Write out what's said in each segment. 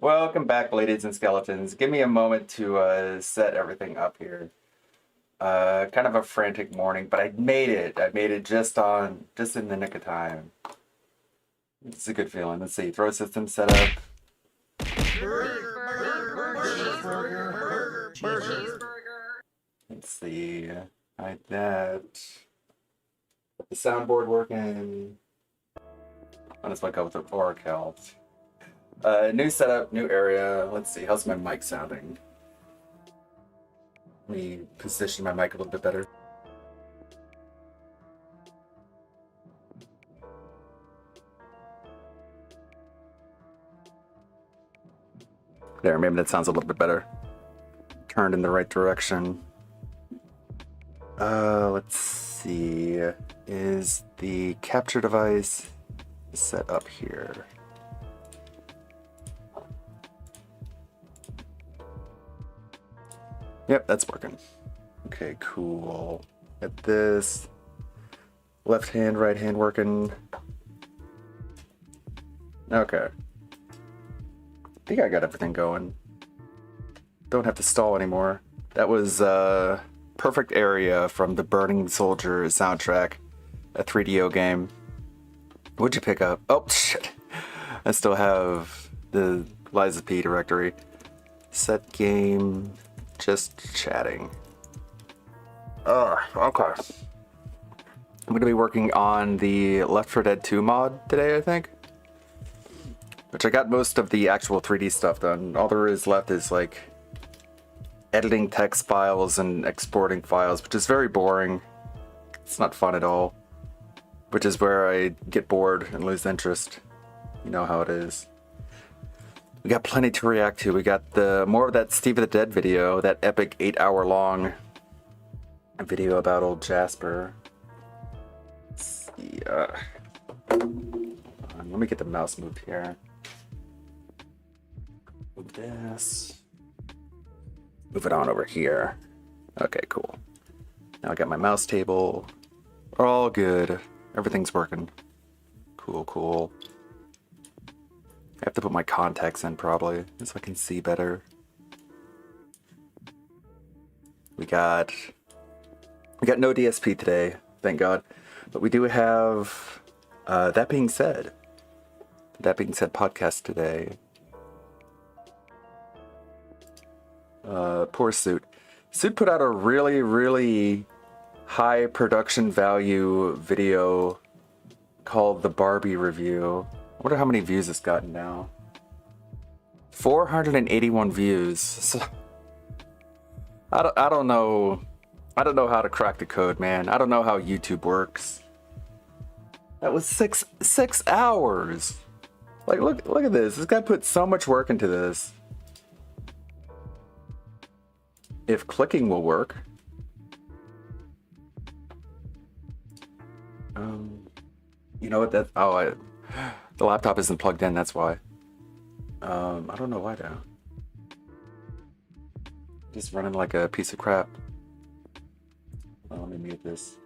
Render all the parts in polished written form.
Welcome back, ladies and skeletons. Give me a moment to set everything up here. Kind of a frantic morning, but I made it. I made it just in the nick of time. It's a good feeling. Let's see. Throw system set up. Let's see. Like that. The soundboard working. I'll just go with the Oracle. New setup, new area. Let's see. How's my mic sounding? Let me position my mic a little bit better. There, maybe that sounds a little bit better. Turned in the right direction. Let's see. Is the capture device set up here? Yep, that's working. Okay, cool. Got this. Left hand, right hand working. Okay. I think I got everything going. Don't have to stall anymore. That was Perfect Area from the Burning Soldier soundtrack, a 3DO game. What'd you pick up? Oh, shit. I still have the Liza P directory. Set game, just chatting. Okay. I'm going to be working on the Left 4 Dead 2 mod today, I think. Which I got most of the actual 3D stuff done. All there is left is like editing text files and exporting files, which is very boring. It's not fun at all. Which is where I get bored and lose interest. You know how it is. We got plenty to react to. We got more of that Steve of the Dead video, that epic 8-hour long video about old Jasper. Let's see, let me get the mouse moved here. Move this. Move it on over here. Okay, cool. Now I got my mouse table. We're all good. Everything's working. Cool, cool. I have to put my contacts in probably, so I can see better. We got no DSP today, thank God. But we do have That Being Said podcast today. Poor Suit. Suit put out a really, really high production value video called The Barbie Review. I wonder how many views it's gotten now. 481 views. So, I don't know. I don't know how to crack the code, man. I don't know how YouTube works. That was six hours. Like, look at this. This guy put so much work into this. If clicking will work. You know what that? Oh, the laptop isn't plugged in. That's why. I don't know why though. Just running like a piece of crap. Oh, let me mute this.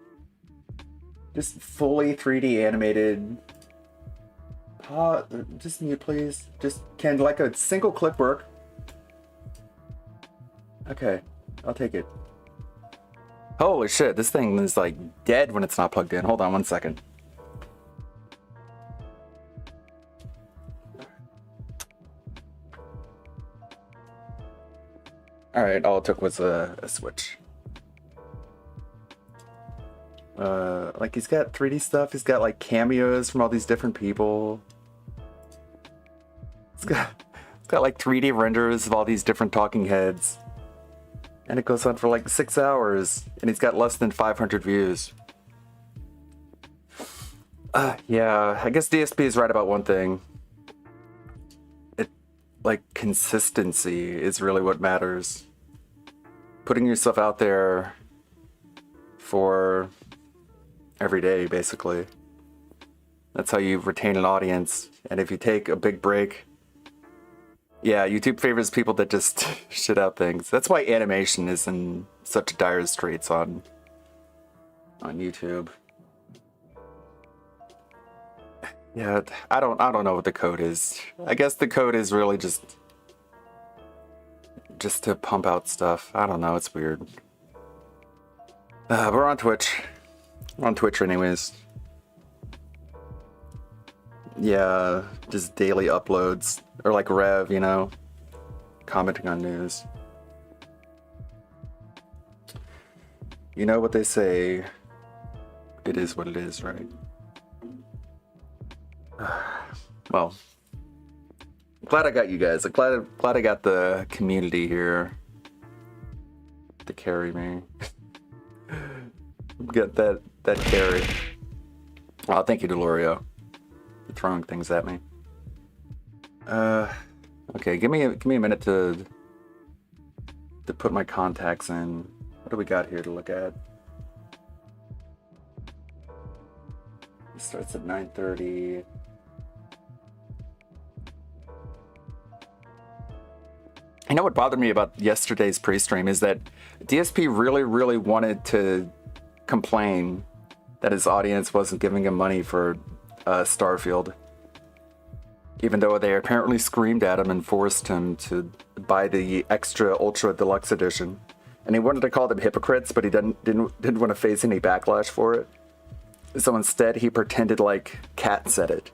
Just fully 3D animated. Just mute, please. Just can like a single clip work? Okay, I'll take it. Holy shit, this thing is like dead when it's not plugged in. Hold on 1 second. Alright, all it took was a switch. Like he's got 3D stuff, he's got like cameos from all these different people. It's got like 3D renders of all these different talking heads. And it goes on for like 6 hours, and he's got less than 500 views. Yeah, I guess DSP is right about one thing. Like, consistency is really what matters. Putting yourself out there for every day, basically. That's how you retain an audience. And if you take a big break, yeah, YouTube favors people that just shit out things. That's why animation is in such dire straits on YouTube. Yeah, I don't know what the code is. I guess the code is really just to pump out stuff. I don't know, it's weird. We're on Twitch. We're on Twitch anyways. Yeah, just daily uploads. Or like Rev, you know, commenting on news. You know what they say, it is what it is, right? Well, glad I got you guys. I'm glad I got the community here to carry me. Get that carry. Oh, thank you, Delorio, for throwing things at me. Okay, give me a minute to put my contacts in. What do we got here to look at? It starts at 9:30. I know what bothered me about yesterday's pre-stream is that DSP really wanted to complain that his audience wasn't giving him money for Starfield, even though they apparently screamed at him and forced him to buy the extra ultra deluxe edition. And he wanted to call them hypocrites, but he didn't want to face any backlash for it. So instead, he pretended like Kat said it.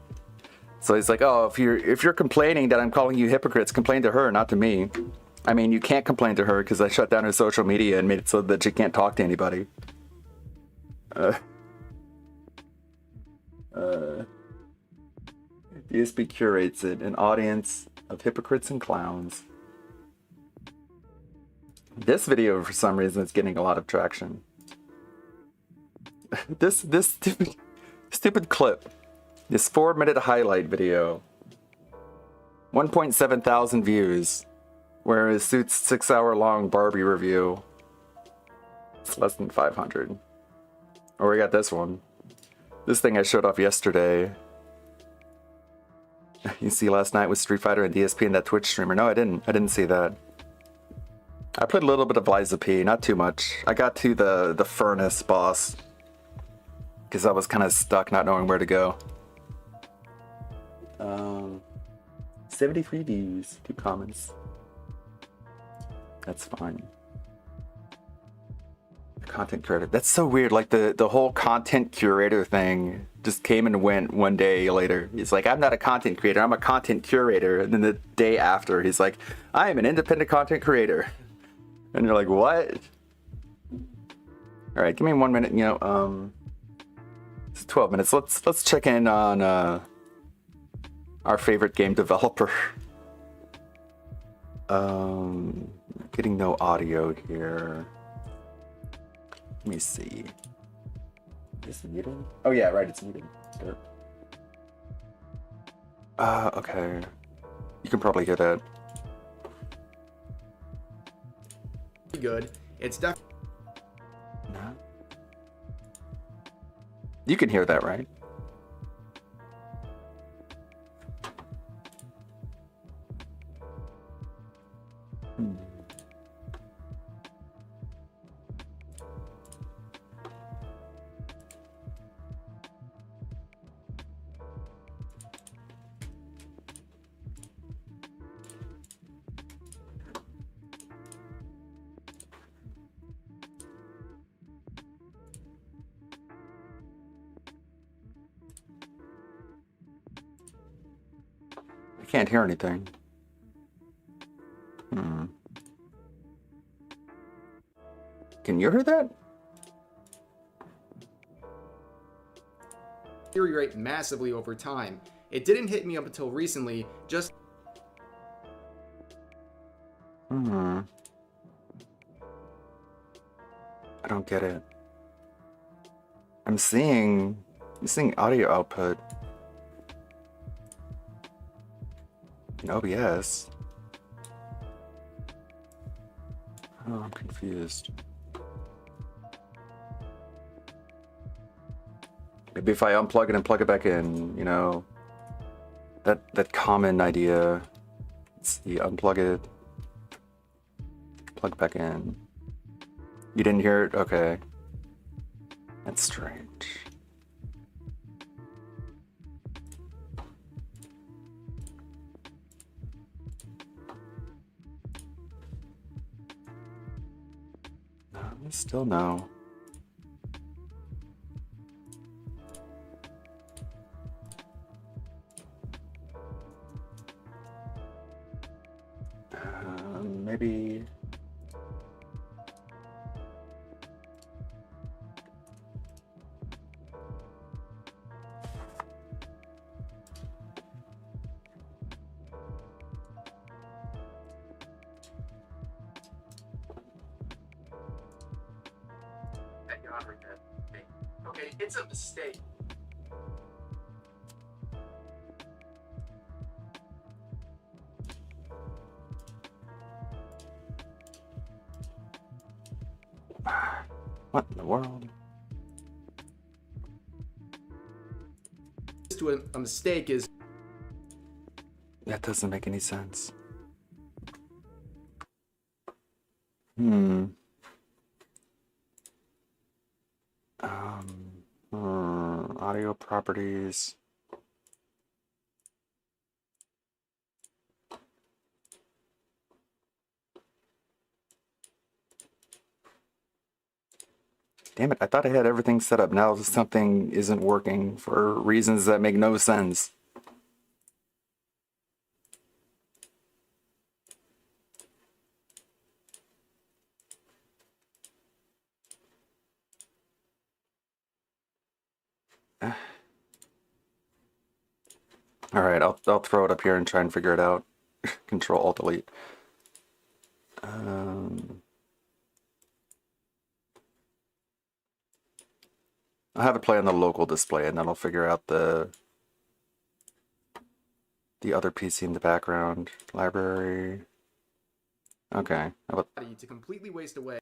So he's like, "Oh, if you're complaining that I'm calling you hypocrites, complain to her, not to me. I mean, you can't complain to her because I shut down her social media and made it so that she can't talk to anybody." DSP curates it, an audience of hypocrites and clowns. This video, for some reason, is getting a lot of traction. This stupid clip. This 4-minute highlight video. 1.7 thousand views. Whereas Suit's 6-hour-long Barbie review, it's less than 500. Or we got this one. This thing I showed off yesterday. You see last night with Street Fighter and DSP and that Twitch streamer. No, I didn't see that. I played a little bit of Liza P, not too much. I got to the furnace boss because I was kind of stuck not knowing where to go. 73 views, 2 comments. That's fine. Content curator. That's so weird. Like the whole content curator thing just came and went one day later. He's like, "I'm not a content creator, I'm a content curator." And then the day after, he's like, "I am an independent content creator." And you're like, "What?" All right, give me 1 minute. You know, it's 12 minutes. Let's check in on our favorite game developer. Getting no audio here. Let me see. Is it muted? Oh yeah, right, it's muted. Okay. You can probably hear that. Good. It's definitely. No. You can hear that, right? I can't hear anything. Can you hear that? Deteriorate massively over time. It didn't hit me up until recently, just I don't get it. I'm seeing audio output in OBS. Oh, I'm confused. Maybe if I unplug it and plug it back in, you know, that common idea. Let's see, unplug it, plug back in. You didn't hear it? Okay. That's strange. Still no. Maybe. Okay, it's a mistake. What in the world? To a mistake is That doesn't make any sense. Audio properties. Damn it, I thought I had everything set up. Now something isn't working for reasons that make no sense. All right, I'll throw it up here and try and figure it out. Control Alt Delete. I'll have it play on the local display, and then I'll figure out the other PC in the background. Library. Okay. How about to completely waste away.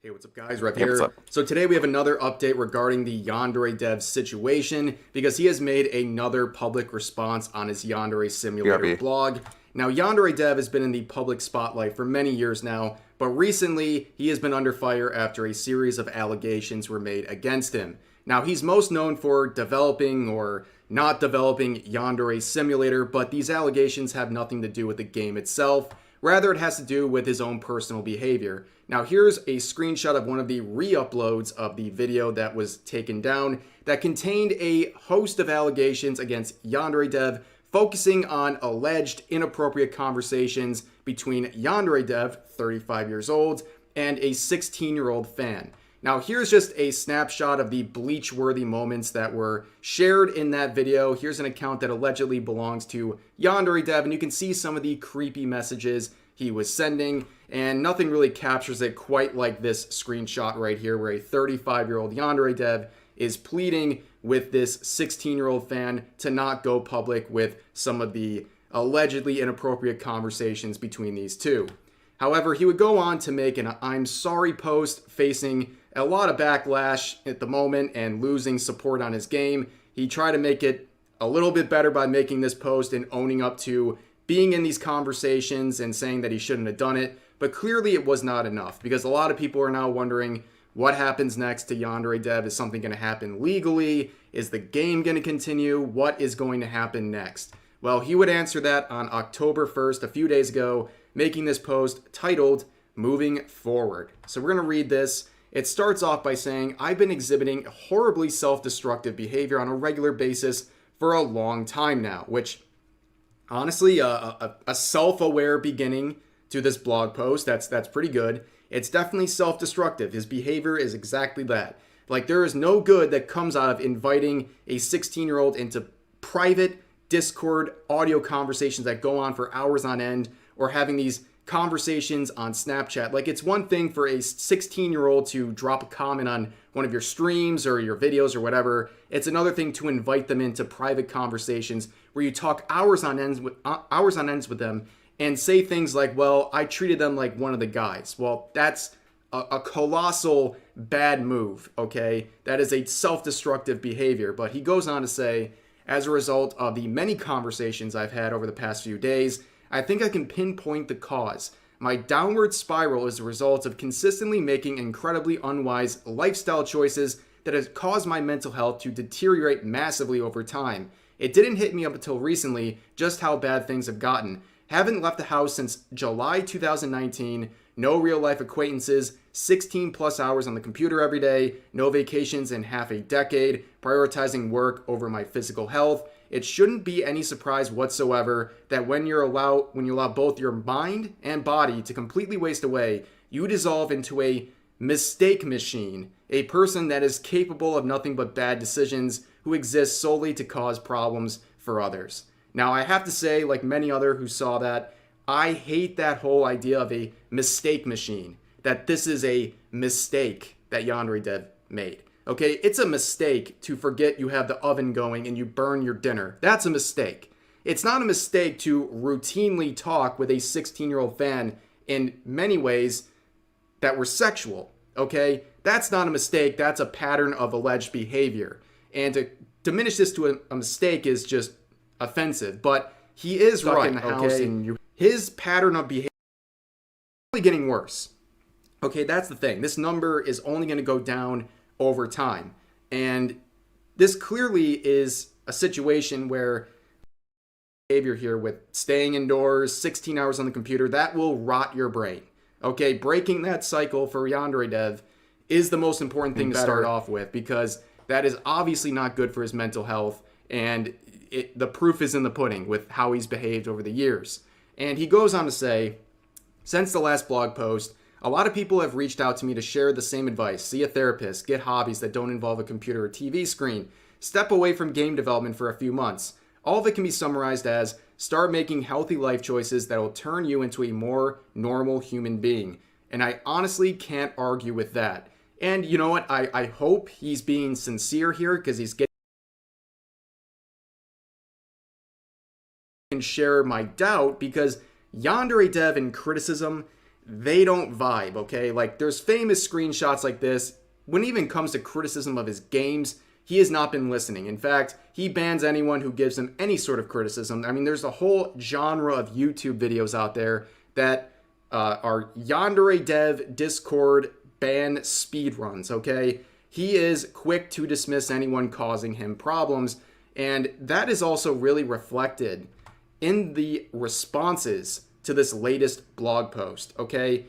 Hey, what's up, guys? Rep Hey, what's here. up? So today we have another update regarding the Yandere dev situation because he has made another public response on his Yandere Simulator BRB. blog. Now, Yandere dev has been in the public spotlight for many years now, but recently he has been under fire after a series of allegations were made against him. Now, he's most known for developing or not developing Yandere Simulator, but these allegations have nothing to do with the game itself. Rather, it has to do with his own personal behavior. Now, here's a screenshot of one of the re-uploads of the video that was taken down that contained a host of allegations against Yandere dev, focusing on alleged inappropriate conversations between Yandere dev, 35 years old, and a 16-year-old fan. Now, here's just a snapshot of the bleach-worthy moments that were shared in that video. Here's an account that allegedly belongs to Yandere dev, and you can see some of the creepy messages he was sending, and nothing really captures it quite like this screenshot right here, where a 35-year-old Yandere dev is pleading with this 16-year-old fan to not go public with some of the allegedly inappropriate conversations between these two. However, he would go on to make an I'm sorry post facing a lot of backlash at the moment and losing support on his game. He tried to make it a little bit better by making this post and owning up to being in these conversations and saying that he shouldn't have done it. But clearly it was not enough, because a lot of people are now wondering what happens next to Yandere dev. Is something going to happen legally? Is the game going to continue? What is going to happen next? Well, he would answer that on October 1st, a few days ago, making this post titled Moving Forward. So we're going to read this. It starts off by saying, I've been exhibiting horribly self-destructive behavior on a regular basis for a long time now, which honestly, a self-aware beginning to this blog post. That's pretty good. It's definitely self-destructive. His behavior is exactly that. Like, there is no good that comes out of inviting a 16-year-old into private Discord audio conversations that go on for hours on end, or having these conversations on Snapchat. Like, it's one thing for a 16-year-old to drop a comment on one of your streams or your videos or whatever. It's another thing to invite them into private conversations where you talk hours on ends with them and say things like, well, I treated them like one of the guys. Well, that's a colossal bad move, okay? That is a self-destructive behavior. But he goes on to say, as a result of the many conversations I've had over the past few days, I think I can pinpoint the cause. My downward spiral is a result of consistently making incredibly unwise lifestyle choices that has caused my mental health to deteriorate massively over time. It didn't hit me up until recently just how bad things have gotten. Haven't left the house since July 2019. No real life acquaintances. 16 plus hours on the computer every day. No vacations in half a decade. Prioritizing work over my physical health. It shouldn't be any surprise whatsoever that when you allow both your mind and body to completely waste away, you dissolve into a mistake machine, a person that is capable of nothing but bad decisions, who exists solely to cause problems for others. Now, I have to say, like many other who saw that, I hate that whole idea of a mistake machine, that this is a mistake that Yandere Dev made. Okay, it's a mistake to forget you have the oven going and you burn your dinner. That's a mistake. It's not a mistake to routinely talk with a 16-year-old fan in many ways that were sexual. Okay, that's not a mistake. That's a pattern of alleged behavior. And to diminish this to a mistake is just offensive. But he is right in the house, and his pattern of behavior is only getting worse. Okay, that's the thing. This number is only going to go down over time. And this clearly is a situation where behavior here with staying indoors, 16 hours on the computer, that will rot your brain. Okay, breaking that cycle for Yandere Dev is the most important thing to start off with, because that is obviously not good for his mental health, and the proof is in the pudding with how he's behaved over the years. And he goes on to say, since the last blog post, a lot of people have reached out to me to share the same advice. See a therapist, get hobbies that don't involve a computer or TV screen, step away from game development for a few months. All of it can be summarized as start making healthy life choices that will turn you into a more normal human being. And I honestly can't argue with that. And you know what? I hope he's being sincere here, because he's getting and share my doubt, because Yandere Dev and criticism, they don't vibe, okay? Like, there's famous screenshots like this. When it even comes to criticism of his games, he has not been listening. In fact, he bans anyone who gives him any sort of criticism. I mean, there's a whole genre of YouTube videos out there that are Yandere Dev Discord ban speedruns, okay? He is quick to dismiss anyone causing him problems, and that is also really reflected in the responses to this latest blog post, okay?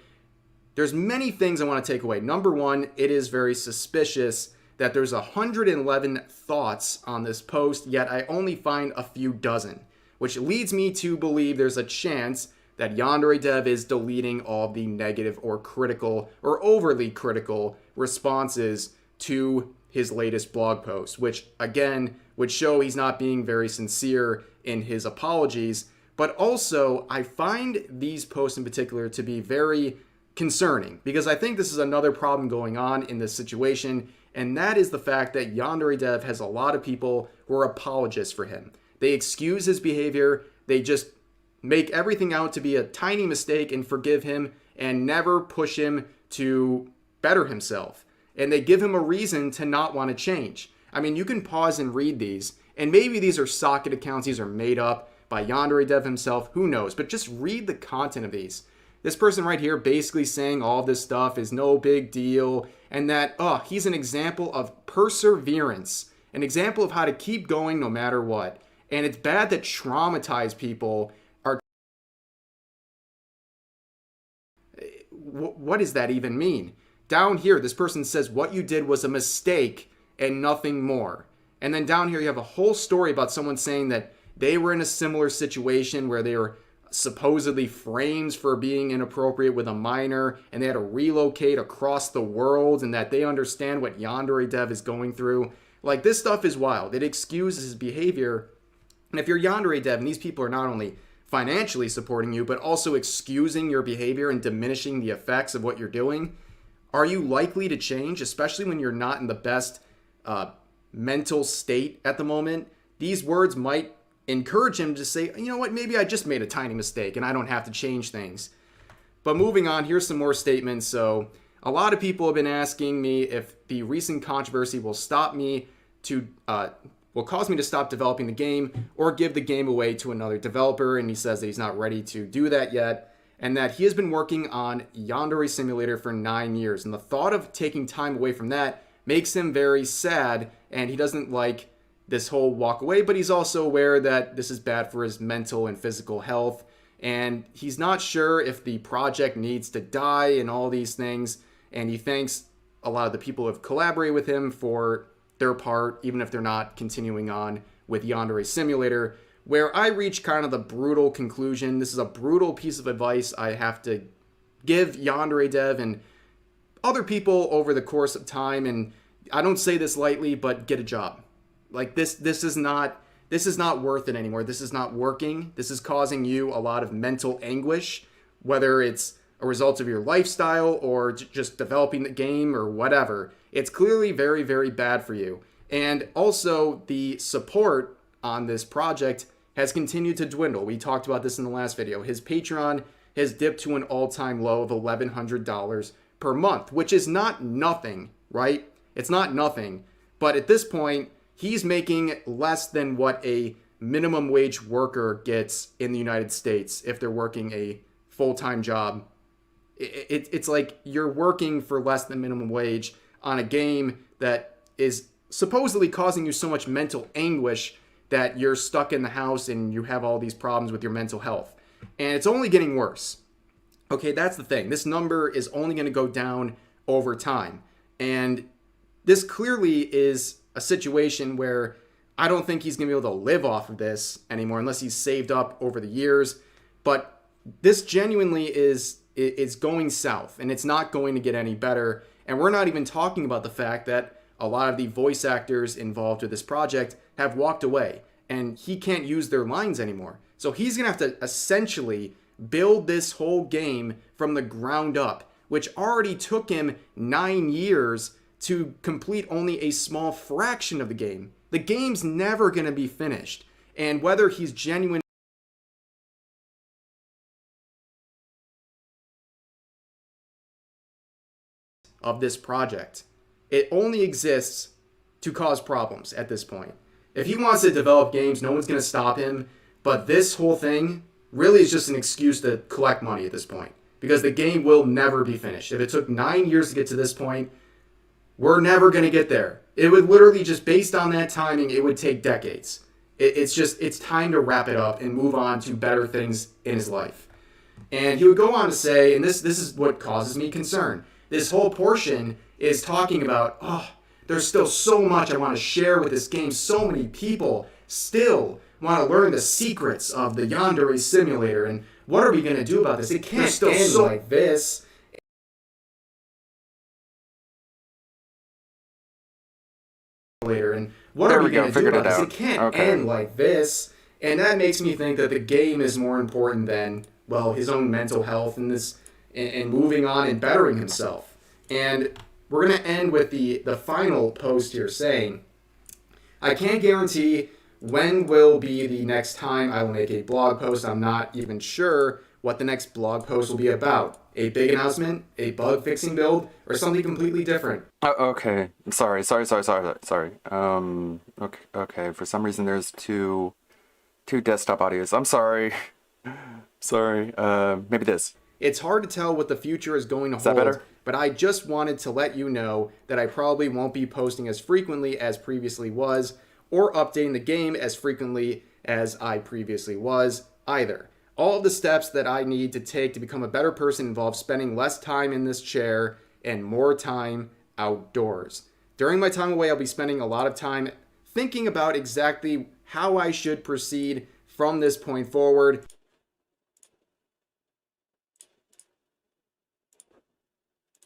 There's many things I want to take away. Number one, it is very suspicious that there's 111 thoughts on this post, yet I only find a few dozen, which leads me to believe there's a chance that Yandere Dev is deleting all the negative or critical or overly critical responses to his latest blog post, which again would show he's not being very sincere in his apologies. But also, I find these posts in particular to be very concerning, because I think this is another problem going on in this situation, and that is the fact that Yandere Dev has a lot of people who are apologists for him. They excuse his behavior, they just make everything out to be a tiny mistake and forgive him and never push him to better himself. And they give him a reason to not want to change. I mean, you can pause and read these, and maybe these are socket accounts, these are made up by Yandere Dev himself, who knows, but just read the content of these. This person right here basically saying all this stuff is no big deal, and that, he's an example of perseverance, an example of how to keep going no matter what. And it's bad that traumatized people are... What does that even mean? Down here, this person says what you did was a mistake and nothing more. And then down here, you have a whole story about someone saying that they were in a similar situation where they were supposedly framed for being inappropriate with a minor, and they had to relocate across the world, and that they understand what Yandere Dev is going through. Like, this stuff is wild. It excuses his behavior. And if you're Yandere Dev, and these people are not only financially supporting you, but also excusing your behavior and diminishing the effects of what you're doing, are you likely to change, especially when you're not in the best mental state at the moment? These words might encourage him to say, you know what, maybe I just made a tiny mistake and I don't have to change things. But moving on, here's some more statements. So a lot of people have been asking me if the recent controversy will cause me to stop developing the game or give the game away to another developer. And he says that he's not ready to do that yet, and that he has been working on Yandere Simulator for 9 years. And the thought of taking time away from that makes him very sad, and he doesn't like this whole walk away, but he's also aware that this is bad for his mental and physical health. And he's not sure if the project needs to die and all these things. And he thanks a lot of the people who have collaborated with him for their part, even if they're not continuing on with Yandere Simulator, where I reach kind of the brutal conclusion. This is a brutal piece of advice I have to give Yandere Dev and other people over the course of time. And I don't say this lightly, but get a job. Like this is not worth it anymore. This is not working. This is causing you a lot of mental anguish, whether it's a result of your lifestyle or just developing the game or whatever. It's clearly very, very bad for you. And also the support on this project has continued to dwindle. We talked about this in the last video. His Patreon has dipped to an all-time low of $1,100 per month, which is not nothing, right? It's not nothing. But at this point, he's making less than what a minimum wage worker gets in the United States if they're working a full-time job. It's like you're working for less than minimum wage on a game that is supposedly causing you so much mental anguish that you're stuck in the house and you have all these problems with your mental health. And it's only getting worse. Okay, that's the thing. This number is only going to go down over time. And this clearly is a situation where I don't think he's going to be able to live off of this anymore unless he's saved up over the years. But this genuinely is going south, and it's not going to get any better. And we're not even talking about the fact that a lot of the voice actors involved with this project have walked away, and he can't use their lines anymore. So he's going to have to essentially build this whole game from the ground up, which already took him 9 years to complete only a small fraction of the game. The game's never going to be finished. And whether he's genuine of this project, it only exists to cause problems at this point. If he wants to develop games, no one's going to stop him. But this whole thing really is just an excuse to collect money at this point, because the game will never be finished. If it took 9 years to get to this point, we're never going to get there. It would literally, just based on that timing, it would take decades. It's time to wrap it up and move on to better things in his life. And he would go on to say, and this is what causes me concern. This whole portion is talking about, there's still so much I want to share with this game. So many people still want to learn the secrets of the Yandere Simulator. And what are we going to do about this? It can't end like this. And what are we going to do about this? It can't end like this. And that makes me think that the game is more important than, well, his own mental health and this, and moving on and bettering himself. And we're going to end with the final post here saying, I can't guarantee when will be the next time I will make a blog post. I'm not even sure what the next blog post will be about. A big announcement, a bug fixing build, or something completely different. Okay. Sorry. Okay. For some reason, there's two desktop audios. I'm sorry. Sorry. Maybe this. It's hard to tell what the future is going to hold. Is that better? But I just wanted to let you know that I probably won't be posting as frequently as previously was, or updating the game as frequently as I previously was either. All of the steps that I need to take to become a better person involve spending less time in this chair and more time outdoors. During my time away, I'll be spending a lot of time thinking about exactly how I should proceed from this point forward.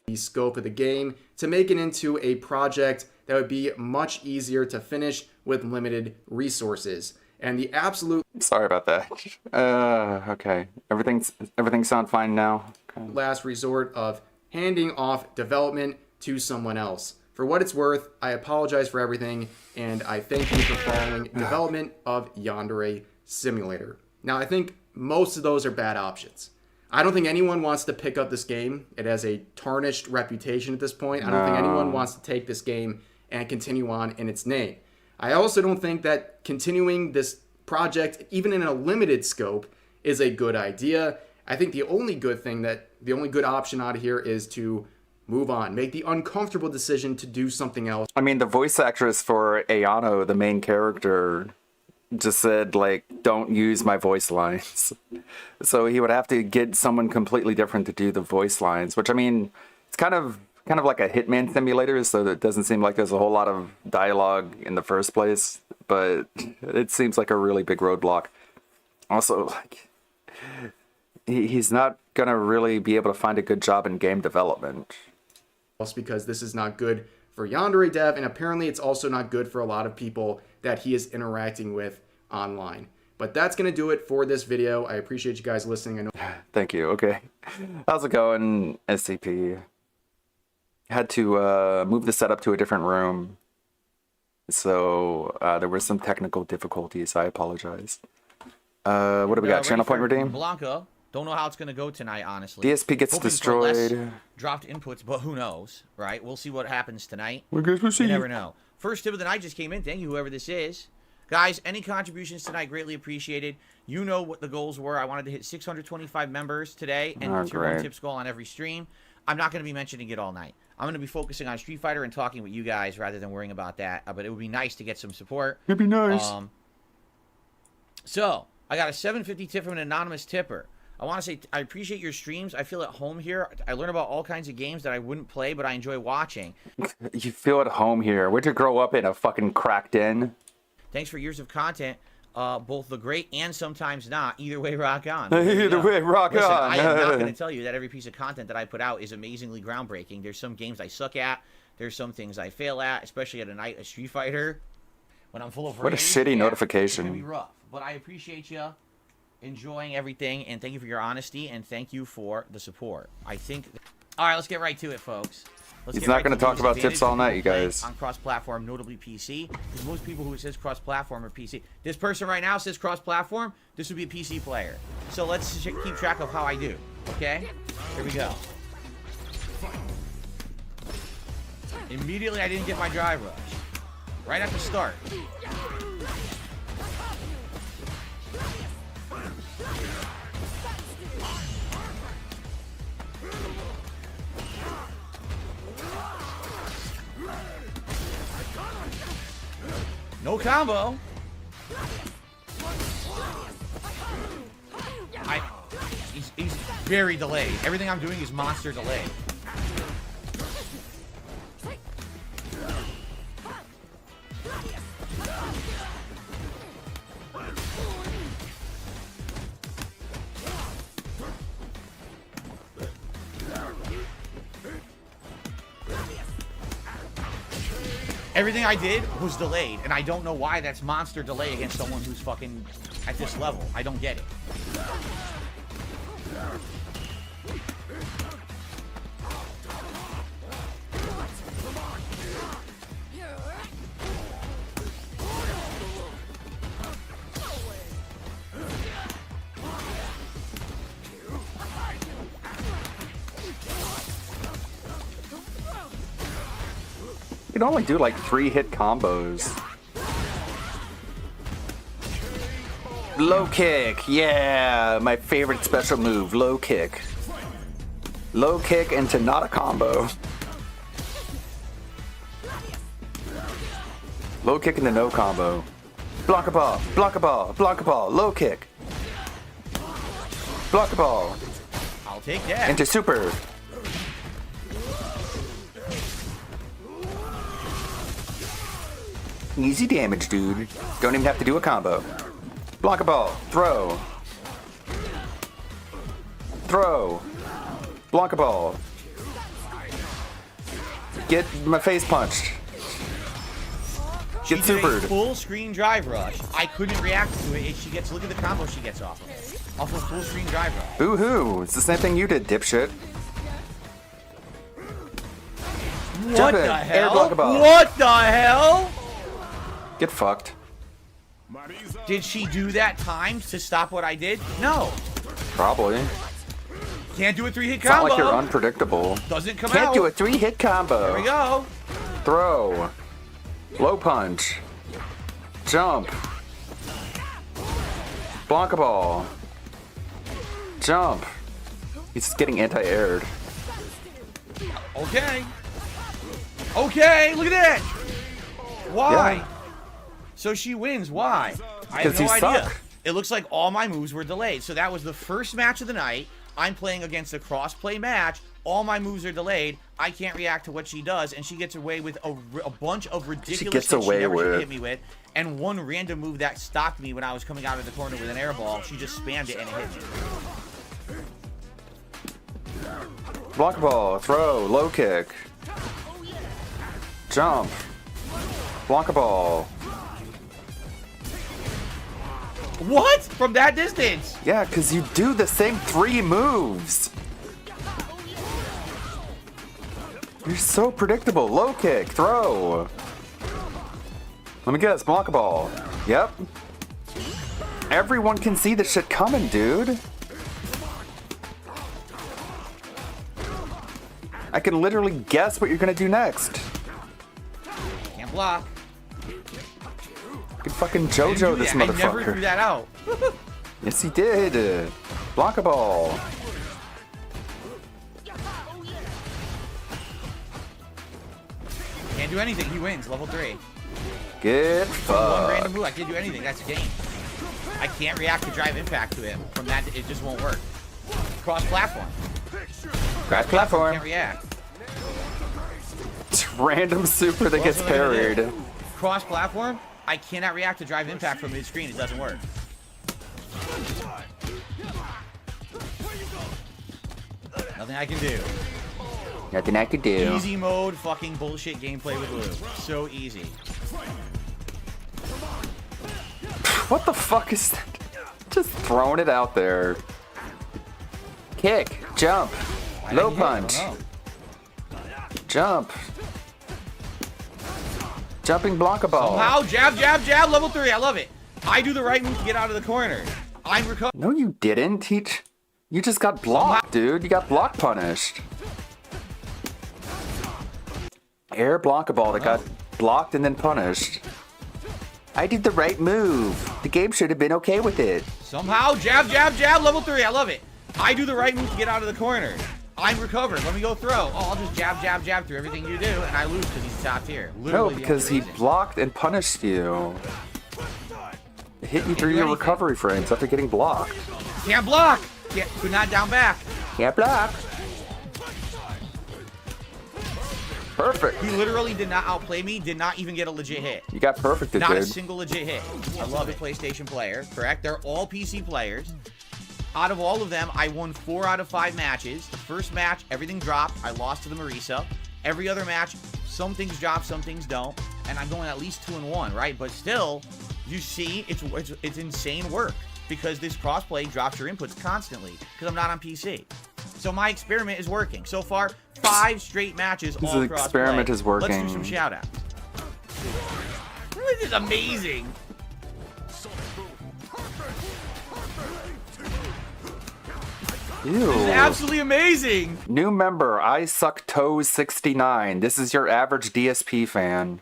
The scope of the game to make it into a project that would be much easier to finish with limited resources. And the absolute... Sorry about that. Okay. Everything sound fine now? Okay. Last resort of handing off development to someone else. For what it's worth, I apologize for everything, and I thank you for following development of Yandere Simulator. Now, I think most of those are bad options. I don't think anyone wants to pick up this game. It has a tarnished reputation at this point. I don't think anyone wants to take this game and continue on in its name. I also don't think that continuing this project, even in a limited scope, is a good idea. I think the only good option out of here is to move on, make the uncomfortable decision to do something else. I mean, the voice actress for Ayano, the main character, just said like, don't use my voice lines. So he would have to get someone completely different to do the voice lines, which I mean, it's kind of like a Hitman simulator, so it doesn't seem like there's a whole lot of dialogue in the first place, but it seems like a really big roadblock. Also, like, he's not gonna really be able to find a good job in game development. Because this is not good for Yandere Dev, and apparently it's also not good for a lot of people that he is interacting with online. But that's going to do it for this video. I appreciate you guys listening. I know. Thank you. Okay. How's it going, SCP? Had to move the setup to a different room. So there were some technical difficulties. I apologize. What do we got? Channel point redeem? Blanca. Don't know how it's going to go tonight, honestly. DSP gets Hoping for less destroyed. dropped inputs, but who knows, right? We'll see what happens tonight. We'll see. You never know. First tip of the night just came in. Thank you, whoever this is. Guys, any contributions tonight, greatly appreciated. You know what the goals were. I wanted to hit 625 members today and Tier 1 Tips goal on every stream. I'm not going to be mentioning it all night. I'm going to be focusing on Street Fighter and talking with you guys rather than worrying about that. But it would be nice to get some support. It'd be nice. So, I got a 750 tip from an anonymous tipper. I want to say I appreciate your streams. I feel at home here. I learn about all kinds of games that I wouldn't play, but I enjoy watching. You feel at home here. Where'd you grow up in? A fucking cracked in? Thanks for years of content, both the great and sometimes not. Either way, rock on. Either way, rock Listen, on. I am not going to tell you that every piece of content that I put out is amazingly groundbreaking. There's some games I suck at. There's some things I fail at, especially at a night of Street Fighter. When I'm full of what a rage, shitty notification. It's going to be rough. But I appreciate you enjoying everything, and thank you for your honesty, and thank you for the support. I think... All right, let's get right to it, folks. He's not going to talk about tips all night, you guys. On cross-platform, notably PC, because most people who says cross-platform are PC. This person right now says cross-platform. This would be a PC player. So let's keep track of how I do. Okay? Here we go. Immediately, I didn't get my drive rush. Right at the start. No combo. He's very delayed. Everything I'm doing is monster delayed. Everything I did was delayed, and I don't know why that's monster delay against someone who's fucking at this level. I don't get it. You can only do like 3-hit combos. Low kick, yeah, my favorite special move, low kick. Low kick into not a combo. Low kick into no combo. Block a ball, block a ball, block a ball, low kick. Block a ball. I'll take that. Into super. Easy damage, dude. Don't even have to do a combo. Block a ball. Throw. Throw. Block a ball. Get my face punched. Get supered. Full screen drive rush. I couldn't react to it. She gets. Look at the combo she gets off of. Off of full screen drive rush. Boo hoo! It's the same thing you did, dipshit. What the hell? What the hell? Get fucked. Did she do that times to stop what I did? No. Probably. Can't do a 3-hit It's not combo. like you're unpredictable. Doesn't come out. Can't do a 3-hit combo. There we go. Throw. Low punch. Jump. Block a ball. Jump. He's getting anti-aired. Okay. Okay, look at that. Why? Yeah. So she wins. Why? I have 'Cause no you idea. suck. It looks like all my moves were delayed. So that was the first match of the night. I'm playing against a cross-play match. All my moves are delayed. I can't react to what she does, and she gets away with a bunch of ridiculous She gets hits away she never should with. hit me with. And one random move that stopped me when I was coming out of the corner with an air ball, she just spammed it and it hit me. Block ball, throw, low kick. Jump. Block a ball. What? From that distance? Yeah, because you do the same 3 moves. You're so predictable. Low kick, throw. Let me guess, block a ball. Yep. Everyone can see the shit coming, dude. I can literally guess what you're gonna do next. Can't block. You can fucking I didn't JoJo do this that. I never threw motherfucker. that out. Yes, he did. Block a ball. Can't do anything. He wins. Level 3. Get One random fucked. move. I can't do anything. That's game. I can't react to drive impact to him. From that, it just won't work. Cross platform. Crash platform. Can't react. Random super that gets What else am I gonna parried. do? Cross platform. I cannot react to drive impact from mid screen. It doesn't work. Nothing I can do. Nothing I could do. Easy mode, fucking bullshit gameplay with Lou. So easy. What the fuck is that? Just throwing it out there. Kick, jump, I low didn't hit, I don't punch, know. jump, jumping block a ball. Somehow, jab, jab, jab, level 3. I love it. I do the right move to get out of the corner. I'm recovering. No, you didn't. You just got blocked, dude. You got block punished. Air block a ball that got blocked and then punished. I did the right move. The game should have been okay with it. Somehow, jab, jab, jab, level 3. I love it. I do the right move to get out of the corner. I'm recovered. Let me go throw. Oh, I'll just jab, jab, jab through everything you do, and I lose because he's top tier. No, Literally the because only he reason. blocked and punished you. It hit you through do your anything. recovery frames after getting blocked. Can't block. Could not down back. Can't block. Perfect. He literally did not outplay me. Did not even get a legit hit. You got perfected, Not a dude. single legit hit. I love a PlayStation player, correct? They're all PC players. Out of all of them, I won 4 out of 5 matches. The first match, everything dropped. I lost to the Marisa. Every other match, some things drop, some things don't. And I'm going at least 2-1, right? But still, you see, it's insane work because this crossplay drops your inputs constantly because I'm not on PC. So my experiment is working. So far, 5 straight matches This all experiment crossplay. is working. Let's do some shout-outs. This is amazing. Ew. This is absolutely amazing. New member, I Suck Toes 69. This is your average DSP fan.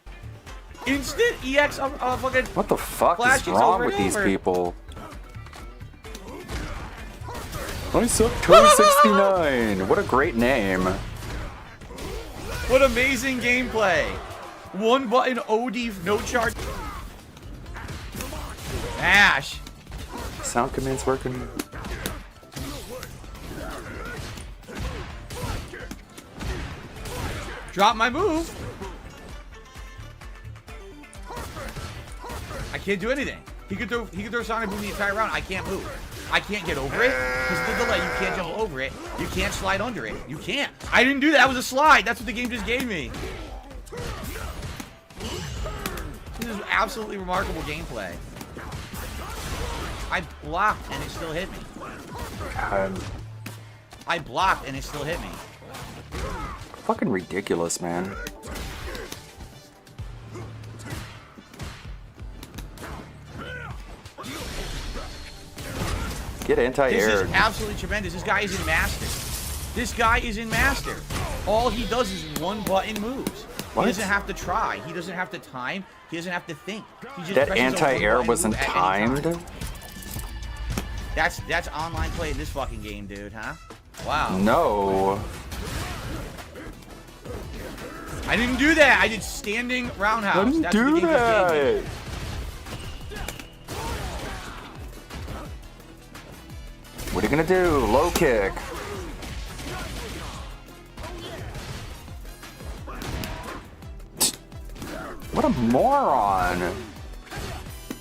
Instant EX fucking. What the fuck Flash is is wrong over with and these over. people? I Suck Toes 69. What a great name. What amazing gameplay. One button OD, no charge. Ash. Sound command's working. Drop my move. I can't do anything. He could throw Sonic Boom the entire round. I can't move. I can't get over it because of the delay. You can't jump over it. You can't slide under it. You can't. I didn't do that. That was a slide. That's what the game just gave me. This is absolutely remarkable gameplay. I blocked and it still hit me. God, I blocked and it still hit me. fucking ridiculous, man. Get This anti-air. is absolutely tremendous. This guy is in Master. This guy is in Master. All he does is one button moves. What? He doesn't have to try. He doesn't have to time. He doesn't have to think. He just That presses a anti-air one-button wasn't move at any time. timed? That's online play in this fucking game, dude, huh? Wow. No. I didn't do that. I did standing roundhouse. I didn't That's what do the game just gave me. that. What are you gonna do? Low kick. What a moron.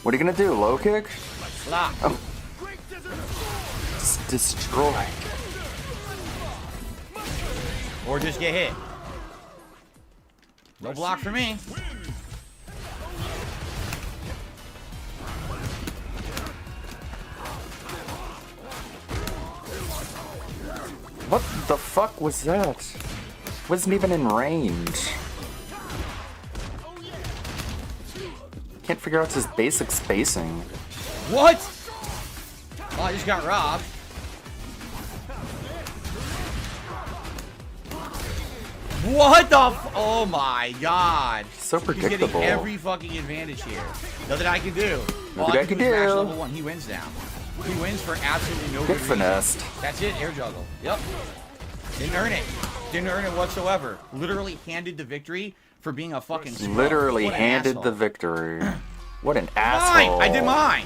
What are you gonna do? Low kick? Lock. Oh. Just destroy. Or just get hit. No block for me. What the fuck was that? Wasn't even in range. Can't figure out his basic spacing. What? Oh, I just got robbed. What the oh my god. So He's predictable. getting every fucking advantage here. Nothing I can do. All Nothing I I can can do is match do. level 1. He wins now. He wins for absolutely no Get good reason. finessed. That's it, air juggle. Yep. Didn't earn it. Didn't earn it whatsoever. Literally handed the victory for being a fucking scrub. Literally What an handed asshole. the victory. What an Mine! asshole. I did mine!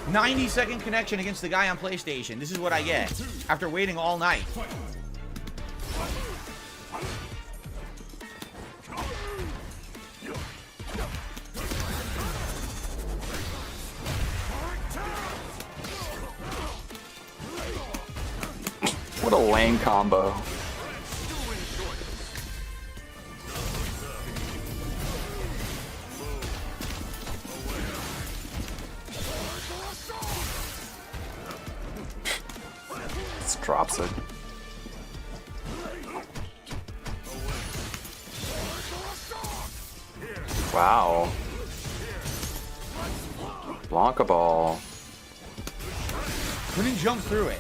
90-second connection against the guy on PlayStation. This is what I get after waiting all night. What a lame combo. Just drops it. Wow. Blanca ball. Couldn't jump through it.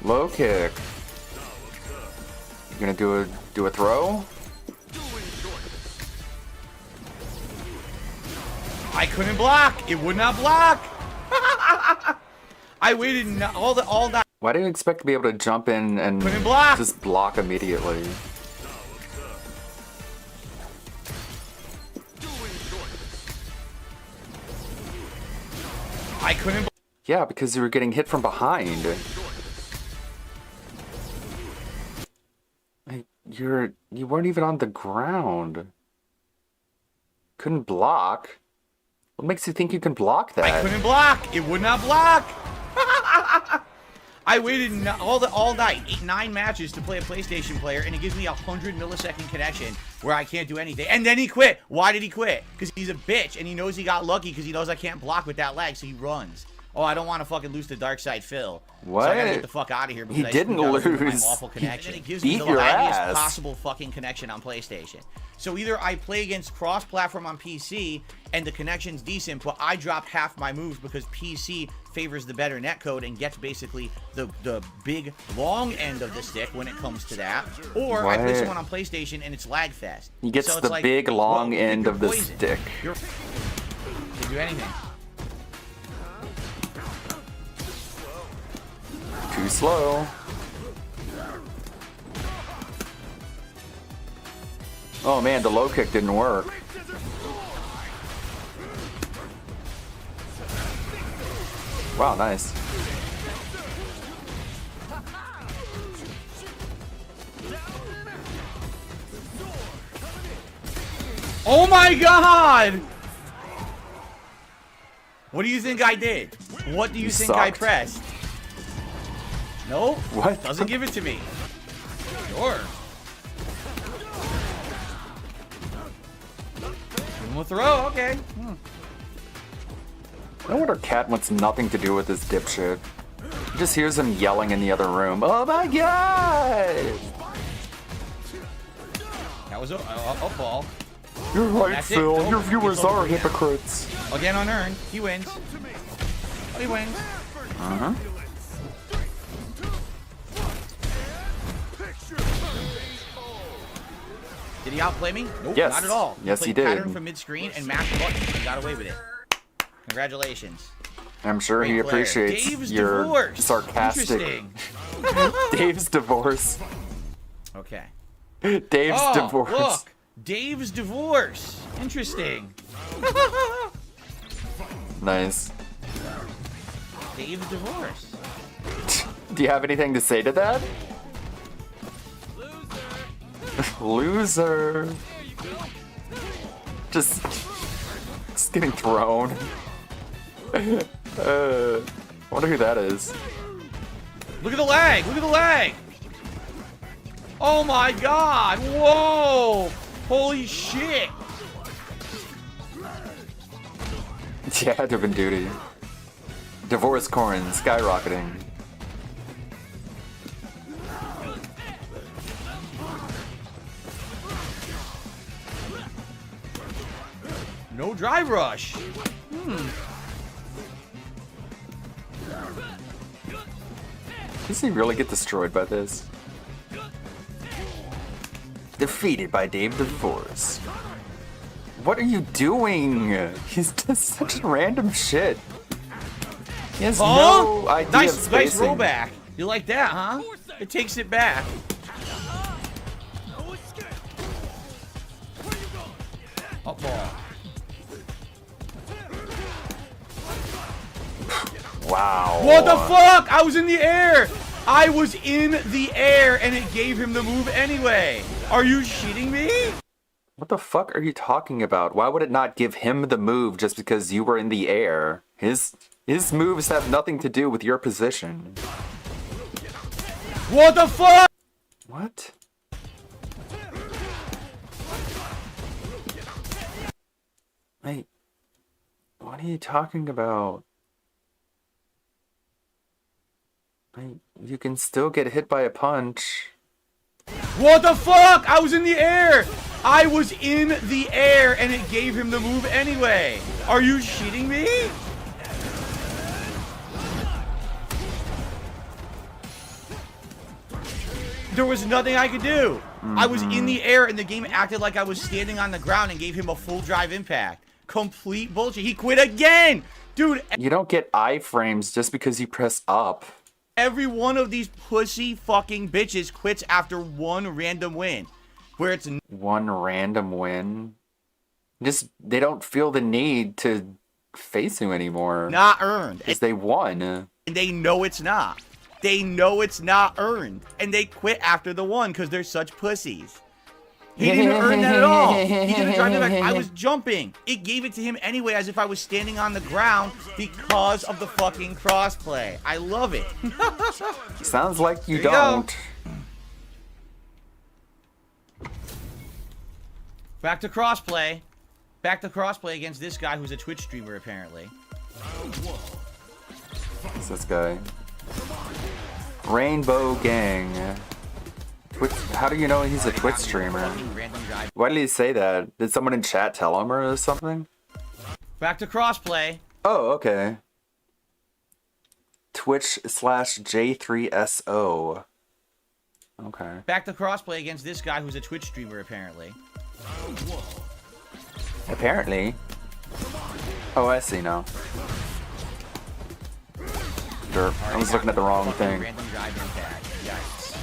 Low kick. You gonna do a throw? I couldn't block. It would not block. I waited all night. Why do you expect to be able to jump in and Couldn't block. just block immediately? I couldn't. Yeah, because you were getting hit from behind. Like, you weren't even on the ground. Couldn't block. What makes you think you can block that? I couldn't block. It would not block. I waited all night, 9 matches to play a PlayStation player, and it gives me a 100 millisecond connection where I can't do anything. And then he quit. Why did he quit? Because he's a bitch, and he knows he got lucky because he knows I can't block with that lag, so he runs. Oh, I don't want to fucking lose to Dark Side Phil. What? So I gotta get the fuck out of here because He I didn't screwed up with my lose. awful He connection. It gives me beat the your laggiest ass. possible fucking connection on PlayStation. So either I play against cross-platform on PC and the connection's decent, but I drop half my moves because PC favors the better netcode and gets basically the big long end of the stick when it comes to that. Or I play What? someone on PlayStation and it's lag fest. He gets So it's the like, big long whoa, end you're of the poisoned. stick. Can do anything. Too slow. Oh man, the low kick didn't work. Wow, nice. Oh my god! What do you think I did? What do you think I sucked. pressed? Nope. What? Doesn't give it to me. Sure. Give him a throw, okay. No wonder Cat wants nothing to do with this dipshit. He just hears him yelling in the other room. Oh my god! That was a ball. You're right, That's it. Phil. Nope. Your viewers It's over are for you. hypocrites. Again unearned. He wins. Oh, he wins. Uh-huh. Did he outplay me? Nope, Yes. not at all. Yes, he played did. pattern from mid-screen and mashed buttons and got away with it. Congratulations. I'm sure he Great player. appreciates Dave's your divorce. sarcastic. Interesting. Dave's divorce. Okay. Dave's Oh, divorce. look. Dave's divorce. Interesting. Nice. Dave's divorce. Do you have anything to say to that? Loser. Just getting thrown. I wonder who that is. Look at the lag. Look at the lag. Oh my god. Whoa. Holy shit. Yeah, had to have been duty. Divorce Corrin skyrocketing. No drive rush. Does he really get destroyed by this? Defeated by Dave Divorce. What are you doing? He's just such random shit. He has no idea of Nice spacing. rollback. You like that, huh? It takes it back. Up ball. Wow. What the fuck? I was in the air. I was in the air and it gave him the move anyway. Are you shitting me? What the fuck are you talking about? Why would it not give him the move just because you were in the air? His moves have nothing to do with your position. What the fuck? What? Wait. What are you talking about? Wait, you can still get hit by a punch. What the fuck? I was in the air. I was in the air and it gave him the move anyway. Are you shitting me? There was nothing I could do. I was in the air and the game acted like I was standing on the ground and gave him a full drive impact. Complete bullshit. He quit again. Dude, You don't get iframes just because you press up. every one of these pussy fucking bitches quits after one random win. Where it's One random win. Just, they don't feel the need to face you anymore. not earned. Because they won. And they know it's not. They know it's not earned. And they quit after the one because they're such pussies. He didn't earn that at all. He didn't drive it back. I was jumping. It gave it to him anyway as if I was standing on the ground because of the fucking crossplay. I love it. Sounds like you There you go. don't. Back to crossplay. Back to crossplay against this guy who's a Twitch streamer apparently. What's this guy? Rainbow Gang. Twitch, how do you know he's a Twitch streamer? Random drive. Why did he say that? Did someone in chat tell him or something? Back to crossplay. Oh, okay. Twitch/J3SO. Okay. Back to crossplay against this guy who's a Twitch streamer apparently. Apparently. Oh, I see now. Derp. I was looking at the wrong thing. Random drive impact. Yikes.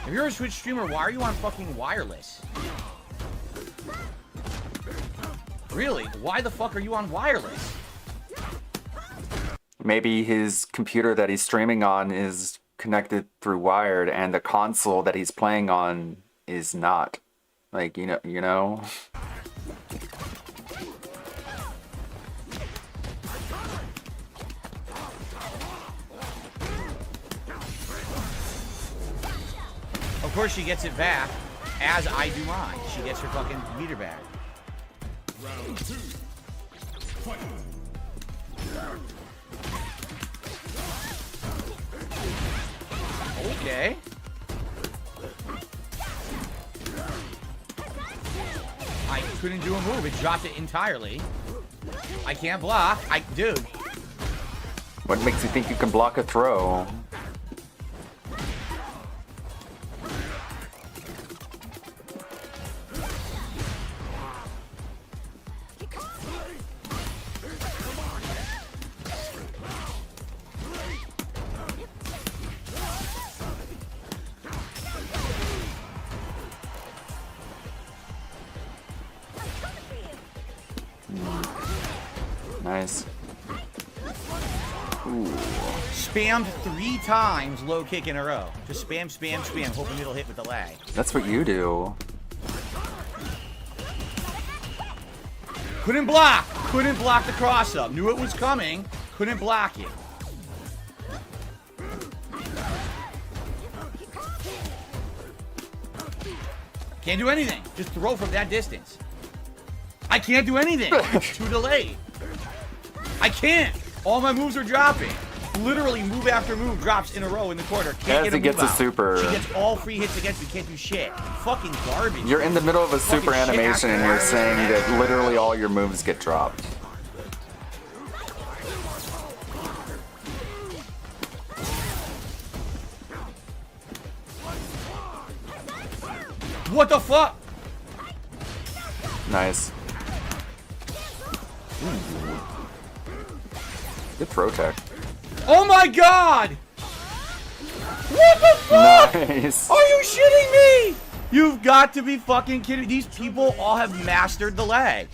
If you're a Twitch streamer, why are you on fucking wireless? Really? Why the fuck are you on wireless? Maybe his computer that he's streaming on is connected through wired and the console that he's playing on is not. Like, you know? Of course she gets it back, as I do mine. She gets her fucking meter back. Round 2. Fight. Okay. I couldn't do a move. It dropped it entirely. I can't block. Dude. What makes you think you can block a throw? Nice. Ooh. Spammed 3 times low kick in a row. Just spam, spam, spam, hoping it'll hit with the lag. That's what you do. Couldn't block. Couldn't block the cross up. Knew it was coming. Couldn't block it. Can't do anything. Just throw from that distance. I can't do anything. It's too delayed. I can't. All my moves are dropping. Literally move after move drops in a row in the corner. Can't As get a it gets move a out. super. She gets all free hits against me. Can't do shit. Fucking garbage. You're in the middle of a Fucking super shit animation and after you're saying that. that literally all your moves get dropped. What the fuck? Nice. Good throw tech. Oh my god! What the fuck? Nice. Are you shitting me? You've got to be fucking kidding. These people all have mastered the lag.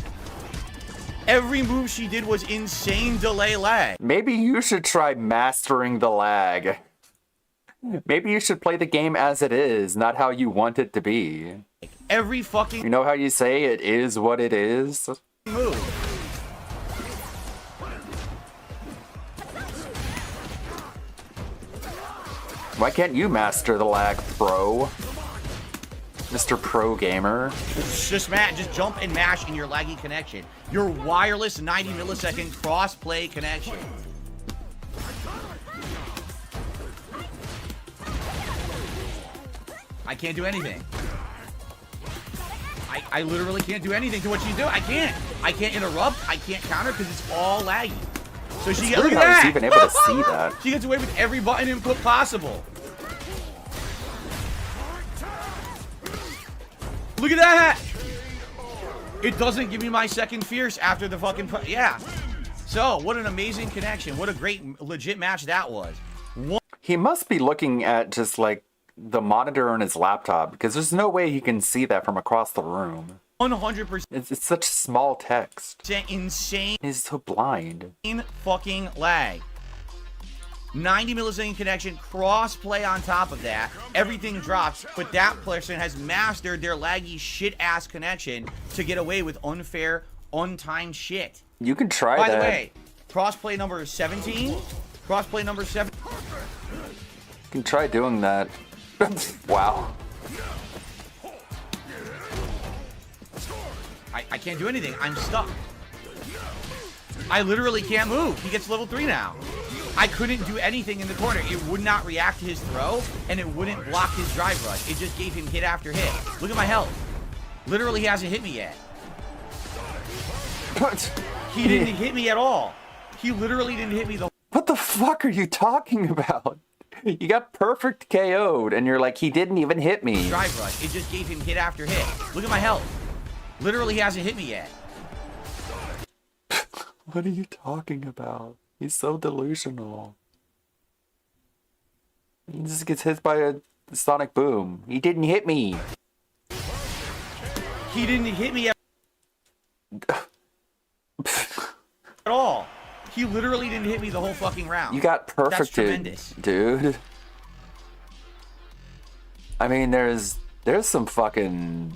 Every move she did was insane delay lag. Maybe you should try mastering the lag. Maybe you should play the game as it is, not how you want it to be. Every You fucking know how you say it is what it is? move. Why can't you master the lag, pro? Mr. Pro Gamer. Just jump and mash in your laggy connection. Your wireless 90 millisecond cross-play connection. I can't do anything. I literally can't do anything to what she's doing. I can't interrupt. I can't counter because it's all laggy. So she gets, Weird look at how that. he's even able to see that. She gets away with every button input possible. Look at that! It doesn't give me my second fierce after the fucking... Yeah. So, what an amazing connection. What a great, legit match that was. He must be looking at just like the monitor on his laptop because there's no way he can see that from across the room. 100% It's such small text. insane He's so blind. fucking lag. 90 millisecond connection, cross play on top of that. Everything drops, but that person has mastered their laggy shit ass connection to get away with unfair, untimed shit. You can try By that. the way, crossplay number 17. Crossplay number 7. You can try doing that. Wow. I can't do anything. I'm stuck. I literally can't move. He gets level 3 now. I couldn't do anything in the corner. It would not react to his throw, and it wouldn't block his drive rush. It just gave him hit after hit. Look at my health. Literally hasn't hit me yet. He didn't hit me at all. He literally didn't hit me the... What the fuck are you talking about? You got perfect KO'd, and you're like, he didn't even hit me. drive rush. It just gave him hit after hit. Look at my health. Literally hasn't hit me yet. What are you talking about? He's so delusional. He just gets hit by a sonic boom. He didn't hit me. He didn't hit me at all. He literally didn't hit me the whole fucking round. You got perfected, That's tremendous. dude. I mean, there's some fucking...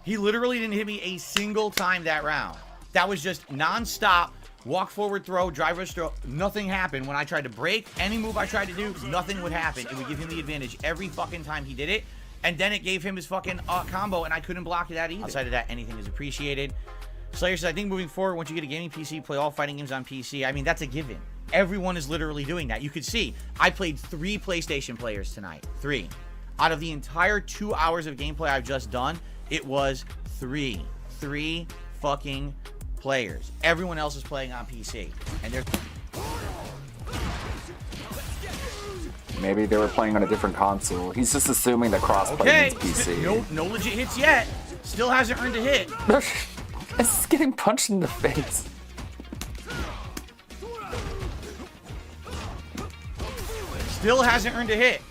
He literally didn't hit me a single time that round. That was just non-stop, walk forward throw, drive rush throw. Nothing happened. When I tried to break, any move I tried to do, nothing would happen. It would give him the advantage every fucking time he did it. And then it gave him his fucking combo, and I couldn't block that either. Outside of that, anything is appreciated. Slayer says, I think moving forward, once you get a gaming PC, play all fighting games on PC. I mean, that's a given. Everyone is literally doing that. You could see, I played 3 PlayStation players tonight. 3. Out of the entire 2 hours of gameplay I've just done, it was 3. 3 fucking players. Everyone else is playing on PC. And they're... Maybe they were playing on a different console. He's just assuming that crossplay Okay, means PC. no legit hits yet. Still hasn't earned a hit. This is getting punched in the face. Still hasn't earned a hit.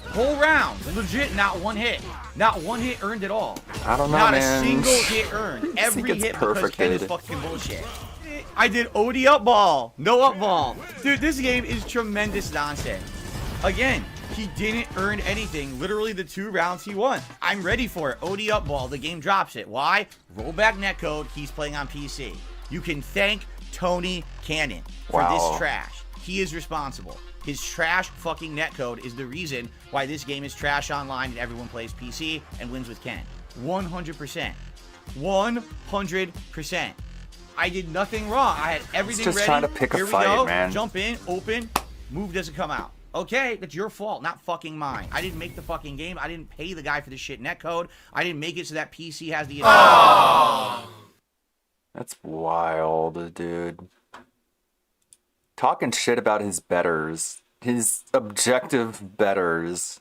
Whole round, legit, not one hit. Not one hit earned at all. I don't know, Not man. a single hit earned. Every gets hit because Ken is perfected. fucking bullshit. I did OD up ball. No up ball. Dude, this game is tremendous nonsense. Again, he didn't earn anything. Literally the 2 rounds he won. I'm ready for it. OD up ball. The game drops it. Why? Rollback netcode. He's playing on PC. You can thank Tony Cannon for Wow. this trash. He is responsible. His trash fucking netcode is the reason why this game is trash online and everyone plays PC and wins with Ken. 100%. 100%. I did nothing wrong. I had everything just ready. trying to pick a Here we fight, go. man. Jump in, open, move doesn't come out. Okay, that's your fault, not fucking mine. I didn't make the fucking game. I didn't pay the guy for the shit netcode. I didn't make it so that PC has the That's wild, dude. Talking shit about his betters. His objective betters.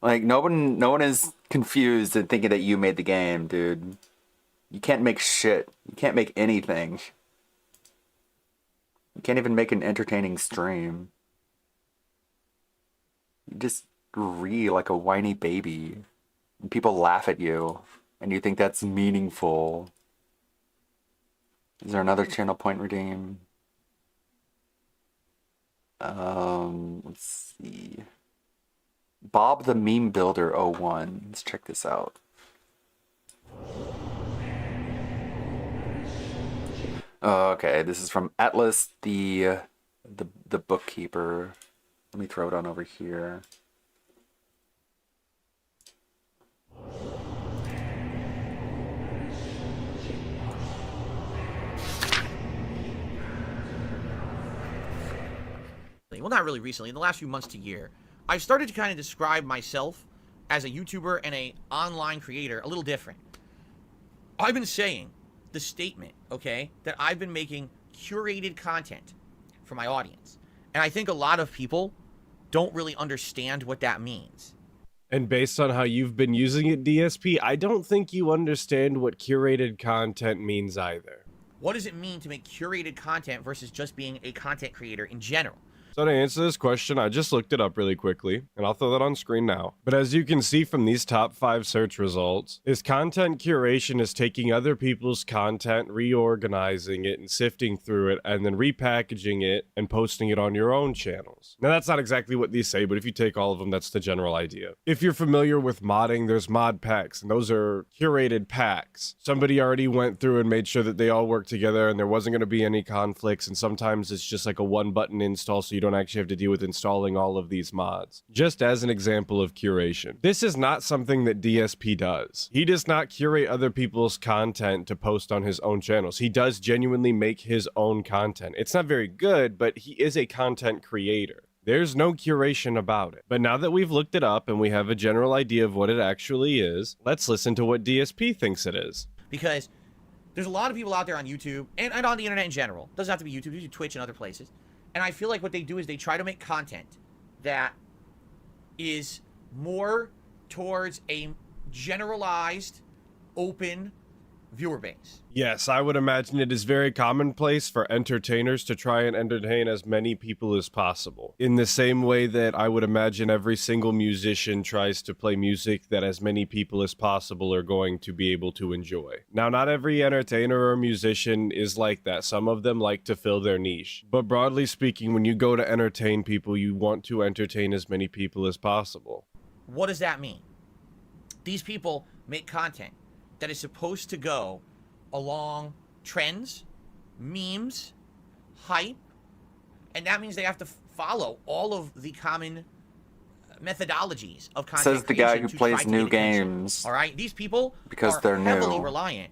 Like, no one is confused and thinking that you made the game, dude. You can't make shit. You can't make anything. You can't even make an entertaining stream. You just ree like a whiny baby. And people laugh at you. And you think that's meaningful. Is there another channel point redeem? Let's see. Bob the Meme Builder 01. Let's check this out. Okay, this is from Atlas, the bookkeeper. Let me throw it on over here. well, not really recently, in the last few months to year, I've started to kind of describe myself as a YouTuber and a online creator a little different. I've been saying the statement, okay, that I've been making curated content for my audience. And I think a lot of people don't really understand what that means. And based on how you've been using it, DSP, I don't think you understand what curated content means either. What does it mean to make curated content versus just being a content creator in general? So to answer this question, I just looked it up really quickly, and I'll throw that on screen now. But as you can see from these top 5 search results, is content curation is taking other people's content, reorganizing it, and sifting through it, and then repackaging it and posting it on your own channels. Now that's not exactly what these say, but if you take all of them, that's the general idea. If you're familiar with modding, there's mod packs, and those are curated packs. Somebody already went through and made sure that they all work together, and there wasn't going to be any conflicts, and sometimes it's just like a one-button install, so you don't actually have to deal with installing all of these mods. Just as an example of curation. This is not something that DSP does. He does not curate other people's content to post on his own channels. He does genuinely make his own content. It's not very good, but he is a content creator. There's no curation about it. But now that we've looked it up and we have a general idea of what it actually is, let's listen to what DSP thinks it is. Because there's a lot of people out there on YouTube and on the internet in general. Doesn't have to be YouTube, you do Twitch and other places. And I feel like what they do is they try to make content that is more towards a generalized, open viewer base. Yes, I would imagine it is very commonplace for entertainers to try and entertain as many people as possible. In the same way that I would imagine every single musician tries to play music that as many people as possible are going to be able to enjoy. Now, not every entertainer or musician is like that. Some of them like to fill their niche. But broadly speaking, when you go to entertain people, you want to entertain as many people as possible. What does that mean? These people make content that is supposed to go along trends, memes, hype, and that means they have to follow all of the common methodologies of content Says the guy creation who to plays try to new get attention. games. All right, these people Because are they're heavily new. reliant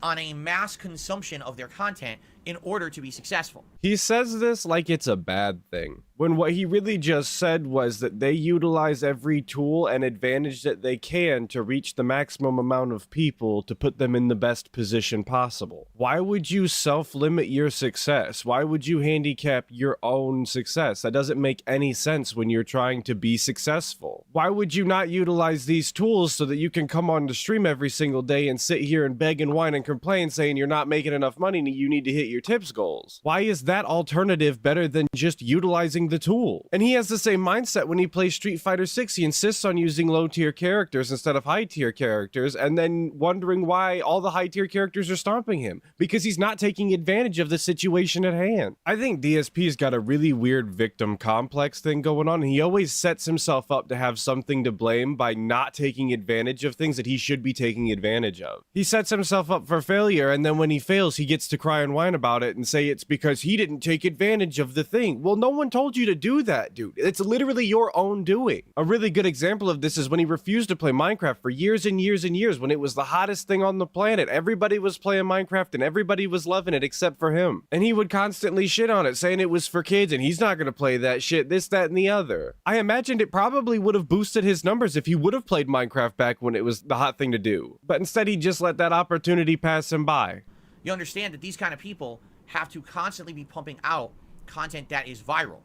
on a mass consumption of their content in order to be successful. He says this like it's a bad thing, when what he really just said was that they utilize every tool and advantage that they can to reach the maximum amount of people to put them in the best position possible. Why would you self-limit your success? Why would you handicap your own success? That doesn't make any sense when you're trying to be successful. Why would you not utilize these tools so that you can come on the stream every single day and sit here and beg and whine and complaint saying you're not making enough money and you need to hit your tips goals. Why is that alternative better than just utilizing the tool? And he has the same mindset when he plays Street Fighter 6. He insists on using low tier characters instead of high tier characters, and then wondering why all the high tier characters are stomping him, because he's not taking advantage of the situation at hand. I think DSP's got a really weird victim complex thing going on, and he always sets himself up to have something to blame by not taking advantage of things that he should be taking advantage of. He sets himself up for failure, and then when he fails, he gets to cry and whine about it and say it's because he didn't take advantage of the thing. Well, no one told you to do that, dude. It's literally your own doing. A really good example of this is when he refused to play Minecraft for years and years and years when it was the hottest thing on the planet. Everybody was playing Minecraft and everybody was loving it except for him. And he would constantly shit on it, saying it was for kids and he's not going to play that shit, this, that, and the other. I imagined it probably would have boosted his numbers if he would have played Minecraft back when it was the hot thing to do. But instead, he just let that opportunity pass him by. You understand that these kind of people have to constantly be pumping out content that is viral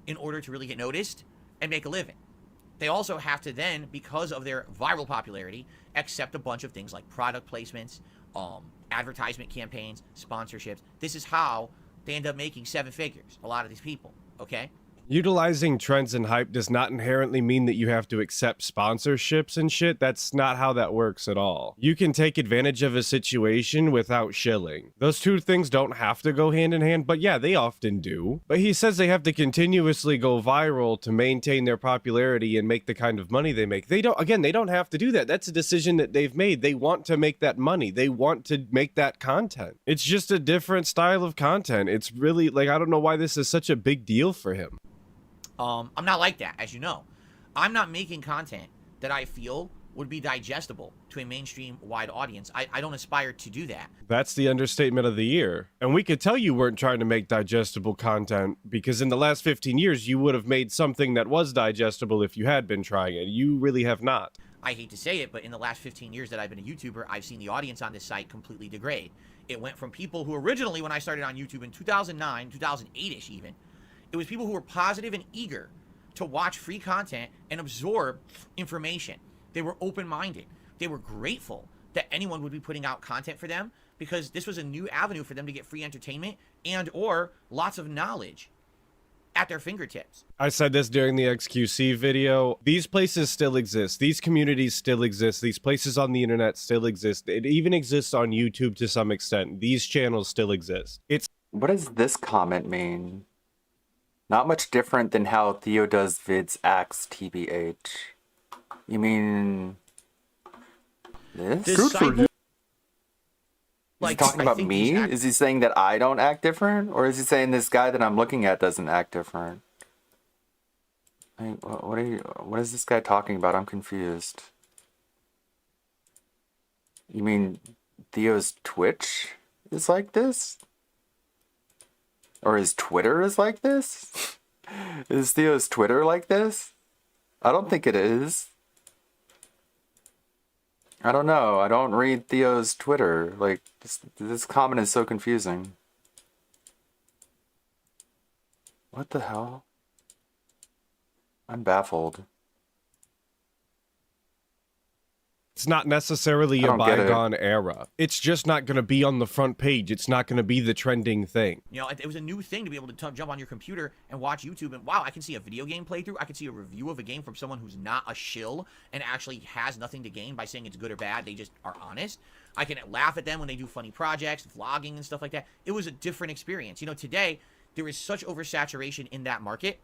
in order to really get noticed and make a living. They also have to then, because of their viral popularity, accept a bunch of things like product placements, advertisement campaigns, sponsorships. This is how they end up making 7 figures, a lot of these people, okay? Utilizing trends and hype does not inherently mean that you have to accept sponsorships and shit. That's not how that works at all. You can take advantage of a situation without shilling. Those two things don't have to go hand in hand, but yeah, they often do. But he says they have to continuously go viral to maintain their popularity and make the kind of money they make. They don't have to do that. That's a decision that they've made. They want to make that money. They want to make that content. It's just a different style of content. It's really, like, I don't know why this is such a big deal for him. I'm not like that, as you know. I'm not making content that I feel would be digestible to a mainstream wide audience. I don't aspire to do that. That's the understatement of the year. And we could tell you weren't trying to make digestible content because in the last 15 years, you would have made something that was digestible if you had been trying it. You really have not. I hate to say it, but in the last 15 years that I've been a YouTuber, I've seen the audience on this site completely degrade. It went from people who originally, when I started on YouTube in 2009, 2008-ish even, it was people who were positive and eager to watch free content and absorb information. They were open-minded. They were grateful that anyone would be putting out content for them because this was a new avenue for them to get free entertainment and or lots of knowledge at their fingertips. I said this during the XQC video. These places still exist. These communities still exist. These places on the internet still exist. It even exists on YouTube to some extent. These channels still exist. What does this comment mean? Not much different than how Theo does vids axe TBH. You mean this? Good for you. Is he talking about me? Is he saying that I don't act different? Or is he saying this guy that I'm looking at doesn't act different? What is this guy talking about? I'm confused. You mean Theo's Twitch is like this? Or his Twitter is like this? Is Theo's Twitter like this? I don't think it is. I don't know. I don't read Theo's Twitter. Like, this comment is so confusing. What the hell? I'm baffled. It's not necessarily a bygone era. It's just not going to be on the front page. It's not going to be the trending thing. You know, it was a new thing to be able to jump on your computer and watch YouTube and wow, I can see a video game playthrough. I can see a review of a game from someone who's not a shill and actually has nothing to gain by saying it's good or bad. They just are honest. I can laugh at them when they do funny projects, vlogging and stuff like that. It was a different experience. You know, today there is such oversaturation in that market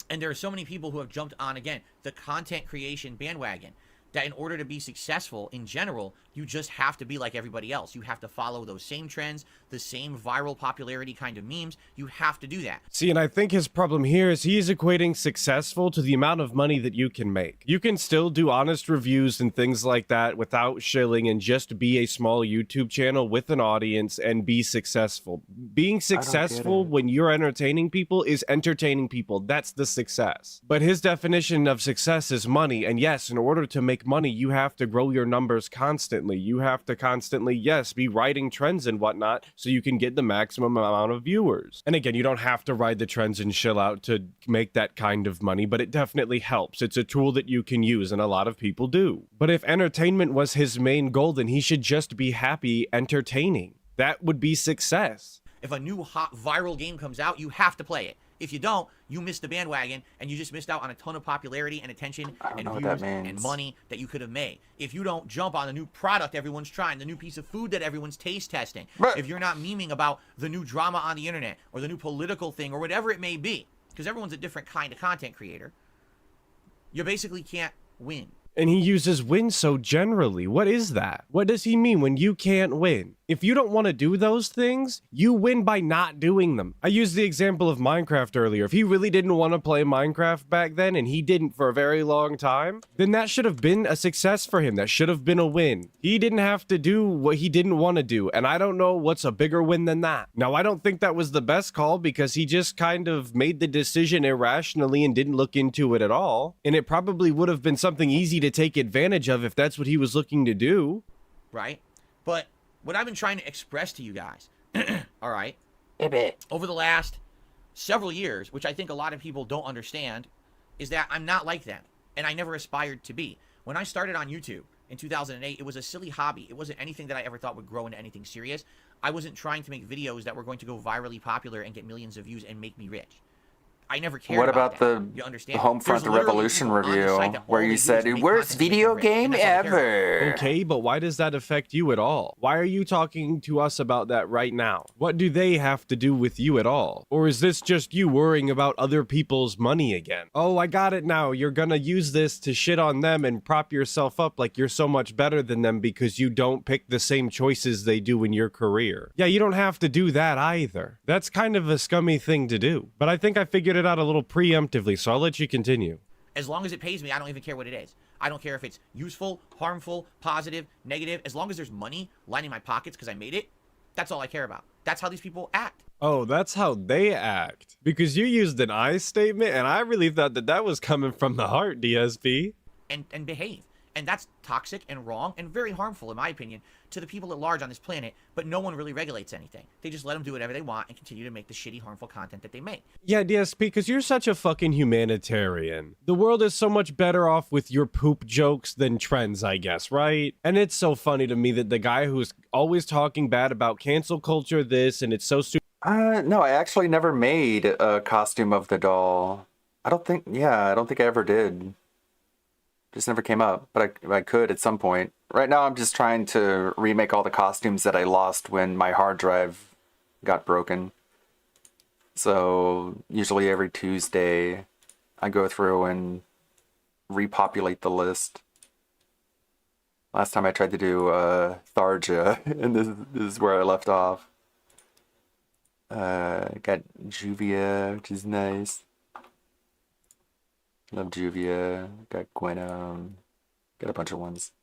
and there are so many people who have jumped on, again, the content creation bandwagon, that in order to be successful in general, you just have to be like everybody else. You have to follow those same trends, the same viral popularity kind of memes. You have to do that. See, and I think his problem here is he's equating successful to the amount of money that you can make. You can still do honest reviews and things like that without shilling and just be a small YouTube channel with an audience and be successful. Being successful when you're entertaining people is entertaining people. That's the success. But his definition of success is money. And yes, in order to make make money, you have to grow your numbers constantly. You have to constantly, yes, be writing trends and whatnot so you can get the maximum amount of viewers. And again, you don't have to ride the trends and chill out to make that kind of money, but it definitely helps. It's a tool that you can use, and a lot of people do. But if entertainment was his main goal, then he should just be happy entertaining. That would be success. If a new hot viral game comes out, you have to play it. If you don't, you missed the bandwagon, and you just missed out on a ton of popularity and attention and views and money that you could have made. If you don't jump on the new product everyone's trying, the new piece of food that everyone's taste testing, if you're not memeing about the new drama on the internet or the new political thing or whatever it may be, because everyone's a different kind of content creator, you basically can't win. And he uses win so generally. What is that? What does he mean when you can't win? If you don't want to do those things, you win by not doing them. I used the example of Minecraft earlier. If he really didn't want to play Minecraft back then, and he didn't for a very long time, then that should have been a success for him. That should have been a win. He didn't have to do what he didn't want to do, and I don't know what's a bigger win than that. Now, I don't think that was the best call because he just kind of made the decision irrationally and didn't look into it at all, and it probably would have been something easy to take advantage of if that's what he was looking to do. Right? But what I've been trying to express to you guys, all right, over the last several years, which I think a lot of people don't understand, is that I'm not like them, and I never aspired to be. When I started on YouTube in 2008, it was a silly hobby. It wasn't anything that I ever thought would grow into anything serious. I wasn't trying to make videos that were going to go virally popular and get millions of views and make me rich. I never cared about that. You understand? The Homefront the Revolution review where you said, worst video game ever? Okay, but why does that affect you at all? Why are you talking to us about that right now? What do they have to do with you at all? Or is this just you worrying about other people's money again? Oh, I got it now. You're gonna use this to shit on them and prop yourself up like you're so much better than them because you don't pick the same choices they do in your career. Yeah, you don't have to do that either. That's kind of a scummy thing to do. But I think I figured it out a little preemptively, so I'll let you continue. As long as it pays me, I don't even care what it is. I don't care if it's useful, harmful, positive, negative. As long as there's money lining my pockets because I made it, that's all I care about. That's how these people act. Oh, that's how they act. Because you used an I statement, and I really thought that that was coming from the heart, DSP. And behave. And that's toxic and wrong and very harmful, in my opinion, to the people at large on this planet, but no one really regulates anything. They just let them do whatever they want and continue to make the shitty, harmful content that they make. Yeah, DSP, because you're such a fucking humanitarian. The world is so much better off with your poop jokes than trends, I guess, right? And it's so funny to me that the guy who's always talking bad about cancel culture this, and it's so stupid. No, I actually never made a costume of the doll. I don't think I ever did. Just never came up, but I could at some point. Right now I'm just trying to remake all the costumes that I lost when my hard drive got broken. So usually every Tuesday I go through and repopulate the list. Last time I tried to do Tharja, and this is where I left off. Got Juvia, which is nice. Love Juvia, got Gwen, got a bunch of ones.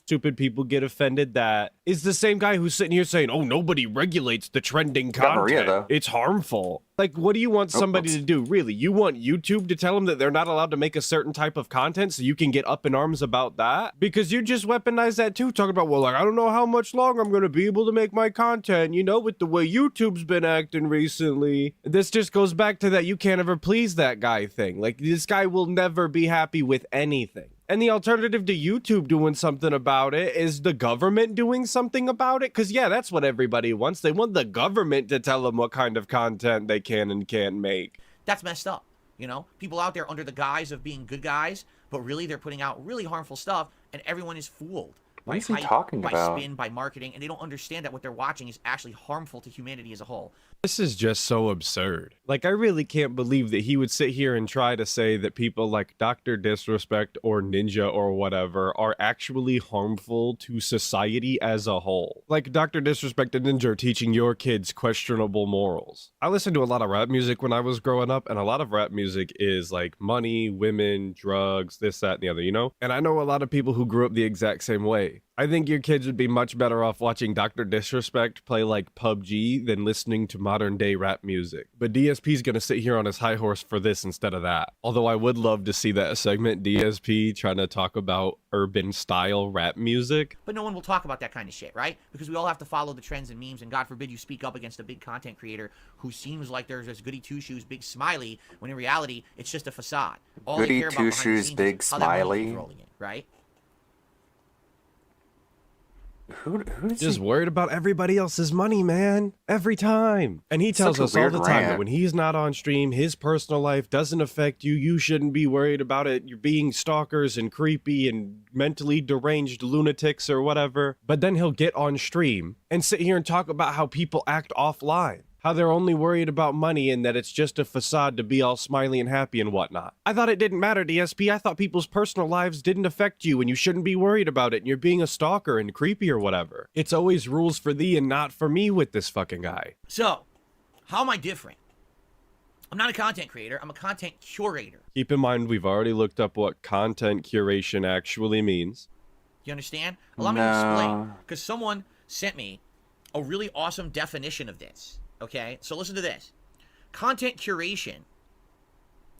Stupid people get offended that is the same guy who's sitting here saying, oh, nobody regulates the trending content. Maria, though. It's harmful. Like, what do you want somebody to do, really? You want YouTube to tell them that they're not allowed to make a certain type of content so you can get up in arms about that? Because you just weaponize that too, talking about, well, like, I don't know how much longer I'm going to be able to make my content, you know, with the way YouTube's been acting recently. This just goes back to that you can't ever please that guy thing. Like, this guy will never be happy with anything. And the alternative to YouTube doing something about it is the government doing something about it. Because, yeah, that's what everybody wants. They want the government to tell them what kind of content they can and can't make. That's messed up. You know, people out there under the guise of being good guys, but really they're putting out really harmful stuff, and everyone is fooled. What is he talking about? By spin, by marketing, and they don't understand that what they're watching is actually harmful to humanity as a whole. This is just so absurd. Like, I really can't believe that he would sit here and try to say that people like Dr. Disrespect or Ninja or whatever are actually harmful to society as a whole. Like, Dr. Disrespect and Ninja are teaching your kids questionable morals. I listened to a lot of rap music when I was growing up, and a lot of rap music is like money, women, drugs, this, that, and the other, you know? And I know a lot of people who grew up the exact same way. play. I think your kids would be much better off watching Dr. Disrespect play like PUBG than listening to modern day rap music. But DSP's gonna sit here on his high horse for this instead of that. Although I would love to see that segment, DSP trying to talk about urban style rap music. But no one will talk about that kind of shit, right? Because we all have to follow the trends and memes, and God forbid you speak up against a big content creator who seems like there's this goody two-shoes, big smiley, when in reality, it's just a facade. All they Goody care about behind the two-shoes, scenes big is how that money smiley? keeps rolling in, right? Who does Just he... worried about everybody else's money, man. Every time. And he tells Such a us all weird the time that rant. when he's not on stream, his personal life doesn't affect you. You shouldn't be worried about it. You're being stalkers and creepy and mentally deranged lunatics or whatever. But then he'll get on stream and sit here and talk about how people act offline. How they're only worried about money and that it's just a facade to be all smiley and happy and whatnot. I thought it didn't matter, DSP. I thought people's personal lives didn't affect you and you shouldn't be worried about it and you're being a stalker and creepy or whatever. It's always rules for thee and not for me with this fucking guy. So, how am I different? I'm not a content creator. I'm a content curator. Keep in mind, we've already looked up what content curation actually means. You understand? Allow me to explain. No. Because someone sent me a really awesome definition of this. Okay? So listen to this. Content curation.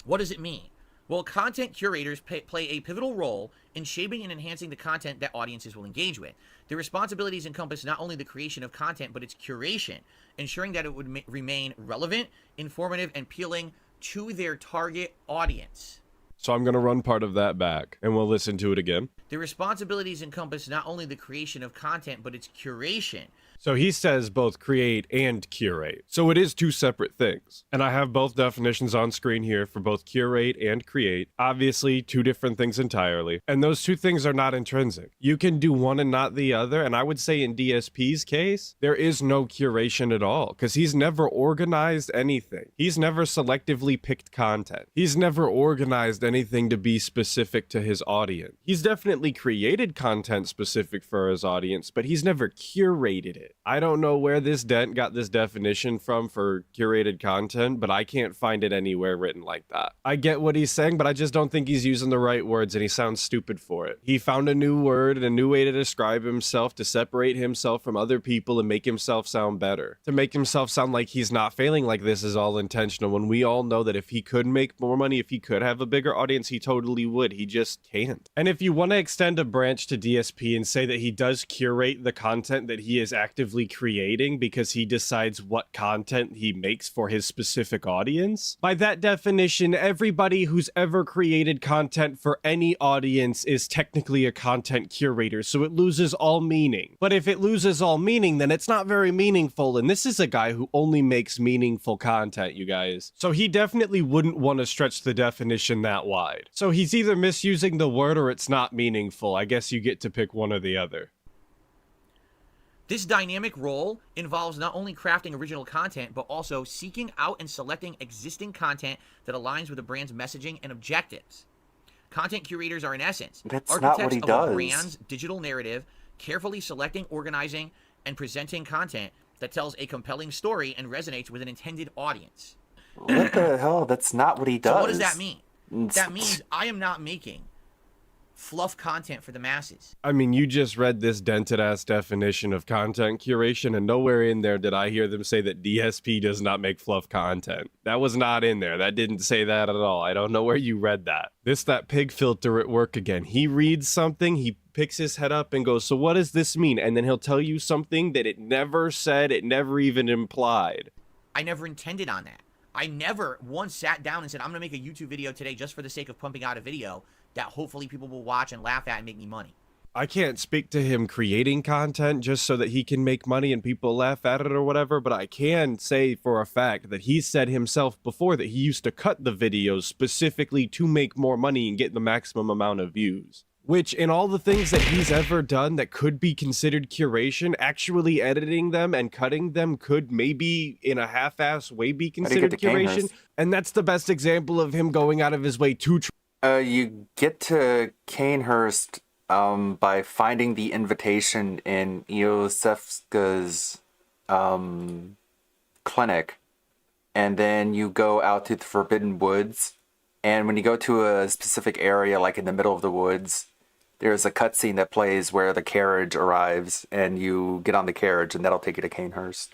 What does it mean? Well, content curators play a pivotal role in shaping and enhancing the content that audiences will engage with. Their responsibilities encompass not only the creation of content, but its curation, ensuring that it would remain relevant, informative, and appealing to their target audience. So I'm going to run part of that back and we'll listen to it again. Their responsibilities encompass not only the creation of content, but its curation. So he says both create and curate. So it is two separate things. And I have both definitions on screen here for both curate and create. Obviously, two different things entirely. And those two things are not intrinsic. You can do one and not the other. And I would say in DSP's case, there is no curation at all because he's never organized anything. He's never selectively picked content. He's never organized anything to be specific to his audience. He's definitely created content specific for his audience, but he's never curated it. I don't know where this dent got this definition from for curated content, but I can't find it anywhere written like that. I get what he's saying, but I just don't think he's using the right words and he sounds stupid for it. He found a new word and a new way to describe himself to separate himself from other people and make himself sound better. To make himself sound like he's not failing like this is all intentional when we all know that if he could make more money, if he could have a bigger audience, he totally would. He just can't. And if you want to extend a branch to DSP and say that he does curate the content that he is actively creating because he decides what content he makes for his specific audience, by that definition, everybody who's ever created content for any audience is technically a content curator, so it loses all meaning. But if it loses all meaning, then it's not very meaningful, and this is a guy who only makes meaningful content, you guys. So he definitely wouldn't want to stretch the definition that wide. So he's either misusing the word or it's not meaningful. I guess you get to pick one or the other. This dynamic role involves not only crafting original content, but also seeking out and selecting existing content that aligns with the brand's messaging and objectives. Content curators are, in essence, That's not what architects he of does. a brand's digital narrative, carefully selecting, organizing, and presenting content that tells a compelling story and resonates with an intended audience. What the hell? That's not what he does. So what does that mean? That means I am not making fluff content for the masses. I mean, you just read this dented ass definition of content curation, and nowhere in there did I hear them say that DSP does not make fluff content. That was not in there. That didn't say that at all. I don't know where you read that. That pig filter at work again. He reads something, he picks his head up and goes, so what does this mean? And then he'll tell you something that it never said, it never even implied. I never intended on that. I never once sat down and said, I'm going to make a YouTube video today just for the sake of pumping out a video that hopefully people will watch and laugh at and make me money. I can't speak to him creating content just so that he can make money and people laugh at it or whatever, but I can say for a fact that he said himself before that he used to cut the videos specifically to make more money and get the maximum amount of views. Which, in all the things that he's ever done that could be considered curation, actually editing them and cutting them could maybe in a half-ass way be considered curation. And that's the best example of him going out of his way to you get to Canehurst by finding the invitation in Iosefska's clinic, and then you go out to the Forbidden Woods, and when you go to a specific area, like in the middle of the woods, there's a cutscene that plays where the carriage arrives and you get on the carriage and that'll take you to Canehurst.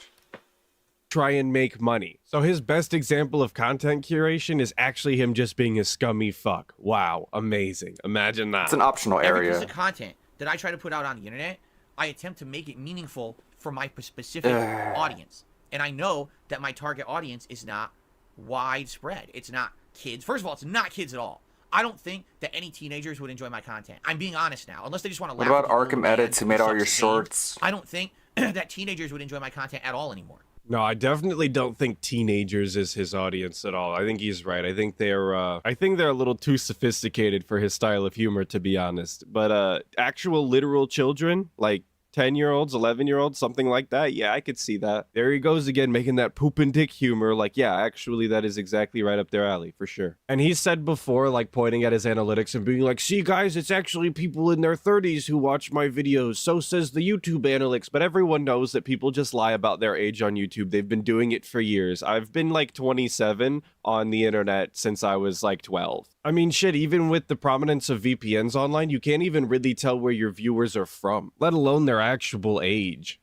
Try and make money. So his best example of content curation is actually him just being a scummy fuck. Wow, amazing. Imagine that. It's an optional Every piece area. of content that I try to put out on the internet, I attempt to make it meaningful for my specific audience. And I know that my target audience is not widespread. It's not kids. First of all, it's not kids at all. I don't think that any teenagers would enjoy my content. I'm being honest now, unless they just want to laugh. What about at the Arkham old man Edits who made all sucks your at games. shorts? I don't think that teenagers would enjoy my content at all anymore. No, I definitely don't think teenagers is his audience at all. I think he's right. I think they're a little too sophisticated for his style of humor, to be honest. But actual literal children, like 10-year-olds, 11-year-olds, something like that, yeah, I could see that. There he goes again, making that poop and dick humor. Like, yeah, actually, that is exactly right up their alley, for sure. And he said before, like, pointing at his analytics and being like, see, guys, it's actually people in their 30s who watch my videos. So says the YouTube analytics. But everyone knows that people just lie about their age on YouTube. They've been doing it for years. I've been, like, 27 on the internet since I was, like, 12. I mean, shit, even with the prominence of VPNs online, you can't even really tell where your viewers are from, let alone their actual age.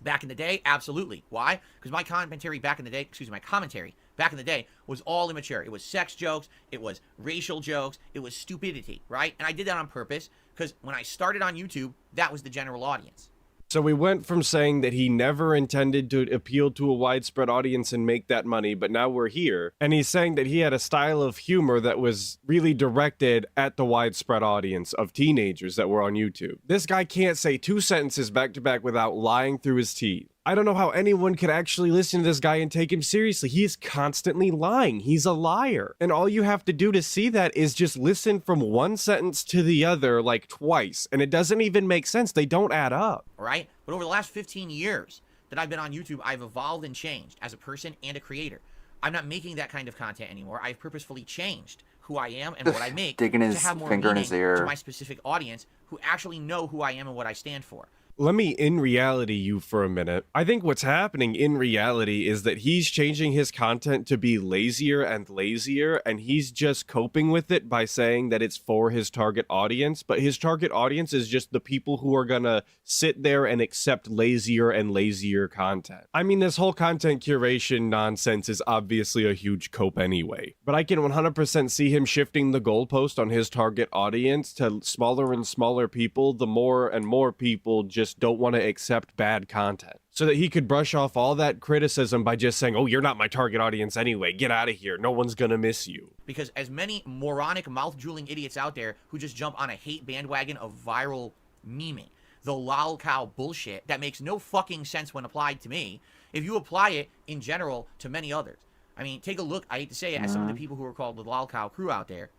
Back in the day, absolutely. Why? Because my commentary back in the day was all immature. It was sex jokes, it was racial jokes, it was stupidity, right? And I did that on purpose because when I started on YouTube, that was the general audience. So we went from saying that he never intended to appeal to a widespread audience and make that money, but now we're here. And he's saying that he had a style of humor that was really directed at the widespread audience of teenagers that were on YouTube. This guy can't say 2 sentences back to back without lying through his teeth. I don't know how anyone could actually listen to this guy and take him seriously. He is constantly lying. He's a liar. And all you have to do to see that is just listen from one sentence to the other like twice. And it doesn't even make sense. They don't add up. All right? But over the last 15 years that I've been on YouTube, I've evolved and changed as a person and a creator. I'm not making that kind of content anymore. I've purposefully changed who I am and what I make Digging to his have more finger in meaning his ear. to my specific audience who actually know who I am and what I stand for. Let me in reality you for a minute. I think what's happening in reality is that he's changing his content to be lazier and lazier, and he's just coping with it by saying that it's for his target audience, but his target audience is just the people who are gonna sit there and accept lazier and lazier content. I mean, this whole content curation nonsense is obviously a huge cope anyway, but I can 100% see him shifting the goalpost on his target audience to smaller and smaller people, the more and more people just don't want to accept bad content, so that he could brush off all that criticism by just saying, oh, you're not my target audience anyway, get out of here, no one's gonna miss you. Because as many moronic, mouth-drooling idiots out there who just jump on a hate bandwagon of viral memeing, the lol cow bullshit that makes no fucking sense when applied to me, if you apply it in general to many others. I mean, take a look, I hate to say it, at some of the people who are called the lol cow crew out there.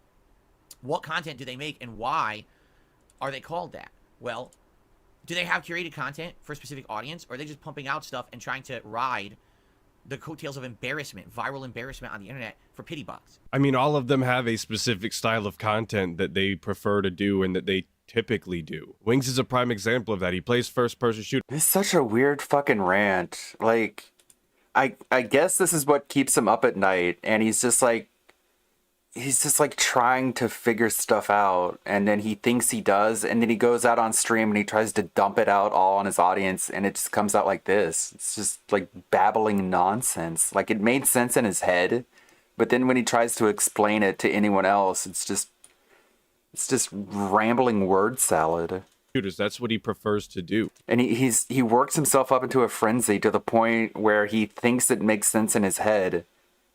What content do they make and why are they called that? Well, do they have curated content for a specific audience, or are they just pumping out stuff and trying to ride the coattails of embarrassment, viral embarrassment on the internet for pity bucks? I mean, all of them have a specific style of content that they prefer to do and that they typically do. Wings is a prime example of that. He plays first-person shooter. It's such a weird fucking rant. Like, I guess this is what keeps him up at night, and he's just like trying to figure stuff out, and then he thinks he does, and then he goes out on stream and he tries to dump it out all on his audience, and it just comes out like this. It's just like babbling nonsense. Like, it made sense in his head, but then when he tries to explain it to anyone else, it's just rambling word salad. That's what he prefers to do. And he works himself up into a frenzy to the point where he thinks it makes sense in his head.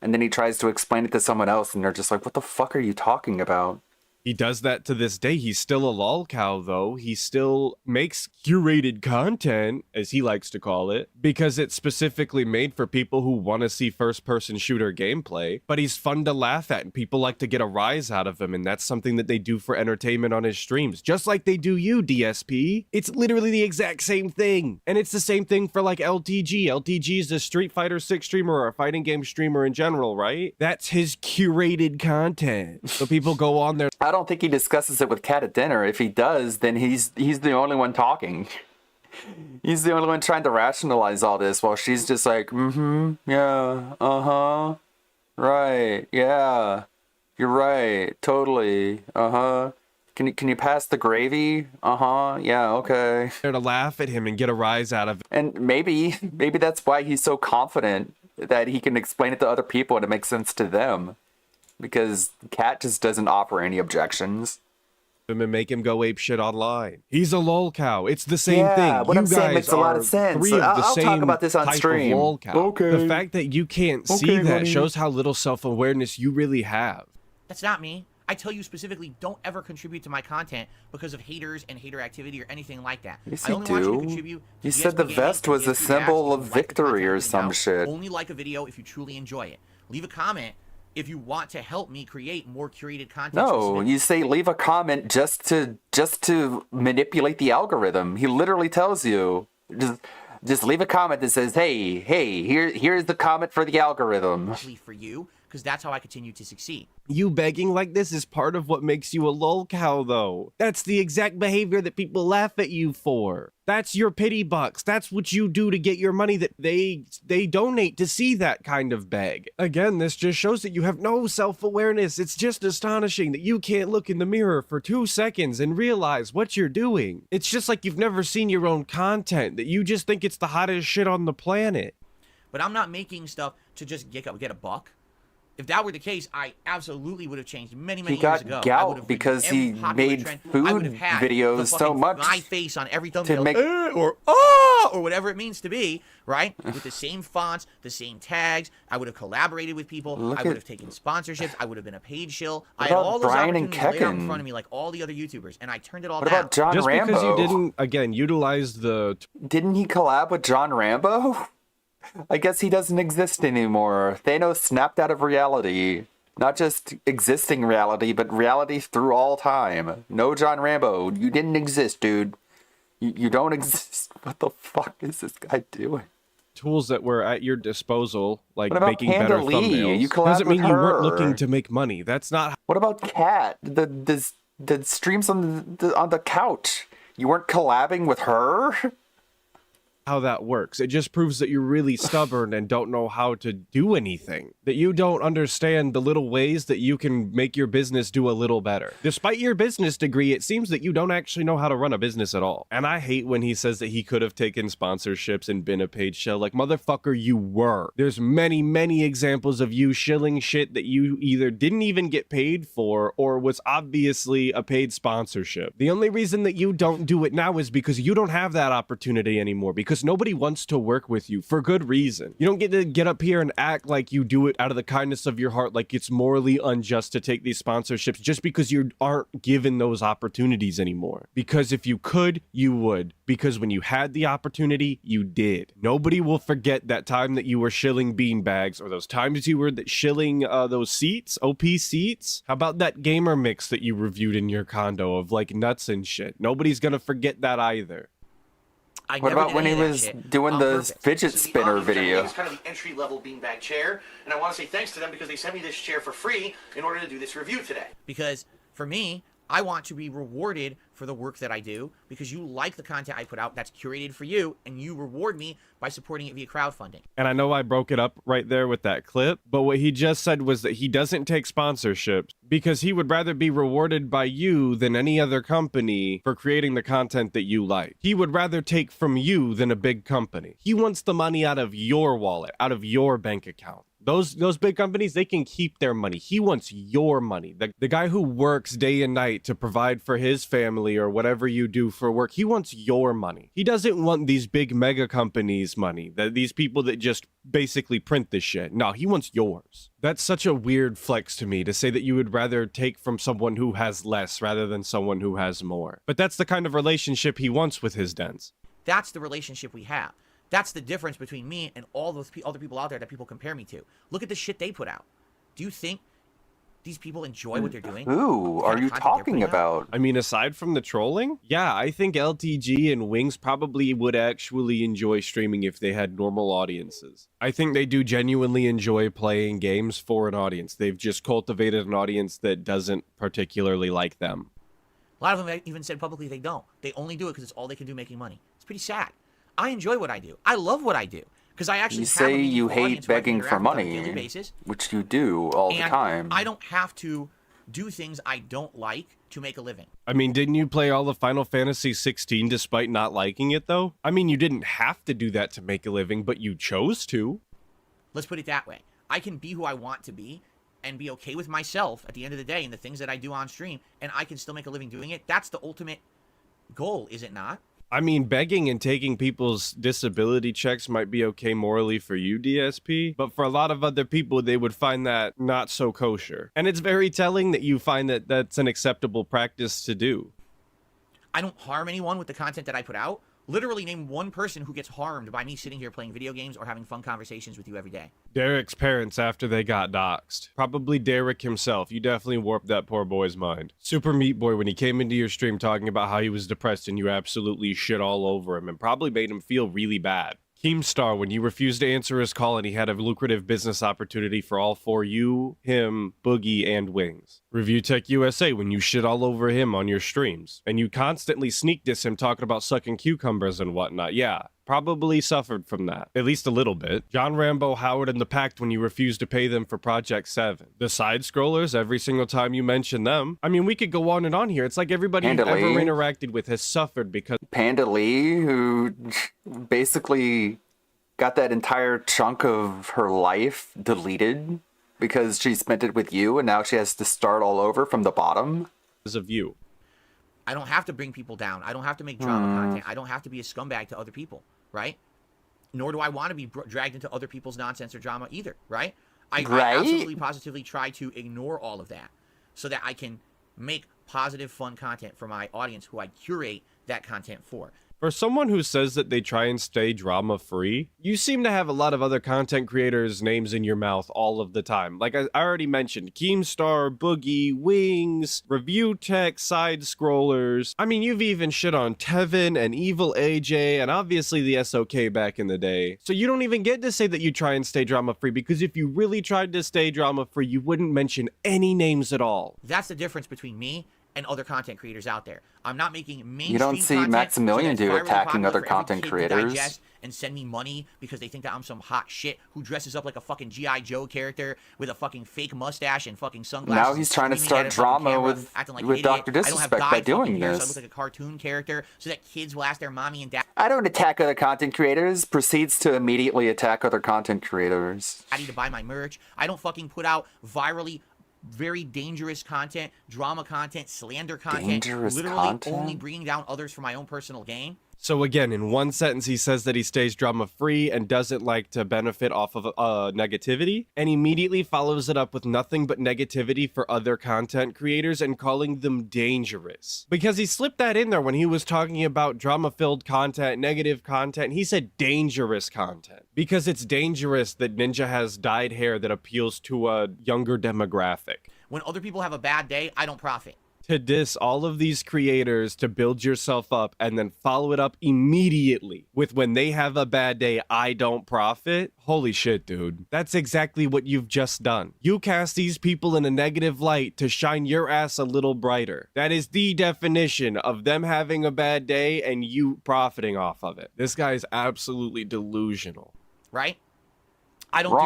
And then he tries to explain it to someone else, and they're just like, what the fuck are you talking about? He does that to this day. He's still a lol cow, though. He still makes curated content, as he likes to call it, because it's specifically made for people who want to see first-person shooter gameplay. But he's fun to laugh at, and people like to get a rise out of him, and that's something that they do for entertainment on his streams. Just like they do you, DSP. It's literally the exact same thing. And it's the same thing for, like, LTG. LTG is a Street Fighter 6 streamer or a fighting game streamer in general, right? That's his curated content. So people go on there. I don't think he discusses it with Kat at dinner. If he does, then he's the only one talking. He's the only one trying to rationalize all this while she's just like, yeah, uh-huh, right, yeah, you're right, totally, uh-huh. Can you pass the gravy? Yeah, okay. There to laugh at him and get a rise out of it. And maybe that's why he's so confident that he can explain it to other people and it makes sense to them. Because Cat just doesn't offer any objections. Him and make him go ape shit online. He's a lol cow. It's the same Yeah, thing. what You I'm saying guys makes a lot of are sense. three of the I'll same talk about this on type of stream. lol cow. Okay. The fact that you can't see Okay, that honey. shows how little self-awareness you really have. That's not me. I tell you specifically, don't ever contribute to my content because of haters and hater activity or anything like that. Yes, I you only want you to do. contribute to You said the GSP vest Gaming was and a GSP symbol Dash of if you like the victory content or I'm some putting out. shit. Only like a video if you truly enjoy it. Leave a comment if you want to help me create more curated content. No, you say leave a comment just to manipulate the algorithm. He literally tells you just leave a comment that says, hey, here's the comment for the algorithm. for you, because that's how I continue to succeed. You begging like this is part of what makes you a lol cow, though. That's the exact behavior that people laugh at you for. That's your pity bucks. That's what you do to get your money that they donate to see that kind of beg. Again, this just shows that you have no self-awareness. It's just astonishing that you can't look in the mirror for 2 seconds and realize what you're doing. It's just like you've never seen your own content, that you just think it's the hottest shit on the planet. But I'm not making stuff to just get a buck. If that were the case, I absolutely would have changed many He years got ago. I would gout have because every he popular made trend. food I would have had videos the so fucking much my face on every thumbnail, make- or whatever it means to be, right? With the same fonts, the same tags. I would have collaborated with people. Look I would at- have taken sponsorships. I would have been a paid shill. I What had about all those Brian and opportunities laid out in Kekken? front of me, like all the other YouTubers, and I turned it all What down. about John Just Rambo? because you didn't, again, utilize the Didn't he collab with John Rambo? I guess he doesn't exist anymore. Thanos snapped out of reality. Not just existing reality, but reality through all time. No John Rambo. You didn't exist, dude. You don't exist. What the fuck is this guy doing? tools that were at your disposal, like What about making Panda better Lee? thumbnails, You collabed doesn't mean with you weren't her. looking to make money. That's not What about Cat? The streams on the couch. You weren't collabing with her? how that works. It just proves that you're really stubborn and don't know how to do anything. That you don't understand the little ways that you can make your business do a little better. Despite your business degree, it seems that you don't actually know how to run a business at all. And I hate when he says that he could have taken sponsorships and been a paid shill. Like, motherfucker, you were. There's many, many examples of you shilling shit that you either didn't even get paid for or was obviously a paid sponsorship. The only reason that you don't do it now is because you don't have that opportunity anymore, because nobody wants to work with you for good reason. You don't get to get up here and act like you do it out of the kindness of your heart, like it's morally unjust to take these sponsorships just because you aren't given those opportunities anymore. Because if you could, you would. Because when you had the opportunity, you did. Nobody will forget that time that you were shilling beanbags, or those times you were shilling those seats, OP seats. How about that gamer mix that you reviewed in your condo of like nuts and shit? Nobody's gonna forget that either. What about when he was doing the fidget spinner video? It's kind of the entry-level beanbag chair, and I want to say thanks to them because they sent me this chair for free in order to do this review today. Because for me, I want to be rewarded for the work that I do because you like the content I put out that's curated for you, and you reward me by supporting it via crowdfunding. And I know I broke it up right there with that clip, but what he just said was that he doesn't take sponsorships because he would rather be rewarded by you than any other company for creating the content that you like. He would rather take from you than a big company. He wants the money out of your wallet, out of your bank account. Those big companies, they can keep their money. He wants your money. The guy who works day and night to provide for his family or whatever you do for work, he wants your money. He doesn't want these big mega companies' money, these people that just basically print this shit. No, he wants yours. That's such a weird flex to me, to say that you would rather take from someone who has less rather than someone who has more. But that's the kind of relationship he wants with his dens. That's the relationship we have. That's the difference between me and all those other people out there that people compare me to. Look at the shit they put out. Do you think these people enjoy what they're doing? Who are you talking about? I mean, aside from the trolling, yeah, I think LTG and Wings probably would actually enjoy streaming if they had normal audiences. I think they do genuinely enjoy playing games for an audience. They've just cultivated an audience that doesn't particularly like them. A lot of them even said publicly they don't. They only do it because it's all they can do making money. It's pretty sad. I enjoy what I do. I love what I do because I actually You say you hate begging for on a daily money, basis, which you do all the and time. I don't have to do things I don't like to make a living. I mean, didn't you play all of Final Fantasy 16 despite not liking it, though? I mean, you didn't have to do that to make a living, but you chose to. Let's put it that way. I can be who I want to be and be okay with myself at the end of the day and the things that I do on stream, and I can still make a living doing it. That's the ultimate goal, is it not? I mean, begging and taking people's disability checks might be okay morally for you, DSP, but for a lot of other people, they would find that not so kosher. And it's very telling that you find that that's an acceptable practice to do. I don't harm anyone with the content that I put out. Literally name one person who gets harmed by me sitting here playing video games or having fun conversations with you every day. Derek's parents after they got doxxed. Probably Derek himself. You definitely warped that poor boy's mind. Super Meat Boy, when he came into your stream talking about how he was depressed and you absolutely shit all over him and probably made him feel really bad. Keemstar, when you refused to answer his call and he had a lucrative business opportunity for all four, you, him, Boogie, and Wings. Review Tech USA, when you shit all over him on your streams. And you constantly sneak diss him talking about sucking cucumbers and whatnot. Yeah, probably suffered from that. At least a little bit. John Rambo, Howard, and the Pact when you refused to pay them for Project 7. The side scrollers, every single time you mention them. I mean, we could go on and on here. It's like everybody you've ever interacted with has suffered because... Panda Lee, who basically got that entire chunk of her life deleted because she spent it with you and now she has to start all over from the bottom. Of you. I don't have to bring people down. I don't have to make drama content. I don't have to be a scumbag to other people, right? Nor do I want to be dragged into other people's nonsense or drama either, right? I absolutely positively try to ignore all of that so that I can make positive, fun content for my audience who I curate that content for. For someone who says that they try and stay drama-free, you seem to have a lot of other content creators' names in your mouth all of the time. Like I already mentioned, Keemstar, Boogie, Wings, Review Tech, Side Scrollers. I mean, you've even shit on Tevin and Evil AJ and obviously the SOK back in the day. So you don't even get to say that you try and stay drama-free because if you really tried to stay drama-free, you wouldn't mention any names at all. That's the difference between me and other content creators out there. I'm not making mainstream. You don't see Maximilian do attacking other content creators and send me money because they think that I'm some hot shit who dresses up like a fucking G.I. Joe character with a fucking fake mustache and fucking sunglasses. Now he's trying to start drama with Dr. Disrespect by doing this. So I look like a cartoon character so that kids will ask their mommy and dad. I don't attack other content creators. Proceeds to immediately attack other content creators. I need to buy my merch. I don't fucking put out virally very dangerous content, drama content, slander content, only bringing down others for my own personal gain. So again, in one sentence, he says that he stays drama-free and doesn't like to benefit off of negativity, and immediately follows it up with nothing but negativity for other content creators and calling them dangerous. Because he slipped that in there when he was talking about drama-filled content, negative content. He said dangerous content. Because it's dangerous that Ninja has dyed hair that appeals to a younger demographic. When other people have a bad day, I don't profit. To diss all of these creators to build yourself up and then follow it up immediately with when they have a bad day, I don't profit. Holy shit, dude. That's exactly what you've just done. You cast these people in a negative light to shine your ass a little brighter. That is the definition of them having a bad day and you profiting off of it. This guy is absolutely delusional. Right? I don't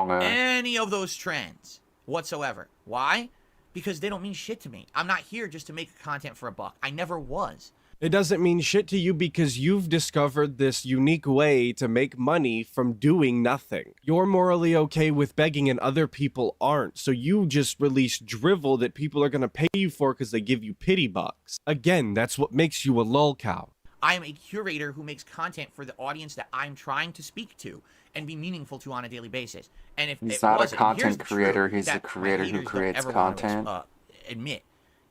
do any of those trends whatsoever. Why? Because they don't mean shit to me. I'm not here just to make content for a buck. I never was. It doesn't mean shit to you because you've discovered this unique way to make money from doing nothing. You're morally okay with begging and other people aren't. So you just release drivel that people are going to pay you for because they give you pity bucks. Again, that's what makes you a lolcow. I am a curator who makes content for the audience that I'm trying to speak to and be meaningful to on a daily basis. And if he's not a content creator, he's a creator who creates content. Admit,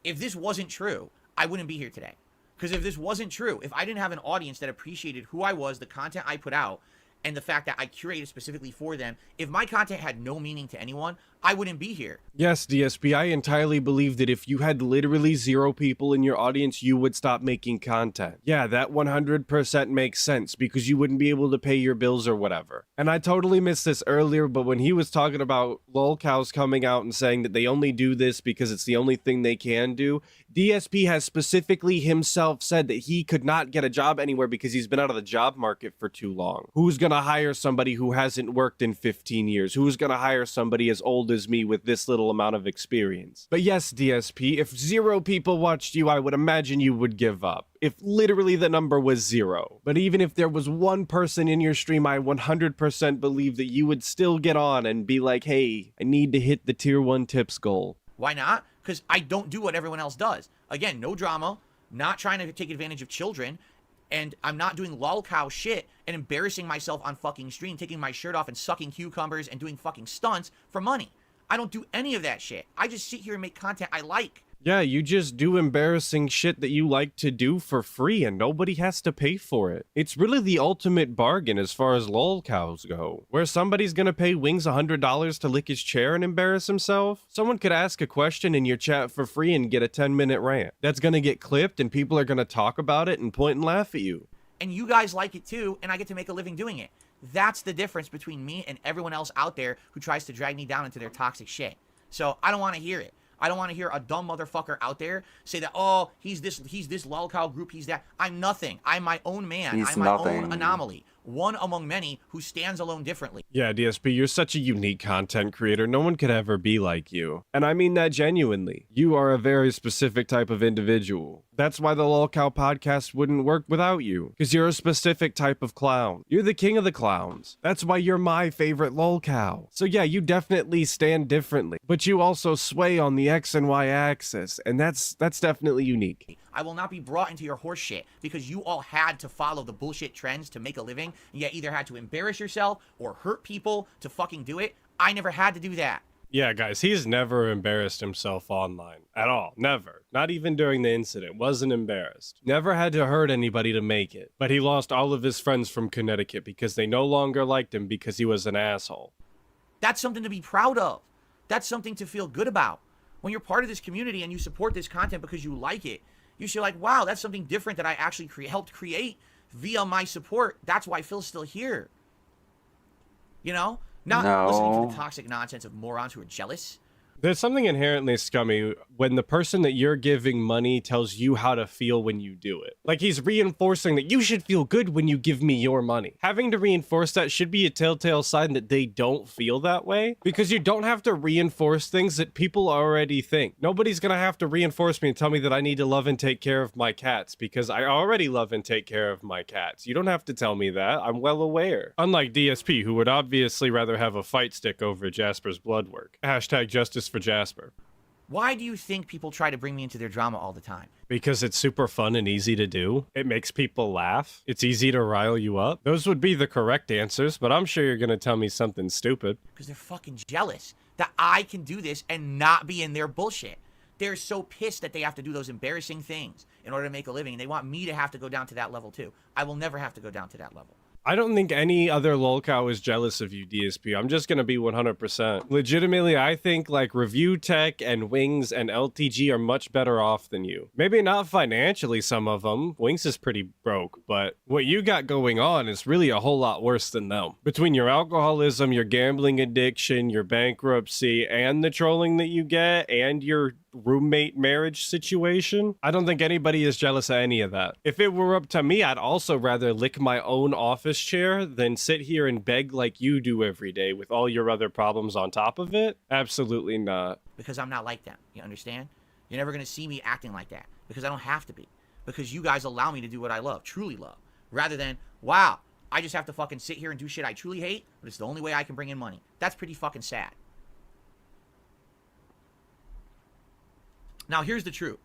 if this wasn't true, I wouldn't be here today. Because if this wasn't true, if I didn't have an audience that appreciated who I was, the content I put out, and the fact that I curated specifically for them, if my content had no meaning to anyone, I wouldn't be here. Yes, DSP, I entirely believe that if you had literally 0 people in your audience, you would stop making content. Yeah, that 100% makes sense because you wouldn't be able to pay your bills or whatever. And I totally missed this earlier, but when he was talking about lolcows coming out and saying that they only do this because it's the only thing they can do, DSP has specifically himself said that he could not get a job anywhere because he's been out of the job market for too long. Who's gonna gonna hire somebody who hasn't worked in 15 years? Who's gonna hire somebody as old as me with this little amount of experience? But yes, DSP, if 0 people watched you, I would imagine you would give up. If literally the number was 0. But even if there was 1 person in your stream, I 100% believe that you would still get on and be like, hey, I need to hit the tier 1 tips goal. Why not? Because I don't do what everyone else does. Again, no drama, not trying to take advantage of children, and I'm not doing lolcow shit and embarrassing myself on fucking stream, taking my shirt off and sucking cucumbers and doing fucking stunts for money. I don't do any of that shit. I just sit here and make content I like. Yeah, you just do embarrassing shit that you like to do for free and nobody has to pay for it. It's really the ultimate bargain as far as lolcows go, where somebody's gonna pay Wings $100 to lick his chair and embarrass himself. Someone could ask a question in your chat for free and get a 10-minute rant. That's gonna get clipped and people are gonna talk about it and point and laugh at you. And you guys like it too, and I get to make a living doing it. That's the difference between me and everyone else out there who tries to drag me down into their toxic shit. So I don't want to hear it. I don't want to hear a dumb motherfucker out there say that, oh, he's this lolcow group, he's that. I'm nothing. I'm my own man. I'm my own anomaly. One among many who stands alone differently. Yeah, DSP, you're such a unique content creator. No one could ever be like you. And I mean that genuinely. You are a very specific type of individual. That's why the lolcow podcast wouldn't work without you. Because you're a specific type of clown. You're the king of the clowns. That's why you're my favorite lolcow. So yeah, you definitely stand differently. But you also sway on the X and Y axis. And that's definitely unique. I will not be brought into your horse shit because you all had to follow the bullshit trends to make a living. And you either had to embarrass yourself or hurt people to fucking do it. I never had to do that. Yeah, guys, he's never embarrassed himself online. At all. Never. Not even during the incident. Wasn't embarrassed. Never had to hurt anybody to make it. But he lost all of his friends from Connecticut because they no longer liked him because he was an asshole. That's something to be proud of. That's something to feel good about. When you're part of this community and you support this content because you like it, you should like, wow, that's something different that I actually helped create via my support. That's why Phil's still here. You know? Not listening to the toxic nonsense of morons who are jealous. There's something inherently scummy when the person that you're giving money tells you how to feel when you do it. Like he's reinforcing that you should feel good when you give me your money. Having to reinforce that should be a telltale sign that they don't feel that way, because you don't have to reinforce things that people already think. Nobody's gonna have to reinforce me and tell me that I need to love and take care of my cats because I already love and take care of my cats. You don't have to tell me that. I'm well aware. Unlike DSP, who would obviously rather have a fight stick over Jasper's blood work. Hashtag justice for Jasper. Why do you think people try to bring me into their drama all the time? Because it's super fun and easy to do. It makes people laugh. It's easy to rile you up. Those would be the correct answers, but I'm sure you're gonna tell me something stupid. Because they're fucking jealous that I can do this and not be in their bullshit. They're so pissed that they have to do those embarrassing things in order to make a living, and they want me to have to go down to that level too. I will never have to go down to that level. I don't think any other lolcow is jealous of you, DSP. I'm just gonna be 100%. Legitimately, I think like Review Tech and Wings and LTG are much better off than you. Maybe not financially, some of them. Wings is pretty broke, but what you got going on is really a whole lot worse than them. Between your alcoholism, your gambling addiction, your bankruptcy, and the trolling that you get, and your roommate marriage situation, I don't think anybody is jealous of any of that. If it were up to me, I'd also rather lick my own office chair than sit here and beg like you do every day with all your other problems on top of it. Absolutely not. Because I'm not like them. You understand? You're never going to see me acting like that because I don't have to be. Because you guys allow me to do what I love, truly love. Rather than, wow, I just have to fucking sit here and do shit I truly hate, but it's the only way I can bring in money. That's pretty fucking sad. Now, here's the truth.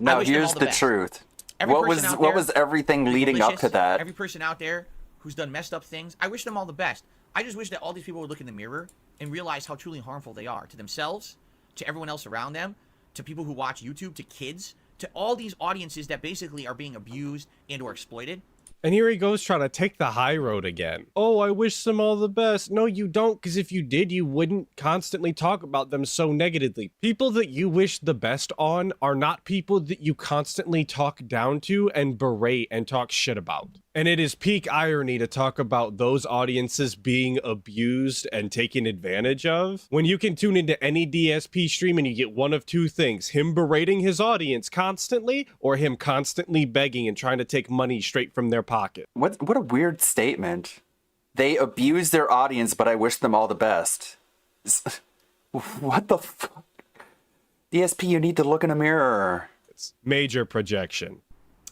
Now, here's the truth. What was everything leading up to that? Every person out there who's done messed up things, I wish them all the best. I just wish that all these people would look in the mirror and realize how truly harmful they are to themselves, to everyone else around them, to people who watch YouTube, to kids, to all these audiences that basically are being abused and or exploited. And here he goes trying to take the high road again. Oh, I wish them all the best. No, you don't, because if you did, you wouldn't constantly talk about them so negatively. People that you wish the best on are not people that you constantly talk down to and berate and talk shit about. And it is peak irony to talk about those audiences being abused and taken advantage of when you can tune into any DSP stream and you get one of two things: him berating his audience constantly, or him constantly begging and trying to take money straight from their pocket. What a weird statement. They abuse their audience, but I wish them all the best. What the fuck? DSP, you need to look in a mirror. It's major projection.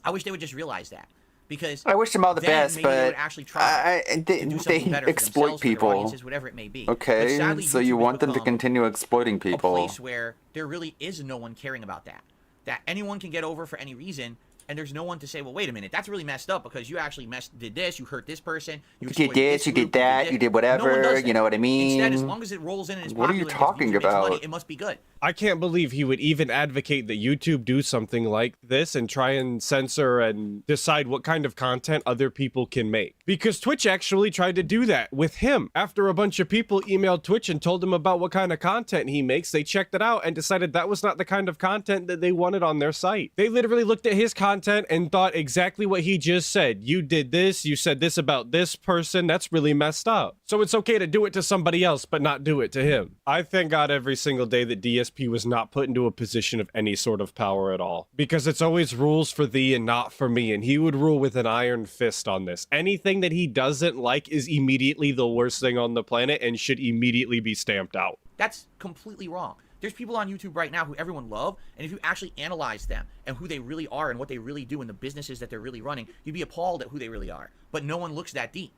I wish they would just realize that. Because I wish them all the then best, maybe they but would actually try to do something they better for exploit themselves, for their people. audiences, whatever it may be. But Okay, sadly, so YouTube you has want them to become continue exploiting a people. place where there really is no one caring about that. That anyone can get over for any reason, and there's no one to say, well, wait a minute, that's really messed up because you actually did this, you hurt this person, You did exploited this, you group, did that, this. you did No one does whatever, that. you know what I mean? Instead, as long as it rolls in and is What are you popular and gives talking YouTube makes about? money, it must be good. I can't believe he would even advocate that YouTube do something like this and try and censor and decide what kind of content other people can make. Because Twitch actually tried to do that with him. After a bunch of people emailed Twitch and told him about what kind of content he makes, they checked it out and decided that was not the kind of content that they wanted on their site. They literally looked at his content and thought exactly what he just said. You did this, you said this about this person, that's really messed up. So it's okay to do it to somebody else, but not do it to him. I thank God every single day that DSP was not put into a position of any sort of power at all. Because it's always rules for thee and not for me, and he would rule with an iron fist on this. Anything that he doesn't like is immediately the worst thing on the planet and should immediately be stamped out. That's completely wrong. There's people on YouTube right now who everyone love, and if you actually analyze them and who they really are and what they really do and the businesses that they're really running, you'd be appalled at who they really are. But no one looks that deep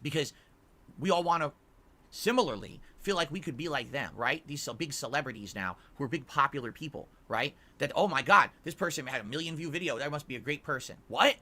because we all want to similarly feel like we could be like them, right? These big celebrities now who are big popular people, right? That, oh my God, this person had a 1 million view video. That must be a great person. What?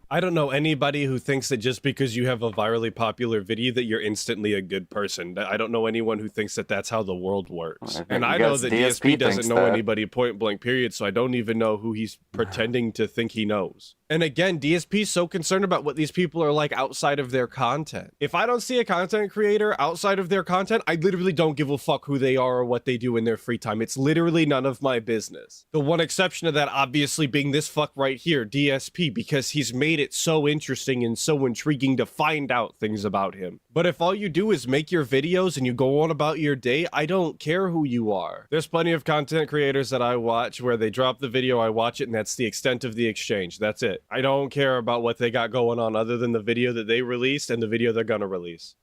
I don't know anybody who thinks that just because you have a virally popular video that you're instantly a good person. I don't know anyone who thinks that that's how the world works. And I know that DSP doesn't know anybody point blank period, so I don't even know who he's pretending to think he knows. And again, DSP is so concerned about what these people are like outside of their content. If I don't see a content creator outside of their content, I literally don't give a fuck who they are or what they do in their free time. It's literally none of my business. The one exception to that obviously being this fuck right here, DSP, because he's made it so interesting and so intriguing to find out things about him. But if all you do is make your videos and you go on about your day, I don't care who you are. There's plenty of content creators that I watch where they drop the video, I watch it, and that's the extent of the exchange. That's it. I don't care about what they got going on other than the video that they released and the video they're gonna release.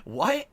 What?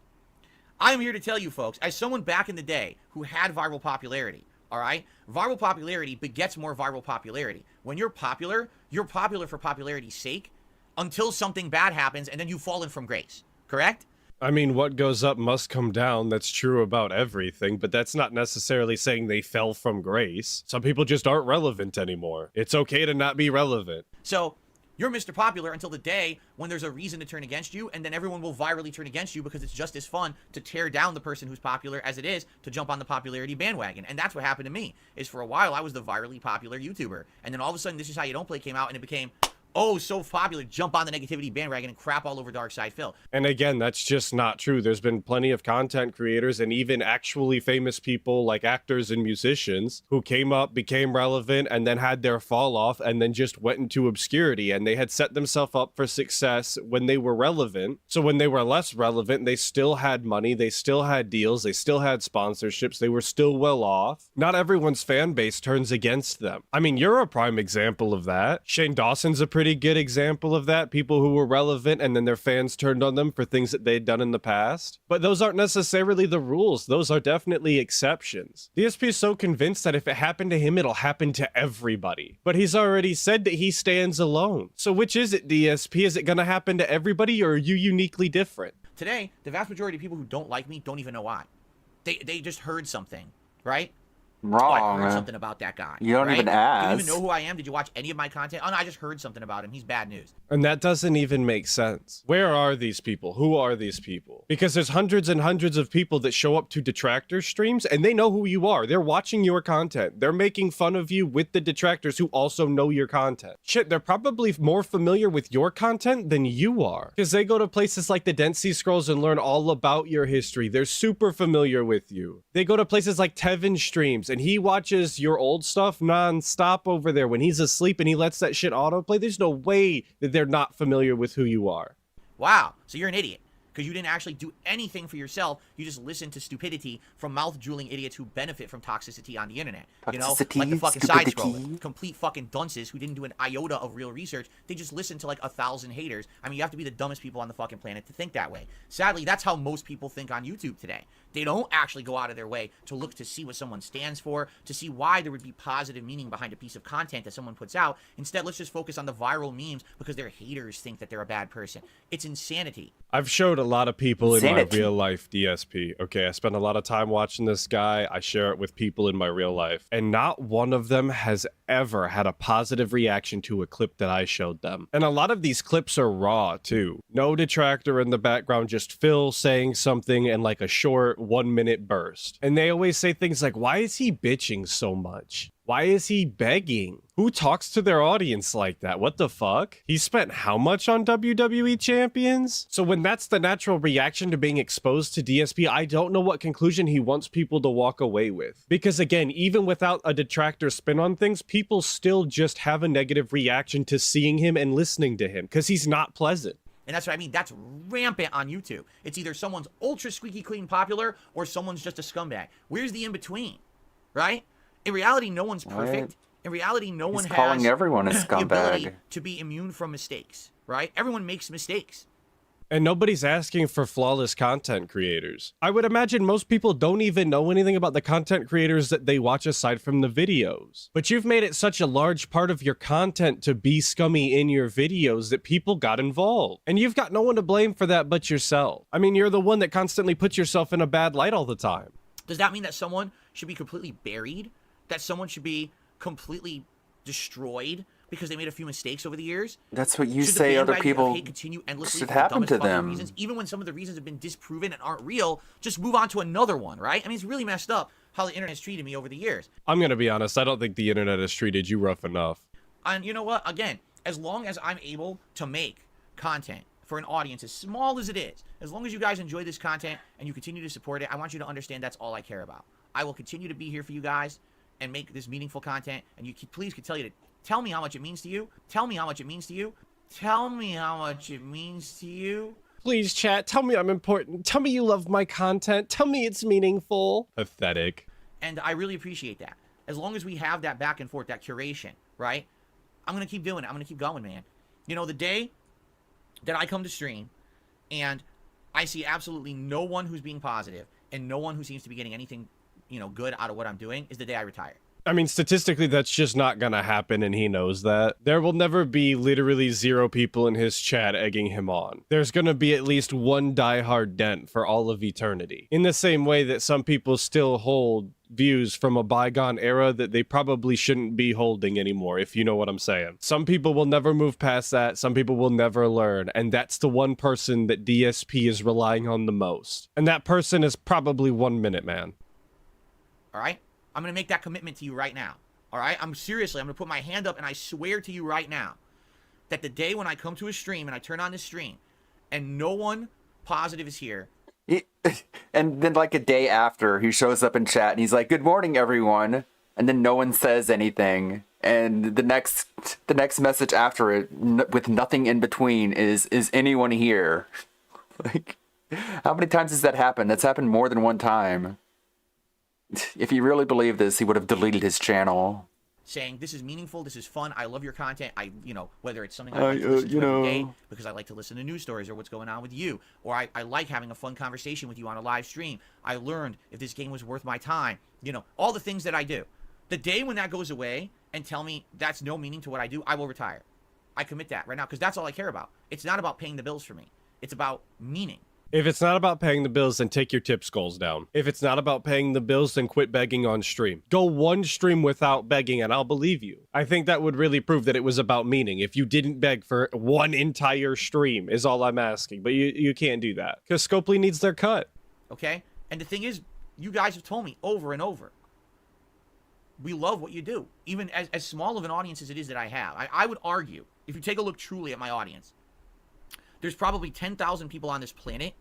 I'm here to tell you folks, as someone back in the day who had viral popularity, all right? Viral popularity begets more viral popularity. When you're popular for popularity's sake until something bad happens and then you've fallen from grace, correct? I mean, what goes up must come down. That's true about everything, but that's not necessarily saying they fell from grace. Some people just aren't relevant anymore. It's okay to not be relevant. So you're Mr. Popular until the day when there's a reason to turn against you, and then everyone will virally turn against you because it's just as fun to tear down the person who's popular as it is to jump on the popularity bandwagon. And that's what happened to me, is for a while I was the virally popular YouTuber. And then all of a sudden This Is How You Don't Play came out and it became, oh, so popular, jump on the negativity bandwagon and crap all over Darkside Phil. And again, that's just not true. There's been plenty of content creators and even actually famous people like actors and musicians who came up, became relevant, and then had their fall off and then just went into obscurity. And they had set themselves up for success when they were relevant. So when they were less relevant, they still had money, they still had deals, they still had sponsorships, they were still well off. Not everyone's fan base turns against them. I mean, you're a prime example of that. Shane Dawson's a pretty good example of that. People who were relevant and then their fans turned on them for things that they'd done in the past. But those aren't necessarily the rules. Those are definitely exceptions. DSP is so convinced that if it happened to him, it'll happen to everybody. But he's already said that he stands alone. So which is it, DSP? Is it going to happen to everybody, or are you uniquely different? Today, the vast majority of people who don't like me don't even know why. They just heard something, right? Wrong. Oh, I heard something about that guy. You don't right? even You ask. don't even know who I am. Did you watch any of my content? Oh, no, I just heard something about him. He's bad news. And that doesn't even make sense. Where are these people? Who are these people? Because there's hundreds and hundreds of people that show up to detractor streams and they know who you are. They're watching your content. They're making fun of you with the detractors who also know your content. Shit, they're probably more familiar with your content than you are. Because they go to places like the Dead Sea Scrolls and learn all about your history. They're super familiar with you. They go to places like Tevin streams and he watches your old stuff non-stop over there when he's asleep and he lets that shit autoplay, there's no way that they're not familiar with who you are. Wow, so you're an idiot. Because you didn't actually do anything for yourself. You just listen to stupidity from mouth-drooling idiots who benefit from toxicity on the internet. You know, like the fucking side scroller. Complete fucking dunces who didn't do an iota of real research. They just listen to like 1,000 haters. I mean, you have to be the dumbest people on the fucking planet to think that way. Sadly, that's how most people think on YouTube today. They don't actually go out of their way to look to see what someone stands for, to see why there would be positive meaning behind a piece of content that someone puts out. Instead, let's just focus on the viral memes because their haters think that they're a bad person. It's insanity. I've showed a lot of people in my Insanity. real life DSP. Okay, I spend a lot of time watching this guy. I share it with people in my real life. And not one of them has ever had a positive reaction to a clip that I showed them. And a lot of these clips are raw, too. No detractor in the background, just Phil saying something in like a short 1-minute burst. And they always say things like, why is he bitching so much? Why is he begging? Who talks to their audience like that? What the fuck? He spent how much on WWE champions? So when that's the natural reaction to being exposed to DSP, I don't know what conclusion he wants people to walk away with. Because again, even without a detractor spin on things, people still just have a negative reaction to seeing him and listening to him because he's not pleasant. And that's what I mean. That's rampant on YouTube. It's either someone's ultra squeaky clean popular or someone's just a scumbag. Where's the in-between, right? In reality, no one's perfect. Right. In reality, no one He's has calling everyone a the ability scumbag. to be immune from mistakes, right? Everyone makes mistakes. And nobody's asking for flawless content creators. I would imagine most people don't even know anything about the content creators that they watch aside from the videos. But you've made it such a large part of your content to be scummy in your videos that people got involved. And you've got no one to blame for that but yourself. I mean, you're the one that constantly puts yourself in a bad light all the time. Does that mean that someone should be completely buried? That someone should be completely destroyed because they made a few mistakes over the years? That's what you Should the say other bandwagon of people hate continue endlessly should for the happen dumbest to fucking them. reasons, even when some of the reasons have been disproven and aren't real? Just move on to another one, right? I mean, it's really messed up how the internet has treated me over the years. I'm gonna be honest, I don't think the internet has treated you rough enough. And you know what? Again, as long as I'm able to make content for an audience as small as it is, as long as you guys enjoy this content and you continue to support it, I want you to understand that's all I care about. I will continue to be here for you guys and make this meaningful content. And you please could tell me how much it means to you. Tell me how much it means to you. Tell me how much it means to you. Please, chat, tell me I'm important. Tell me you love my content. Tell me it's meaningful. Pathetic. And I really appreciate that. As long as we have that back and forth, that curation, right? I'm going to keep doing it. I'm going to keep going, man. You know, the day that I come to stream and I see absolutely no one who's being positive and no one who seems to be getting anything, you know, good out of what I'm doing is the day I retire. I mean, statistically, that's just not gonna happen, and he knows that. There will never be literally 0 people in his chat egging him on. There's gonna be at least one diehard dent for all of eternity. In the same way that some people still hold views from a bygone era that they probably shouldn't be holding anymore, if you know what I'm saying. Some people will never move past that, some people will never learn, and that's the one person that DSP is relying on the most. And that person is probably 1 Minute Man. All right? I'm going to make that commitment to you right now. All right? I'm going to put my hand up and I swear to you right now that the day when I come to a stream and I turn on this stream and no one positive is here. And then like a day after, he shows up in chat and he's like, "Good morning, everyone." And then no one says anything. And the next message after it, with nothing in between, is anyone here? Like, how many times has that happened? That's happened more than one time. If he really believed this, he would have deleted his channel. Saying, this is meaningful, this is fun, I love your content, whether it's something I like to listen to every day because I like to listen to news stories or what's going on with you, or I like having a fun conversation with you on a live stream. I learned if this game was worth my time, all the things that I do. The day when that goes away and tell me that's no meaning to what I do, I will retire. I commit that right now because that's all I care about. It's not about paying the bills for me. It's about meaning. If it's not about paying the bills, then take your tips goals down. If it's not about paying the bills, then quit begging on stream. Go one stream without begging and I'll believe you. I think that would really prove that it was about meaning. If you didn't beg for one entire stream is all I'm asking. But you can't do that because Scopely needs their cut. Okay? And the thing is, you guys have told me over and over, we love what you do. Even as small of an audience as it is that I have. I would argue, if you take a look truly at my audience, there's probably 10,000 people on this planet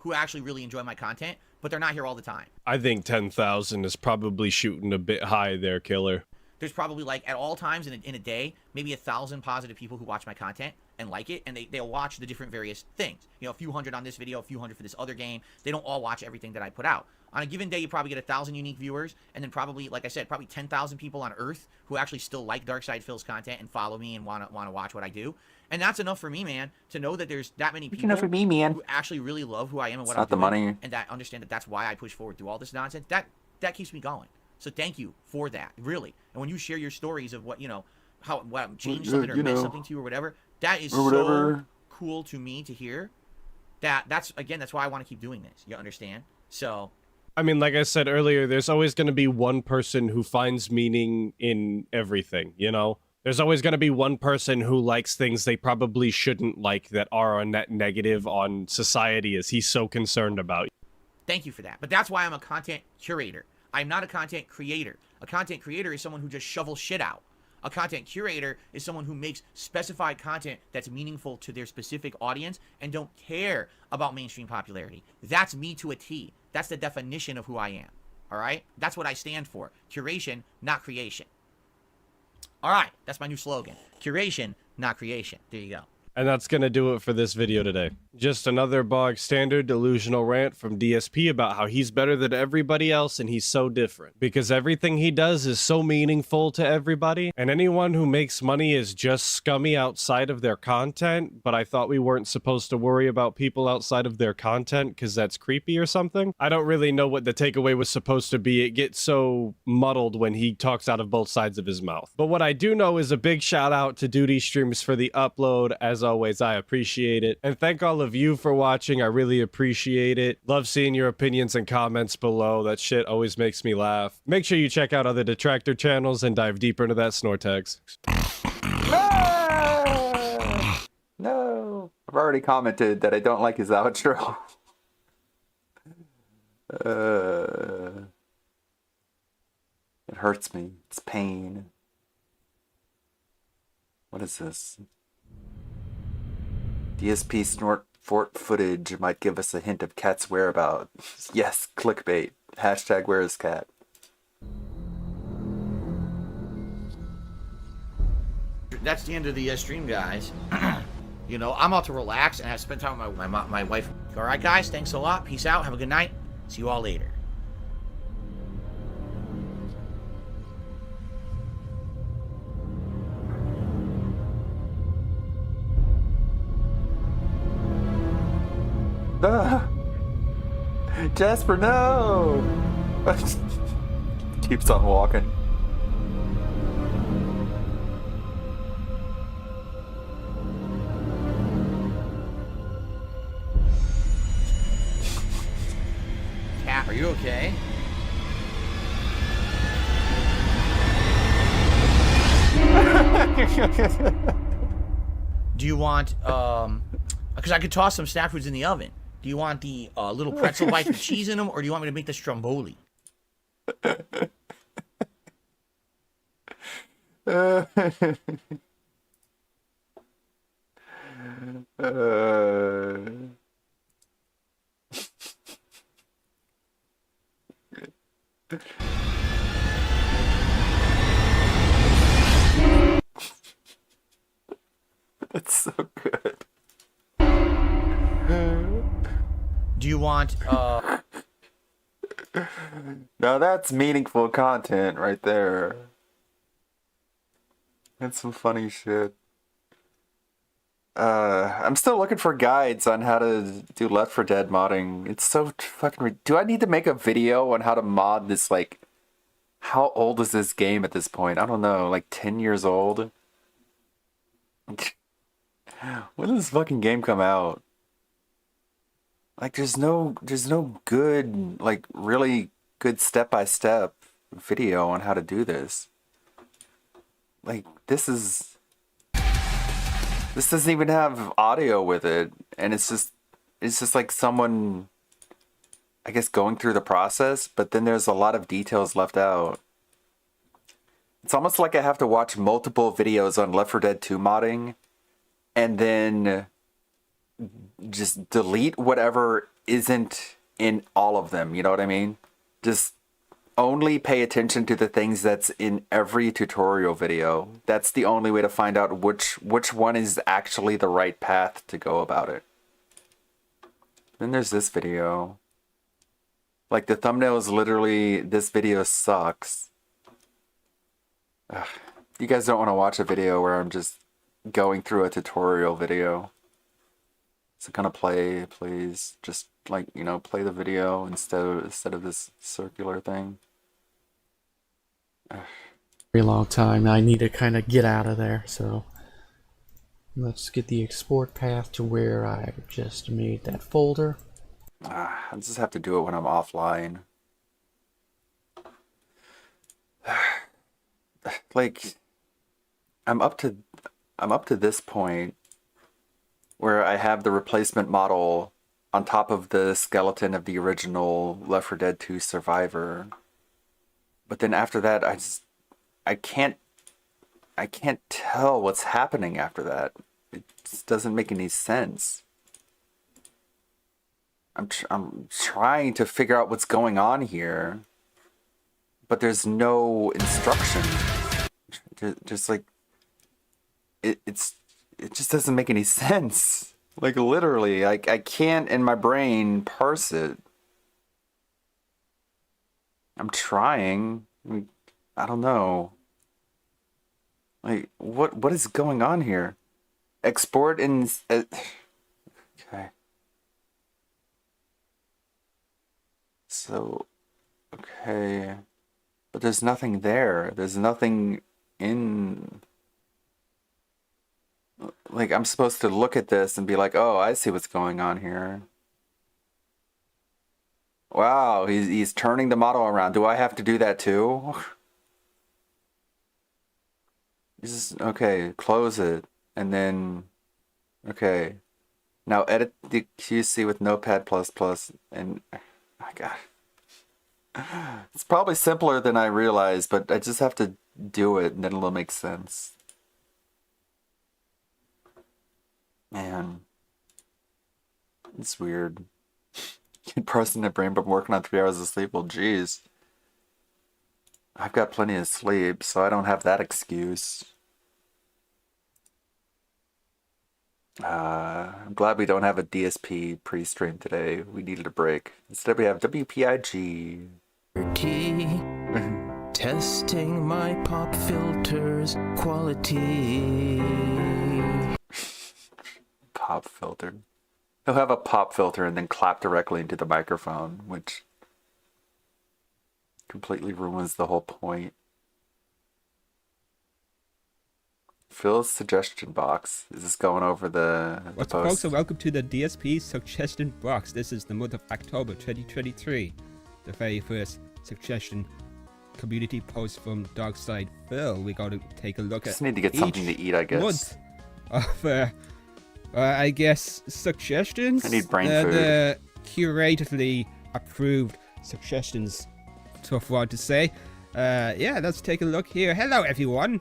who actually really enjoy my content, but they're not here all the time. I think 10,000 is probably shooting a bit high there, Killer. There's probably like at all times in a day, maybe 1,000 positive people who watch my content and like it, and they'll watch the different various things. You know, a few hundred on this video, a few hundred for this other game. They don't all watch everything that I put out. On a given day, you probably get 1,000 unique viewers, and then probably, like I said, probably 10,000 people on Earth who actually still like Darkside Phil's content and follow me and want to watch what I do. And that's enough for me, man, to know that there's that many people who actually really love who I am and what I'm doing, money. and that understand that that's why I push forward through all this nonsense. That keeps me going. So thank you for that, really. And when you share your stories of what, you know, what changed something or meant something to you or whatever, that is so cool to me to hear. That's why I want to keep doing this. You understand? So, I mean, like I said earlier, there's always going to be one person who finds meaning in everything, you know? There's always going to be one person who likes things they probably shouldn't like that are a net negative on society as he's so concerned about. Thank you for that. But that's why I'm a content curator. I'm not a content creator. A content creator is someone who just shovels shit out. A content curator is someone who makes specified content that's meaningful to their specific audience and don't care about mainstream popularity. That's me to a T. That's the definition of who I am. All right? That's what I stand for. Curation, not creation. All right. That's my new slogan. Curation, not creation. There you go. And that's going to do it for this video today. Just another bog standard delusional rant from DSP about how he's better than everybody else and he's so different. Because everything he does is so meaningful to everybody, and anyone who makes money is just scummy outside of their content, but I thought we weren't supposed to worry about people outside of their content because that's creepy or something. I don't really know what the takeaway was supposed to be. It gets so muddled when he talks out of both sides of his mouth. But what I do know is a big shout out to Duty Streams for the upload. As always, I appreciate it. And thank all of you for watching. I really appreciate it. Love seeing your opinions and comments below. That shit always makes me laugh. Make sure you check out other Detractor channels and dive deeper into that Snortex. No. I've already commented that I don't like his outro. It hurts me. It's pain. What is this? DSP snort fort footage might give us a hint of cat's whereabouts. Yes, clickbait. Hashtag where is cat? That's the end of the stream, guys. You know, I'm out to relax and have spent time with my wife. All right, guys. Thanks a lot. Peace out. Have a good night. See you all later. Jasper, no! Keeps on walking. Cat, are you okay? Do you want, because I could toss some snack foods in the oven. Do you want the little pretzel bites with cheese in them, or do you want me to make the stromboli? That's so good. Do you want, Now that's meaningful content right there. That's some funny shit. I'm still looking for guides on how to do Left 4 Dead modding. It's so fucking... Do I need to make a video on how to mod this, like... How old is this game at this point? I don't know, like 10 years old? When did this fucking game come out? Like, there's no good, like, really good step-by-step video on how to do this. Like, this doesn't even have audio with it, and it's just like someone, I guess, going through the process, but then there's a lot of details left out. It's almost like I have to watch multiple videos on Left 4 Dead 2 modding, and then just delete whatever isn't in all of them. You know what I mean? Just only pay attention to the things that's in every tutorial video. That's the only way to find out which one is actually the right path to go about it. Then there's this video. Like, the thumbnail is literally, this video sucks. Ugh. You guys don't want to watch a video where I'm just going through a tutorial video. So kind of play, please. Just, like, you know, play the video instead of this circular thing. Very long time. I need to kind of get out of there, so let's get the export path to where I just made that folder. I just have to do it when I'm offline. Like, I'm up to this point where I have the replacement model on top of the skeleton of the original Left 4 Dead 2 Survivor. But then after that, I can't tell what's happening after that. It just doesn't make any sense. I'm trying to figure out what's going on here, but there's no instruction. Just like it just doesn't make any sense. Like, literally, I can't in my brain parse it. I'm trying. I don't know. Like, what is going on here? Export in okay. So, okay. But there's nothing there. There's nothing in... Like, I'm supposed to look at this and be like, oh, I see what's going on here. Wow, he's turning the model around. Do I have to do that too? Okay, close it. And then, okay. Now edit the QC with Notepad++, and... My God. It's probably simpler than I realized, but I just have to do it and then it'll make sense. Man. It's weird. Kid person in brain but working on 3 hours of sleep. Well, geez. I've got plenty of sleep, so I don't have that excuse. I'm glad we don't have a DSP pre-stream today. We needed a break. Instead we have WPIG. Testing my pop filters quality. Pop filter. He'll have a pop filter and then clap directly into the microphone, which completely ruins the whole point. Phil's suggestion box. Is this going over the What's post? up, folks, and welcome to the DSP suggestion box. This is the month of October 2023. The very first suggestion community post from Darkside Phil. We got to take a look Just at need to get something to eat, I guess. month of, I guess, suggestions. I need brain food. The curatedly approved suggestions. Tough word to say. Yeah, let's take a look here. Hello, everyone.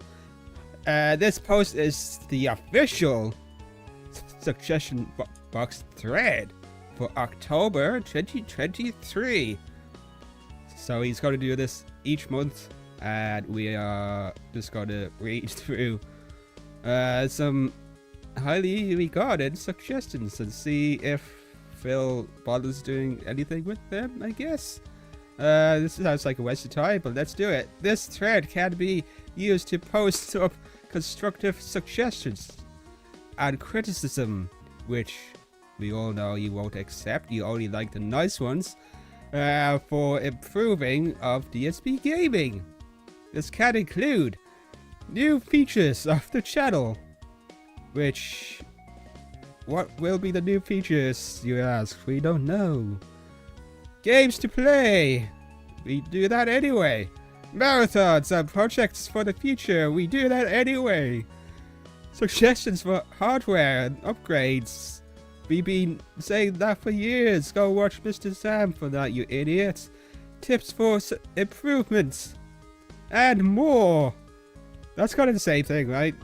This post is the official suggestion box thread for October 2023. So he's going to do this each month, and we are just going to read through some highly regarded suggestions and see if Phil bothers doing anything with them, I guess. This sounds like a waste of time, but let's do it. This thread can be used to post up constructive suggestions and criticism, which we all know you won't accept. You only like the nice ones, for improving of DSP gaming. This can include new features of the channel, which... what will be the new features, you ask? We don't know. Games to play. We do that anyway. Marathons and projects for the future. We do that anyway. Suggestions for hardware and upgrades. We've been saying that for years. Go watch Mr. Sam for that, you idiots. Tips for improvements. And more. That's kind of the same thing, right?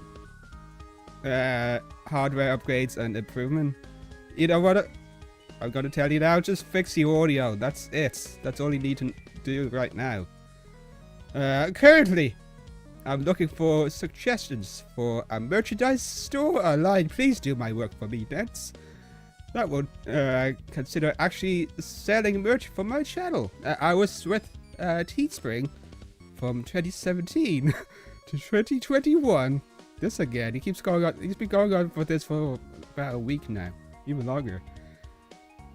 Hardware upgrades and improvement. You know what? I'm gonna tell you now. Just fix the audio. That's it. That's all you need to do right now. Currently, I'm looking for suggestions for a merchandise store online. Please do my work for me, Nets. That would consider actually selling merch for my channel. I was with Teespring from 2017 to 2021. This again. He keeps going on. He's been going on for this for about a week now, even longer.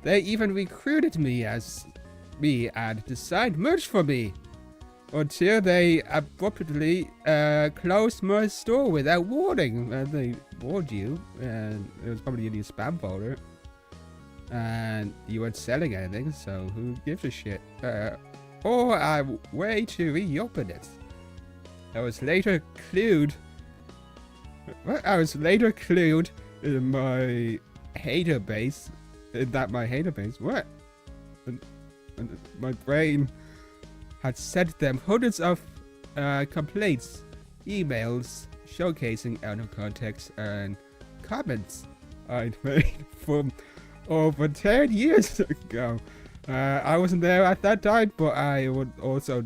They even recruited me and designed merch for me. Until they abruptly closed my store without warning. They warned you, and it was probably in your spam folder. And you weren't selling anything, so who gives a shit? Or a way to reopen it. I was later clued in my hater base. What? And my brain had sent them hundreds of complaints, emails showcasing out of context and comments I'd made from over 10 years ago. I wasn't there at that time, but I would also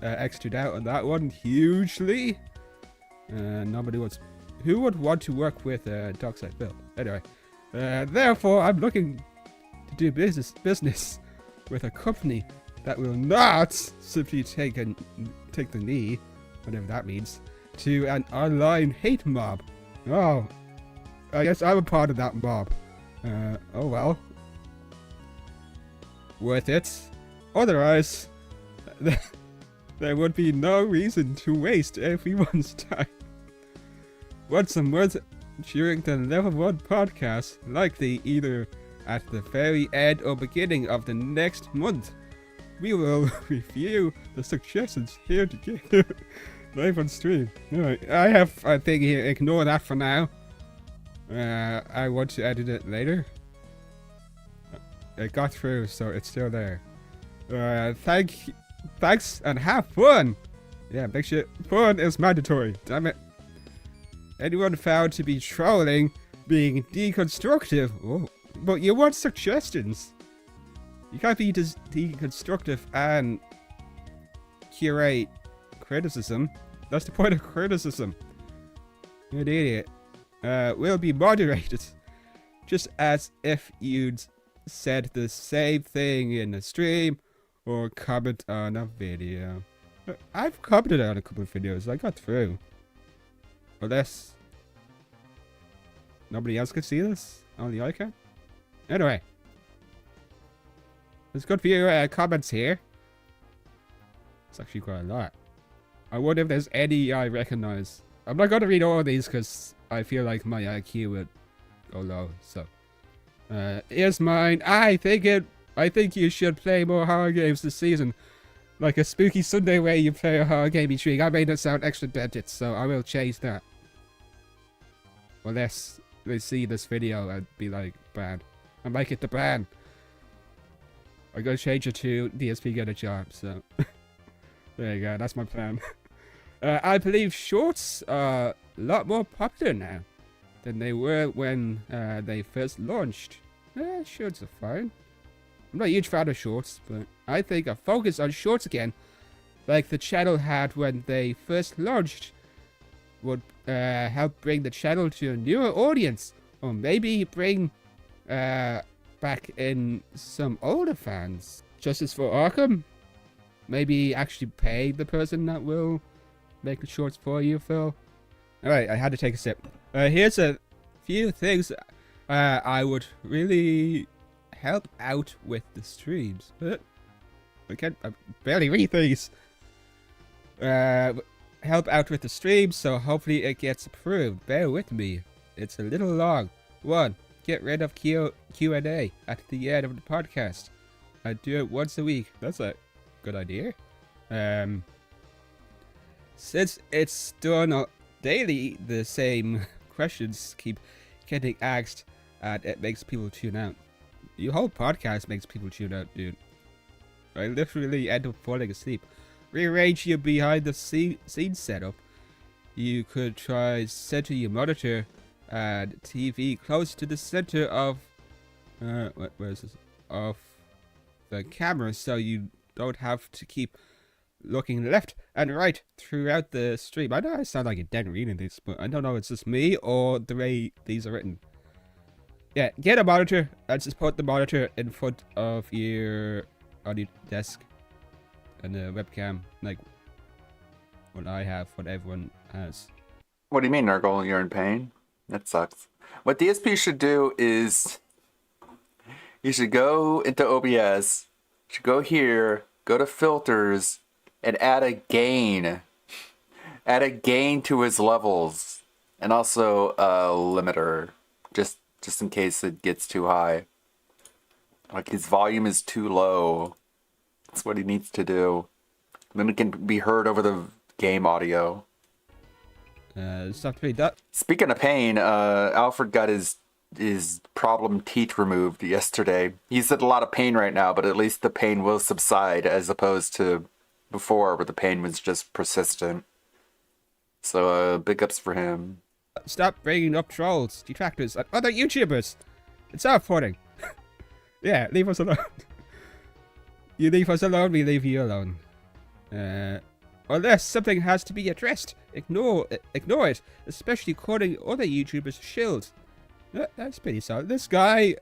extra doubt on that one hugely. Who would want to work with Darkside Bill? Anyway, therefore I'm looking to do business with a company that will not simply take the knee, whatever that means, to an online hate mob. Oh, I guess I'm a part of that mob. Oh well. Worth it. Otherwise, there would be no reason to waste everyone's time. Once a month during the Level 1 podcast, likely either at the very end or beginning of the next month, we will review the suggestions here together live on stream. Alright, I have a thing here, ignore that for now. I want to edit it later. It got through, so it's still there. Thanks and have fun! Yeah, make sure fun is mandatory, damn it. Anyone found to be trolling, being deconstructive, but you want suggestions. You can't be deconstructive and curate criticism. That's the point of criticism. You're an idiot. Will be moderated. Just as if you'd said the same thing in a stream or comment on a video. I've commented on a couple of videos. I got through. Unless nobody else could see this. Only I can. Anyway. There's good few comments here. It's actually quite a lot. I wonder if there's any I recognize. I'm not going to read all of these because I feel like my IQ would go low. So, here's mine. I think you should play more horror games this season, like a Spooky Sunday where you play a horror game each week. I made it sound extra dented, so I will change that. Unless they see this video and be like, ban. I make it the ban. I'm gonna change it to DSP get a job, so there you go, that's my plan. I believe shorts are a lot more popular now than they were when they first launched. Shorts are fine. I'm not a huge fan of shorts, but I think a focus on shorts again, like the channel had when they first launched, would help bring the channel to a newer audience, or maybe bring back in some older fans. Justice for Arkham? Maybe actually pay the person that will make the shorts for you, Phil. Alright, I had to take a sip. Here's a few things I would really help out with the streams. I barely read these. Help out with the streams, so hopefully it gets approved. Bear with me. It's a little long. 1. Get rid of Q&A at the end of the podcast. I do it once a week. That's a good idea. Since it's done daily, the same questions keep getting asked, and it makes people tune out. Your whole podcast makes people tune out, dude. I literally end up falling asleep. Rearrange your behind the scene setup. You could try center your monitor and TV close to the center of where is this? Of the camera, so you don't have to keep looking left and right throughout the stream. I know I sound like a dead reading this, but I don't know if it's just me or the way these are written. Yeah, get a monitor and just put the monitor in front of your on your desk and the webcam, like what I have, what everyone has. What do you mean, Nurgle? You're in pain? That sucks. What DSP should do is you should go into OBS, you should go here, go to filters, and add a gain. Add a gain to his levels. And also a limiter. Just in case it gets too high. Like his volume is too low. That's what he needs to do. Then it can be heard over the game audio. Stuff to be done. Speaking of pain, Alfred got his problem teeth removed yesterday. He's in a lot of pain right now, but at least the pain will subside as opposed to before where the pain was just persistent. So big ups for him. Stop bringing up trolls, detractors, and other YouTubers. It's off-putting. Yeah, leave us alone. You leave us alone, we leave you alone. Unless something has to be addressed, ignore it, especially calling other YouTubers shills. That's pretty solid. This guy,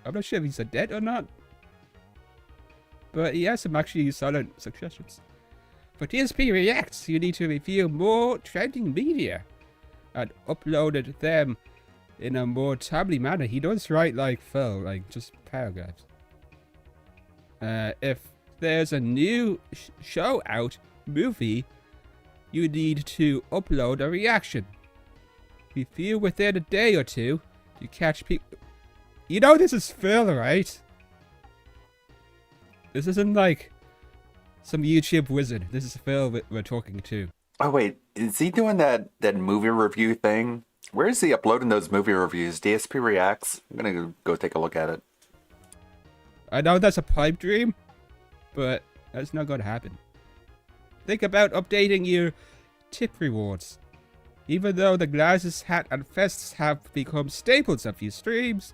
I'm not sure if he's dead or not, but he has some actually solid suggestions. For TSP Reacts, you need to review more trending media and uploaded them in a more timely manner. He does write like Phil, like just paragraphs. If there's a new show out, movie, you need to upload a reaction. Review within a day or two to catch people. You know this is Phil, right? This isn't like some YouTube wizard. This is Phil we're talking to. Oh wait, is he doing that movie review thing? Where is he uploading those movie reviews? DSP Reacts? I'm gonna go take a look at it. I know that's a pipe dream, but that's not gonna happen. Think about updating your tip rewards. Even though the glasses, hat, and vests have become staples of your streams,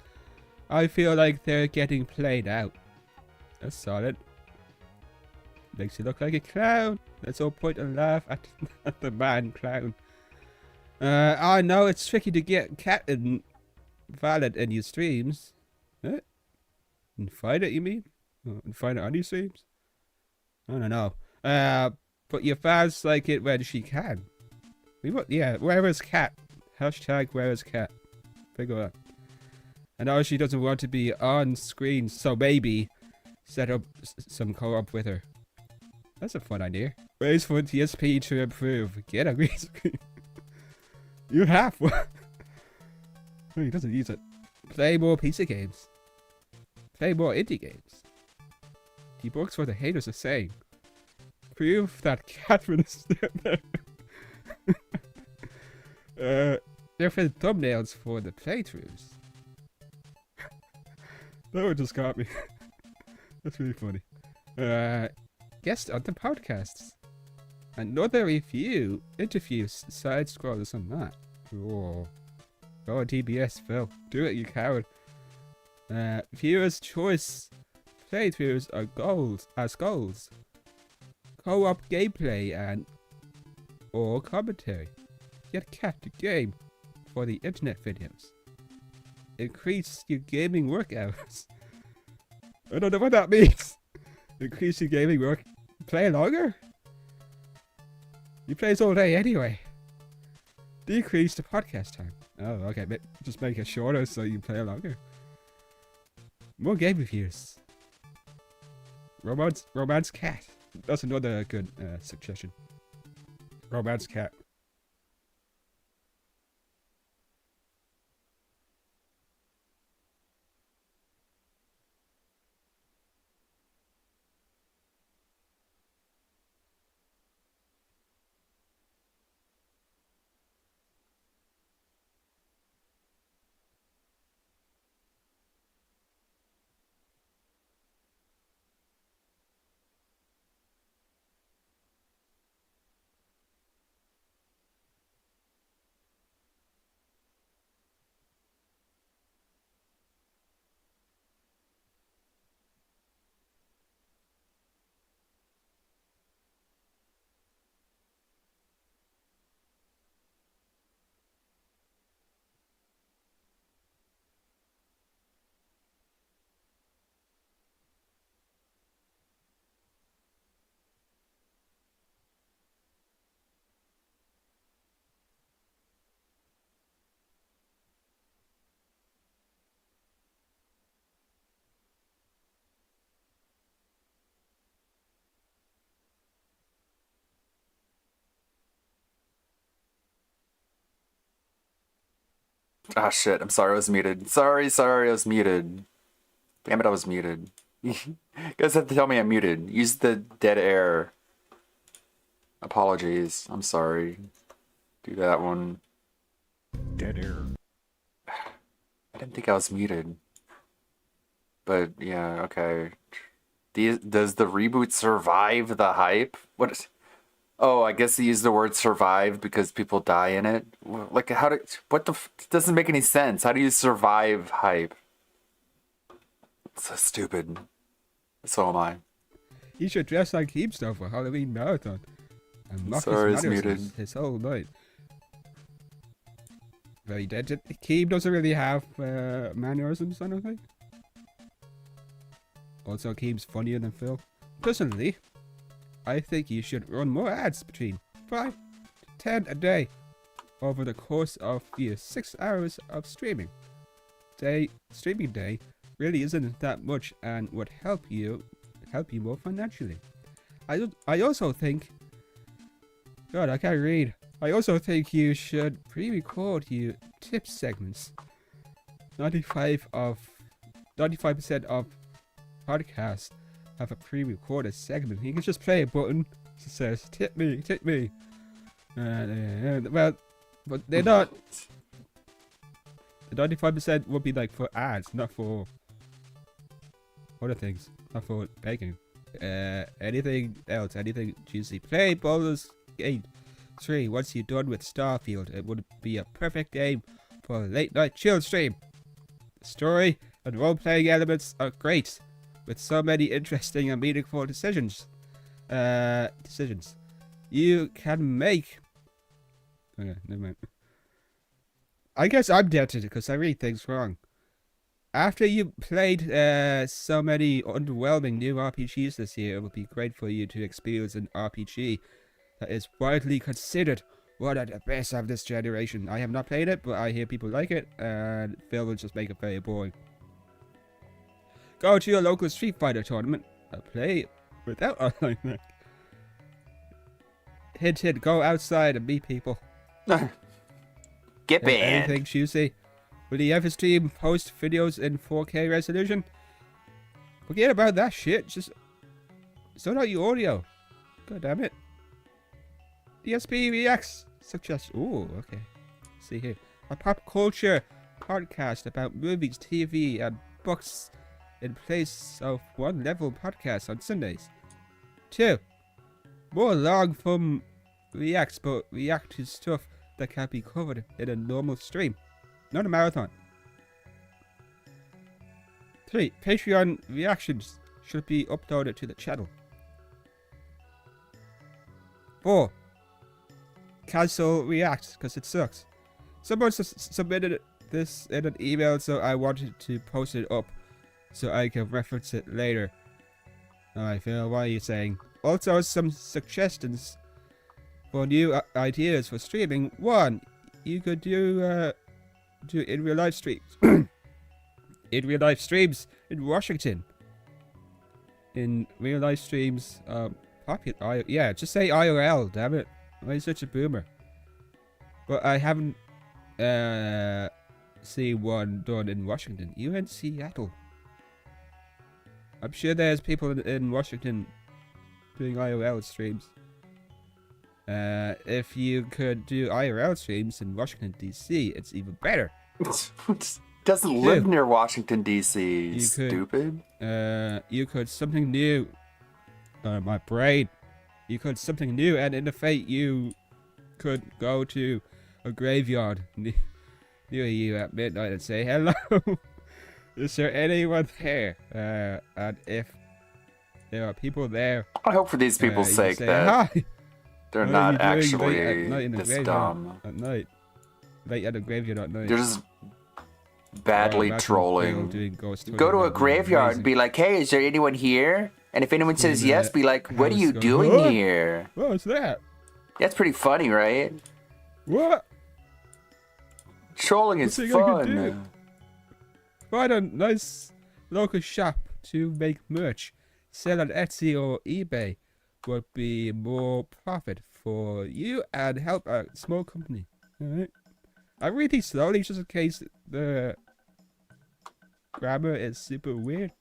I feel like they're getting played out. That's solid. Makes you look like a clown. Let's all point and laugh at the man clown. I know it's tricky to get cat and valid in your streams. Huh? And find it, you mean? And find it on your streams? I don't know. But your fans like it when she can. Yeah, where is cat? Hashtag where is cat? Figure out. I know she doesn't want to be on screen, so maybe set up some co-op with her. That's a fun idea. Ways for TSP to improve. Get a green screen. You have one. Oh, he doesn't use it. Play more PC games. Play more indie games. Debunks what the haters are saying. Prove that Catherine is there. Different thumbnails for the playthroughs. That one just got me. That's really funny. Guest on the podcasts. Another review. Interviews. Side scrollers on that. Whoa. Go on TBS, Phil. Do it, you coward. Viewers' choice. Playthroughs are goals. Co-op gameplay and or commentary. Get cat to game for the internet videos. Increase your gaming work hours. I don't know what that means. Increase your gaming work. Play longer? You plays all day anyway. Decrease the podcast time. Oh, okay. Just make it shorter so you play longer. More game reviews. Romance cat. That's another good suggestion. Romance cat. Ah, shit. I'm sorry I was muted. Sorry, I was muted. Damn it, I was muted. You guys have to tell me I'm muted. Use the dead air. Apologies. I'm sorry. Do that one. Dead air. I didn't think I was muted. But, yeah, okay. Does the reboot survive the hype? What is... Oh, I guess they use the word survive because people die in it? Like, how do... What the... It doesn't make any sense. How do you survive hype? It's so stupid. So am I. You should dress like Keemstar for Halloween Marathon. And mock Sorry, his it's manners muted. his whole night. Very dead. Keem doesn't really have mannerisms, I don't think. Also, Keem's funnier than Phil. Personally, I think you should run more ads between 5 to 10 a day over the course of your 6 hours of streaming. Streaming day really isn't that much and would help you more financially. I also think... God, I can't read. I also think you should pre-record your tip segments. 95% of podcasts have a pre-recorded segment. You can just play a button that says "tip me, tip me." Well, but they're not. The 95% would be like for ads, not for other things, not for begging. Anything else? Anything juicy? Play Baldur's Gate 3 once you're done with Starfield. It would be a perfect game for a late night chill stream. The story and role-playing elements are great, with so many interesting and meaningful decisions you can make. Okay, never mind. I guess I'm doubted because I read things wrong. After you played so many underwhelming new RPGs this year, it would be great for you to experience an RPG that is widely considered one of the best of this generation. I have not played it, but I hear people like it, and Phil will just make it very boring. Go to your local Street Fighter tournament and play without online rank. Hint, hint, go outside and meet people. Get banned. Anything juicy? Will the ever stream post videos in 4K resolution? Forget about that shit. Just sort out your audio. God damn it. DSP Reacts suggest. Ooh, okay. See here. A pop culture podcast about movies, TV, and books in place of one level podcast on Sundays. 2. More long form reacts, but react to stuff that can be covered in a normal stream, not a marathon. 3. Patreon reactions should be uploaded to the channel. 4. Cancel React because it sucks. Someone submitted this in an email, so I wanted to post it up so I can reference it later. Alright, Phil, what are you saying? Also, some suggestions for new ideas for streaming. 1. You could do in real life streams. In real life streams in Washington. In real life streams, popular. Yeah, just say IRL, damn it. Why are you such a boomer? But I haven't seen one done in Washington. You in Seattle? I'm sure there's people in Washington doing IRL streams. If you could do IRL streams in Washington DC, it's even better. Doesn't live near Washington DC. You Stupid. You could something new. My brain. You could something new, and in the fate you could go to a graveyard near you at midnight and say hello. Is there anyone there? And if there are people there, I hope for these people's you sake say, that hi. they're What are not you doing actually late at night in the this graveyard dumb. At night. Late at the graveyard at night. They're just badly Imagine Phil trolling. doing ghost Go hunting, to a that'd be graveyard and amazing. be like, hey, is there anyone here? And if anyone says And, yes, be like, what are house you go, doing "Huh? here? What's that? That's pretty funny, right? What? Trolling is What's he gonna fun. do? Find a nice local shop to make merch. Sell on Etsy or eBay would be more profit for you and help a small company. Alright? I'm reading slowly just in case the grammar is super weird.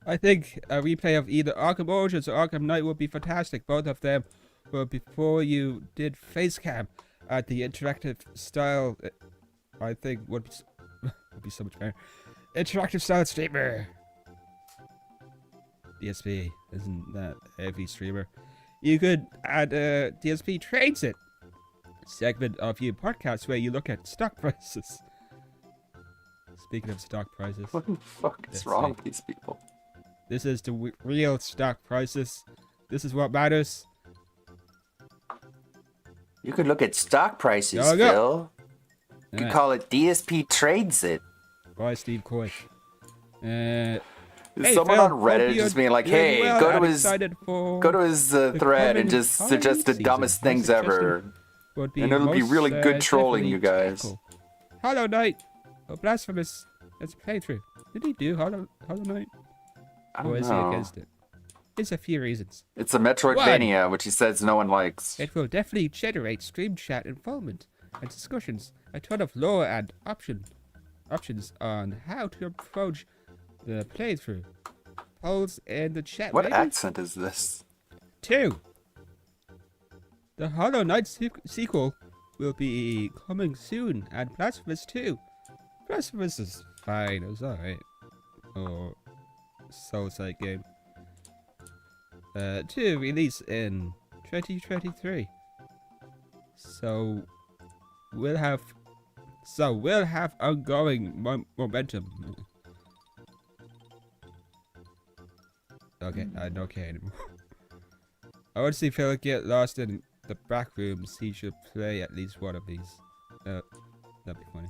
I think a replay of either Arkham Origins or Arkham Knight would be fantastic. Both of them were before you did face cam. At the interactive style, I think would be so much better. Interactive style streamer. DSP, isn't that every streamer? You could add a DSP Trades It segment of your podcast where you look at stock prices. Speaking of stock prices, What the fuck is Let's wrong see. with these people? this is the real stock prices. This is what matters. You could look at stock prices, There we go. Phil. You could Alright. call it DSP Trades It. Bye, Steve Coy. There's Hey, someone Phil, on Reddit hope you're just being like, doing "Hey, well. go I'm to his excited for thread coming and just suggest the holiday dumbest season. My things ever." would be And it'll be most, really good trolling, definitely you guys. tackle. Hollow Knight. Oh, Blasphemous. Let's play through. Did he do Hollow Knight? I Or don't is he know. against it? There's a few reasons. It's a Metroidvania, which he says no one likes. It will definitely generate stream chat involvement and discussions, a ton of lore and options on how to approach the playthrough. Polls in the chat. What maybe? accent is this? 2. The Hollow Knight sequel will be coming soon, and Blasphemous 2. Blasphemous is fine, it was alright. Or Souls-like game. 2 release in 2023. So we'll have ongoing momentum. Okay, I don't care anymore. I want to see Phil get lost in the back rooms. He should play at least one of these. That'd be funny.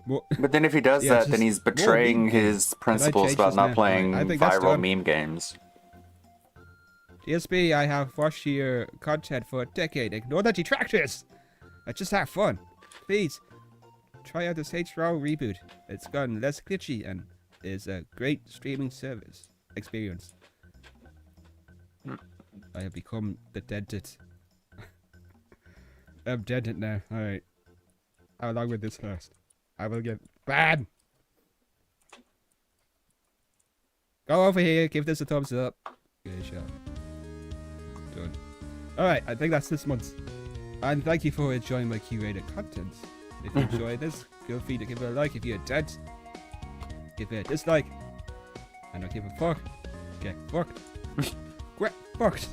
More, But then if he does Yeah, that, just then he's more betraying meme games. his principles change about his not name? playing I think that's viral done. meme games. DSB, I have watched your content for a decade. Ignore the detractors. I just have fun. Please, try out the Saints Row reboot. It's gotten less glitchy and is a great streaming service experience. I have become the dented. I'm dented now. Alright. How long will this last? I will get banned. Go over here, give this a thumbs up. Good job. Done. Alright, I think that's this month's. And thank you for enjoying my curated content. If you enjoyed this, feel free to give it a like. If you're dead, give it a dislike. I don't give a fuck. Get fucked. Get fucked.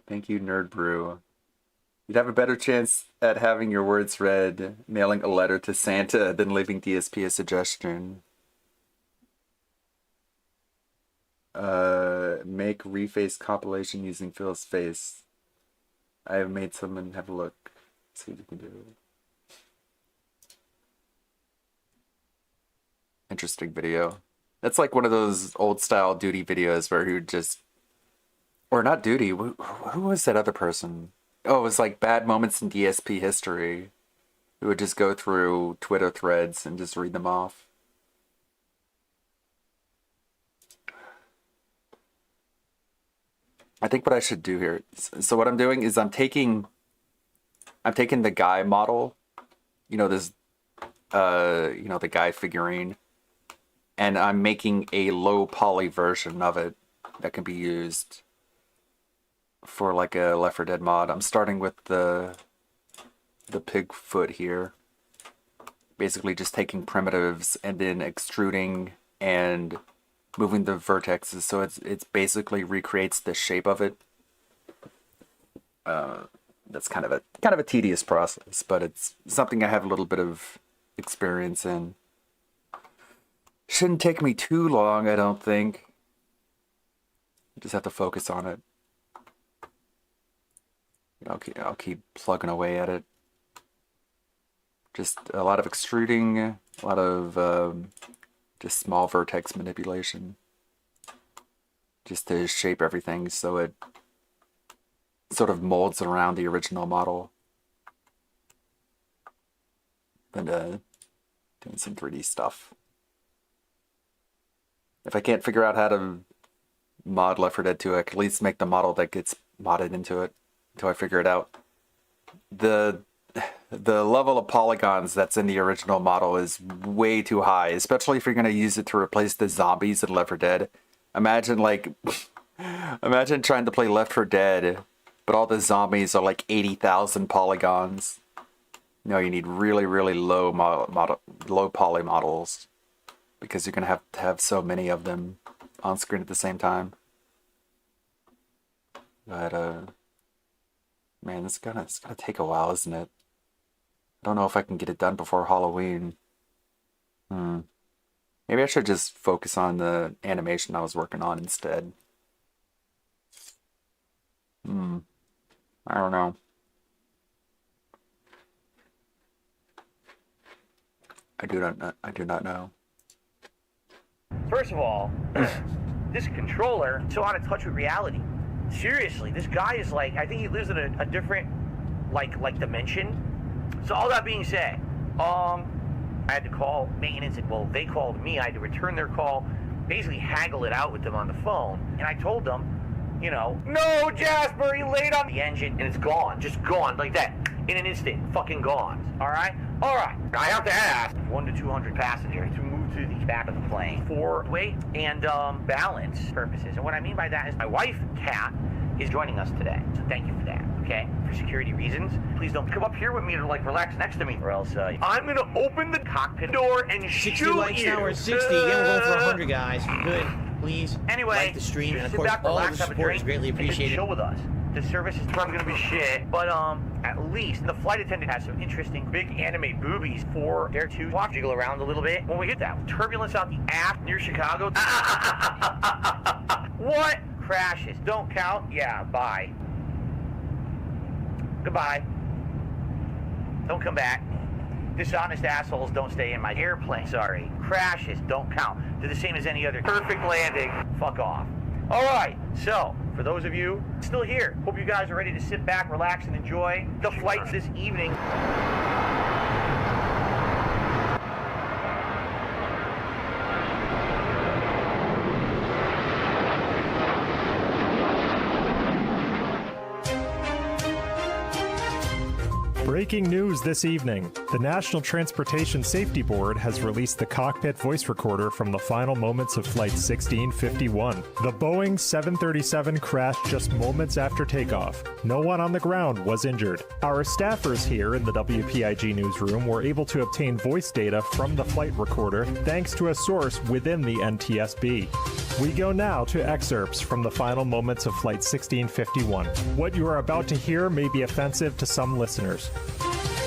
Thank you, Nerd Brew. You'd have a better chance at having your words read mailing a letter to Santa than leaving DSP a suggestion. Make reface compilation using Phil's face. I have made some and have a look. See what you can do. Interesting video. That's like one of those old style Duty videos where he would just, or not Duty, who was that other person? Oh, it was like bad moments in DSP history. Who would just go through Twitter threads and just read them off. I think what I should do here. So what I'm doing is I'm taking the guy model, this, the guy figurine, and I'm making a low poly version of it that can be used for like a Left 4 Dead mod. I'm starting with the pig foot here. Basically just taking primitives and then extruding and moving the vertexes so it's basically recreates the shape of it. That's kind of a tedious process, but it's something I have a little bit of experience in. Shouldn't take me too long, I don't think. Just have to focus on it. I'll keep plugging away at it. Just a lot of extruding, a lot of just small vertex manipulation. Just to shape everything so it sort of molds around the original model. And doing some 3D stuff. If I can't figure out how to mod Left 4 Dead 2. I could at least make the model that gets modded into it until I figure it out. The level of polygons that's in the original model is way too high, especially if you're going to use it to replace the zombies in Left 4 Dead. Imagine like imagine trying to play Left 4 Dead, but all the zombies are like 80,000 polygons. No, you need really, really low low poly models because you're gonna have so many of them on screen at the same time. But man, it's gonna take a while, isn't it? I don't know if I can get it done before Halloween. Maybe I should just focus on the animation I was working on instead. I don't know. I do not know. First of all, this controller is so out of touch with reality. Seriously, this guy is like, I think he lives in a different, like dimension. So all that being said, I had to call maintenance, and well, they called me. I had to return their call, basically haggle it out with them on the phone, and I told them, you know, no, Jasper, he laid on the engine, and it's gone, just gone like that, in an instant, fucking gone. All right. I have to ask 100 to 200 passengers to move to the back of the plane for weight and balance purposes. And what I mean by that is my wife, Kat, is joining us today. So thank you for that, okay? For security reasons, please don't come up here with me to like relax next to me, or else I'm gonna open the cockpit door and 60 shoot likes you. now, we're at 60. Again, we're going for 100, guys. Good. Please anyway, like the stream, and of sit course, back, all relax, the have a support drink, is greatly and just appreciated. chill with us. The service is probably gonna be shit, but at least the flight attendant has some interesting big anime boobies for there to walk, jiggle around a little bit. When we get that turbulence out the aft near Chicago, what crashes don't count? Yeah, bye. Goodbye. Don't come back. Dishonest assholes don't stay in my airplane. Sorry. Crashes don't count. They're the same as any other. Perfect landing. Fuck off. All right. So, for those of you still here, hope you guys are ready to sit back, relax, and enjoy the flights this evening. Breaking news this evening. The National Transportation Safety Board has released the cockpit voice recorder from the final moments of Flight 1651. The Boeing 737 crashed just moments after takeoff. No one on the ground was injured. Our staffers here in the WPIG newsroom were able to obtain voice data from the flight recorder thanks to a source within the NTSB. We go now to excerpts from the final moments of Flight 1651. What you are about to hear may be offensive to some listeners.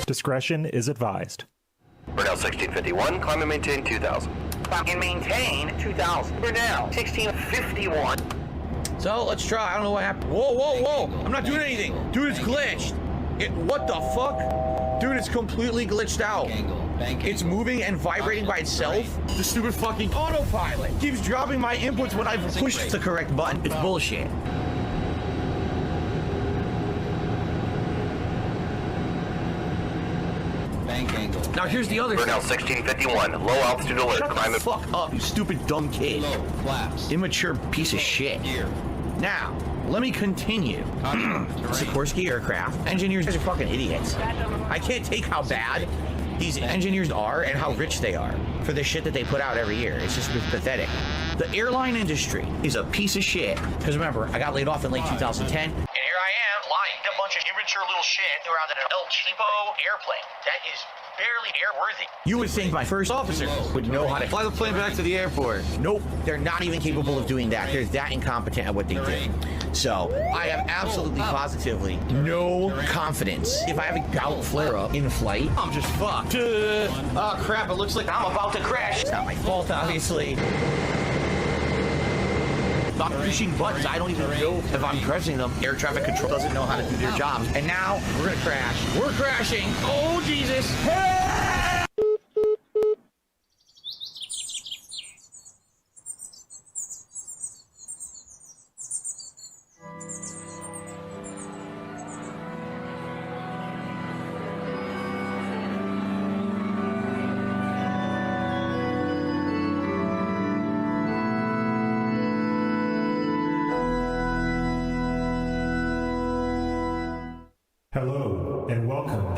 Discretion is advised. Brunel 1651, climb and maintain 2000. Climb and maintain 2000. Brunel 1651. So let's try. I don't know what happened. Whoa. I'm not doing anything. Dude, it's glitched. What the fuck? Dude, it's completely glitched out. It's moving and vibrating by itself. The stupid fucking autopilot keeps dropping my inputs when I've pushed the correct button. It's bullshit. Now here's the other Brunel thing. 1651, low altitude alert. Shut Climb the fuck up, you stupid dumb kid. Immature piece of shit. Now, let me continue. Sikorsky aircraft. Engineers are fucking idiots. I can't take how bad these engineers are and how rich they are for the shit that they put out every year. It's just pathetic. The airline industry is a piece of shit. Because remember, I got laid off in late 2010. And here I am, flying a bunch of immature little shit around in an El Cheapo airplane. That is barely airworthy. You would think my first officer would know how to fly the plane back to the airport. Nope, they're not even capable of doing that. They're that incompetent at what they do. So, I have absolutely positively no confidence. If I have a gout flare-up in flight, I'm just fucked. Oh crap, it looks like I'm about to crash. It's not my fault, obviously. I'm pushing buttons. I don't even know if I'm pressing them. Air traffic control doesn't know how to do their job. And now we're gonna crash. We're crashing. Oh Jesus!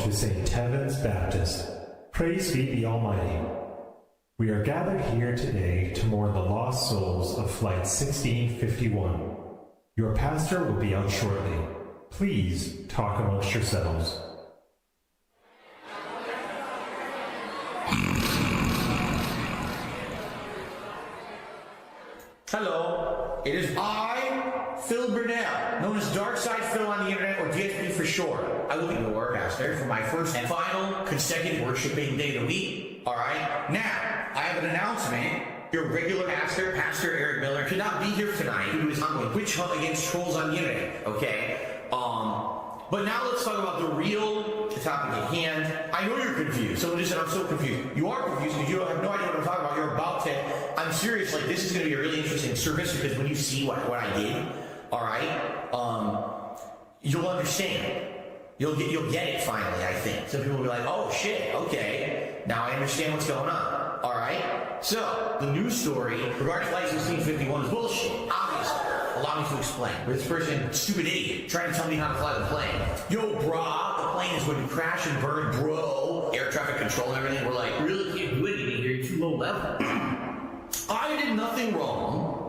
to St. Tevin's Baptist. Praise be the Almighty. We are gathered here today to mourn the lost souls of Flight 1651. Your pastor will be out shortly. Please talk amongst yourselves. Hello, it is I, Phil Burnell, known as Darkside Phil on the internet, or DXP for short. I will be the work pastor for my first and final consecutive worshiping day of the week. Alright, now, I have an announcement. Your regular pastor, Pastor Eric Miller, could not be here tonight due to his ongoing witch hunt against trolls on the internet, okay? But now let's talk about the topic at hand. I know you're confused. Someone just said, I'm so confused. You are confused because you have no idea what I'm talking about. You're about to, I'm serious, like this is going to be a really interesting service because when you see what I did, all right, you'll understand. You'll get it finally, I think. Some people will be like, oh shit, okay, now I understand what's going on, all right? So, the news story regarding Flight 1651 is bullshit, obviously. Allow me to explain. This person, stupid idiot, trying to tell me how to fly the plane. Yo, brah, the plane is going to crash and burn, bro. Air traffic control and everything. We're like, really can't do anything here. You're too low level. I did nothing wrong.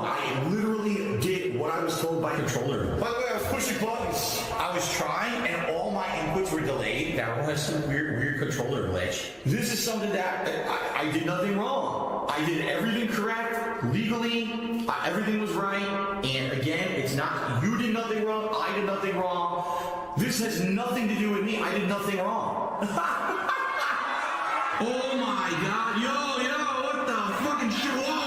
I literally did what I was told by controller. By the way, I was pushing buttons. I was trying, and all my inputs were delayed. That was some weird controller glitch. This is something that I did nothing wrong. I did everything correct, legally. Everything was right. And again, it's not, you did nothing wrong, I did nothing wrong. This has nothing to do with me. I did nothing wrong. Oh my God. Yo, what the fucking shit? Whoa.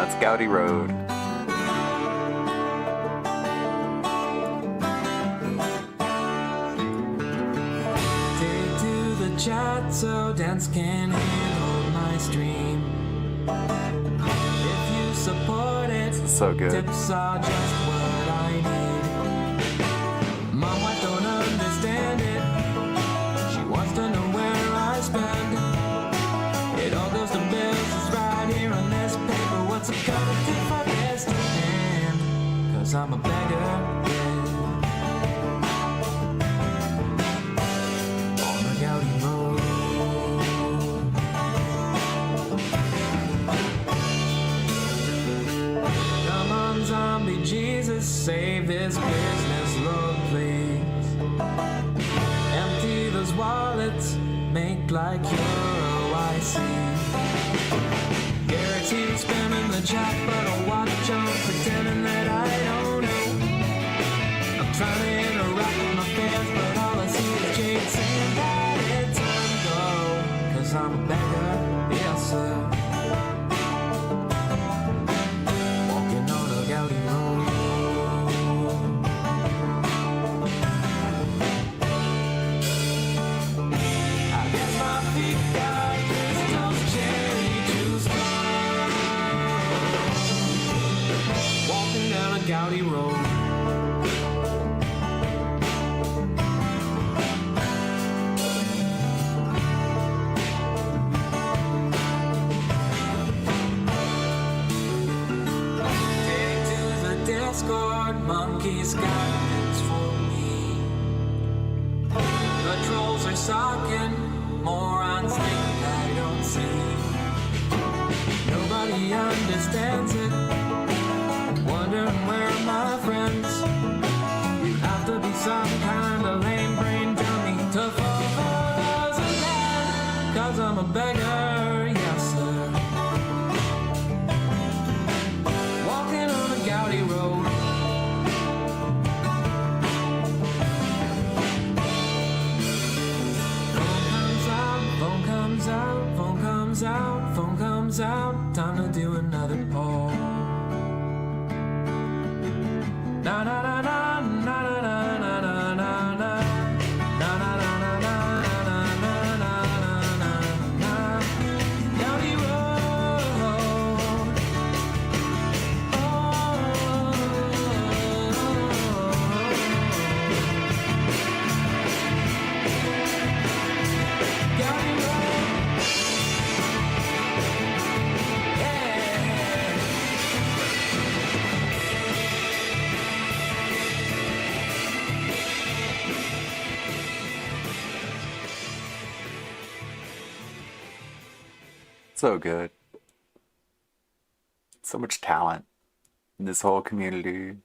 It's Gowdy Road. Take to the chat so dance can handle my stream. If you support it, This is so good. tips are just what I need. My wife don't understand it. She wants to know where I spend. It all goes to bills, it's right here on this paper. What's it gonna do for this hand? Cause I'm a beggar, yeah. On the Gowdy Road. Come on, zombie Jesus, save this business, Lord, please. Empty those wallets, make like you're OIC. Guaranteed spam in the chat, but I'll watch on pretending that I don't know. I'm trying to interact with my fans, but all I see is Jade saying that it's time to go. Cause I'm a beggar, yes sir. Walking on a Gowdy Road. I guess my feet got crystals, cherry juice. Walking down a Gowdy Road. Take to the Discord, monkeys got things for me. The trolls are sucking, morons think I don't see. Nobody understands it, wondering where are my friends. You have to be some kind of lame brain dummy to fall for those again. Cause I'm a beggar, yes sir. Walking on a Gowdy Road. Phone comes out, phone comes out, phone comes out, phone comes out. So good. So much talent in this whole community.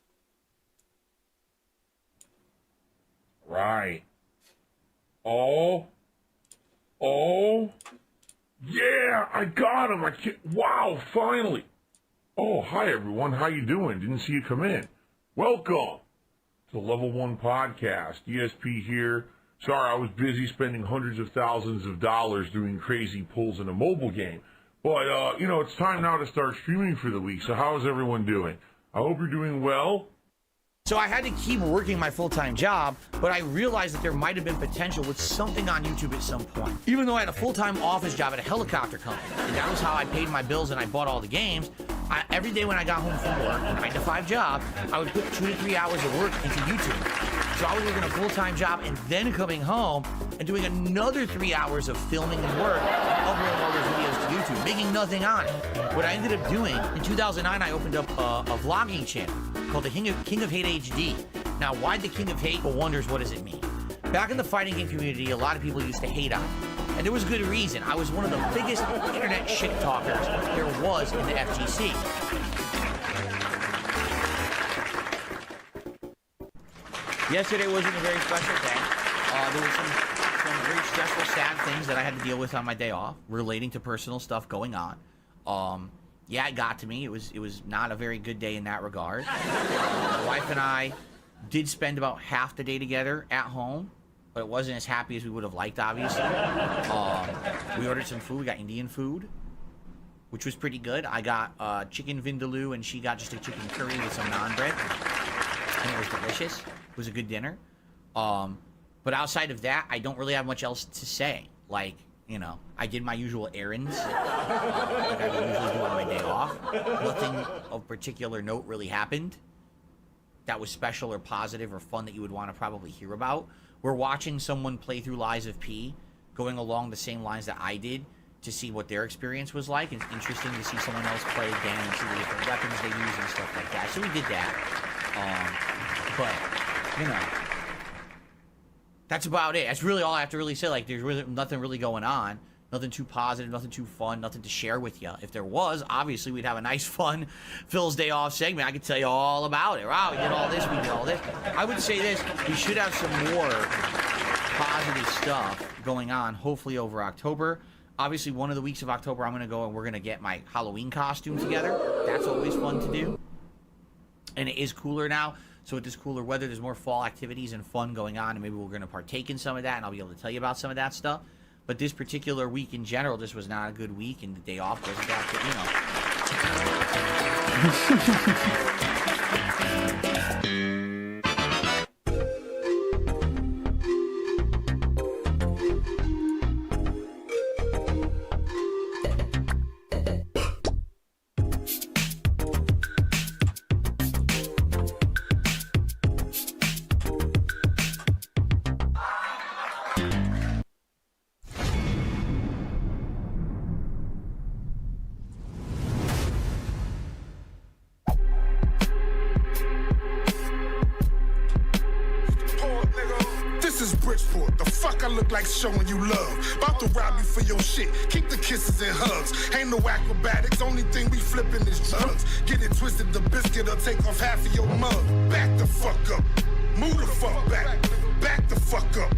Right. Oh, yeah, I got him. Wow, finally. Oh, hi everyone. How you doing? Didn't see you come in. Welcome to the Level 1 podcast. ESP here. Sorry, I was busy spending hundreds of thousands of dollars doing crazy pulls in a mobile game. But, it's time now to start streaming for the week. So how is everyone doing? I hope you're doing well. So I had to keep working my full-time job, but I realized that there might have been potential with something on YouTube at some point. Even though I had a full-time office job at a helicopter company, and that was how I paid my bills and I bought all the games, every day when I got home from work, a 9-to-5 job, I would put 2 to 3 hours of work into YouTube. So I was working a full-time job and then coming home and doing another 3 hours of filming and work and uploading all those videos to YouTube, making nothing on it. What I ended up doing, in 2009, I opened up a vlogging channel called the King of Hate HD. Now, why the King of Hate? But wonders, what does it mean? Back in the fighting game community, a lot of people used to hate on me. And there was good reason. I was one of the biggest internet shit talkers there was in the FGC. Yesterday wasn't a very special day. There was some very stressful, sad things that I had to deal with on my day off, relating to personal stuff going on. Yeah, it got to me. It was not a very good day in that regard. My wife and I did spend about half the day together at home, but it wasn't as happy as we would have liked, obviously. We ordered some food. We got Indian food, which was pretty good. I got chicken vindaloo, and she got just a chicken curry with some naan bread, and it was delicious. It was a good dinner. But outside of that, I don't really have much else to say. Like, I did my usual errands, like I would usually do on my day off. Nothing of particular note really happened that was special or positive or fun that you would want to probably hear about. We're watching someone play through Lies of P, going along the same lines that I did to see what their experience was like. It's interesting to see someone else play again and see the different weapons they use and stuff like that. So we did that. But, that's about it. That's really all I have to really say. Like, there's really nothing really going on. Nothing too positive, nothing too fun, nothing to share with you. If there was, obviously, we'd have a nice, fun Phil's Day Off segment. I could tell you all about it. Wow, we did all this, we did all this. I would say this. We should have some more positive stuff going on, hopefully over October. Obviously, one of the weeks of October, I'm going to go and we're going to get my Halloween costume together. That's always fun to do. And it is cooler now. So with this cooler weather, there's more fall activities and fun going on, and maybe we're going to partake in some of that, and I'll be able to tell you about some of that stuff. But this particular week in general, this was not a good week, and the day off wasn't that good, like showing you love. About to rob you for your shit. Keep the kisses and hugs. Ain't no acrobatics. Only thing we flipping is drugs. Get it twisted, the biscuit will take off half of your mug. Back the fuck up. Move the fuck back. Back the fuck up.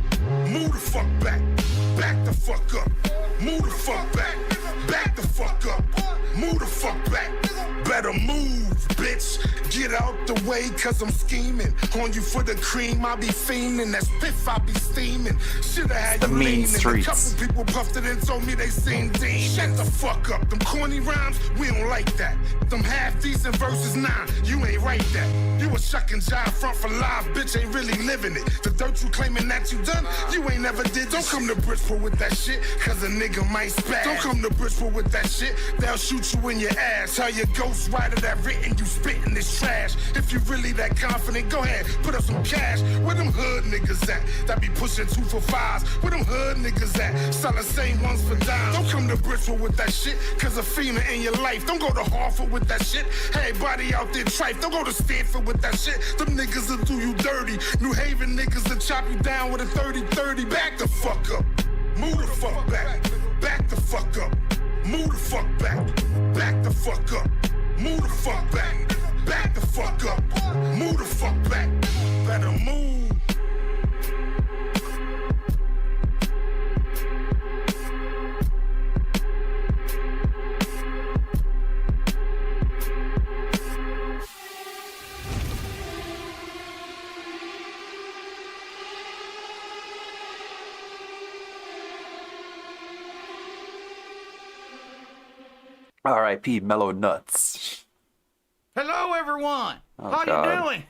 Move the fuck back. Back the fuck up. Move the fuck back. Back the fuck up. Move the fuck back. Better move, bitch. Get out the way, cause I'm scheming. On you for the cream, I be fiending. That's piff, I be steaming. Shoulda had The you mean leaning. streets. A couple people puffed it and told me they seen Dean. Shut the fuck up. Them corny rhymes, we don't like that. Them half-decent verses, nah, you ain't right that. You a shuck and jive front for live, bitch, ain't really living it. The dirt you claiming that you done, you ain't never did. Don't come to Bridgeport with that shit, cause a nigga might spaz. Don't come to Bridgeport with that shit, they'll shoot you in your ass. Tell your ghost rider that written you spitting this trash. If you really that confident, go ahead, put up some cash. Where them hood niggas at? That be pushing 2 for 5s. Where them hood niggas at? Sell the same ones for dimes. Don't come to Bridgeport with that shit, cause a female in your life. Don't go to Hartford with that shit. Everybody out there tripe. Don't go to Stanford with that shit. Them niggas will do you dirty. New Haven niggas will chop you down with a 30-30. Back the fuck up. Move the fuck back. Back the fuck up. Move the fuck back. Back the fuck up. Move the fuck back. Back the fuck up. Move the fuck back. Better move. R.I.P. Mellow Nuts. Hello, everyone. Oh, How God. you doing?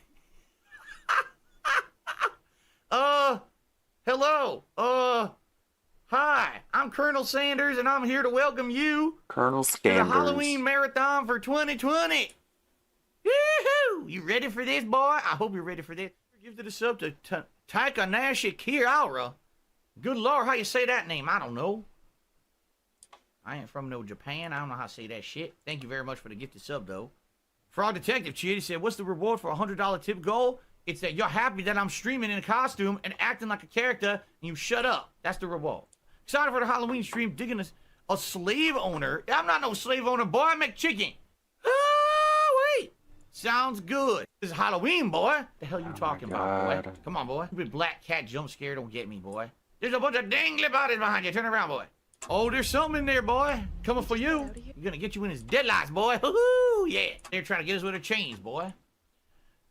Hello. Hi. I'm Colonel Sanders, and I'm here to welcome you Colonel to the Scanders. Halloween Marathon for 2020. Yoo-hoo! You ready for this, boy? I hope you're ready for this. Give it a sub to Takanashi Kirara. Good Lord, how you say that name? I don't know. I ain't from no Japan. I don't know how to say that shit. Thank you very much for the gifted sub, though. Fraud Detective Chitty said, what's the reward for a $100 tip goal? It's that you're happy that I'm streaming in a costume and acting like a character, and you shut up. That's the reward. Excited for the Halloween stream, digging a slave owner. I'm not no slave owner, boy. I make chicken. Wait. Sounds good. This is Halloween, boy. The hell you talking about, boy? Come on, boy. Stupid black cat jump scare don't get me, boy. There's a bunch of dangly bodies behind you. Turn around, boy. Oh, there's something in there, boy. Coming for you. You're gonna get you in his deadlights, boy. Hoo-hoo, yeah. They're trying to get us with their chains, boy.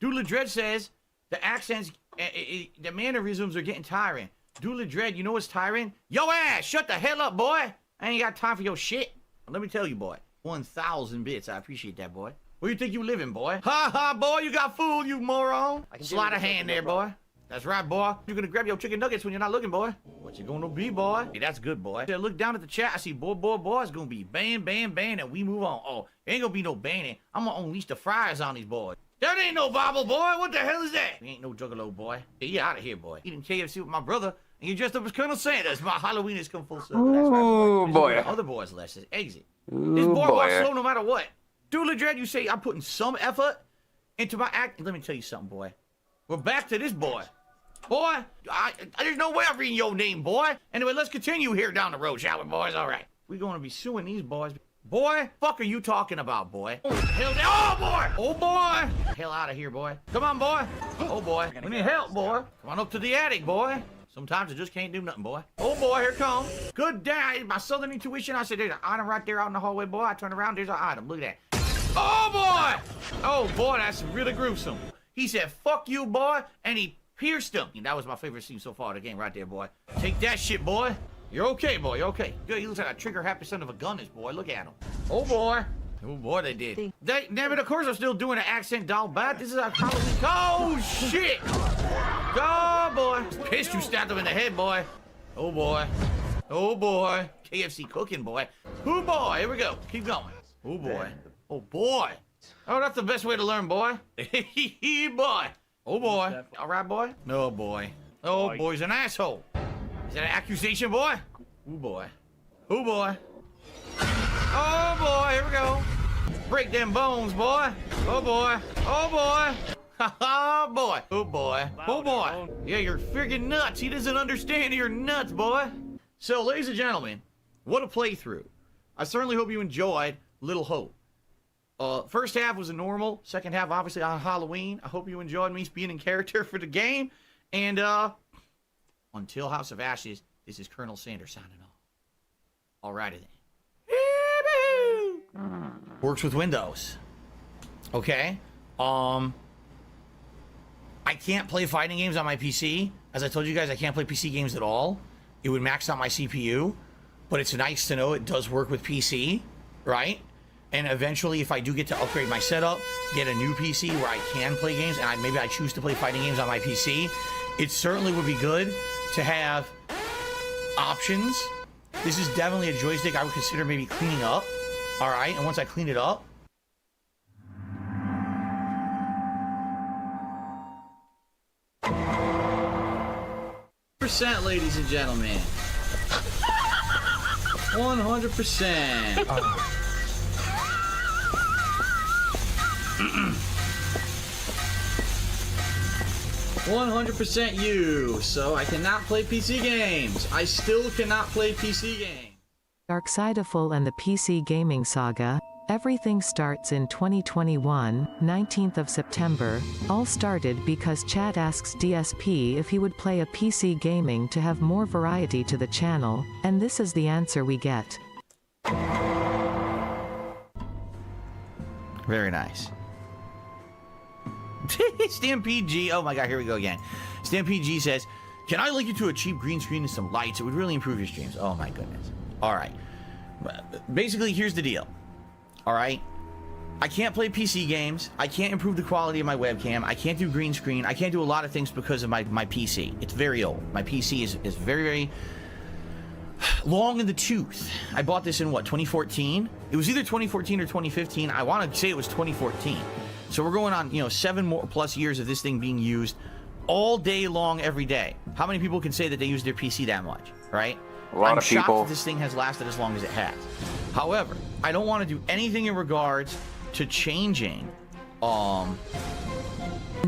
Doodle Dread says the accents, the mannerisms are getting tiring. Doodle Dread, you know what's tiring? Yo ass, shut the hell up, boy. I ain't got time for your shit. Let me tell you, boy. 1,000 bits. I appreciate that, boy. Where you think you living, boy? Ha ha, boy. You got fooled, you moron. Slide a hand there, boy. That's right, boy. You're gonna grab your chicken nuggets when you're not looking, boy. What you gonna be, boy? Hey, that's good, boy. I look down at the chat. I see boy. It's gonna be ban, and we move on. Oh, ain't gonna be no banning. I'm gonna unleash the fryers on these boys. That ain't no Bible, boy. What the hell is that? We ain't no juggalo, boy. Hey, you out of here, boy. Eating KFC with my brother, and you dressed up as Colonel Sanders. My Halloween has come full circle. That's right, boy. Other boys left. Exit. This boy walks slow no matter what. Doodle Dread, you say I'm putting some effort into my act. Let me tell you something, boy. We're back to this boy. Boy, there's no way I'm reading your name, boy. Anyway, let's continue here down the road, shall we, boys? All right. We're going to be suing these boys. Boy, fuck are you talking about, boy? Oh, hell, oh, boy! Oh, boy! Hell out of here, boy. Come on, boy. Oh, boy. We need help, boy. Come on up to the attic, boy. Sometimes I just can't do nothing, boy. Oh, boy, here comes. Good day. My southern intuition, I said, there's an item right there out in the hallway, boy. I turn around, there's an item. Look at that. Oh, boy! Oh, boy, that's really gruesome. He said, fuck you, boy, and he pierced him. That was my favorite scene so far in the game right there, boy. Take that shit, boy. You're okay, boy. You're okay. Good. He looks like a trigger-happy son of a gun, this boy. Look at him. Oh, boy. Oh, boy, they did. Damn it, of course I'm still doing an accent doll bat. This is a Halloween. Oh, shit. Oh, boy. Pissed you stabbed him in the head, boy. Oh, boy. Oh, boy. KFC cooking, boy. Oh, boy. Here we go. Keep going. Oh, boy. Oh, boy. Oh, that's the best way to learn, boy. Boy. Oh, boy. All right, boy? No, boy. Oh, boy, he's an asshole. Is that an accusation, boy? Oh, boy. Oh, boy. Oh, boy. Here we go. Break them bones, boy. Oh, boy. Oh, boy. Oh, boy. Oh, boy. Oh, boy. Yeah, you're friggin' nuts. He doesn't understand you're nuts, boy. So, ladies and gentlemen, what a playthrough. I certainly hope you enjoyed Little Hope. First half was a normal. Second half, obviously, on Halloween. I hope you enjoyed me being in character for the game. And, until House of Ashes, this is Colonel Sanders signing off. Alrighty then. Works with Windows. Okay? I can't play fighting games on my PC. As I told you guys, I can't play PC games at all. It would max out my CPU, but it's nice to know it does work with PC, right? And eventually, if I do get to upgrade my setup, get a new PC where I can play games, and maybe I choose to play fighting games on my PC, it certainly would be good to have options. This is definitely a joystick I would consider maybe cleaning up, all right? And once I clean it up, %, ladies and gentlemen. 100%. 100% you. So I cannot play PC games. I still cannot play PC games. Darksideful and the PC Gaming Saga. Everything starts in 2021, 19th of September. All started because chat asks DSP if he would play a PC gaming to have more variety to the channel, and this is the answer we get. Very nice. Stampede G, oh my god, here we go again. Stampede G says, can I link you to a cheap green screen and some lights? It would really improve your streams. Oh my goodness. Alright. Basically, here's the deal. Alright? I can't play PC games. I can't improve the quality of my webcam. I can't do green screen. I can't do a lot of things because of my PC. It's very old. My PC is very, very long in the tooth. I bought this in, what, 2014? It was either 2014 or 2015. I want to say it was 2014. So we're going on, 7 more plus years of this thing being used all day long, every day. How many people can say that they use their PC that much, right? A lot of shocked people. That this thing has lasted as long as it has. However, I don't want to do anything in regards to changing. In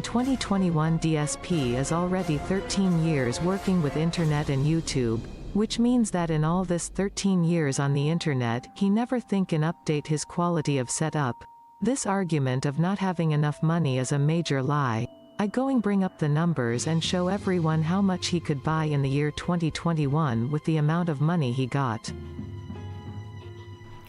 2021, DSP is already 13 years working with internet and YouTube, which means that in all this 13 years on the internet, he never think and update his quality of setup. This argument of not having enough money is a major lie. I going bring up the numbers and show everyone how much he could buy in the year 2021 with the amount of money he got.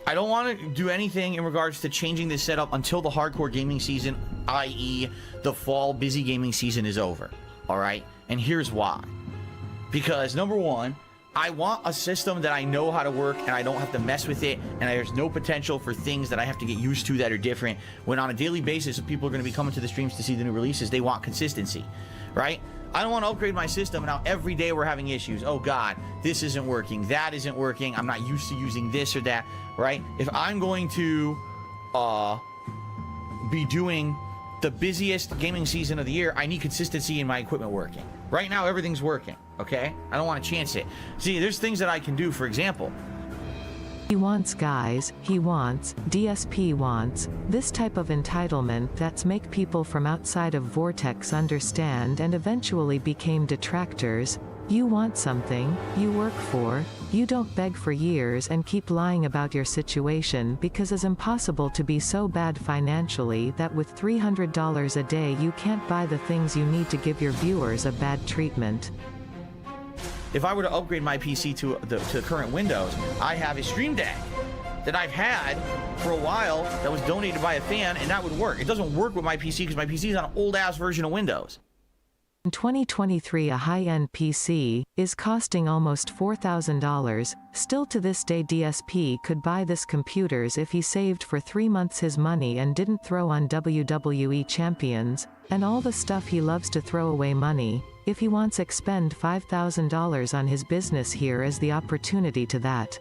I don't want to do anything in regards to changing this setup until the hardcore gaming season, i.e. the fall busy gaming season, is over. Alright? And here's why. Because number one, I want a system that I know how to work and I don't have to mess with it, and there's no potential for things that I have to get used to that are different. When on a daily basis, if people are going to be coming to the streams to see the new releases, they want consistency, right? I don't want to upgrade my system and now every day we're having issues. Oh god, this isn't working, that isn't working, I'm not used to using this or that, right? If I'm going to be doing the busiest gaming season of the year, I need consistency in my equipment working. Right now, everything's working, okay? I don't want to chance it. See, there's things that I can do, for example. He wants guys, he wants, DSP wants, this type of entitlement that's make people from outside of Vortex understand and eventually became detractors. You want something, you work for, you don't beg for years and keep lying about your situation because it's impossible to be so bad financially that with $300 a day you can't buy the things you need to give your viewers a bad treatment. If I were to upgrade my PC to the current Windows, I have a Stream Deck that I've had for a while that was donated by a fan, and that would work. It doesn't work with my PC because my PC is on an old-ass version of Windows. In 2023, a high-end PC is costing almost $4,000. Still to this day, DSP could buy this computers if he saved for 3 months his money and didn't throw on WWE champions and all the stuff he loves to throw away money. If he wants expend $5,000 on his business, here is the opportunity to that.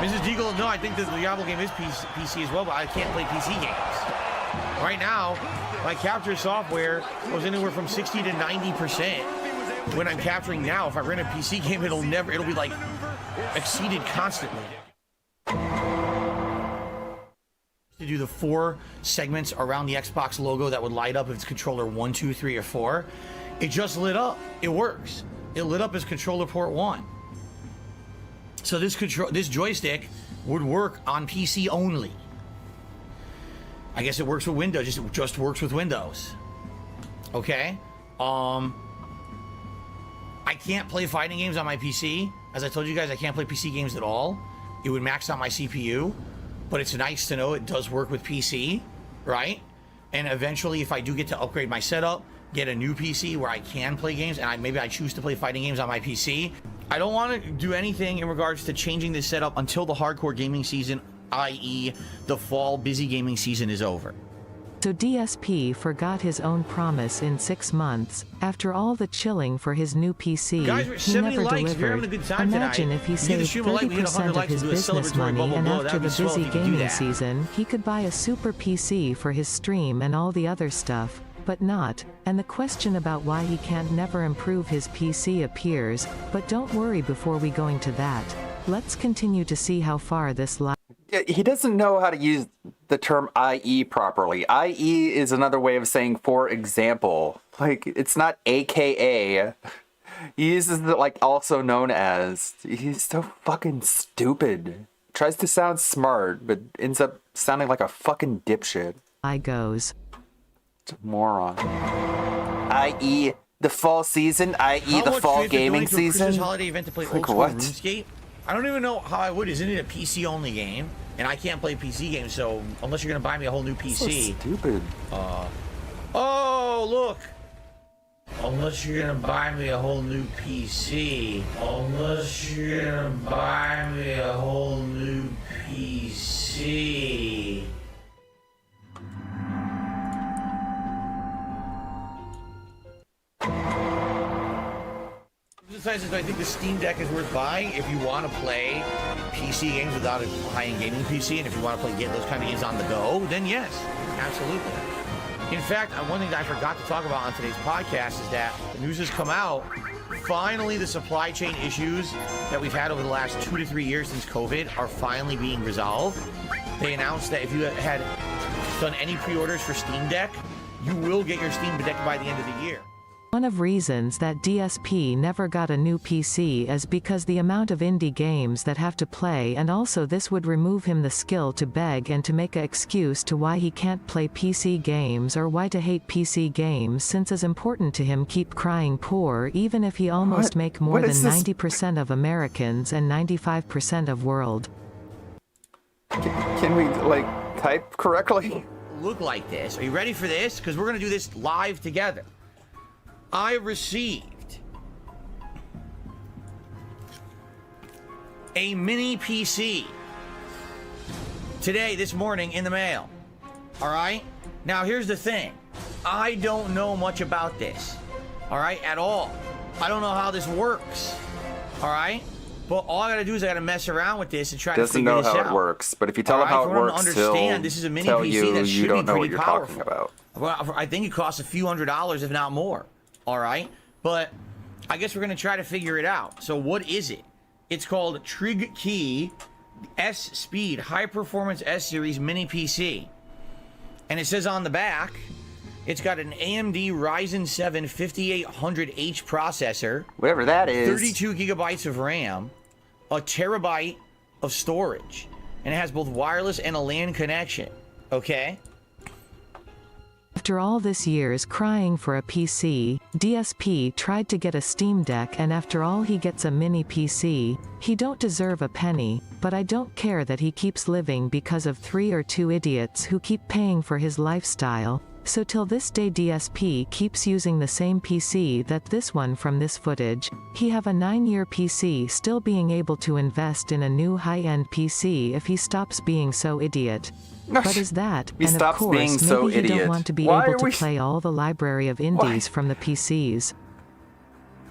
Mrs. Deagle, no, I think the Diablo game is PC as well, but I can't play PC games. Right now, my capture software goes anywhere from 60 to 90%. When I'm capturing now, if I run a PC game, it'll be like exceeded constantly. To do the 4 segments around the Xbox logo that would light up if it's controller 1, 2, 3, or 4. It just lit up. It works. It lit up as controller port 1. So this joystick would work on PC only. I guess it works with Windows. It just works with Windows. Okay. I can't play fighting games on my PC. As I told you guys, I can't play PC games at all. It would max out my CPU. but it's nice to know it does work with PC, right? And eventually, if I do get to upgrade my setup, get a new PC where I can play games, and maybe I choose to play fighting games on my PC, I don't want to do anything in regards to changing this setup until the hardcore gaming season, i.e. the fall busy gaming season, is over. So DSP forgot his own promise in 6 months. After all the chilling for his new PC, Guys, we're at he 70 never likes. We're having a delivered. good time Imagine tonight. if he You either saved stream a like, we hit 100 30% of likes, his we do a business celebratory money, bubble and blow. after That'd the be swell busy if you could do gaming that. season, he could buy a super PC for his stream and all the other stuff. But not, and the question about why he can't never improve his PC appears, but don't worry before we going to that. Let's continue to see how far this lies. He doesn't know how to use the term IE properly. IE is another way of saying for example. Like, it's not AKA. He uses the, like, also known as. He's so fucking stupid. Tries to sound smart, but ends up sounding like a fucking dipshit. I goes. It's a moron. IE the fall season, i.e. the fall gaming season. Holiday event to play Like old school what? RuneScape? I don't even know how I would. Isn't it a PC only game? And I can't play PC games, so unless you're gonna buy me a whole new PC. So stupid. Oh, look. Unless you're gonna buy me a whole new PC. Unless you're gonna buy me a whole new PC. Besides, I think the Steam Deck is worth buying if you want to play PC games without a high-end gaming PC, and if you want to play those kind of games on the go, then yes, absolutely. In fact, one thing that I forgot to talk about on today's podcast is that the news has come out. Finally, the supply chain issues that we've had over the last 2 to 3 years since COVID are finally being resolved. They announced that if you had done any pre-orders for Steam Deck, you will get your Steam Deck by the end of the year. One of reasons that DSP never got a new PC is because the amount of indie games that have to play, and also this would remove him the skill to beg and to make an excuse to why he can't play PC games or why to hate PC games, since it's important to him keep crying poor even if he almost make more than 90% of Americans and 95% of world. Can we, like, type correctly? Look like this. Are you ready for this? Because we're going to do this live together. I received a mini PC today, this morning, in the mail. All right? Now, here's the thing. I don't know much about this. All right? At all. I don't know how this works. All right? But all I got to do is I got to mess around with this and try to figure this out. Doesn't know how it works, but if you tell him how it works, he'll this is a mini tell PC you that should you don't be know what pretty you're powerful. talking about. Well, I think it costs a few $100s, if not more. All right? But I guess we're going to try to figure it out. So what is it? It's called Trig Key S Speed High Performance S Series Mini PC. And it says on the back, it's got an AMD Ryzen 7 5800H processor. Whatever that is. 32 gigabytes of RAM. A terabyte of storage. And it has both wireless and a LAN connection. Okay? After all this years crying for a PC, DSP tried to get a Steam Deck, and after all he gets a mini PC. He don't deserve a penny, but I don't care that he keeps living because of 3 or 2 idiots who keep paying for his lifestyle. So till this day DSP keeps using the same PC that this one from this footage. He have a 9-year PC still being able to invest in a new high-end PC if he stops being so idiot. But is that, He and of stops course being maybe so he idiot. don't want to be Why able are to we- play all the library of indies from the PCs.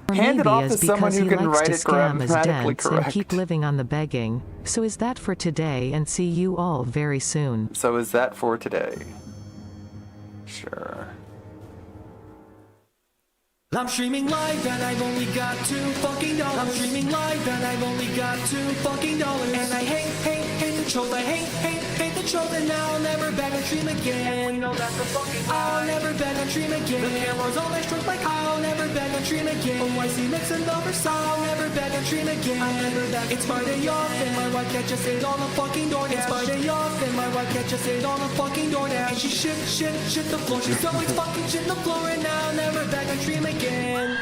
Or Hand it maybe off it's to someone because who he can likes write to it scam his grammatically dents and correct. keep living on the begging. So is that for today, and see you all very soon. So is that for today? Sure. I'm streaming live and I've only got $2 I'm streaming live and I've only got $2 And I hate the trolls. I hate the trolls, and I'll never back on stream again. I'll never back on stream again. The camera's all I stroke like I'll never back on stream again. Oh, I see mix and numbers, I'll never back on stream again. I'll never back. It's my day off and my wife can't just sit on the fucking DoorDash. It's my day off and my wife can't just sit on the fucking DoorDash. And she shit the floor. She's always fucking shit the floor, and I'll never back on stream again.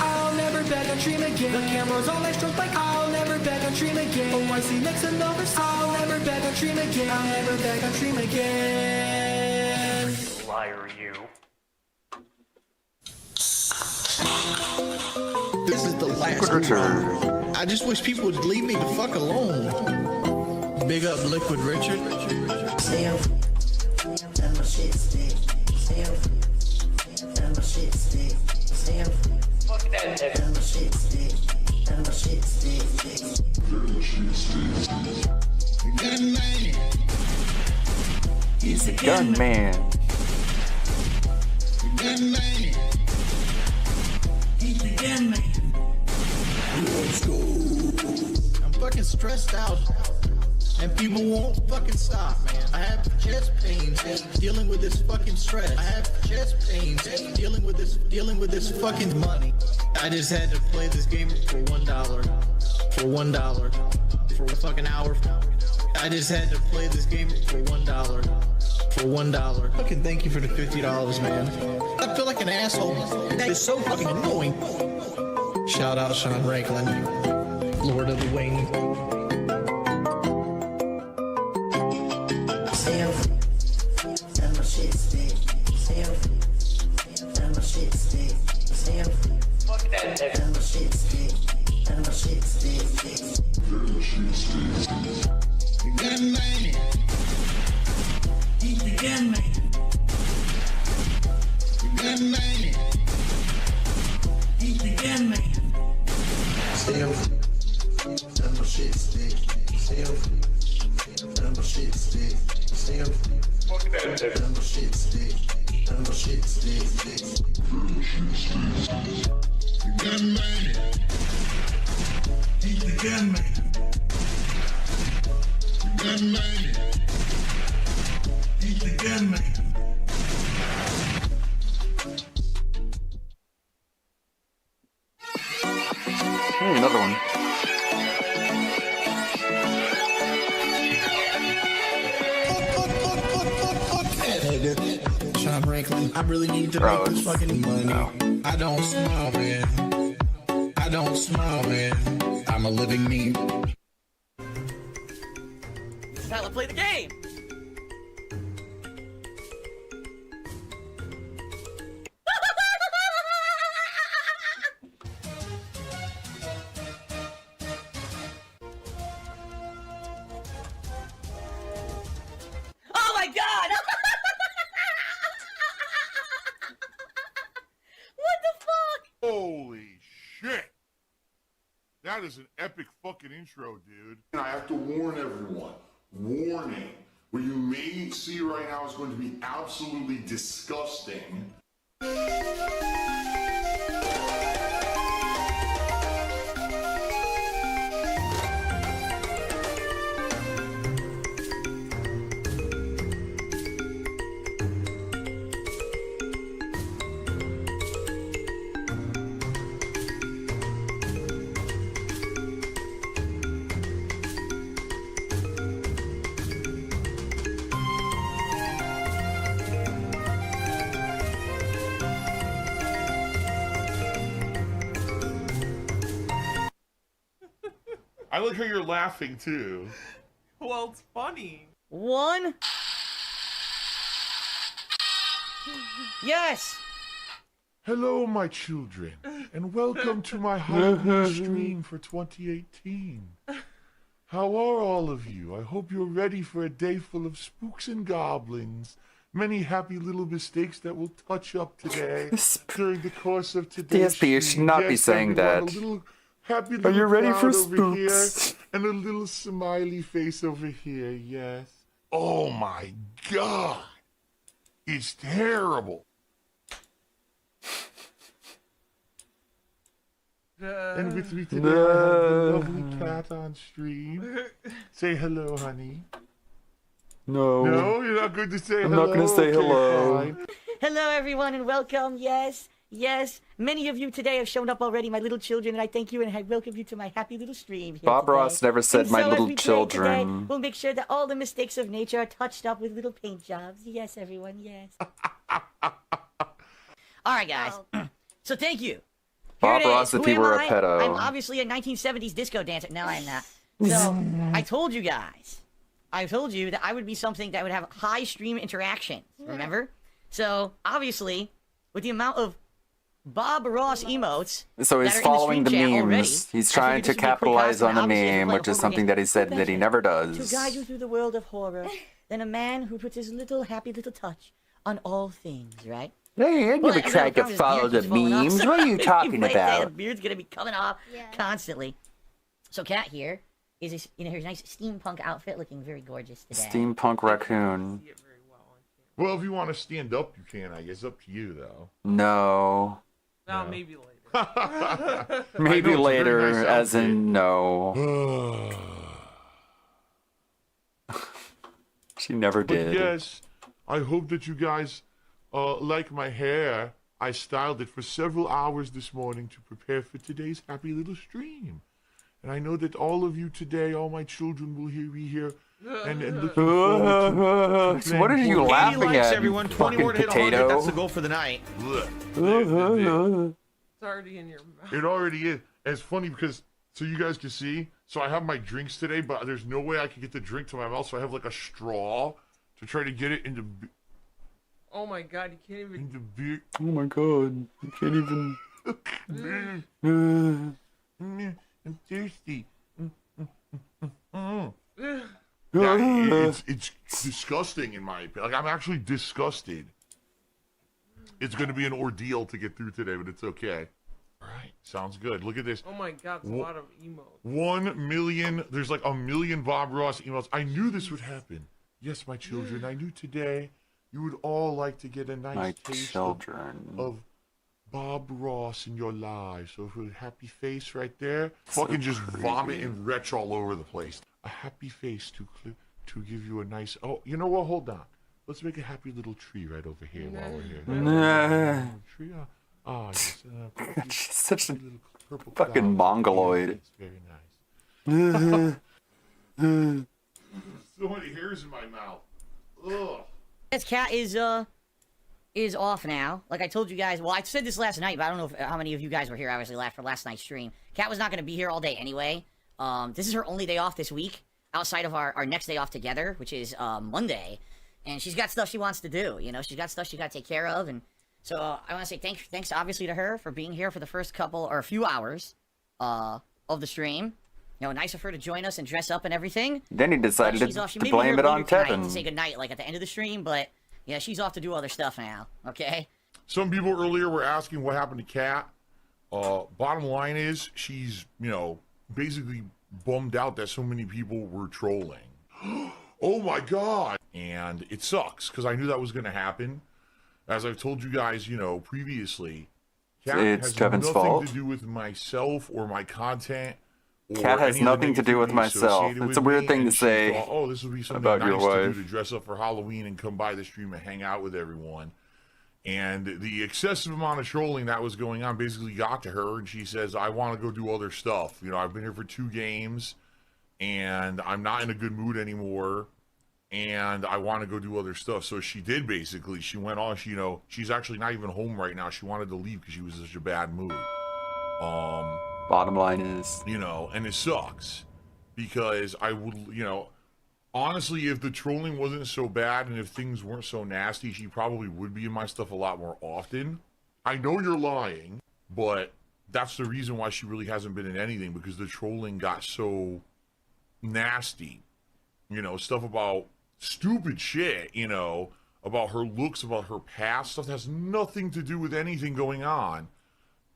I'll never back on stream again. The camera's all I stroke like I'll never never back on Dream again. Oh, I see next another song. I'll never back on Dream again. I'll never back on Dream again. Liar, you. This is the last one. I just wish people would leave me the fuck alone. Big up Liquid Richard. Sam. And my shit stick. Sam. And my shit stick. Sam. Fuck that nigga. And my shit stick. And my shit stick. Gun man. He's a gun man. Gun man. He's the gun man. Let's go. I'm fucking stressed out. And people won't fucking stop, man. I have chest pains dealing with this fucking stress. I have chest pains dealing with this fucking money. I just had to play this game for $1. For $1. For a fucking hour. I just had to play this game for $1. For $1. Fucking thank you for the $50, man. I feel like an asshole. That is so fucking annoying. Shout out Sean Ranklin, Lord of the Wing. Sam. And my shit stick. Sam. And my shit stick. Sam. Fuck that nigga. And my shit stick. And my shit stick. Gun man. He's the gun man. Gun man. He's the gun man. Sam. And my shit stick. Sam. And my shit stick. Sam. Fuck that nigga. And my shit stick. And my shit stick. Gun man. He's the gun man. Gun man. He's the gun man. Hey, another one. Sean Franklin, I really need to Bro, make this fucking money. no. I don't smile, man. I don't smile, man. I'm a living meme. This is how to play the game. Oh my god! What the fuck? Holy shit! That is an epic fucking intro, dude. I have to warn everyone. Warning. What you may see right now is going to be absolutely disgusting. I like how you're laughing too. Well, it's funny. One. Yes. Hello, my children, and welcome to my Halloween stream for 2018. How are all of you? I hope you're ready for a day full of spooks and goblins. Many happy little mistakes that will touch up today during the course of today's DSP, you should not be saying everyone, that. A little happy Are little you ready for crowd over here, spooks? and a little smiley face over here, yes. Oh my god! It's terrible! And with me today, I have the lovely cat on stream. Say hello, honey. No. No, you're not going to say I'm hello? not gonna say Okay, hello. fine. Hello, everyone, and welcome. Yes, yes. Many of you today have shown up already, my little children, and I thank you and I welcome you to my happy little stream here Bob today. Ross never said And my so little as we play today, children. we'll make sure that all the mistakes of nature are touched up with little paint jobs. Yes, everyone, yes. All right, guys. So thank you Bob it Ross is. if Who he am were a I? pedo. I'm obviously a 1970s disco dancer. No, I'm not. So, I told you guys. I told you that I would be something that would have high stream interaction. Remember? So, obviously, with the amount of Bob Ross emotes. So he's that are following in the the stream chat already, memes. He's I trying figured to this would be a quick capitalize on hotspot. the Obviously, if you meme, play which is horror something games, that he said what that he better never To does. guide you through the world of horror than a man who puts his little happy little touch on all things, right? Hey, I Well, never as tried to his follow beard the keeps falling off, memes. so What are you he talking might say The about? beard's gonna be coming off constantly. So Cat here is his, his nice steampunk outfit, looking very gorgeous today. Steampunk raccoon. Well, if you want to stand up, you can. I guess up to you, though. No. No, maybe later. Maybe I know, it's a very later, nice as outfit. in no. She never But did. yes, I hope that you guys like my hair. I styled it for several hours this morning to prepare for today's happy little stream. And I know that all of you today, all my children will be here and looking forward to What are you playing laughing Katie likes at, everyone. you 20 more to fucking hit 100. That's the potato? goal for the night. It's already in your mouth. It already is. And it's funny because, so you guys can see, so I have my drinks today, but there's no way I can get the drink to my mouth, so I have like a straw to try to get it into Oh my god, you can't even. beer. Oh my god. You can't even. I'm thirsty. Yeah, it's disgusting in my opinion. Like, I'm actually disgusted. It's going to be an ordeal to get through today, but it's okay. All right, sounds good. Look at this. Oh my god, it's a lot of emotes. 1 million. There's like 1 million Bob Ross emails. I knew this would happen. Yes, my children. I knew today you would all like to get a nice My taste children. of Bob Ross in your lives. So with a happy face right there, fucking just vomit and retch all over the place. A happy face to give you a nice. Oh, you know what? Hold on. Let's make a happy little tree right over here while we're here. Nah. Tree. Oh, yes, She's such a little purple fucking flowers. mongoloid. It's very nice. So many hairs in my mouth. Ugh. This Cat is off now. Like I told you guys. Well, I said this last night, but I don't know how many of you guys were here. Obviously, for last night's stream. Cat was not going to be here all day anyway. This is her only day off this week, outside of our next day off together, which is Monday. And she's got stuff she wants to do. You know, she's got stuff she got to take care of, and so I want to say thanks obviously to her for being here for the first couple or a few hours of the stream. You know, nice of her to join us and dress up and everything. Then he decided She's off. She to may be blame here it on later tonight to Tevin. say goodnight, like at the end of the stream, but yeah, she's off to do other stuff now. Okay. Some people earlier were asking what happened to Kat. Bottom line is she's, basically bummed out that so many people were trolling. Oh my god! And it sucks because I knew that was going to happen. As I've told you guys, previously, Kat It's has Tevin's nothing fault. to do with myself or my content. Or Kat has any of the nothing to do with negativity myself. associated It's a with weird me, thing to and she say thought, oh, this would be something about nice your to wife. do to dress up for Halloween and come by the stream and hang out with everyone. And the excessive amount of trolling that was going on basically got to her, and she says, I want to go do other stuff. I've been here for 2 games, and I'm not in a good mood anymore, and I want to go do other stuff. So she did, basically. She went on, she's actually not even home right now. She wanted to leave because she was in such a bad mood. Bottom line is, and it sucks. Because I would, honestly, if the trolling wasn't so bad and if things weren't so nasty, she probably would be in my stuff a lot more often. I know you're lying, but that's the reason why she really hasn't been in anything, because the trolling got so nasty. Stuff about stupid shit, about her looks, about her past, stuff that has nothing to do with anything going on.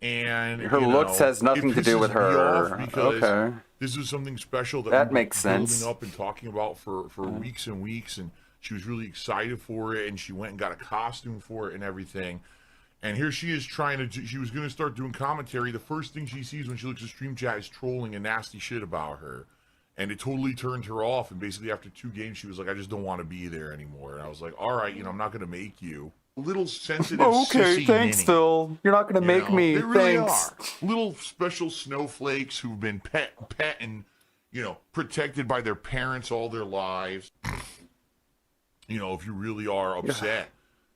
And her looks has nothing it to do pisses with me her. off because Okay. this is something special that That we've been makes sense. building up and talking about for weeks and weeks, and she was really excited for it, and she went and got a costume for it and everything. And here she is she was going to start doing commentary. The first thing she sees when she looks at stream chat is trolling and nasty shit about her. And it totally turned her off. And basically after 2 games, she was like, I just don't want to be there anymore. And I was like, all right, I'm not going to make you. Little sensitive Okay, sissy thanks, ninny. Phil. You're not gonna make me. They really Thanks. are. Little special snowflakes who've been pet and, protected by their parents all their lives. If you really are upset,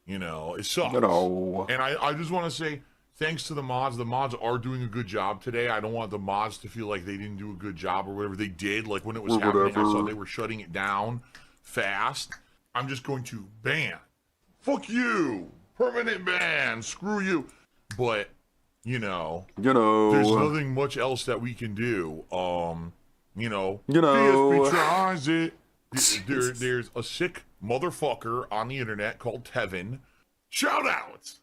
it sucks. No. And I just want to say, thanks to the mods are doing a good job today. I don't want the mods to feel like they didn't do a good job or whatever they did. Like when it was Or happening, I whatever. saw they were shutting it down fast. I'm just going to ban. Fuck you. Permanent ban. Screw you. But, You know. there's nothing much else that we can do. DSP tries it. There's a sick motherfucker on the internet called Tevin. Shout outs!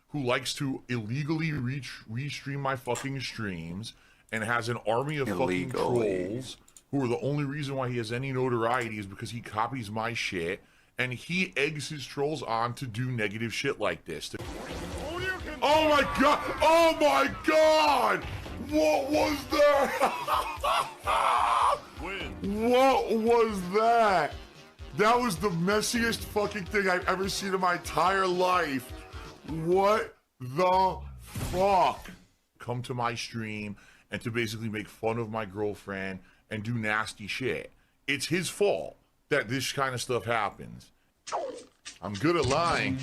Who likes to illegally restream my fucking streams and has an army of fucking trolls who are the only reason why he has any notoriety is because he copies my shit and he eggs his trolls on to do negative shit like this. Oh my god! Oh my god! What was that? What was that? That was the messiest fucking thing I've ever seen in my entire life. What the fuck? Come to my stream and to basically make fun of my girlfriend and do nasty shit. It's his fault that this kind of stuff happens. I'm good at lying.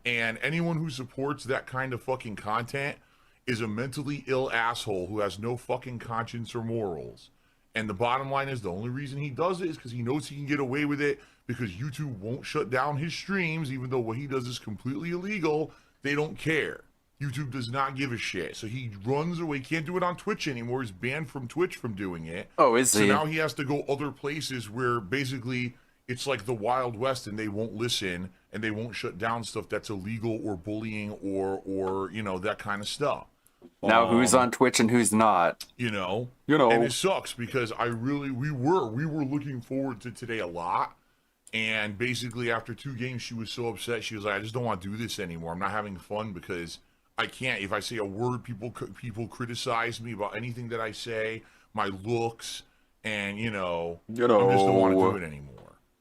And anyone who supports that kind of fucking content is a mentally ill asshole who has no fucking conscience or morals. And the bottom line is the only reason he does it is because he knows he can get away with it because YouTube won't shut down his streams, even though what he does is completely illegal. They don't care. YouTube does not give a shit. So he runs away. Can't do it on Twitch anymore. He's banned from Twitch from doing it. Oh, is so he? So now he has to go other places where basically it's like the Wild West and they won't listen and they won't shut down stuff that's illegal or bullying or that kind of stuff. Now who's on Twitch and who's not? And it sucks because we were looking forward to today a lot. And basically after 2 games, she was so upset. She was like, I just don't want to do this anymore. I'm not having fun because I can't. If I say a word, people criticize me about anything that I say, my looks, and I just don't want to do it anymore.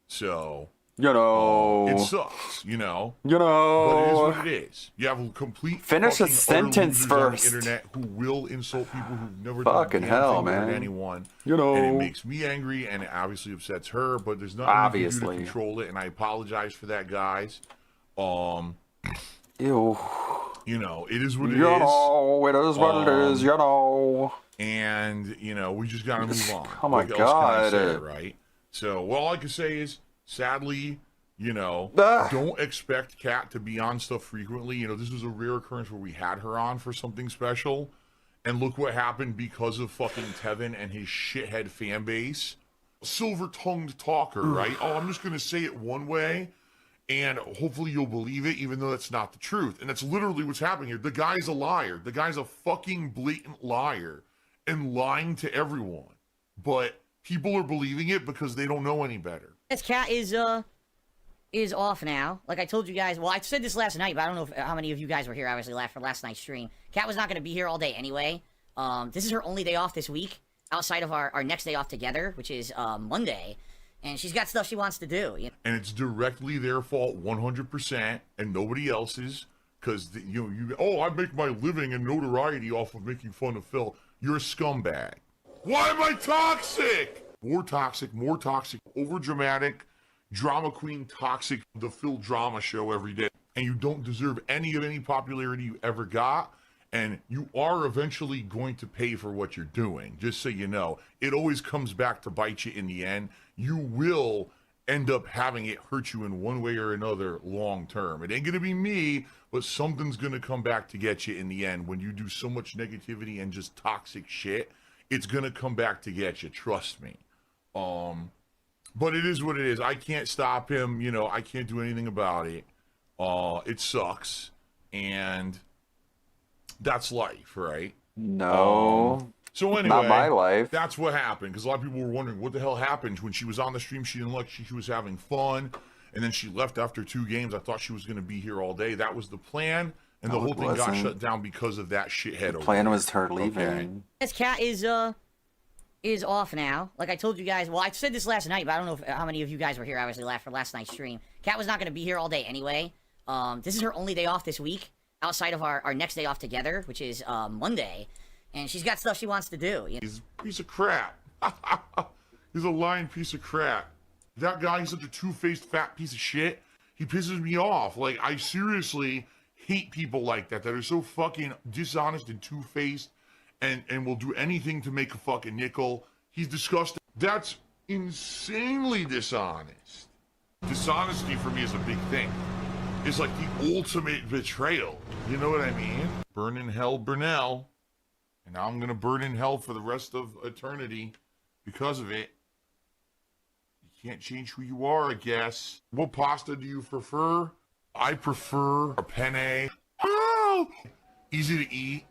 So it sucks, But it is what it is. You have a complete Finish a fucking sentence utter losers on first. the internet who will insult people who've never Fucking done hell, anything to man. anyone. You know. And it makes me angry, and it obviously upsets her. But there's nothing we can do to control it, and I apologize for that, guys. Ew. It is what it is. It is what it is. And we just gotta move on. Oh my What else can I God. say, right? So, all I can say is, sadly, don't expect Kat to be on stuff frequently. This was a rare occurrence where we had her on for something special. And look what happened because of fucking Tevin and his shithead fan base. Silver-tongued talker, right? Oh, I'm just going to say it one way, and hopefully you'll believe it, even though that's not the truth. And that's literally what's happening here. The guy's a liar. The guy's a fucking blatant liar and lying to everyone. But people are believing it because they don't know any better. This cat is off now. Like I told you guys, well, I said this last night, but I don't know how many of you guys were here, obviously, for last night's stream. Kat was not going to be here all day anyway. This is her only day off this week, outside of our next day off together, which is Monday. And she's got stuff she wants to do. And it's directly their fault 100% and nobody else's. Because, I make my living and notoriety off of making fun of Phil. You're a scumbag. Why am I toxic? More toxic, over-dramatic, drama queen toxic, the Phil drama show every day. And you don't deserve any popularity you ever got. And you are eventually going to pay for what you're doing. Just so you know, it always comes back to bite you in the end. You will end up having it hurt you in one way or another long term. It ain't going to be me, but something's going to come back to get you in the end. When you do so much negativity and just toxic shit, it's going to come back to get you. Trust me. But it is what it is. I can't stop him. I can't do anything about it. It sucks. And that's life, right? No. So anyway, not my life. That's what happened. Because a lot of people were wondering what the hell happened when she was on the stream. She didn't look. She was having fun, and then she left after 2 games. I thought she was going to be here all day. That was the plan, and the whole thing got shut down because of that shithead. The plan was her leaving. Okay. This cat is off now. Like I told you guys, well, I said this last night, but I don't know how many of you guys were here, obviously, for last night's stream. Kat was not going to be here all day anyway. This is her only day off this week, outside of our next day off together, which is Monday. And she's got stuff she wants to do. He's a piece of crap. He's a lying piece of crap. That guy, he's such a two-faced fat piece of shit. He pisses me off. Like, I seriously hate people like that are so fucking dishonest and two-faced and will do anything to make a fucking nickel. He's disgusting. That's insanely dishonest. Dishonesty for me is a big thing. It's like the ultimate betrayal. You know what I mean? Burn in hell, Burnell. And now I'm gonna burn in hell for the rest of eternity because of it. You can't change who you are, I guess. What pasta do you prefer? I prefer a penne. Oh! Easy to eat.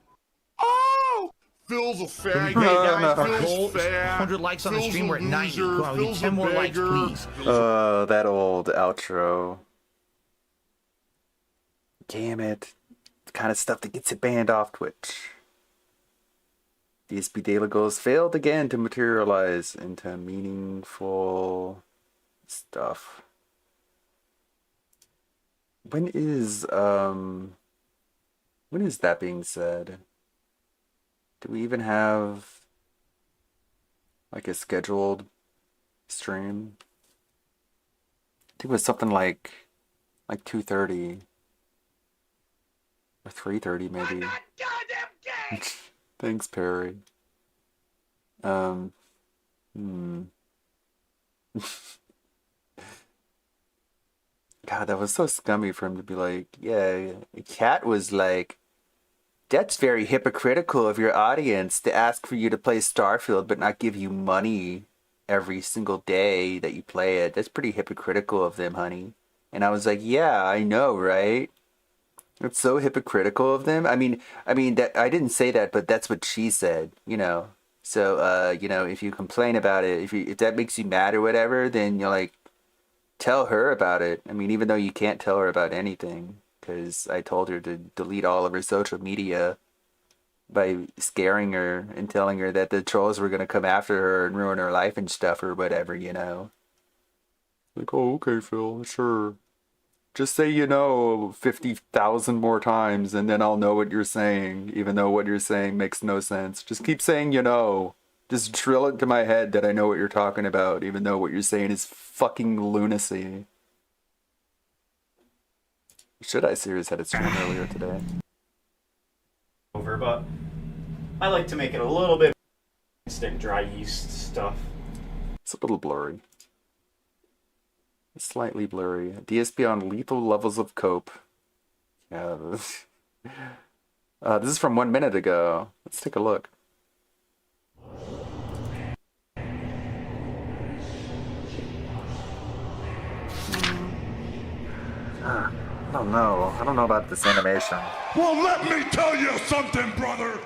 Oh! Phil's a fag. Hey guys, Phil's fat. 100 likes on the Phil's stream. a We're at 90. loser. Wow, we need Phil's 10 a more likes, beggar. please. That old outro. Damn it. The kind of stuff that gets it banned off Twitch. DSP Daily goals failed again to materialize into meaningful stuff. When is that being said? Do we even have like a scheduled stream? I think it was something like 2:30 or 3:30 maybe. Thanks, Perry. God, that was so scummy for him to be like, yeah, Cat was like, that's very hypocritical of your audience to ask for you to play Starfield but not give you money every single day that you play it. That's pretty hypocritical of them, honey. And I was like, yeah, I know, right? It's so hypocritical of them. I mean that I didn't say that, but that's what she said, you know. So, you know, if you complain about it, if that makes you mad or whatever, then you're like, tell her about it. I mean, even though you can't tell her about anything, because I told her to delete all of her social media by scaring her and telling her that the trolls were going to come after her and ruin her life and stuff or whatever, you know. Like, oh, okay, Phil, sure. Just say you know 50,000 more times and then I'll know what you're saying, even though what you're saying makes no sense. Just keep saying you know. Just drill it into my head that I know what you're talking about, even though what you're saying is fucking lunacy. Should I Series had a stream earlier today? Over, but I like to make it a little bit instant dry yeast stuff. It's a little blurry. Slightly blurry. DSP on lethal levels of cope. Yeah. This is from 1 minute ago. Let's take a look. I don't know. I don't know about this animation. Well, let me tell you something, brother.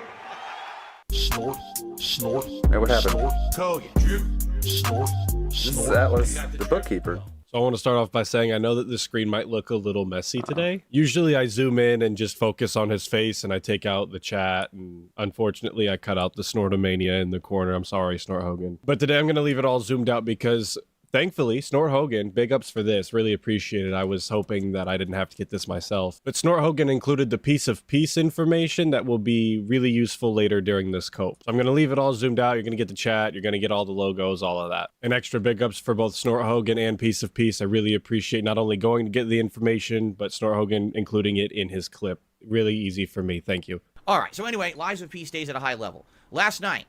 Snort, snort. Hey, what happened? Tell you, drip, snort, This is Atlas, the bookkeeper. So I want to start off by saying I know that the screen might look a little messy today. Usually I zoom in and just focus on his face and I take out the chat, and unfortunately I cut out the Snortomania in the corner. I'm sorry, Snort Hogan. But today I'm going to leave it all zoomed out because thankfully, Snort Hogan, big ups for this, really appreciate it. I was hoping that I didn't have to get this myself. But Snort Hogan included the piece of peace information that will be really useful later during this cope. So I'm going to leave it all zoomed out. You're going to get the chat, you're going to get all the logos, all of that. And extra big ups for both Snort Hogan and Piece of Peace. I really appreciate not only going to get the information, but Snort Hogan including it in his clip. Really easy for me. Thank you. All right, so anyway, Lives of Peace stays at a high level. Last night,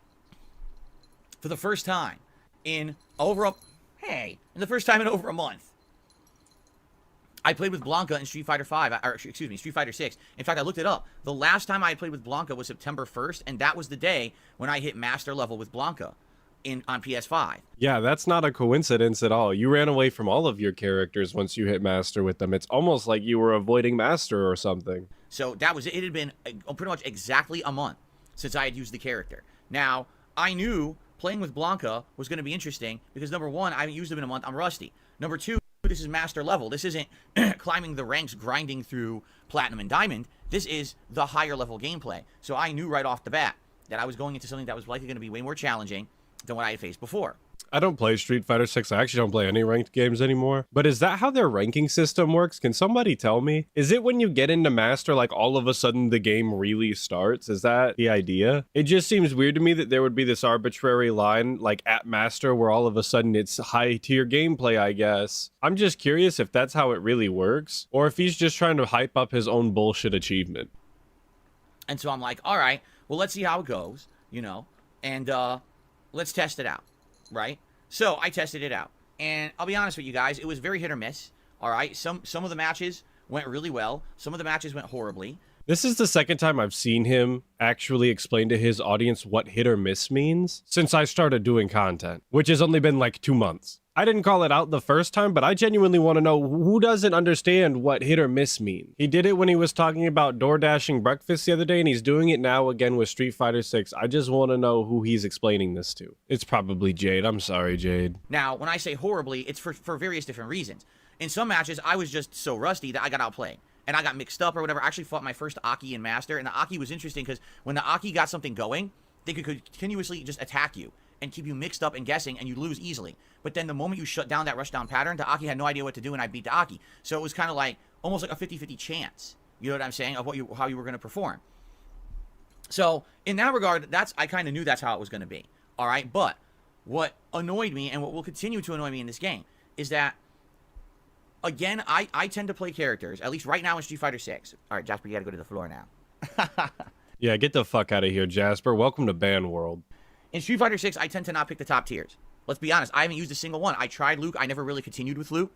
for the first time in over a month, I played with Blanca in Street Fighter 5, or excuse me, Street Fighter 6. In fact, I looked it up. The last time I played with Blanca was September 1st, and that was the day when I hit master level with Blanca on PS5. Yeah, that's not a coincidence at all. You ran away from all of your characters once you hit master with them. It's almost like you were avoiding master or something. So that was it. It had been pretty much exactly a month since I had used the character. Now, I knew playing with Blanca was going to be interesting because, number one, I haven't used him in a month. I'm rusty. Number two, this is master level. This isn't climbing the ranks, grinding through platinum and diamond. This is the higher level gameplay. So I knew right off the bat that I was going into something that was likely going to be way more challenging than what I had faced before. I don't play Street Fighter 6. I actually don't play any ranked games anymore. But is that how their ranking system works? Can somebody tell me? Is it when you get into Master, like all of a sudden the game really starts? Is that the idea? It just seems weird to me that there would be this arbitrary line like at Master where all of a sudden it's high tier gameplay, I guess. I'm just curious if that's how it really works or if he's just trying to hype up his own bullshit achievement. And so I'm like, all right, well, let's see how it goes, you know, and let's test it out, right? So I tested it out, and I'll be honest with you guys, it was very hit or miss, all right? Some of the matches went really well. Some of the matches went horribly. This is the second time I've seen him actually explain to his audience what hit or miss means since I started doing content, which has only been like 2 months. I didn't call it out the first time, but I genuinely want to know who doesn't understand what hit or miss mean. He did it when he was talking about door dashing breakfast the other day, and he's doing it now again with Street Fighter 6. I just want to know who he's explaining this to. It's probably Jade. I'm sorry, Jade. Now, when I say horribly, it's for various different reasons. In some matches, I was just so rusty that I got outplayed. And I got mixed up or whatever. I actually fought my first Aki in Master, and the Aki was interesting because when the Aki got something going, they could continuously just attack you and keep you mixed up and guessing, and you lose easily. But then the moment you shut down that rushdown pattern, the Aki had no idea what to do, and I beat the Aki. So it was kind of like, almost like a 50-50 chance, you know what I'm saying, of how you were going to perform. So in that regard, I kind of knew that's how it was going to be, all right? But what annoyed me, and what will continue to annoy me in this game, is that, again, I tend to play characters, at least right now in Street Fighter 6. All right, Jasper, you got to go to the floor now. Yeah, get the fuck out of here, Jasper. Welcome to Ban World. In Street Fighter 6, I tend to not pick the top tiers. Let's be honest, I haven't used a single one. I tried Luke. I never really continued with Luke.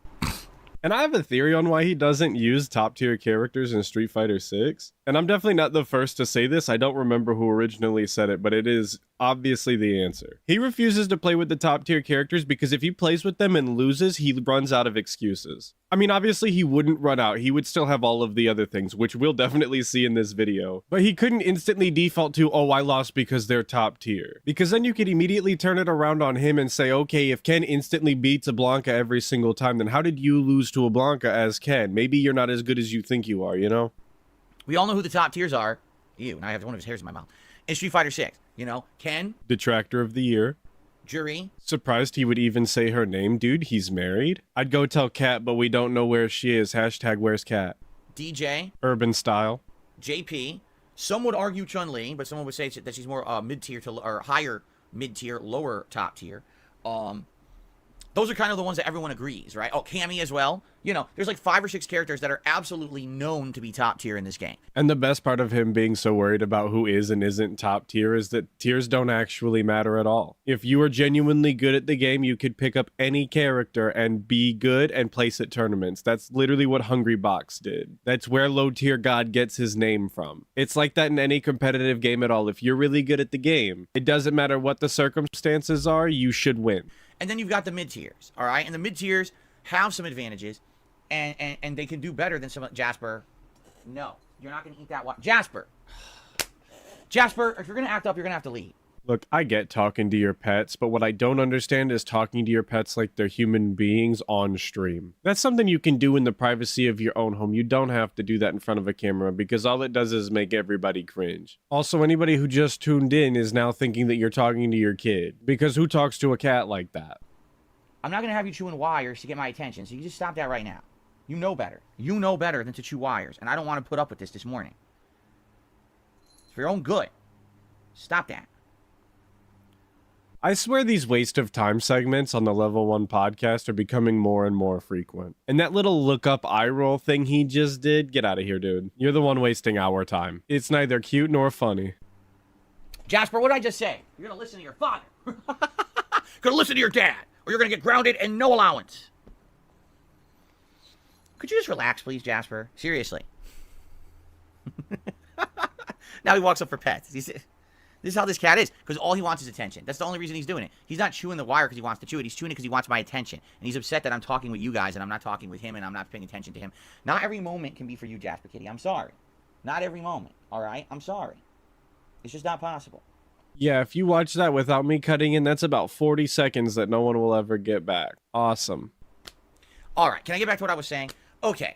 And I have a theory on why he doesn't use top tier characters in Street Fighter 6. And I'm definitely not the first to say this. I don't remember who originally said it, but it is obviously the answer. He refuses to play with the top tier characters because if he plays with them and loses, he runs out of excuses. I mean, obviously he wouldn't run out. He would still have all of the other things, which we'll definitely see in this video. But he couldn't instantly default to, oh, I lost because they're top tier. Because then you could immediately turn it around on him and say, okay, if Ken instantly beats a Blanca every single time, then how did you lose to a Blanca as Ken? Maybe you're not as good as you think you are, you know? We all know who the top tiers are. Ew, now I have one of his hairs in my mouth. In Street Fighter 6, you know, Ken. Detractor of the year. Juri. Surprised he would even say her name, dude. He's married. I'd go tell Kat, but we don't know where she is. Hashtag where's Kat? DJ. Urban Style. JP. Some would argue Chun-Li, but someone would say that she's more mid-tier to, or higher mid-tier, lower top tier. Those are kind of the ones that everyone agrees, right? Oh, Cammy as well. You know, there's like 5 or 6 characters that are absolutely known to be top tier in this game. And the best part of him being so worried about who is and isn't top tier is that tiers don't actually matter at all. If you are genuinely good at the game, you could pick up any character and be good and place at tournaments. That's literally what Hungry Box did. That's where Low Tier God gets his name from. It's like that in any competitive game at all. If you're really good at the game, it doesn't matter what the circumstances are, you should win. And then you've got the mid-tiers, all right? And the mid-tiers have some advantages, and they can do better than some... Jasper, no. You're not going to eat that one. Jasper, if you're going to act up, you're going to have to leave. Look, I get talking to your pets, but what I don't understand is talking to your pets like they're human beings on stream. That's something you can do in the privacy of your own home. You don't have to do that in front of a camera because all it does is make everybody cringe. Also, anybody who just tuned in is now thinking that you're talking to your kid because who talks to a cat like that? I'm not going to have you chewing wires to get my attention, so you just stop that right now. You know better. You know better than to chew wires, and I don't want to put up with this morning. It's for your own good. Stop that. I swear these waste of time segments on the Level 1 podcast are becoming more and more frequent. And that little look up eye roll thing he just did, get out of here, dude. You're the one wasting our time. It's neither cute nor funny. Jasper, what did I just say? You're going to listen to your father. Going to listen to your dad, or you're going to get grounded and no allowance. Could you just relax, please, Jasper? Seriously. Now he walks up for pets. This is how this cat is, because all he wants is attention. That's the only reason he's doing it. He's not chewing the wire because he wants to chew it. He's chewing it because he wants my attention. And he's upset that I'm talking with you guys and I'm not talking with him and I'm not paying attention to him. Not every moment can be for you, Jasper Kitty. I'm sorry. Not every moment, all right? I'm sorry. It's just not possible. Yeah, if you watch that without me cutting in, that's about 40 seconds that no one will ever get back. Awesome. All right, can I get back to what I was saying? Okay.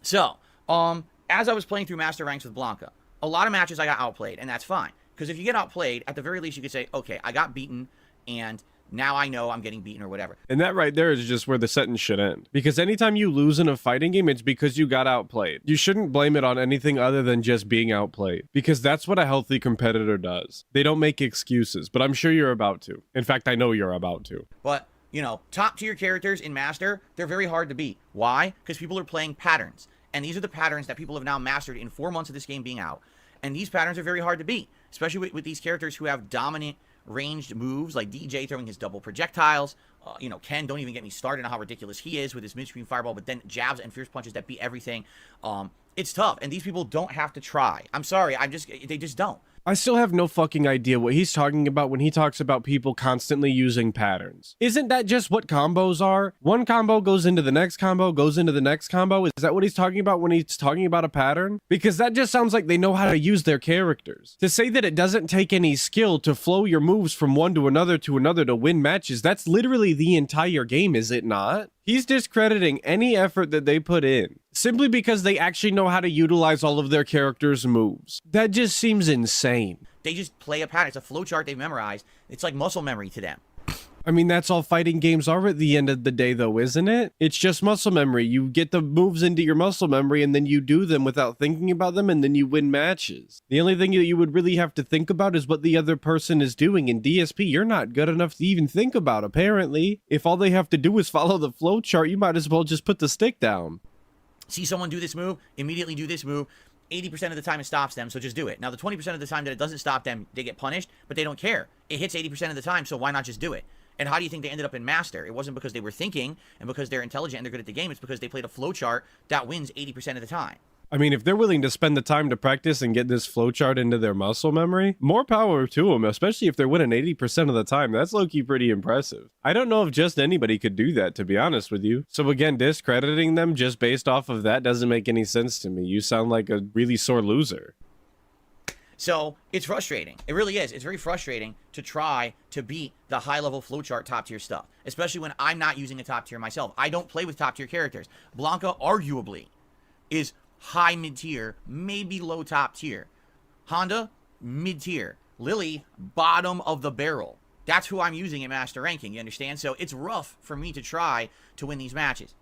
So, as I was playing through Master Ranks with Blanca, a lot of matches I got outplayed, and that's fine. Because if you get outplayed, at the very least you could say, okay, I got beaten, and Now I know I'm getting beaten or whatever. And that right there is just where the sentence should end. Because anytime you lose in a fighting game, it's because you got outplayed. You shouldn't blame it on anything other than just being outplayed. Because that's what a healthy competitor does. They don't make excuses, but I'm sure you're about to. In fact, I know you're about to. But, you know, top tier characters in Master, they're very hard to beat. Why? Because people are playing patterns. And these are the patterns that people have now mastered in 4 months of this game being out. And these patterns are very hard to beat, especially with these characters who have dominant ranged moves, like DJ throwing his double projectiles. You know, Ken, don't even get me started on how ridiculous he is with his midstream fireball, but then jabs and fierce punches that beat everything. It's tough, and these people don't have to try. I'm sorry, they just don't. I still have no fucking idea what he's talking about when he talks about people constantly using patterns. Isn't that just what combos are? One combo goes into the next combo, goes into the next combo. Is that what he's talking about when he's talking about a pattern? Because that just sounds like they know how to use their characters. To say that it doesn't take any skill to flow your moves from one to another to win matches, that's literally the entire game, is it not? He's discrediting any effort that they put in, simply because they actually know how to utilize all of their characters' moves. That just seems insane. They just play a pattern. It's a flowchart they've memorized. It's like muscle memory to them. I mean, that's all fighting games are at the end of the day, though, isn't it? It's just muscle memory. You get the moves into your muscle memory, and then you do them without thinking about them, and then you win matches. The only thing that you would really have to think about is what the other person is doing. In DSP, you're not good enough to even think about, apparently. If all they have to do is follow the flowchart, you might as well just put the stick down. See someone do this move, immediately do this move. 80% of the time it stops them, so just do it. Now, the 20% of the time that it doesn't stop them, they get punished, but they don't care. It hits 80% of the time, so why not just do it? And how do you think they ended up in Master? It wasn't because they were thinking and because they're intelligent and they're good at the game. It's because they played a flowchart that wins 80% of the time. I mean, if they're willing to spend the time to practice and get this flowchart into their muscle memory, more power to them, especially if they're winning 80% of the time. That's low-key pretty impressive. I don't know if just anybody could do that, to be honest with you. So again, discrediting them just based off of that doesn't make any sense to me. You sound like a really sore loser. So it's frustrating. It really is. It's very frustrating to try to beat the high-level flowchart top-tier stuff, especially when I'm not using a top-tier myself. I don't play with top-tier characters. Blanca, arguably, is high mid-tier, maybe low top-tier. Honda, mid-tier. Lily, bottom of the barrel. That's who I'm using in Master Ranking, you understand? So it's rough for me to try to win these matches.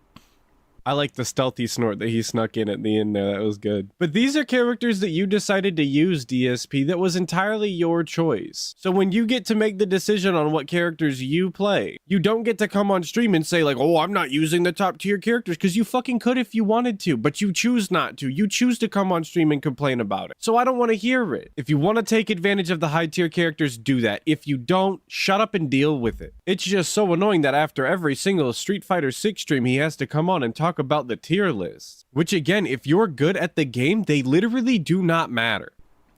I like the stealthy snort that he snuck in at the end there. That was good. But these are characters that you decided to use, DSP. That was entirely your choice. So when you get to make the decision on what characters you play, you don't get to come on stream and say like, oh, I'm not using the top tier characters, because you fucking could if you wanted to, but you choose not to. You choose to come on stream and complain about it. So I don't want to hear it. If you want to take advantage of the high tier characters, do that. If you don't, shut up and deal with it. It's just so annoying that after every single Street Fighter 6 stream, he has to come on and talk about the tier lists, which again, if you're good at the game, they literally do not matter.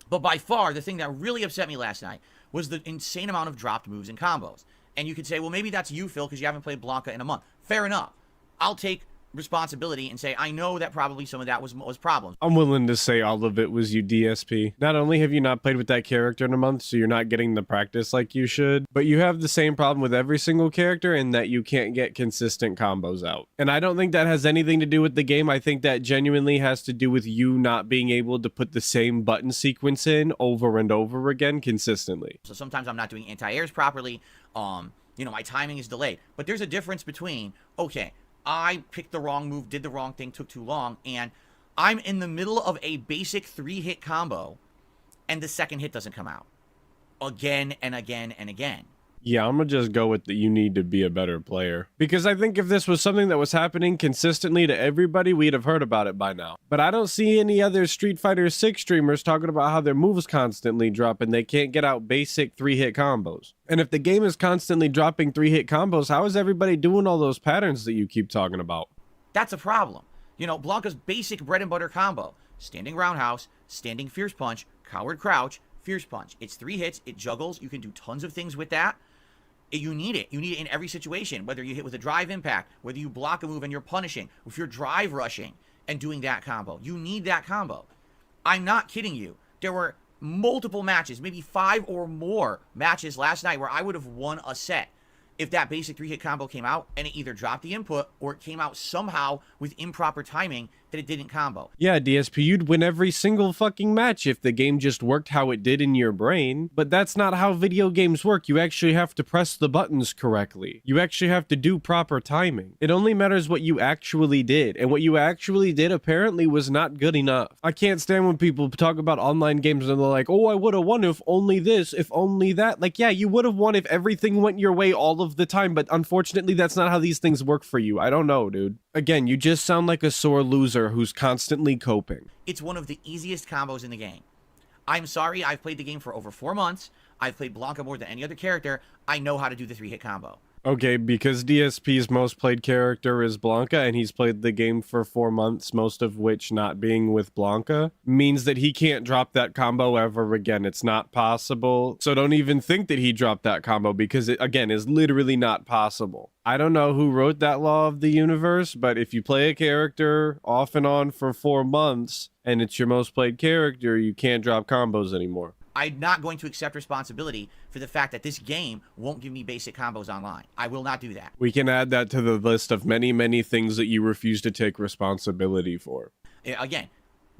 But by far, the thing that really upset me last night was the insane amount of dropped moves and combos. And you could say, well, maybe that's you, Phil, because you haven't played Blanca in a month. Fair enough. I'll take responsibility and say, I know that probably some of that was problems. I'm willing to say all of it was you, DSP. Not only have you not played with that character in a month, so you're not getting the practice like you should, but you have the same problem with every single character in that you can't get consistent combos out. And I don't think that has anything to do with the game. I think that genuinely has to do with you not being able to put the same button sequence in over and over again consistently. So sometimes I'm not doing anti-airs properly. You know, my timing is delayed. But there's a difference between, okay, I picked the wrong move, did the wrong thing, took too long, and I'm in the middle of a basic 3-hit combo, and the second hit doesn't come out. Again and again and again. Yeah, I'm gonna just go with that you need to be a better player. Because I think if this was something that was happening consistently to everybody, we'd have heard about it by now. But I don't see any other Street Fighter 6 streamers talking about how their moves constantly drop and they can't get out basic 3-hit combos. And if the game is constantly dropping 3-hit combos, how is everybody doing all those patterns that you keep talking about? That's a problem. You know, Blanca's basic bread and butter combo. Standing roundhouse, standing fierce punch, coward crouch, fierce punch. It's 3 hits, it juggles, you can do tons of things with that. You need it. You need it in every situation, whether you hit with a drive impact, whether you block a move and you're punishing, if you're drive rushing and doing that combo. You need that combo. I'm not kidding you. There were multiple matches, maybe 5 or more matches last night where I would have won a set if that basic 3-hit combo came out and it either dropped the input or it came out somehow with improper timing that it didn't combo. Yeah, DSP, you'd win every single fucking match if the game just worked how it did in your brain. But that's not how video games work. You actually have to press the buttons correctly. You actually have to do proper timing. It only matters what you actually did. And what you actually did apparently was not good enough. I can't stand when people talk about online games and they're like, oh, I would have won if only this, if only that. Like, yeah, you would have won if everything went your way all of the time. But unfortunately, that's not how these things work for you. I don't know, dude. Again, you just sound like a sore loser who's constantly coping. It's one of the easiest combos in the game. I'm sorry, I've played the game for over 4 months. I've played Blanca more than any other character. I know how to do the 3-hit combo. Okay, because DSP's most played character is Blanca, and he's played the game for 4 months, most of which not being with Blanca, means that he can't drop that combo ever again. It's not possible. So don't even think that he dropped that combo, because it, again, is literally not possible. I don't know who wrote that law of the universe, but if you play a character off and on for 4 months, and it's your most played character, you can't drop combos anymore. I'm not going to accept responsibility for the fact that this game won't give me basic combos online. I will not do that. We can add that to the list of many, many things that you refuse to take responsibility for. Again,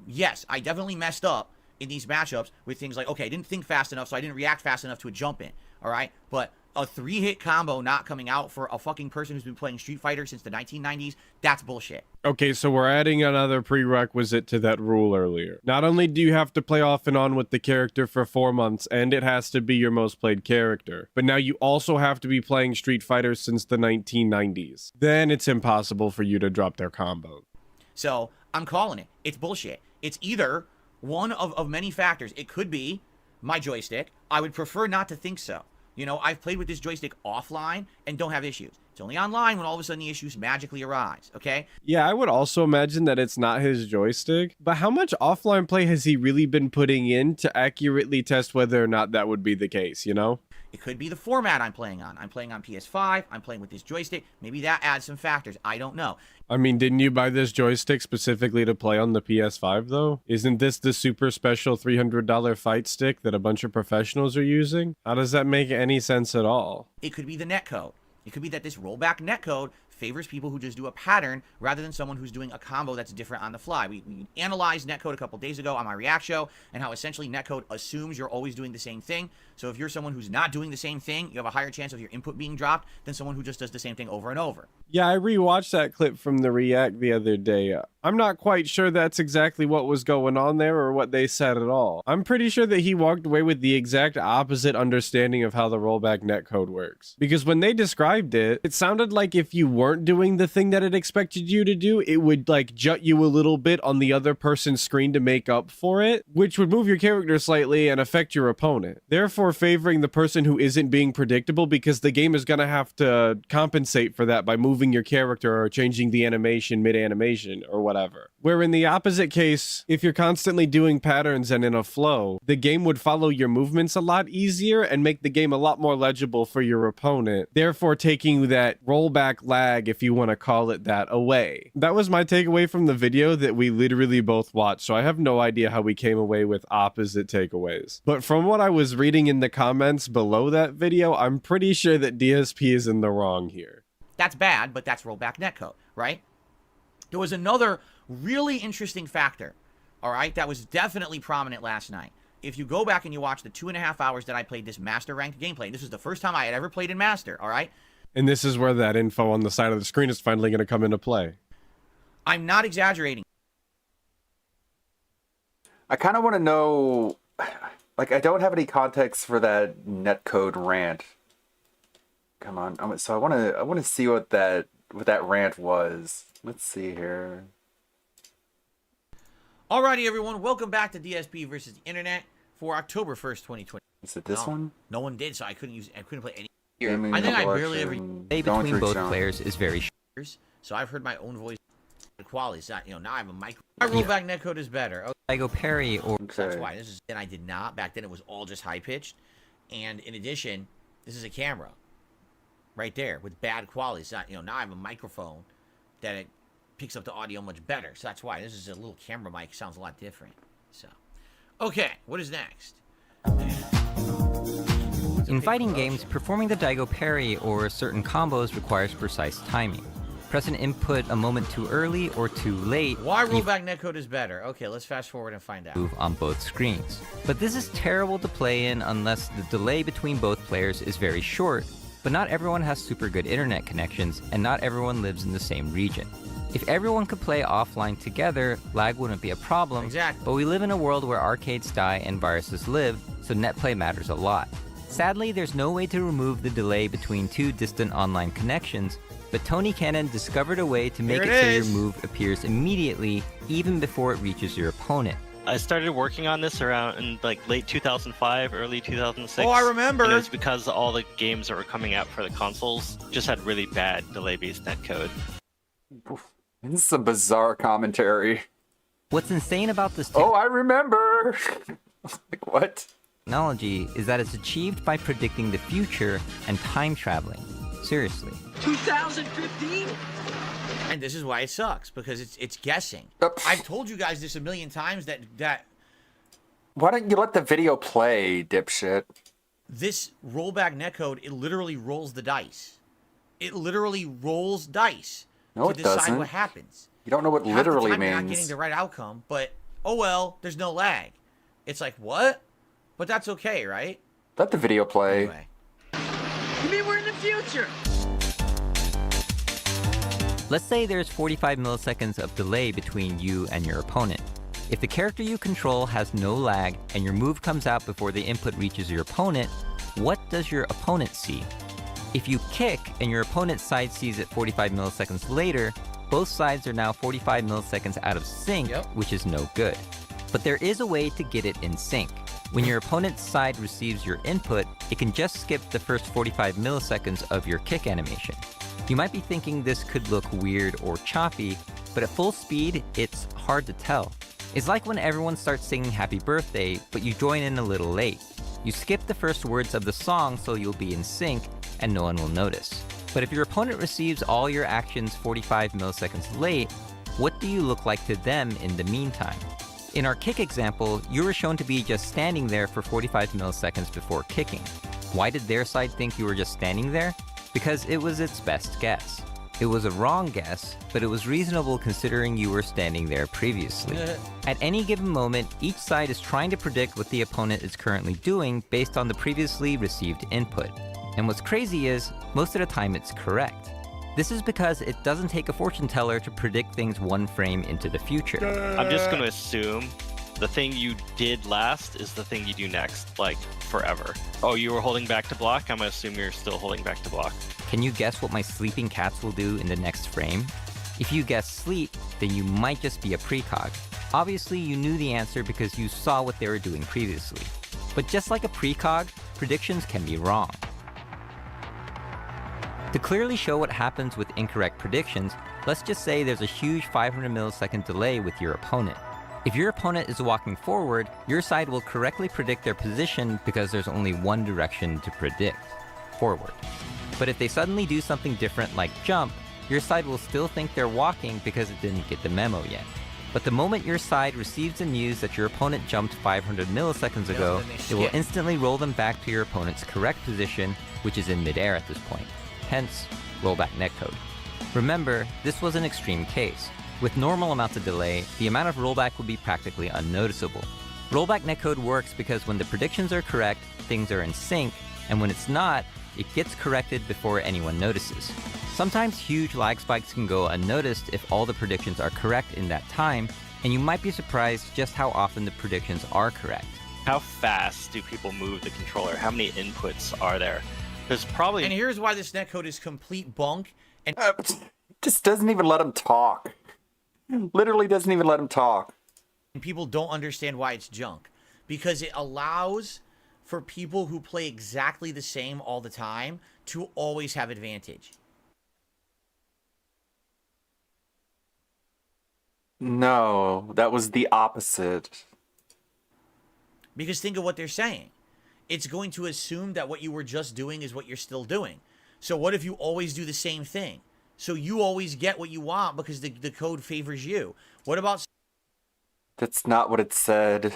yes, I definitely messed up in these matchups with things like, okay, I didn't think fast enough, so I didn't react fast enough to a jump in, all right? But a 3-hit combo not coming out for a fucking person who's been playing Street Fighter since the 1990s, that's bullshit. Okay, so we're adding another prerequisite to that rule earlier. Not only do you have to play off and on with the character for 4 months, and it has to be your most played character, but now you also have to be playing Street Fighter since the 1990s. Then it's impossible for you to drop their combo. So I'm calling it. It's bullshit. It's either one of many factors. It could be my joystick. I would prefer not to think so. You know, I've played with this joystick offline and don't have issues. It's only online when all of a sudden the issues magically arise, okay? Yeah, I would also imagine that it's not his joystick, but how much offline play has he really been putting in to accurately test whether or not that would be the case, you know? It could be the format I'm playing on. I'm playing on PS5. I'm playing with this joystick. Maybe that adds some factors. I don't know. I mean, didn't you buy this joystick specifically to play on the PS5, though? Isn't this the super special $300 fight stick that a bunch of professionals are using? How does that make any sense at all? It could be the netcode. It could be that this rollback netcode favors people who just do a pattern rather than someone who's doing a combo that's different on the fly. We analyzed netcode a couple days ago on my React show, and how essentially netcode assumes you're always doing the same thing. So if you're someone who's not doing the same thing, you have a higher chance of your input being dropped than someone who just does the same thing over and over. Yeah, I rewatched that clip from the React the other day. I'm not quite sure that's exactly what was going on there or what they said at all. I'm pretty sure that he walked away with the exact opposite understanding of how the rollback netcode works. Because when they described it, it sounded like if you weren't doing the thing that it expected you to do, it would like jut you a little bit on the other person's screen to make up for it, which would move your character slightly and affect your opponent. Therefore favoring the person who isn't being predictable, because the game is going to have to compensate for that by moving your character or changing the animation mid-animation or whatever. Where in the opposite case, if you're constantly doing patterns and in a flow, the game would follow your movements a lot easier and make the game a lot more legible for your opponent, therefore taking that rollback lag, if you want to call it that, away. That was my takeaway from the video that we literally both watched, so I have no idea how we came away with opposite takeaways. But from what I was reading in the comments below that video, I'm pretty sure that DSP is in the wrong here. That's bad, but that's rollback netcode, right? There was another really interesting factor, all right, that was definitely prominent last night. If you go back and you watch the 2.5 hours that I played this Master ranked gameplay, this was the first time I had ever played in Master, all right? And this is where that info on the side of the screen is finally going to come into play. I'm not exaggerating. I kind of want to know, like, I don't have any context for that netcode rant. Come on, so I want to see what that rant was. Let's see here. Alrighty, everyone, welcome back to DSP versus the Internet for October 1st, 2020. Is it this one? No one did, so I couldn't play any. Gaming I think I collection, barely ever. between both players is very short. So I've heard my own voice. The quality is not, now I have a micro. My rollback netcode is better. Okay. I go parry or. That's why this is. And I did not back then. It was all just high pitched, and in addition, this is a camera, right there with bad quality. It's not, now I have a microphone that it picks up the audio much better. So that's why this is a little camera mic. Sounds a lot different. So, okay, what is next? In fighting games, performing the Daigo parry or certain combos requires precise timing. Press an input a moment too early or too late. Why rollback netcode is better? Okay, let's fast forward and find out. Move on both screens. But this is terrible to play in unless the delay between both players is very short. But not everyone has super good internet connections, and not everyone lives in the same region. If everyone could play offline together, lag wouldn't be a problem. Exactly. But we live in a world where arcades die and viruses live, so net play matters a lot. Sadly, there's no way to remove the delay between two distant online connections, but Tony Cannon discovered a way to make it so your move appears immediately, even before it reaches your opponent. I started working on this around in like late 2005, early 2006. Oh, I remember. And it was because all the games that were coming out for the consoles just had really bad delay-based netcode. This is some bizarre commentary. What's insane about this Oh, I remember! Like, what? Technology is that it's achieved by predicting the future and time traveling. Seriously. 2015? And this is why it sucks, because it's guessing. I've told you guys this a million times that Why don't you let the video play, dipshit? this rollback netcode, it literally rolls the dice. It literally rolls dice No, to it decide doesn't. what happens. You don't know what Half the literally time you're not means. getting the right outcome, but oh well, there's no lag. It's like, what? But that's okay, right? Let the video play. Anyway. You mean we're in the future? Let's say there's 45 milliseconds of delay between you and your opponent. If the character you control has no lag and your move comes out before the input reaches your opponent, what does your opponent see? If you kick and your opponent's side sees it 45 milliseconds later, both sides are now 45 milliseconds out of sync, which is no good. But there is a way to get it in sync. When your opponent's side receives your input, it can just skip the first 45 milliseconds of your kick animation. You might be thinking this could look weird or choppy, but at full speed, it's hard to tell. It's like when everyone starts singing Happy Birthday, but you join in a little late. You skip the first words of the song so you'll be in sync, and no one will notice. But if your opponent receives all your actions 45 milliseconds late, what do you look like to them in the meantime? In our kick example, you were shown to be just standing there for 45 milliseconds before kicking. Why did their side think you were just standing there? Because it was its best guess. It was a wrong guess, but it was reasonable considering you were standing there previously. At any given moment, each side is trying to predict what the opponent is currently doing based on the previously received input. And what's crazy is, most of the time it's correct. This is because it doesn't take a fortune teller to predict things one frame into the future. I'm just going to assume the thing you did last is the thing you do next, like forever. Oh, you were holding back to block? I'm going to assume you're still holding back to block. Can you guess what my sleeping cats will do in the next frame? If you guess sleep, then you might just be a precog. Obviously, you knew the answer because you saw what they were doing previously. But just like a precog, predictions can be wrong. To clearly show what happens with incorrect predictions, let's just say there's a huge 500 millisecond delay with your opponent. If your opponent is walking forward, your side will correctly predict their position because there's only one direction to predict, forward. But if they suddenly do something different like jump, your side will still think they're walking because it didn't get the memo yet. But the moment your side receives the news that your opponent jumped 500 milliseconds ago, it will instantly roll them back to your opponent's correct position, which is in midair at this point. Hence, rollback netcode. Remember, this was an extreme case. With normal amounts of delay, the amount of rollback would be practically unnoticeable. Rollback netcode works because when the predictions are correct, things are in sync, and when it's not, it gets corrected before anyone notices. Sometimes huge lag spikes can go unnoticed if all the predictions are correct in that time, and you might be surprised just how often the predictions are correct. How fast do people move the controller? How many inputs are there? There's probably... And here's why this netcode is complete bunk. And just doesn't even let him talk. Literally doesn't even let him talk. And people don't understand why it's junk. Because it allows for people who play exactly the same all the time to always have advantage. No, that was the opposite. Because think of what they're saying. It's going to assume that what you were just doing is what you're still doing. So what if you always do the same thing? So you always get what you want because the code favors you. What about... That's not what it said.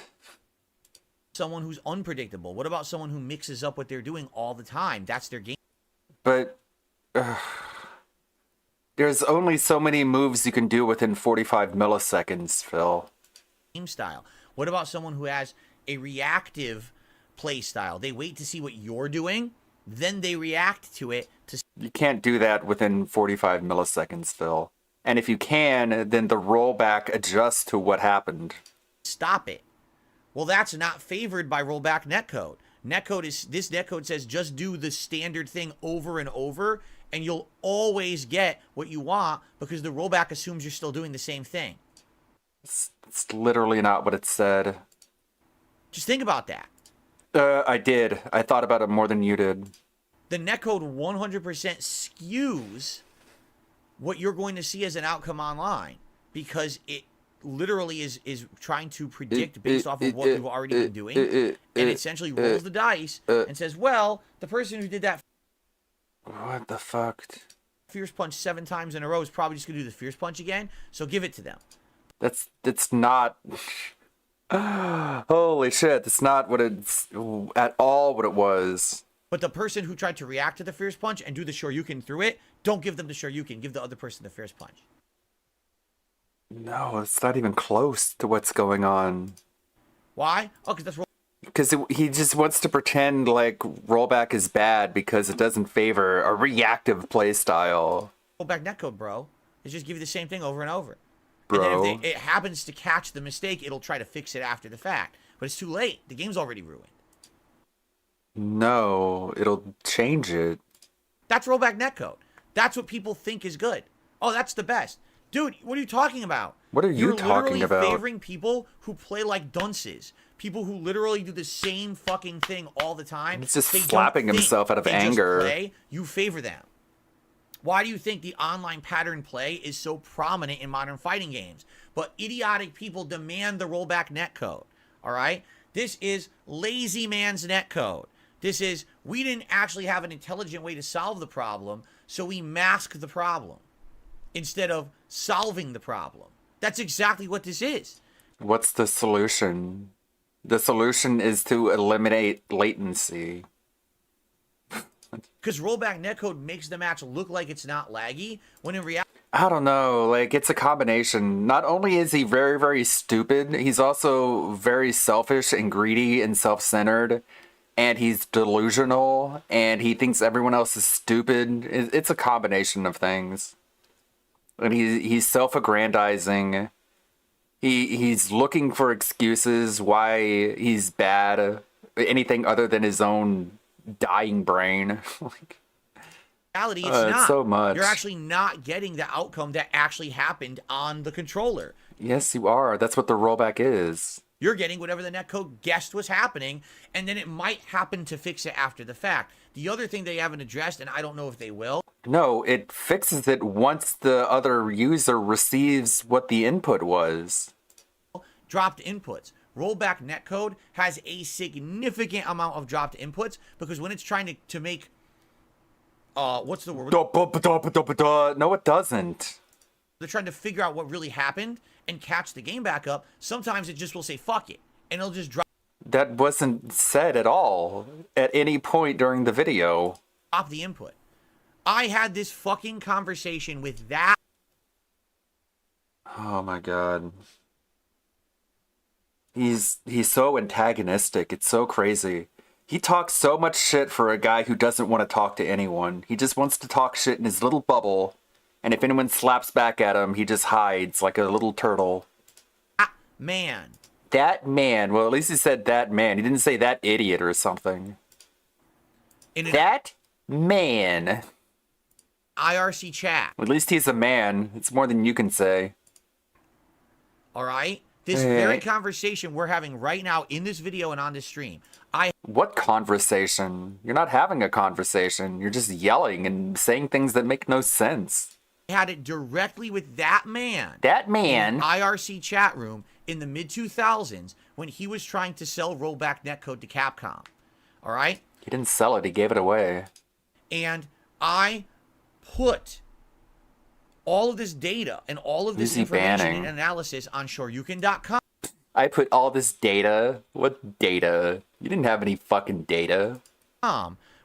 Someone who's unpredictable? What about someone who mixes up what they're doing all the time? That's their game. But... There's only so many moves you can do within 45 milliseconds, Phil. Game style. What about someone who has a reactive play style? They wait to see what you're doing, then they react to it to. You can't do that within 45 milliseconds, Phil. And if you can, then the rollback adjusts to what happened. Stop it. Well, that's not favored by rollback netcode. This netcode says just do the standard thing over and over, and you'll always get what you want because the rollback assumes you're still doing the same thing. It's literally not what it said. Just think about that. I did. I thought about it more than you did. The netcode 100% skews what you're going to see as an outcome online because it literally is trying to predict based off of what you've already been doing, and essentially rolls the dice and says, well, the person who did that what the fuck? Fierce Punch 7 times in a row is probably just going to do the Fierce Punch again, so give it to them. That's not... Holy shit, that's not what it's... at all what it was. But the person who tried to react to the Fierce Punch and do the Shoryuken through it, don't give them the Shoryuken, give the other person the Fierce Punch. No, it's not even close to what's going on. Why? Oh, because that's... Because he just wants to pretend like rollback is bad because it doesn't favor a reactive playstyle. Rollback netcode, bro. It's just give you the same thing over and over. Bro. And then if it happens to catch the mistake, it'll try to fix it after the fact. But it's too late. The game's already ruined. No, it'll change it. That's rollback netcode. That's what people think is good. Oh, that's the best. Dude, what are you talking about? What are you talking about? You're literally favoring people who play like dunces. People who literally do the same fucking thing all the time. He's just slapping himself out of anger. Play, you favor them. Why do you think the online pattern play is so prominent in modern fighting games? But idiotic people demand the rollback netcode. All right? This is lazy man's netcode. This is, we didn't actually have an intelligent way to solve the problem, so we mask the problem instead of solving the problem. That's exactly what this is. What's the solution? The solution is to eliminate latency. Because rollback netcode makes the match look like it's not laggy, when in reality... I don't know, like, it's a combination. Not only is he very, very stupid, he's also very selfish and greedy and self-centered, and he's delusional, and he thinks everyone else is stupid. It's a combination of things. And he's self-aggrandizing. He's looking for excuses why he's bad, anything other than his own dying brain. Like, reality, it's not. So much. You're actually not getting the outcome that actually happened on the controller. Yes, you are. That's what the rollback is. You're getting whatever the netcode guessed was happening, and then it might happen to fix it after the fact. The other thing they haven't addressed, and I don't know if they will. No, it fixes it once the other user receives what the input was. Dropped inputs. Rollback netcode has a significant amount of dropped inputs because when it's trying to make what's the word? No, it doesn't. They're trying to figure out what really happened and catch the game back up. Sometimes it just will say fuck it and it'll just drop. That wasn't said at all at any point during the video. Drop the input. I had this fucking conversation with that. Oh my god. He's so antagonistic. It's so crazy. He talks so much shit for a guy who doesn't want to talk to anyone. He just wants to talk shit in his little bubble. And if anyone slaps back at him, he just hides like a little turtle. Man. That man. Well, at least he said that man. He didn't say that idiot or something. That man. IRC chat. At least he's a man. It's more than you can say. All right? This very conversation we're having right now in this video and on this stream. What conversation? You're not having a conversation. You're just yelling and saying things that make no sense. I had it directly with that man. That man. In the IRC chat room in the mid-2000s when he was trying to sell rollback netcode to Capcom. All right? He didn't sell it. He gave it away. And I put all of this data and all of this information and analysis on Shoryuken.com. I put all this data. What data? You didn't have any fucking data.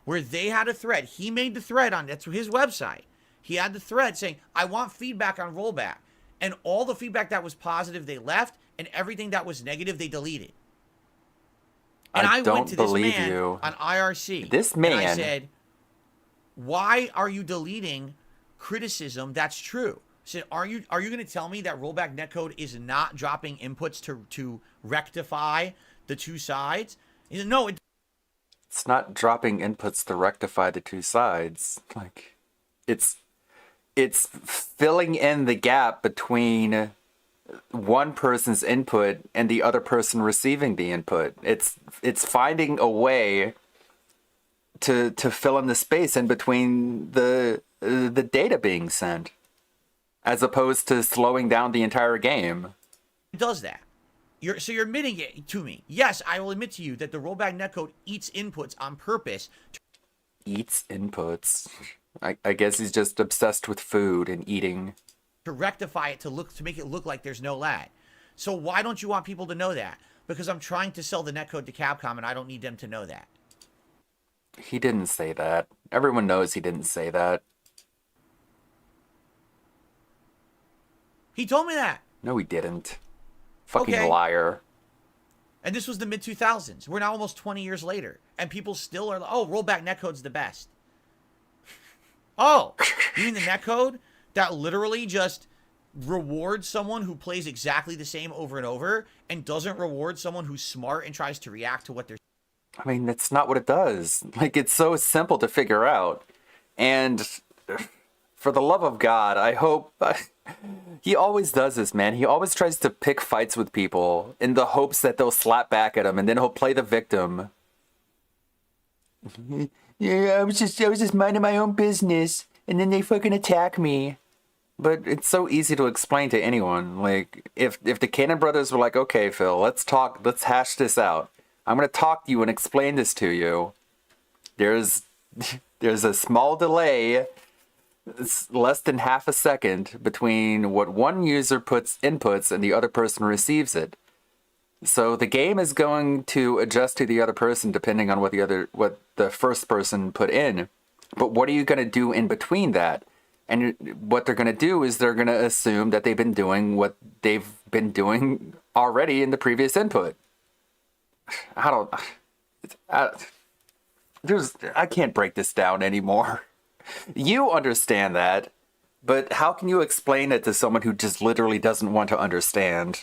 Where they had a thread. He made the thread on that's his website. He had the thread saying, I want feedback on rollback. And all the feedback that was positive, they left, and everything that was negative, they deleted. And I don't went to this believe man you. on IRC. This And I man- said, why are you deleting criticism that's true? I said, are you going to tell me that rollback netcode is not dropping inputs to rectify the two sides? He said, no, It's not dropping inputs to rectify the two sides. Like, it's filling in the gap between one person's input and the other person receiving the input. It's finding a way to fill in the space in between the data being sent, as opposed to slowing down the entire game. It does that. So you're admitting it to me. Yes, I will admit to you that the rollback netcode eats inputs on purpose. Eats inputs. I guess he's just obsessed with food and eating. To rectify it, to make it look like there's no lag. So why don't you want people to know that? Because I'm trying to sell the netcode to Capcom and I don't need them to know that. He didn't say that. Everyone knows he didn't say that. He told me that. No, he didn't. Fucking Okay. liar. And this was the mid-2000s. We're now almost 20 years later. And people still are like, oh, rollback netcode's the best. Oh, you mean the netcode that literally just rewards someone who plays exactly the same over and over and doesn't reward someone who's smart and tries to react to what they're I mean, that's not what it does. Like, it's so simple to figure out. And for the love of God, I hope... he always does this, man. He always tries to pick fights with people in the hopes that they'll slap back at him, and then he'll play the victim. Yeah, I was just minding my own business, and then they fucking attack me. But it's so easy to explain to anyone. Like, if the Cannon brothers were like, okay, Phil, let's hash this out. I'm gonna talk to you and explain this to you. There's a small delay. It's less than half a second between what one user inputs and the other person receives it. So the game is going to adjust to the other person depending on what the first person put in. But what are you going to do in between that? And what they're going to do is they're going to assume that they've been doing what they've been doing already in the previous input. I can't break this down anymore. You understand that, but how can you explain it to someone who just literally doesn't want to understand?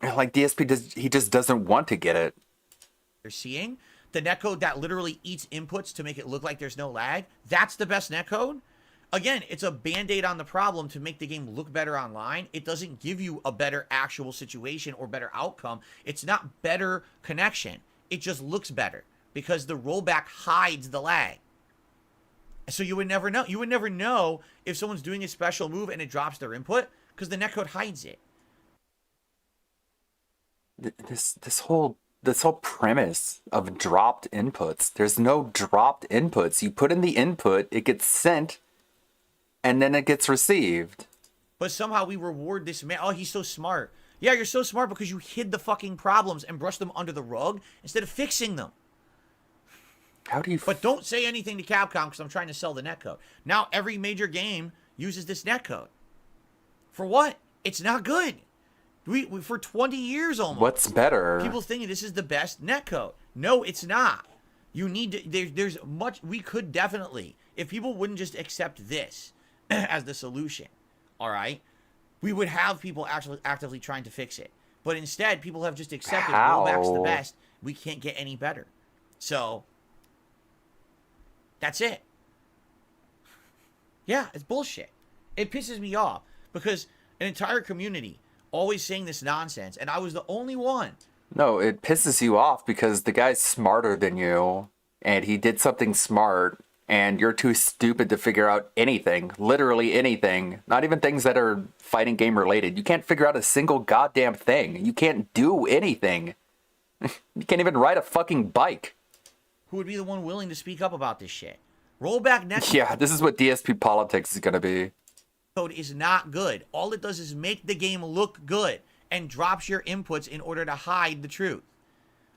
Like DSP he just doesn't want to get it. You're seeing the netcode that literally eats inputs to make it look like there's no lag. That's the best netcode. Again, it's a band-aid on the problem to make the game look better online. It doesn't give you a better actual situation or better outcome. It's not better connection. It just looks better because the rollback hides the lag. So you would never know. You would never know if someone's doing a special move and it drops their input because the netcode hides it. This whole premise of dropped inputs. There's no dropped inputs. You put in the input, it gets sent, and then it gets received. But somehow we reward this man. Oh, he's so smart. Yeah, you're so smart because you hid the fucking problems and brushed them under the rug instead of fixing them. How do you... But don't say anything to Capcom because I'm trying to sell the netcode. Now every major game uses this netcode. For what? It's not good. We for 20 years almost. What's better? People thinking this is the best netcode. No, it's not. You need to... There's much... We could definitely... If people wouldn't just accept this as the solution, all right, we would have people actually actively trying to fix it. But instead, people have just accepted rollback's the best. We can't get any better. So... That's it. Yeah, it's bullshit. It pisses me off because an entire community always saying this nonsense, and I was the only one. No, it pisses you off because the guy's smarter than you, and he did something smart, and you're too stupid to figure out anything. Literally anything. Not even things that are fighting game related. You can't figure out a single goddamn thing. You can't do anything. You can't even ride a fucking bike. Who would be the one willing to speak up about this shit? Rollback netcode. Yeah, this is what DSP politics is gonna be. Code is not good. All it does is make the game look good and drops your inputs in order to hide the truth.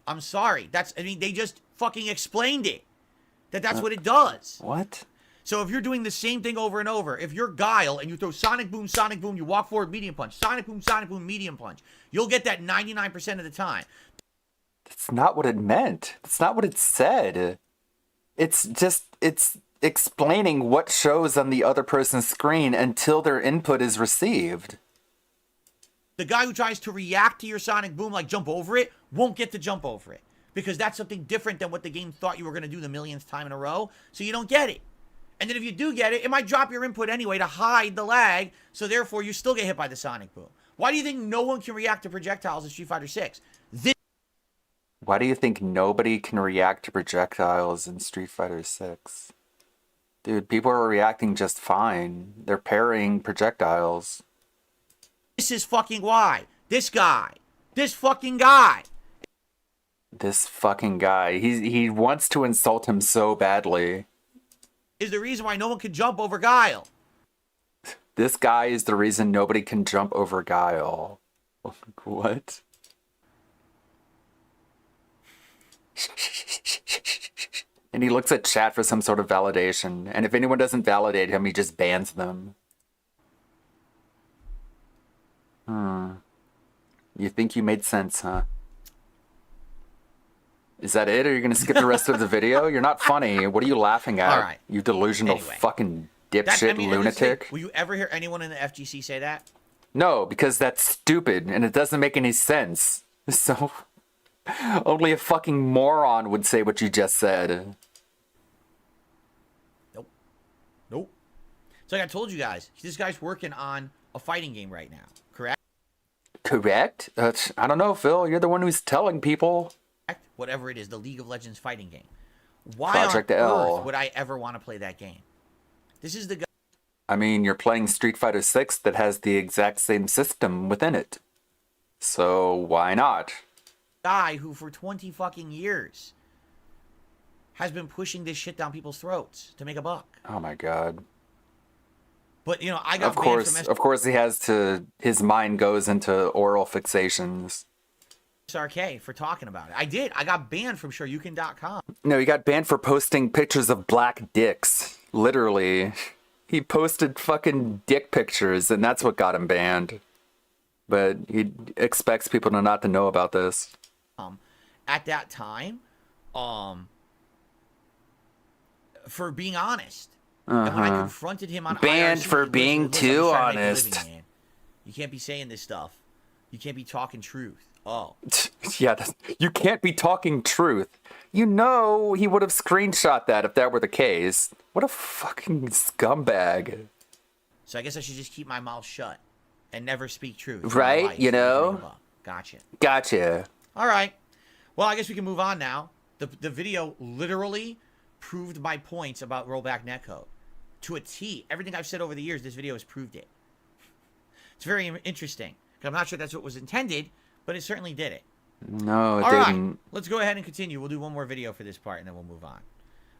I'm sorry. They just fucking explained it. That's what it does. What? So if you're doing the same thing over and over, if you're Guile and you throw Sonic Boom, you walk forward, medium punch, Sonic Boom, medium punch, you'll get that 99% of the time. That's not what it meant. That's not what it said. It's explaining what shows on the other person's screen until their input is received. The guy who tries to react to your Sonic Boom, like jump over it, won't get to jump over it. Because that's something different than what the game thought you were going to do the millionth time in a row, so you don't get it. And then if you do get it, it might drop your input anyway to hide the lag, so therefore you still get hit by the Sonic Boom. Why do you think no one can react to projectiles in Street Fighter 6? Why do you think nobody can react to projectiles in Street Fighter 6? Dude, people are reacting just fine. They're parrying projectiles. This is fucking why. This fucking guy. He wants to insult him so badly. Is the reason why no one can jump over Guile. This guy is the reason nobody can jump over Guile. What? And he looks at chat for some sort of validation. And if anyone doesn't validate him, he just bans them. You think you made sense, huh? Is that it? Or are you going to skip the rest of the video? You're not funny. What are you laughing at? All right. You delusional fucking dipshit lunatic. Will you ever hear anyone in the FGC say that? No, because that's stupid and it doesn't make any sense. So, only a fucking moron would say what you just said. Nope. So like I told you guys, this guy's working on a fighting game right now, correct? Correct? I don't know, Phil. You're the one who's telling people. Whatever it is, the League of Legends fighting game. Why Project on L. earth would I ever want to play that game? This is the guy. I mean, you're playing Street Fighter 6 that has the exact same system within it. So why not? Guy who for 20 fucking years has been pushing this shit down people's throats to make a buck. Oh my god. But you know, I got of course he has to. His mind goes into oral fixations. SRK for talking about it. I did. I got banned from Shoryuken.com. No, he got banned for posting pictures of black dicks. Literally. He posted fucking dick pictures, and that's what got him banned. But he expects people to not to know about this. At that time, for being honest. And when I confronted him on banned IRC, for being too honest. You can't be saying this stuff. You can't be talking truth. Oh. Yeah, you can't be talking truth. You know he would have screenshot that if that were the case. What a fucking scumbag. So I guess I should just keep my mouth shut and never speak truth. Right, you know? Gotcha. All right. Well, I guess we can move on now. The video literally proved my points about rollback netcode. To a T. Everything I've said over the years, this video has proved it. It's very interesting. I'm not sure that's what was intended, but it certainly did it. No, it All didn't. right, let's go ahead and continue. We'll do one more video for this part, and then we'll move on.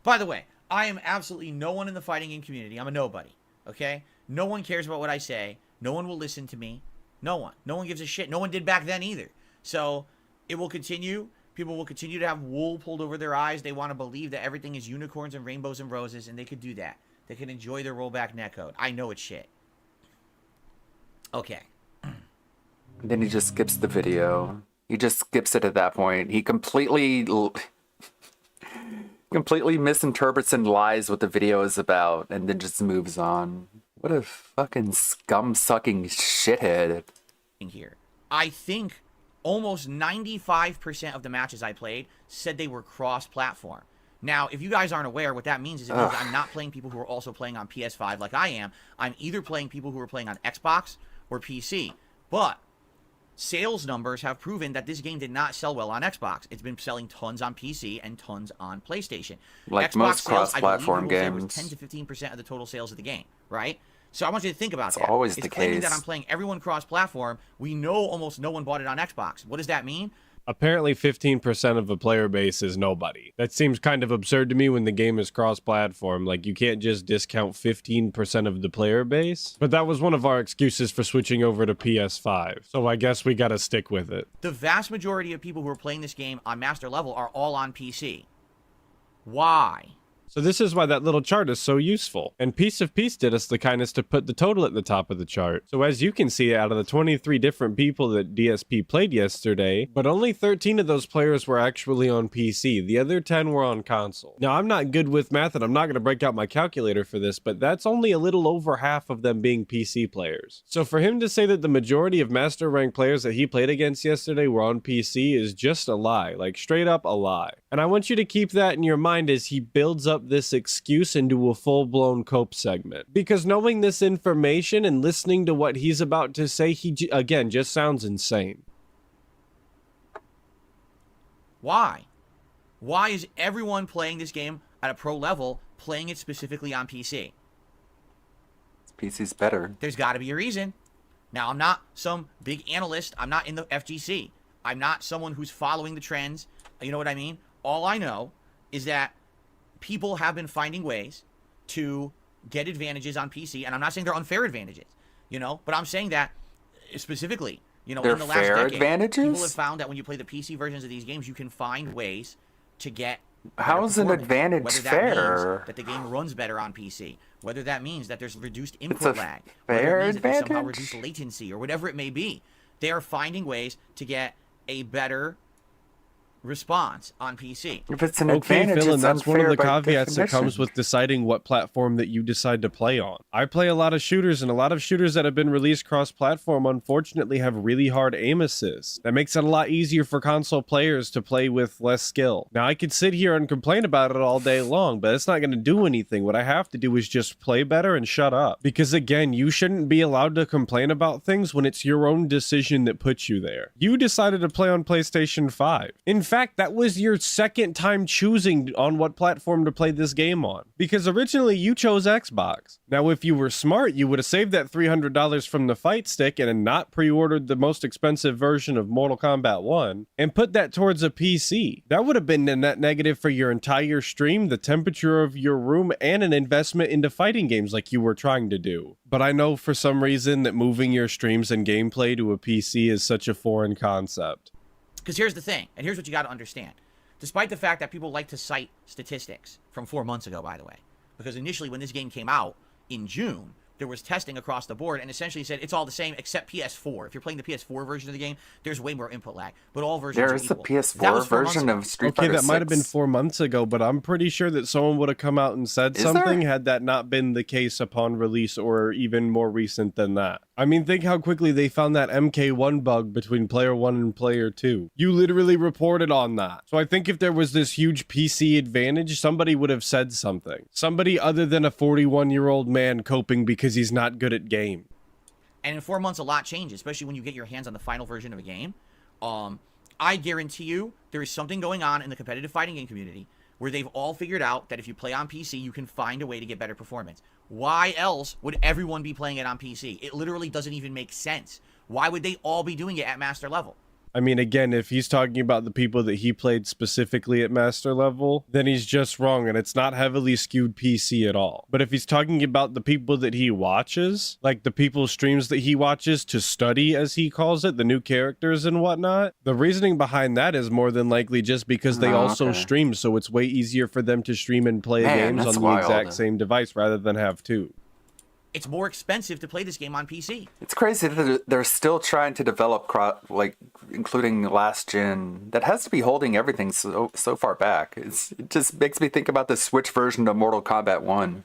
By the way, I am absolutely no one in the fighting game community. I'm a nobody, okay? No one cares about what I say. No one will listen to me. No one. No one gives a shit. No one did back then either. So it will continue. People will continue to have wool pulled over their eyes. They want to believe that everything is unicorns and rainbows and roses, and they could do that. They can enjoy their rollback netcode. I know it's shit. Okay. Then he just skips the video. He just skips it at that point. He completely misinterprets and lies what the video is about, and then just moves on. What a fucking scum-sucking shithead. Here, I think almost 95% of the matches I played said they were cross-platform. Now, if you guys aren't aware, what that means is it means I'm not playing people who are also playing on PS5 like I am. I'm either playing people who are playing on Xbox or PC. But sales numbers have proven that this game did not sell well on Xbox. It's been selling tons on PC and tons on PlayStation. Like Xbox most sales, cross-platform I believe, was games. 10 to 15% of the total sales of the game, right? So I want you to think about that. It's always it's the claiming case. that I'm playing everyone cross-platform. We know almost no one bought it on Xbox. What does that mean? Apparently 15% of the player base is nobody. That seems kind of absurd to me when the game is cross-platform. Like, you can't just discount 15% of the player base. But that was one of our excuses for switching over to PS5. So I guess we gotta stick with it. The vast majority of people who are playing this game on master level are all on PC. Why? So this is why that little chart is so useful. And Piece of Peace did us the kindness to put the total at the top of the chart. So as you can see, out of the 23 different people that DSP played yesterday, but only 13 of those players were actually on PC. The other 10 were on console. Now, I'm not good with math and I'm not going to break out my calculator for this, but that's only a little over half of them being PC players. So for him to say that the majority of Master Rank players that he played against yesterday were on PC is just a lie, like straight up a lie. And I want you to keep that in your mind as he builds up this excuse into a full-blown cope segment. Because knowing this information and listening to what he's about to say, again, just sounds insane. Why? Why is everyone playing this game at a pro level playing it specifically on PC? PC's better. There's got to be a reason. Now, I'm not some big analyst. I'm not in the FGC. I'm not someone who's following the trends. You know what I mean? All I know is that people have been finding ways to get advantages on PC, and I'm not saying they're unfair advantages, you know, but I'm saying that specifically, you know, they're in the last fair decade, advantages? people have found that when you play the PC versions of these games, you can find ways to get How's an advantage whether that fair? means that the game runs better on PC, whether that means that there's reduced It's input a lag, fair whether it means that there's somehow advantage? reduced latency, or whatever it may be. They are finding ways to get a better response on PC. If it's an Okay, advantage, Phil, it's and that's one of unfair the by caveats that comes definition. with deciding what platform that you decide to play on. I play a lot of shooters, and a lot of shooters that have been released cross-platform unfortunately have really hard aim assists. That makes it a lot easier for console players to play with less skill. Now, I could sit here and complain about it all day long, but it's not going to do anything. What I have to do is just play better and shut up. Because again, you shouldn't be allowed to complain about things when it's your own decision that puts you there. You decided to play on PlayStation 5. In fact, that was your second time choosing on what platform to play this game on, because originally you chose Xbox. Now, if you were smart, you would have saved that $300 from the fight stick and not pre-ordered the most expensive version of Mortal Kombat 1 and put that towards a PC. That would have been a net negative for your entire stream, the temperature of your room, and an investment into fighting games like you were trying to do. But I know for some reason that moving your streams and gameplay to a PC is such a foreign concept. Because here's the thing, and here's what you got to understand. Despite the fact that people like to cite statistics from 4 months ago, by the way, because initially when this game came out in June, there was testing across the board and essentially said it's all the same except PS4. If you're playing the PS4 version of the game, there's way more input lag, but all versions There's are the equal. PS4 That was 4 months version ago. of Street Okay, Fighter that might have been 6. 4 months ago, but I'm pretty sure that someone would have come out and said Is something there? had that not been the case upon release or even more recent than that. I mean, think how quickly they found that MK1 bug between player 1 and player 2. You literally reported on that. So I think if there was this huge PC advantage, somebody would have said something. Somebody other than a 41-year-old man coping because he's not good at game. And in 4 months, a lot changes, especially when you get your hands on the final version of a game. I guarantee you there is something going on in the competitive fighting game community where they've all figured out that if you play on PC, you can find a way to get better performance. Why else would everyone be playing it on PC? It literally doesn't even make sense. Why would they all be doing it at master level? I mean, again, if he's talking about the people that he played specifically at master level, then he's just wrong, and it's not heavily skewed PC at all. But if he's talking about the people that he watches, like the people's streams that he watches to study, as he calls it, the new characters and whatnot, the reasoning behind that is more than likely just because they also okay. stream, so it's way easier for them to stream and play Man, games that's on the wild. exact same device rather than have two. It's more expensive to play this game on PC. It's crazy that they're still trying to develop, including last gen, that has to be holding everything so far back. It just makes me think about the Switch version of Mortal Kombat 1.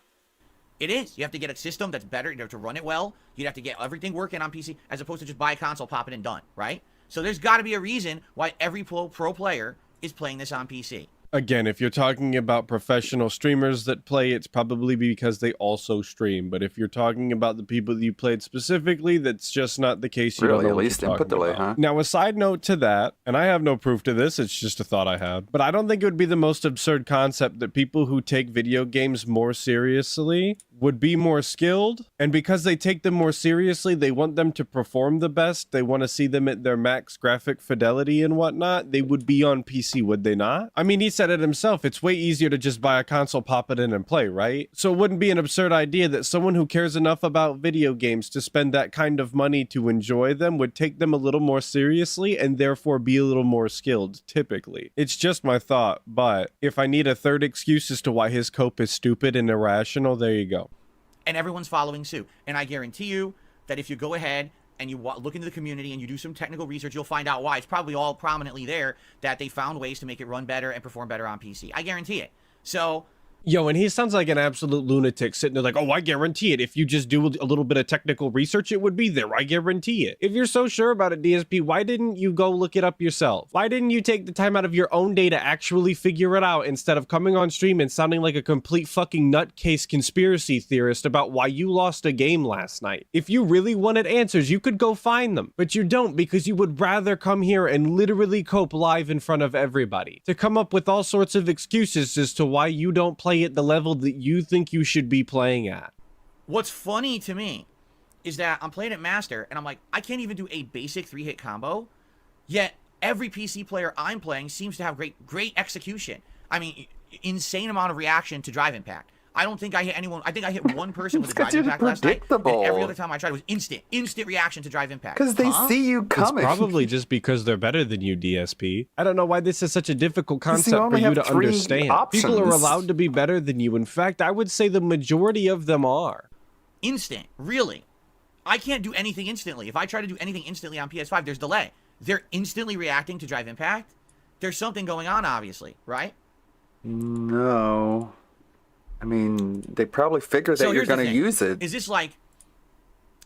It is. You have to get a system that's better to run it well. You'd have to get everything working on PC as opposed to just buy a console, pop it, and done, right? So there's got to be a reason why every pro player is playing this on PC. Again, if you're talking about professional streamers that play, it's probably because they also stream. But if you're talking about the people that you played specifically, that's just not the case. You Really? don't know At what least you're input talking delay, about. huh? Now, a side note to that, and I have no proof to this, it's just a thought I had, but I don't think it would be the most absurd concept that people who take video games more seriously would be more skilled, and because they take them more seriously, they want them to perform the best, they want to see them at their max graphic fidelity and whatnot, they would be on PC, would they not? I mean, he said it himself, it's way easier to just buy a console, pop it in, and play, right? So it wouldn't be an absurd idea that someone who cares enough about video games to spend that kind of money to enjoy them would take them a little more seriously and therefore be a little more skilled, typically. It's just my thought, but if I need a third excuse as to why his cope is stupid and irrational, there you go. And everyone's following suit. And I guarantee you that if you go ahead and you look into the community and you do some technical research, you'll find out why. It's probably all prominently there that they found ways to make it run better and perform better on PC. I guarantee it. So... Yo, and he sounds like an absolute lunatic sitting there like, oh, I guarantee it. If you just do a little bit of technical research, it would be there. I guarantee it. If you're so sure about it, DSP, why didn't you go look it up yourself? Why didn't you take the time out of your own day to actually figure it out instead of coming on stream and sounding like a complete fucking nutcase conspiracy theorist about why you lost a game last night? If you really wanted answers, you could go find them, but you don't because you would rather come here and literally cope live in front of everybody to come up with all sorts of excuses as to why you don't play at the level that you think you should be playing at. What's funny to me is that I'm playing at Master, and I'm like, I can't even do a basic 3-hit combo, yet every PC player I'm playing seems to have great execution. I mean, insane amount of reaction to drive impact. I don't think I hit anyone. I think I hit one person with a drive impact last night, and every other time I tried was instant reaction to drive impact. Because they see you coming. It's probably just because they're better than you, DSP. I don't know why this is such a difficult concept for you to understand. People are allowed to be better than you. In fact, I would say the majority of them are. Instant, really. I can't do anything instantly. If I try to do anything instantly on PS5, there's delay. They're instantly reacting to drive impact. There's something going on, obviously, right? No. I mean, they probably figure that you're going to use it. Is this like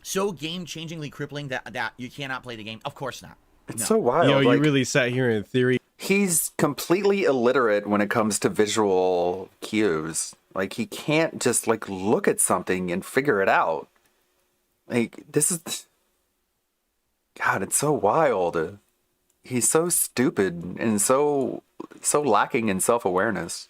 so game-changingly crippling that you cannot play the game? Of course not. It's so wild. Yo, you really sat here in theory. He's completely illiterate when it comes to visual cues. Like, he can't just, like, look at something and figure it out. Like, this is... God, it's so wild. He's so stupid and so lacking in self-awareness.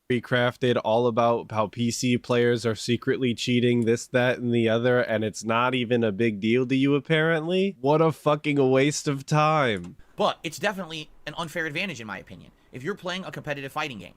Crafted all about how PC players are secretly cheating this, that, and the other, and it's not even a big deal to you, apparently? What a fucking waste of time. But it's definitely an unfair advantage, in my opinion. If you're playing a competitive fighting game,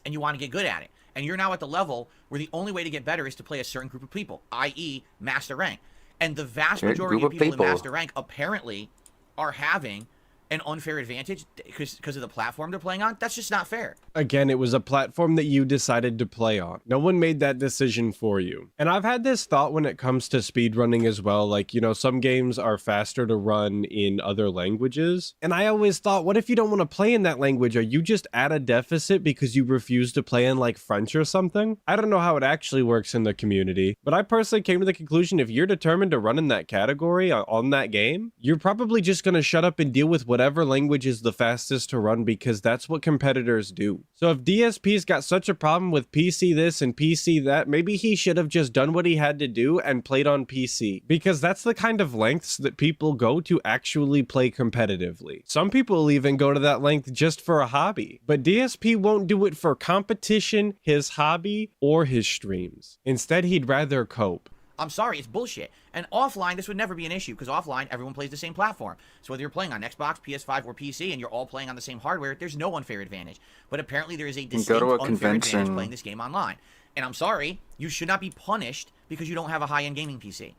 and you want to get good at it, and you're now at the level where the only way to get better is to play a certain group of people, i.e. Master Rank. And the vast majority of people in Master Rank apparently are having an unfair advantage because of the platform they're playing on. That's just not fair. Again, it was a platform that you decided to play on. No one made that decision for you. And I've had this thought when it comes to speedrunning as well. Like, you know, some games are faster to run in other languages. And I always thought, what if you don't want to play in that language? Are you just at a deficit because you refuse to play in like French or something? I don't know how it actually works in the community, but I personally came to the conclusion if you're determined to run in that category on that game, you're probably just going to shut up and deal with whatever language is the fastest to run because that's what competitors do. So if DSP's got such a problem with PC this and PC that, maybe he should have just done what he had to do and played on PC, because that's the kind of lengths that people go to actually play competitively. Some people even go to that length just for a hobby, but DSP won't do it for competition, his hobby, or his streams. Instead, he'd rather cope. I'm sorry, it's bullshit. And offline, this would never be an issue, because offline, everyone plays the same platform. So whether you're playing on Xbox, PS5, or PC, and you're all playing on the same hardware, there's no unfair advantage. But apparently there is a distinct unfair advantage playing this game online. And I'm sorry, you should not be punished because you don't have a high-end gaming PC.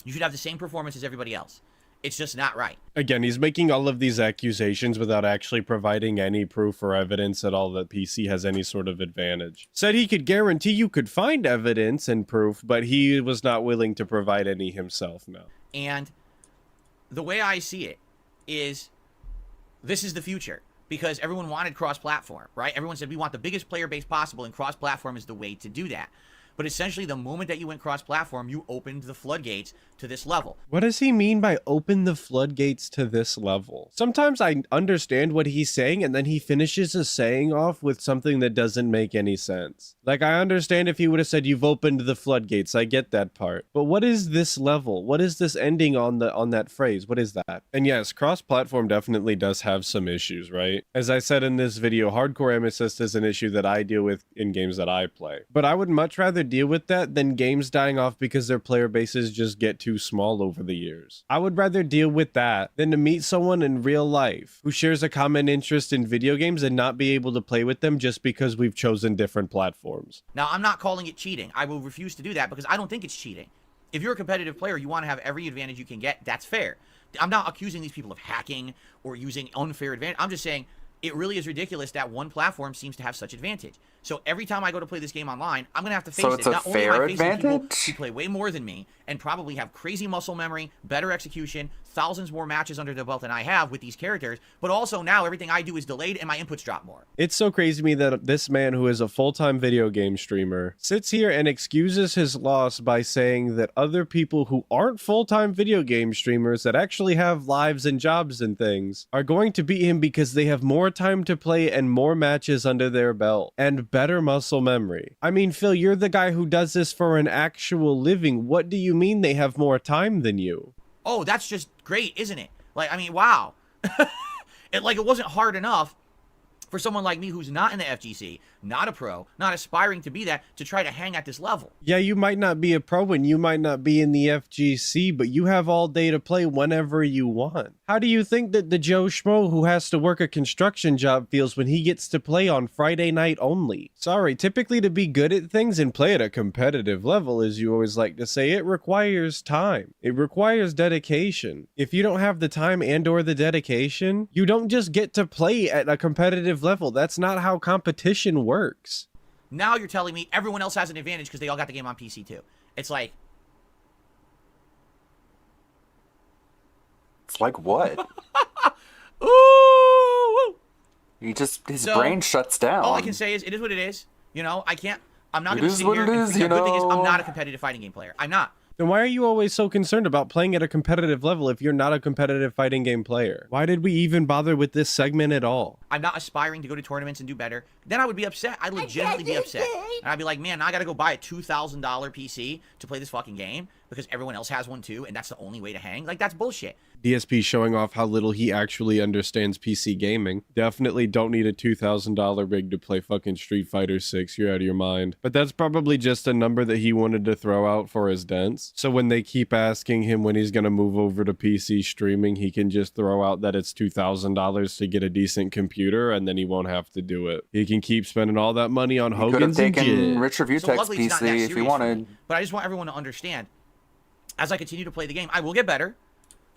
You should have the same performance as everybody else. It's just not right. Again, he's making all of these accusations without actually providing any proof or evidence at all that PC has any sort of advantage. Said he could guarantee you could find evidence and proof, but he was not willing to provide any himself now. And the way I see it is this is the future, because everyone wanted cross-platform, right? Everyone said we want the biggest player base possible, and cross-platform is the way to do that. But essentially, the moment that you went cross-platform, you opened the floodgates to this level. What does he mean by open the floodgates to this level? Sometimes I understand what he's saying, and then he finishes a saying off with something that doesn't make any sense. Like, I understand if he would have said, you've opened the floodgates. I get that part. But what is this level? What is this ending on that phrase? What is that? And yes, cross-platform definitely does have some issues, right? As I said in this video, hardcore aim assist is an issue that I deal with in games that I play. But I would much rather deal with that than games dying off because their player bases just get too small over the years. I would rather deal with that than to meet someone in real life who shares a common interest in video games and not be able to play with them just because we've chosen different platforms. Now, I'm not calling it cheating. I will refuse to do that because I don't think it's cheating. If you're a competitive player, you want to have every advantage you can get. That's fair. I'm not accusing these people of hacking or using unfair advantage. I'm just saying it really is ridiculous that one platform seems to have such advantage. So every time I go to play this game online, I'm going to have to face it. Not only am I facing people who play way more than me and probably have crazy muscle memory, better execution, thousands more matches under their belt than I have with these characters, but also now everything I do is delayed and my inputs drop more. It's so crazy to me that this man who is a full-time video game streamer sits here and excuses his loss by saying that other people who aren't full-time video game streamers that actually have lives and jobs and things are going to beat him because they have more time to play and more matches under their belt and better muscle memory. I mean, Phil, you're the guy who does this for an actual living. What do you mean they have more time than you? Oh, that's just great, isn't it? Like, I mean, wow. It wasn't hard enough for someone like me who's not in the FGC, not a pro, not aspiring to be that, to try to hang at this level. Yeah, you might not be a pro and you might not be in the FGC, but you have all day to play whenever you want. How do you think that the Joe Schmo who has to work a construction job feels when he gets to play on Friday night only? Sorry, typically to be good at things and play at a competitive level, as you always like to say, it requires time. It requires dedication. If you don't have the time and or the dedication, you don't just get to play at a competitive level. That's not how competition works. Now you're telling me everyone else has an advantage because they all got the game on PC too. It's like what? Ooh! His brain shuts down. All I can say is it is what it is. You know, I'm not going to sit what here it is, and you the good thing is know. I'm not a competitive fighting game player. I'm not. Then why are you always so concerned about playing at a competitive level if you're not a competitive fighting game player? Why did we even bother with this segment at all? I'm not aspiring to go to tournaments and do better. Then I would be upset. I'd legitimately be upset. And I'd be like, man, now I got to go buy a $2,000 PC to play this fucking game because everyone else has one too, and that's the only way to hang. Like, that's bullshit. DSP showing off how little he actually understands PC gaming. Definitely don't need a $2,000 rig to play fucking Street Fighter 6. You're out of your mind. But that's probably just a number that he wanted to throw out for his dents. So when they keep asking him when he's going to move over to PC streaming, he can just throw out that it's $2,000 to get a decent computer, and then he won't have to do it. He can keep spending all that money on Hogan's and taken Richard Vutek's PC if he wanted. But I just want everyone to understand, as I continue to play the game, I will get better.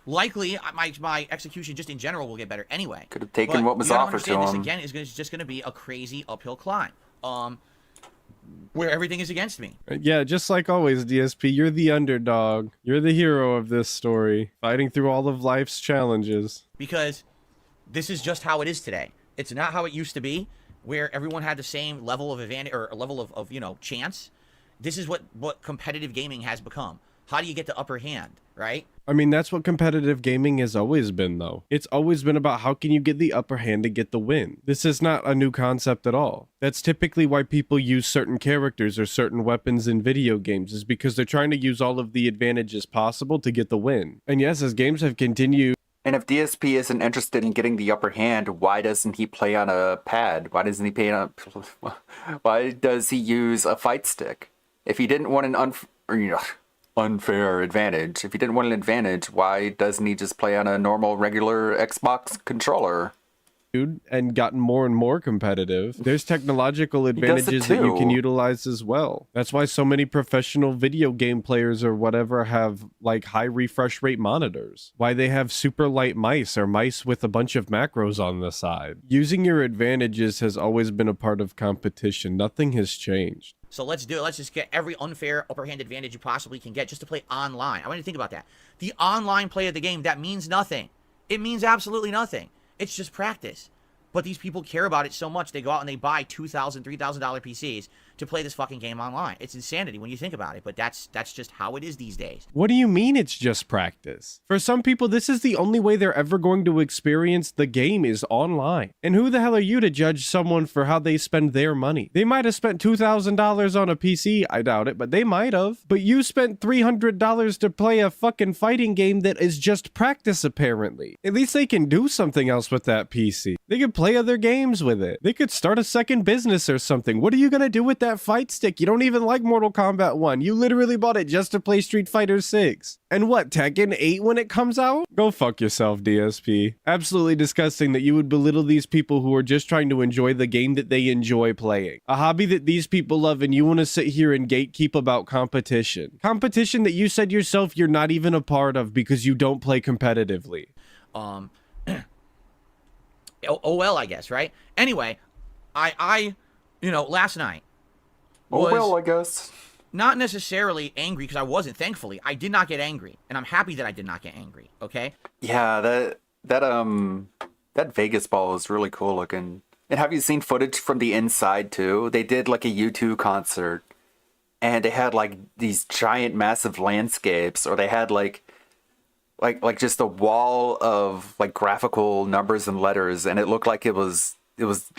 Likely, my execution just in general will get better anyway. Could have taken what was offered to him. This again is just going to be a crazy uphill climb, where everything is against me. Yeah, just like always, DSP, you're the underdog. You're the hero of this story, fighting through all of life's challenges. Because this is just how it is today. It's not how it used to be, where everyone had the same level of advantage or level of chance. This is what competitive gaming has become. How do you get the upper hand, right? I mean, that's what competitive gaming has always been, though. It's always been about how can you get the upper hand to get the win. This is not a new concept at all. That's typically why people use certain characters or certain weapons in video games, is because they're trying to use all of the advantages possible to get the win. And yes, as games have continued... And if DSP isn't interested in getting the upper hand, why doesn't he play on a pad? Why doesn't he play on why does he use a fight stick? If he didn't want an unfair advantage, if he didn't want an advantage, why doesn't he just play on a normal, regular Xbox controller? And gotten more and more competitive. There's technological advantages that you can utilize as well. That's why so many professional video game players or whatever have like high refresh rate monitors. Why they have super light mice or mice with a bunch of macros on the side. Using your advantages has always been a part of competition. Nothing has changed. So let's do it. Let's just get every unfair upper hand advantage you possibly can get just to play online. I want you to think about that. The online play of the game, that means nothing. It means absolutely nothing. It's just practice. But these people care about it so much, they go out and they buy $2,000, $3,000 PCs to play this fucking game online. It's insanity when you think about it, but that's just how it is these days. What do you mean it's just practice? For some people, this is the only way they're ever going to experience the game is online. And who the hell are you to judge someone for how they spend their money? They might have spent $2,000 on a PC, I doubt it, but they might have. But you spent $300 to play a fucking fighting game that is just practice, apparently. At least they can do something else with that PC. They could play other games with it. They could start a second business or something. What are you gonna do with that fight stick? You don't even like Mortal Kombat 1. You literally bought it just to play Street Fighter 6. And what, Tekken 8 when it comes out? Go fuck yourself, DSP. Absolutely disgusting that you would belittle these people who are just trying to enjoy the game that they enjoy playing. A hobby that these people love, and you want to sit here and gatekeep about competition. Competition that you said yourself you're not even a part of because you don't play competitively. Oh well, I guess, right? Anyway, I last night was I guess. not necessarily angry because I wasn't, thankfully. I did not get angry, and I'm happy that I did not get angry, okay? Yeah, that Vegas ball is really cool looking. And have you seen footage from the inside too? They did like a U2 concert, and they had like these giant massive landscapes, or they had like just a wall of like graphical numbers and letters, and it looked like it was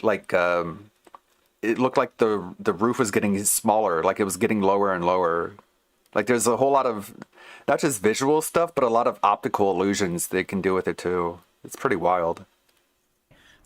like it looked like the roof was getting smaller, like it was getting lower and lower. Like there's a whole lot of not just visual stuff, but a lot of optical illusions they can do with it too. It's pretty wild.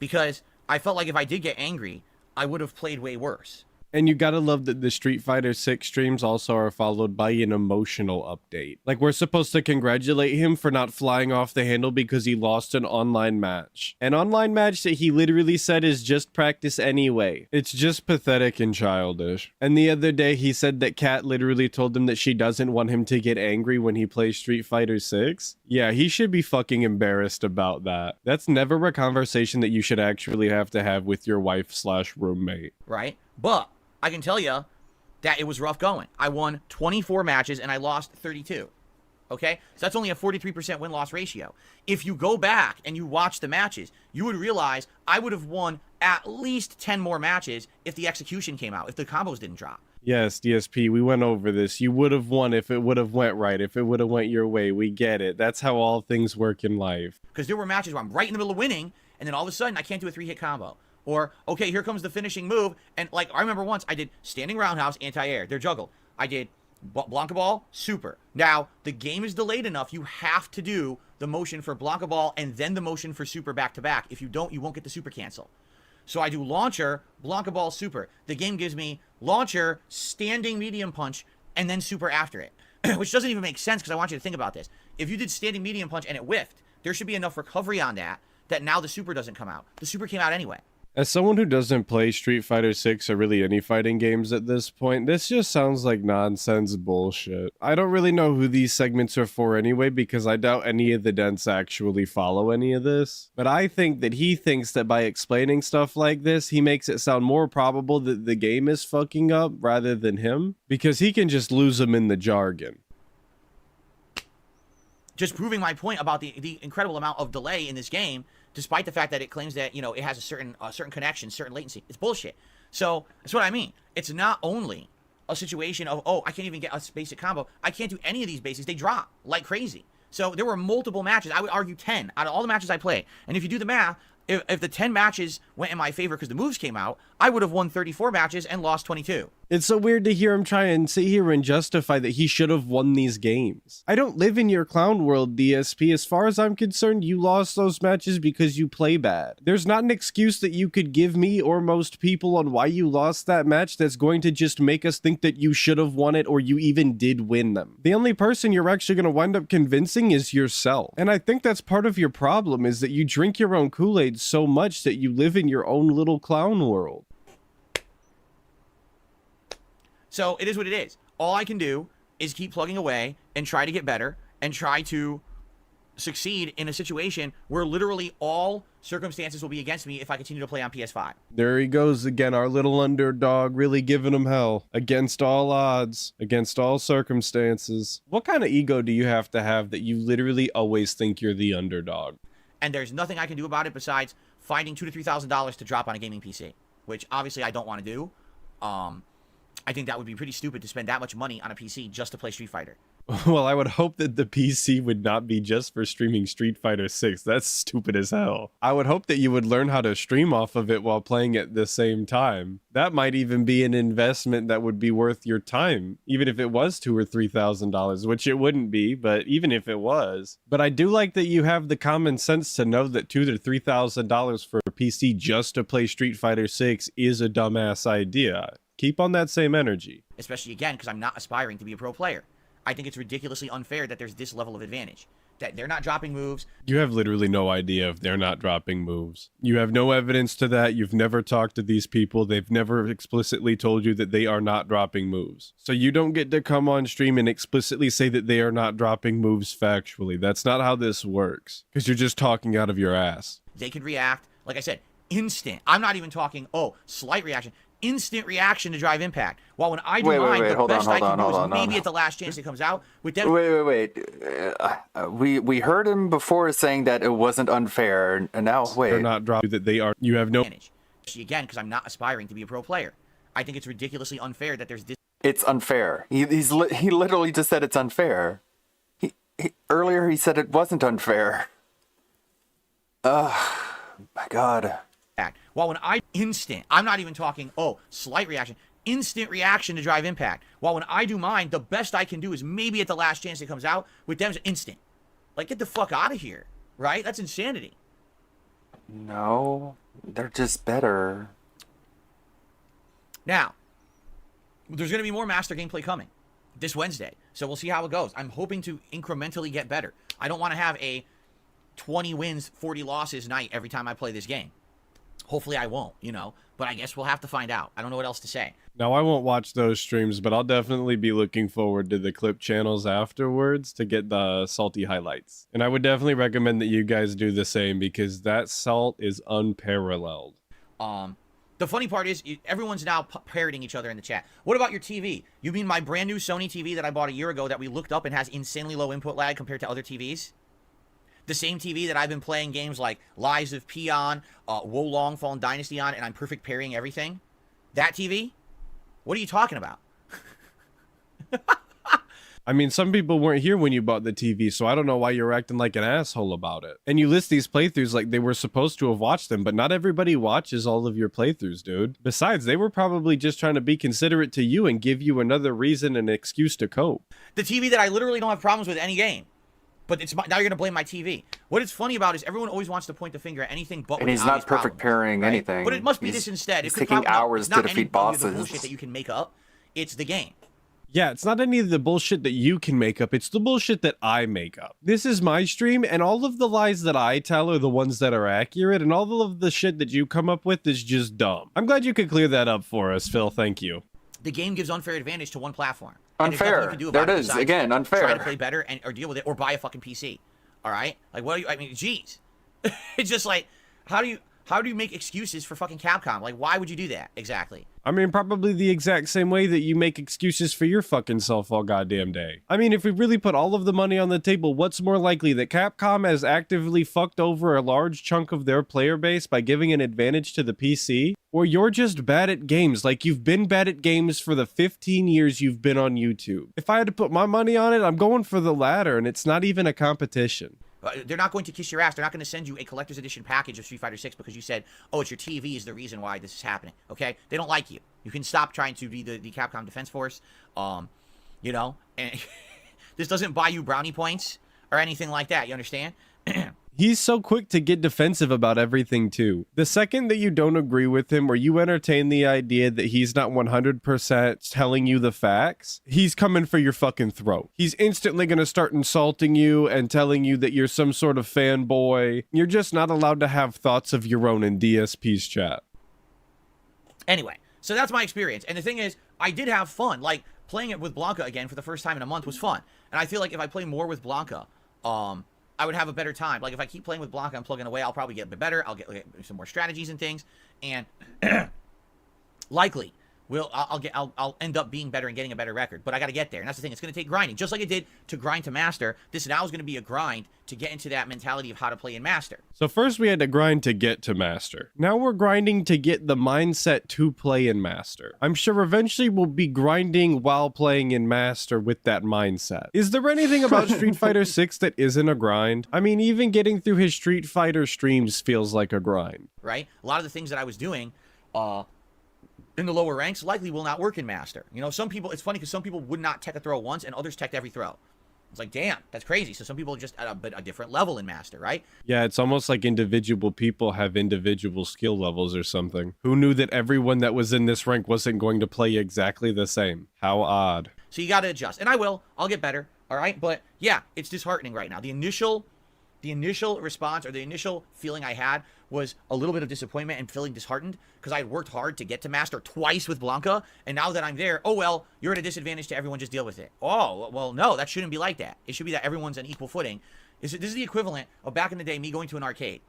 Because I felt like if I did get angry, I would have played way worse. And you gotta love that the Street Fighter 6 streams also are followed by an emotional update. Like, we're supposed to congratulate him for not flying off the handle because he lost an online match. An online match that he literally said is just practice anyway. It's just pathetic and childish. And the other day, he said that Kat literally told him that she doesn't want him to get angry when he plays Street Fighter 6. Yeah, he should be fucking embarrassed about that. That's never a conversation that you should actually have to have with your wife/roommate. Right? But I can tell you that it was rough going. I won 24 matches and I lost 32. Okay? So that's only a 43% win-loss ratio. If you go back and you watch the matches, you would realize I would have won at least 10 more matches if the execution came out, if the combos didn't drop. Yes, DSP, we went over this. You would have won if it would have went right, if it would have went your way. We get it. That's how all things work in life. Because there were matches where I'm right in the middle of winning, and then all of a sudden I can't do a 3-hit combo. Or, okay, here comes the finishing move. And, like, I remember once I did standing roundhouse, anti-air. They're juggled. I did Blanca Ball, super. Now, the game is delayed enough. You have to do the motion for Blanca Ball and then the motion for super back-to-back. If you don't, you won't get the super cancel. So I do launcher, Blanca Ball, super. The game gives me launcher, standing medium punch, and then super after it. Which doesn't even make sense because I want you to think about this. If you did standing medium punch and it whiffed, there should be enough recovery on that now the super doesn't come out. The super came out anyway. As someone who doesn't play Street Fighter 6 or really any fighting games at this point, this just sounds like nonsense bullshit. I don't really know who these segments are for anyway because I doubt any of the dents actually follow any of this. But I think that he thinks that by explaining stuff like this, he makes it sound more probable that the game is fucking up rather than him because he can just lose them in the jargon. Just proving my point about the incredible amount of delay in this game, despite the fact that it claims that, it has a certain connection, certain latency. It's bullshit. So that's what I mean. It's not only a situation of, oh, I can't even get a basic combo. I can't do any of these basics. They drop like crazy. So there were multiple matches. I would argue 10 out of all the matches I played. And if you do the math, if the 10 matches went in my favor because the moves came out, I would have won 34 matches and lost 22. It's so weird to hear him try and sit here and justify that he should have won these games. I don't live in your clown world, DSP. As far as I'm concerned, you lost those matches because you play bad. There's not an excuse that you could give me or most people on why you lost that match that's going to just make us think that you should have won it or you even did win them. The only person you're actually going to wind up convincing is yourself. And I think that's part of your problem is that you drink your own Kool-Aid so much that you live in your own little clown world. So it is what it is. All I can do is keep plugging away and try to get better and try to succeed in a situation where literally all circumstances will be against me if I continue to play on PS5. There he goes again, our little underdog, really giving him hell. Against all odds, against all circumstances. What kind of ego do you have that you literally always think you're the underdog? And there's nothing I can do about it besides finding $2,000 to $3,000 to drop on a gaming PC, which obviously I don't want to do. I think that would be pretty stupid to spend that much money on a PC just to play Street Fighter. Well, I would hope that the PC would not be just for streaming Street Fighter 6. That's stupid as hell. I would hope that you would learn how to stream off of it while playing at the same time. That might even be an investment that would be worth your time, even if it was $2,000 or $3,000, which it wouldn't be, but even if it was. But I do like that you have the common sense to know that $2,000 to $3,000 for a PC just to play Street Fighter 6 is a dumbass idea. Keep on that same energy. Especially, again, because I'm not aspiring to be a pro player. I think it's ridiculously unfair that there's this level of advantage. That they're not dropping moves. You have literally no idea if they're not dropping moves. You have no evidence to that. You've never talked to these people. They've never explicitly told you that they are not dropping moves. So you don't get to come on stream and explicitly say that they are not dropping moves factually. That's not how this works. Because you're just talking out of your ass. They can react. Like I said, instant. I'm not even talking, slight reaction. Instant reaction to drive impact. While when I do mine, the best I can do is maybe at the last chance it comes out. With them. Wait. We heard him before saying that it wasn't unfair, and now wait. They're not dropping that they are. You have no. Again, because I'm not aspiring to be a pro player. I think it's ridiculously unfair that there's this. It's unfair. He literally just said it's unfair. Earlier he said it wasn't unfair. My God. While when I'm not even talking, slight reaction, instant reaction to drive impact. While when I do mine, the best I can do is maybe at the last chance it comes out. With them, it's instant. Like, get the fuck out of here, right? That's insanity. No, they're just better. Now, there's going to be more Master gameplay coming this Wednesday, so we'll see how it goes. I'm hoping to incrementally get better. I don't want to have a 20 wins, 40 losses night every time I play this game. Hopefully I won't, but I guess we'll have to find out. I don't know what else to say. Now, I won't watch those streams, but I'll definitely be looking forward to the clip channels afterwards to get the salty highlights. And I would definitely recommend that you guys do the same because that salt is unparalleled. The funny part is everyone's now parroting each other in the chat. What about your TV? You mean my brand new Sony TV that I bought a year ago that we looked up and has insanely low input lag compared to other TVs? The same TV that I've been playing games like Lies of P on, Wolong Fallen Dynasty on, and I'm perfect parrying everything? That TV? What are you talking about? I mean, some people weren't here when you bought the TV, so I don't know why you're acting like an asshole about it. And you list these playthroughs like they were supposed to have watched them, but not everybody watches all of your playthroughs, dude. Besides, they were probably just trying to be considerate to you and give you another reason and excuse to cope. The TV that I literally don't have problems with any game. But now you're going to blame my TV. What it's funny about is everyone always wants to point the finger at anything but and he's not perfect parrying anything. But it must be this instead. He's taking hours to defeat bosses. The bullshit that you can make up. It's the game. Yeah, it's not any of the bullshit that you can make up. It's the bullshit that I make up. This is my stream, and all of the lies that I tell are the ones that are accurate, and all of the shit that you come up with is just dumb. I'm glad you could clear that up for us, Phil. Thank you. The game gives unfair advantage to one platform. Unfair. There it is. Again, unfair. Try to play better or deal with it or buy a fucking PC. All right? Like, what are you... I mean, geez. It's just like, how do you make excuses for fucking Capcom? Like, why would you do that? Exactly. I mean, probably the exact same way that you make excuses for your fucking self all goddamn day. I mean, if we really put all of the money on the table, what's more likely, that Capcom has actively fucked over a large chunk of their player base by giving an advantage to the PC? Or you're just bad at games, like you've been bad at games for the 15 years you've been on YouTube? If I had to put my money on it, I'm going for the latter, and it's not even a competition. They're not going to kiss your ass. They're not going to send you a collector's edition package of Street Fighter 6 because you said, it's your TV is the reason why this is happening, okay? They don't like you. You can stop trying to be the Capcom Defense Force, and this doesn't buy you brownie points or anything like that, you understand? He's so quick to get defensive about everything, too. The second that you don't agree with him or you entertain the idea that he's not 100% telling you the facts, he's coming for your fucking throat. He's instantly going to start insulting you and telling you that you're some sort of fanboy. You're just not allowed to have thoughts of your own in DSP's chat. Anyway, so that's my experience. And the thing is, I did have fun. Like, playing it with Blanca again for the first time in a month was fun. And I feel like if I play more with Blanca, I would have a better time. Like, if I keep playing with Blanca and plugging away, I'll probably get a bit better. I'll get some more strategies and things. And likely, I'll end up being better and getting a better record. But I got to get there, and that's the thing. It's going to take grinding, just like it did to grind to master. This now is going to be a grind to get into that mentality of how to play in master. So first we had to grind to get to master. Now we're grinding to get the mindset to play in master. I'm sure eventually we'll be grinding while playing in master with that mindset. Is there anything about Street Fighter 6 that isn't a grind? I mean, even getting through his Street Fighter streams feels like a grind. Right? A lot of the things that I was doing, in the lower ranks likely will not work in master. You know, some people, it's funny because some people would not tech a throw once and others teched every throw. It's like, damn, that's crazy. So some people are just at a different level in master, right? Yeah, it's almost like individual people have individual skill levels or something. Who knew that everyone that was in this rank wasn't going to play exactly the same? How odd. So you got to adjust. And I will. I'll get better. All right? But yeah, it's disheartening right now. The initial response, or the initial feeling I had, was a little bit of disappointment and feeling disheartened because I had worked hard to get to master twice with Blanca, and now that I'm there, oh well, you're at a disadvantage to everyone, just deal with it. Oh, well, no, that shouldn't be like that. It should be that everyone's on equal footing. This is the equivalent of back in the day me going to an arcade,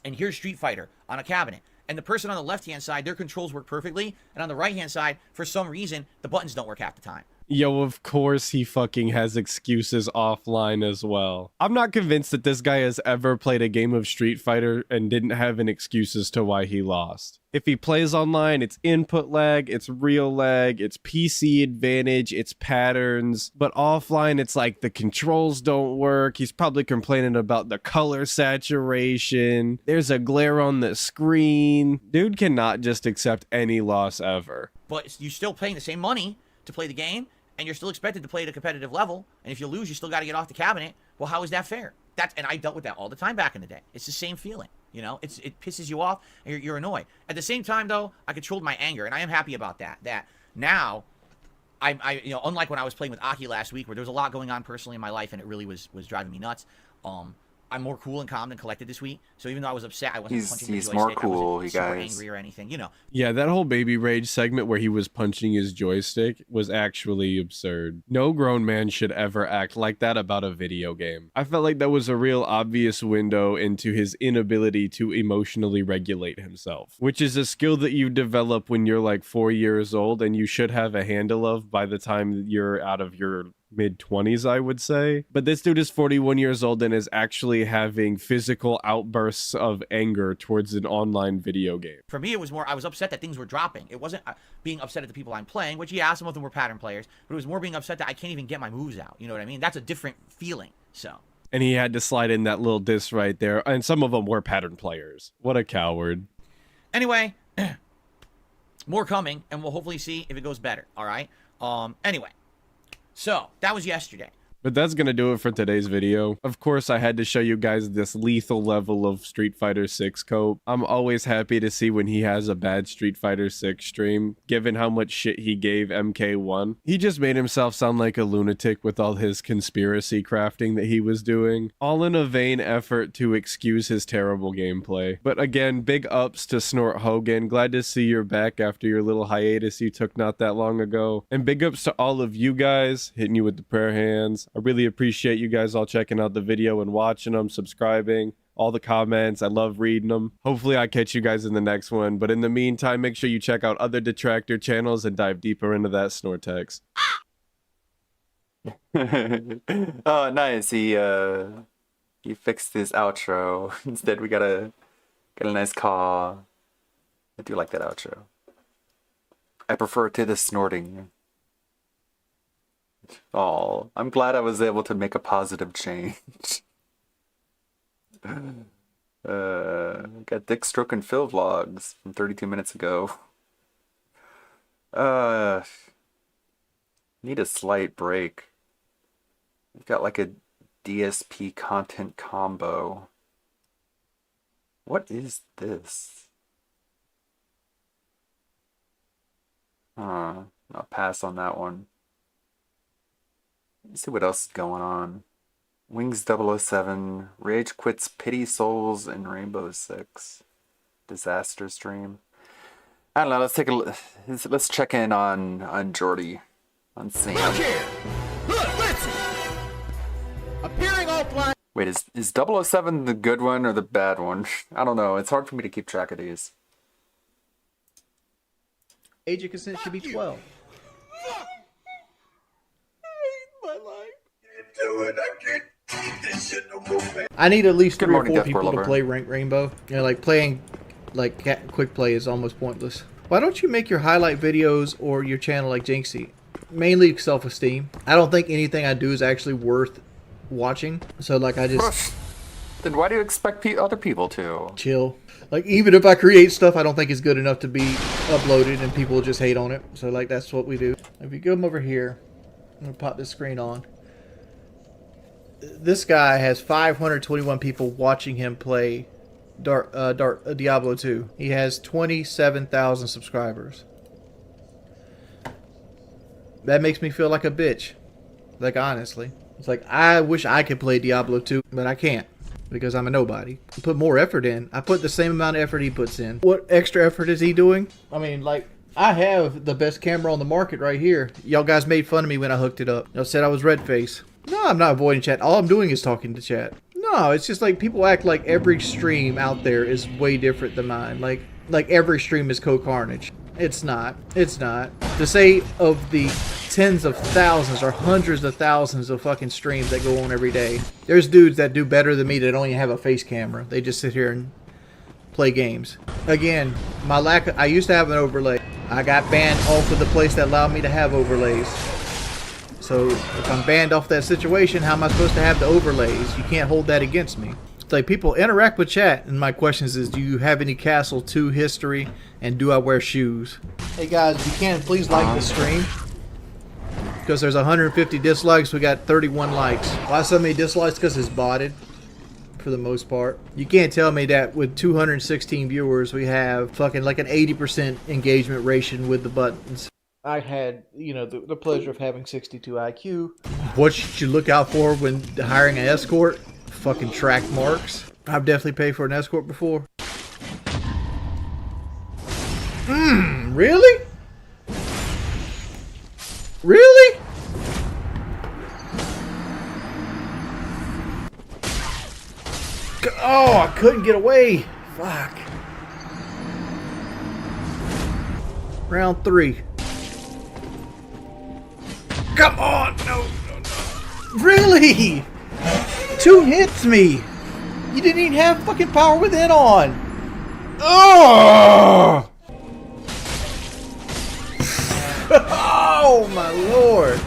and here's Street Fighter on a cabinet, and the person on the left-hand side, their controls work perfectly, and on the right-hand side, for some reason, the buttons don't work half the time. Yo, of course he fucking has excuses offline as well. I'm not convinced that this guy has ever played a game of Street Fighter and didn't have an excuse as to why he lost. If he plays online, it's input lag, it's real lag, it's PC advantage, it's patterns. But offline, it's like the controls don't work. He's probably complaining about the color saturation. There's a glare on the screen. Dude cannot just accept any loss ever. But you're still paying the same money to play the game, and you're still expected to play at a competitive level, and if you lose, you still got to get off the cabinet. Well, how is that fair? And I dealt with that all the time back in the day. It's the same feeling, you know? It pisses you off, and you're annoyed. At the same time, though, I controlled my anger, and I am happy about that. That now, you know, unlike when I was playing with Aki last week, where there was a lot going on personally in my life, and it really was driving me nuts. I'm more cool and calm and collected this week. So even though I was upset, I wasn't punching the joystick. He's more cool, I wasn't super angry or anything, you know. Yeah, that whole Baby Rage segment where he was punching his joystick was actually absurd. No grown man should ever act like that about a video game. I felt like that was a real obvious window into his inability to emotionally regulate himself, which is a skill that you develop when you're like 4 years old and you should have a handle of by the time you're out of your mid-20s, I would say. But this dude is 41 years old and is actually having physical outbursts of anger towards an online video game. For me, it was more, I was upset that things were dropping. It wasn't being upset at the people I'm playing, which, yeah, some of them were pattern players, but it was more being upset that I can't even get my moves out. You know what I mean? That's a different feeling, so. And he had to slide in that little diss right there, and some of them were pattern players. What a coward. Anyway, more coming, and we'll hopefully see if it goes better, all right? Anyway. So, that was yesterday. But that's gonna do it for today's video. Of course, I had to show you guys this lethal level of Street Fighter 6 Cope. I'm always happy to see when he has a bad Street Fighter 6 stream, given how much shit he gave MK1. He just made himself sound like a lunatic with all his conspiracy crafting that he was doing, all in a vain effort to excuse his terrible gameplay. But again, big ups to Snort Hogan. Glad to see you're back after your little hiatus you took not that long ago. And big ups to all of you guys, hitting you with the prayer hands. I really appreciate you guys all checking out the video and watching them, subscribing, all the comments. I love reading them. Hopefully I catch you guys in the next one. But in the meantime, make sure you check out other Detractor channels and dive deeper into that Snortex. Oh, nice. He fixed his outro. Instead, we got a nice caw. I do like that outro. I prefer it to the snorting. Oh, I'm glad I was able to make a positive change. Got Dick Stroke and Phil vlogs from 32 minutes ago. Need a slight break. We've got like a DSP content combo. What is this? I'll pass on that one. Let's see what else is going on. Wings 007, Rage Quits Pity Souls, and Rainbow Six. Disaster stream. I don't know, let's take a let's check in on Jordy. On Sam. Look here! Look, listen! Appearing offline. Wait, is 007 the good one or the bad one? I don't know. It's hard for me to keep track of these. Age of consent should be 12. I need at least Good 3 or morning, 4 Deathcore people to Lover. play Rainbow. You know, like playing like quick play is almost pointless. Why don't you make your highlight videos or your channel like Jinxie? Mainly self-esteem. I don't think anything I do is actually worth watching. So like I just Then why do you expect other people to? chill. Like even if I create stuff I don't think is good enough to be uploaded and people just hate on it. So like that's what we do. If you come over here, I'm gonna pop this screen on. This guy has 521 people watching him play Diablo 2. He has 27,000 subscribers. That makes me feel like a bitch. Like honestly. It's like I wish I could play Diablo 2, but I can't. Because I'm a nobody. I put more effort in. I put the same amount of effort he puts in. What extra effort is he doing? I mean, like, I have the best camera on the market right here. Y'all guys made fun of me when I hooked it up. Y'all said I was red face. No, I'm not avoiding chat. All I'm doing is talking to chat. No, it's just like people act like every stream out there is way different than mine. Like every stream is Co-Carnage. It's not. It's not. To say of the tens of thousands or hundreds of thousands of fucking streams that go on every day, there's dudes that do better than me that don't even have a face camera. They just sit here and play games. Again, I used to have an overlay. I got banned off of the place that allowed me to have overlays. So if I'm banned off that situation, how am I supposed to have the overlays? You can't hold that against me. It's like people interact with chat, and my questions is, do you have any Castle 2 history, and do I wear shoes? Hey guys, if you can, please like the stream. Because there's 150 dislikes, we got 31 likes. Why so many dislikes? Because it's botted, for the most part. You can't tell me that with 216 viewers, we have fucking like an 80% engagement ratio with the buttons. I had, you know, the pleasure of having 62 IQ. What should you look out for when hiring an escort? Fucking track marks. I've definitely paid for an escort before. Really? Really? Oh, I couldn't get away. Fuck. Round 3. Come on! No. Really? 2 hits me. You didn't even have fucking power within on. Oh! Oh my lord.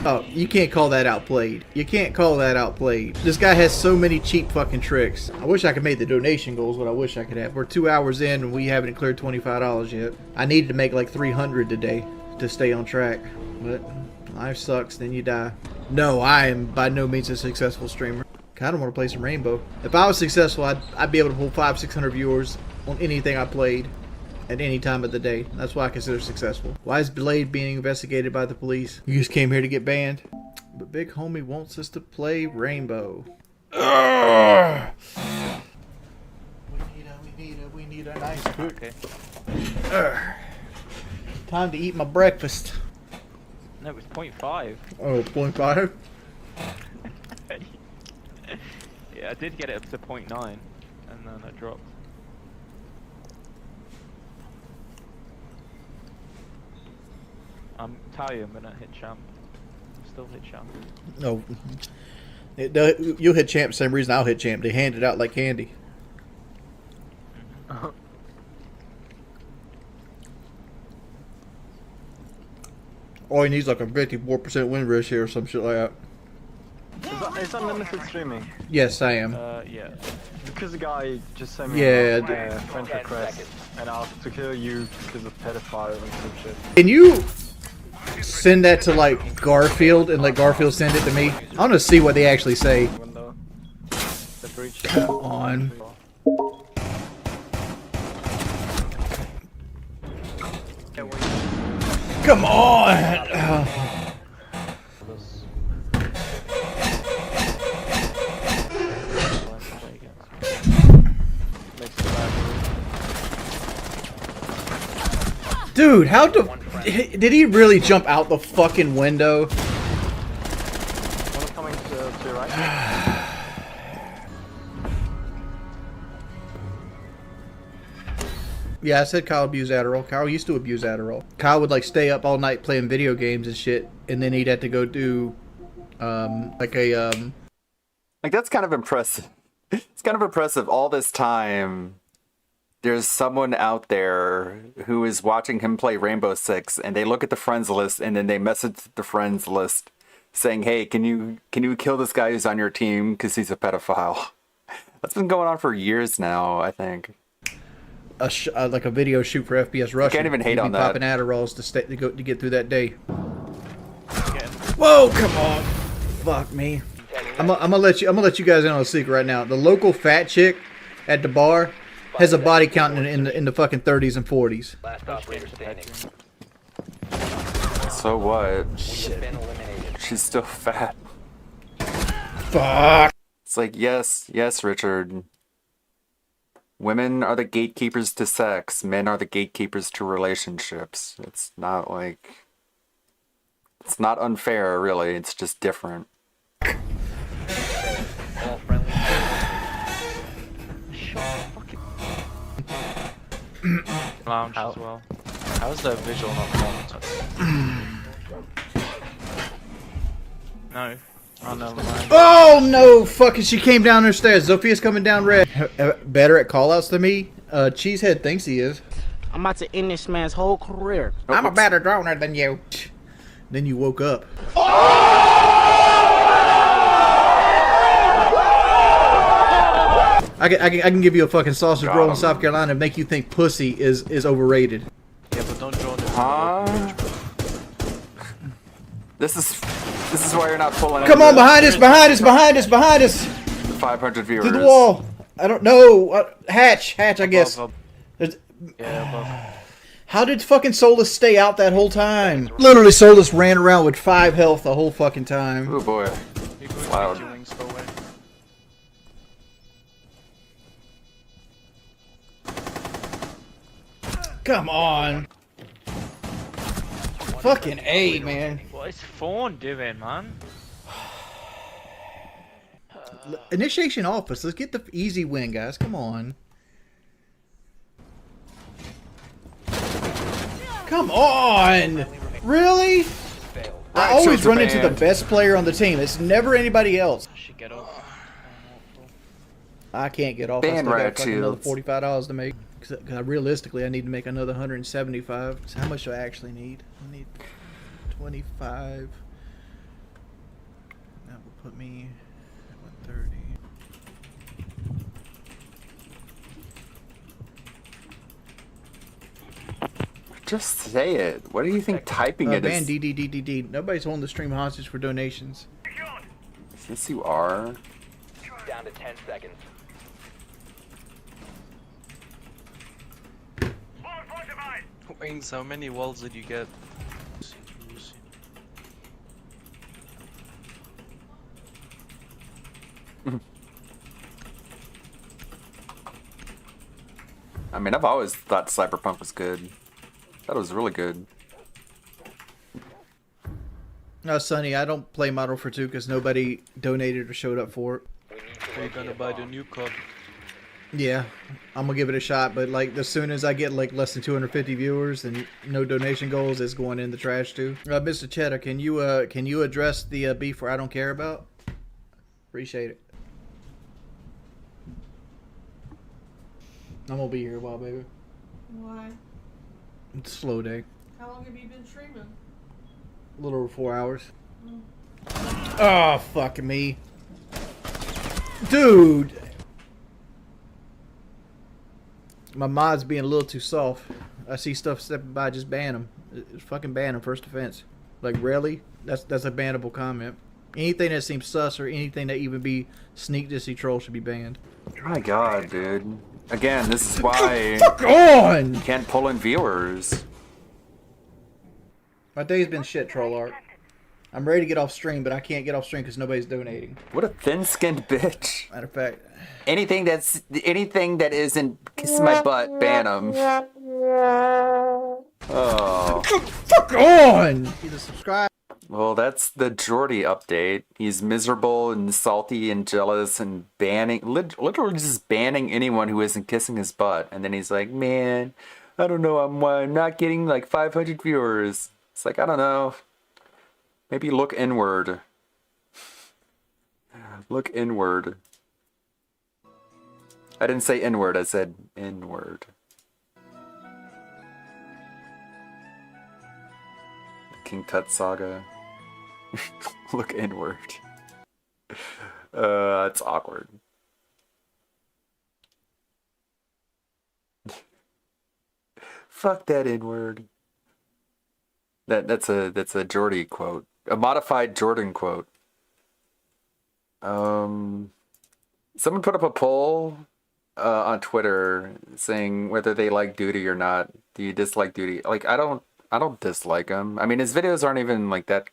Oh, you can't call that outplayed. You can't call that outplayed. This guy has so many cheap fucking tricks. I wish I could make the donation goals, what I wish I could have. We're 2 hours in and we haven't cleared $25 yet. I needed to make like 300 today to stay on track. But life sucks, then you die. No, I am by no means a successful streamer. Kinda want to play some Rainbow. If I was successful, I'd be able to pull 500-600 viewers on anything I played at any time of the day. That's why I consider successful. Why is Blade being investigated by the police? You just came here to get banned? But Big Homie wants us to play Rainbow. We need a nice cook. Okay. Time to eat my breakfast. No, it was 0.5. Oh, 0.5? Yeah, I did get it up to 0.9, and then I dropped. I'm Italian, but I hit champ. Still hit champ. No. You'll hit champ the same reason I'll hit champ. They hand it out like candy. All he needs like a 54% win ratio or some shit like that. Is unlimited streaming? Yes, I am. Yeah. Because the guy just sent me Yeah, a friend request and asked to kill you because of pedophile and some shit. Can you send that to like Garfield and let Garfield send it to me? I want to see what they actually say. Come on. Come on! Dude, how did he really jump out the fucking window? One coming to your right. Yeah, I said Kyle abused Adderall. Kyle used to abuse Adderall. Kyle would like stay up all night playing video games and shit, and then he'd have to go do, like that's kind of impressive. It's kind of impressive. All this time, there's someone out there who is watching him play Rainbow Six, and they look at the friends list, and then they message the friends list saying, "Hey, can you kill this guy who's on your team because he's a pedophile?" That's been going on for years now, I think. Like a video shoot for FPS Russia. Can't even hate on that. Popping Adderalls to get through that day. Whoa, come on! Fuck me. I'm gonna let you guys in on a secret right now. The local fat chick at the bar has a body count in the fucking 30s and 40s. So what? She's still fat. Fuck. It's like, yes, Richard. Women are the gatekeepers to sex. Men are the gatekeepers to relationships. It's not unfair, really. It's just different. Lounge as well. How's the visual not performance? No. Oh, no, mind. Oh no! Fucking, she came down her stairs. Zophia's coming down red. Better at callouts than me. Cheesehead thinks he is. I'm about to end this man's whole career. I'm a better droner than you. Then you woke up. I can give you a fucking sausage roll in South Carolina and make you think pussy is overrated. Yeah, but don't draw this. Huh? This is why you're not pulling. Come on, behind us! 500 viewers. Through the wall. I don't know. Hatch, I guess. Yeah, above. How did fucking Solus stay out that whole time? Literally, Solus ran around with 5 health the whole fucking time. Oh boy. Loud. Come on. Fucking A, man. What is Fawn doing, man? Initiation office. Let's get the easy win, guys. Come on. Come on. Really? I always run into the best player on the team. It's never anybody else. I can't get off. I still got fucking another $45 to make. Because realistically, I need to make another 175. So how much do I actually need? I need 25. That will put me at 130. Just say it. What do you think typing it Man, is? DDDDD. Nobody's holding the stream hostage for donations. Yes, you are. Down to 10 seconds. Wings, how many walls did you get? I mean, I've always thought Cyberpunk was good. That was really good. No, Sonny, I don't play Modern Warfare 2 because nobody donated or showed up for it. Are you gonna buy the new COD? Yeah, I'm gonna give it a shot, but like as soon as I get like less than 250 viewers and no donation goals, it's going in the trash too. Mr. Cheddar, can you address the beef where I don't care about? Appreciate it. I'm gonna be here a while, baby. Why? It's a slow day. How long have you been streaming? A little over 4 hours. Oh, fuck me. Dude! My mod's being a little too soft. I see stuff stepping by, just ban them. Fucking ban them, first offense. Like, really? That's a bannable comment. Anything that seems sus or anything that even be sneak dissy troll should be banned. My god, dude. Again, this is why Fuck on! you can't pull in viewers. My day's been shit, troll art. I'm ready to get off stream, but I can't get off stream because nobody's donating. What a thin-skinned bitch. Matter of fact, anything that isn't kiss my butt, ban them. Oh. Fuck on! Either subscribe. Well, that's the Jordy update. He's miserable and salty and jealous and literally just banning anyone who isn't kissing his butt. And then he's like, man, I don't know, I'm not getting like 500 viewers. It's like, I don't know. Maybe look inward. Look inward. I didn't say inward, I said inward. King Tut Saga. Look inward. It's awkward. Fuck that inward. That's a Jordy quote. A modified Jordan quote. Someone put up a poll on Twitter saying whether they like Duty or not. Do you dislike Duty? Like, I don't dislike him. I mean, his videos aren't even like that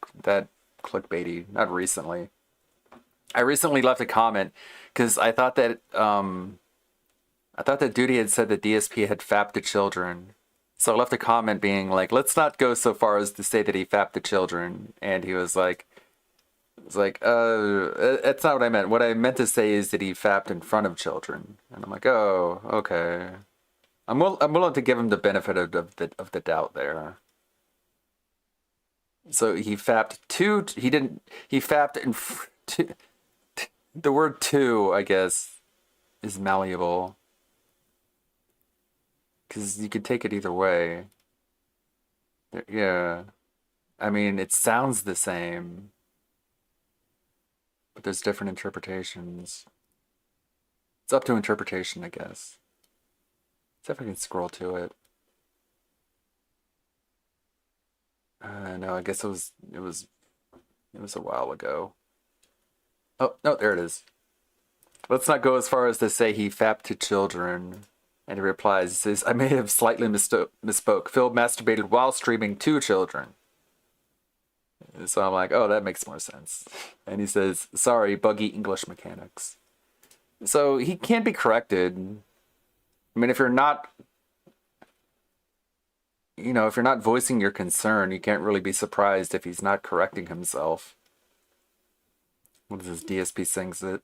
clickbaity. Not recently. I recently left a comment because I thought that Duty had said that DSP had fapped the children. So I left a comment being like, let's not go so far as to say that he fapped the children. And he was like, that's not what I meant. What I meant to say is that he fapped in front of children. And I'm like, oh, okay. I'm willing to give him the benefit of the doubt there. So he fapped the word two, I guess, is malleable. Because you could take it either way. Yeah. I mean, it sounds the same. But there's different interpretations. It's up to interpretation, I guess. See if I can scroll to it. No, I guess it was a while ago. Oh, no, there it is. Let's not go as far as to say he fapped to children. And he replies, he says, I may have slightly misspoke. Phil masturbated while streaming to children. So I'm like, oh, that makes more sense. And he says, sorry, buggy English mechanics. So he can't be corrected. I mean, if you're not voicing your concern, you can't really be surprised if he's not correcting himself. What is this, DSP sings it?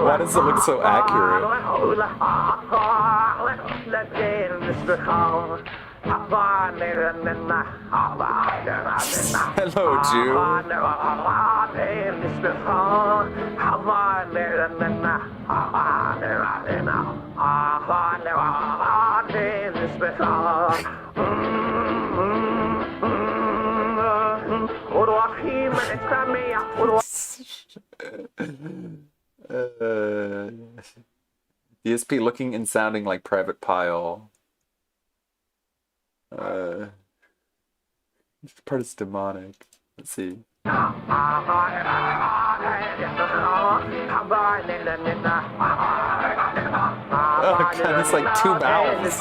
Why does it look so accurate? Hello, Jew. DSP looking and sounding like Private Pile. This part is demonic. Let's see. Oh god, it's like two vowels.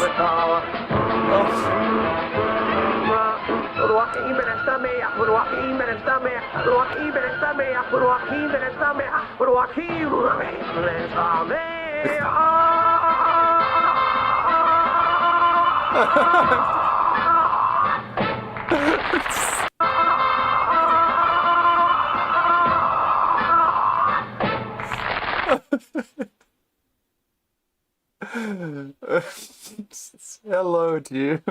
Hello, Jew.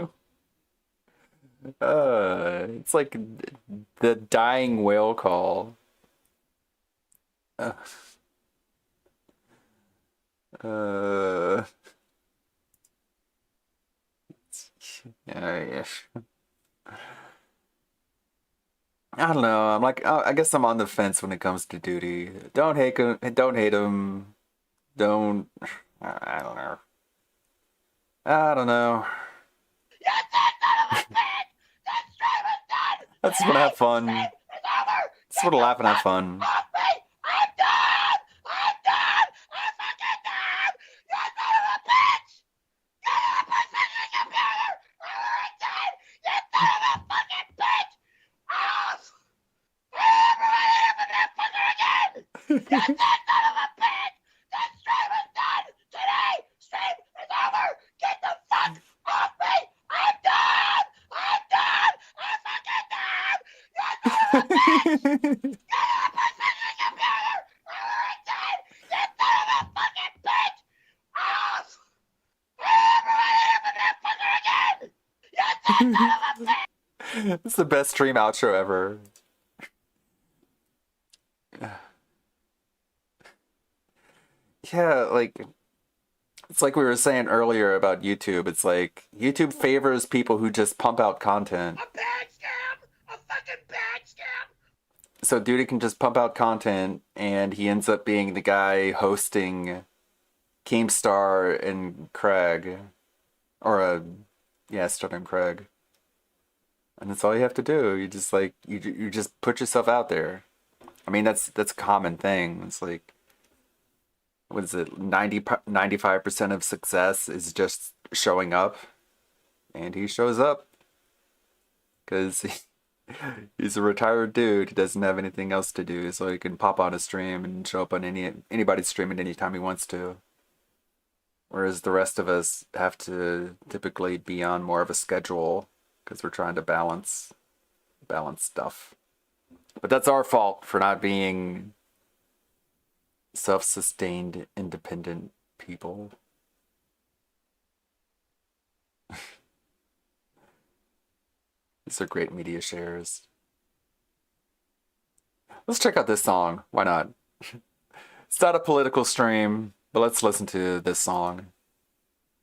It's like the dying whale call. Yeah. I don't know. I'm like, I guess I'm on the fence when it comes to Duty. Don't hate him. Don't hate him. Don't. I don't know. I don't know. I just want to have fun. Just want to laugh and have fun. It's the best stream outro ever. Yeah, like, it's like we were saying earlier about YouTube. It's like YouTube favors people who just pump out content. So Duty can just pump out content, and he ends up being the guy hosting Keemstar and Craig. Or, Star and Craig. And that's all you have to do. You just, like, you just put yourself out there. I mean, that's a common thing. It's like, what is it, 95% of success is just showing up. And he shows up. Because he's a retired dude. He doesn't have anything else to do, so he can pop on a stream and show up on anybody's stream at any time he wants to. Whereas the rest of us have to typically be on more of a schedule because we're trying to balance stuff. But that's our fault for not being self-sustained, independent people. These are great media shares. Let's check out this song. Why not? It's not a political stream, but let's listen to this song.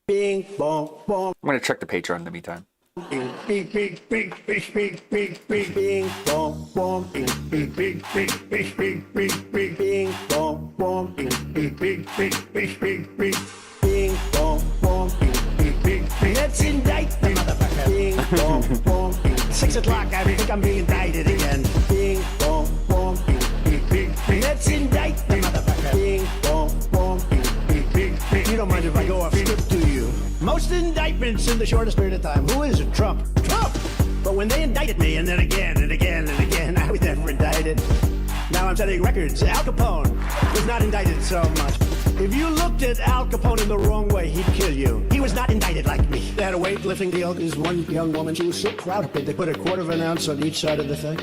Bing, bong, bong. I'm going to check the Patreon in the meantime. Bing, bing, bing, bing, bing, bing, bing, bing, bing, bong, bong, bing, bing, bing, bing, bing, bing, bing, bing, bing, bong, bong, bing, bing, bing, bing, bing, bing, bing, bing, bong, bong, bing, bing, bing, bing. Let's indict the motherfucker. Bing, bong, bong, bing. 6 o'clock, I think I'm being indicted again. Bing, bong, bong, bing, bing, bing, bing. Let's indict the motherfucker. Bing, bong, bong, bing, bing, bing, bing. You don't mind if I go off script, do you? Most indictments in the shortest period of time. Who is it? Trump. Trump! But when they indicted me, and then again and again and again, I was never indicted. Now I'm setting records. Al Capone was not indicted so much. If you looked at Al Capone in the wrong way, he'd kill you. He was not indicted like me. They had a weightlifting deal. There's one young woman, she was so proud of it. They put a quarter of an ounce on each side of the thing.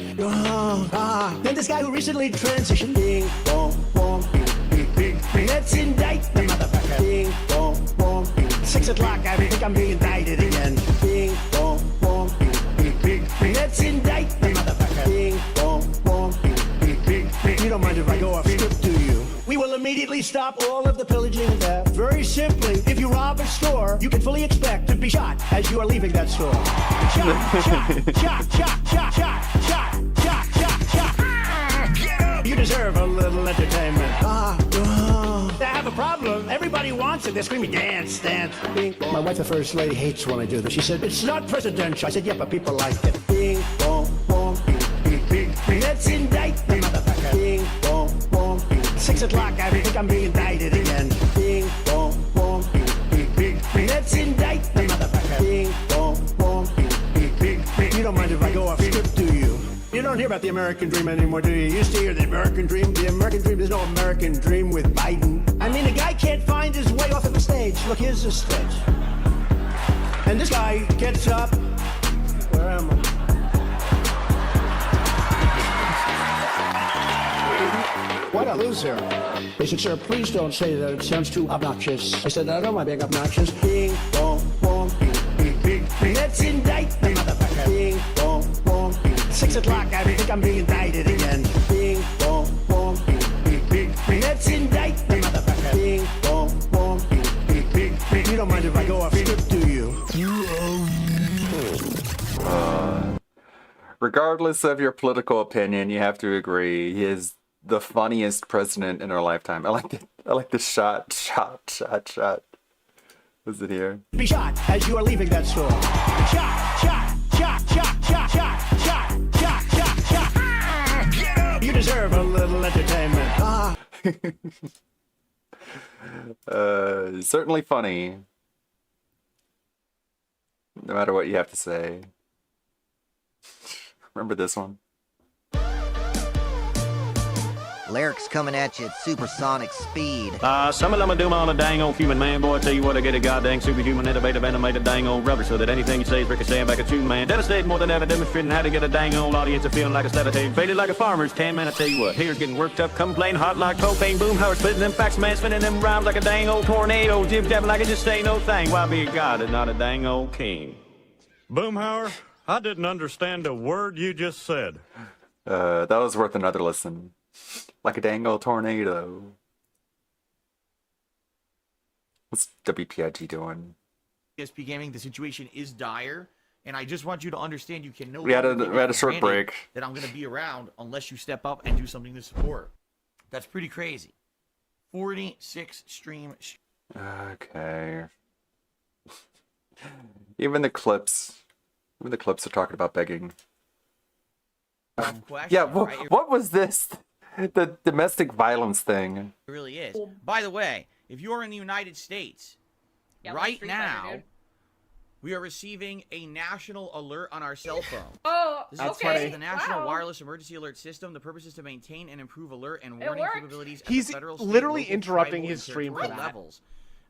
Then this guy who recently transitioned. Bing, bong, bong, bing, bing, bing, bing. Let's indict the motherfucker. Bing, bong, bong, bing. 6 o'clock, I think I'm being indicted again. Bing, bong, bong, bing, bing, bing, bing. Let's indict the motherfucker. Bing, bong, bong, bing, bing, bing, bing. You don't mind if I go off script, do you? We will immediately stop all of the pillaging and theft. Very simply, if you rob a store, you can fully expect to be shot as you are leaving that store. Shot, shot, shot, shot, shot, shot, shot, shot, shot, shot. Get up! You deserve a little entertainment. I have a problem. Everybody wants it. They're screaming, dance, dance. Bing. My wife, the first lady, hates when I do this. She said, it's not presidential. I said, yeah, but people like it. Bing, bong, bong, bing, bing, bing, bing. Let's indict the motherfucker. Bing, bong, bong, bing. 6 o'clock, I think I'm being indicted again. Bing, bong, bong, bing, bing, bing, bing. Let's indict the motherfucker. Bing, bong, bong, bing, bing, bing, bing. You don't mind if I go off script, do you? You don't hear about the American dream anymore, do you? You used to hear the American dream. The American dream, there's no American dream with Biden. I mean, a guy can't find his way off of the stage. Look, here's the stage. And this guy gets up. Where am I? What a loser. They said, sir, please don't say that. It sounds too obnoxious. I said, I don't mind being obnoxious. Bing, bong, bong, bing, bing, bing, bing. Let's indict the motherfucker. Bing, bong, bong, bing. 6 o'clock, I think I'm being indicted again. Bing, bong, bong, bing, bing, bing, bing. Let's indict the motherfucker. Bing, bong, bong, bing, bing, bing, bing. You don't mind if I go off script, do you? Regardless of your political opinion, you have to agree he is the funniest president in our lifetime. I like the shot. Was it here? Be shot as you are leaving that store. Shot, shot, shot, shot, shot, shot, shot, shot, shot, shot. Get up! You deserve a little entertainment. Certainly funny. No matter what you have to say. Remember this one? Lyrics coming at you at supersonic speed. Some of them do on a dang old human man, boy. I tell you what, I get a goddamn superhuman, innovative, animated dang old rubber, so that anything you say is ricocheting back at you, man. Devastating more than ever, demonstrating how to get a dang old audience of feeling like a sedative, faded like a farmer's tan, man. I tell you what, here's getting worked up, complain, hot like propane, boom, how splitting them facts, man, spinning them rhymes like a dang old tornado, jib jabbing like it just ain't no thing. Why be a god and not a dang old king? Boomhauer, I didn't understand a word you just said. That was worth another listen. Like a dang old tornado. What's WPIG doing? ESP Gaming, the situation is dire, and I just want you to understand you can no We had longer a take short advantage break. that I'm going to be around unless you step up and do something to support. That's pretty crazy. 46 stream. Okay. Even the clips are talking about begging. Question, Yeah, right? what was this? The domestic violence thing. It really is. By the way, if you're in the United States, right Street Fighter, now, dude. we are receiving a national alert on our cell phone. Oh, This okay. is the National Wow. Wireless Emergency Alert System. The purpose is to maintain and improve alert and It warning worked. capabilities at He's the federal, state, literally local, interrupting tribal, his and stream for territorial that. levels,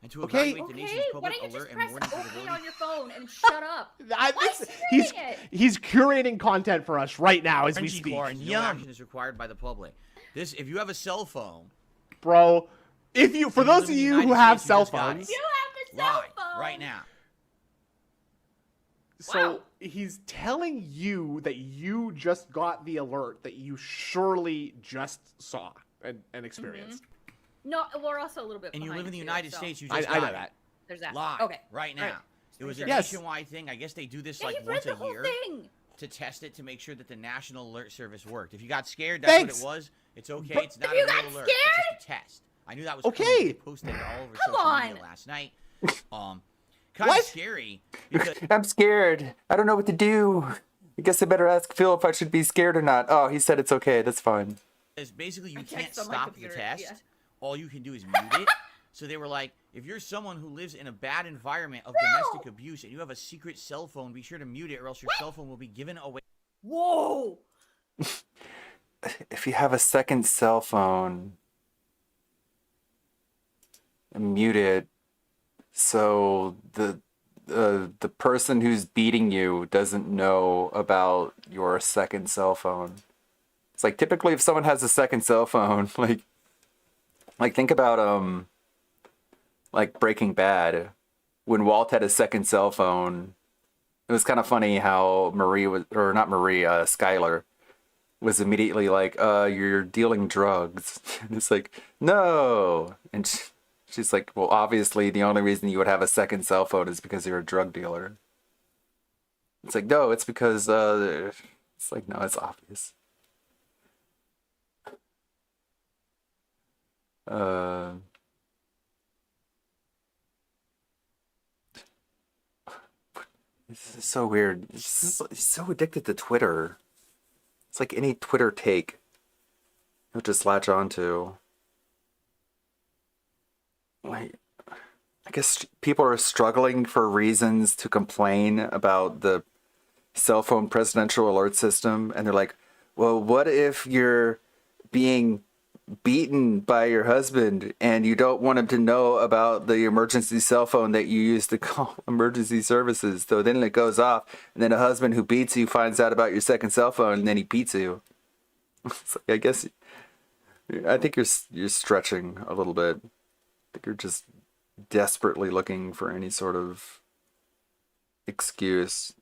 and to Okay. evaluate the nation's Okay, why public don't you alert just and press warning OK capabilities. on your phone and shut up? Why he's saying it? he's curating content for us right now as we Crunchy speak. corn, no action is required by the public. This, if you have a cell phone, Bro, if you for you those live of in the you United who have States, cell just got it. phones, You have the cell live phone. right now. so he's telling you that you just got the alert that you surely just saw and experienced. No, we're also a little bit. And you behind live in the too, United so- States, you I just know got it. that. There's that. Live, Okay. right now. All right. It was a Yes. nationwide thing. I guess they do this Yeah, like you've read once the a whole year thing. to test it to make sure that the National Alert Service worked. If you got scared, that's Thanks. what it was. It's okay. But- It's not If a you real got alert. It's just a test. I knew that was Okay. coming. They posted it all over Come social on. media last night. Kind of What? scary because I'm scared. I don't know what to do. I guess I better ask Phil if I should be scared or not. Oh, he said it's okay. That's fine. basically you I can't text on my stop the computer, test. yeah. All you can do is mute it. So they were like, if you're someone who lives in a bad environment of domestic abuse and you have a secret cell phone, be sure to mute it or else your cell phone will be given away. Whoa. If you have a second cell phone, mute it so the person who's beating you doesn't know about your second cell phone. It's like typically if someone has a second cell phone, like think about like Breaking Bad, when Walt had a second cell phone. It was kind of funny how Skylar was immediately like, you're dealing drugs. And it's like, no. And she's like, well, obviously the only reason you would have a second cell phone is because you're a drug dealer. It's like, no, it's because, it's like, no, it's obvious. This is so weird. He's so addicted to Twitter. It's like any Twitter take he'll just latch onto. Like, I guess people are struggling for reasons to complain about the cell phone presidential alert system, and they're like, well, what if you're being beaten by your husband and you don't want him to know about the emergency cell phone that you use to call emergency services? So then it goes off, and then a husband who beats you finds out about your second cell phone, and then he beats you. So I guess I think you're stretching a little bit. I think you're just desperately looking for any sort of excuse.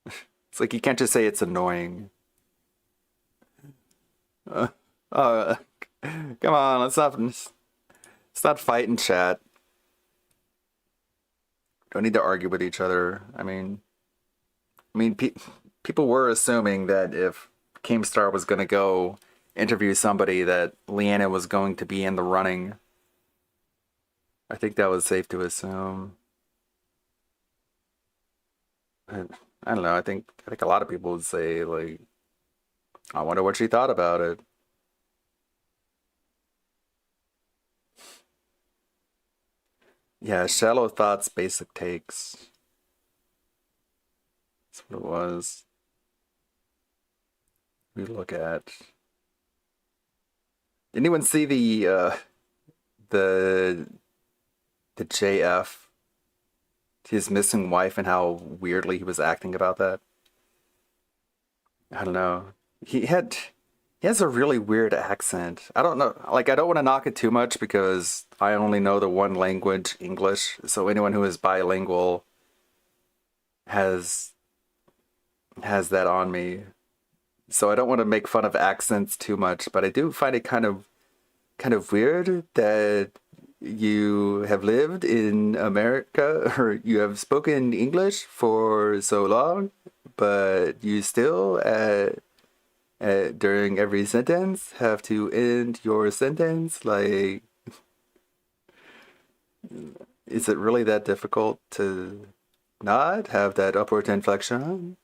It's like you can't just say it's annoying. Come on, let's not fight and chat. Don't need to argue with each other. I mean, people were assuming that if Keemstar was going to go interview somebody, that Leanna was going to be in the running. I think that was safe to assume. I don't know. I think a lot of people would say, like, I wonder what she thought about it. Yeah, shallow thoughts, basic takes. That's what it was. We look at Anyone see the JF, his missing wife, and how weirdly he was acting about that? I don't know. He has a really weird accent. I don't know. Like, I don't want to knock it too much because I only know the one language, English. So anyone who is bilingual has that on me. So I don't want to make fun of accents too much, but I do find it kind of weird that you have lived in America, or you have spoken English for so long, but you still during every sentence have to end your sentence. Like, is it really that difficult to not have that upward inflection?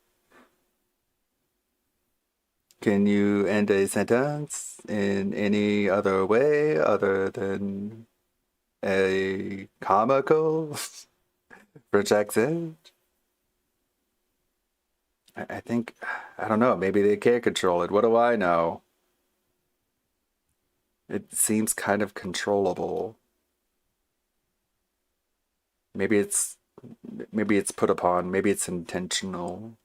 Can you end a sentence in any other way other than a comical French accent? I think, I don't know, maybe they can't control it. What do I know? It seems kind of controllable. Maybe it's put upon, maybe it's intentional.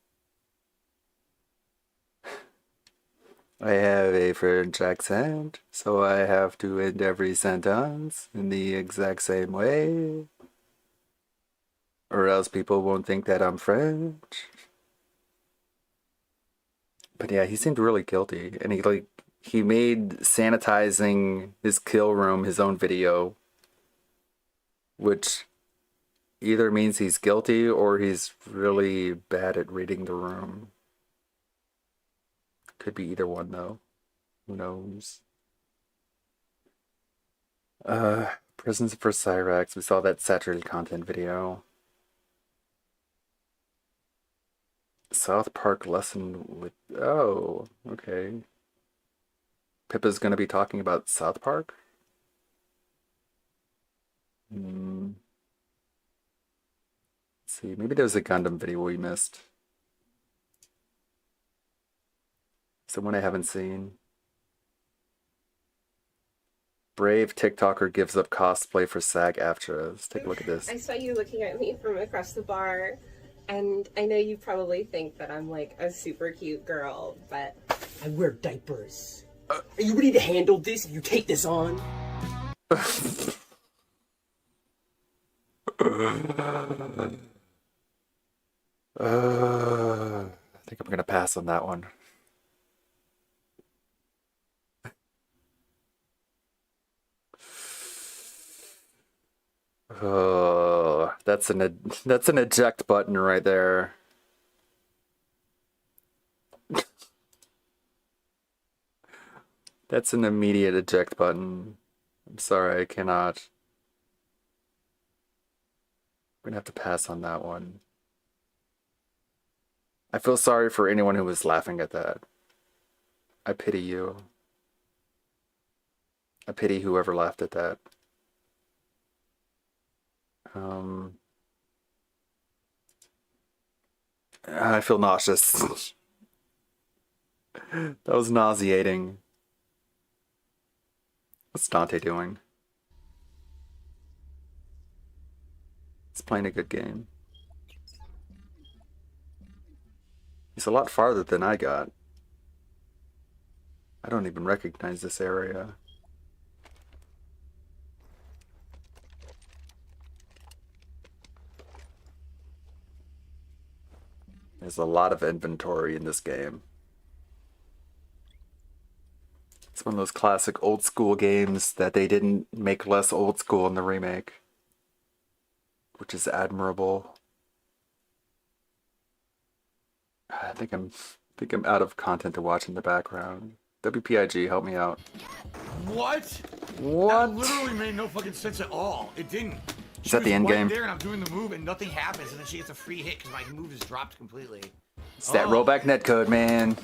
I have a French accent, so I have to end every sentence in the exact same way, or else people won't think that I'm French. But yeah, he seemed really guilty, and he made sanitizing his kill room his own video, which either means he's guilty or he's really bad at reading the room. Could be either one, though. Who knows? Prisons for Cyrax. We saw that saturated content video. South Park lesson with... Oh, okay. Pippa's gonna be talking about South Park? Let's see, maybe there's a Gundam video we missed. Someone I haven't seen. Brave TikToker gives up cosplay for SAG-AFTRA. Let's take a look at this. I saw you looking at me from across the bar, and I know you probably think that I'm like a super cute girl, but I wear diapers. Are you ready to handle this if you take this on? I think I'm gonna pass on that one. Oh, that's an eject button right there. That's an immediate eject button. I'm sorry, I cannot. I'm gonna have to pass on that one. I feel sorry for anyone who was laughing at that. I pity you. I pity whoever laughed at that. I feel nauseous. That was nauseating. What's Dante doing? He's playing a good game. He's a lot farther than I got. I don't even recognize this area. There's a lot of inventory in this game. It's one of those classic old school games that they didn't make less old school in the remake, which is admirable. I think I'm out of content to watch in the background. WPIG, help me out. What? What? That literally made no fucking sense at all. It didn't. Is that the end game? There and I'm doing the move and nothing happens, and then she gets a free hit because my move is dropped completely. It's that rollback netcode, man.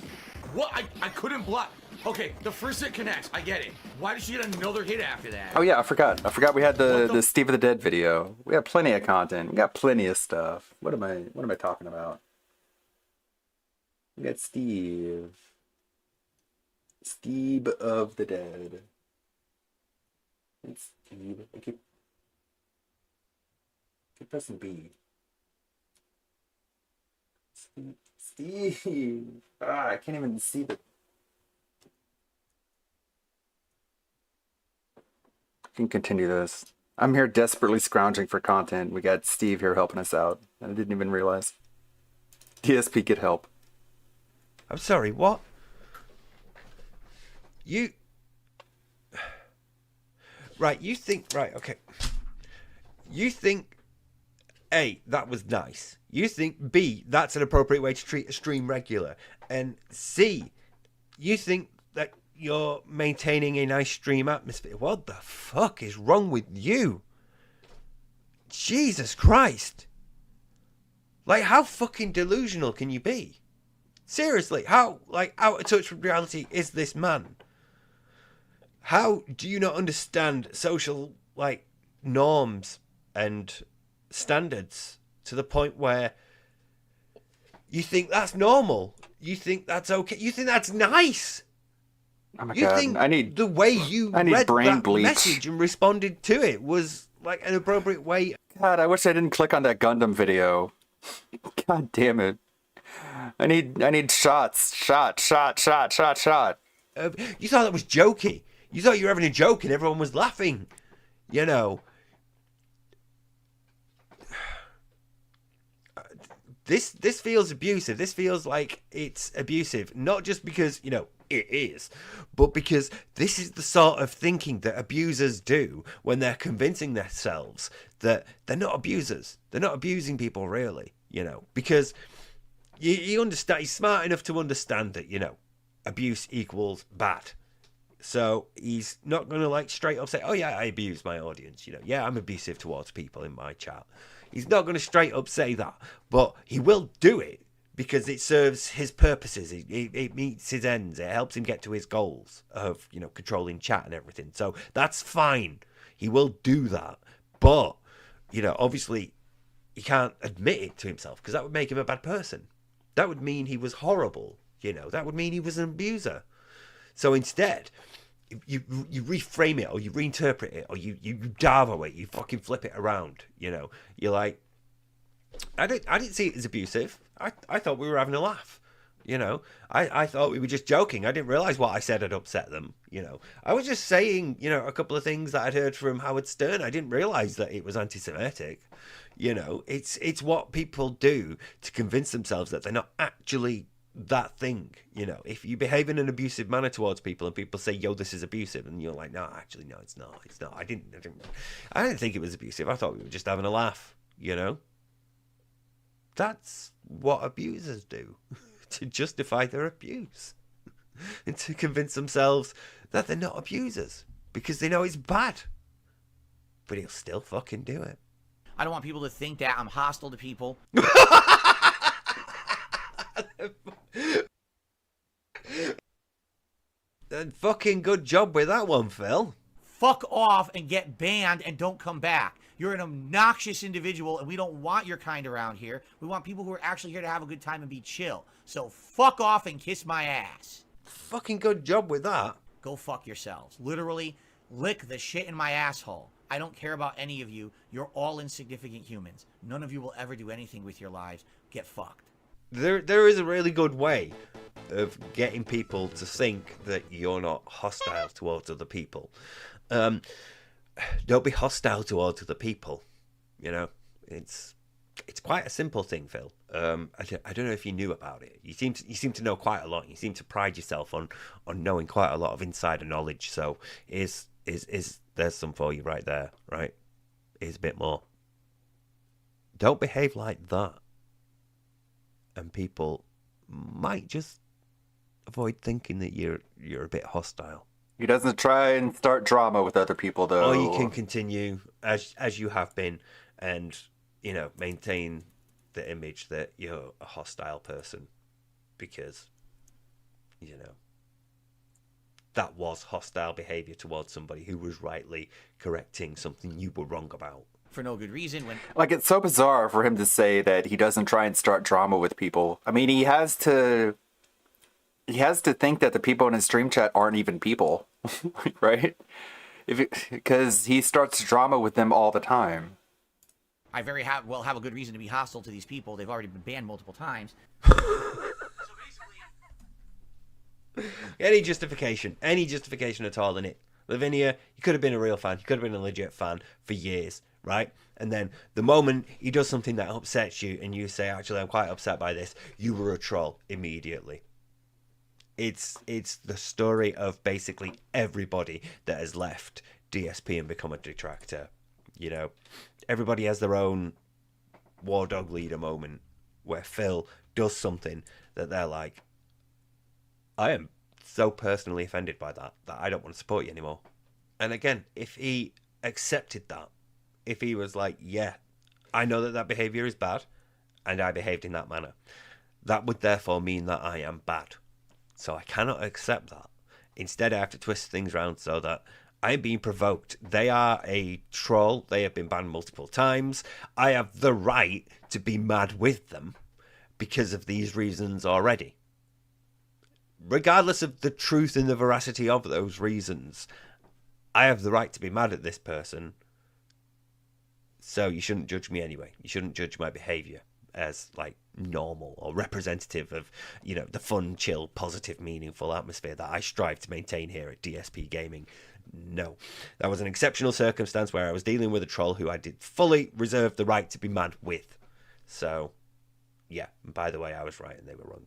What? I couldn't block. Okay, the first hit connects. I get it. Why did she get another hit after that? Oh yeah, I forgot. We had the Steve of the Dead video. We have plenty of content. We got plenty of stuff. What am I talking about? We got Steve of the Dead. It's Steve. I keep pressing B. Steve. I can't even see the. I can continue this. I'm here desperately scrounging for content. We got Steve here helping us out. I didn't even realize. DSP, get help. I'm sorry, what? You... Right, you think... Right, okay. You think, A, that was nice. You think, B, that's an appropriate way to treat a stream regular. And C, you think that you're maintaining a nice stream atmosphere. What the fuck is wrong with you? Jesus Christ. Like, how fucking delusional can you be? Seriously, how, like, out of touch with reality is this man? How do you not understand social, like, norms and standards to the point where you think that's normal? You think that's okay? You think that's nice? Oh my You God. think the way you read brain that bleach. message and responded to it was, like, an appropriate way? God, I wish I didn't click on that Gundam video. God damn it. I need shots. Shot. You thought that was jokey. You thought you were having a joke and everyone was laughing. You know. This feels abusive. This feels like it's abusive. Not just because, you know, it is, but because this is the sort of thinking that abusers do when they're convincing themselves that they're not abusers. They're not abusing people, really, you know, because you understand, he's smart enough to understand that, you know, abuse equals bad. So he's not going to, like, straight up say, oh yeah, I abuse my audience, you know, yeah, I'm abusive towards people in my chat. He's not going to straight up say that, but he will do it because it serves his purposes. It meets his ends. It helps him get to his goals of, you know, controlling chat and everything. So that's fine. He will do that. But, you know, obviously he can't admit it to himself because that would make him a bad person. That would mean he was horrible, you know. That would mean he was an abuser. So instead, you reframe it or you reinterpret it or you Davo it, you fucking flip it around, you know. You're like, I didn't see it as abusive. I thought we were having a laugh, you know. I thought we were just joking. I didn't realise what I said had upset them, you know. I was just saying, you know, a couple of things that I'd heard from Howard Stern. I didn't realise that it was anti-Semitic, you know. It's what people do to convince themselves that they're not actually that thing, you know. If you behave in an abusive manner towards people and people say, yo, this is abusive, and you're like, no, actually, no, it's not. I didn't think it was abusive. I thought we were just having a laugh, you know. That's what abusers do to justify their abuse and to convince themselves that they're not abusers because they know it's bad, but he'll still fucking do it. I don't want people to think that I'm hostile to people. Fucking good job with that one, Phil. Fuck off and get banned and don't come back. You're an obnoxious individual and we don't want your kind around here. We want people who are actually here to have a good time and be chill. So fuck off and kiss my ass. Fucking good job with that. Go fuck yourselves. Literally, lick the shit in my asshole. I don't care about any of you. You're all insignificant humans. None of you will ever do anything with your lives. Get fucked. There is a really good way of getting people to think that you're not hostile towards other people. Don't be hostile towards other people. You know, it's quite a simple thing, Phil. I don't know if you knew about it. You seem to know quite a lot. You seem to pride yourself on knowing quite a lot of insider knowledge. So is there's some for you right there, right? Here's a bit more. Don't behave like that, and people might just avoid thinking that you're a bit hostile. He doesn't try and start drama with other people, though. Or you can continue as you have been, and, you know, maintain the image that you're a hostile person, because, you know, that was hostile behavior towards somebody who was rightly correcting something you were wrong about. For no good reason. When Like, it's so bizarre for him to say that he doesn't try and start drama with people. I mean, he has to think that the people in his stream chat aren't even people, right? Because he starts drama with them all the time. I have a good reason to be hostile to these people. They've already been banned multiple times. Any justification at all in it. Lavinia, you could have been a real fan. You could have been a legit fan for years, right? And then the moment he does something that upsets you and you say, actually, I'm quite upset by this, you were a troll immediately. It's the story of basically everybody that has left DSP and become a detractor. You know, everybody has their own war dog leader moment where Phil does something that they're like, I am so personally offended by that I don't want to support you anymore. And again, if he accepted that, if he was like, yeah, I know that behavior is bad and I behaved in that manner, that would therefore mean that I am bad. So I cannot accept that. Instead, I have to twist things around so that I'm being provoked. They are a troll. They have been banned multiple times. I have the right to be mad with them because of these reasons already. Regardless of the truth and the veracity of those reasons, I have the right to be mad at this person. So you shouldn't judge me anyway. You shouldn't judge my behavior as like normal or representative of, you know, the fun, chill, positive, meaningful atmosphere that I strive to maintain here at DSP Gaming. No, that was an exceptional circumstance where I was dealing with a troll who I did fully reserve the right to be mad with. So, yeah, and by the way, I was right and they were wrong.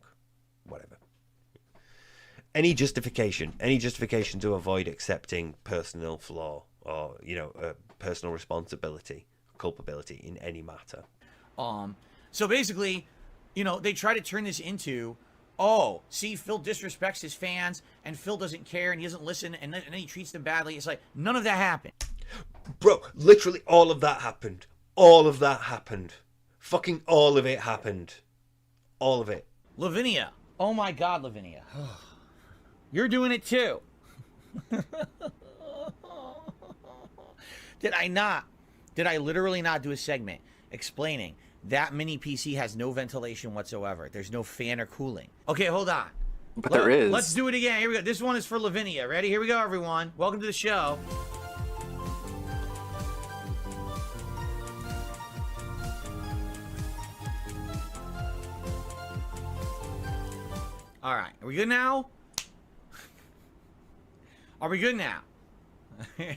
Whatever. Any justification to avoid accepting personal flaw or, you know, personal responsibility, culpability in any matter. So basically, you know, they try to turn this into, oh, see, Phil disrespects his fans, and Phil doesn't care, and he doesn't listen, and then he treats them badly. It's like, none of that happened. Bro, literally all of that happened. All of that happened. Fucking all of it happened. All of it. Lavinia. Oh my God, Lavinia. You're doing it too. Did I literally not do a segment explaining that mini PC has no ventilation whatsoever? There's no fan or cooling. Okay, hold on. But there is. Let's do it again. Here we go. This one is for Lavinia. Ready? Here we go, everyone. Welcome to the show. All right. Are we good now? Are we good now?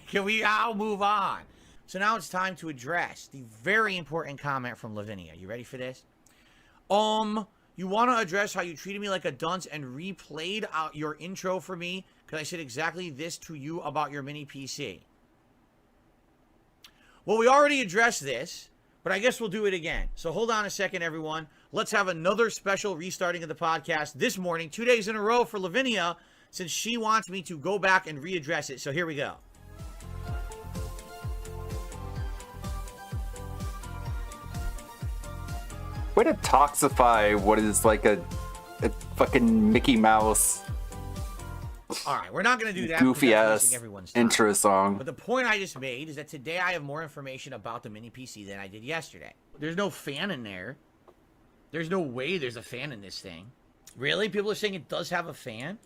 Can we now move on? So now it's time to address the very important comment from Lavinia. You ready for this? You want to address how you treated me like a dunce and replayed out your intro for me because I said exactly this to you about your mini PC. Well, we already addressed this, but I guess we'll do it again. So hold on a second, everyone. Let's have another special restarting of the podcast this morning, 2 days in a row for Lavinia, since she wants me to go back and readdress it. So here we go. Way to toxify what is like a fucking Mickey Mouse. All right, we're not going to do that. Goofy ass intro song. But the point I just made is that today I have more information about the mini PC than I did yesterday. There's no fan in there. There's no way there's a fan in this thing. Really? People are saying it does have a fan?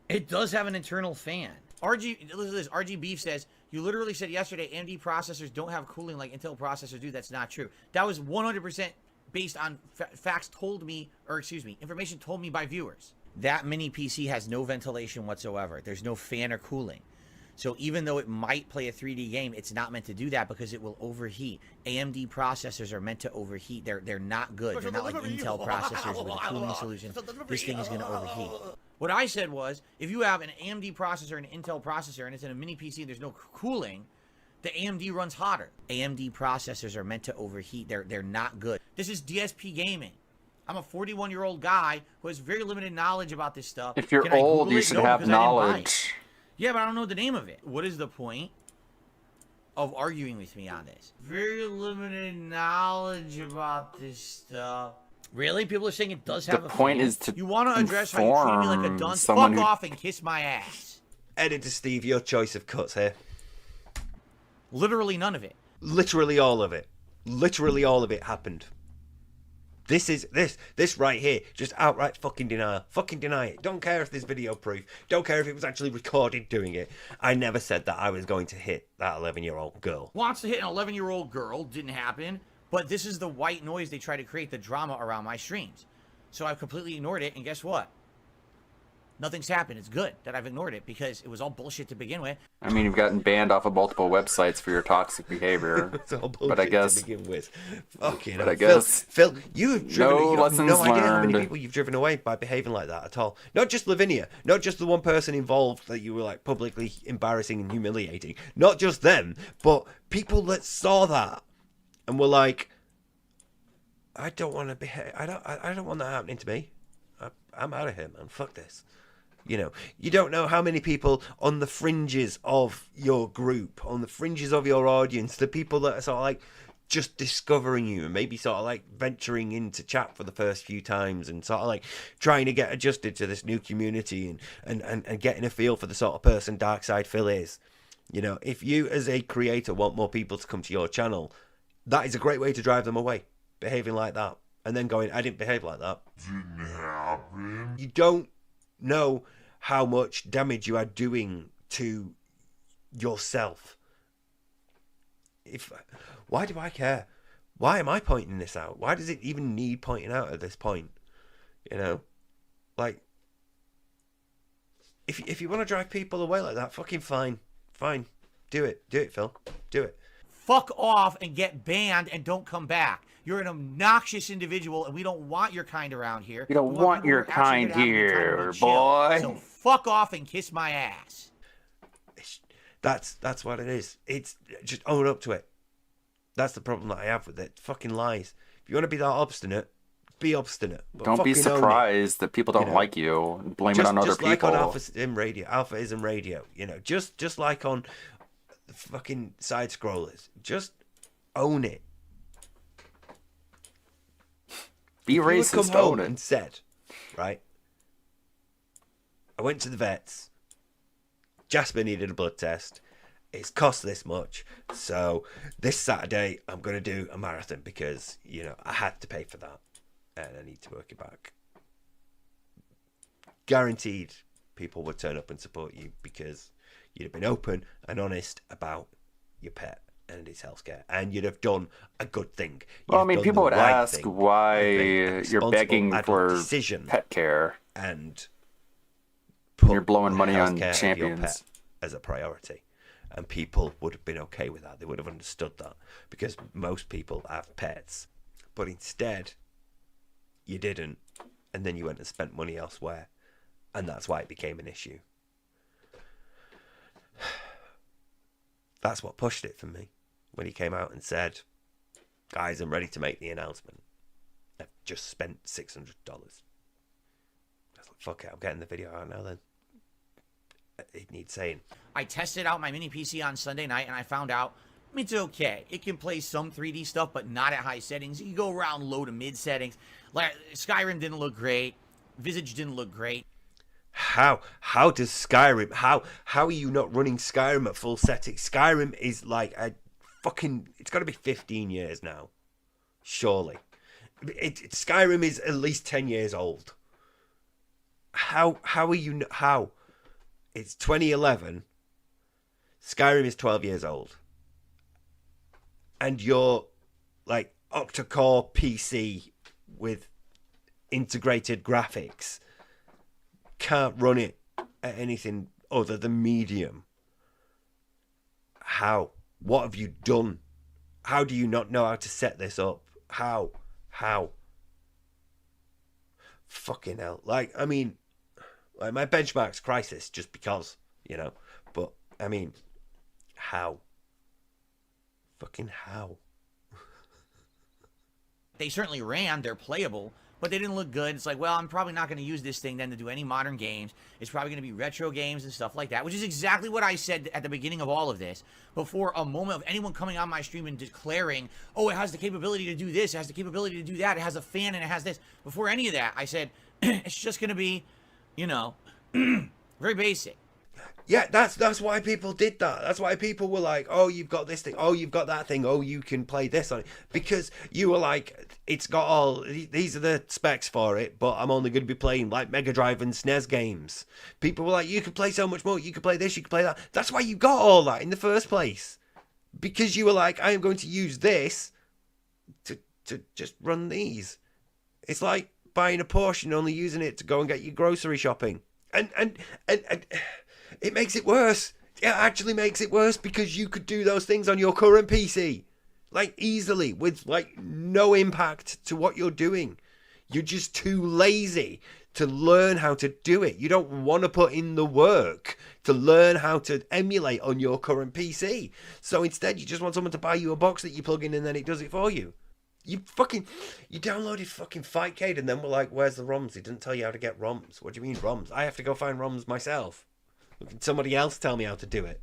It does have an internal fan. Listen to this. RG Beef says, you literally said yesterday AMD processors don't have cooling like Intel processors do. That's not true. That was 100% based on facts told me, or excuse me, information told me by viewers. That mini PC has no ventilation whatsoever. There's no fan or cooling. So even though it might play a 3D game, it's not meant to do that because it will overheat. AMD processors are meant to overheat. They're not good. They're not like Intel processors with a cooling solution. This thing is going to overheat. What I said was, if you have an AMD processor and an Intel processor and it's in a mini PC and there's no cooling, the AMD runs hotter. AMD processors are meant to overheat. They're not good. This is DSP Gaming. I'm a 41-year-old guy who has very limited knowledge about this stuff. If you're old, you should have knowledge. Yeah, but I don't know the name of it. What is the point of arguing with me on this? Very limited knowledge about this stuff. Really? People are saying it does have a fan? The point is to You want to address how you treat me like a dunce? Fuck off and kiss my ass. Editor Steve, your choice of cuts here. Literally none of it. Literally all of it. Literally all of it happened. This right here, just outright fucking denial. Fucking deny it. Don't care if there's video proof. Don't care if it was actually recorded doing it. I never said that I was going to hit that 11-year-old girl. Wants to hit an 11-year-old girl. Didn't happen. But this is the white noise they try to create, the drama around my streams. So I've completely ignored it, and guess what? Nothing's happened. It's good that I've ignored it because it was all bullshit to begin with. I mean, you've gotten banned off of multiple websites for your toxic behavior. It's all bullshit but I guess. to begin with. Fucking but I guess. Phil, you've driven. No you have lessons no idea how many learned. people you've driven away by behaving like that at all. Not just Lavinia. Not just the one person involved that you were like publicly embarrassing and humiliating. Not just them, but people that saw that and were like, I don't want to behave. I don't want that happening to me. I'm out of here, man. Fuck this. You know, you don't know how many people on the fringes of your group, on the fringes of your audience, the people that are sort of like just discovering you and maybe sort of like venturing into chat for the first few times and sort of like trying to get adjusted to this new community and getting a feel for the sort of person Darkside Phil is. You know, if you as a creator want more people to come to your channel, that is a great way to drive them away, behaving like that. And then going, I didn't behave like that. Didn't happen. You don't know how much damage you are doing to yourself. Why do I care? Why am I pointing this out? Why does it even need pointing out at this point? You know, like, if you want to drive people away like that, fucking fine, do it, Phil, do it. Fuck off and get banned and don't come back. You're an obnoxious individual, and we don't want your kind around here. You don't want your kind here, boy. So fuck off and kiss my ass. That's what it is. It's just own up to it. That's the problem that I have with it. Fucking lies. If you want to be that obstinate, be obstinate. But don't be surprised that people don't like you. And blame it on other people. Just like on Alphaism Radio. You know, just like on the fucking side scrollers. Just own it. Be racist, come home own it. And said, right, I went to the vets. Jasper needed a blood test. It's cost this much. So this Saturday, I'm going to do a marathon because, you know, I had to pay for that. And I need to work it back. Guaranteed people would turn up and support you because you'd have been open and honest about your pet and his healthcare, and you'd have done a good thing. Well, I mean, people would ask why you're begging for pet care and you're blowing money on champions as a priority, and people would have been okay with that. They would have understood that because most people have pets, but instead you didn't, and then you went and spent money elsewhere, and that's why it became an issue. That's what pushed it for me when he came out and said, guys, I'm ready to make the announcement. I've just spent $600. I was like, fuck it, I'm getting the video out now then. It needs saying. I tested out my mini PC on Sunday night and I found out it's okay. It can play some 3D stuff, but not at high settings. You go around low to mid settings. Like Skyrim didn't look great. Visage didn't look great. How does Skyrim, how are you not running Skyrim at full settings? Skyrim is like a fucking, it's got to be 15 years now, surely. Skyrim is at least 10 years old. How are you, how? It's 2011. Skyrim is 12 years old. And you're like octa-core PC with integrated graphics. Can't run it at anything other than medium. How? What have you done? How do you not know how to set this up? How? Fucking hell. Like, I mean, like my benchmark's Crysis just because, you know. But, I mean, how? Fucking how? They certainly ran. They're playable. But they didn't look good. It's like, well, I'm probably not going to use this thing then to do any modern games. It's probably going to be retro games and stuff like that, which is exactly what I said at the beginning of all of this. Before a moment of anyone coming on my stream and declaring, oh, it has the capability to do this, it has the capability to do that, it has a fan and it has this. Before any of that, I said, it's just going to be, you know, very basic. Yeah, that's why people did that. That's why people were like, oh, you've got this thing. Oh, you've got that thing. Oh, you can play this on it. Because you were like, it's got all, these are the specs for it, but I'm only going to be playing like Mega Drive and SNES games. People were like, you can play so much more. You can play this, you can play that. That's why you got all that in the first place. Because you were like, I am going to use this to just run these. It's like buying a Porsche and only using it to go and get your grocery shopping. And it makes it worse. It actually makes it worse because you could do those things on your current PC. Like, easily, with, like, no impact to what you're doing. You're just too lazy to learn how to do it. You don't want to put in the work to learn how to emulate on your current PC. So instead, you just want someone to buy you a box that you plug in and then it does it for you. You downloaded fucking Fightcade and then were like, where's the ROMs? It didn't tell you how to get ROMs. What do you mean ROMs? I have to go find ROMs myself. Can somebody else tell me how to do it?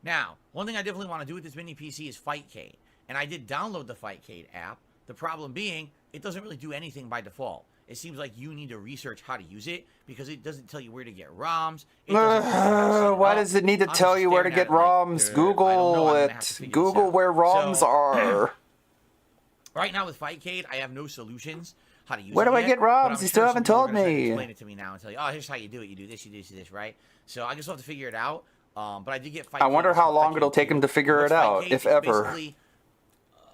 Now, one thing I definitely want to do with this mini PC is Fightcade. And I did download the Fightcade app. The problem being, it doesn't really do anything by default. It seems like you need to research how to use it because it doesn't tell you where to get ROMs. Why does it need to tell you where to get ROMs? Google it. Google where ROMs are. Right now with Fightcade, I have no solutions how to use it. Where do I get ROMs? You still haven't told me. Explain it to me now and tell you, oh, here's how you do it. You do this, you do this, you do this, right? So I just have to figure it out. But I did get Fightcade. I wonder how long it'll take him to figure it out, if ever. Basically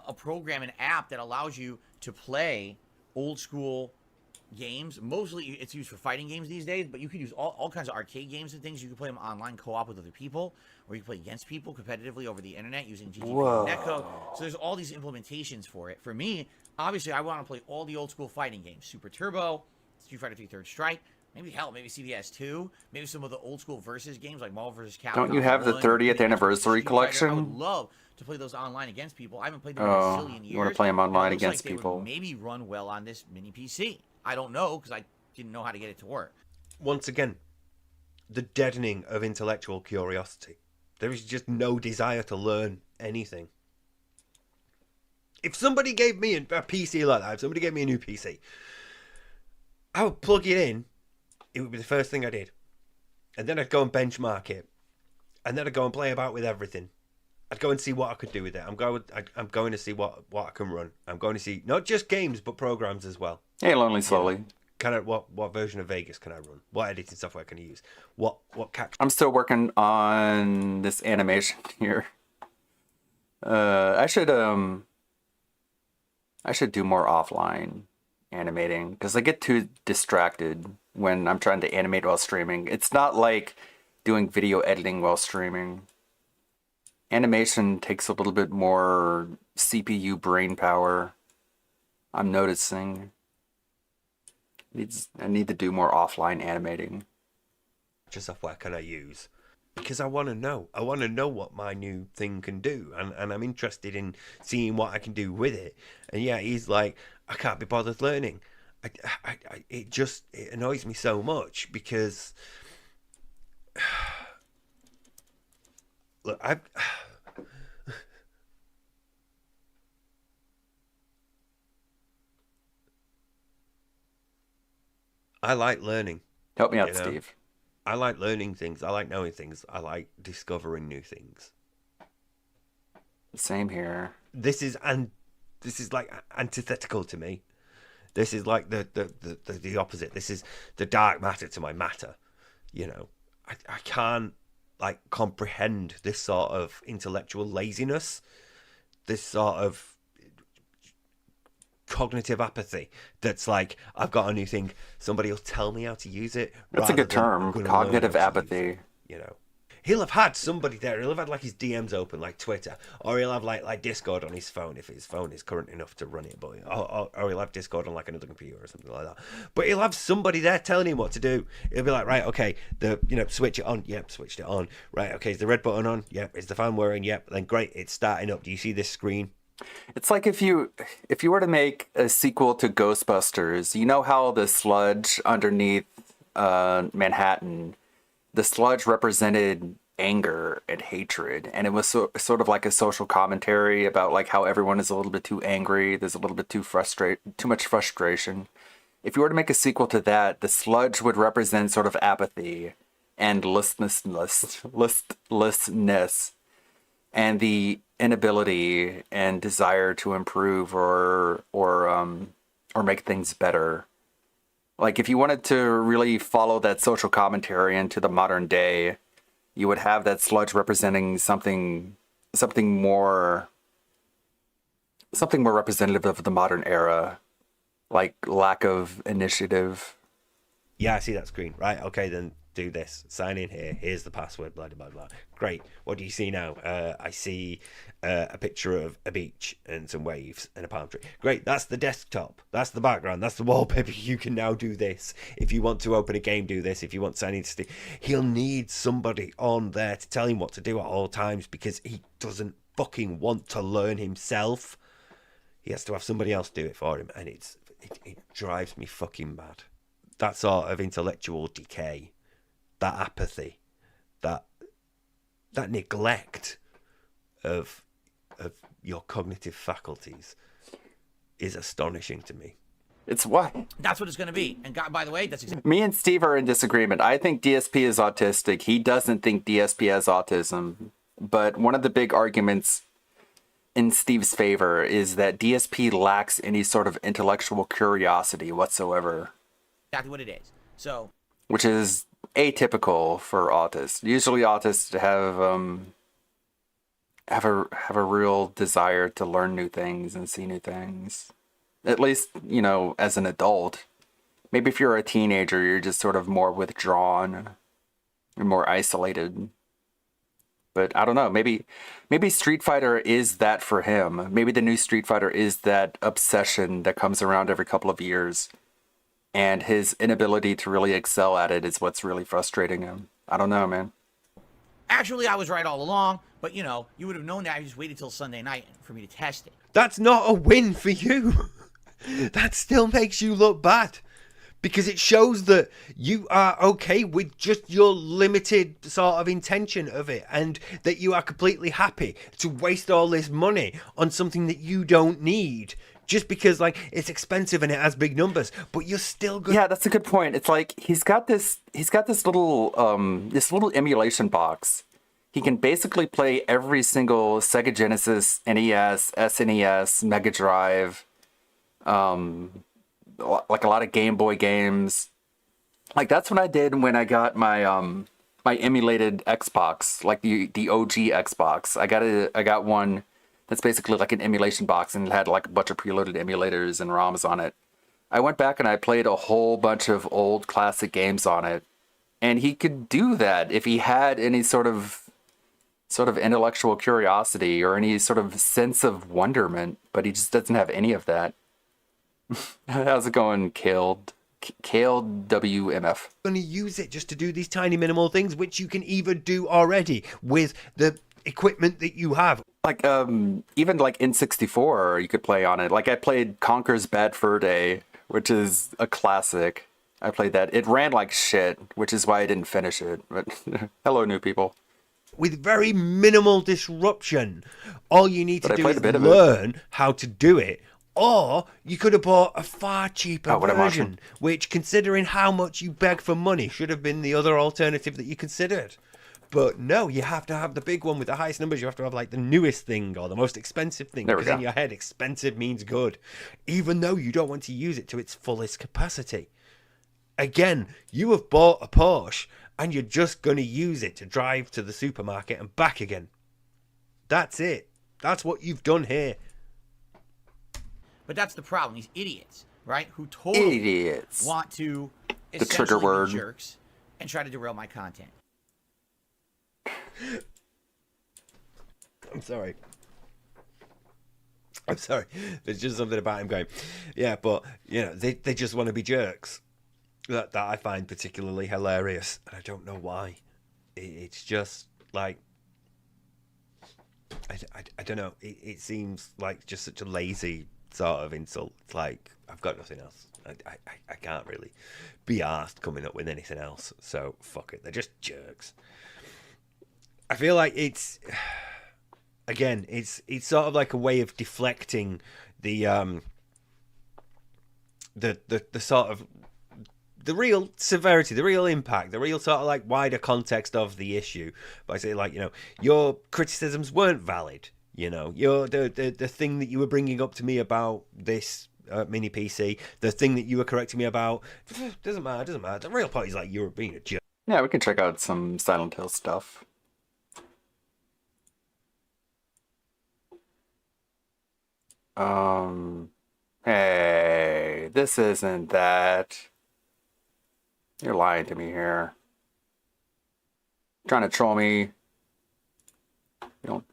a program, an app that allows you to play old school games. Mostly it's used for fighting games these days, but you can use all kinds of arcade games and things. You can play them online co-op with other people, or you can play against people competitively over the internet using GGP Netcode. So there's all these implementations for it. For me, obviously, I want to play all the old school fighting games. Super Turbo, Street Fighter 3 Third Strike, maybe CVS 2, maybe some of the old school versus games like Marvel vs. Capcom. Don't you have the 30th anniversary collection? I would love to play those online against people. I haven't played them in a zillion years. You want to play them online against people? Maybe run well on this mini PC. I don't know because I didn't know how to get it to work. Once again, the deadening of intellectual curiosity. There is just no desire to learn anything. If somebody gave me a PC like that, if somebody gave me a new PC, I would plug it in. It would be the first thing I did. And then I'd go and benchmark it. And then I'd go and play about with everything. I'd go and see what I could do with it. I'm going to see what I can run. I'm going to see not just games, but programs as well. Hey, Lonely Slowly. You know, kind of what version of Vegas can I run? What editing software can I use? What capture? I'm still working on this animation here. I should do more offline animating because I get too distracted when I'm trying to animate while streaming. It's not like doing video editing while streaming. Animation takes a little bit more CPU brain power. I'm noticing. I need to do more offline animating. Which software can I use? Because I want to know. I want to know what my new thing can do. And I'm interested in seeing what I can do with it. And yeah, he's like, I can't be bothered learning. It annoys me so much because... Look, I like learning. Help me out, Steve. I like learning things. I like knowing things. I like discovering new things. Same here. This is like antithetical to me. This is like the opposite. This is the dark matter to my matter. You know, I can't like comprehend this sort of intellectual laziness, this sort of cognitive apathy that's like, I've got a new thing, somebody will tell me how to use it. That's a good term, cognitive apathy. You know, he'll have had somebody there, he'll have had like his DMs open like Twitter, or he'll have like Discord on his phone if his phone is current enough to run it, but or he'll have Discord on like another computer or something like that. But he'll have somebody there telling him what to do. He'll be like, right, okay, switch it on, yep, switched it on. Right, okay, is the red button on? Yep. Is the fan whirring? Yep. Then great, it's starting up. Do you see this screen? It's like if you were to make a sequel to Ghostbusters, you know how the sludge underneath Manhattan, the sludge represented anger and hatred, and it was sort of like a social commentary about like how everyone is a little bit too angry, there's a little bit too much frustration. If you were to make a sequel to that, the sludge would represent sort of apathy, and listlessness, and the inability and desire to improve or make things better. Like, if you wanted to really follow that social commentary into the modern day, you would have that sludge representing something more representative of the modern era, like lack of initiative. Yeah, I see that screen. Right, okay, then do this. Sign in here. Here's the password, blah, blah, blah. Great. What do you see now? I see a picture of a beach and some waves and a palm tree. Great, that's the desktop. That's the background. That's the wallpaper. You can now do this. If you want to open a game, do this. If you want to sign in to Steam, he'll need somebody on there to tell him what to do at all times because he doesn't fucking want to learn himself. He has to have somebody else do it for him, and it drives me fucking mad. That sort of intellectual decay, that apathy, that neglect of your cognitive faculties is astonishing to me. It's what? That's what it's going to be. And God, by the way, that's exactly... Me and Steve are in disagreement. I think DSP is autistic. He doesn't think DSP has autism. But one of the big arguments in Steve's favor is that DSP lacks any sort of intellectual curiosity whatsoever. exactly what it is. So, which is atypical for autists. Usually autists have a real desire to learn new things and see new things. At least, you know, as an adult. Maybe if you're a teenager, you're just sort of more withdrawn and more isolated. But I don't know, maybe Street Fighter is that for him. Maybe the new Street Fighter is that obsession that comes around every couple of years. And his inability to really excel at it is what's really frustrating him. I don't know, man. Actually, I was right all along, but you know, you would have known that. I just waited till Sunday night for me to test it. That's not a win for you. That still makes you look bad. Because it shows that you are okay with just your limited sort of intention of it, and that you are completely happy to waste all this money on something that you don't need. Just because, like, it's expensive and it has big numbers, but you're still good. Yeah, that's a good point. It's like he's got this little emulation box. He can basically play every single Sega Genesis, NES, SNES, Mega Drive, like a lot of Game Boy games. Like, that's what I did when I got my my emulated Xbox, like the OG Xbox. I got one that's basically like an emulation box, and it had like a bunch of preloaded emulators and ROMs on it. I went back and I played a whole bunch of old classic games on it, and he could do that if he had any sort of intellectual curiosity or any sort of sense of wonderment, but he just doesn't have any of that. How's it going, Kale WMF? Going to use it just to do these tiny minimal things, which you can even do already with the equipment that you have. Like, even like N64, you could play on it. Like, I played Conker's Bad Fur Day, which is a classic. I played that. It ran like shit, which is why I didn't finish it. But hello, new people. With very minimal disruption. All you need to do is learn how to do it. Or you could have bought a far cheaper version, which, considering how much you beg for money, should have been the other alternative that you considered. But no, you have to have the big one with the highest numbers. You have to have like the newest thing or the most expensive thing. Because in your head, expensive means good. Even though you don't want to use it to its fullest capacity. Again, you have bought a Porsche and you're just going to use it to drive to the supermarket and back again. That's it. That's what you've done here. But that's the problem. These idiots, right? Who totally want to the trigger word be jerks and try to derail my content. I'm sorry. There's just something about him going, yeah, but, you know, they just want to be jerks. That I find particularly hilarious. And I don't know why. It's just, like, I don't know. It seems like just such a lazy sort of insult. It's like, I've got nothing else. I can't really be arsed coming up with anything else. So, fuck it. They're just jerks. I feel like it's sort of like a way of deflecting the sort of the real severity, the real impact, the real sort of like wider context of the issue by saying, like, you know, your criticisms weren't valid. You know, the thing that you were bringing up to me about this mini PC, the thing that you were correcting me about, doesn't matter. The real point is like you're being a jerk. Yeah, we can check out some Silent Hill stuff. Hey, this isn't that. You're lying to me here. Trying to troll me.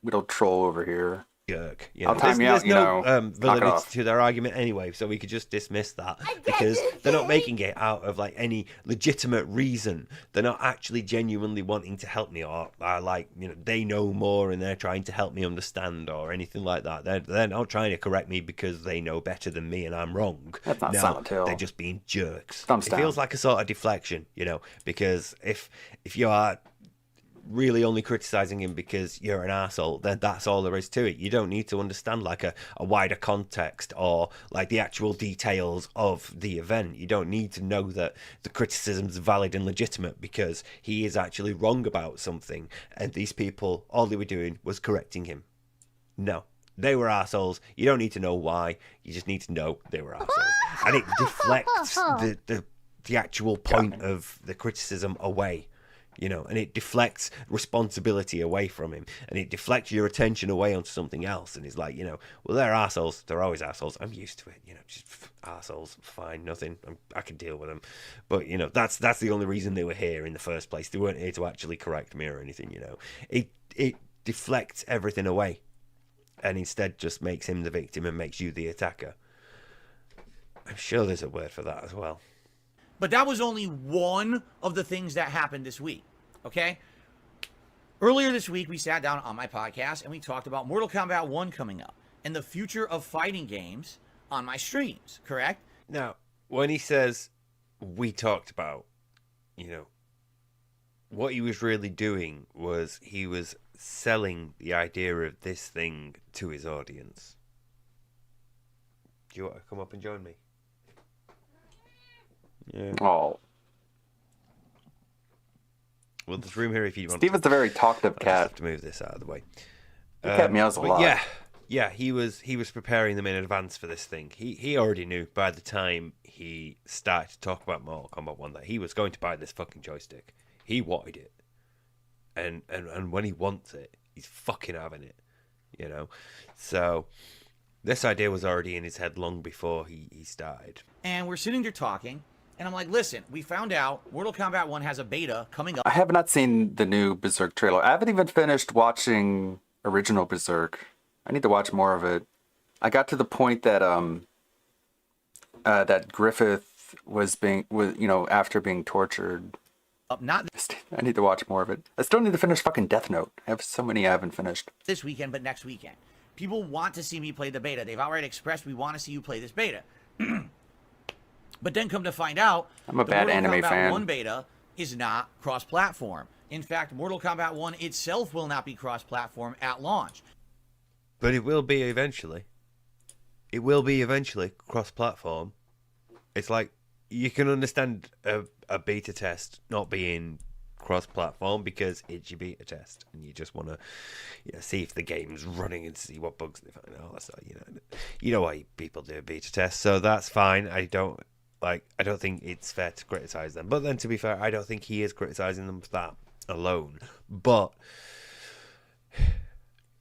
We don't troll over here. Jerk. You I'll know, time you out, there's no knock it validity off. to their argument anyway, so we could just dismiss that because they're not making it out of like any legitimate reason. They're not actually genuinely wanting to help me, or like, you know, they know more and they're trying to help me understand or anything like that. They're not trying to correct me because they know better than me and I'm wrong. That's not No, Silent Hill. they're just being jerks. Thumbs It down. feels like a sort of deflection, you know, because if you are really only criticizing him because you're an asshole, then that's all there is to it. You don't need to understand like a wider context or like the actual details of the event. You don't need to know that the criticism's valid and legitimate because he is actually wrong about something, and these people, all they were doing was correcting him. No, they were assholes. You don't need to know why. You just need to know they were assholes, and it deflects the actual point of the criticism away. You know, and it deflects responsibility away from him, and it deflects your attention away onto something else. And it's like, you know, well, they're assholes. They're always assholes. I'm used to it. You know, just assholes. Fine, nothing. I can deal with them. But you know, that's the only reason they were here in the first place. They weren't here to actually correct me or anything. You know, it deflects everything away, and instead just makes him the victim and makes you the attacker. I'm sure there's a word for that as well. But that was only one of the things that happened this week, okay? Earlier this week, we sat down on my podcast and we talked about Mortal Kombat 1 coming up and the future of fighting games on my streams, correct? Now, when he says we talked about, you know, what he was really doing was he was selling the idea of this thing to his audience. Do you want to come up and join me? Yeah. Oh. Well, there's room here if you want. Steven's a very talkative cat. I have to move this out of the way. The cat meows a but lot. Yeah. He was preparing them in advance for this thing. He already knew by the time he started to talk about Mortal Kombat 1 that he was going to buy this fucking joystick. He wanted it, and when he wants it, he's fucking having it. You know, so this idea was already in his head long before he started. And we're sitting there talking. And I'm like, listen, we found out Mortal Kombat 1 has a beta coming up. I have not seen the new Berserk trailer. I haven't even finished watching original Berserk. I need to watch more of it. I got to the point that that Griffith was after being tortured. I need to watch more of it. I still need to finish fucking Death Note. I have so many I haven't finished. This weekend, but next weekend. People want to see me play the beta. They've already expressed we want to see you play this beta. But then come to find out, I'm a bad anime Mortal Kombat fan. 1 beta is not cross-platform. In fact, Mortal Kombat 1 itself will not be cross-platform at launch. But it will be eventually. It will be eventually cross-platform. It's like, you can understand a beta test not being cross-platform because it's your beta test, and you just want to, see if the game's running and see what bugs they find. All that stuff, you know why people do a beta test, so that's fine. I don't think it's fair to criticize them. But then, to be fair, I don't think he is criticizing them for that alone. But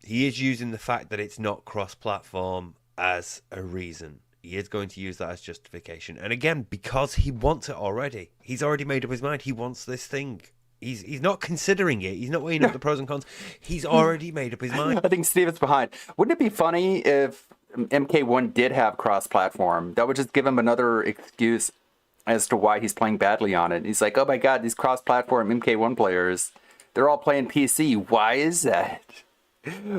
he is using the fact that it's not cross-platform as a reason. He is going to use that as justification. And again, because he wants it already. He's already made up his mind. He wants this thing. He's not considering it. He's not weighing up the pros and cons. He's already made up his mind. I think Steven's behind. Wouldn't it be funny if MK1 did have cross-platform? That would just give him another excuse as to why he's playing badly on it. He's like, oh my god, these cross-platform MK1 players, they're all playing PC. Why is that?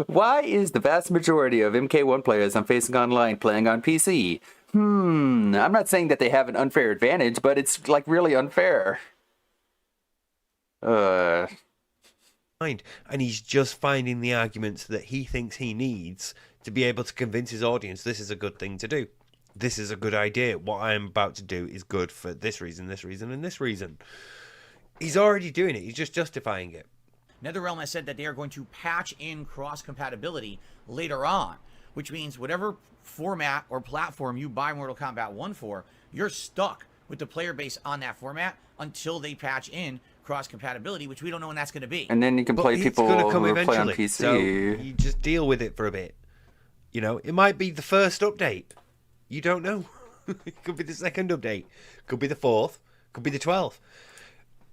Why is the vast majority of MK1 players I'm facing online playing on PC? I'm not saying that they have an unfair advantage, but it's like really unfair. And he's just finding the arguments that he thinks he needs to be able to convince his audience this is a good thing to do. this is a good idea. What I'm about to do is good for this reason, this reason, and this reason. He's already doing it. He's just justifying it. NetherRealm has said that they are going to patch in cross-compatibility later on, which means whatever format or platform you buy Mortal Kombat 1 for, you're stuck with the player base on that format until they patch in cross-compatibility, which we don't know when that's going to be. And then you can play people who play on PC. So you just deal with it for a bit. You know, it might be the first update. You don't know. It could be the second update. Could be the 4th. Could be the 12th.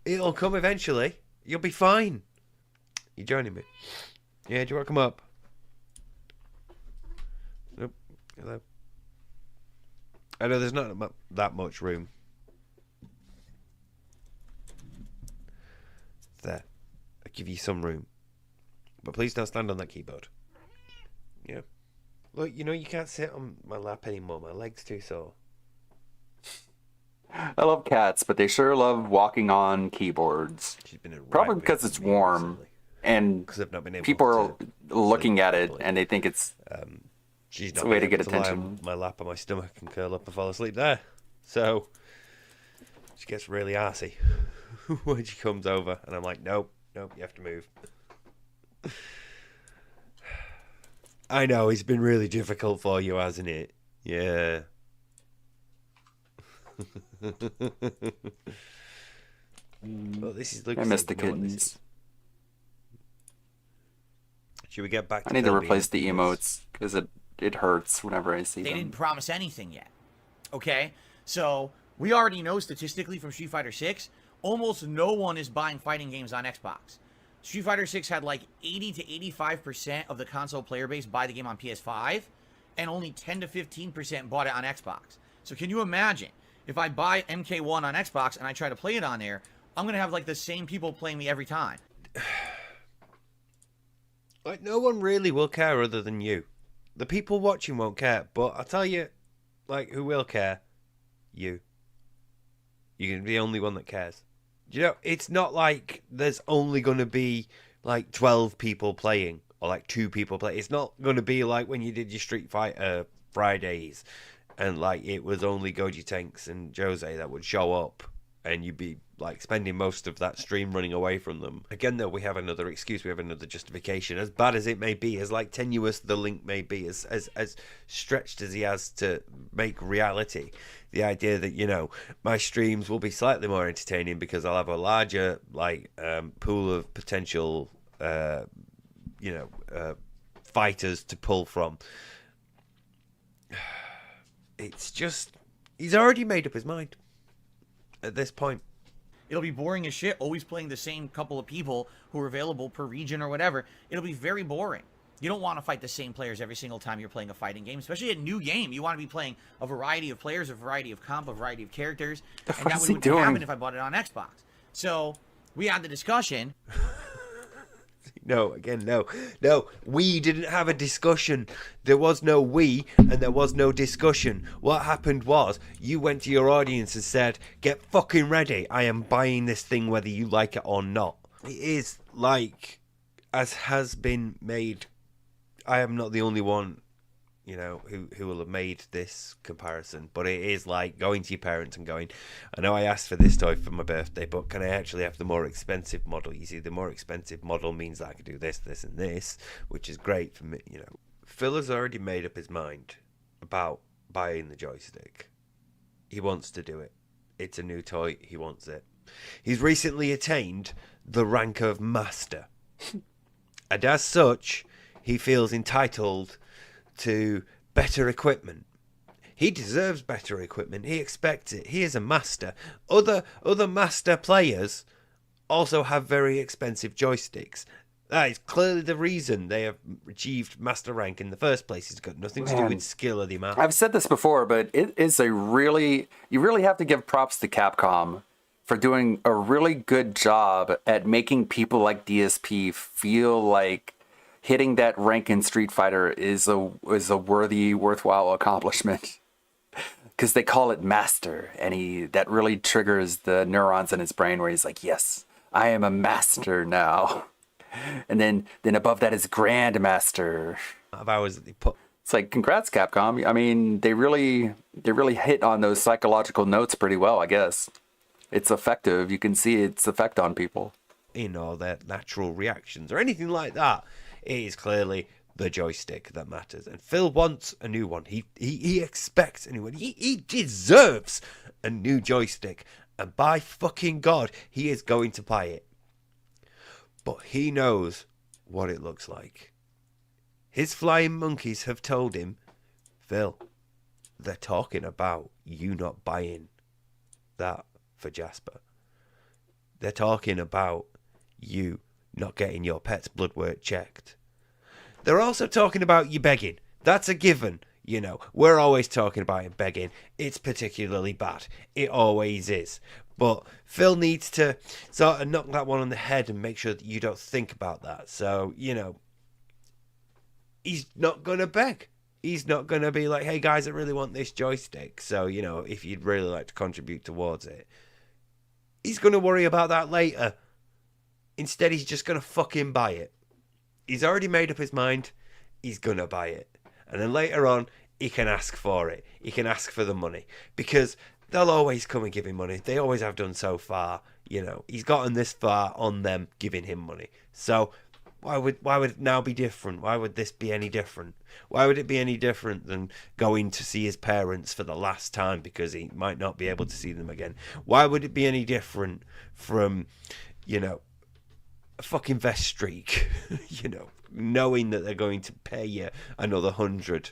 It'll come eventually. You'll be fine. You joining me? Yeah, do you want to come up? Nope. Hello. I know there's not that much room. There. I'll give you some room. But please don't stand on that keyboard. Yeah. Look, you know you can't sit on my lap anymore. My leg's too sore. I love cats, but they sure love walking on keyboards. Probably because it's warm, and people are looking at it and they think it's a way to get attention. On my lap on my stomach and curl up and fall asleep there. So she gets really arsey when she comes over, and I'm like, nope, you have to move. I know it's been really difficult for you, hasn't it? Yeah. Well, this is. I miss the kittens. Should we get back to I need to replace the emotes because it hurts whenever I see They them. didn't promise anything yet. Okay? So, we already know statistically from Street Fighter 6, almost no one is buying fighting games on Xbox. Street Fighter 6 had like 80 to 85% of the console player base buy the game on PS5, and only 10 to 15% bought it on Xbox. So can you imagine, if I buy MK1 on Xbox and I try to play it on there, I'm going to have like the same people playing me every time. Like, no one really will care other than you. The people watching won't care, but I'll tell you, like, who will care? You. You're going to be the only one that cares. You know, it's not like there's only going to be, like, 12 people playing, or, like, 2 people playing. It's not going to be like when you did your Street Fighter Fridays, and, like, it was only Goji Tanks and Jose that would show up, and you'd be, like, spending most of that stream running away from them. Again, though, we have another excuse, we have another justification. As bad as it may be, as, like, tenuous the link may be, as stretched as he has to make reality, the idea that, you know, my streams will be slightly more entertaining because I'll have a larger, like, pool of potential, fighters to pull from. It's just, he's already made up his mind at this point. It'll be boring as shit, always playing the same couple of people who are available per region or whatever. It'll be very boring. You don't want to fight the same players every single time you're playing a fighting game, especially a new game. You want to be playing a variety of players, a variety of comp, a variety of characters. And that wouldn't happen if I bought it on Xbox. So, we had the discussion. No, we didn't have a discussion. There was no we, and there was no discussion. What happened was, you went to your audience and said, get fucking ready, I am buying this thing whether you like it or not. It is like, as has been made, I am not the only one, you know, who will have made this comparison, but it is like going to your parents and going, I know I asked for this toy for my birthday, but can I actually have the more expensive model? You see, the more expensive model means that I can do this, this, and this, which is great for me, you know. Phil has already made up his mind about buying the joystick. He wants to do it. It's a new toy, he wants it. He's recently attained the rank of master. And as such, he feels entitled to better equipment. He deserves better equipment. He expects it. He is a master. Other master players also have very expensive joysticks. That is clearly the reason they have achieved master rank in the first place. It's got nothing to do with skill or the amount. I've said this before, but it is you really have to give props to Capcom for doing a really good job at making people like DSP feel like hitting that rank in Street Fighter is a worthwhile accomplishment. Because they call it master, and that really triggers the neurons in his brain where he's like, yes, I am a master now. And then above that is grandmaster. Of hours that they put It's like, congrats, Capcom. I mean, they really hit on those psychological notes pretty well, I guess. It's effective. You can see its effect on people. In or their natural reactions or anything like that. It is clearly the joystick that matters. And Phil wants a new one. He expects a new one. He deserves a new joystick. And by fucking God, he is going to buy it. But he knows what it looks like. His flying monkeys have told him, Phil, they're talking about you not buying that for Jasper. They're talking about you not getting your pet's blood work checked. They're also talking about you begging. That's a given. You know, we're always talking about him begging. It's particularly bad. It always is. But Phil needs to sort of knock that one on the head and make sure that you don't think about that. So, you know, he's not going to beg. He's not going to be like, hey guys, I really want this joystick. So, you know, if you'd really like to contribute towards it. He's going to worry about that later. Instead, he's just going to fucking buy it. He's already made up his mind. He's going to buy it. And then later on, he can ask for it. He can ask for the money. Because they'll always come and give him money. They always have done so far. You know, he's gotten this far on them giving him money. So why would it now be different? Why would this be any different? Why would it be any different than going to see his parents for the last time because he might not be able to see them again? Why would it be any different from, you know, a fucking vest streak? You know, knowing that they're going to pay you another 100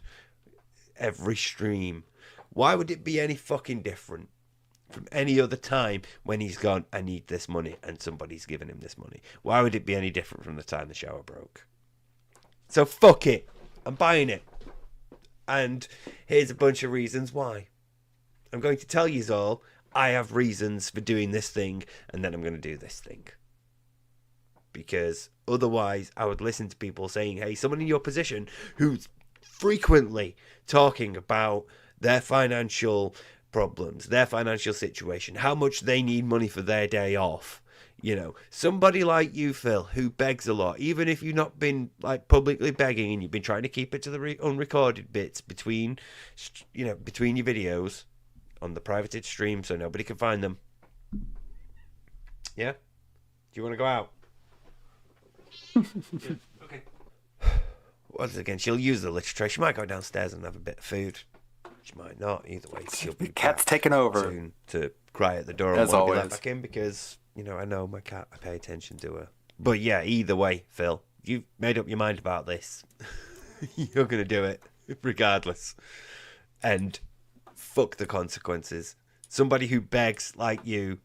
every stream. Why would it be any fucking different from any other time when he's gone, I need this money, and somebody's giving him this money? Why would it be any different from the time the shower broke? So fuck it. I'm buying it. And here's a bunch of reasons why. I'm going to tell you all, I have reasons for doing this thing, and then I'm going to do this thing. Because otherwise I would listen to people saying, hey, someone in your position who's frequently talking about their financial problems, their financial situation, how much they need money for their day off. You know, somebody like you, Phil, who begs a lot, even if you've not been like publicly begging and you've been trying to keep it to the unrecorded bits between, you know, between your videos on the privated stream so nobody can find them. Yeah? Do you want to go out? Yeah, okay. Once again, she'll use the litter tray. She might go downstairs and have a bit of food. She might not. Either way, she'll be cat's taking over soon to cry at the door as and want to always. be let back in because, you know, I know my cat. I pay attention to her. But yeah, either way, Phil, you've made up your mind about this. You're gonna do it regardless, and fuck the consequences. Somebody who begs like you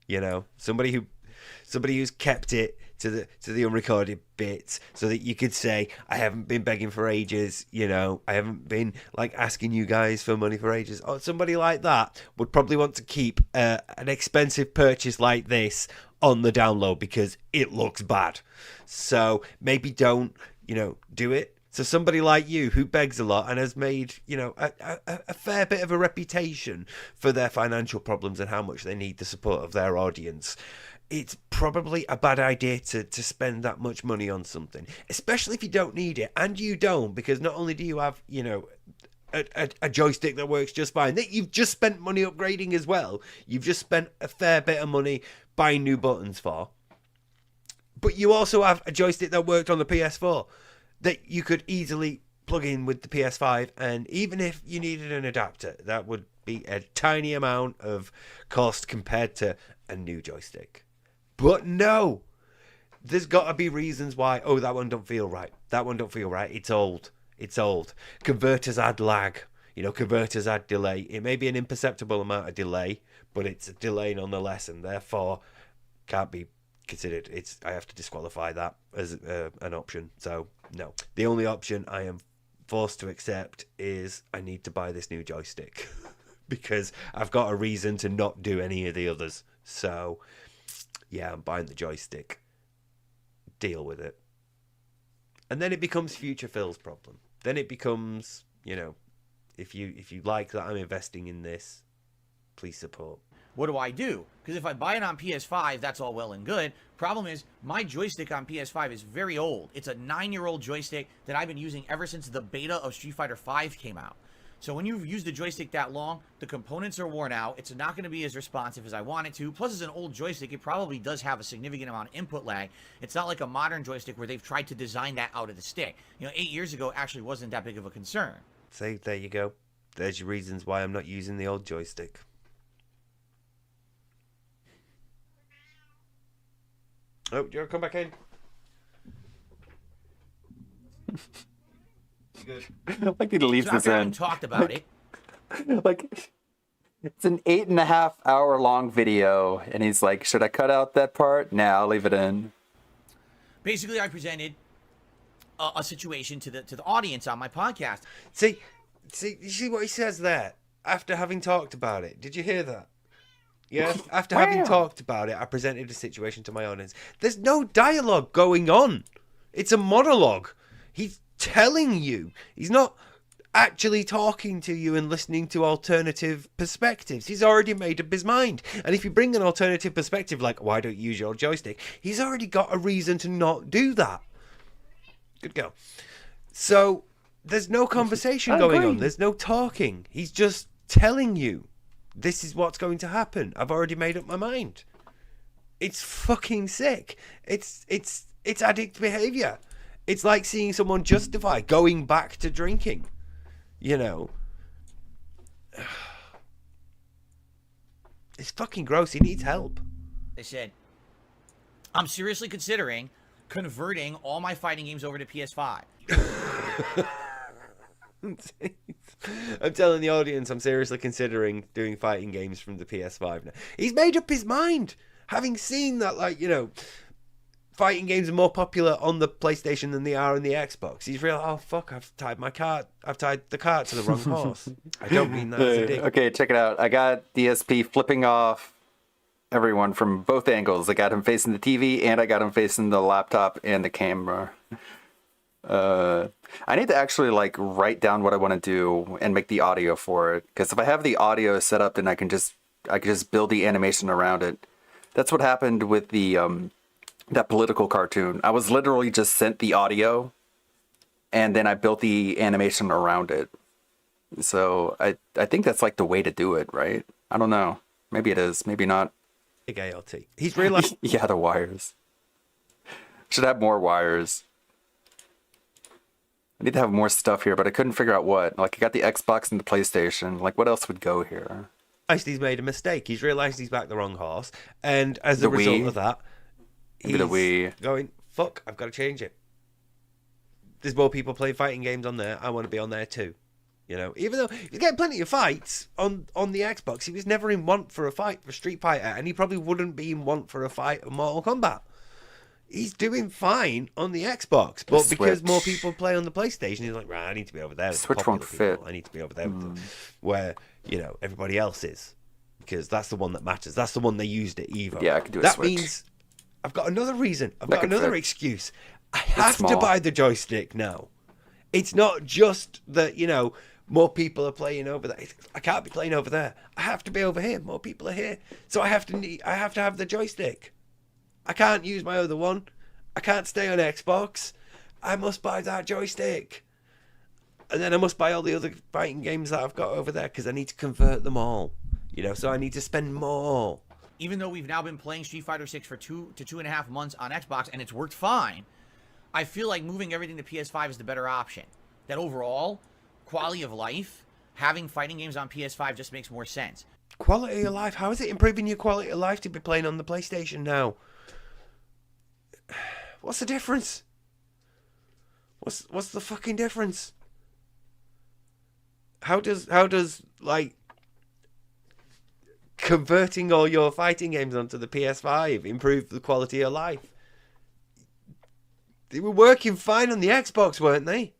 know, somebody who's kept it to the unrecorded bits so that you could say, I haven't been begging for ages, you know, I haven't been like asking you guys for money for ages. Or somebody like that would probably want to keep an expensive purchase like this on the download because it looks bad. So maybe don't, you know, do it. So somebody like you who begs a lot and has made, you know, a fair bit of a reputation for their financial problems and how much they need the support of their audience, it's probably a bad idea to spend that much money on something, especially if you don't need it. And you don't, because not only do you have, you know, a joystick that works just fine, that you've just spent money upgrading as well. You've just spent a fair bit of money buying new buttons for. But you also have a joystick that worked on the PS4 that you could easily plug in with the PS5. And even if you needed an adapter, that would be a tiny amount of cost compared to a new joystick. But no, there's got to be reasons why. Oh, that one don't feel right. That one don't feel right. It's old. It's old. Converters add lag. You know, converters add delay. It may be an imperceptible amount of delay, but it's a delay nonetheless, and therefore can't be considered. I have to disqualify that as an option. So no, the only option I am forced to accept is I need to buy this new joystick because I've got a reason to not do any of the others. So yeah, I'm buying the joystick. Deal with it. And then it becomes future Phil's problem. Then it becomes, you know, if you like that I'm investing in this, please support. what do I do? Because if I buy it on PS5, that's all well and good. Problem is, my joystick on PS5 is very old. It's a 9-year-old joystick that I've been using ever since the beta of Street Fighter V came out. So when you've used the joystick that long, the components are worn out. It's not going to be as responsive as I want it to. Plus, it's an old joystick. It probably does have a significant amount of input lag. It's not like a modern joystick where they've tried to design that out of the stick. 8 years ago, it actually wasn't that big of a concern. So there you go. There's your reasons why I'm not using the old joystick. Oh, do you want to come back in? You good? Like he leaves So this after having in. talked about it, Like, it's an 8.5 hour long video, and he's like, "Should I cut out that part? Nah, I'll leave it in." basically I presented a situation to the audience on my podcast. See, you see what he says there? After having talked about it. Did you hear that? Yeah, after having talked about it, I presented a situation to my audience. There's no dialogue going on. It's a monologue. He's telling you. He's not actually talking to you and listening to alternative perspectives. He's already made up his mind. And if you bring an alternative perspective, like, why don't you use your joystick? He's already got a reason to not do that. Good girl. So, there's no conversation going on. There's no talking. He's just telling you. This is what's going to happen. I've already made up my mind. It's fucking sick. It's addict behavior. It's like seeing someone justify going back to drinking. You know. It's fucking gross. He needs help. They said, I'm seriously considering converting all my fighting games over to PS5. I'm telling the audience I'm seriously considering doing fighting games from the PS5 now. He's made up his mind. Having seen that, like, you know, fighting games are more popular on the PlayStation than they are on the Xbox. He's real, oh fuck, I've tied the cart to the wrong horse. I don't mean that as a dick. Okay, check it out. I got DSP flipping off everyone from both angles. I got him facing the TV and I got him facing the laptop and the camera. I need to actually like write down what I want to do and make the audio for it, because if I have the audio set up, then I can just build the animation around it. That's what happened with the that political cartoon. I was literally just sent the audio and then I built the animation around it. So I think that's like the way to do it, right? I don't know. Maybe it is, maybe not. Big ALT. He's realized. Yeah, the wires. Should have more wires. I need to have more stuff here, but I couldn't figure out what. Like, I got the Xbox and the PlayStation. Like, what else would go here? He's made a mistake. He's realised he's backed the wrong horse. And as a result of that, he's going, fuck, I've got to change it. There's more people playing fighting games on there. I want to be on there too. You know, even though he's getting plenty of fights on the Xbox, he was never in want for a fight for Street Fighter, and he probably wouldn't be in want for a fight of Mortal Kombat. He's doing fine on the Xbox, but because more people play on the PlayStation, he's like, right, I need to be over there with Switch won't fit. I need to be over there with where, you know, everybody else is, because that's the one that matters. That's the one they used at Evo. Yeah, I can do a that Switch. Means I've got another reason. I've That got could another fit. excuse. I have to small. buy the joystick now. It's not just that, you know, more people are playing over there. I can't be playing over there. I have to be over here. More people are here, so I have to have the joystick. I can't use my other one. I can't stay on Xbox. I must buy that joystick. And then I must buy all the other fighting games that I've got over there, because I need to convert them all. You know, so I need to spend more. Even though we've now been playing Street Fighter 6 for 2 to 2.5 months on Xbox and it's worked fine, I feel like moving everything to PS5 is the better option. That overall, quality of life, having fighting games on PS5 just makes more sense. Quality of life? How is it improving your quality of life to be playing on the PlayStation now? What's the difference? What's the fucking difference? How does like converting all your fighting games onto the PS5 improve the quality of life? They were working fine on the Xbox, weren't they?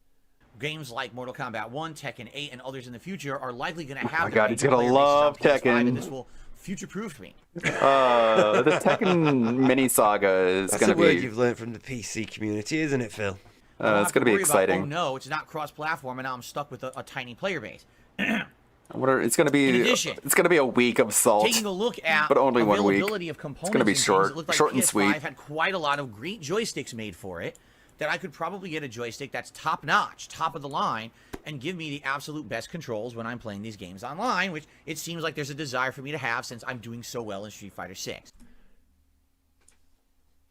Games like Mortal Kombat 1, Tekken 8, and others in the future are likely going to have my God, he's gonna love Tekken. and this will future-proof me. The Tekken mini saga is That's going a to word be... you've learned from the PC community, isn't it, Phil? it's going to be exciting. Oh no, it's not cross-platform, and now I'm stuck with a tiny player base. It's gonna be. In addition, it's gonna be a week of salt. taking a look at but only 1 week. availability of components, It's gonna be and things, short, it looked like short and PS5 sweet. had quite a lot of great joysticks made for it. That I could probably get a joystick that's top notch, top of the line, and give me the absolute best controls when I'm playing these games online, which it seems like there's a desire for me to have since I'm doing so well in Street Fighter 6.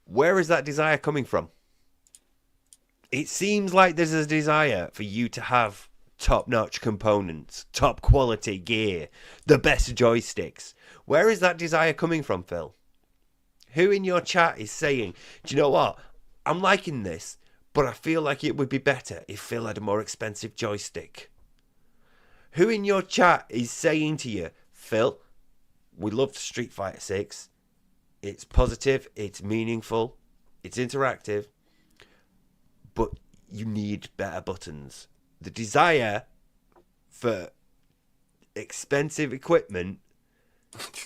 Where is that desire coming from? It seems like there's a desire for you to have top-notch components, top quality gear, the best joysticks. Where is that desire coming from, Phil? Who in your chat is saying, do you know what? I'm liking this, but I feel like it would be better if Phil had a more expensive joystick. Who in your chat is saying to you, Phil, we loved Street Fighter 6. It's positive, it's meaningful, it's interactive, but you need better buttons. The desire for expensive equipment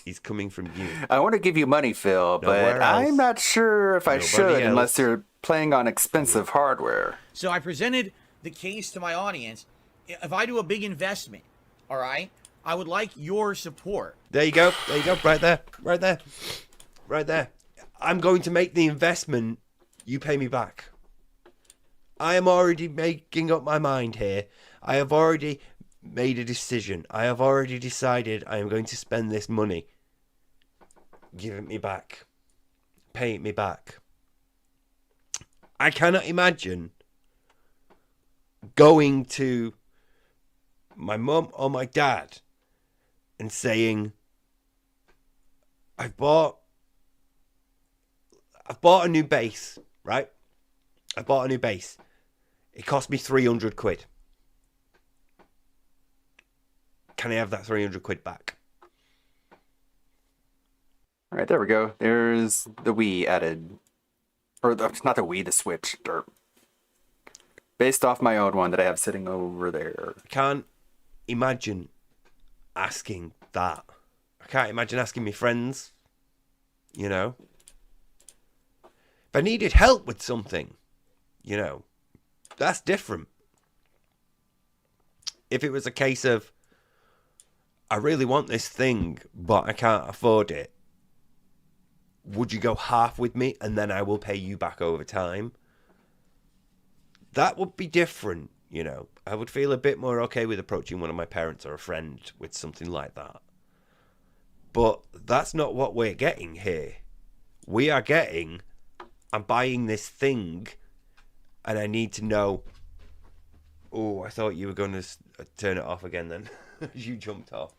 is coming from you. I want to give you money, Phil, Nowhere but else. I'm not sure if I Nobody should else. unless you're playing on expensive hardware. So I presented the case to my audience. If I do a big investment, all right, I would like your support. There you go. There you go. Right there. Right there. Right there. I'm going to make the investment. You pay me back. I am already making up my mind here. I have already made a decision. I have already decided I am going to spend this money. Give it me back. Pay it me back. I cannot imagine going to my mum or my dad and saying, I've bought a new base, right? I bought a new base. It cost me 300 quid. Can I have that 300 quid back? All right, there we go. There's the Wii added. Or not the Wii, the Switch. Based off my own one that I have sitting over there. I can't imagine asking that. I can't imagine asking my friends, you know. If I needed help with something, you know, that's different. If it was a case of, I really want this thing, but I can't afford it, would you go half with me and then I will pay you back over time? That would be different, you know. I would feel a bit more okay with approaching one of my parents or a friend with something like that. But that's not what we're getting here. We are getting, I'm buying this thing and I need to know. Oh, I thought you were going to turn it off again then. You jumped off.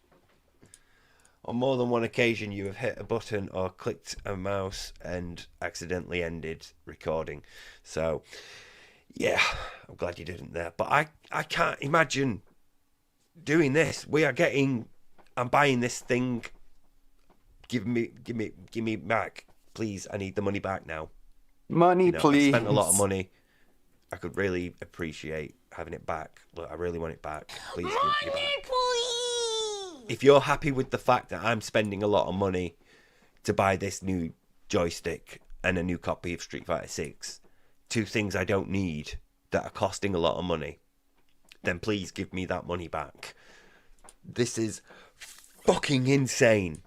On more than one occasion, you have hit a button or clicked a mouse and accidentally ended recording. So, yeah, I'm glad you didn't there. But I can't imagine doing this. I'm buying this thing. Give me back, please. I need the money back now. Money, please. I spent a lot of money. I could really appreciate having it back. Look, I really want it back. Please give me back. If you're happy with the fact that I'm spending a lot of money to buy this new joystick and a new copy of Street Fighter 6, two things I don't need that are costing a lot of money, then please give me that money back. This is fucking insane.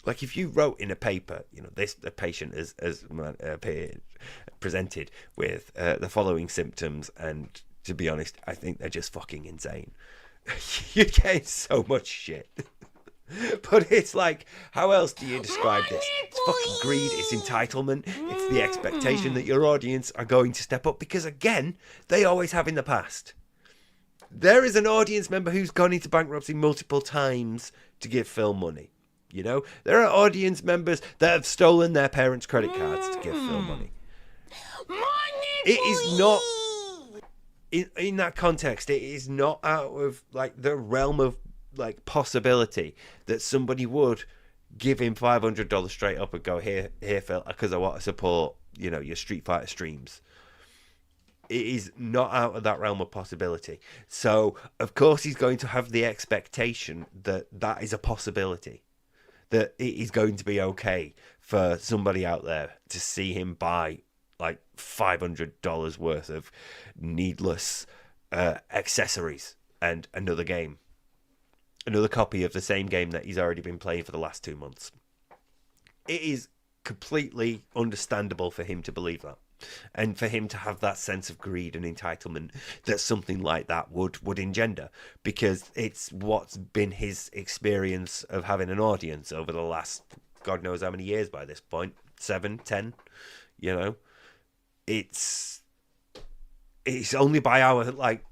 Like, if you wrote in a paper, you know, the patient is presented with the following symptoms, and to be honest, I think they're just fucking insane. You're getting so much shit. But it's like, how else do you describe this? It's fucking greed, it's entitlement, it's the expectation that your audience are going to step up, because again, they always have in the past. There is an audience member who's gone into bankruptcy multiple times to give Phil money. You know, there are audience members that have stolen their parents' credit cards to give Phil money. It is not, in that context, it is not out of like the realm of like possibility that somebody would give him $500 straight up and go, here Phil, because I want to support, you know, your Street Fighter streams. It is not out of that realm of possibility. So of course he's going to have the expectation that that is a possibility, that it is going to be okay for somebody out there to see him buy like $500 worth of needless accessories and another game. another copy of the same game that he's already been playing for the last 2 months. It is completely understandable for him to believe that, and for him to have that sense of greed and entitlement that something like that would engender, because it's what's been his experience of having an audience over the last God knows how many years by this point, 7, 10, you know. It's only by our like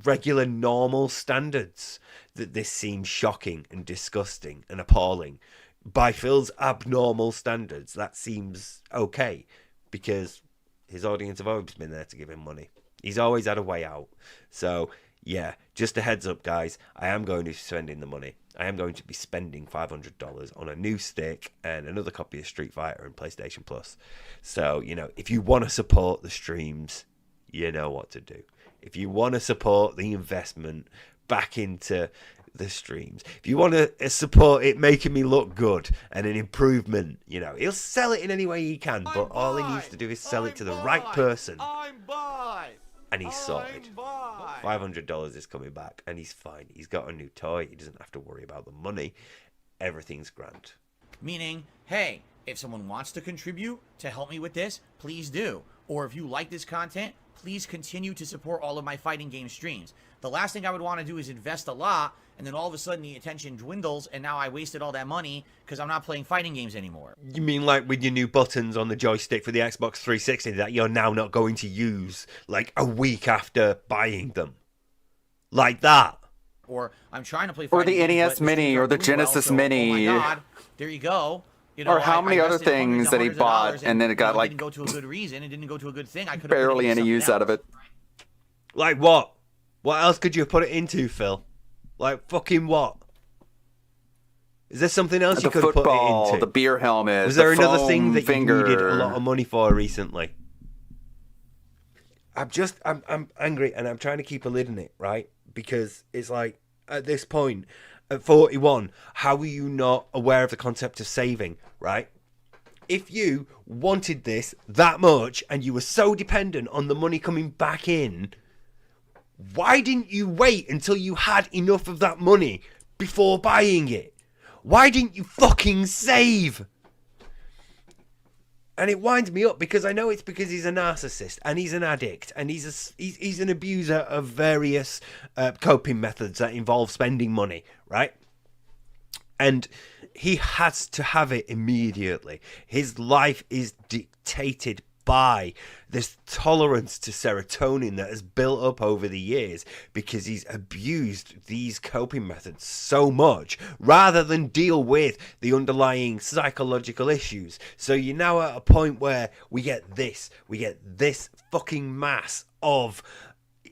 regular normal standards that this seems shocking and disgusting and appalling. By Phil's abnormal standards, that seems okay, because his audience have always been there to give him money. He's always had a way out. So yeah, just a heads up, guys, I am going to be spending the money. I am going to be spending $500 on a new stick and another copy of Street Fighter and PlayStation Plus. So, you know, if you want to support the streams, you know what to do. If you want to support the investment back into the streams, if you want to support it making me look good and an improvement, you know, he'll sell it in any way he can, but all he needs to do is sell it to the right person. And he's sorted. $500 is coming back, and he's fine. He's got a new toy. He doesn't have to worry about the money. Everything's grand. Meaning, hey, if someone wants to contribute to help me with this, please do. Or if you like this content, please continue to support all of my fighting game streams. The last thing I would want to do is invest a lot, and then all of a sudden the attention dwindles, and now I wasted all that money because I'm not playing fighting games anymore. You mean like with your new buttons on the joystick for the Xbox 360 that you're now not going to use like a week after buying them? Like that? Or I'm trying to play or fighting the games, NES Mini or the Genesis Mini. Oh my God, there you go. You know, or how many other things that he bought and then it got like didn't go to a good reason. It didn't go to a good thing. I could barely any use out of it. Like what? What else could you put it into, Phil? Like fucking what? Is there something else you could put it into? The beer helmet. Was there the another thing that finger. you needed a lot of money for recently? I'm angry and I'm trying to keep a lid on it, right? Because it's like at this point, at 41, how are you not aware of the concept of saving, right? If you wanted this that much and you were so dependent on the money coming back in, why didn't you wait until you had enough of that money before buying it? Why didn't you fucking save? And it winds me up because I know it's because he's a narcissist and he's an addict and he's an abuser of various coping methods that involve spending money, right? And he has to have it immediately. His life is dictated by this tolerance to serotonin that has built up over the years because he's abused these coping methods so much rather than deal with the underlying psychological issues. So you're now at a point where we get this fucking mass of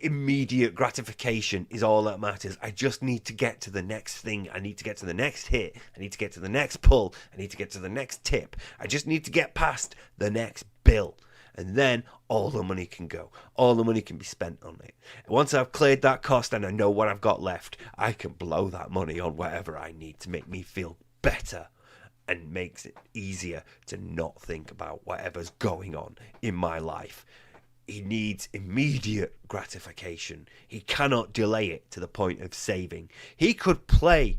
immediate gratification is all that matters. I just need to get to the next thing. I need to get to the next hit. I need to get to the next pull. I need to get to the next tip. I just need to get past the next bill. And then all the money can go. All the money can be spent on it. Once I've cleared that cost and I know what I've got left, I can blow that money on whatever I need to make me feel better. And makes it easier to not think about whatever's going on in my life. He needs immediate gratification. He cannot delay it to the point of saving. He could play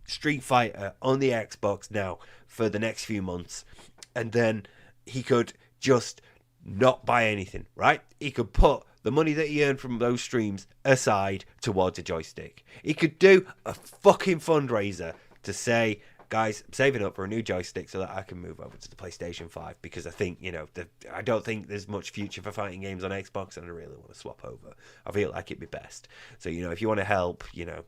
Street Fighter on the Xbox now for the next few months, and then he could just not buy anything, right? He could put the money that he earned from those streams aside towards a joystick. He could do a fucking fundraiser to say, guys, I'm saving up for a new joystick so that I can move over to the PlayStation 5 because I think, you know, I don't think there's much future for fighting games on Xbox and I really want to swap over. I feel like it'd be best. So, you know, if you want to help, you know,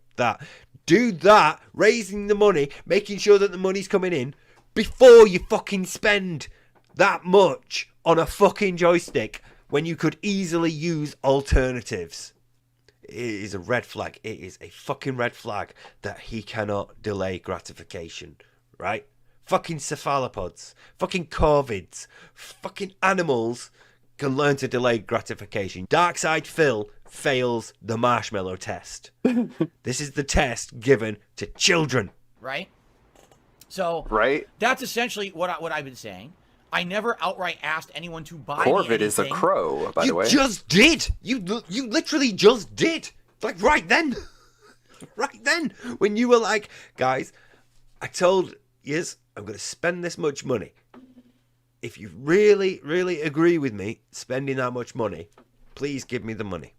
do that, raising the money, making sure that the money's coming in before you fucking spend that much on a fucking joystick when you could easily use alternatives. It is a red flag. It is a fucking red flag that he cannot delay gratification, right? Fucking cephalopods, fucking corvids, fucking animals can learn to delay gratification. Darkside Phil fails the marshmallow test. This is the test given to children. Right? So, that's essentially what I've been saying. I never outright asked anyone to buy Corvid is a crow, by the way. You just did. You literally just did. Like right then. Right then, when you were like, guys, I told yous I'm going to spend this much money. If you really, really agree with me spending that much money, please give me the money.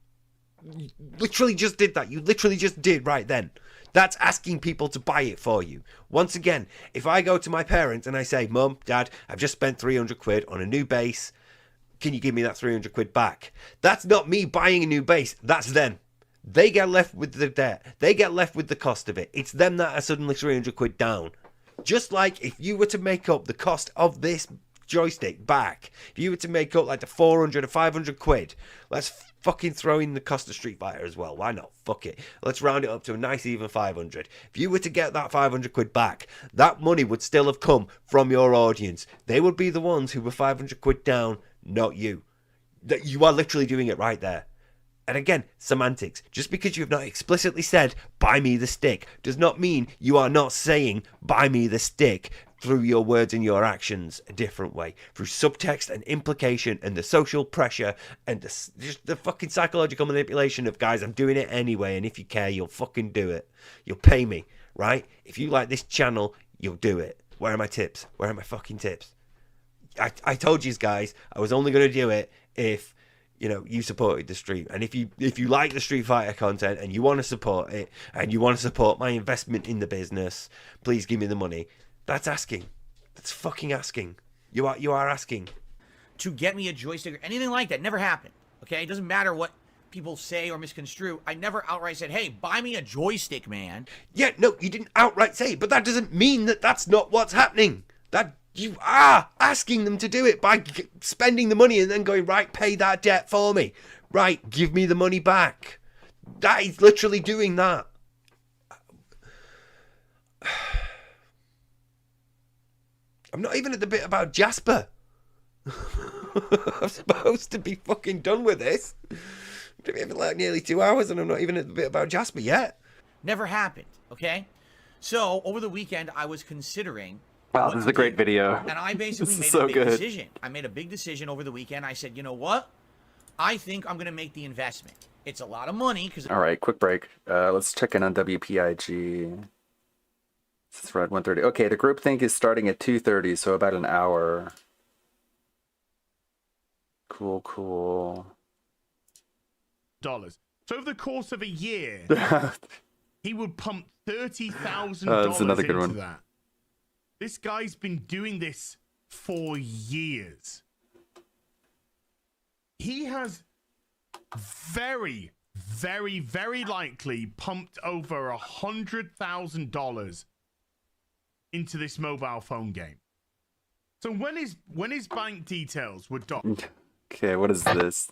You literally just did that. You literally just did right then. That's asking people to buy it for you. Once again, if I go to my parents and I say, Mum, Dad, I've just spent 300 quid on a new base. Can you give me that 300 quid back? That's not me buying a new base. That's them. They get left with the debt. They get left with the cost of it. It's them that are suddenly 300 quid down. Just like if you were to make up the cost of this joystick back, if you were to make up like the 400 or 500 quid, let's fucking throw in the cost of Street Fighter as well. Why not? Fuck it. Let's round it up to a nice even 500. If you were to get that 500 quid back, that money would still have come from your audience. They would be the ones who were 500 quid down, not you. That you are literally doing it right there. And again, semantics. Just because you have not explicitly said, buy me the stick, does not mean you are not saying, buy me the stick, through your words and your actions a different way. Through subtext and implication and the social pressure and just the fucking psychological manipulation of, guys, I'm doing it anyway, and if you care, you'll fucking do it. You'll pay me, right? If you like this channel, you'll do it. Where are my tips? Where are my fucking tips? I told you guys, I was only going to do it if, you know, you supported the stream. And if you like the Street Fighter content and you want to support it and you want to support my investment in the business, please give me the money. That's asking. That's fucking asking. You are asking. To get me a joystick or anything like that. Never happened. Okay? It doesn't matter what people say or misconstrue. I never outright said, hey, buy me a joystick, man. Yeah, no, you didn't outright say it, but that doesn't mean that that's not what's happening. That you are asking them to do it by spending the money and then going, right, pay that debt for me. Right, give me the money back. That is literally doing that. I'm not even at the bit about Jasper. I'm supposed to be fucking done with this. It's been like nearly 2 hours and I'm not even at the bit about Jasper yet. Never happened, okay? So, over the weekend, I was considering... Wow, this is a great video. And I basically made so a big good. decision. I made a big decision over the weekend. I said, you know what? I think I'm going to make the investment. It's a lot of money. All right, quick break. Let's check in on WPIG. It's around 1:30. Okay, the groupthink is starting at 2:30, so about an hour. Cool. So over the course of a year, he would pump $30,000 that's another good into one. that. This guy's been doing this for years. He has very, very, very likely pumped over $100,000 into this mobile phone game. So when his bank details were docked. Okay, what is this?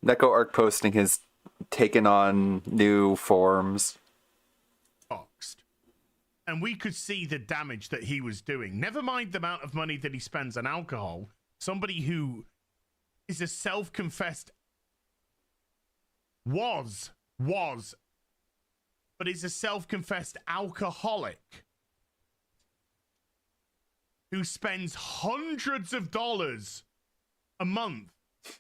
Neko Arc posting has taken on new forms. And we could see the damage that he was doing. Never mind the amount of money that he spends on alcohol. Somebody who is a self-confessed but is a self-confessed alcoholic who spends hundreds of dollars a month,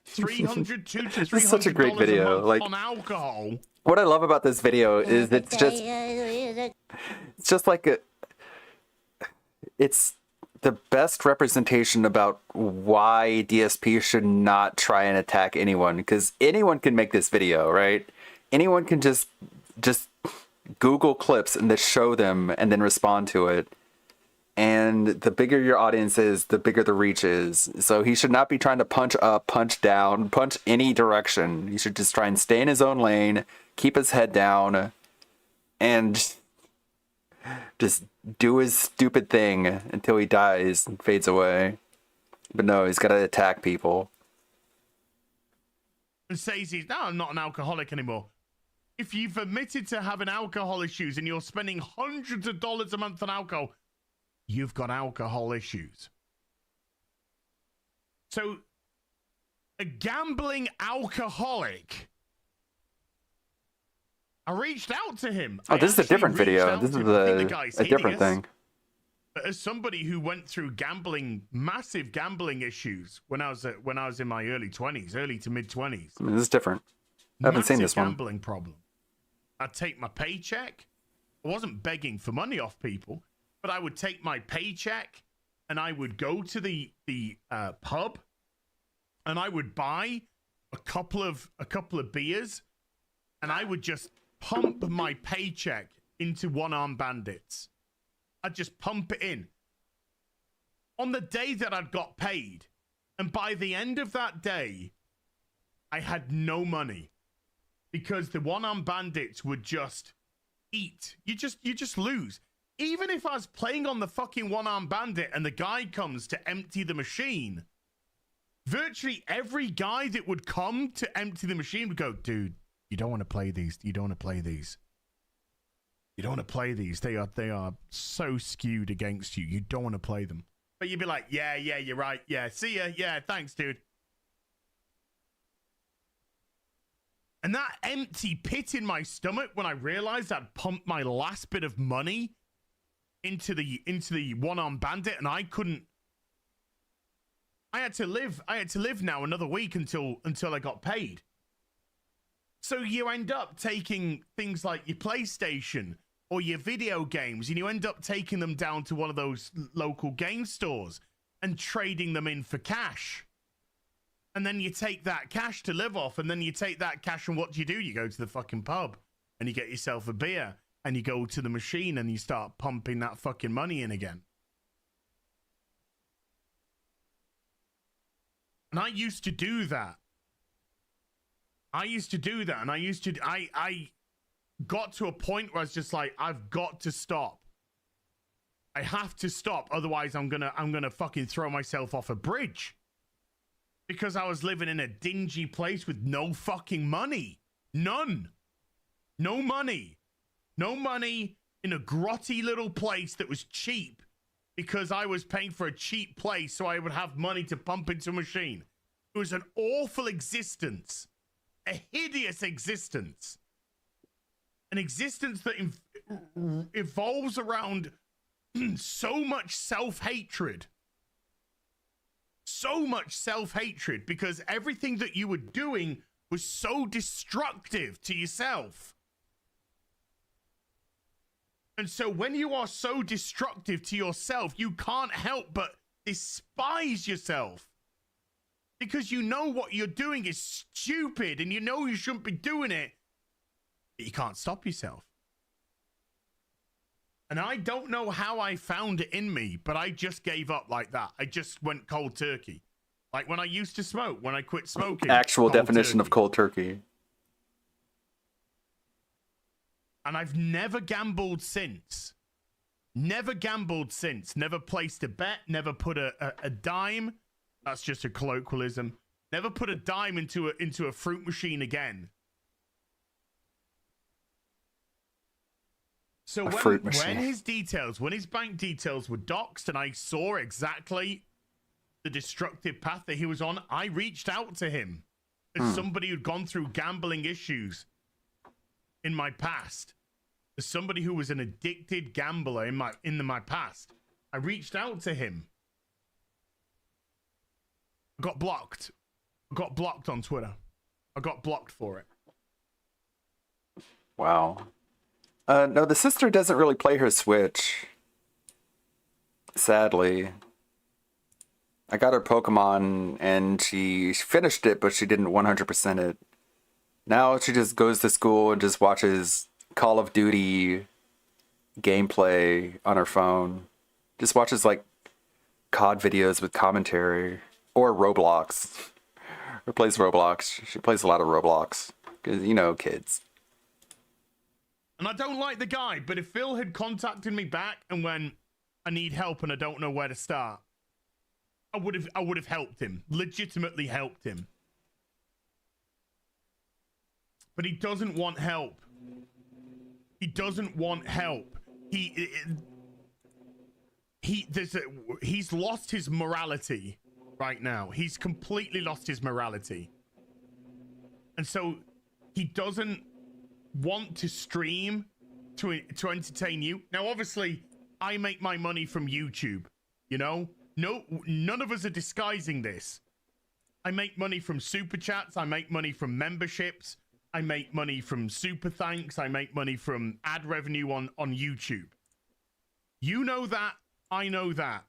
$300 to $300 This is such a great video. a month Like, on alcohol. what I love about this video is it's just like it's the best representation about why DSP should not try and attack anyone, because anyone can make this video, right? Anyone can just Google clips and then show them and then respond to it. And the bigger your audience is, the bigger the reach is. So he should not be trying to punch up, punch down, punch any direction. He should just try and stay in his own lane, keep his head down, and just do his stupid thing until he dies and fades away. But no, he's got to attack people. And says no, I'm not an alcoholic anymore. If you've admitted to having alcohol issues and you're spending hundreds of dollars a month on alcohol, you've got alcohol issues. So, a gambling alcoholic. I reached out to him. Oh, this is a different video. This is a different thing. But as somebody who went through massive gambling issues when I was in my early to mid 20s. I mean, this is different. I haven't seen this one. Gambling problem. I'd take my paycheck. I wasn't begging for money off people, but I would take my paycheck and I would go to the pub and I would buy a couple of beers and I would just pump my paycheck into one-armed bandits. I'd just pump it in on the day that I'd got paid. And by the end of that day, I had no money because the one-armed bandits would just eat. You just lose. Even if I was playing on the fucking one-armed bandit and the guy comes to empty the machine, virtually every guy that would come to empty the machine would go, dude, you don't want to play these. You don't want to play these. You don't want to play these. They are so skewed against you. You don't want to play them. But you'd be like, yeah, you're right. Yeah, see ya. Yeah, thanks, dude. And that empty pit in my stomach when I realized I'd pumped my last bit of money into the one-armed bandit and I had to live now another week until I got paid. So you end up taking things like your PlayStation or your video games and you end up taking them down to one of those local game stores and trading them in for cash. And then you take that cash to live off and then you take that cash and what do? You go to the fucking pub and you get yourself a beer and you go to the machine and you start pumping that fucking money in again. And I used to do that. And I got to a point where I was just like, I've got to stop. I have to stop. Otherwise I'm gonna fucking throw myself off a bridge. Because I was living in a dingy place with no fucking money. None. No money. No money in a grotty little place that was cheap. Because I was paying for a cheap place so I would have money to pump into a machine. It was an awful existence. A hideous existence. An existence that evolves around so much self-hatred. So much self-hatred because everything that you were doing was so destructive to yourself. And so when you are so destructive to yourself, you can't help but despise yourself. Because you know what you're doing is stupid and you know you shouldn't be doing it. But you can't stop yourself. And I don't know how I found it in me, but I just gave up like that. I just went cold turkey. Like when I used to smoke, when I quit smoking. Actual definition of cold turkey. And I've never gambled since. Never gambled since. Never placed a bet. Never put a dime. That's just a colloquialism. Never put a dime into a fruit machine again. So when his bank details were doxed and I saw exactly the destructive path that he was on, I reached out to him as somebody who'd gone through gambling issues in my past. As somebody who was an addicted gambler in my past. I reached out to him. I got blocked. I got blocked on Twitter. I got blocked for it. Wow. No, the sister doesn't really play her Switch. Sadly. I got her Pokemon and she finished it, but she didn't 100% it. Now she just goes to school and just watches Call of Duty gameplay on her phone. just watches like COD videos with commentary or Roblox. Or plays Roblox. She plays a lot of Roblox because kids. And I don't like the guy, but if Phil had contacted me back and when I need help and I don't know where to start, I would have helped him. Legitimately helped him. But he doesn't want help. He doesn't want help. He's lost his morality right now. He's completely lost his morality. And so he doesn't want to stream to entertain you. Now, obviously, I make my money from YouTube, No, none of us are disguising this. I make money from super chats. I make money from memberships. I make money from super thanks. I make money from ad revenue on YouTube. You know that. I know that.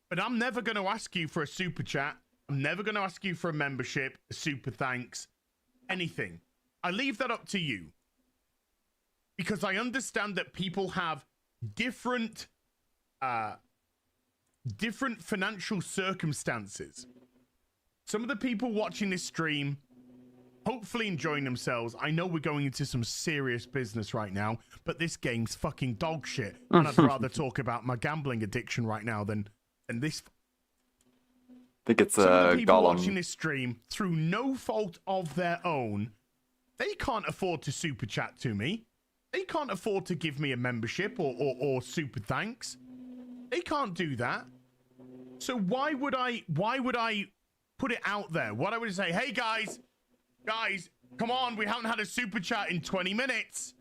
But I'm never going to ask you for a super chat. I'm never going to ask you for a membership, a super thanks, anything. I leave that up to you. Because I understand that people have different financial circumstances. Some of the people watching this stream, hopefully enjoying themselves. I know we're going into some serious business right now, but this game's fucking dog shit. And I'd rather talk about my gambling addiction right now than this. I think it's Some of the people Gollum. watching this stream, through no fault of their own, they can't afford to super chat to me. They can't afford to give me a membership or super thanks. They can't do that. So why would I put it out there? What I would say, hey guys, come on, we haven't had a super chat in 20 minutes.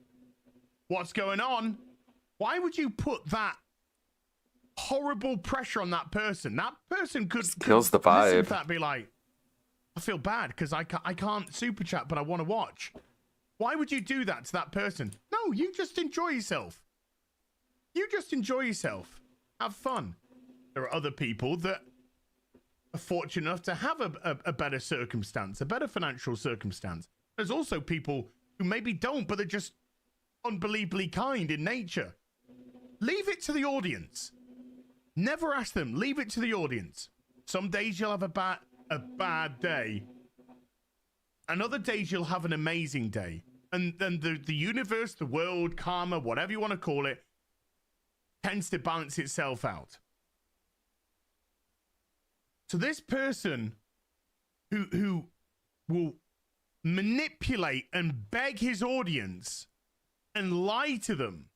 What's going on? Why would you put that horrible pressure on that person? That person could kills the listen vibe. to that, be like, I feel bad because I can't super chat, but I want to watch. Why would you do that to that person? No, you just enjoy yourself. You just enjoy yourself. Have fun. There are other people that are fortunate enough to have a better circumstance, a better financial circumstance. There's also people who maybe don't, but they're just unbelievably kind in nature. Leave it to the audience. Never ask them. Leave it to the audience. Some days you'll have a bad day. And other days you'll have an amazing day. And then the universe, the world, karma, whatever you want to call it, tends to balance itself out. So this person who will manipulate and beg his audience and lie to them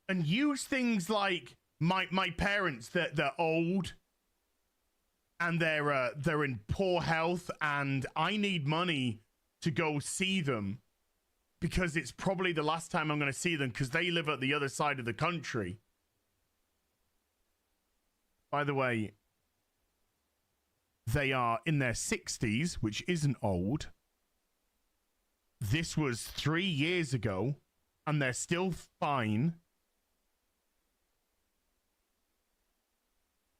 and use things like my parents, they're old and they're in poor health and I need money to go see them because it's probably the last time I'm going to see them because they live at the other side of the country. By the way, they are in their 60s, which isn't old. This was 3 years ago, and they're still fine.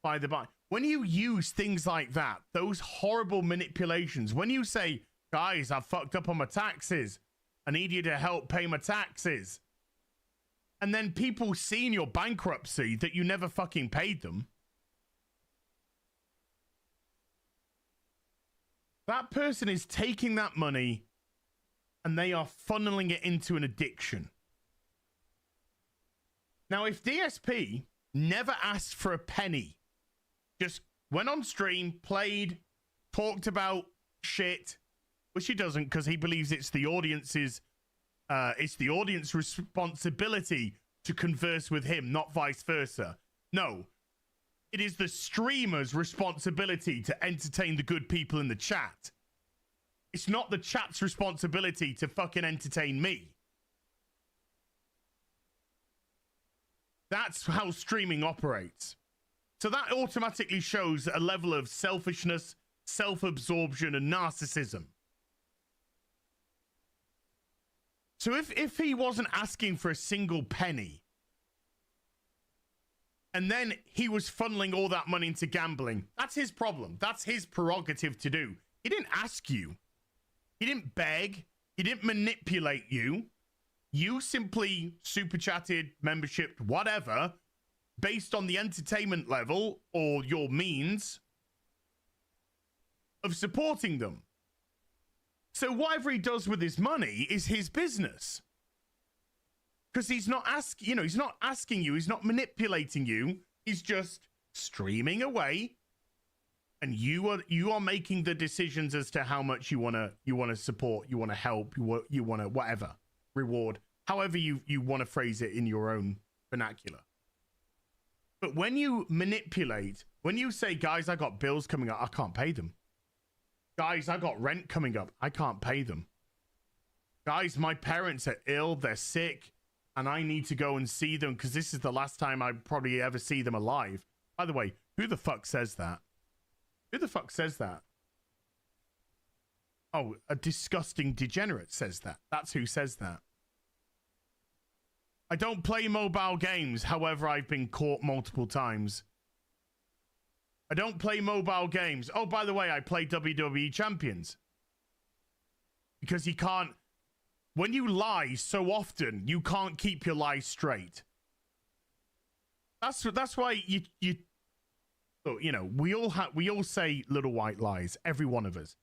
By the by, when you use things like that, those horrible manipulations, when you say, guys, I fucked up on my taxes, I need you to help pay my taxes, and then people see in your bankruptcy that you never fucking paid them, that person is taking that money and they are funneling it into an addiction. Now, if DSP never asked for a penny, just went on stream, played, talked about shit, which he doesn't because he believes it's the audience's, it's the audience responsibility to converse with him, not vice versa. No, it is the streamer's responsibility to entertain the good people in the chat. It's not the chat's responsibility to fucking entertain me. That's how streaming operates. So that automatically shows a level of selfishness, self-absorption, and narcissism. So if he wasn't asking for a single penny, and then he was funneling all that money into gambling, that's his problem. That's his prerogative to do. He didn't ask you. He didn't beg. He didn't manipulate you. You simply super chatted, membership, whatever, based on the entertainment level or your means of supporting them. So whatever he does with his money is his business. Because he's not asking, he's not asking you, he's not manipulating you. He's just streaming away, and you are making the decisions as to how much you want to support, you want to help, you want to whatever, reward, however you want to phrase it in your own vernacular. But when you manipulate, when you say, guys, I got bills coming up, I can't pay them. Guys, I got rent coming up, I can't pay them. Guys, my parents are ill, they're sick, and I need to go and see them because this is the last time I probably ever see them alive. By the way, who the fuck says that? Who the fuck says that? Oh, a disgusting degenerate says that. That's who says that. I don't play mobile games, however, I've been caught multiple times. I don't play mobile games. Oh, by the way, I play WWE Champions. Because you can't... When you lie so often, you can't keep your lies straight. That's why you we all say little white lies, every one of us.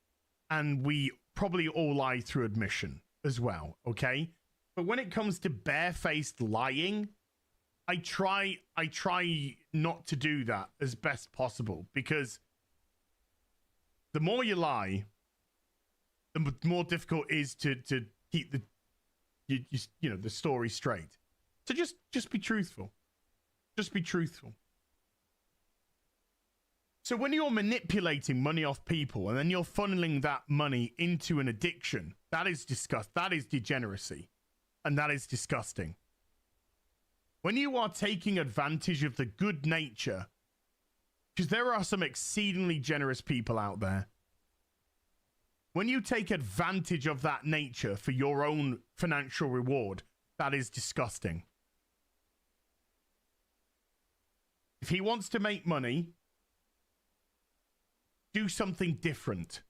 And we probably all lie through admission as well, okay? But when it comes to barefaced lying, I try not to do that as best possible, because the more you lie, the more difficult it is to keep the story straight. So just be truthful. Just be truthful. So when you're manipulating money off people and then you're funneling that money into an addiction, that is that is degeneracy, and that is disgusting. When you are taking advantage of the good nature, because there are some exceedingly generous people out there, when you take advantage of that nature for your own financial reward, that is disgusting. If he wants to make money, do something different.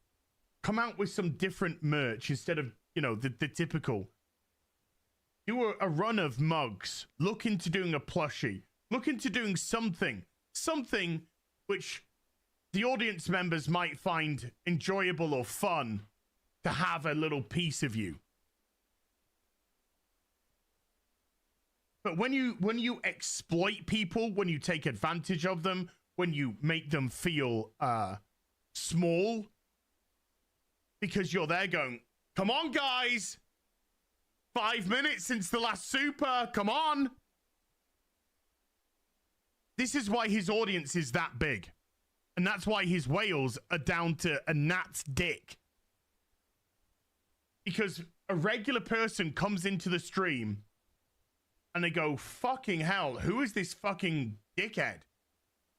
Come out with some different merch instead of, the typical. Do a run of mugs. Look into doing a plushie. Look into doing something which the audience members might find enjoyable or fun to have a little piece of you. But when you exploit people, when you take advantage of them, when you make them feel small, because you're there going, come on, guys. 5 minutes since the last super. Come on. This is why his audience is that big. And that's why his whales are down to a gnat's dick. Because a regular person comes into the stream and they go, fucking hell, who is this fucking dickhead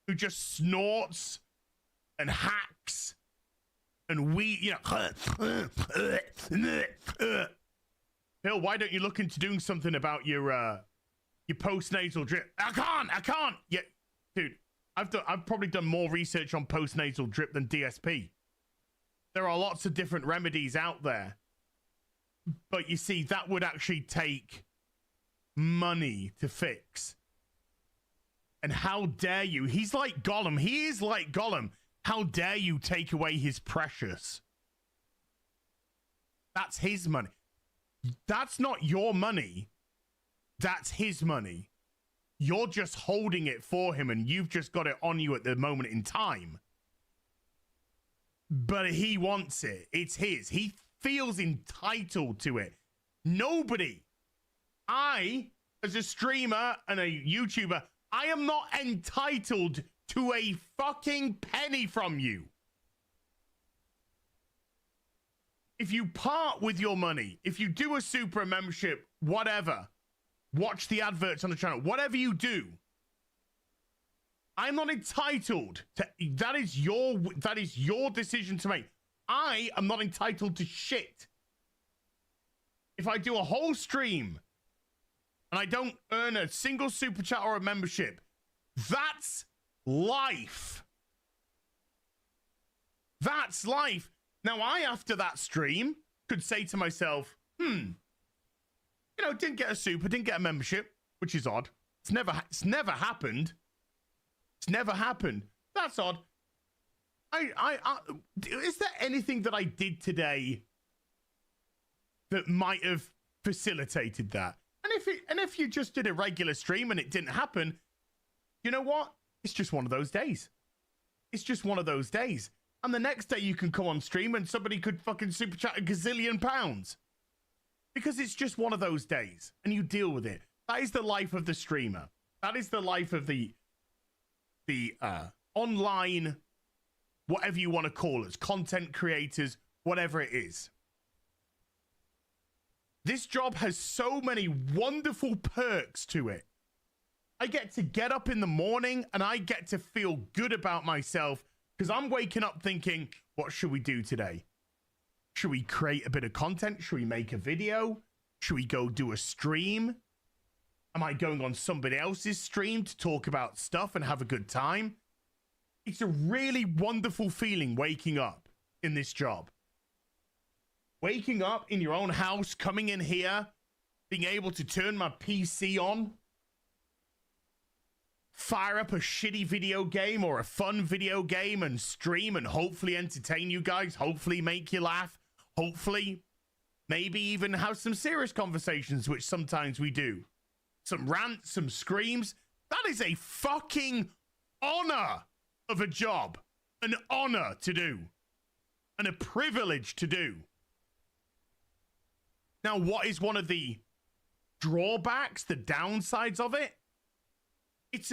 who just snorts and hacks and Bill, why don't you look into doing something about your postnasal drip? I can't. Yeah, dude, I've probably done more research on postnasal drip than DSP. There are lots of different remedies out there. But you see, that would actually take money to fix. And how dare you? He's like Gollum. He is like Gollum. How dare you take away his precious? That's his money. That's not your money. That's his money. You're just holding it for him and you've just got it on you at the moment in time. But he wants it. It's his. He feels entitled to it. Nobody. I, as a streamer and a YouTuber, I am not entitled to a fucking penny from you. If you part with your money, if you do a super membership, whatever, watch the adverts on the channel, whatever you do, I'm not entitled to, that is your decision to make. I am not entitled to shit. If I do a whole stream and I don't earn a single super chat or a membership, that's life. That's life. Now, I, after that stream, could say to myself, didn't get a super, didn't get a membership, which is odd. It's never happened. It's never happened. That's odd. Is there anything that I did today that might have facilitated that? And if you just did a regular stream and it didn't happen, you know what? It's just one of those days. It's just one of those days. And the next day you can come on stream and somebody could fucking super chat a gazillion pounds. Because it's just one of those days. And you deal with it. That is the life of the streamer. That is the life of the online, whatever you want to call us, content creators, whatever it is. This job has so many wonderful perks to it. I get to get up in the morning and I get to feel good about myself because I'm waking up thinking, what should we do today? Should we create a bit of content? Should we make a video? Should we go do a stream? Am I going on somebody else's stream to talk about stuff and have a good time? It's a really wonderful feeling waking up in this job. Waking up in your own house, coming in here, being able to turn my PC on, fire up a shitty video game or a fun video game and stream and hopefully entertain you guys, hopefully make you laugh, hopefully maybe even have some serious conversations, which sometimes we do. Some rants, some screams. That is a fucking honor of a job. An honor to do. And a privilege to do. Now, what is one of the drawbacks, the downsides of it? It's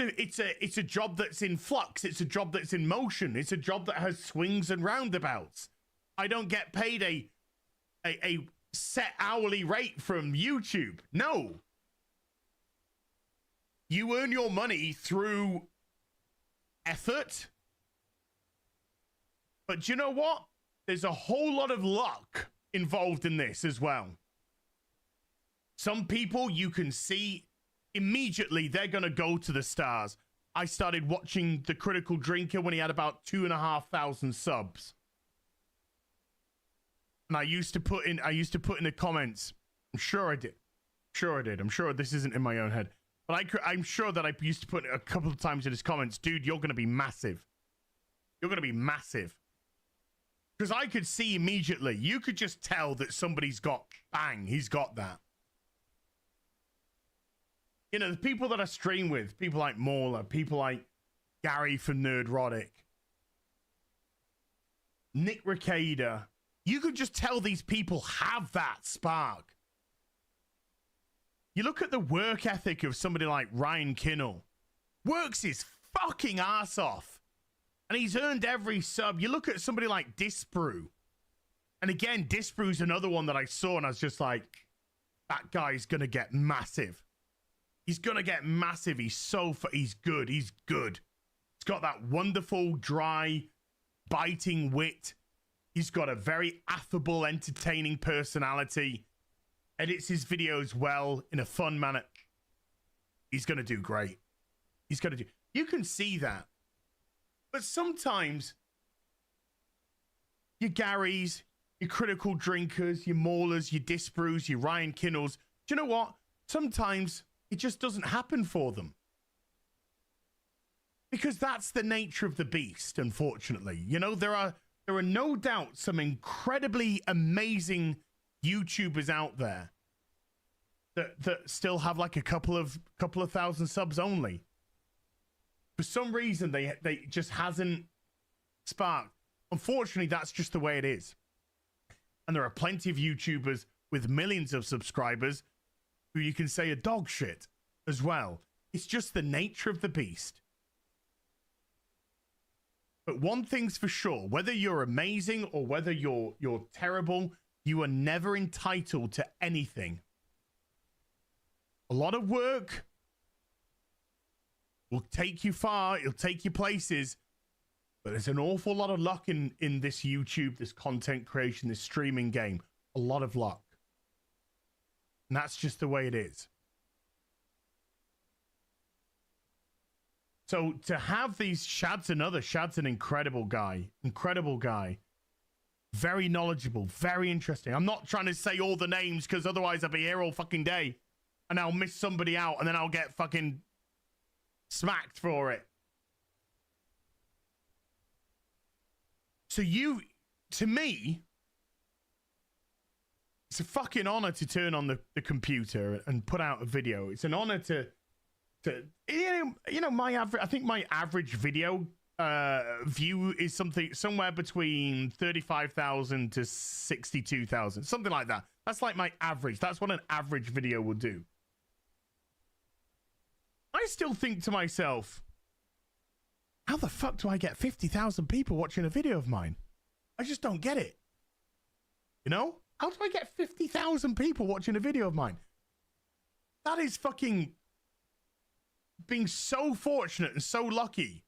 a job that's in flux. It's a job that's in motion. It's a job that has swings and roundabouts. I don't get paid a set hourly rate from YouTube. No. You earn your money through effort. But you know what? There's a whole lot of luck involved in this as well. Some people you can see immediately they're going to go to the stars. I started watching The Critical Drinker when he had about 2,500 subs. And I used to put in the comments. I'm sure I did. I'm sure this isn't in my own head. But I'm sure that I used to put a couple of times in his comments, dude, you're going to be massive. You're going to be massive. Because I could see immediately, you could just tell that somebody's got, bang, he's got that. You know, the people that I stream with, people like Mauler, people like Gary from Nerdrotic, Nick Ricada, you could just tell these people have that spark. You look at the work ethic of somebody like Ryan Kinnell. Works his fucking ass off. And he's earned every sub. You look at somebody like Disbrew. And again, Disbrew's another one that I saw and I was just like, that guy's going to get massive. He's going to get massive. He's good. He's good. He's got that wonderful, dry, biting wit. He's got a very affable, entertaining personality. Edits his videos well in a fun manner. He's going to do great. He's going to do... You can see that. But sometimes your Garys, your Critical Drinkers, your Maulers, your Disbrews, your Ryan Kinnells, do you know what? Sometimes it just doesn't happen for them. Because that's the nature of the beast, unfortunately. You know, there are no doubt some incredibly amazing YouTubers out there that still have like a couple of thousand subs only. For some reason, they just hasn't sparked. Unfortunately, that's just the way it is. And there are plenty of YouTubers with millions of subscribers who you can say are dog shit as well. It's just the nature of the beast. But one thing's for sure, whether you're amazing or whether you're terrible, you are never entitled to anything. A lot of work will take you far, it'll take you places, but there's an awful lot of luck in this YouTube, this content creation, this streaming game. A lot of luck. And that's just the way it is. So to have these, Shad's an incredible guy. Very knowledgeable, very interesting. I'm not trying to say all the names because otherwise I'll be here all fucking day and I'll miss somebody out and then I'll get fucking smacked for it. So to me, it's a fucking honor to turn on the computer and put out a video. It's an honor to you know my average. I think my average video view is somewhere between 35,000 to 62,000, something like that. That's like my average. That's what an average video will do. I still think to myself, how the fuck do I get 50,000 people watching a video of mine? I just don't get it. You know? How do I get 50,000 people watching a video of mine? That is fucking being so fortunate and so lucky.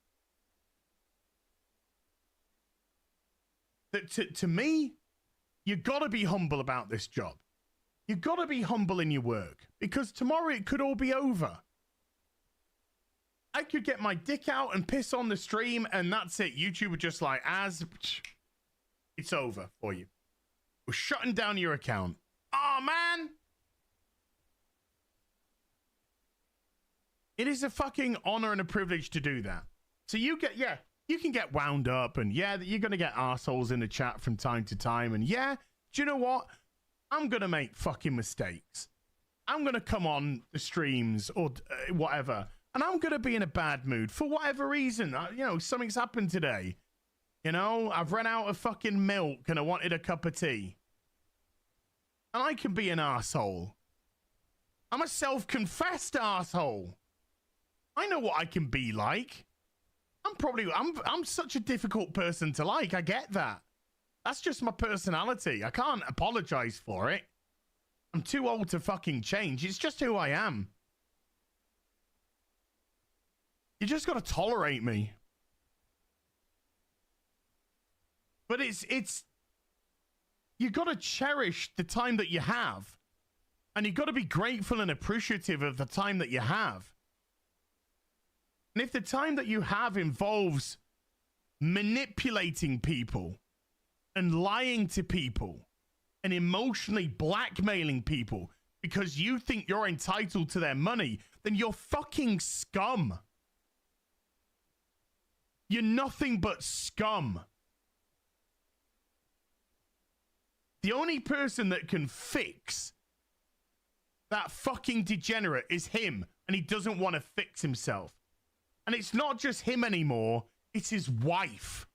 That to me, you gotta be humble about this job. You gotta be humble in your work. Because tomorrow it could all be over. I could get my dick out and piss on the stream and that's it. YouTube would just like, it's over for you. We're shutting down your account. Oh, man. It is a fucking honor and a privilege to do that. So you can get wound up and yeah, you're going to get assholes in the chat from time to time. And yeah, do you know what? I'm going to make fucking mistakes. I'm going to come on the streams or whatever. And I'm going to be in a bad mood for whatever reason. You know, something's happened today. You know, I've run out of fucking milk and I wanted a cup of tea. And I can be an arsehole. I'm a self-confessed arsehole. I know what I can be like. I'm such a difficult person to like. I get that. That's just my personality. I can't apologize for it. I'm too old to fucking change. It's just who I am. You just got to tolerate me. But it's you got to cherish the time that you have. And you got to be grateful and appreciative of the time that you have. And if the time that you have involves manipulating people and lying to people and emotionally blackmailing people because you think you're entitled to their money, then you're fucking scum. You're nothing but scum. The only person that can fix that fucking degenerate is him, and he doesn't want to fix himself. And it's not just him anymore, it's his wife.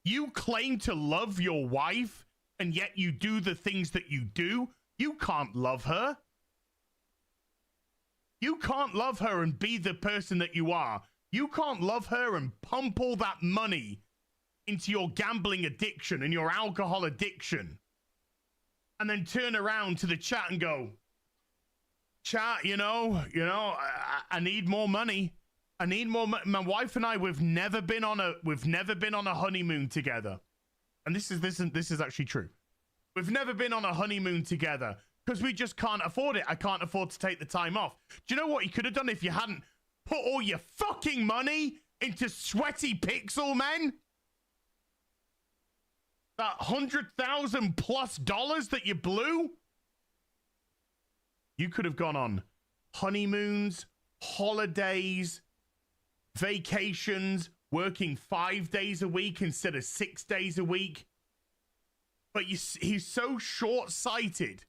You claim to love your wife, and yet you do the things that you do. You can't love her. You can't love her and be the person that you are. You can't love her and pump all that money into your gambling addiction and your alcohol addiction. And then turn around to the chat and go, chat, you know, I need more money. I need more money. My wife and I, we've never been on a honeymoon together. And this is actually true. We've never been on a honeymoon together because we just can't afford it. I can't afford to take the time off. Do you know what you could have done if you hadn't put all your fucking money into Sweaty Pixel Men? That $100,000+ that you blew? You could have gone on honeymoons, holidays, vacations, working 5 days a week instead of 6 days a week. But he's so short-sighted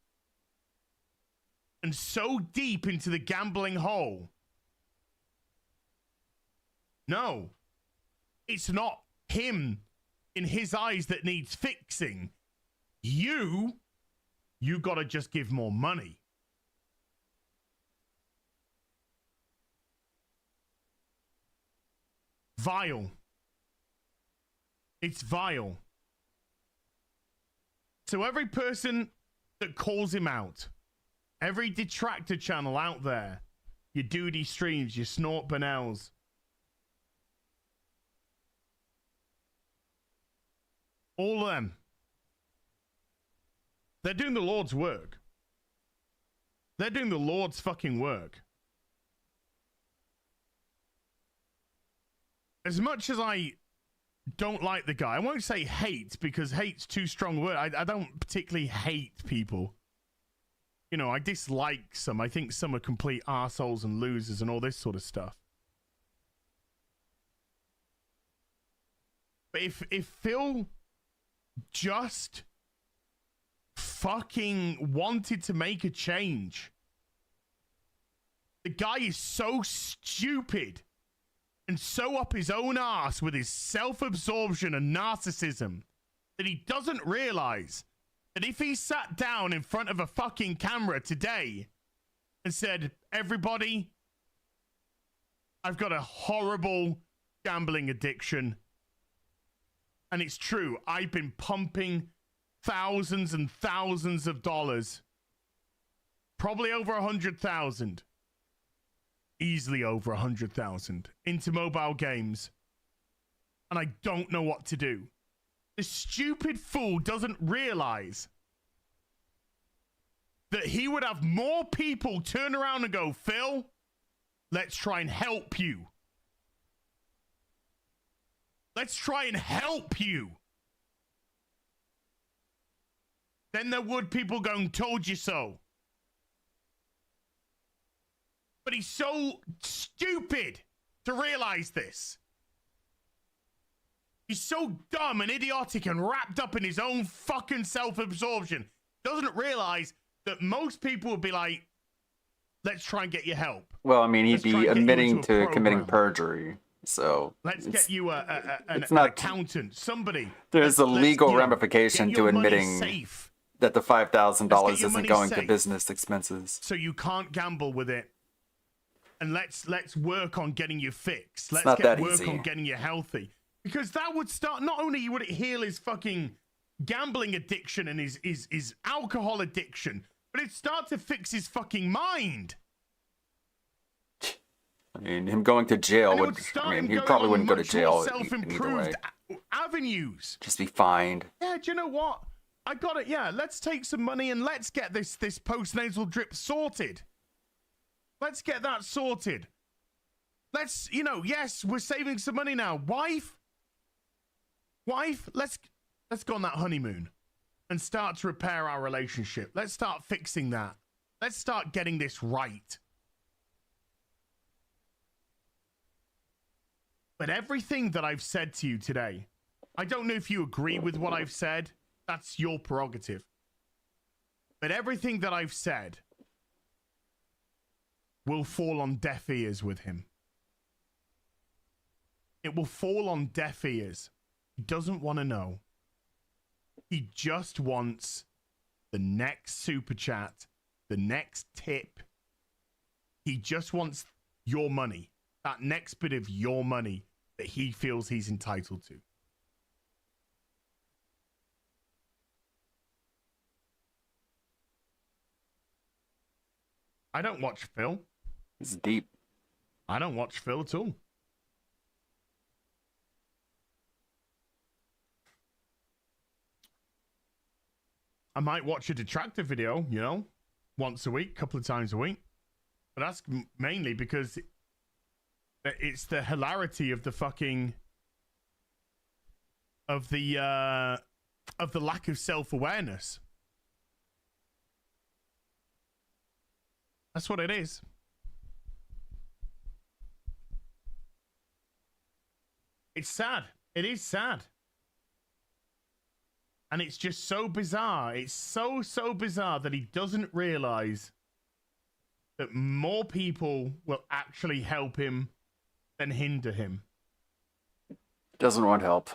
and so deep into the gambling hole. No, it's not him in his eyes that needs fixing. You gotta just give more money. Vile. It's vile. So every person that calls him out, every detractor channel out there, your duty streams, your snort banels, all of them, they're doing the Lord's work. They're doing the Lord's fucking work. As much as I don't like the guy, I won't say hate because hate's too strong a word. I don't particularly hate people. You know, I dislike some. I think some are complete arseholes and losers and all this sort of stuff. But if Phil just fucking wanted to make a change, the guy is so stupid and so up his own arse with his self-absorption and narcissism that he doesn't realize that if he sat down in front of a fucking camera today and said, everybody, I've got a horrible gambling addiction. And it's true, I've been pumping thousands and thousands of dollars. Probably over 100,000. Easily over 100,000 into mobile games. And I don't know what to do. This stupid fool doesn't realize that he would have more people turn around and go, Phil, let's try and help you. Let's try and help you. Then there would people going, told you so. But he's so stupid to realize this. He's so dumb and idiotic and wrapped up in his own fucking self-absorption. Doesn't realize that most people would be like, let's try and get you help. Well, I mean, he'd be admitting to committing program. perjury. So Let's get you an not- accountant, somebody. there's a Let's, legal you know, ramification get to your money admitting safe that the $5,000 your isn't money going to safe. business expenses. so you can't gamble with it. And let's work on getting you fixed. Let's not get that work easy. on getting you healthy. Because that would start, not only would it heal his fucking gambling addiction and his alcohol addiction, but it'd start to fix his fucking mind. I mean, him going to jail And it would. start I mean, him he going probably on wouldn't go to much more jail either way. self-improved avenues. Just be fined. Yeah, do you know what? I got it. Yeah, let's take some money and let's get this postnasal drip sorted. Let's get that sorted. Let's, you know, yes, we're saving some money now. Wife, let's go on that honeymoon and start to repair our relationship. Let's start fixing that. Let's start getting this right. But everything that I've said to you today, I don't know if you agree with what I've said. That's your prerogative. But everything that I've said will fall on deaf ears with him. It will fall on deaf ears. He doesn't want to know. He just wants the next super chat, the next tip. He just wants your money. That next bit of your money that he feels he's entitled to. I don't watch Phil. It's deep. I don't watch Phil at all. I might watch a detractor video, you know, once a week, couple of times a week. But that's mainly because it's the hilarity of the fucking of the lack of self-awareness. That's what it is. It's sad. It is sad. And it's just so bizarre. It's so bizarre that he doesn't realize that more people will actually help him than hinder him. Doesn't want help.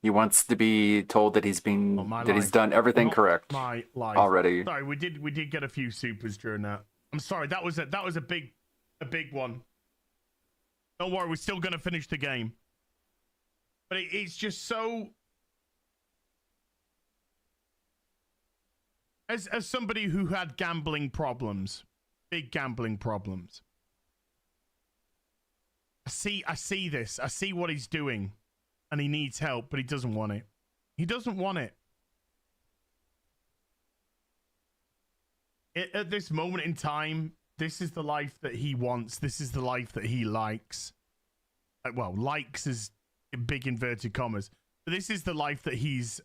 He wants to be told that he's he's done everything correct My life. already. Sorry, we did get a few supers during that. I'm sorry, that was a big one. Don't worry, we're still gonna finish the game. But it's just so. As somebody who had gambling problems, big gambling problems, I see this. I see what he's doing, and he needs help, but he doesn't want it. He doesn't want it. At this moment in time, this is the life that he wants. This is the life that he likes. Well, likes is in big inverted commas. But this is the life that he's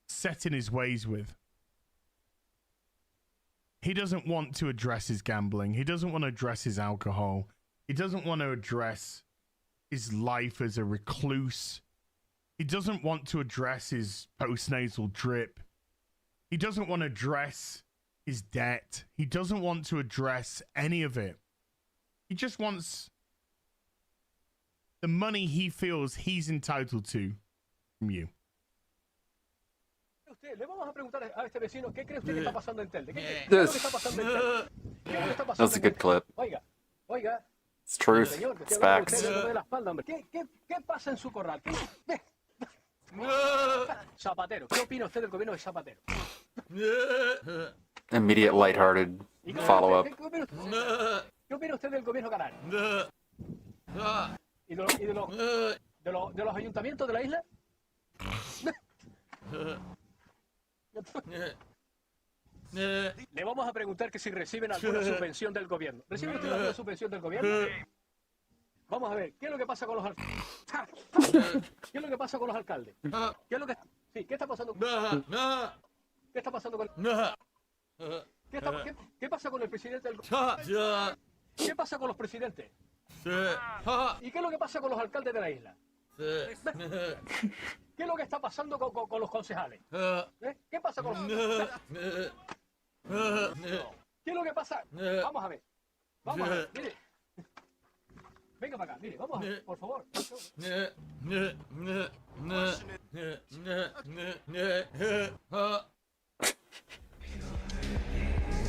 set in his ways with. He doesn't want to address his gambling. He doesn't want to address his alcohol. He doesn't want to address his life as a recluse. He doesn't want to address his postnasal drip. He doesn't want to address his debt. He doesn't want to address any of it. He just wants the money he feels he's entitled to from you. Le vamos a preguntar a este vecino qué cree usted que está pasando en Telde. ¿Qué es lo que está pasando en Telde? ¿Qué es lo que está pasando? That's a good clip. Oiga. It's truth. Señor, It's facts. ¿Qué pasa en su corral? Zapatero. ¿Qué opina usted del gobierno de Zapatero? Immediate lighthearted follow-up. ¿Qué opina usted del gobierno canario? ¿Y de los ayuntamientos de la isla? Le vamos a preguntar que si reciben alguna subvención del gobierno. ¿Reciben ustedes alguna subvención del gobierno? Vamos a ver, ¿qué es lo que pasa con los alcaldes? ¿Qué es lo que pasa con los alcaldes? ¿Qué es lo que sí, qué está pasando? ¿Qué está pasando con ¿Qué pasa con el presidente del ¿Qué pasa con los presidentes? ¿Y qué es lo que pasa con los alcaldes de la isla? ¿Qué es lo que está pasando con los concejales? ¿Qué pasa con los ¿Qué es lo que pasa? Vamos a ver, mire. Venga para acá, mire, vamos a ver, por favor.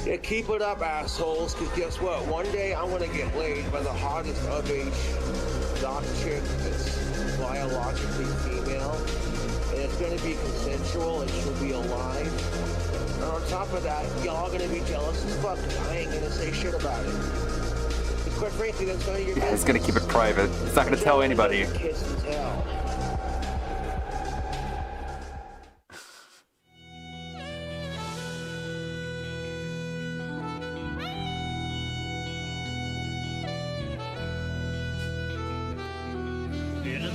Yeah, keep it up, assholes, because guess what? One day I'm going to get laid by the hottest of age doc chick that's biologically female, and it's going to be consensual, and she'll be alive. And on top of that, y'all going to be jealous as fuck, because I ain't going to say shit about it. Because quite frankly, that's none of your business. He's gonna keep it private. He's not gonna tell anybody. Kiss and tell.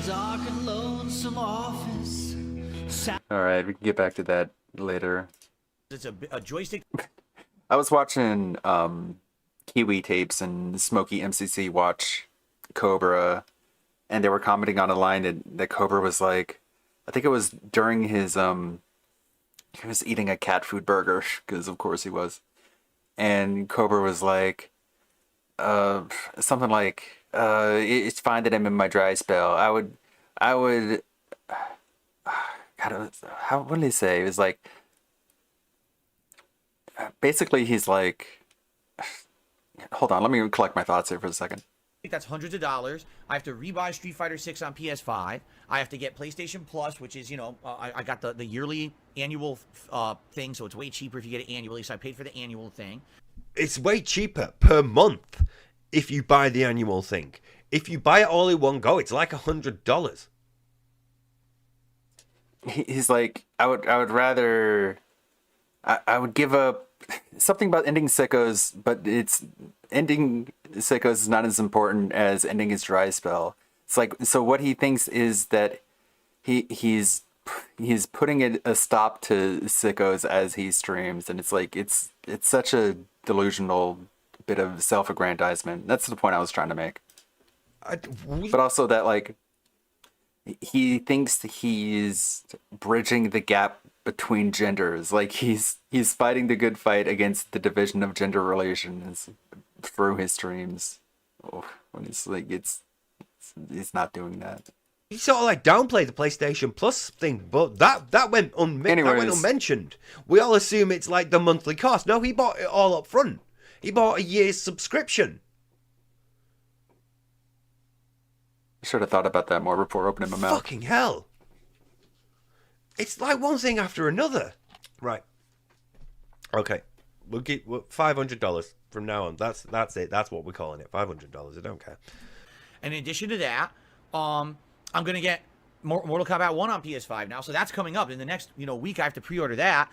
Dark and lonesome office. Alright, we can get back to that later. It's a joystick. I was watching Kiwi tapes and Smokey MCC watch Cobra, and they were commenting on a line that Cobra was like, I think it was during his he was eating a cat food burger, because of course he was, and Cobra was like something like it's fine that I'm in my dry spell. I would God, what did he say? It was like basically he's like, hold on, let me collect my thoughts here for a second. That's hundreds of dollars. I have to rebuy Street Fighter 6 on PS5. I have to get PlayStation Plus, which is, you know, I got the yearly annual thing, so it's way cheaper if you get it annually. So I paid for the annual thing. It's way cheaper per month if you buy the annual thing. If you buy it all in one go, it's like $100. He's like, I would rather, I would give up something about ending sickos, but it's ending sickos is not as important as ending his dry spell. It's like, so what he thinks is that he's putting a stop to sickos as he streams, and it's like it's such a delusional bit of self-aggrandizement. That's the point I was trying to make. But also that, like, he thinks he's bridging the gap between genders. Like, he's fighting the good fight against the division of gender relations through his streams. Oh, when it's like, he's not doing that. He sort of like downplayed the PlayStation Plus thing, but that went unmentioned. We all assume it's like the monthly cost. No, he bought it all up front. He bought a year's subscription. I should have thought about that more before opening my mouth. Fucking hell. It's like one thing after another. Right. Okay. We'll get $500 from now on. That's it. That's what we're calling it. $500. I don't care. And in addition to that, I'm going to get Mortal Kombat 1 on PS5 now. So that's coming up in the next, week. I have to pre-order that.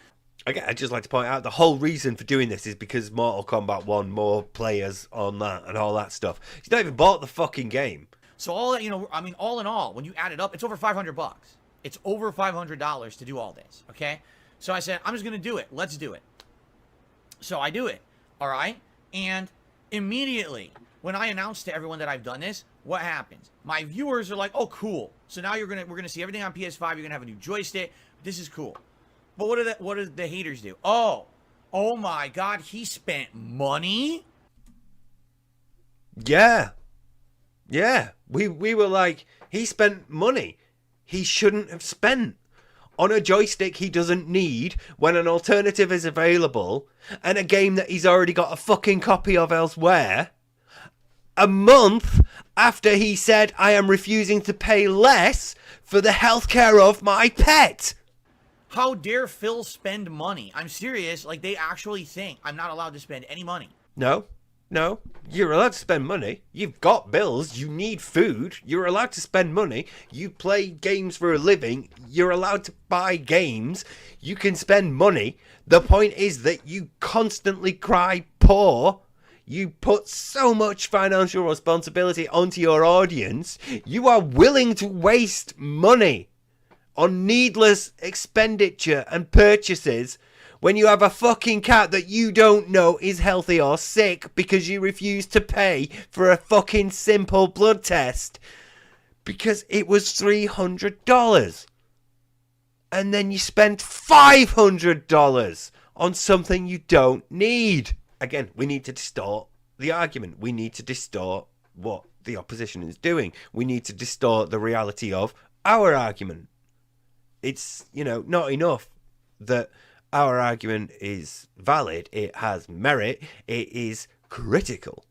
Okay, I'd just like to point out the whole reason for doing this is because Mortal Kombat 1, more players on that and all that stuff. He's not even bought the fucking game. So all that, all in all, when you add it up, it's over $500. It's over $500 to do all this, okay? So I said, I'm just going to do it. Let's do it. So I do it, all right? And immediately, when I announce to everyone that I've done this, what happens? My viewers are like, oh, cool. So now we're gonna see everything on PS5. You're gonna have a new joystick. This is cool. But what do the haters do? Oh my God, he spent money? Yeah. We were like, he spent money he shouldn't have spent on a joystick he doesn't need when an alternative is available, and a game that he's already got a fucking copy of elsewhere. A month after he said, I am refusing to pay less for the healthcare of my pet. How dare Phil spend money? I'm serious. Like, they actually think I'm not allowed to spend any money. No, you're allowed to spend money. You've got bills. You need food. You're allowed to spend money. You play games for a living. You're allowed to buy games. You can spend money. The point is that you constantly cry poor. You put so much financial responsibility onto your audience. You are willing to waste money on needless expenditure and purchases when you have a fucking cat that you don't know is healthy or sick because you refuse to pay for a fucking simple blood test because it was $300. And then you spent $500 on something you don't need. Again, we need to distort the argument. We need to distort what the opposition is doing. We need to distort the reality of our argument. It's, not enough that our argument is valid. It has merit. It is critical.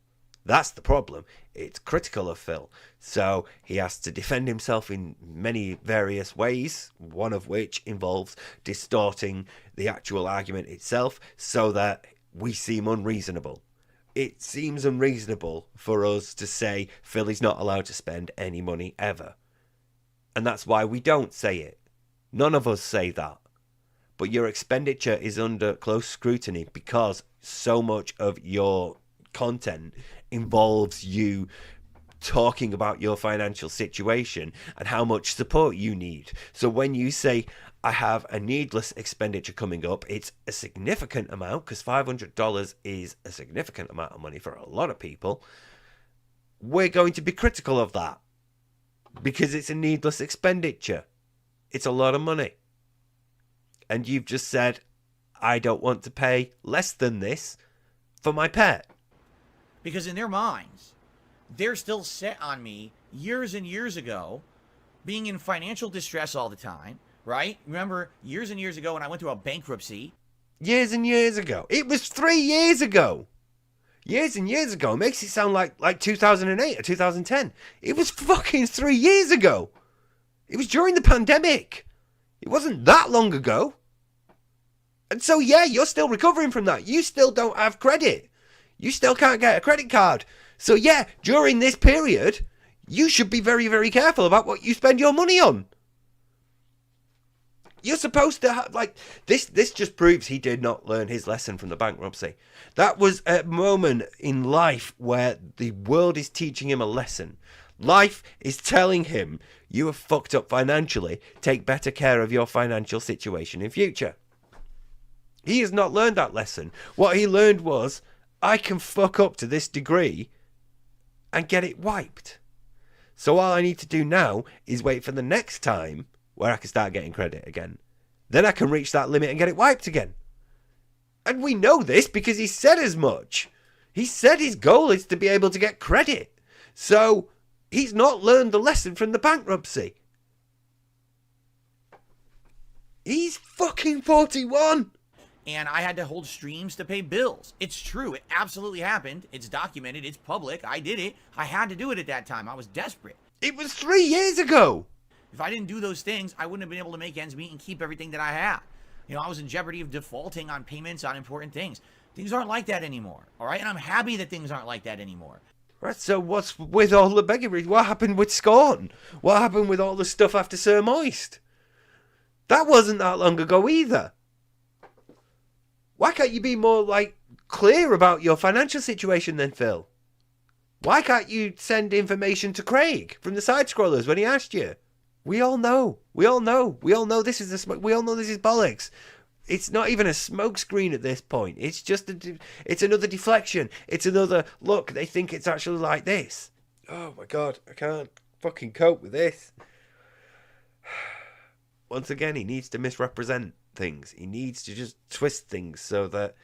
That's the problem. It's critical of Phil. So he has to defend himself in many various ways, one of which involves distorting the actual argument itself so that we seem unreasonable. It seems unreasonable for us to say Phil is not allowed to spend any money ever. And that's why we don't say it. None of us say that. But your expenditure is under close scrutiny because so much of your content involves you talking about your financial situation and how much support you need. So when you say, I have a needless expenditure coming up, it's a significant amount because $500 is a significant amount of money for a lot of people. We're going to be critical of that because it's a needless expenditure. It's a lot of money. And you've just said, I don't want to pay less than this for my pet. Because in their minds, they're still set on me years and years ago being in financial distress all the time, right? Remember, years and years ago when I went through a bankruptcy. Years and years ago. It was 3 years ago. Years and years ago. It makes it sound like 2008 or 2010. It was fucking 3 years ago. It was during the pandemic. It wasn't that long ago. And so, yeah, you're still recovering from that. You still don't have credit. You still can't get a credit card. So, yeah, during this period, you should be very, very careful about what you spend your money on. You're supposed to have, this just proves he did not learn his lesson from the bankruptcy. That was a moment in life where the world is teaching him a lesson. Life is telling him, you have fucked up financially. Take better care of your financial situation in future. He has not learned that lesson. What he learned was, I can fuck up to this degree and get it wiped. So all I need to do now is wait for the next time where I can start getting credit again. Then I can reach that limit and get it wiped again. And we know this because he said as much. He said his goal is to be able to get credit. So he's not learned the lesson from the bankruptcy. He's fucking 41. And I had to hold streams to pay bills. It's true. It absolutely happened. It's documented. It's public. I did it. I had to do it at that time. I was desperate. It was 3 years ago. If I didn't do those things, I wouldn't have been able to make ends meet and keep everything that I had. I was in jeopardy of defaulting on payments on important things. Things aren't like that anymore. All right. And I'm happy that things aren't like that anymore. Right, so what's with all the beggary? What happened with Scorn? What happened with all the stuff after Sir Moist? That wasn't that long ago either. Why can't you be more, clear about your financial situation then, Phil? Why can't you send information to Craig from the Side Scrollers when he asked you? We all know. We all know this is bollocks. It's not even a smokescreen at this point. It's just it's another deflection. It's another look. They think it's actually like this. Oh my god, I can't fucking cope with this. Once again, he needs to misrepresent things. He needs to just twist things so that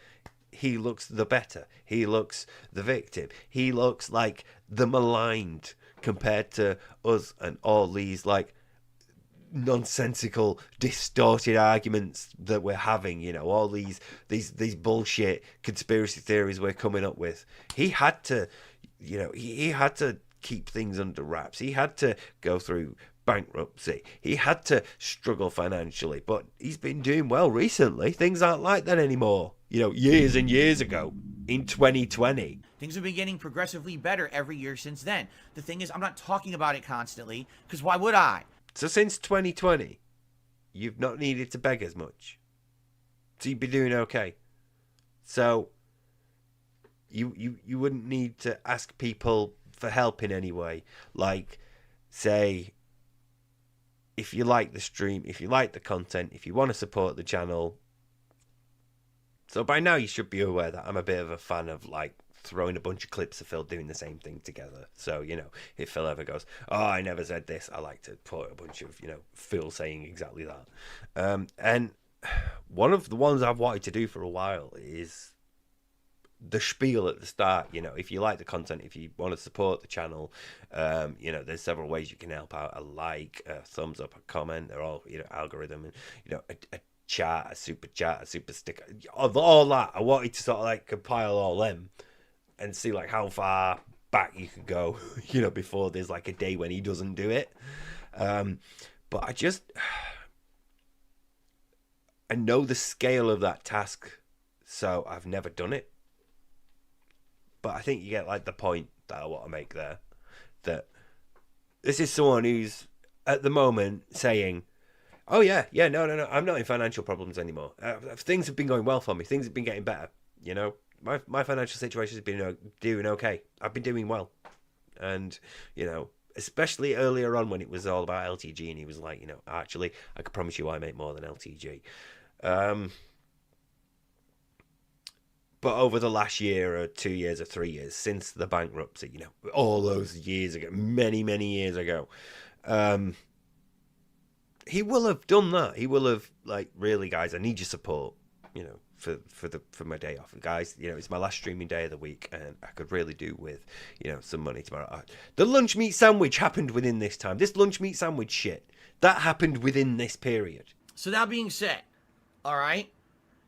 he looks the better. He looks the victim. He looks like the maligned compared to us and all these like nonsensical, distorted arguments that we're having. You know, all these bullshit conspiracy theories we're coming up with. He had to, you know, he had to keep things under wraps. He had to go through bankruptcy. He had to struggle financially, but he's been doing well recently. Things aren't like that anymore. You know, years and years ago in 2020. Things have been getting progressively better every year since then. The thing is, I'm not talking about it constantly, because why would I? So since 2020, you've not needed to beg as much. So you'd be doing okay. So you wouldn't need to ask people for help in any way. Like, say, if you like the stream, if you like the content, if you want to support the channel. So by now you should be aware that I'm a bit of a fan of like throwing a bunch of clips of Phil doing the same thing together. So, you know, if Phil ever goes, oh, I never said this, I like to put a bunch of, you know, Phil saying exactly that. And one of the ones I've wanted to do for a while is the spiel at the start. You know, if you like the content, if you want to support the channel, you know, there's several ways you can help out. A like, a thumbs up, a comment. They're all, you know, algorithm, and, you know, a chat, a super sticker, all that. I wanted to sort of like compile all them and see like how far back you could go, you know, before there's like a day when he doesn't do it. But I know the scale of that task, so I've never done it. But I think you get like the point that I want to make there. That this is someone who's at the moment saying, oh yeah, no, I'm not in financial problems anymore. Things have been going well for me. Things have been getting better. You know, my financial situation has been doing okay. I've been doing well. And, you know, especially earlier on when it was all about LTG and he was like, you know, actually, I can promise you I make more than LTG. But over the last year or 2 years or 3 years since the bankruptcy, you know, all those years ago, many years ago, he will have done that. He will have, like, really, guys, I need your support, you know, for my day off. Guys, you know, it's my last streaming day of the week, and I could really do with, you know, some money tomorrow. The lunch meat sandwich happened within this time. This lunch meat sandwich shit, that happened within this period. So that being said, all right,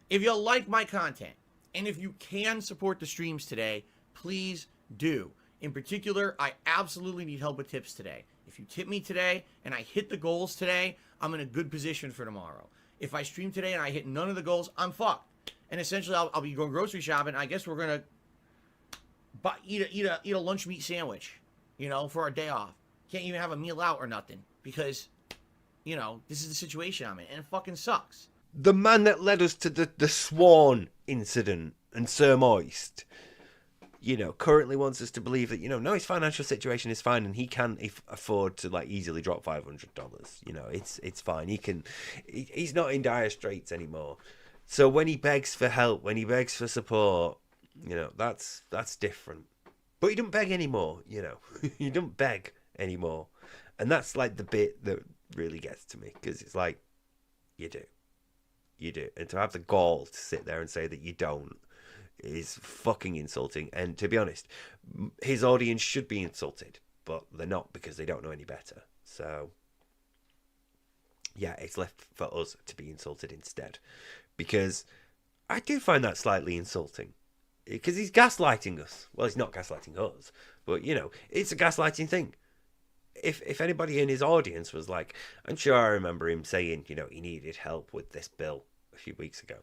if you like my content, and if you can support the streams today, please do. In particular, I absolutely need help with tips today. If you tip me today and I hit the goals today, I'm in a good position for tomorrow. If I stream today and I hit none of the goals, I'm fucked. And essentially, I'll be going grocery shopping. I guess we're gonna eat a lunch meat sandwich, you know, for our day off. Can't even have a meal out or nothing because, you know, this is the situation I'm in, and it fucking sucks. The man that led us to the Swan incident and Sir Moist, you know, currently wants us to believe that, you know, no, his financial situation is fine and he can afford to like easily drop $500. You know, it's fine. He's not in dire straits anymore. So when he begs for help, when he begs for support, you know, that's different. But he don't beg anymore, you know. He don't beg anymore. And that's like the bit that really gets to me, because it's like, you do. You do. And to have the gall to sit there and say that you don't is fucking insulting. And to be honest, his audience should be insulted, but they're not, because they don't know any better. So yeah, it's left for us to be insulted instead, because I do find that slightly insulting, because he's gaslighting us. Well, he's not gaslighting us, but you know, it's a gaslighting thing. If anybody in his audience was like, I'm sure I remember him saying, you know, he needed help with this bill a few weeks ago.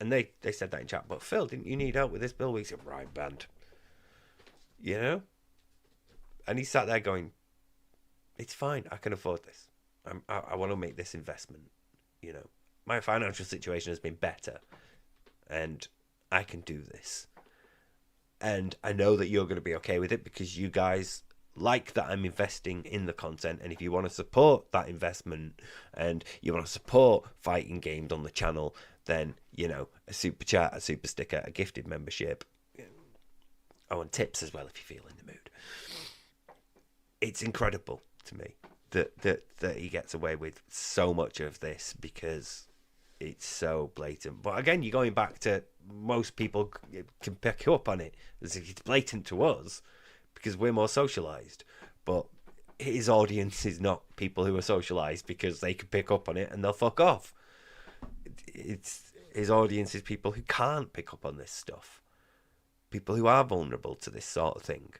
And they said that in chat, but Phil, didn't you need help with this bill? We said, right, band. You know? And he sat there going, it's fine, I can afford this. I want to make this investment. You know, my financial situation has been better, and I can do this. And I know that you're going to be okay with it, because you guys like that I'm investing in the content. And if you want to support that investment and you want to support fighting games on the channel, then, you know, a super chat, a super sticker, a gifted membership. Oh, and tips as well if you feel in the mood. It's incredible to me that he gets away with so much of this because it's so blatant. But again, you're going back to most people can pick up on it. It's blatant to us because we're more socialized. But his audience is not people who are socialized because they can pick up on it and they'll fuck off. It's his audience is people who can't pick up on this stuff. People who are vulnerable to this sort of thing.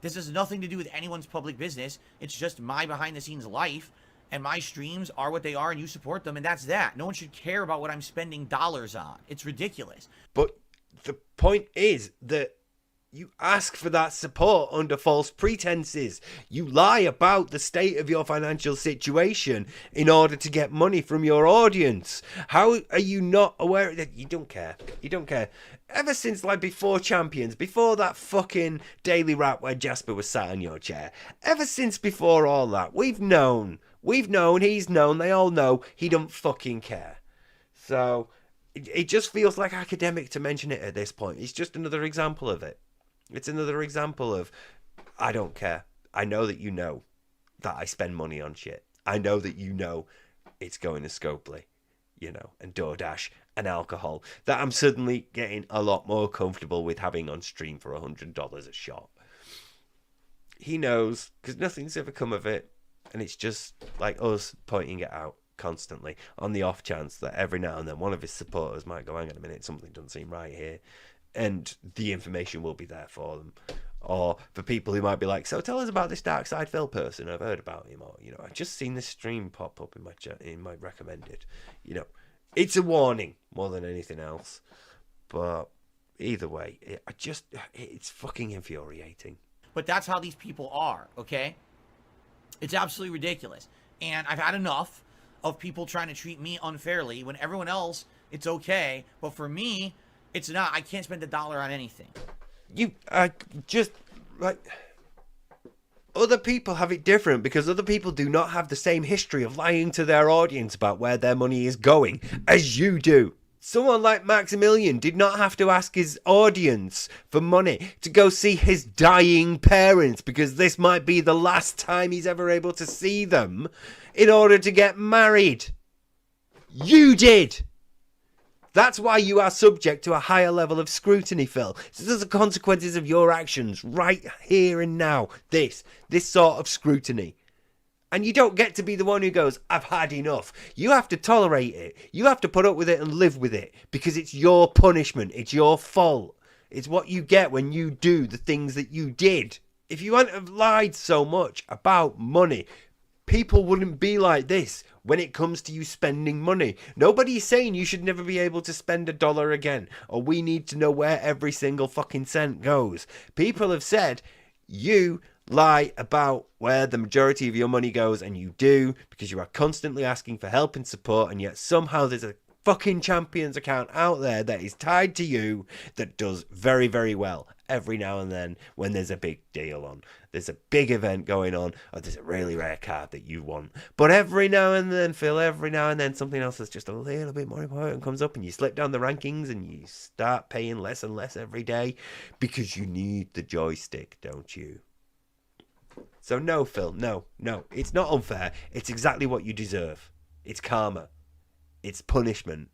This has nothing to do with anyone's public business. It's just my behind-the-scenes life, and my streams are what they are, and you support them, and that's that. No one should care about what I'm spending dollars on. It's ridiculous. But the point is that you ask for that support under false pretenses. You lie about the state of your financial situation in order to get money from your audience. How are you not aware that you don't care? You don't care. Ever since, like, before Champions, before that fucking daily rap where Jasper was sat on your chair, ever since before all that, we've known, he's known, they all know he don't fucking care. So it just feels like academic to mention it at this point. It's just another example of it. It's another example of, I don't care. I know that you know that I spend money on shit. I know that you know it's going to Scopely, you know, and DoorDash and alcohol, that I'm suddenly getting a lot more comfortable with having on stream for $100 a shot. He knows, because nothing's ever come of it, and it's just like us pointing it out constantly on the off chance that every now and then one of his supporters might go, hang on a minute, something doesn't seem right here. And the information will be there for them. Or for people who might be like, so tell us about this Dark Side Phil person. I've heard about him. Or, you know, I've just seen this stream pop up in my recommended. You know, it's a warning more than anything else. But either way, it's fucking infuriating. But that's how these people are, okay? It's absolutely ridiculous. And I've had enough of people trying to treat me unfairly when everyone else, it's okay. But for me, it's not. I can't spend $1 on anything. You just, like, other people have it different because other people do not have the same history of lying to their audience about where their money is going as you do. Someone like Maximilian did not have to ask his audience for money to go see his dying parents because this might be the last time he's ever able to see them in order to get married. You did. That's why you are subject to a higher level of scrutiny, Phil. So those are the consequences of your actions right here and now. This sort of scrutiny. And you don't get to be the one who goes, I've had enough. You have to tolerate it. You have to put up with it and live with it because it's your punishment. It's your fault. It's what you get when you do the things that you did. If you hadn't have lied so much about money, people wouldn't be like this when it comes to you spending money. Nobody's saying you should never be able to spend $1 again, or we need to know where every single fucking cent goes. People have said you lie about where the majority of your money goes, and you do, because you are constantly asking for help and support, and yet somehow there's a fucking Champions account out there that is tied to you that does very, very well every now and then when there's a big deal on. There's a big event going on, or there's a really rare card that you want. But every now and then, Phil, every now and then something else that's just a little bit more important comes up and you slip down the rankings and you start paying less and less every day because you need the joystick, don't you? So no, Phil, no. It's not unfair. It's exactly what you deserve. It's karma. It's punishment.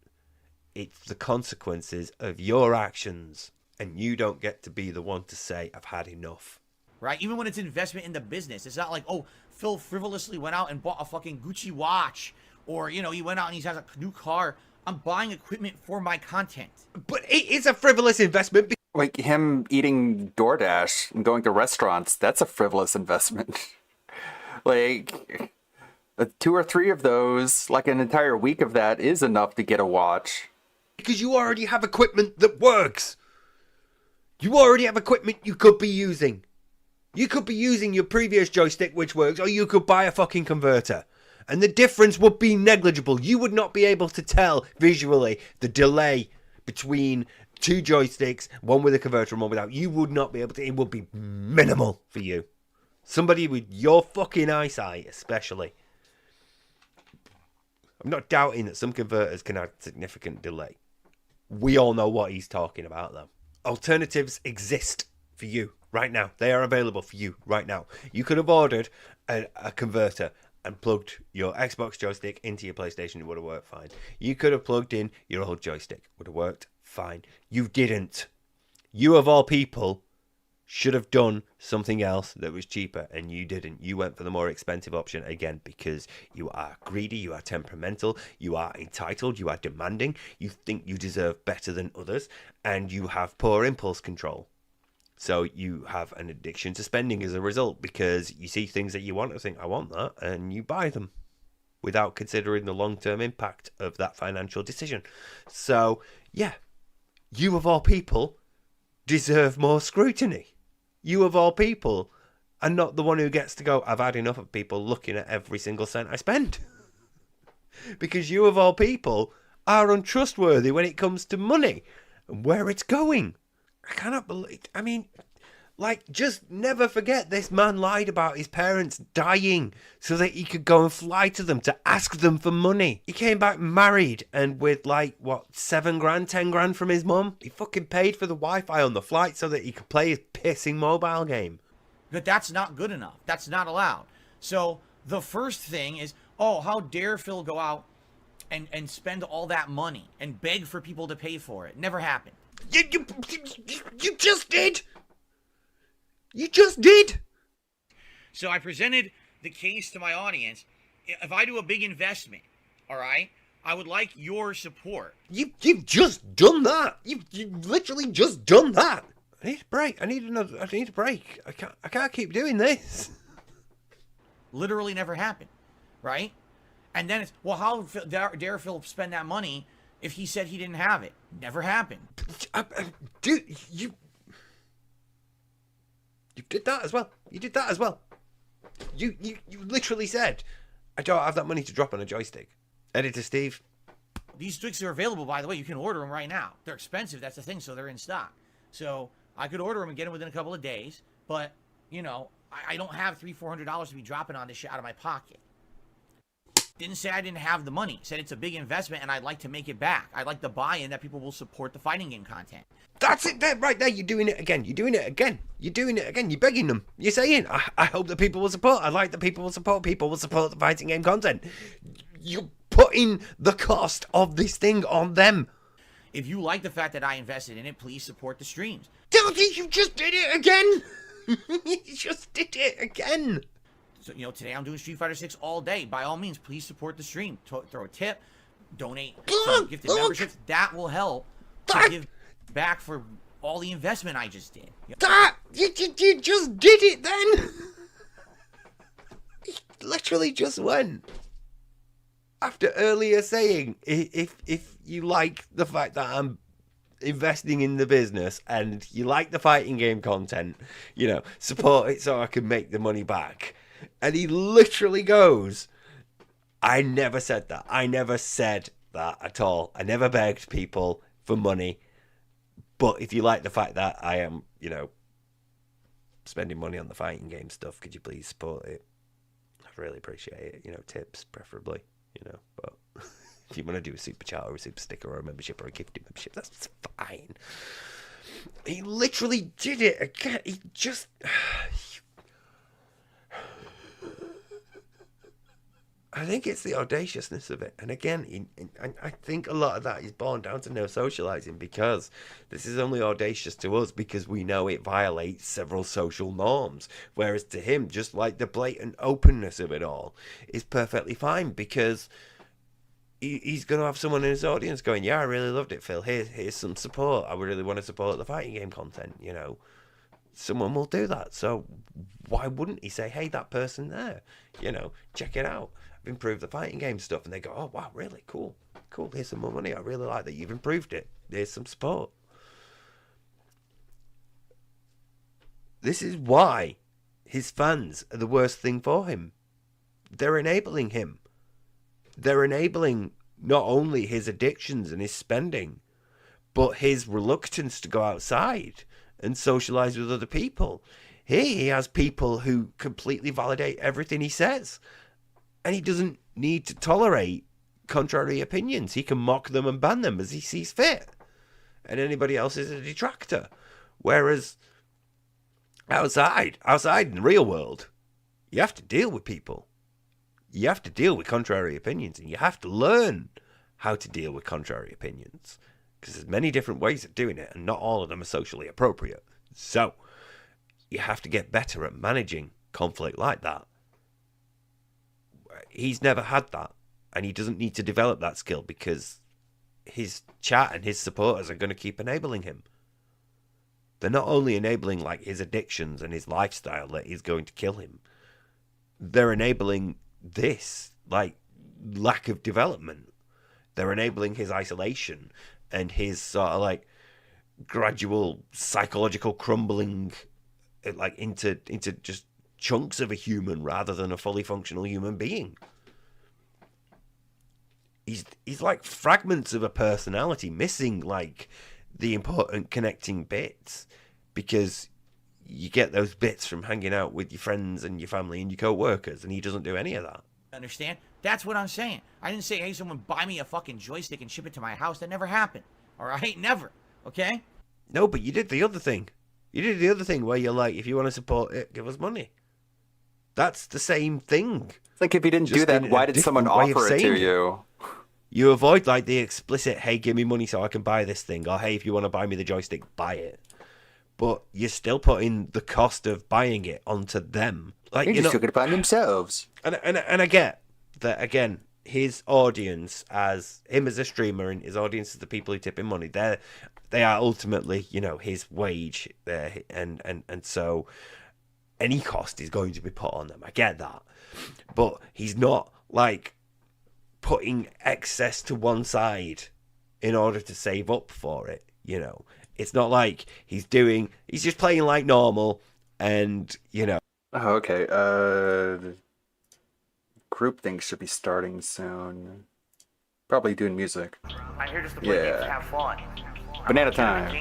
It's the consequences of your actions. And you don't get to be the one to say, I've had enough. Right? Even when it's investment in the business. It's not like, oh, Phil frivolously went out and bought a fucking Gucci watch. Or, you know, he went out and he has a new car. I'm buying equipment for my content. But it is a frivolous investment. Like him eating DoorDash and going to restaurants, that's a frivolous investment. Like, 2 or 3 of those, like an entire week of that is enough to get a watch. Because you already have equipment that works. You already have equipment you could be using. You could be using your previous joystick, which works, or you could buy a fucking converter. And the difference would be negligible. You would not be able to tell visually the delay between 2 joysticks, one with a converter and one without. You would not be able to. It would be minimal for you. Somebody with your fucking eyesight, especially. I'm not doubting that some converters can have significant delay. We all know what he's talking about, though. Alternatives exist for you right now. They are available for you right now. You could have ordered a converter and plugged your Xbox joystick into your PlayStation. It would have worked fine. You could have plugged in your old joystick. Would have worked fine. You didn't. You, of all people, should have done something else that was cheaper, and you didn't. You went for the more expensive option, again, because you are greedy, you are temperamental, you are entitled, you are demanding, you think you deserve better than others, and you have poor impulse control. So you have an addiction to spending as a result, because you see things that you want and think, I want that, and you buy them without considering the long-term impact of that financial decision. So, yeah, you, of all people, deserve more scrutiny. You, of all people, are not the one who gets to go, I've had enough of people looking at every single cent I spend. Because you, of all people, are untrustworthy when it comes to money and where it's going. I cannot believe... I mean, like, just never forget this man lied about his parents dying so that he could go and fly to them to ask them for money. He came back married and with, like, what, 7 grand, 10 grand from his mum? He fucking paid for the Wi-Fi on the flight so that he could play his pissing mobile game. But that's not good enough. That's not allowed. So the first thing is, oh, how dare Phil go out and spend all that money and beg for people to pay for it? Never happened. You just did! You just did! So I presented the case to my audience. If I do a big investment, all right, I would like your support. You've just done that. You've literally just done that. I need a break. I need a break. I can't keep doing this. Literally never happened, right? And then it's, well, how dare Phil spend that money if he said he didn't have it? Never happened. Dude, you did that as well. You did that as well. You literally said, I don't have that money to drop on a joystick. Editor Steve. These sticks are available, by the way. You can order them right now. They're expensive. That's the thing. So they're in stock. So I could order them and get them within a couple of days. But, you know, I don't have $300-400 to be dropping on this shit out of my pocket. Didn't say I didn't have the money. Said it's a big investment and I'd like to make it back. I'd like to buy in that people will support the fighting game content. That's it there, right there. You're doing it again. You're doing it again. You're doing it again. You're begging them. You're saying, I hope that people will support. I like that people will support. People will support the fighting game content. You're putting the cost of this thing on them. If you like the fact that I invested in it, please support the streams. You just did it again. You just did it again. So, you know, today I'm doing Street Fighter 6 all day. By all means, please support the stream. Throw a tip, donate some gifted memberships. That will help to give back for all the investment I just did. You just did it then. You literally just went. After earlier saying, if you like the fact that I'm investing in the business and you like the fighting game content, you know, support it so I can make the money back. And he literally goes, I never said that. I never said that at all. I never begged people for money. But if you like the fact that I am, you know, spending money on the fighting game stuff, could you please support it? I'd really appreciate it. You know, tips preferably, you know. But if you want to do a super chat or a super sticker or a membership or a gifted membership, that's fine. He literally did it again. He just... I think it's the audaciousness of it. And again, I think a lot of that is born down to no socializing, because this is only audacious to us because we know it violates several social norms. Whereas to him, just like the blatant openness of it all is perfectly fine, because he's going to have someone in his audience going, yeah, I really loved it, Phil. Here's some support. I really want to support the fighting game content, you know. Someone will do that. So why wouldn't he say, hey, that person there, you know, check it out. I've improved the fighting game stuff. And they go, oh, wow, really? Cool. Cool. Here's some more money. I really like that you've improved it. Here's some support. This is why his fans are the worst thing for him. They're enabling him. They're enabling not only his addictions and his spending, but his reluctance to go outside and socialize with other people. Here he has people who completely validate everything he says. And he doesn't need to tolerate contrary opinions. He can mock them and ban them as he sees fit. and anybody else is a detractor. Whereas outside in the real world, you have to deal with people. You have to deal with contrary opinions, and you have to learn how to deal with contrary opinions. Because there's many different ways of doing it, and not all of them are socially appropriate. So, you have to get better at managing conflict like that. He's never had that, and he doesn't need to develop that skill because his chat and his supporters are going to keep enabling him. They're not only enabling like his addictions and his lifestyle that is going to kill him. They're enabling this like lack of development. They're enabling his isolation and his sort of like gradual psychological crumbling like into just chunks of a human rather than a fully functional human being. He's like fragments of a personality missing like the important connecting bits, because you get those bits from hanging out with your friends and your family and your co-workers, and he doesn't do any of that. Understand? That's what I'm saying. I didn't say, hey, someone buy me a fucking joystick and ship it to my house. That never happened. All right? Never. Okay? No, but you did the other thing. You did the other thing where you're like, if you want to support it, give us money. That's the same thing. It's like if you didn't do that, why did someone offer it to you? You avoid like the explicit, hey, give me money so I can buy this thing, or hey, if you want to buy me the joystick, buy it. But you're still putting the cost of buying it onto them. Like they just took it upon themselves. And I get that, again, his audience, as him as a streamer, and his audience is the people who tip him money. They are ultimately, you know, his wage, and so any cost is going to be put on them. I get that, but he's not like putting excess to one side in order to save up for it. You know, it's not like he's just playing like normal, and you know. Oh, okay. Group things should be starting soon. Probably doing music. I'm here just to play games and have fun. Banana time.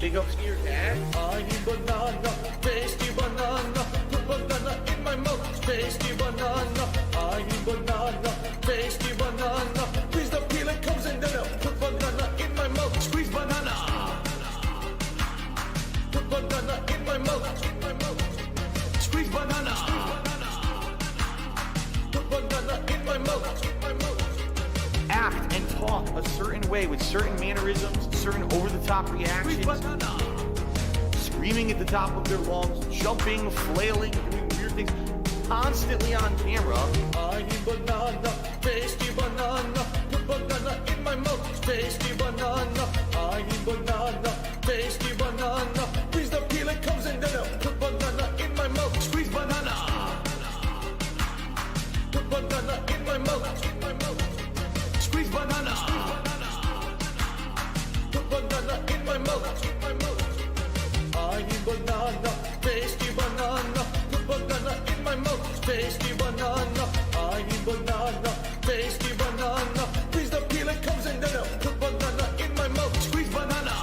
Big ups to your dad. I need banana, tasty banana. Put banana in my mouth, tasty banana. I need banana, tasty banana. Please the peel it comes in the milk. Put banana in my mouth, squeeze banana. Put banana in my mouth, squeeze banana. Put banana in my mouth. Act and talk a certain way with certain mannerisms, certain over-the-top reactions, screaming at the top of their lungs, jumping, flailing, doing weird things, constantly on camera. I need banana, tasty banana. Put banana in my mouth, tasty banana. I need banana, tasty banana. Please the peel it comes in the milk. Put banana in my mouth, squeeze banana. Put banana in my mouth. Squeeze banana. Put banana in my mouth. I need banana, tasty banana. Put banana in my mouth, tasty banana. I need banana, tasty banana. Please the peel it comes in the milk. Put banana in my mouth, squeeze banana.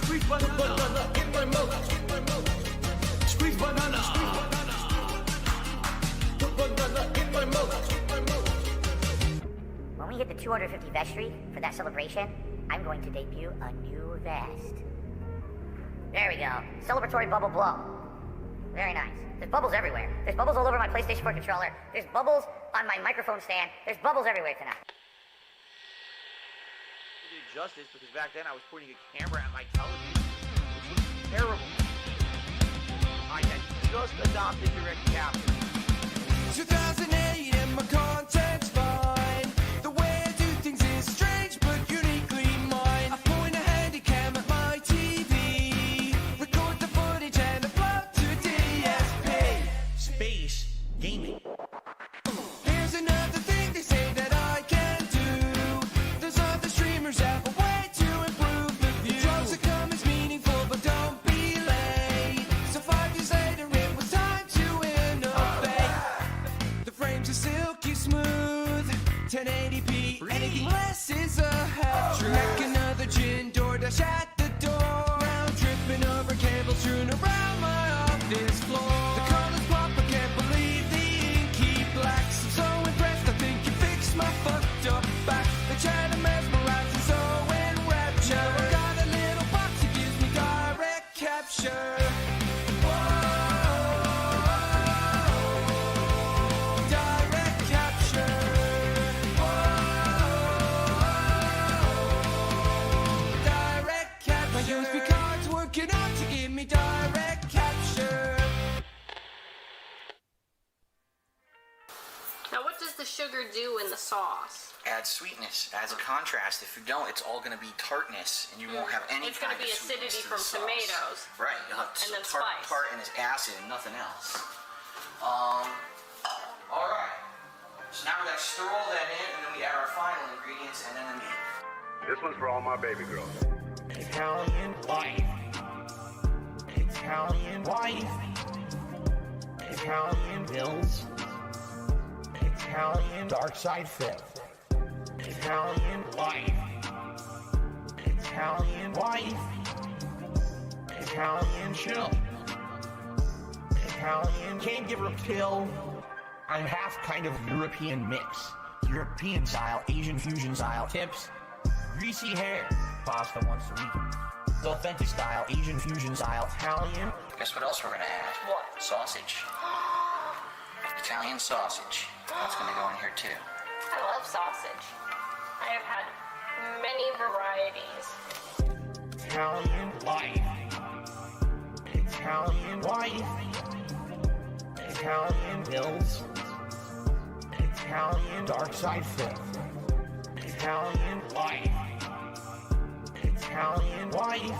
Squeeze banana. Put banana in my mouth. Squeeze banana. Put banana in my mouth. When we hit the 250 vestry for that celebration, I'm going to debut a new vest. There we go. Celebratory bubble blow. Very nice. There's bubbles everywhere. There's bubbles all over my PlayStation 4 controller. There's bubbles on my microphone stand. There's bubbles everywhere tonight. I did justice because back then I was pointing a camera at my television, which was terrible. I had just adopted direct capture. 2008 and my content's fine. The way I do things is strange but uniquely mine. I point a handycam at my TV, record the footage and upload to DSP. Space gaming. Here's another thing they say that I can do. There's other streamers have a way to improve the view. The drugs that come is meaningful but don't be late. So 5 years later it was time to innovate. The frames are silky smooth. the sugar do in the sauce? Adds sweetness, adds a contrast. If you don't, it's all going to be tartness, and you won't have any It's going kind to be of sweetness acidity to from the sauce. tomatoes. Right, you'll have And then tart and it's acid and nothing else. Alright. So now we gotta stir all that in, and then we add our final ingredients, and then the meat. This one's for all my baby girls. Italian wife. Italian wife. Italian Bills. Italian Dark Side Fifth. Italian wife. Italian wife. Italian chill. Italian can't give her a pill. I'm half kind of European mix. European style, Asian fusion style. Tips. Greasy hair. Pasta once a week. Authentic style, Asian fusion style. Italian. Guess what else we're gonna add? What? Sausage. Italian sausage. That's gonna go in here too. I love sausage. I have had many varieties. Italian wife. Italian wife. Italian Bills. Italian Dark Side Fifth. Italian wife. Italian wife.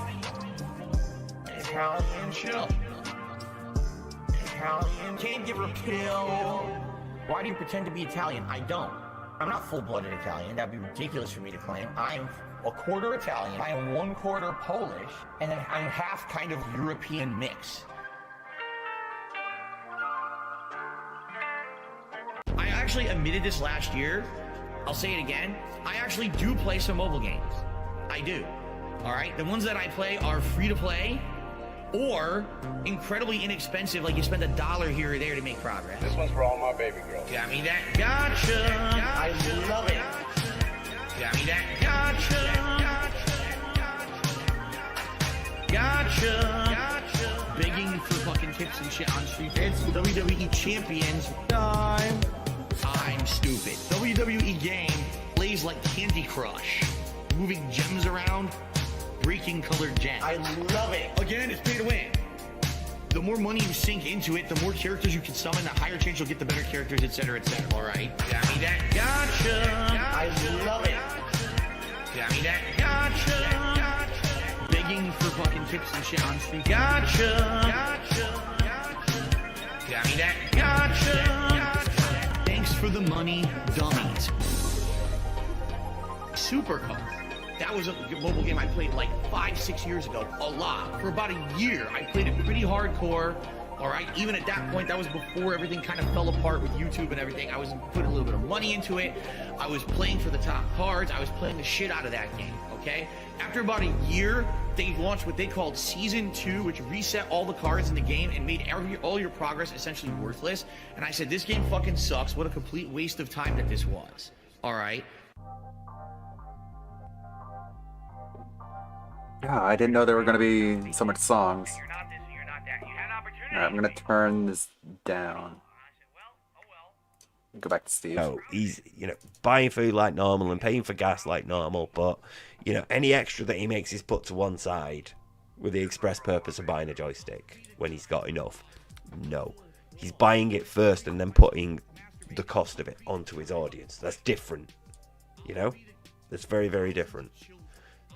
Italian chill. Italian can't give her a pill. Why do you pretend to be Italian? I don't. I'm not full-blooded Italian. That'd be ridiculous for me to claim. I'm a quarter Italian. I am 1/4 Polish, and then I'm half kind of European mix. I actually admitted this last year. I'll say it again. I actually do play some mobile games. I do. All right. The ones that I play are free to play or incredibly inexpensive, like you spend $1 here or there to make progress. This one's for all my baby girls. Got me that gotcha. I love it. Got me that gotcha. Gotcha. Begging for fucking tips and shit on Street. It's WWE Champions time. I'm stupid. WWE game plays like Candy Crush. Moving gems around, breaking colored gems. I love it. Again, it's pay to win. The more money you sink into it, the more characters you can summon, the higher chance you'll get the better characters, etc., etc. All right? Got me that gotcha. I love it. Got me that gotcha. Begging for fucking tips and shit on Street. Gotcha. Got me that gotcha. Thanks for the money, dummies. Supercar. That was a mobile game I played like 5-6 years ago. A lot. For about a year, I played it pretty hardcore. All right. Even at that point, that was before everything kind of fell apart with YouTube and everything. I was putting a little bit of money into it. I was playing for the top cards. I was playing the shit out of that game. Okay. After about a year, they launched what they called Season 2, which reset all the cards in the game and made all your progress essentially worthless. And I said, this game fucking sucks. What a complete waste of time that this was. All right. Yeah, I didn't know there were going to be so much songs. Alright, I'm going to turn this down. Go back to Steve. No, he's, buying food like normal and paying for gas like normal, but, any extra that he makes is put to one side with the express purpose of buying a joystick when he's got enough. No. He's buying it first and then putting the cost of it onto his audience. That's different. That's very, very different.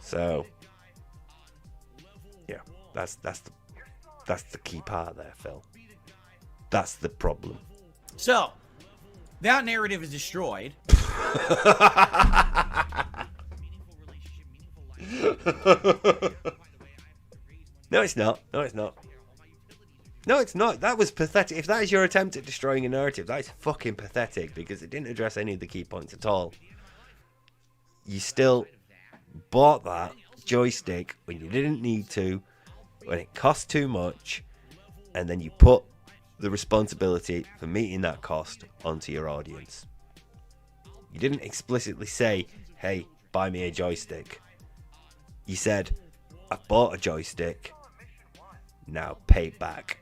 So, yeah, that's the key part there, Phil. That's the problem. So, that narrative is destroyed. No, it's not. No, it's not. No, it's not. That was pathetic. If that is your attempt at destroying a narrative, that is fucking pathetic because it didn't address any of the key points at all. You still bought that joystick when you didn't need to, when it cost too much, and then you put the responsibility for meeting that cost onto your audience. You didn't explicitly say, hey, buy me a joystick. You said, I bought a joystick, now pay it back.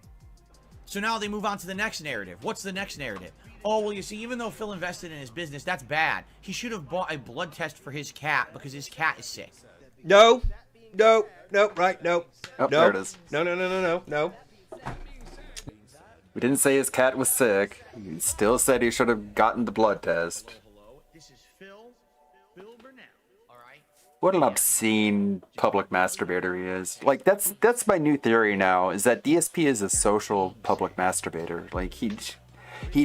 So now they move on to the next narrative. What's the next narrative? Oh, well, you see, even though Phil invested in his business, that's bad. He should have bought a blood test for his cat because his cat is sick. No, right, no. Oh, No, there it is. No. We didn't say his cat was sick. He still said he should have gotten the blood test. This is Phil Burnell. All right. What an obscene public masturbator he is. Like, that's my new theory now, is that DSP is a social public masturbator. Like, he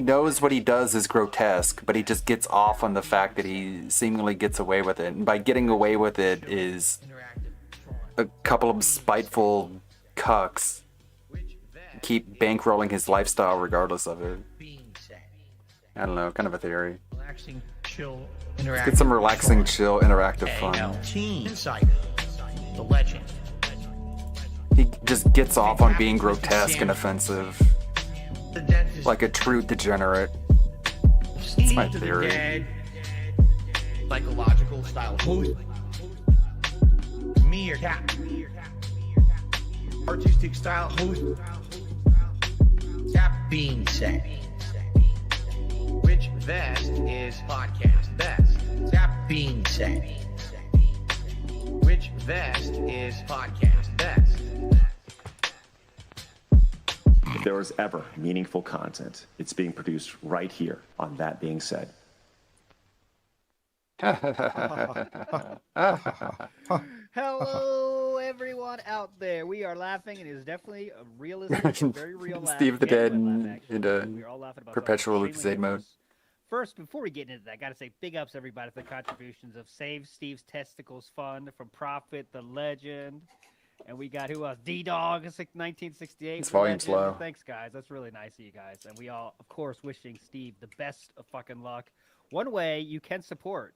knows what he does is grotesque, but he just gets off on the fact that he seemingly gets away with it. And by getting away with it is a couple of spiteful cucks keep bankrolling his lifestyle regardless of it. I don't know, kind of a theory. Relaxing, chill, Let's interactive. get some relaxing, chill, interactive fun. Team Insider, the legend. He just gets off on being grotesque and offensive. Like a true degenerate. That's my theory. Dead, psychological style host. Meerkat. Artistic style host. That being said, which vest is podcast best? That being said, which vest is podcast best? If there was ever meaningful content, it's being produced right here on That Being Said. Hello, everyone out there. We are laughing, and it is definitely a realistic, very real laugh. Steve the Dead Genuine laugh, into actually. We are all laughing about perpetual something Lucasade extremely mode. First, before we get into that, I gotta say big ups everybody for the contributions of Save Steve's Testicles Fund from Prophet the Legend. And we got who else? D-Dog, 1968. It's volume Legend. slow. Thanks, guys. That's really nice of you guys. And we all, of course, wishing Steve the best of fucking luck. One way you can support.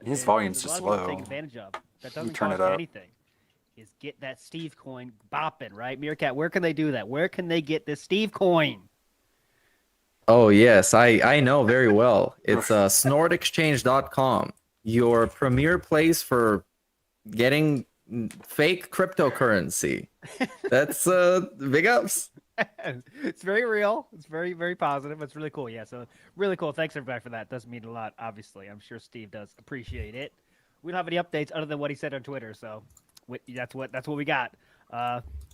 His and volume's there's a just lot of people slow. Take advantage of. That You doesn't turn cost it you up. anything. Is get that Steve coin bopping, right? Meerkat, where can they do that? Where can they get this Steve coin? Oh, yes, I know very well. It's snortexchange.com, your premier place for getting fake cryptocurrency. That's big ups. It's very real. It's very, very positive. It's really cool. Yeah, so really cool. Thanks, everybody, for that. Does mean a lot, obviously. I'm sure Steve does appreciate it. We don't have any updates other than what he said on Twitter, so that's what we got.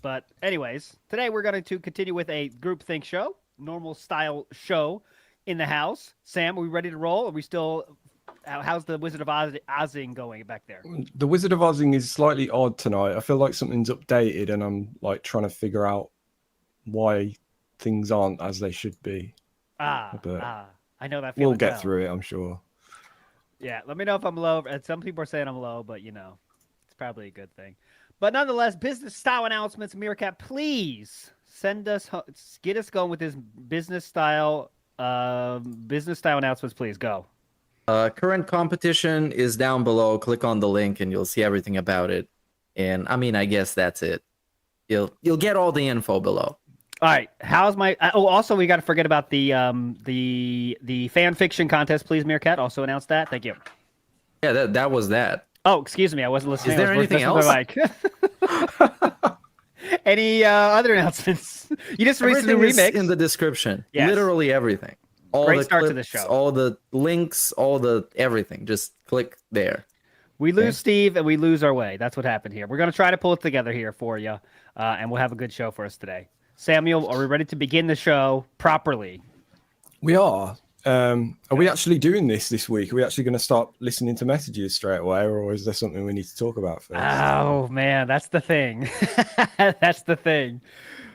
But anyways, today we're going to continue with a groupthink show, normal style show in the house. Sam, are we ready to roll? Are we still? How's the Wizard of Ozing going back there? The Wizard of Ozing is slightly odd tonight. I feel like something's updated, and I'm like trying to figure out why things aren't as they should be. I know that feeling. We'll get well. through it, I'm sure. Yeah, let me know if I'm low. And some people are saying I'm low, but you know, it's probably a good thing. But nonetheless, business style announcements. Meerkat, please get us going with this business style announcements. Please go. Current competition is down below. Click on the link and you'll see everything about it. And I mean, I guess that's it. You'll get all the info below. All right. How's my? Also, we got to forget about the fan fiction contest. Please, Meerkat, also announce that. Thank you. Yeah, that was that. Oh, excuse me. I wasn't listening. Is there anything else? Any other announcements? You just recently Everything is remixed in the description. Yes. Literally everything. All Great the start to clips, the show. all the links, all the everything. Just click there. We lose Steve and we lose our way. That's what happened here. We're going to try to pull it together here for you, and we'll have a good show for us today. Samuel, are we ready to begin the show properly? We are. Are we actually doing this week? Are we actually going to start listening to messages straight away, or is there something we need to talk about first? Oh, man, that's the thing. That's the thing.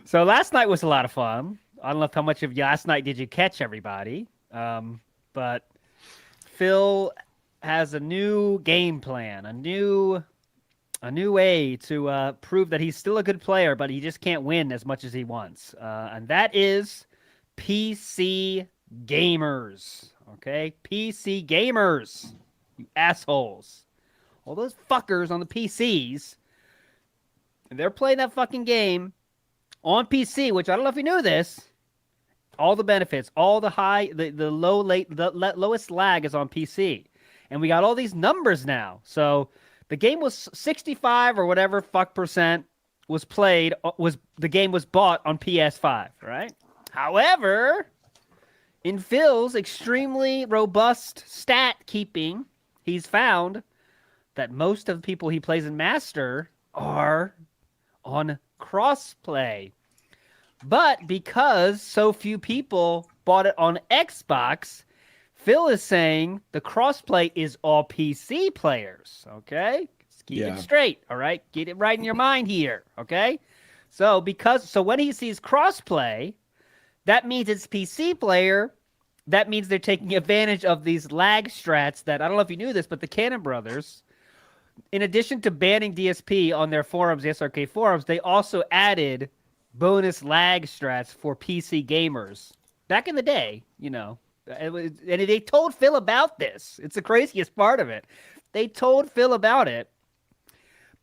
So last night was a lot of fun. I don't know how much of last night did you catch, everybody. But Phil has a new game plan, a new way to prove that he's still a good player, but he just can't win as much as he wants. And that is PC gamers. Okay? PC gamers. You assholes. All those fuckers on the PCs, and they're playing that fucking game on PC, which I don't know if you knew this. All the benefits, all the lowest lag is on PC. And we got all these numbers now. So the game was 65 or whatever percent was played, the game was bought on PS5, right? However, in Phil's extremely robust stat keeping, he's found that most of the people he plays in Master are on crossplay. But because so few people bought it on Xbox, Phil is saying the crossplay is all PC players. Okay, let's keep it straight. All right, get it right in your mind here. Okay, so when he sees crossplay, that means it's PC player. That means they're taking advantage of these lag strats that I don't know if you knew this, but the Cannon Brothers, in addition to banning DSP on their forums, the SRK forums, they also added bonus lag strats for PC gamers back in the day, and they told Phil about this. It's the craziest part of it. They told Phil about it,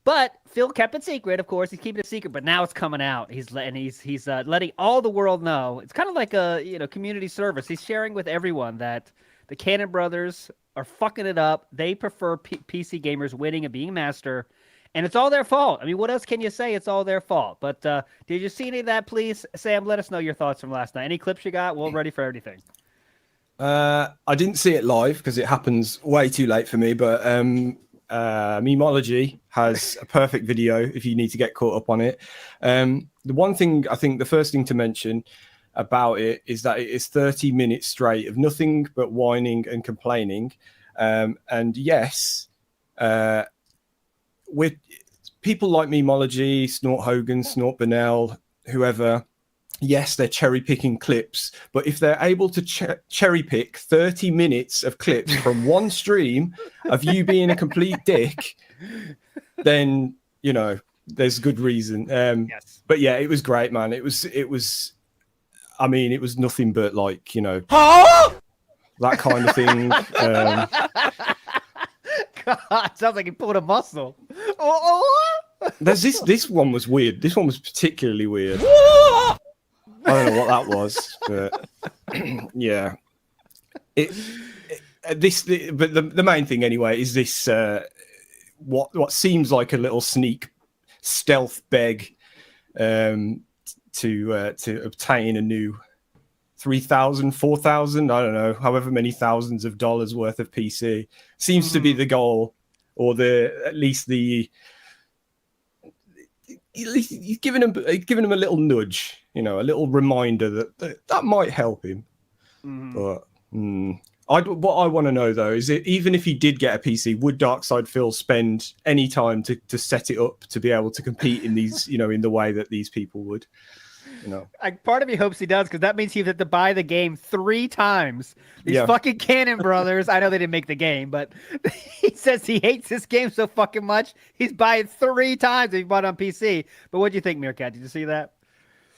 but Phil kept it secret. Of course, he's keeping it secret, but now it's coming out. He's letting all the world know. It's kind of like a community service. He's sharing with everyone that the Cannon Brothers are fucking it up. They prefer PC gamers winning and being master. And it's all their fault. I mean, what else can you say? It's all their fault. But did you see any of that, please? Sam, let us know your thoughts from last night. Any clips you got? We're ready for everything. I didn't see it live because it happens way too late for me. But Memology has a perfect video if you need to get caught up on it. The one thing, I think the first thing to mention about it is that it is 30 minutes straight of nothing but whining and complaining. And yes, with people like Memology, Snort Hogan, Snort Bernal, whoever, yes, they're cherry picking clips, but if they're able to cherry pick 30 minutes of clips from one stream of you being a complete dick, then there's good reason. Yes. But yeah, it was great, man. It was nothing but that kind of thing. God, sounds like he pulled a muscle. There's this one was weird. This one was particularly weird. I don't know what that was, but yeah. But the main thing anyway is this what seems like a little sneak stealth beg to obtain a new 3,000, 4,000, I don't know, however many thousands of dollars worth of PC seems to be the goal, or at least he's giving him a little nudge, a little reminder that might help him. But what I want to know though is even if he did get a PC, would Darkside Phil spend any time to set it up to be able to compete in these, in the way that these people would? Part of me hopes he does, because that means he'd have to buy the game 3 times. These fucking Cannon Brothers, I know they didn't make the game, but he says he hates this game so fucking much, he's buying 3 times if he bought it on PC. But what do you think, Meerkat? Did you see that?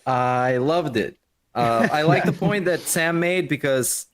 I loved it. I like the point that Sam made, because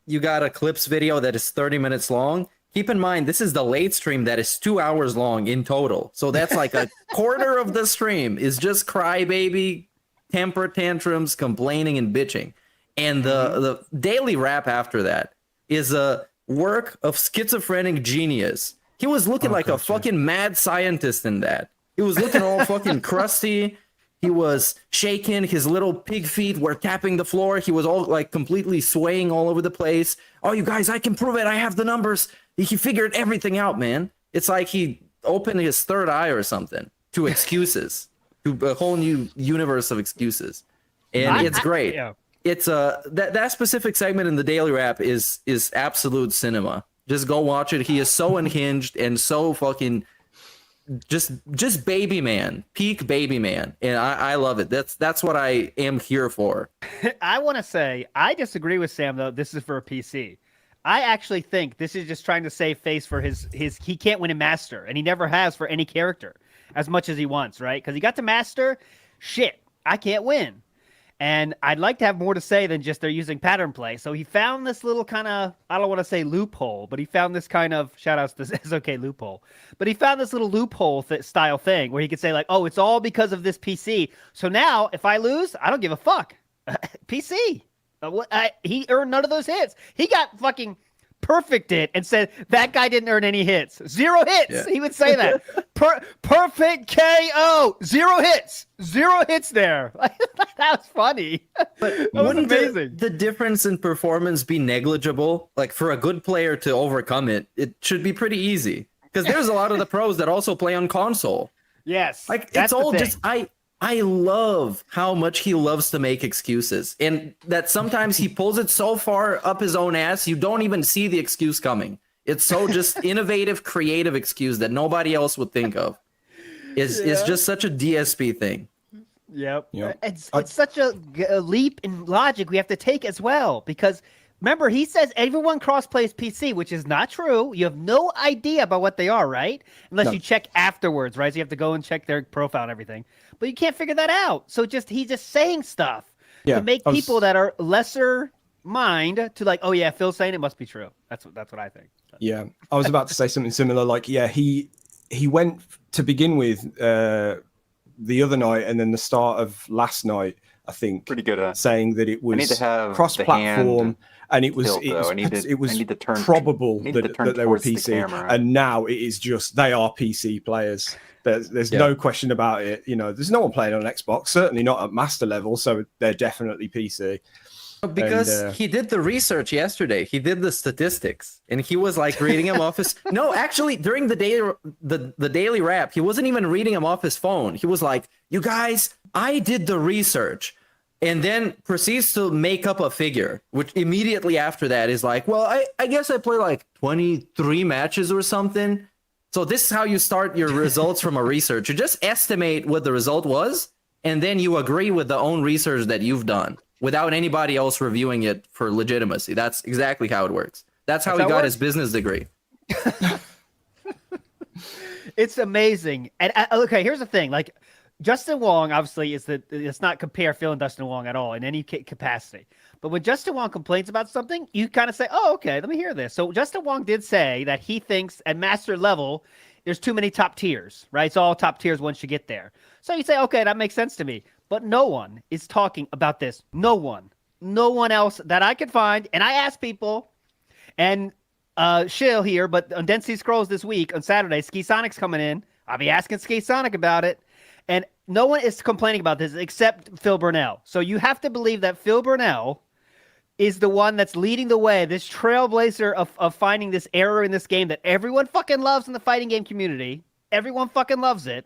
you got a clips video that is 30 minutes long. Keep in mind, this is the late stream that is 2 hours long in total. So that's like a quarter of the stream is just crybaby, temper tantrums, complaining and bitching. And the daily rap after that is a work of schizophrenic genius. He was looking like a fucking mad scientist in that. He was looking all fucking crusty. He was shaking. His little pig feet were tapping the floor. He was all like completely swaying all over the place. Oh, you guys, I can prove it. I have the numbers. He figured everything out, man. It's like he opened his third eye or something to excuses. To a whole new universe of excuses, and it's great. It's that specific segment in the daily rap is absolute cinema. Just go watch it. He is so unhinged and so fucking just baby man, peak baby man, and I love it. That's what I am here for. I want to say I disagree with Sam though. This is for a PC. I actually think this is just trying to save face for his. He can't win a master, and he never has for any character as much as he wants, right? Because he got to master, shit, I can't win. And I'd like to have more to say than just they're using pattern play. So he found this little kind of, I don't want to say loophole, but he found this kind of, shout outs to SOK loophole, but he found this little loophole style thing where he could say like, oh, it's all because of this PC. So now if I lose, I don't give a fuck. PC. He earned none of those hits. He got fucking perfect it and said that guy didn't earn any hits. 0 hits. Yeah. He would say that. Perfect KO. 0 hits. 0 hits there. That was funny. But wouldn't the difference in performance be negligible? Like for a good player to overcome it, it should be pretty easy. Because there's a lot of the pros that also play on console. Yes. Like it's all just I love how much he loves to make excuses, and that sometimes he pulls it so far up his own ass, you don't even see the excuse coming. It's so just innovative, creative excuse that nobody else would think of. It's just such a DSP thing. Yep. It's such a leap in logic we have to take as well, because remember, he says everyone cross-plays PC, which is not true. You have no idea about what they are, right? Unless you check afterwards, right? So you have to go and check their profile and everything. But you can't figure that out. So he's just saying stuff to make people that are lesser mind to like, oh yeah, Phil's saying it must be true. That's what I think. Yeah, I was about to say something similar. Like, he went to begin with the other night and then the start of last night, I think, pretty good at saying that it I need was to have cross-platform, and it was tilt, though. I need to turn- probable I need to that turn they were towards the PC, camera. and now it is just they are PC players. There's no question about it. You know, there's no one playing on Xbox, certainly not at master level, so they're definitely PC. Because he did the research yesterday. He did the statistics, and he was like reading them off his. No, actually, during the daily wrap, he wasn't even reading them off his phone. He was like, "You guys, I did the research," and then proceeds to make up a figure. Which immediately after that is like, "Well, I guess I played like 23 matches or something." So this is how you start your results from a research. You just estimate what the result was, and then you agree with the own research that you've done, without anybody else reviewing it for legitimacy. That's exactly how it works. That's how he got his business degree. It's amazing. And okay, here's the thing. Like, Justin Wong, obviously, let's not compare Phil and Justin Wong at all in any capacity. But when Justin Wong complains about something, you kind of say, oh, okay, let me hear this. So Justin Wong did say that he thinks at master level, there's too many top tiers, right? It's all top tiers once you get there. So you say, okay, that makes sense to me. But no one is talking about this. No one else that I could find. And I asked people, and Shill here, but on Density Scrolls this week, on Saturday, Ski Sonic's coming in. I'll be asking Ski Sonic about it. And no one is complaining about this except Phil Burnell. So you have to believe that Phil Burnell is the one that's leading the way, this trailblazer of finding this error in this game that everyone fucking loves in the fighting game community. Everyone fucking loves it.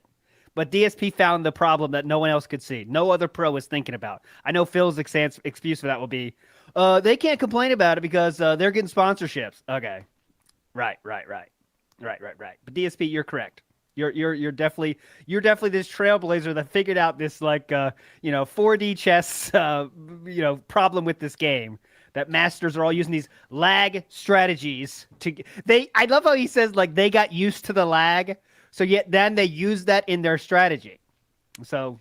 But DSP found the problem that no one else could see. No other pro is thinking about. I know Phil's excuse for that will be, they can't complain about it because they're getting sponsorships. Okay. Right. But DSP, you're correct. You're definitely this trailblazer that figured out this 4D chess problem with this game, that masters are all using these lag strategies I love how he says like they got used to the lag, so yet then they use that in their strategy. So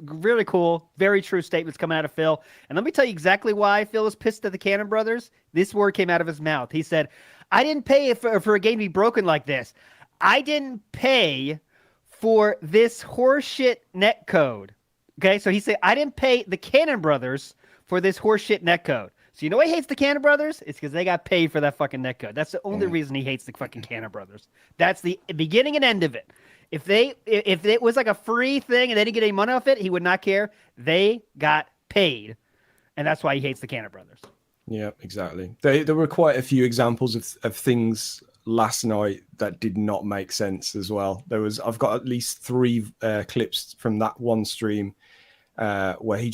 really cool, very true statements coming out of Phil. And let me tell you exactly why Phil is pissed at the Cannon Brothers. This word came out of his mouth. He said, I didn't pay for a game to be broken like this. I didn't pay for this horseshit netcode. Okay, so he said, I didn't pay the Cannon Brothers for this horseshit netcode. So you know why he hates the Cannon Brothers? It's because they got paid for that fucking netcode. That's the only reason he hates the fucking Cannon Brothers. That's the beginning and end of it. If it was like a free thing and they didn't get any money off it, he would not care. They got paid, and that's why he hates the Cannon Brothers. Yeah, exactly. There were quite a few examples of things last night that did not make sense as well. I've got at least 3 clips from that one stream where he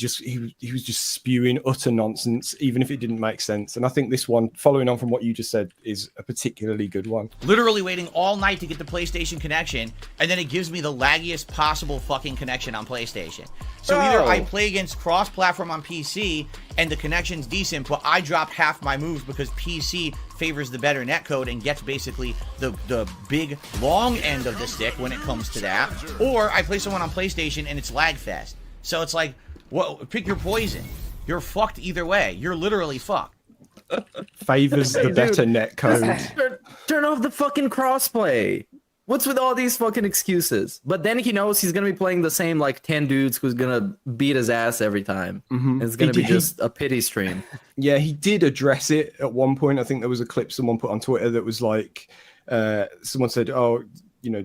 was just spewing utter nonsense, even if it didn't make sense. And I think this one, following on from what you just said, is a particularly good one. Literally waiting all night to get the PlayStation connection, and then it gives me the laggiest possible fucking connection on PlayStation. So either I play against cross-platform on PC and the connection's decent, but I drop half my moves because PC favors the better netcode and gets basically the big long end of the stick when it comes to that. Or I play someone on PlayStation and it's lag fest. So it's like, well, pick your poison. You're fucked either way. You're literally fucked. Favors the better netcode. Turn off the fucking crossplay. What's with all these fucking excuses? But then he knows he's going to be playing the same like 10 dudes who's going to beat his ass every time. Mm-hmm. It's going to be just a pity stream. Yeah, he did address it at one point. I think there was a clip someone put on Twitter that was like, someone said, oh,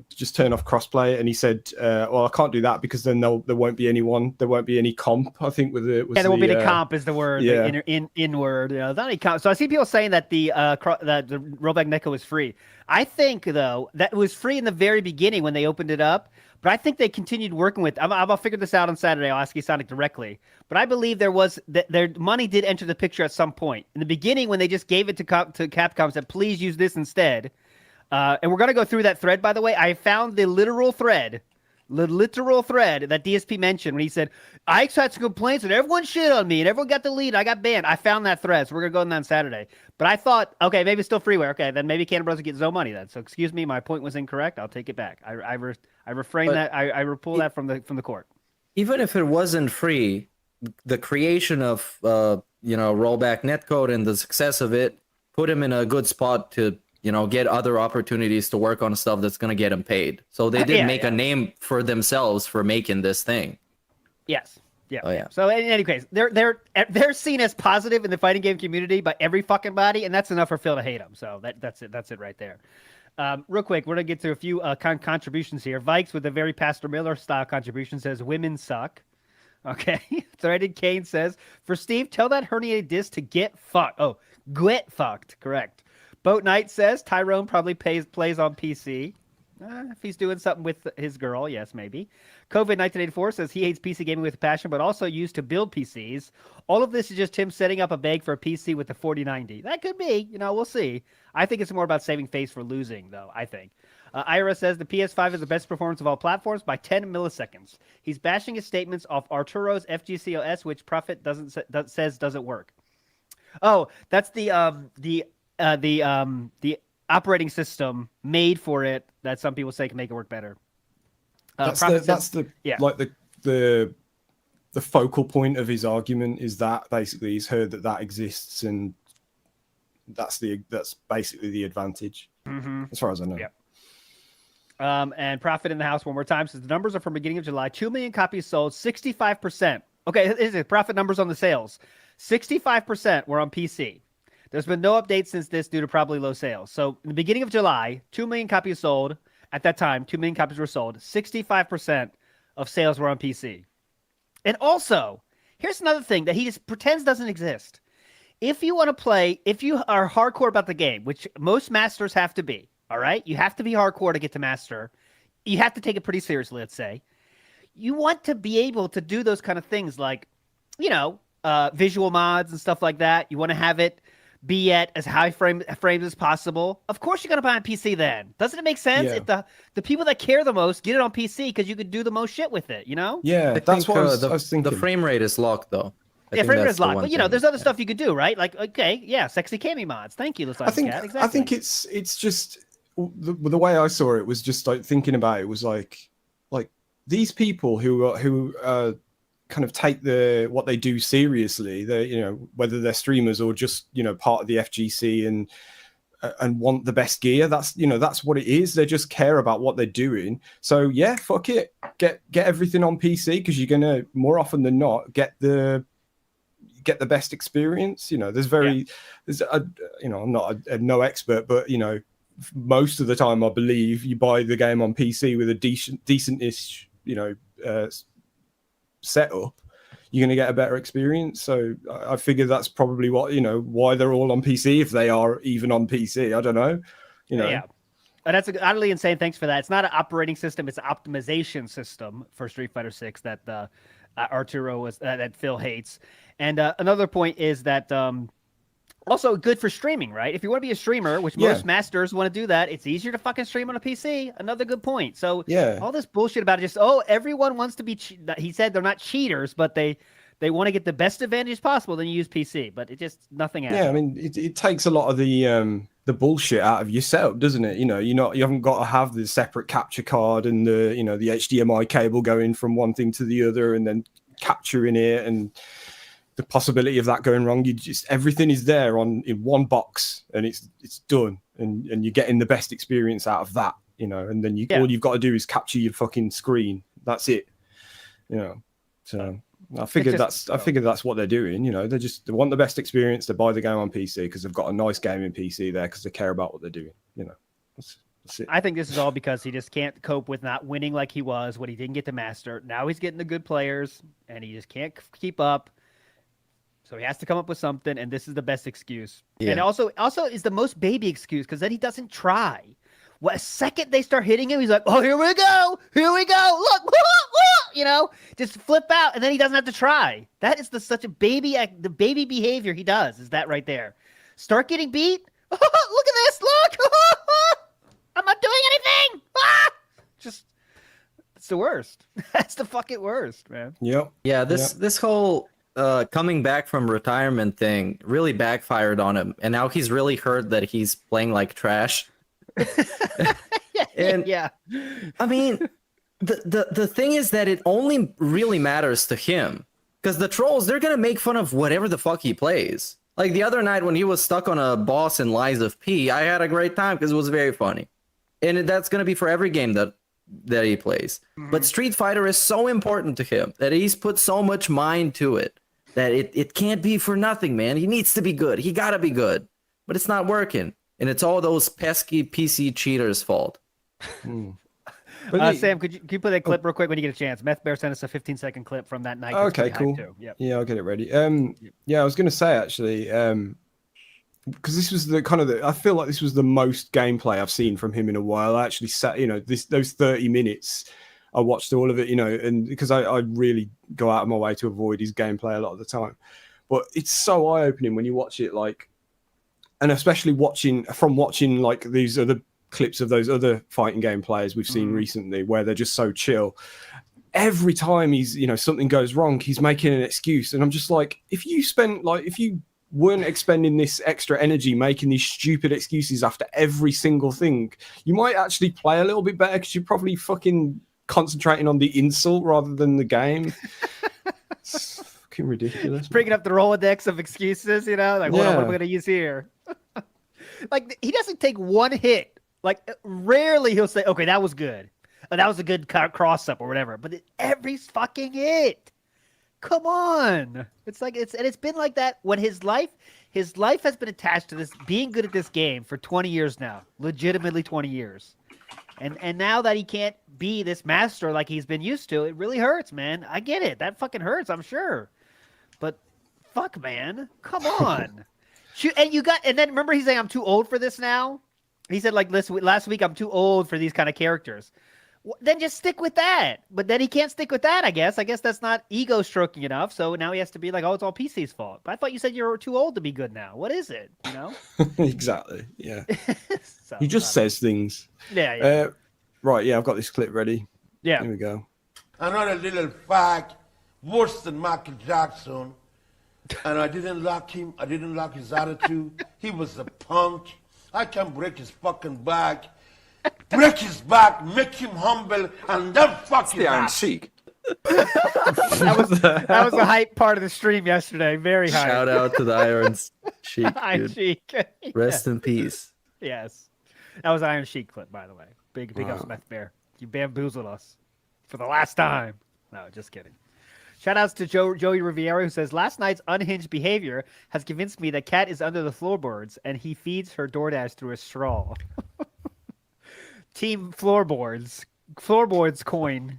just turn off crossplay. And he said, well, I can't do that because then there won't be anyone. There won't be any comp, I think. There won't be any comp is the word. Yeah. Inward. Not any comp. So I see people saying that the rollback netcode was free. I think, though, that it was free in the very beginning when they opened it up. but I think they continued working with. I'll figure this out on Saturday. I'll ask eSonic directly. But I believe their money did enter the picture at some point. In the beginning, when they just gave it to Capcom, said, please use this instead. And we're going to go through that thread, by the way. I found the literal thread that DSP mentioned when he said, I had some complaints and everyone shit on me and everyone got deleted. I got banned. I found that thread, so we're going to go on that on Saturday. But I thought, okay, maybe it's still freeware. Okay, then maybe Cannon Bros. Will get no money then. So excuse me, my point was incorrect. I'll take it back. I refrain that. I pull that from the court. Even if it wasn't free, the creation of rollback netcode and the success of it put him in a good spot to get other opportunities to work on stuff that's going to get them paid. So they did make a name for themselves for making this thing. Yes. Yeah. Oh, yeah. So in any case, they're seen as positive in the fighting game community by every fucking body, and that's enough for Phil to hate them. So that's it. That's it right there. Real quick, we're going to get to a few contributions here. Vikes with a very Pastor Miller style contribution says, women suck. Okay. Threaded Kane says, for Steve, tell that herniated disc to get fucked. Oh, get fucked. Correct. Boat Knight says Tyrone probably plays on PC. If he's doing something with his girl, yes, maybe. COVID-1984 says he hates PC gaming with a passion, but also used to build PCs. All of this is just him setting up a bag for a PC with the 4090. That could be, we'll see. I think it's more about saving face for losing, though, I think. Ira says the PS5 is the best performance of all platforms by 10 milliseconds. He's bashing his statements off Arturo's FGCOS, which Prophet says doesn't work. Oh, that's the operating system made for it that some people say can make it work better. That's the focal point of his argument is that basically he's heard that exists, and that's basically the advantage, as far as I know. Yep. And Prophet in the house one more time says the numbers are from beginning of July. 2 million copies sold, 65%. Okay, this is Prophet numbers on the sales. 65% were on PC. There's been no update since this due to probably low sales. So in the beginning of July, 2 million copies sold. At that time, 2 million copies were sold. 65% of sales were on PC. And also, here's another thing that he just pretends doesn't exist. If you want to play, if you are hardcore about the game, which most masters have to be, all right? You have to be hardcore to get to master. You have to take it pretty seriously, let's say. You want to be able to do those kind of things like, visual mods and stuff like that. You want to have it be at as high frames as possible. Of course you're going to buy on PC then. Doesn't it make sense? Yeah. If the people that care the most get it on PC because you could do the most shit with it, Yeah, that's what I was thinking. The frame rate is locked, though. Frame rate is locked. But, there's other stuff you could do, right? Like, okay, yeah, sexy cami mods. Thank you, I think it's just the way I saw it was just like thinking about it was like these people who kind of take what they do seriously, whether they're streamers or just part of the FGC and want the best gear. That's what it is. They just care about what they're doing. So yeah, fuck it, get everything on PC because you're gonna more often than not get the best experience. I'm not a no expert, but most of the time I believe you buy the game on PC with a decent-ish setup, you're going to get a better experience. So I figure that's probably what why they're all on PC, if they are even on PC. I don't know. Yeah, that's utterly insane. Thanks for that. It's not an operating system; it's an optimization system for Street Fighter 6 that Arturo was that Phil hates. And another point is that also good for streaming, right? If you want to be a streamer, which most masters want to do that, it's easier to fucking stream on a PC. Another good point. So all this bullshit about just, everyone wants to be, he said they're not cheaters, but they want to get the best advantage possible, then you use PC, but it just, nothing else. Yeah, I mean, it takes a lot of the bullshit out of your setup, doesn't it? You haven't got to have the separate capture card and the HDMI cable going from one thing to the other and then capturing it and the possibility of that going wrong. Everything is there in one box and it's done, and you're getting the best experience out of that, and then all you've got to do is capture your fucking screen. That's it. So I figured that's what they're doing. They want the best experience. They buy the game on PC because they've got a nice gaming PC there because they care about what they're doing. That's it. I think this is all because he just can't cope with not winning like he was when he didn't get to master. Now he's getting the good players and he just can't keep up. So he has to come up with something, and this is the best excuse. Yeah. And also is the most baby excuse because then he doesn't try. What second they start hitting him, he's like, "Oh, here we go, look, you know, just flip out, and then he doesn't have to try." That is such a the baby behavior he does is that right there. Start getting beat. Look at this, look, I'm not doing anything. Just it's the worst. That's the fucking worst, man. Yep. Yeah, this whole coming back from retirement thing really backfired on him, and now he's really heard that he's playing like trash. And yeah, I mean, the thing is that it only really matters to him, because the trolls, they're gonna make fun of whatever the fuck he plays. Like the other night when he was stuck on a boss in Lies of P, I had a great time because it was very funny, and that's gonna be for every game that he plays. But Street Fighter is so important to him that he's put so much mind to it that it can't be for nothing, man. He needs to be good. He gotta be good, but it's not working. And it's all those pesky PC cheaters' fault. Sam, could you play that clip real quick when you get a chance? Meth Bear sent us a 15-second clip from that night. Okay, cool. Yep. Yeah, I'll get it ready. Yeah, I was going to say actually, because this was I feel like this was the most gameplay I've seen from him in a while. I actually sat, those 30 minutes, I watched all of it, and because I really go out of my way to avoid his gameplay a lot of the time. But it's so eye-opening when you watch it, like, and especially watching like these other clips of those other fighting game players we've seen recently, where they're just so chill. Every time he's, something goes wrong, he's making an excuse, and I'm just like, if you weren't expending this extra energy making these stupid excuses after every single thing, you might actually play a little bit better, because you're probably fucking concentrating on the insult rather than the game. It's fucking ridiculous. Bringing up the Rolodex of excuses, like, what am I going to use here? Like, he doesn't take one hit. Like, rarely he'll say, okay, that was good. Oh, that was a good cross-up or whatever. But every fucking hit. Come on. It's like, it's been like that when his life has been attached to this, being good at this game for 20 years now. Legitimately 20 years. And now that he can't be this master like he's been used to, it really hurts, man. I get it. That fucking hurts, I'm sure. But fuck, man. Come on. And then remember he's saying, I'm too old for this now? He said, like, last week, I'm too old for these kind of characters. Then just stick with that. But then he can't stick with that, I guess. I guess that's not ego stroking enough. So now he has to be like, oh, it's all PC's fault. But I thought you said you were too old to be good now. What is it? Exactly. Yeah. He just says things. Yeah. Right. Yeah. I've got this clip ready. Yeah. Here we go. Another little fact, worse than Michael Jackson. And I didn't like him. I didn't like his attitude. He was a punk. I can break his fucking back. Break his back, make him humble, and then fuck his Iron ass. Sheik. That was the hype part of the stream yesterday. Very hype. Shout out to the Iron Sheik. Iron Dude. Sheik. Rest in peace. Yes. That was Iron Sheik clip, by the way. Big up Meth Bear. You bamboozled us for the last time. No, just kidding. Shout outs to Joey Riviera, who says, last night's unhinged behavior has convinced me that Kat is under the floorboards and he feeds her DoorDash through a straw. Team Floorboards coin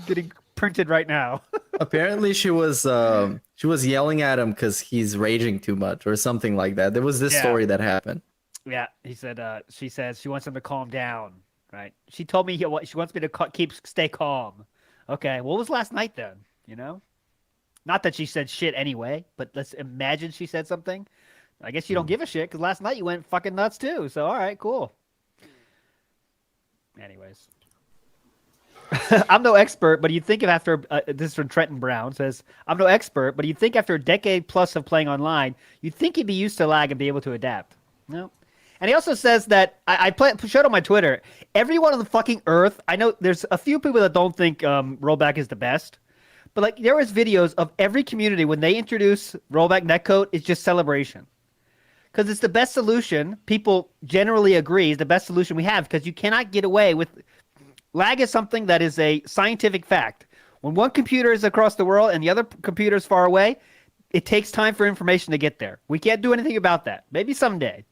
getting printed right now. Apparently she was yelling at him because he's raging too much or something like that. There was this story that happened. Yeah, he said she says she wants him to calm down, right? She told me she wants me to stay calm. Okay, what was last night then? Not that she said shit anyway, but let's imagine she said something. I guess you don't give a shit because last night you went fucking nuts too. So, all right, cool. Anyways. I'm no expert, but you'd think after, this is from Trenton Brown, says, I'm no expert, but you'd think after a decade plus of playing online, you'd think he'd be used to lag and be able to adapt. No. And he also says that, I showed on my Twitter, everyone on the fucking earth, I know there's a few people that don't think rollback is the best. But like there was videos of every community when they introduce rollback netcode, it's just celebration. Because it's the best solution. People generally agree is the best solution we have because you cannot get away with lag is something that is a scientific fact. When one computer is across the world and the other computer is far away, it takes time for information to get there. We can't do anything about that. Maybe someday.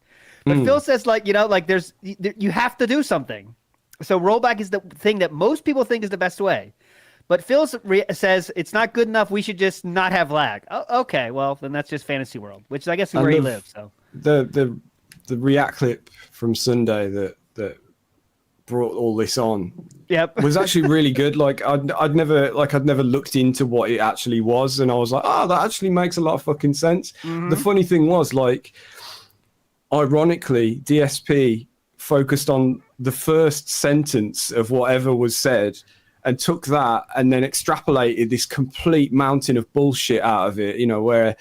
But Phil says you have to do something. So rollback is the thing that most people think is the best way. But Phil says it's not good enough. We should just not have lag. Oh, okay, well then that's just fantasy world, which I guess is where he lives. So the React clip from Sunday that brought all this on. Yep. Was actually really good. Like I'd never looked into what it actually was, and I was like, oh, that actually makes a lot of fucking sense. The funny thing was, like, ironically, DSP focused on the first sentence of whatever was said and took that and then extrapolated this complete mountain of bullshit out of it, you know, where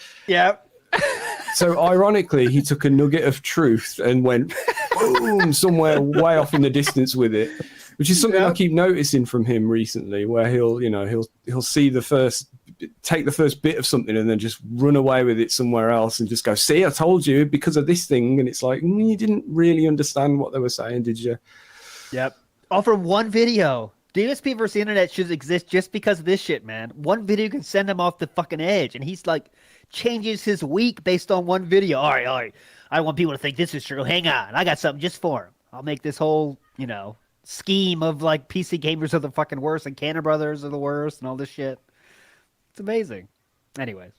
so ironically he took a nugget of truth and went boom somewhere way off in the distance with it, which is something I keep noticing from him recently, where he'll see take the first bit of something and then just run away with it somewhere else and just go, see, I told you because of this thing. And it's like, you didn't really understand what they were saying, did you? Yep. All from one video. DSP versus the internet should exist just because of this shit, man. One video can send him off the fucking edge, and he's like changes his week based on one video. All right. I want people to think this is true. Hang on. I got something just for him. I'll make this whole, scheme of like PC gamers are the fucking worst and Cannon Brothers are the worst and all this shit. It's amazing. Anyways,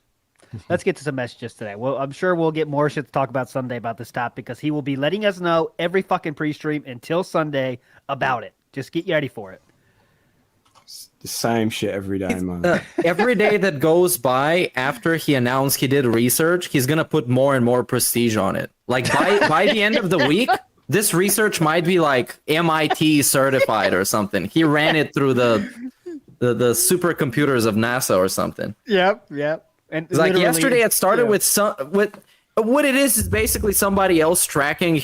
let's get to some messages today. Well, I'm sure we'll get more shit to talk about Sunday about this topic because he will be letting us know every fucking pre-stream until Sunday about it. Just get ready for it. The same shit every day, man. Every day that goes by after he announced he did research, he's gonna put more and more prestige on it. Like by the end of the week, this research might be like MIT certified or something. He ran it through the supercomputers of NASA or something. Yep. And it's like yesterday it started with what it is basically somebody else tracking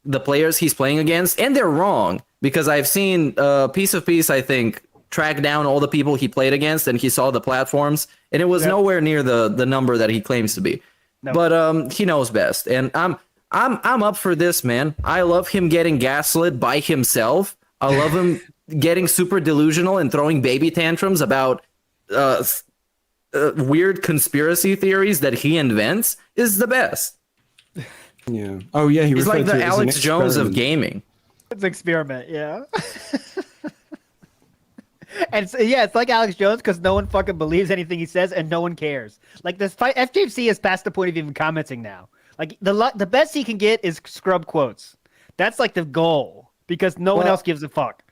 the players he's playing against, and they're wrong because I've seen Piece of Peace, I think, track down all the people he played against, and he saw the platforms, and it was nowhere near the number that he claims to be. No. But he knows best, and I'm up for this, man. I love him getting gaslit by himself. I love him getting super delusional and throwing baby tantrums about weird conspiracy theories that he invents is the best. Yeah. Oh yeah, he's like the Alex Jones of gaming. It's an experiment, yeah. And it's like Alex Jones because no one fucking believes anything he says and no one cares. Like this fight, FGC is past the point of even commenting now. Like the best he can get is scrub quotes. That's like the goal because no one else gives a fuck.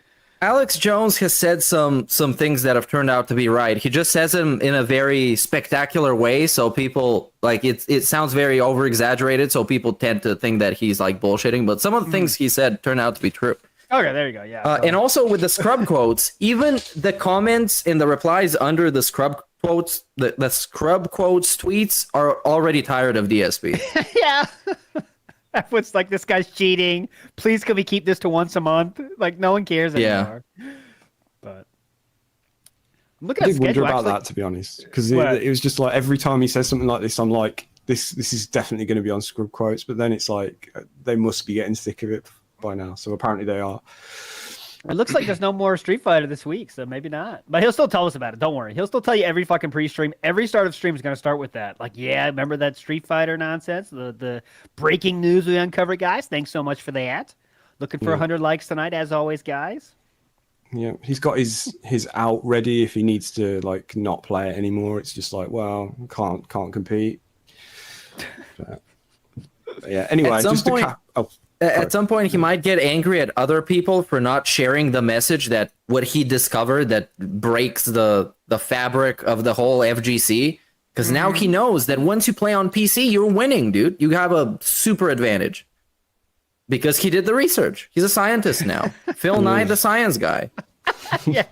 Alex Jones has said some things that have turned out to be right. He just says them in a very spectacular way, so people like it sounds very over exaggerated, so people tend to think that he's like bullshitting. But some of the things he said turned out to be true. Okay, there you go. Yeah. And also with the scrub quotes, even the comments and the replies under the scrub quotes, the scrub quotes tweets are already tired of DSP. Yeah. Everyone's like, this guy's cheating. Please, can we keep this to once a month? Like, no one cares anymore. But look at I did wonder about that, to be honest, because it was just like every time he says something like this, I'm like, this is definitely going to be on scrub quotes. But then it's like they must be getting sick of it by now. So apparently they are. It looks like there's no more Street Fighter this week, so maybe not. But he'll still tell us about it. Don't worry. He'll still tell you every fucking pre-stream. Every start of stream is going to start with that. Like, yeah, remember that Street Fighter nonsense? The breaking news we uncovered, guys. Thanks so much for that. Looking for 100 likes tonight, as always, guys. Yeah, he's got his out ready if he needs to like not play it anymore. It's just like, well, can't compete. But yeah. Anyway, at some point, he might get angry at other people for not sharing the message that what he discovered that breaks the fabric of the whole FGC. Because now he knows that once you play on PC, you're winning, dude. You have a super advantage. Because he did the research. He's a scientist now. Phil Nye, the science guy. Yes.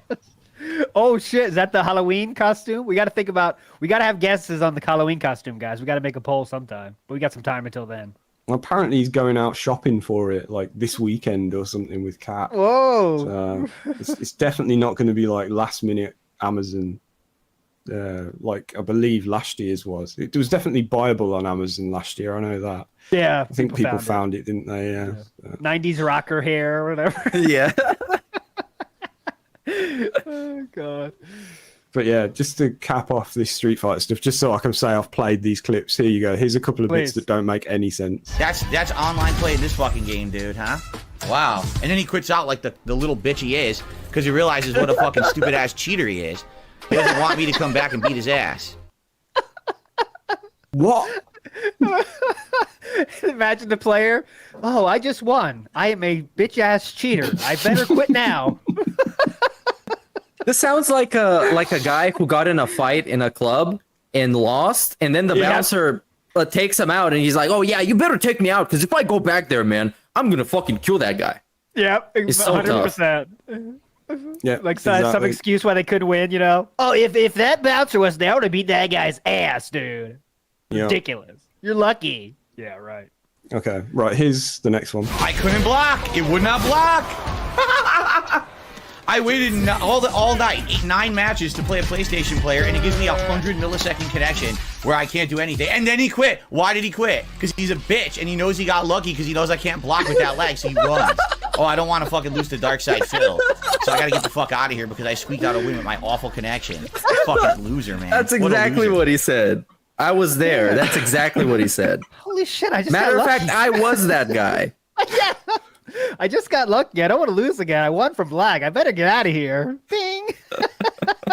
Oh, shit. Is that the Halloween costume? We got to have guesses on the Halloween costume, guys. We got to make a poll sometime. But we got some time until then. Well, apparently he's going out shopping for it like this weekend or something with Kat. Whoa! So it's definitely not going to be like last minute Amazon, like I believe last year's was. It was definitely buyable on Amazon last year. I know that. Yeah, I think people found it, didn't they? Yeah. 90s rocker hair or whatever. Yeah. Oh god. But yeah, just to cap off this Street Fighter stuff, just so I can say I've played these clips. Here you go. Here's a couple of bits that don't make any sense. That's online play in this fucking game, dude, huh? Wow. And then he quits out like the little bitch he is because he realizes what a fucking stupid ass cheater he is. He doesn't want me to come back and beat his ass. What? Imagine the player. Oh, I just won. I am a bitch ass cheater. I better quit now. This sounds like a guy who got in a fight in a club and lost, and then the bouncer takes him out, and he's like, "Oh yeah, you better take me out, because if I go back there, man, I'm gonna fucking kill that guy." Yep, It's so 100%. Yeah, Like some exactly. excuse why they couldn't win, you know? Oh, if that bouncer was there, I would have beat that guy's ass, dude. Yeah. Ridiculous. You're lucky. Yeah, right. Okay, right. Here's the next one. I couldn't block. It would not block. I waited all night, 9 matches to play a PlayStation player, and it gives me 100 millisecond connection where I can't do anything. And then he quit. Why did he quit? Because he's a bitch, and he knows he got lucky because he knows I can't block with that leg, so he runs. Oh, I don't want to fucking lose to Dark Side Phil, so I got to get the fuck out of here because I squeaked out a win with my awful connection. Fucking loser, man. That's exactly what he said. I was there. Yeah. That's exactly what he said. Holy shit, I just Matter got of fact, lucky. I was that guy. Yeah. I just got lucky. I don't want to lose again. I won from Black. I better get out of here. Bing.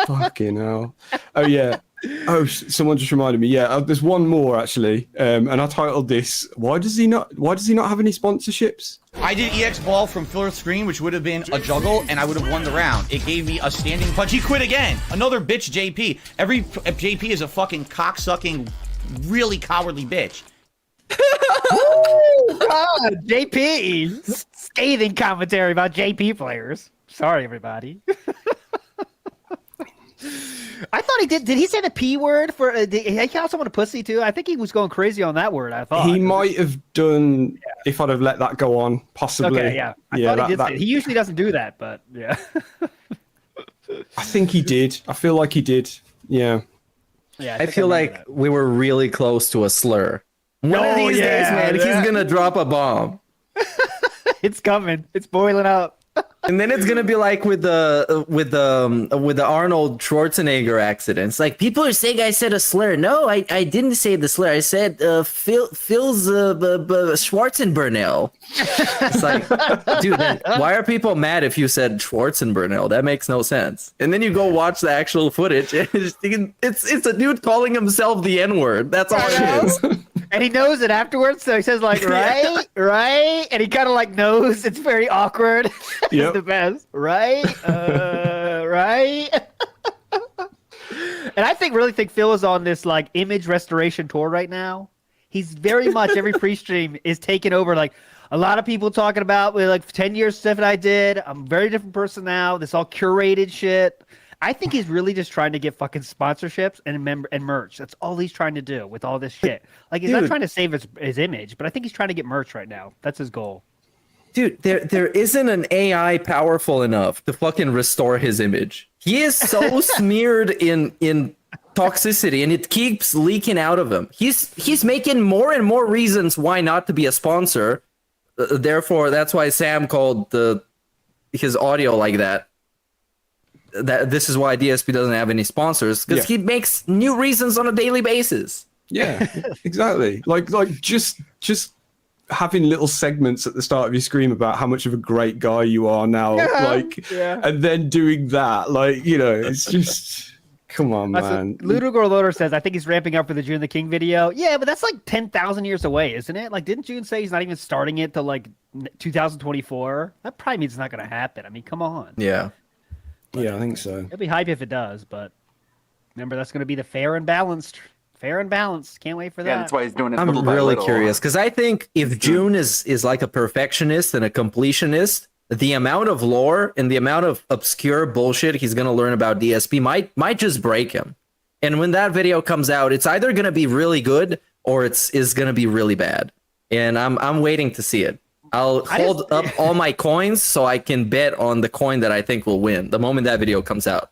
Fucking hell. Oh yeah. Oh, someone just reminded me. Yeah, there's one more actually, and I titled this. Why does he not have any sponsorships? I did EX ball from fourth screen, which would have been a juggle, and I would have won the round. It gave me a standing punch. He quit again. Another bitch JP. Every JP is a fucking cocksucking, really cowardly bitch. God, JP. Scathing commentary about JP players. Sorry, everybody. I thought he did. Did he say the P word for? Did he call someone a pussy too? I think he was going crazy on that word. I thought He might have done if I'd have let that go on, possibly. Okay, yeah. I thought he did. Say it. He usually doesn't do that, but yeah. I think he did. I feel like he did. Yeah. Yeah. I feel like we were really close to a slur. One of these days, man, he's gonna drop a bomb. It's coming. It's boiling up. And then it's gonna be like with the Arnold Schwarzenegger accidents. Like, people are saying I said a slur. No, I didn't say the slur. I said Phil's Schwarzenburnell. It's like, dude, then why are people mad if you said Schwarzenburnell? That makes no sense. And then you go watch the actual footage. And it's a dude calling himself the N-word. That's all it is. And he knows it afterwards, so he says like, right, right, and he kind of like knows. It's very awkward. It's the best, right, right. And I really think Phil is on this like image restoration tour right now. He's very much every pre-stream is taking over. Like a lot of people talking about like 10 years stuff that I did. I'm a very different person now. This all curated shit. I think he's really just trying to get fucking sponsorships and merch. That's all he's trying to do with all this shit. Like, he's not trying to save his image, but I think he's trying to get merch right now. That's his goal. Dude, there isn't an AI powerful enough to fucking restore his image. He is so smeared in toxicity, and it keeps leaking out of him. He's making more and more reasons why not to be a sponsor. Therefore, that's why Sam called his audio like that. That this is why DSP doesn't have any sponsors, because he makes new reasons on a daily basis. Yeah, exactly. Like just having little segments at the start of your stream about how much of a great guy you are now, and then doing that, like, you know, it's just come on, man. Ludogor Loader says, I think he's ramping up for the June the King video. Yeah, but that's like 10,000 years away, isn't it? Like, didn't June say he's not even starting it till like 2024? That probably means it's not going to happen. I mean, come on. Yeah. Yeah, I think so. It'll be hype if it does, but remember, that's going to be the fair and balanced. Fair and balanced. Can't wait for that. Yeah, that's why he's doing it. I'm really curious, because I think if June is like a perfectionist and a completionist, the amount of lore and the amount of obscure bullshit he's going to learn about DSP might just break him. And when that video comes out, it's either going to be really good or it's going to be really bad. And I'm waiting to see it. I'll hold up all my coins so I can bet on the coin that I think will win the moment that video comes out.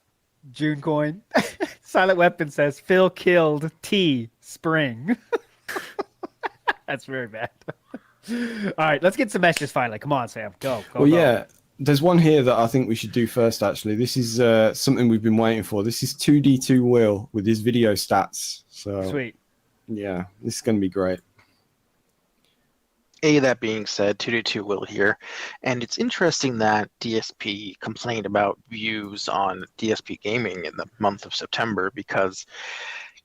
June coin. Silent Weapon says Phil killed T Spring. That's very bad. All right, let's get some messages finally. Come on, Sam. Go. Well, yeah. There's one here that I think we should do first, actually. This is something we've been waiting for. This is 2D2 Will with his video stats. So sweet. Yeah, this is going to be great. That being said, 2D2 Will here, and it's interesting that DSP complained about views on DSP Gaming in the month of September, because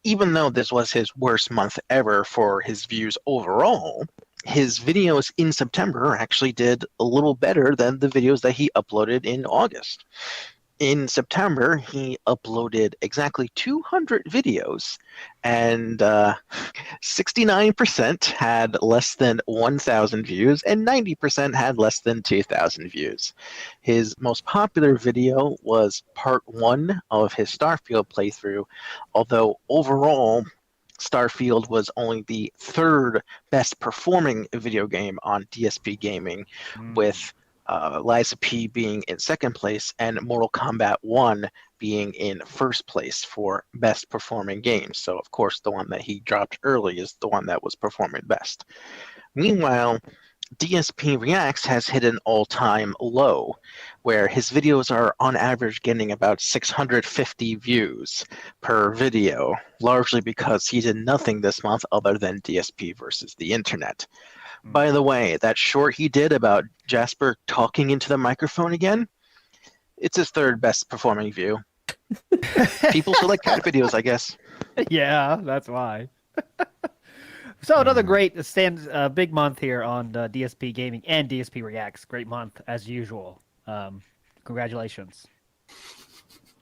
even though this was his worst month ever for his views overall, his videos in September actually did a little better than the videos that he uploaded in August. In September, he uploaded exactly 200 videos, and 69% had less than 1,000 views, and 90% had less than 2,000 views. His most popular video was part 1 of his Starfield playthrough, although overall, Starfield was only the 3rd best performing video game on DSP Gaming, with Lies of P being in 2nd place and Mortal Kombat 1 being in 1st place for best performing games. So, of course, the one that he dropped early is the one that was performing best. Meanwhile, DSP Reacts has hit an all-time low, where his videos are on average getting about 650 views per video, largely because he did nothing this month other than DSP versus the internet. By the way, that short he did about Jasper talking into the microphone again, it's his 3rd best performing view. People still like cat videos, I guess. Yeah, that's why. So another great big month here on DSP Gaming and DSP Reacts. Great month as usual. Congratulations.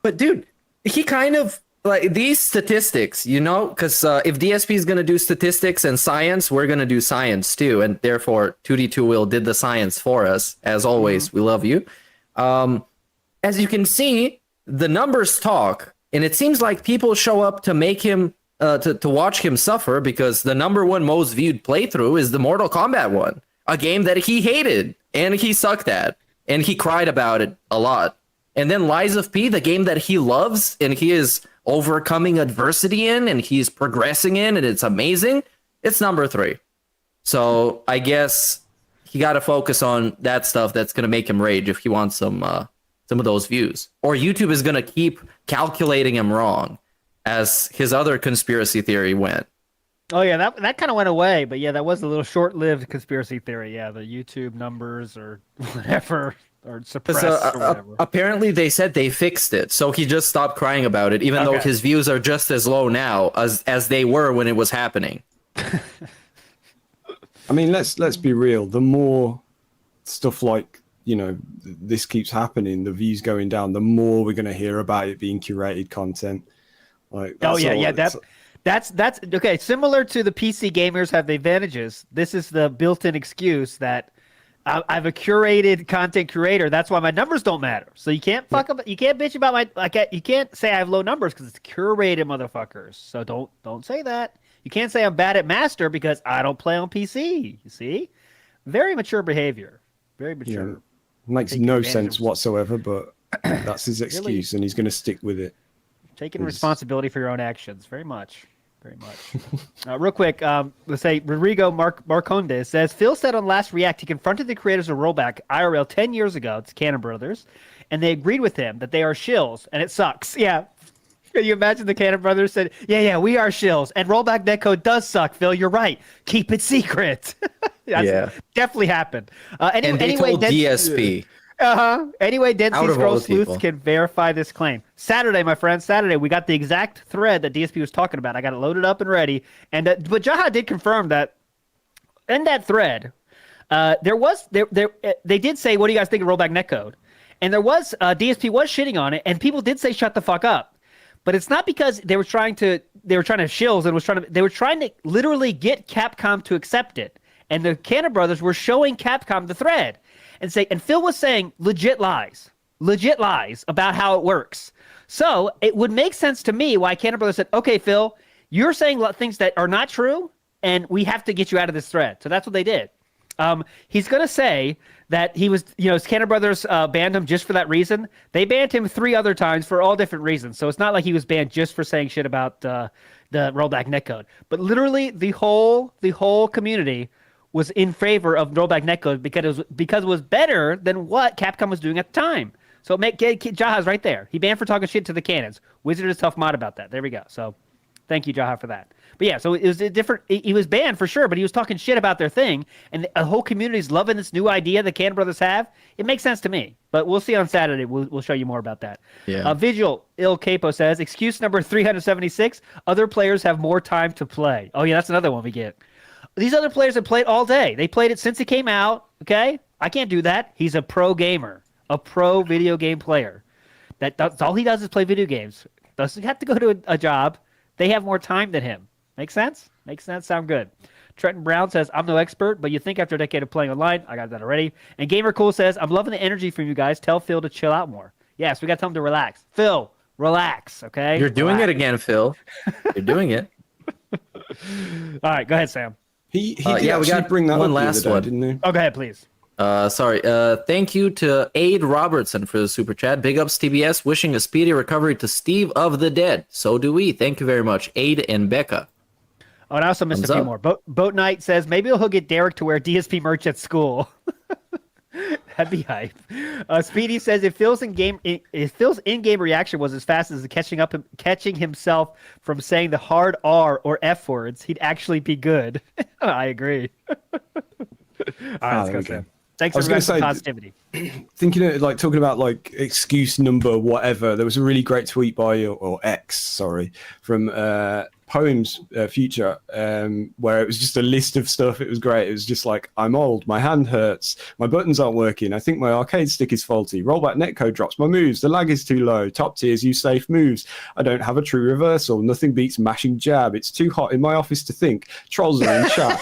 But dude, he kind of like these statistics, you know, because if DSP is going to do statistics and science, we're going to do science too. And therefore, 2D2 Will did the science for us. As always, we love you. As you can see, the numbers talk. And it seems like people show up to make him, to watch him suffer, because the #1 most viewed playthrough is the Mortal Kombat one. A game that he hated and he sucked at. And he cried about it a lot. And then Lies of P, the game that he loves and he is overcoming adversity in and he's progressing in and it's amazing, it's #3. So I guess he got to focus on that stuff that's going to make him rage if he wants some of those views. Or YouTube is going to keep calculating him wrong, as his other conspiracy theory went. Oh yeah, that kind of went away, but yeah, that was a little short-lived conspiracy theory. Yeah, the YouTube numbers or whatever or suppressed or whatever. Apparently they said they fixed it, so he just stopped crying about it, even though his views are just as low now as they were when it was happening. I mean, let's be real. The more stuff like, you know, this keeps happening, the views going down, the more we're going to hear about it being curated content. Like, that's okay. Similar to the PC gamers have the advantages. This is the built-in excuse that I've a curated content curator. That's why my numbers don't matter. So you can't you can't bitch about you can't say I have low numbers because it's curated, motherfuckers. So don't say that. You can't say I'm bad at master because I don't play on PC. You see, very mature behavior. Very mature. Yeah, makes no sense whatsoever, but that's his excuse, and he's going to stick with it. Taking responsibility for your own actions. Very much. Very much. Real quick, let's say Rodrigo Marcondes says, Phil said on Last React he confronted the creators of Rollback IRL 10 years ago, it's Cannon Brothers, and they agreed with him that they are shills, and it sucks. Yeah. Can you imagine the Cannon Brothers said, yeah, we are shills, and Rollback Netcode does suck, Phil, you're right. Keep it secret. Definitely happened. And they told DSP. Anyway, Dead Sea Scrolls Sleuths can verify this claim. Saturday, my friend, we got the exact thread that DSP was talking about. I got it loaded up and ready. And but Jaha did confirm that in that thread, they did say, "What do you guys think of Rollback Netcode?" And there was DSP was shitting on it, and people did say, "Shut the fuck up." But it's not because they were trying to shills and they were trying to literally get Capcom to accept it. And the Cannon Brothers were showing Capcom the thread. And Phil was saying legit lies about how it works. So it would make sense to me why Cannon Brothers said, okay, Phil, you're saying things that are not true, and we have to get you out of this thread. So that's what they did. He's going to say that he was, Cannon Brothers banned him just for that reason. They banned him 3 other times for all different reasons. So it's not like he was banned just for saying shit about the Rollback Netcode. But literally the whole community was in favor of Rollback Netcode because it was better than what Capcom was doing at the time. So Jaha's right there. He banned for talking shit to the cannons. Wizard is tough mod about that. There we go. So Thank you, Jaha, for that. But yeah, so it was a different. He was banned for sure, but he was talking shit about their thing, and the whole community's loving this new idea the Cannon Brothers have. It makes sense to me, but we'll see on Saturday. We'll show you more about that. Yeah. Vigil Il Capo says, excuse number 376: other players have more time to play. Oh yeah, that's another one we get. These other players have played all day. They played it since it came out. Okay, I can't do that. He's a pro gamer, a pro video game player. That's all he does is play video games. Doesn't have to go to a job. They have more time than him. Make sense? Makes sense. Sound good. Trenton Brown says, I'm no expert, but you think after a decade of playing online, I got that already. And Gamer Cool says, I'm loving the energy from you guys. Tell Phil to chill out more. Yes, we got to tell him to relax. Phil, relax, okay? You're doing it again, Phil. You're doing it. All right, go ahead, Sam. He did actually bring that one up last the other one. day, didn't he? Oh, go ahead, please. Sorry. Thank you to Aid Robertson for the super chat. Big ups TBS. Wishing a speedy recovery to Steve of the Dead. So do we. Thank you very much, Aid and Becca. Oh, and I also missed Thumbs a few up. more. Boat Knight says, maybe he'll get Derek to wear DSP merch at school. That'd be hype. Speedy says, if Phil's in-game reaction was as fast as catching himself from saying the hard R or F words, he'd actually be good. I agree. All right, let's go, Sam. Thanks for the positivity. Thinking of, like, talking about like excuse number whatever, there was a really great tweet by or X, sorry, from Poems Future, where it was just a list of stuff. It was great. It was just like, I'm old, my hand hurts, my buttons aren't working, I think my arcade stick is faulty, rollback netcode drops my moves, the lag is too low, top tiers use safe moves, I don't have a true reversal, nothing beats mashing jab, it's too hot in my office to think, trolls are in chat.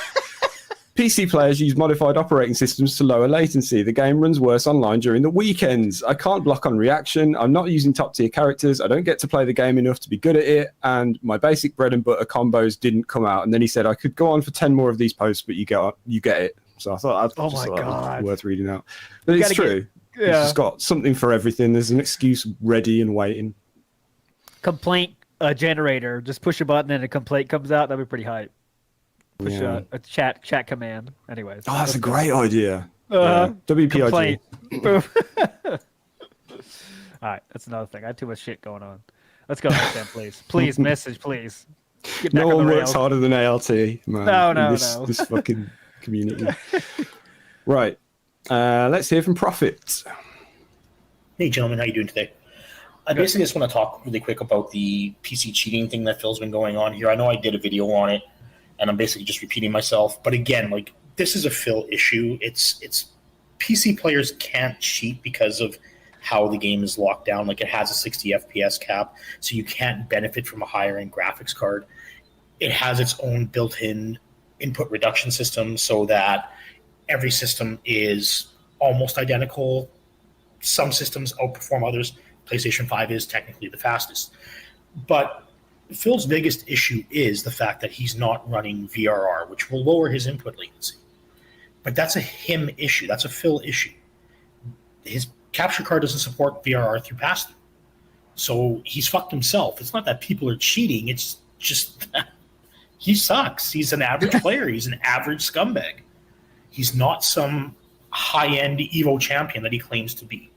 PC players use modified operating systems to lower latency. The game runs worse online during the weekends. I can't block on reaction. I'm not using top tier characters. I don't get to play the game enough to be good at it. And my basic bread and butter combos didn't come out. And then he said, I could go on for 10 more of these posts, but you get it. So I thought that was worth reading out. But it's true. It's just got something for everything. There's an excuse ready and waiting. Complaint generator. Just push a button and a complaint comes out. That'd be pretty hype. Push a chat command. Anyways. Oh, that's a great idea. WPIG. All right, that's another thing. I had too much shit going on. Let's go, Sam, please. Please, message, please. Get back No on one the works rails. harder than ALT, man. No, in this fucking community. Right. Let's hear from Prophet. Hey, gentlemen, how you doing today? I basically just want to talk really quick about the PC cheating thing that Phil's been going on here. I know I did a video on it, and I'm basically just repeating myself. But again, like, this is a Phil issue. It's PC players can't cheat because of how the game is locked down. Like, it has a 60 FPS cap, so you can't benefit from a higher end graphics card. It has its own built-in input reduction system so that every system is almost identical. Some systems outperform others. PlayStation 5 is technically the fastest. But Phil's biggest issue is the fact that he's not running VRR, which will lower his input latency. But that's a him issue. That's a Phil issue. His capture card doesn't support VRR through pass-through. So he's fucked himself. It's not that people are cheating. It's just that he sucks. He's an average player. He's an average scumbag. He's not some high-end Evo champion that he claims to be.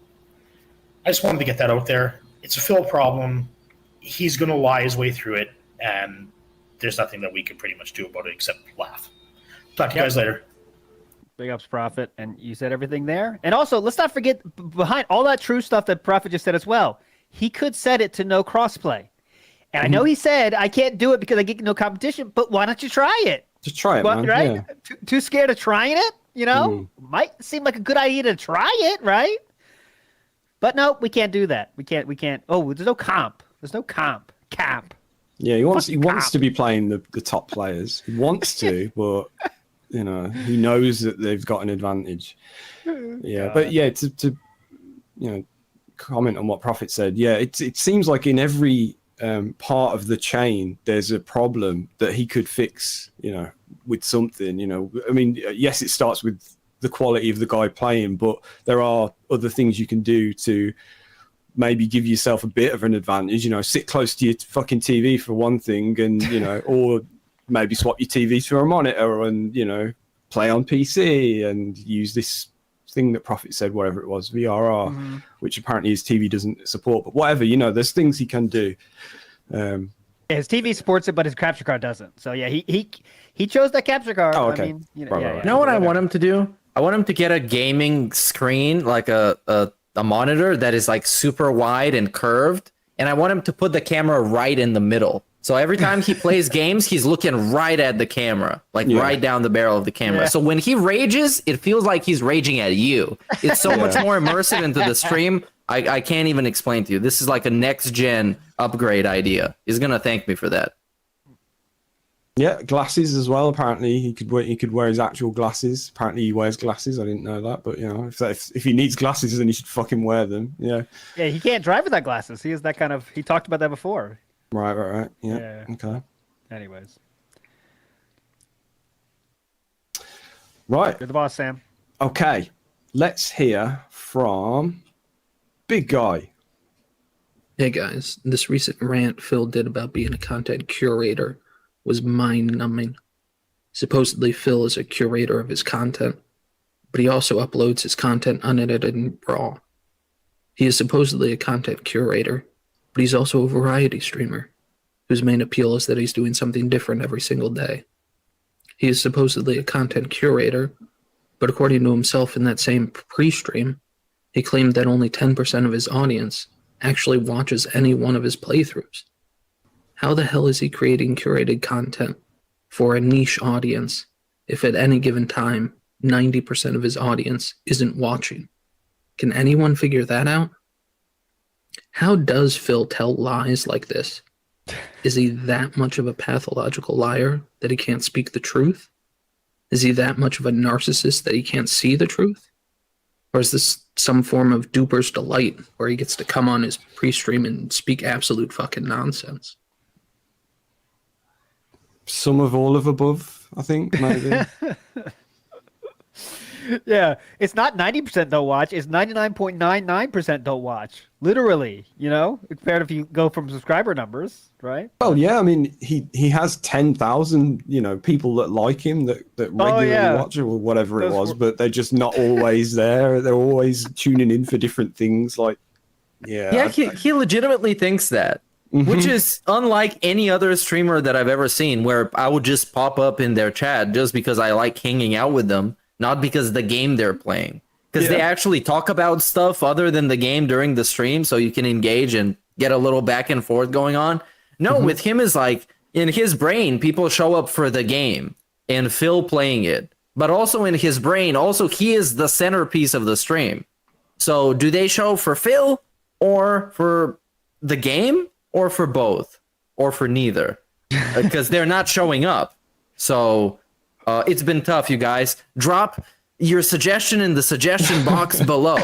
I just wanted to get that out there. It's a Phil problem. He's going to lie his way through it, and there's nothing that we can pretty much do about it except laugh. Talk to you guys later. Big ups, Prophet. And you said everything there. And also, let's not forget, behind all that true stuff that Prophet just said as well, he could set it to no crossplay. And I know he said, I can't do it because I get no competition, but why don't you try it? Just try it, man. Right? Yeah. Too scared of trying it? You know? Might seem like a good idea to try it, right? But no, we can't do that. We can't. Oh, there's no comp. There's no comp. Yeah, he wants to be playing the top players. He wants to, but you know, he knows that they've got an advantage. Yeah, but yeah, to you know, comment on what Prophet said. Yeah, it seems like in every part of the chain there's a problem that he could fix. You know, with something. You know, I mean, yes, it starts with the quality of the guy playing, but there are other things you can do to maybe give yourself a bit of an advantage. You know, sit close to your fucking TV for one thing, and you know, or maybe swap your TV to a monitor and, you know, play on PC and use this thing that Prophet said, whatever it was, VRR, which apparently his TV doesn't support. But whatever, you know, there's things he can do. Yeah, Yeah, his TV supports it, but his capture card doesn't. So yeah, he chose that capture card. Oh, I mean, you know, Right. You know what I want him to do? I want him to get a gaming screen, like a monitor that is like super wide and curved, and I want him to put the camera right in the middle. So every time he plays games, he's looking right at the camera, like right down the barrel of the camera. Yeah. So when he rages, it feels like he's raging at you. It's so much more immersive into the stream. I can't even explain to you. This is like a next gen upgrade idea. He's gonna thank me for that. Yeah, glasses as well. Apparently, he could wear his actual glasses. Apparently, he wears glasses. I didn't know that, but you know, if he needs glasses, then he should fucking wear them. Yeah. Yeah, he can't drive without glasses. He is that kind of. He talked about that before. Right. Yeah. Okay. Anyways. Right. You're the boss, Sam. Okay. Let's hear from Big Guy. Hey guys, this recent rant Phil did about being a content curator was mind-numbing. Supposedly Phil is a curator of his content, but he also uploads his content unedited and raw. He is supposedly a content curator, but he's also a variety streamer, whose main appeal is that he's doing something different every single day. He is supposedly a content curator, but according to himself in that same pre-stream, he claimed that only 10% of his audience actually watches any one of his playthroughs. How the hell is he creating curated content for a niche audience if at any given time 90% of his audience isn't watching? Can anyone figure that out? How does Phil tell lies like this? Is he that much of a pathological liar that he can't speak the truth? Is he that much of a narcissist that he can't see the truth? Or is this some form of duper's delight where he gets to come on his pre-stream and speak absolute fucking nonsense? Some of all of above, I think, maybe. Yeah, it's not 90% don't watch. It's 99.99% don't watch. Literally, you know, compared if you go from subscriber numbers, right? Well, yeah, I mean, he has 10,000, people that like him that regularly watch it or whatever it was, but they're just not always there. They're always tuning in for different things. Like, Yeah, he legitimately thinks that, which is unlike any other streamer that I've ever seen, where I would just pop up in their chat just because I like hanging out with them, not because of the game they're playing. Because they actually talk about stuff other than the game during the stream, so you can engage and get a little back and forth going on. No, with him is like, in his brain, people show up for the game and Phil playing it. But also in his brain, also he is the centerpiece of the stream. So do they show for Phil or for the game or for both or for neither? Because they're not showing up. So it's been tough, you guys. Drop your suggestion in the suggestion box below.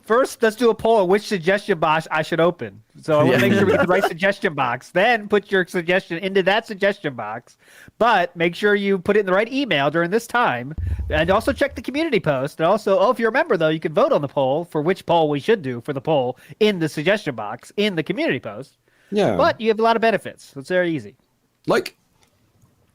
First, let's do a poll on which suggestion box I should open. So I want to make sure we get the right suggestion box. Then put your suggestion into that suggestion box. But make sure you put it in the right email during this time. And also check the community post. And also, if you remember, though, you can vote on the poll for which poll we should do for the poll in the suggestion box in the community post. Yeah. But you have a lot of benefits. It's very easy. Like,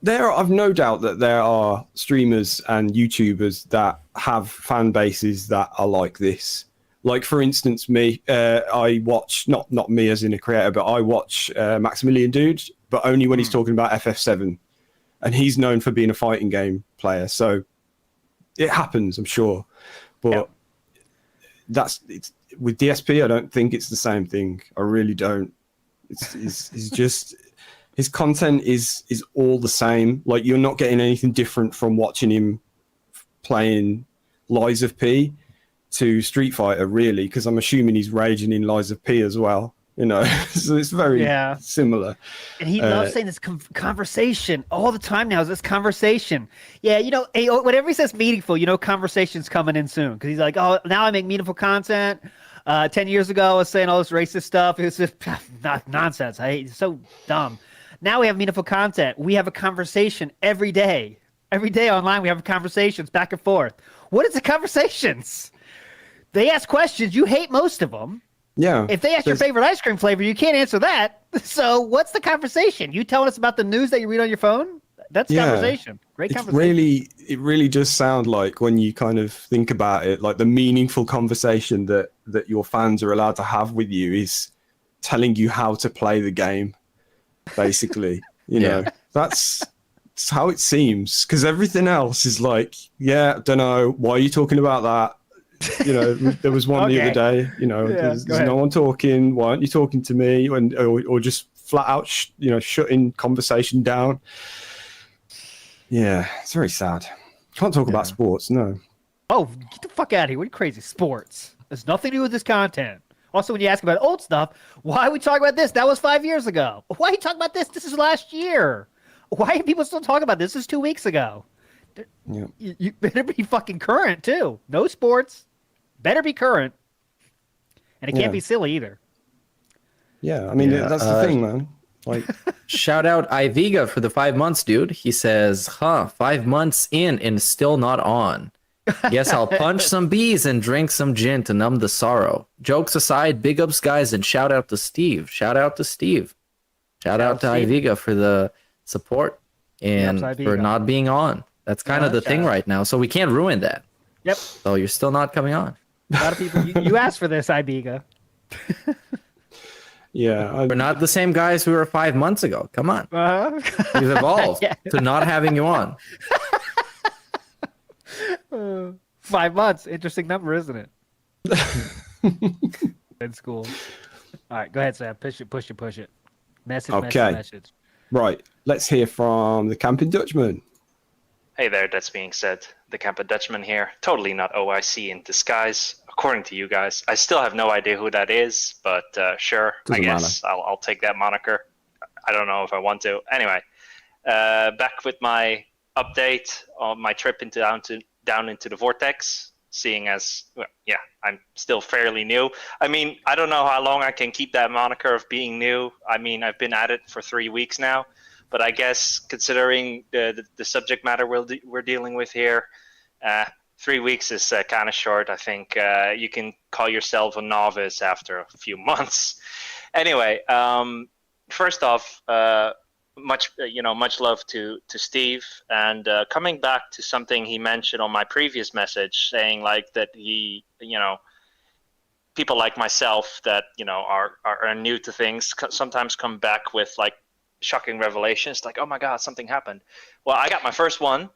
I've no doubt that there are streamers and YouTubers that have fan bases that are like this. Like, for instance, me, I watch, not me as in a creator, but I watch Maximilian Dude, but only when he's talking about FF7. And he's known for being a fighting game player. So it happens, I'm sure. But it's with DSP, I don't think it's the same thing. I really don't. It's just... His content is all the same. Like, you're not getting anything different from watching him playing Lies of P to Street Fighter, really, because I'm assuming he's raging in Lies of P as well. So it's very similar. And he loves saying this conversation all the time now. Is this conversation? Yeah, whenever he says meaningful, conversation's coming in soon. Because he's like, oh, now I make meaningful content. 10 years ago, I was saying all this racist stuff. It was just nonsense. It's so dumb. Now we have meaningful content. We have a conversation every day. Every day online, we have conversations back and forth. What is the conversations? They ask questions. You hate most of them. Yeah. If they ask your favorite ice cream flavor, you can't answer that. So what's the conversation? You telling us about the news that you read on your phone? That's conversation. Great conversation. It really does sound like, when you kind of think about it, like the meaningful conversation that your fans are allowed to have with you is telling you how to play the game, basically. You know, that's how it seems, because everything else is like, yeah, don't know, why are you talking about that? You know, there was one the other day, you know, there's no one talking, why aren't you talking to me? Or just flat out, shutting conversation down. Yeah, it's very sad. Can't talk about sports, no. Oh, get the fuck out of here. What are you crazy? Sports. There's nothing to do with this content. Also, when you ask about old stuff, why are we talking about this? That was 5 years ago. Why are you talking about this? This is last year. Why are people still talking about this? This is 2 weeks ago. Yeah. You better be fucking current, too. No sports. Better be current. And it can't be silly either. Yeah, I mean, that's the thing, man. Like, shout out Iviga for the 5 months, dude. He says, 5 months in and still not on. Guess I'll punch some bees and drink some gin to numb the sorrow. Jokes aside, big ups, guys, and shout out to Steve. Shout out to Steve. Shout out to Iviga for the support and for not being on. That's kind of the thing right now. So we can't ruin that. Yep. So you're still not coming on. A lot of people, you asked for this, Iviga. Yeah. We're not the same guys we were 5 months ago. Come on. We've evolved to not having you on. 5 months. Interesting number, isn't it? In school. All right, go ahead, Sam. Push it. Message. Right. Let's hear from the Camping Dutchman. Hey there, that's being said. The Camping Dutchman here. Totally not OIC in disguise, according to you guys. I still have no idea who that is, but sure, I guess I'll take that moniker. I don't know if I want to. Anyway, back with my update on my trip down into the Vortex, seeing as, I'm still fairly new. I mean, I don't know how long I can keep that moniker of being new. I mean, I've been at it for 3 weeks now. But I guess considering the subject matter we're dealing with here, 3 weeks is kind of short. I think you can call yourself a novice after a few months. Anyway, first off, much love to Steve, and coming back to something he mentioned on my previous message, saying like that he, people like myself that are new to things sometimes come back with like shocking revelations, like, oh my god, something happened. Well, I got my first one.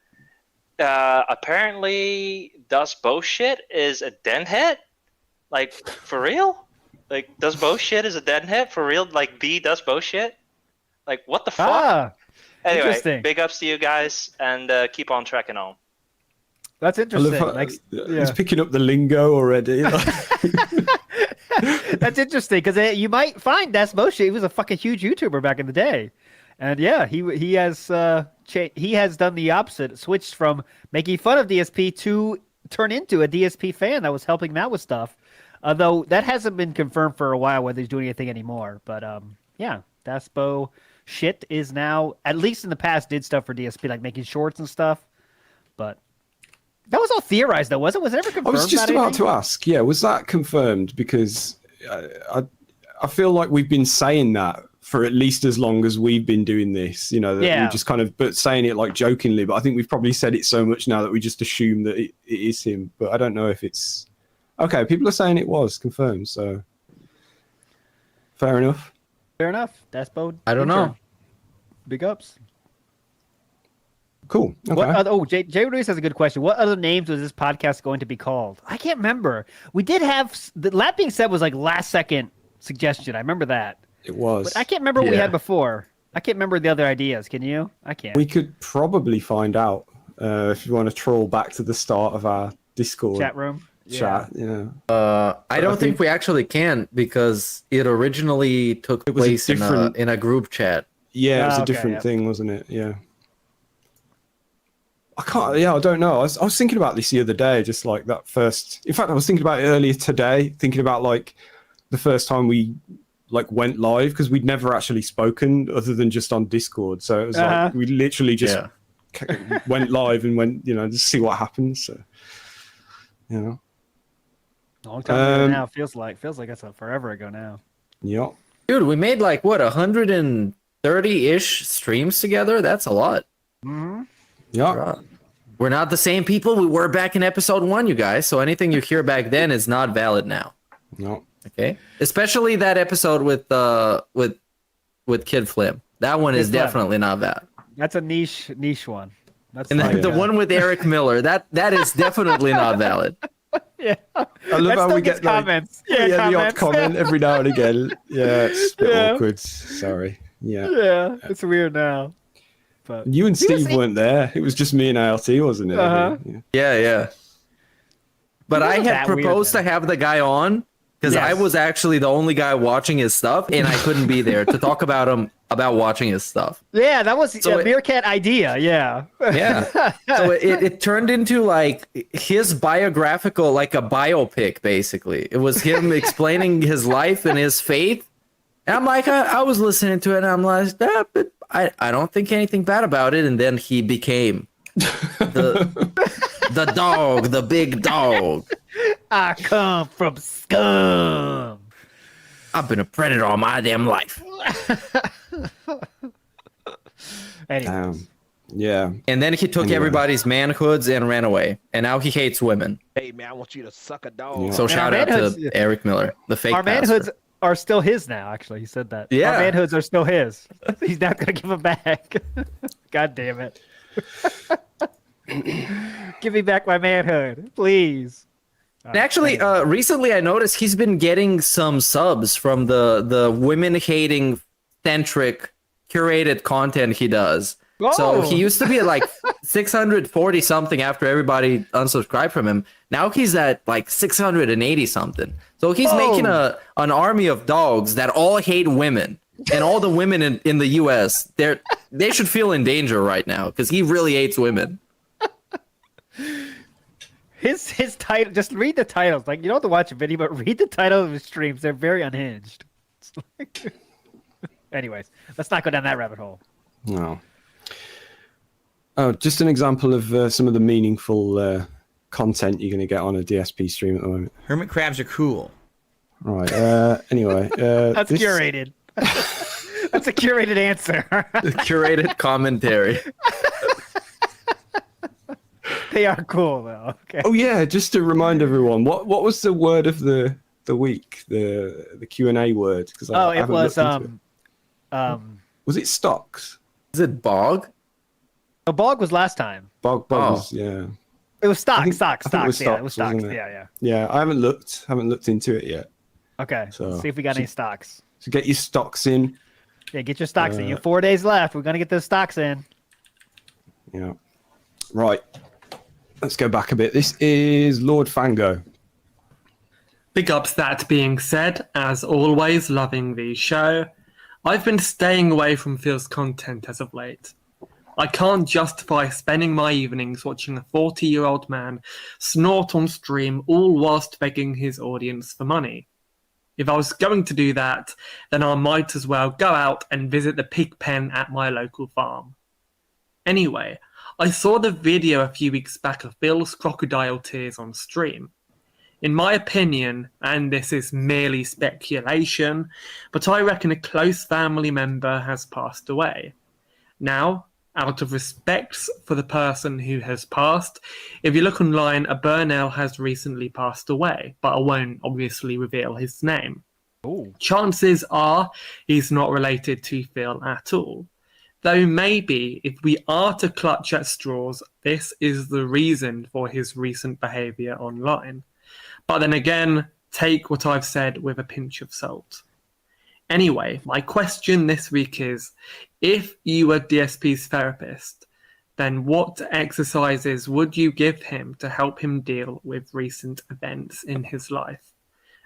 Apparently does bullshit is a den hit, like for real, like does bullshit is a den hit for real, like B does bullshit, like what the fuck. Anyway, big ups to you guys, and keep on tracking on. That's interesting. He's picking up the lingo already. That's interesting, because you might find that's bullshit. He was a fucking huge YouTuber back in the day, and yeah, he has done the opposite, switched from making fun of DSP to turn into a DSP fan that was helping him out with stuff. Though that hasn't been confirmed for a while whether he's doing anything anymore. But yeah, Daspo shit is now, at least in the past, did stuff for DSP like making shorts and stuff, but. That was all theorized, though, was it? Was it ever confirmed? I was just about to ask. Yeah, was that confirmed? Because I feel like we've been saying that for at least as long as we've been doing this. You know, that we just kind of, but saying it like jokingly. But I think we've probably said it so much now that we just assume that it is him. But I don't know if it's okay. People are saying it was confirmed, so fair enough. Fair enough. Daspo. I don't know. Big ups. Cool. Okay. Jay Ruiz has a good question. What other names was this podcast going to be called? I can't remember. We did have that being said was like last second suggestion. I remember that. It was. But I can't remember what we had before. I can't remember the other ideas. Can you? I can't. We could probably find out if you want to troll back to the start of our Discord chat room. Chat. Yeah. I don't think we actually can, because it originally took place in a group chat. Yeah, it was a different thing, wasn't it? Yeah. I don't know. I was thinking about this the other day, just like that first. In fact, I was thinking about it earlier today, thinking about like the first time we like went live, because we'd never actually spoken other than just on Discord. So it was like we literally just went live and went, just see what happens. So, long time ago now. Feels like that's forever ago now. Yeah. Dude, we made like what 130-ish streams together. That's a lot. Mm-hmm. Yeah. We're not the same people we were back in episode 1, you guys. So anything you hear back then is not valid now. No. Okay, especially that episode with Kid Flim. That one is Kid Flim. definitely not that. That's a niche one. That's And like, then the one with Eric Miller, that is definitely not valid. Yeah, I love how we get like, comments. the odd comment every now and again. Yeah, it's a bit Yeah. awkward. Sorry. Yeah. Yeah, it's weird now. But You and Steve weren't there. It was just me and ALT, wasn't it? Uh-huh. Yeah. But It I wasn't had that weird, proposed to have the guy on because I Yes. was actually the only guy watching his stuff, and I couldn't be there to talk about watching his stuff. Yeah, that was So a Meerkat idea. Yeah. Yeah. So it turned into like his biographical, like a biopic, basically. It was him explaining his life and his faith. And I'm like, I was listening to it, and I'm like, but I don't think anything bad about it. And then he became the dog, the big dog. I come from scum. I've been a predator all my damn life. Yeah. And then he took Anyway. everybody's manhoods and ran away. And now he hates women. Hey man, I want you to suck a dog. So shout out to Eric Miller, the fake Our pastor. manhoods are still his now. Actually, he said that. Yeah. Our manhoods are still his. He's not gonna give them back. God damn it. Give me back my manhood, please. And actually, recently I noticed he's been getting some subs from the women-hating centric curated content he does. So Oh. he used to be at like 640 something after everybody unsubscribed from him. Now he's at like 680 something. So he's making an army of dogs that all hate women. And all the women in the US, they should feel in danger right now because he really hates women. His title. Just read the titles. Like you don't have to watch a video, but read the title of his streams. They're very unhinged. It's like... Anyways, let's not go down that rabbit hole. No. Oh, just an example of some of the meaningful content you're going to get on a DSP stream at the moment. Hermit crabs are cool. Right. Anyway. That's this- curated. That's a curated answer. Curated commentary. They are cool though. Okay. Oh yeah, just to remind everyone, what was the word of the week? The Q&A word? Because Oh, it was Was it stocks? Is it bog? The bog was last time. Bog was, yeah. It was stocks. I think Stocks. it was Yeah, it was stocks. wasn't it? Yeah. Yeah, I haven't looked into it yet. Okay. So- Let's see if we got any stocks. So get your stocks in. Yeah, get your stocks in. You have 4 days left. We're gonna get those stocks in. Yeah. Right. Let's go back a bit. This is Lord Fango. Big ups that being said, as always, loving the show. I've been staying away from Phil's content as of late. I can't justify spending my evenings watching a 40-year-old man snort on stream all whilst begging his audience for money. If I was going to do that, then I might as well go out and visit the pig pen at my local farm. Anyway, I saw the video a few weeks back of Phil's crocodile tears on stream. In my opinion, and this is merely speculation, but I reckon a close family member has passed away. Now, out of respect for the person who has passed, if you look online, a Burnell has recently passed away, but I won't obviously reveal his name. Ooh. Chances are he's not related to Phil at all. Though maybe if we are to clutch at straws, this is the reason for his recent behaviour online. But then again, take what I've said with a pinch of salt. Anyway, my question this week is, if you were DSP's therapist, then what exercises would you give him to help him deal with recent events in his life?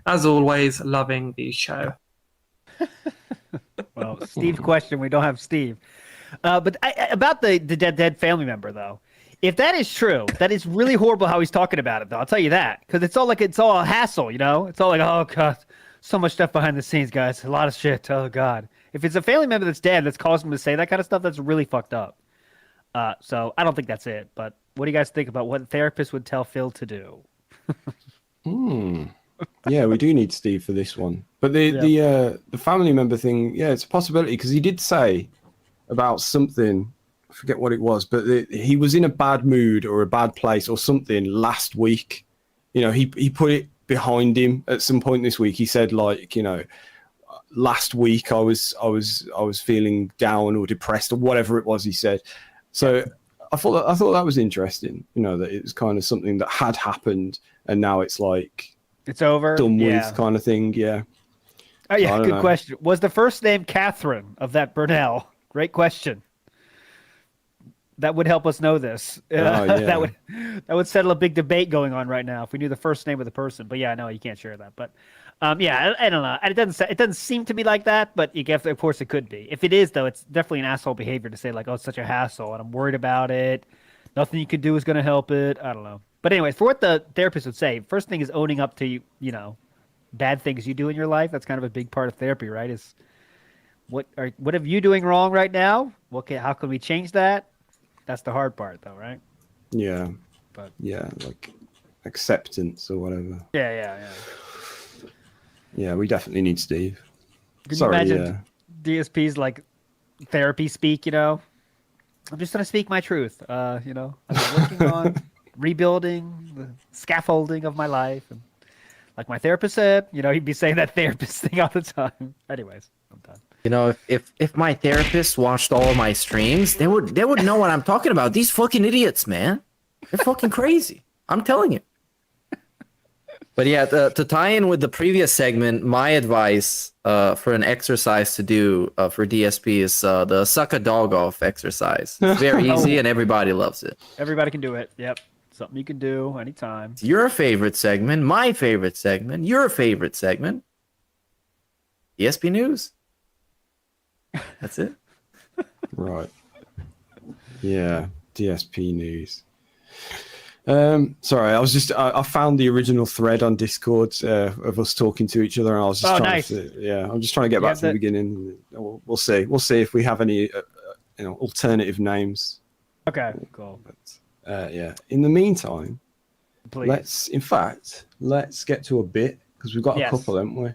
As always, loving the show. Well, Steve's question. We don't have Steve. But about the dead family member, though. If that is true, that is really horrible how he's talking about it, though. I'll tell you that. Because it's all a hassle, you know? It's all like, oh, God, so much stuff behind the scenes, guys. A lot of shit. Oh, God. If it's a family member that's dead that's caused him to say that kind of stuff, that's really fucked up. So I don't think that's it. But what do you guys think about what a therapist would tell Phil to do? Yeah, we do need Steve for this one. But the family member thing, yeah, it's a possibility because he did say about something, I forget what it was, but he was in a bad mood or a bad place or something last week. You know, he put it behind him at some point this week. He said, like, last week I was feeling down or depressed or whatever it was he said. So I thought that was interesting, that it was kind of something that had happened and now it's like it's over, done with kind of thing. Yeah. Oh yeah, so good question. Was the first name Catherine of that Burnell? Great question. That would help us know this. Yeah. that would settle a big debate going on right now if we knew the first name of the person. But yeah, no, you can't share that. But yeah, I don't know. It doesn't seem to be like that, but of course it could be. If it is though, it's definitely an asshole behavior to say like, oh, it's such a hassle and I'm worried about it. Nothing you can do is going to help it. I don't know. But anyway, for what the therapist would say, first thing is owning up to bad things you do in your life. That's kind of a big part of therapy, right? Is what are you doing wrong right now? How can we change that? That's the hard part, though, right? Yeah. But yeah, like acceptance or whatever. Yeah. Yeah, we definitely need Steve. Can you imagine DSP's like therapy speak? I'm just gonna speak my truth. I've been working on rebuilding the scaffolding of my life, and like my therapist said, he'd be saying that therapist thing all the time. Anyways, I'm done. If my therapist watched all of my streams, they would know what I'm talking about. These fucking idiots, man. They're fucking crazy. I'm telling you. But yeah, to tie in with the previous segment, my advice for an exercise to do for DSP is the suck a dog off exercise. It's very easy and everybody loves it. Everybody can do it. Yep. Something you can do anytime. Your favorite segment, my favorite segment, your favorite segment. DSP News. That's it. Right. Yeah, DSP News. Sorry, I found the original thread on Discord of us talking to each other, and I was just I'm just trying to get back to the beginning. We'll see if we have any alternative names. Okay, cool. But, yeah. In the meantime, please. Let's get to a bit because we've got a couple, haven't we?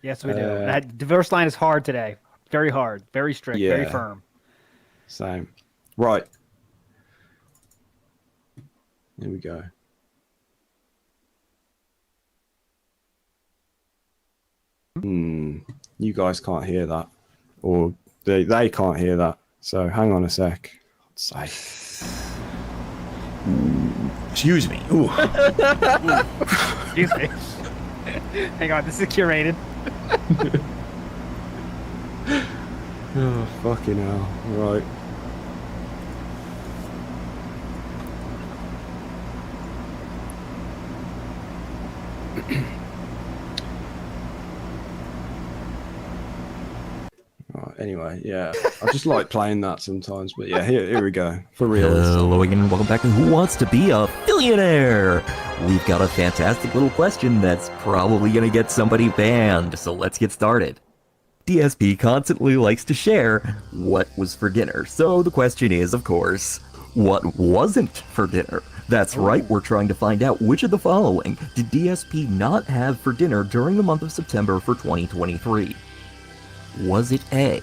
Yes, we do. That diverse line is hard today. Very hard, very strict, very firm. Same. Right. Here we go. You guys can't hear that. Or they can't hear that. So hang on a sec. Say. Excuse me. Ooh. Excuse me. Hang on, this is curated. Oh, fucking hell. Right. Anyway, yeah. I just like playing that sometimes, but yeah, here we go. For real. Hello again, and welcome back to Who Wants to Be a Billionaire? We've got a fantastic little question that's probably going to get somebody banned, so let's get started. DSP constantly likes to share what was for dinner, so the question is, of course, what wasn't for dinner? That's right, we're trying to find out which of the following did DSP not have for dinner during the month of September for 2023. Was it A,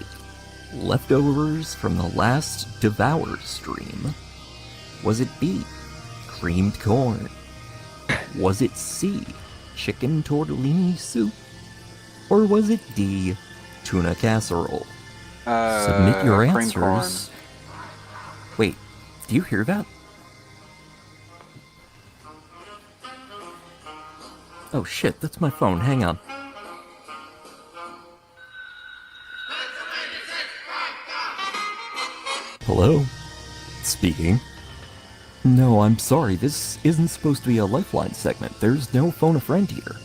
leftovers from the last Devour stream? Was it B, creamed corn? Was it C, chicken tortellini soup? Or was it D, tuna casserole? Submit your creamed corn. answers. Wait, do you hear that? Oh shit, that's my phone, hang on. Hello? Speaking. No, I'm sorry, this isn't supposed to be a Lifeline segment. There's no phone a friend here.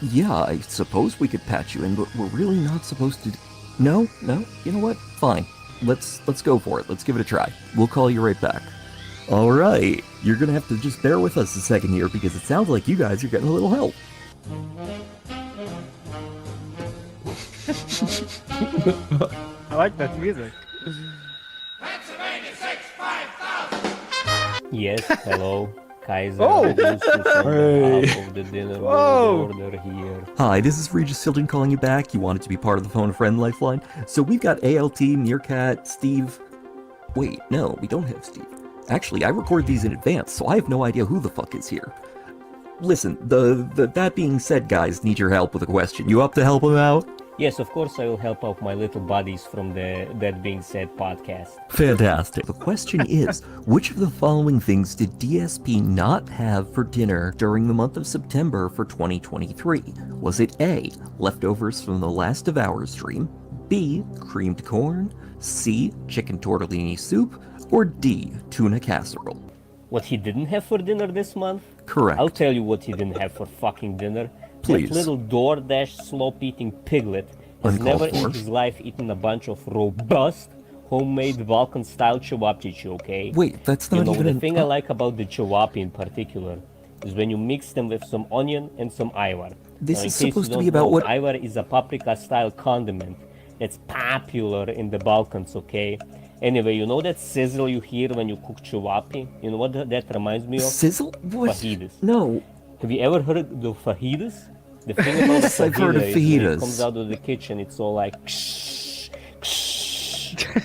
Yeah, I suppose we could patch you in, but we're really not supposed to... No? You know what? Fine. Let's go for it. Let's give it a try. We'll call you right back. Alright, you're gonna have to just bear with us a second here, because it sounds like you guys are getting a little help. I like that music. Yes, hello. Kaiser. Oh! Hey. Of the dinner Whoa! order here. Hi, this is Regis Hilton calling you back. You wanted to be part of the Phone a Friend Lifeline. So we've got ALT, Meerkat, Steve... Wait, no, we don't have Steve. Actually, I record these in advance, so I have no idea who the fuck is here. listen, that being said, guys need your help with a question. You up to help them out? Yes, of course I will help out my little buddies from the That Being Said podcast. Fantastic. The question is, which of the following things did DSP not have for dinner during the month of September for 2023? Was it A, leftovers from the last Devour stream, B, creamed corn, C, chicken tortellini soup, or D, tuna casserole? What he didn't have for dinner this month? Correct. I'll tell you what he didn't have for fucking dinner. Please. That little DoorDash slope-eating piglet has Uncalled never for. in his life eaten a bunch of robust, homemade Balkan-style chewapchichi, okay? Wait, that's not you know, even the an- thing I like about the chewapi in particular is when you mix them with some onion and some ivar. This Now, in is case you supposed to don't be about know, what- Ivar is a paprika-style condiment that's popular in the Balkans, okay? Anyway, you know that sizzle you hear when you cook chewapi? You know what that reminds me of? Sizzle? What? Fajitas. No. Have you ever heard of the fajitas? The thing about Yes, the I've heard of fajita is when fajitas. it comes out of the kitchen, it's all like,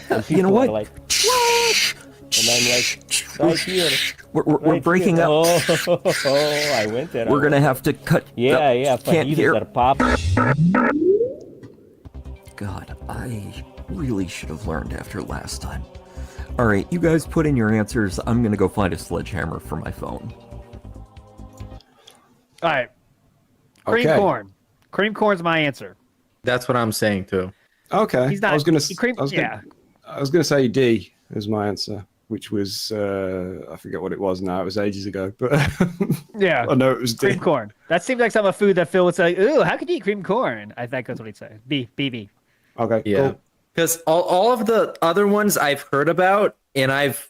and You know people what? are like, what? And I'm like, right here. We're right breaking here. up. Oh, I went there. We're gonna have to cut. Yeah, yeah, Can't fajitas hear. are pop. God, I really should have learned after last time. All right, you guys put in your answers. I'm gonna go find a sledgehammer for my phone. All right. Cream Okay. corn. Cream corn's my answer. That's what I'm saying too. Okay. He's not. I was gonna. Cream, I was yeah. gonna, I was gonna say D as my answer, which was I forget what it was now. It was ages ago, but Yeah. I know it was D. Cream corn. That seems like some of food that Phil would say, ooh, how could you eat cream corn? I think that's what he'd say. B. Okay. Yeah. Cool. Because all of the other ones I've heard about, and I've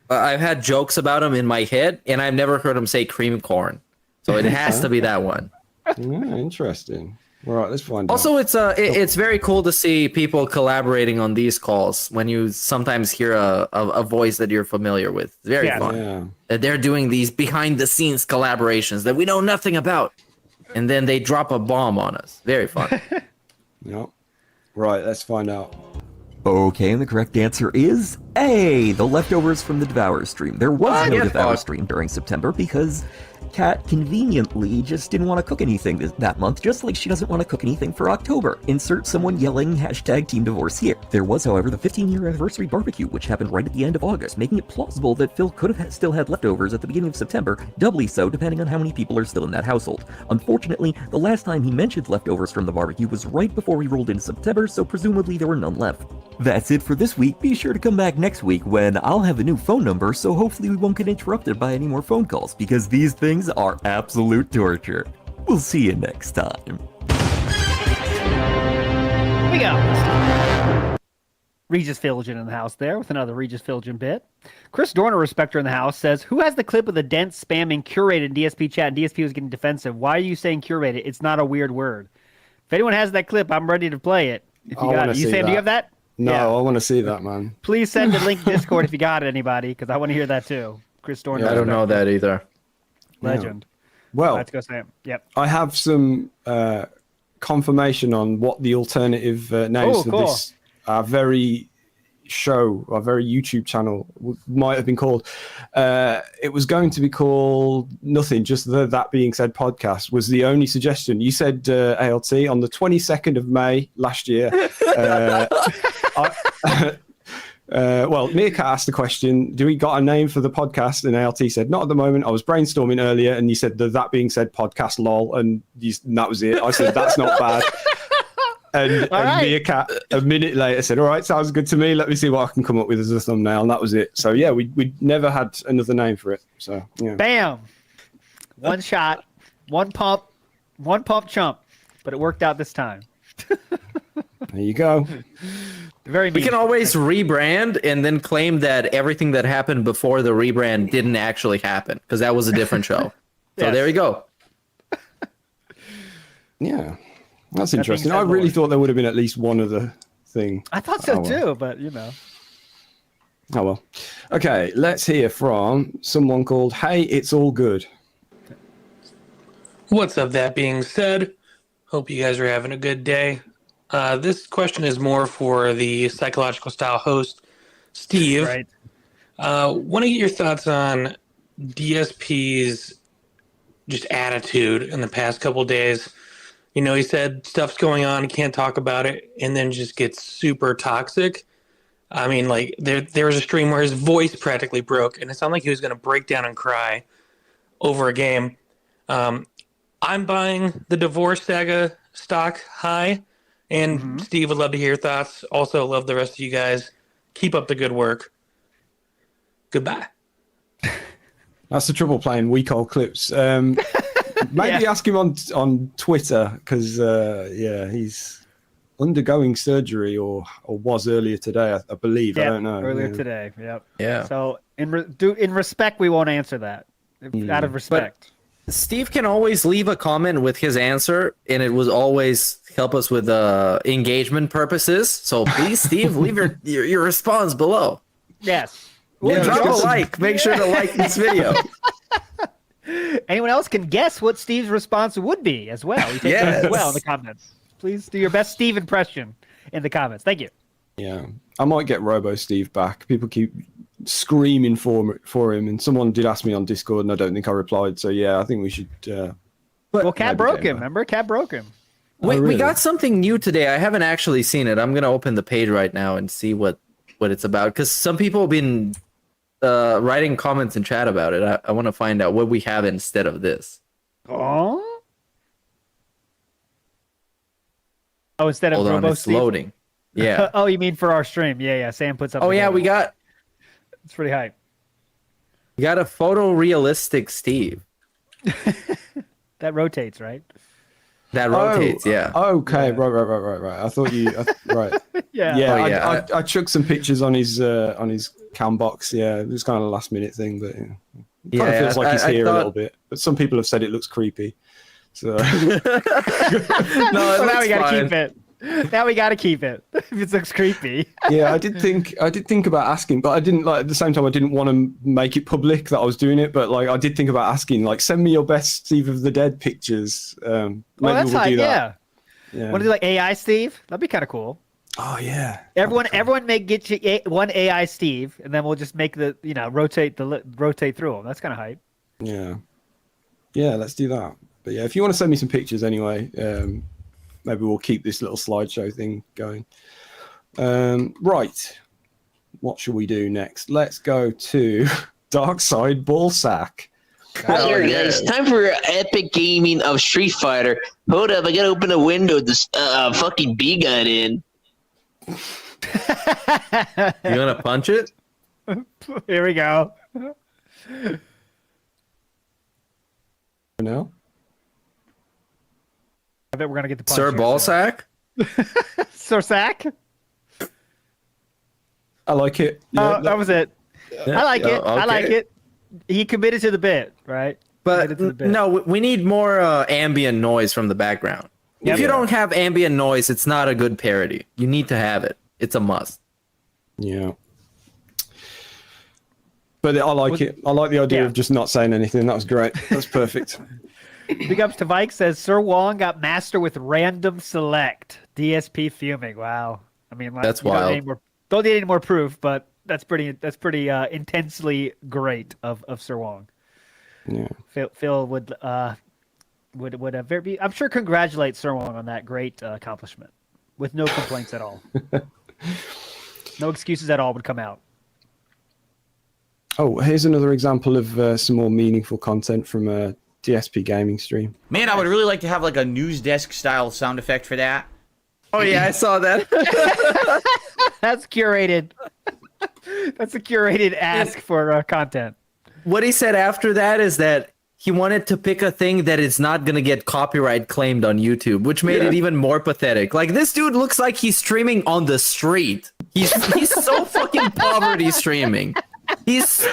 had jokes about them in my head, and I've never heard them say cream corn. So it has to be that one. Yeah, interesting. All right, let's find out. Also, it's very cool to see people collaborating on these calls when you sometimes hear a voice that you're familiar with. It's very Yeah. fun. Yeah. That they're doing these behind the scenes collaborations that we know nothing about, and then they drop a bomb on us. Very fun. Yep. Right, let's find out. Okay, and the correct answer is A, the leftovers from the Devour stream. There was no yeah, Devour fuck. stream during September because Kat conveniently just didn't want to cook anything that month, just like she doesn't want to cook anything for October. Insert someone yelling #Team Divorce here. There was, however, the 15-year anniversary barbecue, which happened right at the end of August, making it plausible that Phil could have still had leftovers at the beginning of September, doubly so depending on how many people are still in that household. Unfortunately, the last time he mentioned leftovers from the barbecue was right before we rolled into September, so presumably there were none left. That's it for this week. Be sure to come back next week when I'll have a new phone number, so hopefully we won't get interrupted by any more phone calls, because these things are absolute torture. We'll see you next time. We go. Regis Philgen in the house there with another Regis Philgen bit. Chris Dorner, respecter in the house, says, who has the clip of the dense spamming curated DSP chat and DSP was getting defensive? Why are you saying curated? It's not a weird word. If anyone has that clip, I'm ready to play it. If you I got wanna it. You see Sam, do you that. have that? No, Yeah. I want to see that, man. Please send a link to Discord if you got it, anybody, because I want to hear that too. Chris Dorner. Yeah, I don't know that either. Legend. Well, Let's go, Sam. Yep. I have some confirmation on what the alternative names Oh, for cool. this our very YouTube channel might have been called. It was going to be called nothing, just the That Being Said podcast was the only suggestion. You said ALT on the 22nd of May last year. Well, Meerkat asked the question, do we got a name for the podcast? And ALT said, not at the moment. I was brainstorming earlier and you said the That Being Said podcast, lol. And that was it. I said, that's not bad. And Meerkat a minute later said, all right, sounds good to me. Let me see what I can come up with as a thumbnail. And that was it. So yeah, we never had another name for it. So yeah. Bam. One shot, one pump chump. But it worked out this time. There you go. Very We can always rebrand and then claim that everything that happened before the rebrand didn't actually happen because that was a different show. So Yes. there you go. Yeah. That's That interesting. being I said, really Lord. thought there would have been at least one other thing. I thought so Oh, well. too, but you know. Oh well. Okay, let's hear from someone called Hey, It's All Good. What's up, that being said? Hope you guys are having a good day. This question is more for the psychological style host, Steve. Right. Want to get your thoughts on DSP's just attitude in the past couple days. You know, he said stuff's going on, he can't talk about it, and then just gets super toxic. I mean, like, there was a stream where his voice practically broke, and it sounded like he was going to break down and cry over a game. I'm buying the Divorce Saga stock high, and Steve, would love to hear your thoughts. Also, love the rest of you guys. Keep up the good work. Goodbye. That's the trouble playing week old clips. Maybe ask him on Twitter because he's undergoing surgery or was earlier today, I believe. I don't know. Earlier today. Yep. Yeah. So in respect, we won't answer that. Out of respect. But Steve can always leave a comment with his answer, and it will always help us with engagement purposes. So please, Steve, leave your response below. Yes. Drop a like. Make sure to like this video. Anyone else can guess what Steve's response would be as well. We take that as well in the comments. Please do your best Steve impression in the comments. Thank you. Yeah, I might get Robo Steve back. People keep screaming for him, and someone did ask me on Discord, and I don't think I replied. So yeah, I think we should. Well, Cat broke him. Remember, Cat broke him. Wait, we got something new today. I haven't actually seen it. I'm gonna open the page right now and see what it's about because some people have been writing comments in chat about it. I want to find out what we have instead of this. Oh, instead of Hold on, Robo it's Steve? loading. Yeah. Oh, you mean for our stream? Yeah. Sam puts up. Oh yeah, we got. It's pretty hype. We got a photorealistic Steve. That rotates, right? That rotates, yeah. Okay, right. I thought you right. Yeah. I chucked some pictures on his cam box. Yeah, it was kind of a last minute thing, but kind of feels like he's here a little bit. But some people have said it looks creepy. So no, now we gotta keep it. Now we gotta keep it. It looks creepy. Yeah, I did think about asking, but I didn't like at the same time I didn't want to make it public that I was doing it, but like I did think about asking, like send me your best Steve of the Dead pictures. Maybe that's we'll high, do that. Yeah. Want to do like AI Steve? That'd be kind of cool. Oh yeah. Everyone get you one AI Steve, and then we'll just make the rotate through them. That's kind of hype. Yeah. Yeah, let's do that. But yeah, if you want to send me some pictures anyway, maybe we'll keep this little slideshow thing going. Right. What should we do next? Let's go to Darkside Ballsack. Hi there, guys. Time for epic gaming of Street Fighter. Hold up, I gotta open a window. This fucking bee got in. You gonna punch it? Here we go. No. I bet we're gonna get the punch Sir here Ballsack. Sir Sack. I like it. Yeah, that was it. Yeah. I like it. Okay. I like it. He committed to the bit, right? But no, we need more ambient noise from the background. If you don't have ambient noise, it's not a good parody. You need to have it. It's a must. Yeah. But I like it. I like the idea of just not saying anything. That was great. That's perfect. Big ups to Mike says Sir Wong got master with random select. DSP fuming. Wow. I mean, like, that's wild. Don't need any more proof, but that's pretty intensely great of Sir Wong. Yeah. Phil would I'm sure congratulate Sir Wong on that great accomplishment with no complaints at all. No excuses at all would come out. Oh, here's another example of some more meaningful content from a DSP gaming stream. Man, I would really like to have like a news desk style sound effect for that. Oh yeah, I saw that. That's curated. That's a curated ask for content. What he said after that is that he wanted to pick a thing that is not going to get copyright claimed on YouTube, which made it even more pathetic. Like, this dude looks like he's streaming on the street. He's so fucking poverty streaming. He's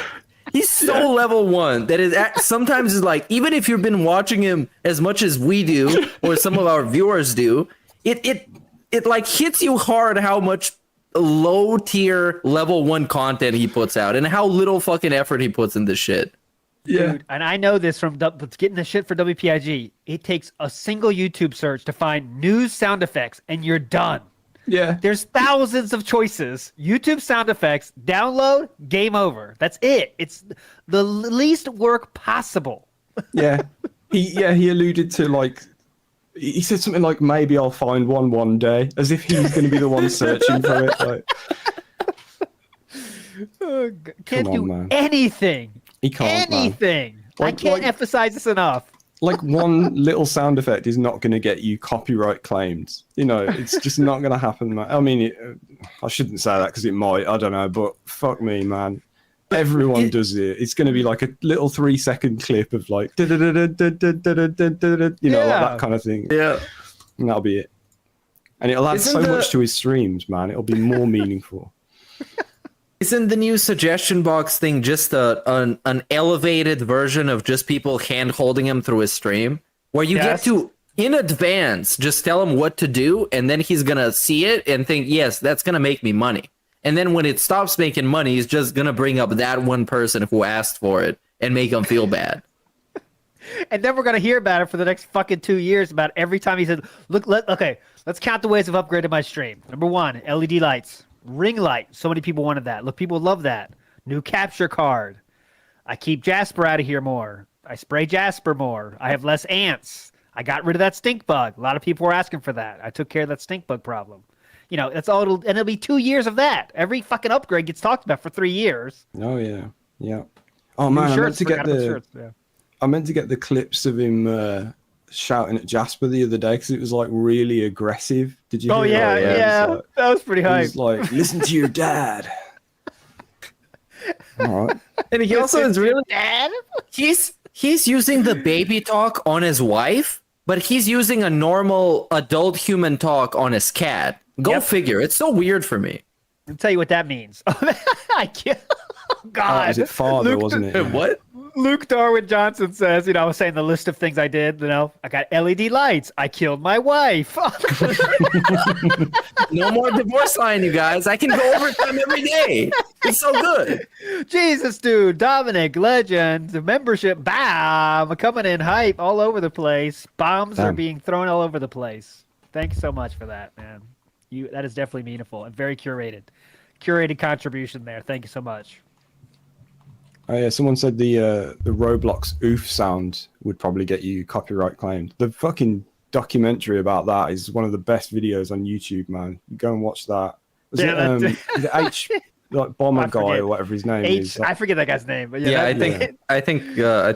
so level one that is sometimes is like, even if you've been watching him as much as we do or some of our viewers do, it like hits you hard how much low tier level 1 content he puts out and how little fucking effort he puts in this shit. Yeah. Dude, and I know this from getting the shit for WPIG. It takes a single YouTube search to find news sound effects and you're done. Yeah. There's thousands of choices. YouTube sound effects, download, game over. That's it. It's the least work possible. Yeah. he alluded to like he said something like maybe I'll find one day, as if he's going to be the one searching for it. Like, Can't Come on, do man. anything. he can't. Man. Anything. I Like- can't like- emphasize this enough. Like one little sound effect is not going to get you copyright claimed. You know, it's just not going to happen, man. I mean, I shouldn't say that because it might. I don't know, but fuck me, man. Everyone does it. It's going to be like a little 3-second clip of like, you know, like that kind of thing. Yeah. And that'll be it. And it'll add Isn't so the- much to his streams, man. It'll be more meaningful. Isn't the new suggestion box thing just an elevated version of just people hand holding him through his stream? Where you Yes. get to, in advance, just tell him what to do, and then he's going to see it and think, yes, that's going to make me money. And then when it stops making money, he's just going to bring up that one person who asked for it and make him feel bad. And then we're gonna hear about it for the next fucking 2 years. About every time he said, "Look, let's count the ways I've upgraded my stream." Number 1, LED lights, ring light. So many people wanted that. Look, people love that. New capture card. I keep Jasper out of here more. I spray Jasper more. I have less ants. I got rid of that stink bug. A lot of people were asking for that. I took care of that stink bug problem. You know, that's all. And it'll be 2 years of that. Every fucking upgrade gets talked about for 3 years. Oh, yeah. Yeah. Oh, New man, I meant shirts, to get forgot about the... shirts, yeah. I meant to get the clips of him shouting at Jasper the other day because it was like really aggressive. Did you? Oh hear yeah, that? yeah. It was, That was pretty like, hype. he was like, "Listen to your dad." All right. And he also is really Dad? he's using the baby talk on his wife, but he's using a normal adult human talk on his cat. Go figure. It's so weird for me. I'll tell you what that means. I can't. Oh, God. was it father, Luke- wasn't it? Yeah. What? Luke Darwin Johnson says, I was saying the list of things I did, I got LED lights. I killed my wife. No more divorce line, you guys. I can go overtime every day. It's so good. Jesus, dude. Dominic, legend, the membership, bam, coming in hype all over the place. Bombs are Damn. being thrown all over the place. Thank you so much for that, man. That is definitely meaningful and very curated. Curated contribution there. Thank you so much. Oh yeah, someone said the Roblox oof sound would probably get you copyright claimed. The fucking documentary about that is one of the best videos on YouTube, man. Go and watch that. Was Yeah, it the H like bomber I guy forget. or whatever his name H, is? I forget that guy's name, but Yeah, I that-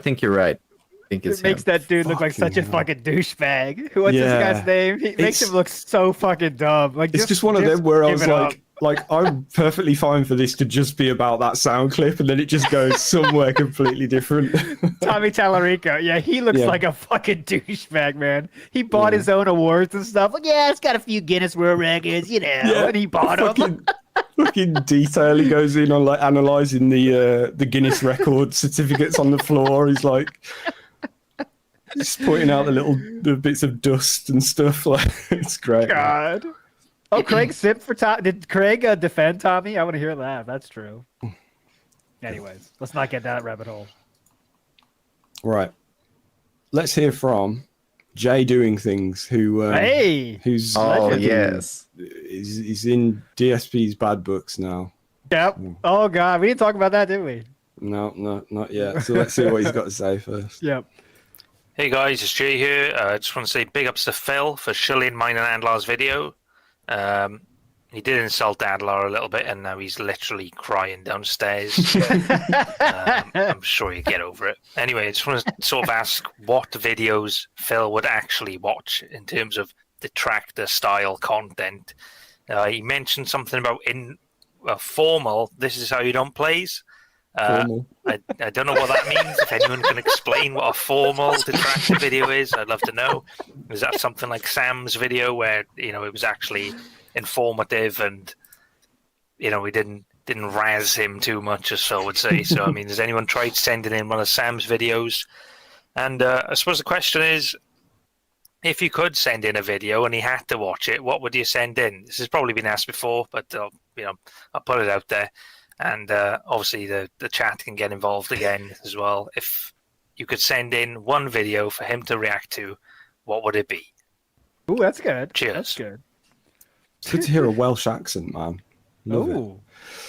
think you're right. I think it's It makes him. that dude look like such a fucking douchebag. What's Yeah. this guy's name? He makes It's- him look so fucking dumb. Like It's just one of them where I was give it up. like, I'm perfectly fine for this to just be about that sound clip, and then it just goes somewhere completely different. Tommy Tallarico. Yeah, he looks Yeah. like a fucking douchebag, man. He bought his own awards and stuff. Like, yeah, it's got a few Guinness World Records, and he bought them. Fucking detail he goes in on like analysing the Guinness record certificates on the floor. He's like just pointing out the bits of dust and stuff. Like it's great. man. God. Oh, Craig sipped for Tom. Did Craig defend Tommy? I want to hear that. That's true. Anyways, let's not get down that rabbit hole. Right. Let's hear from Jay Doing Things, who's he's in DSP's bad books now. Yep. Oh God, we didn't talk about that, did we? No, not yet. So let's see what he's got to say first. Yep. Hey guys, it's Jay here. I just want to say big ups to Phil for shilling mine and Adlar's video. He did insult Adlar a little bit, and now he's literally crying downstairs. I'm sure you get over it. Anyway, I just want to sort of ask what videos Phil would actually watch in terms of detractor style content. He mentioned something about formal. This is how you don't plays. Formal. I don't know what that means. If anyone can explain what a formal detractor video is, I'd love to know. Is that something like Sam's video where it was actually informative and we didn't razz him too much, as Phil would say? So I mean, has anyone tried sending in one of Sam's videos? And I suppose the question is, if you could send in a video and he had to watch it, what would you send in? This has probably been asked before, but I'll put it out there. And obviously the chat can get involved again as well. If you could send in one video for him to react to, what would it be? Ooh, that's good. Cheers. That's good. It's good to hear a Welsh accent, man. Love it. Ooh.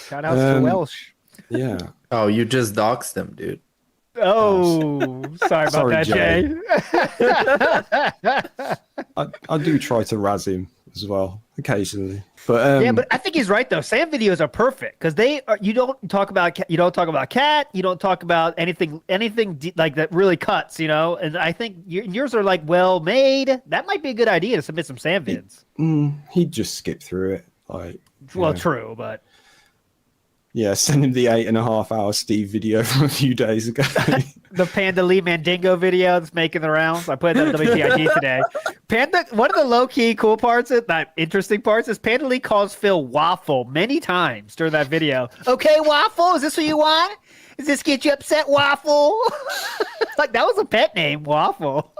Shout outs to Welsh. Yeah. Oh, you just doxed them, dude. Oh, sorry about Sorry, that, Jay. I do try to razz him as well occasionally, but yeah, but I think he's right though. Sam videos are perfect because you don't talk about cat, you don't talk about anything like that really cuts, And I think yours are like well made. That might be a good idea to submit some Sam vids. He'd just skip through it, True, but yeah, send him the 8.5 hour Steve video from a few days ago. the Panda Lee Mandingo video that's making the rounds. I put that on WTIG today. One of the low key cool parts, not interesting parts, is Panda Lee calls Phil Waffle many times during that video. Okay, Waffle, is this what you want? Does this get you upset, Waffle? Like that was a pet name, Waffle.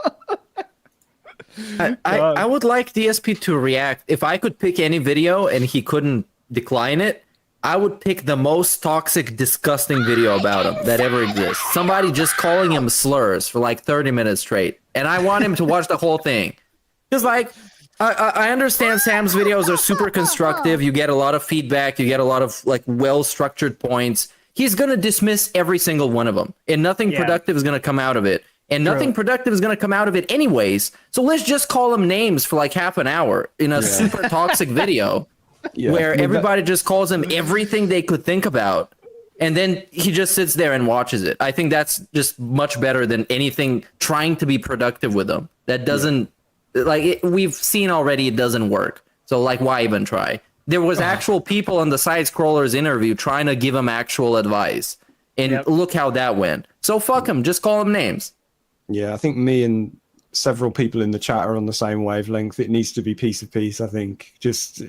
I would like DSP to react. If I could pick any video and he couldn't decline it, I would pick the most toxic, disgusting video about him that ever exists. Somebody just calling him slurs for like 30 minutes straight. And I want him to watch the whole thing. Because I understand Sam's videos are super constructive. You get a lot of feedback. You get a lot of like well-structured points. He's going to dismiss every single one of them. And nothing productive is going to come out of it. And nothing productive is going to come out of it anyways. So let's just call him names for like half an hour in a super toxic video. Where everybody just calls him everything they could think about, and then he just sits there and watches it. I think that's just much better than anything trying to be productive with him. That doesn't we've seen already it doesn't work. So like, why even try? There was actual people on the Side Scrollers interview trying to give him actual advice, and look how that went. So fuck him. Just call him names. Yeah, I think me and several people in the chat are on the same wavelength. It needs to be piece of piece. I think just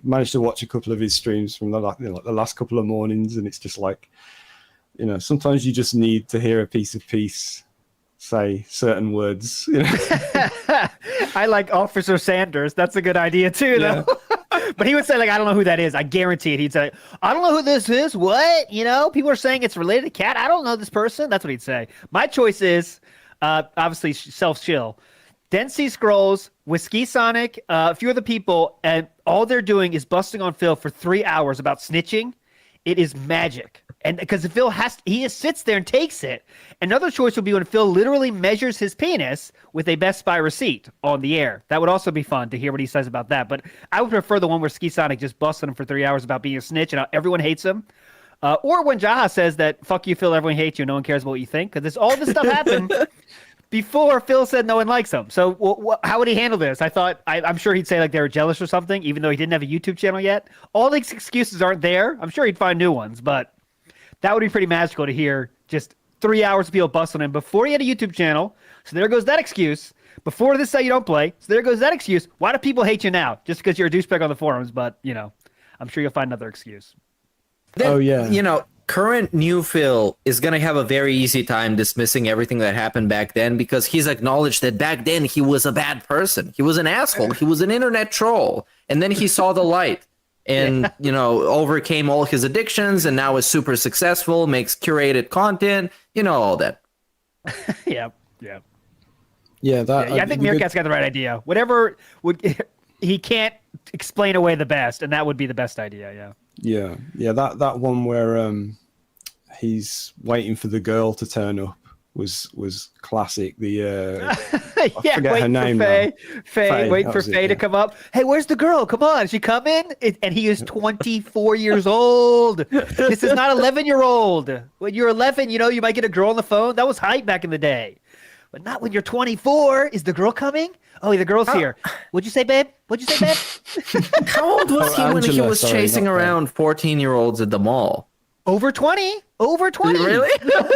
managed to watch a couple of his streams from the last couple of mornings, and it's just like, sometimes you just need to hear a piece of piece say certain words. I like Officer Sanders. That's a good idea too, though. But he would say, like, I don't know who that is. I guarantee it. He'd say, I don't know who this is. What? People are saying it's related to Cat. I don't know this person. That's what he'd say. My choice is obviously self-chill. Densey Scrolls, Whiskey Sonic, a few other people, and all they're doing is busting on Phil for 3 hours about snitching. It is magic. And because Phil he just sits there and takes it. Another choice would be when Phil literally measures his penis with a Best Buy receipt on the air. That would also be fun to hear what he says about that. But I would prefer the one where Ski Sonic just busted him for 3 hours about being a snitch and how everyone hates him. Or when Jaha says that, fuck you, Phil, everyone hates you, no one cares about what you think. Because all this stuff happened before Phil said no one likes him. So how would he handle this? I'm sure he'd say like they were jealous or something, even though he didn't have a YouTube channel yet. All these excuses aren't there. I'm sure he'd find new ones, but that would be pretty magical to hear just 3 hours of people busting him before he had a YouTube channel. So there goes that excuse. Before this site you don't play. So there goes that excuse. Why do people hate you now? Just because you're a douchebag on the forums, but I'm sure you'll find another excuse. Then, current new Phil is going to have a very easy time dismissing everything that happened back then because he's acknowledged that back then he was a bad person. He was an asshole. He was an internet troll. And then he saw the light and, overcame all his addictions and now is super successful, makes curated content, all that. Yeah. I think Meerkat's got the right idea. Whatever he can't explain away the best, and that would be the best idea, Yeah, that one where he's waiting for the girl to turn up was classic. I forget her name now. Faye, waiting for Faye to come up. Hey, where's the girl? Come on, is she coming? And he is 24 years old. This is not 11-year-old. When you're 11, you might get a girl on the phone. That was hype back in the day. But not when you're 24. Is the girl coming? Oh, the girl's here. What'd you say, babe? How old was he when he was chasing around 14-year-olds at the mall? Over 20. Really?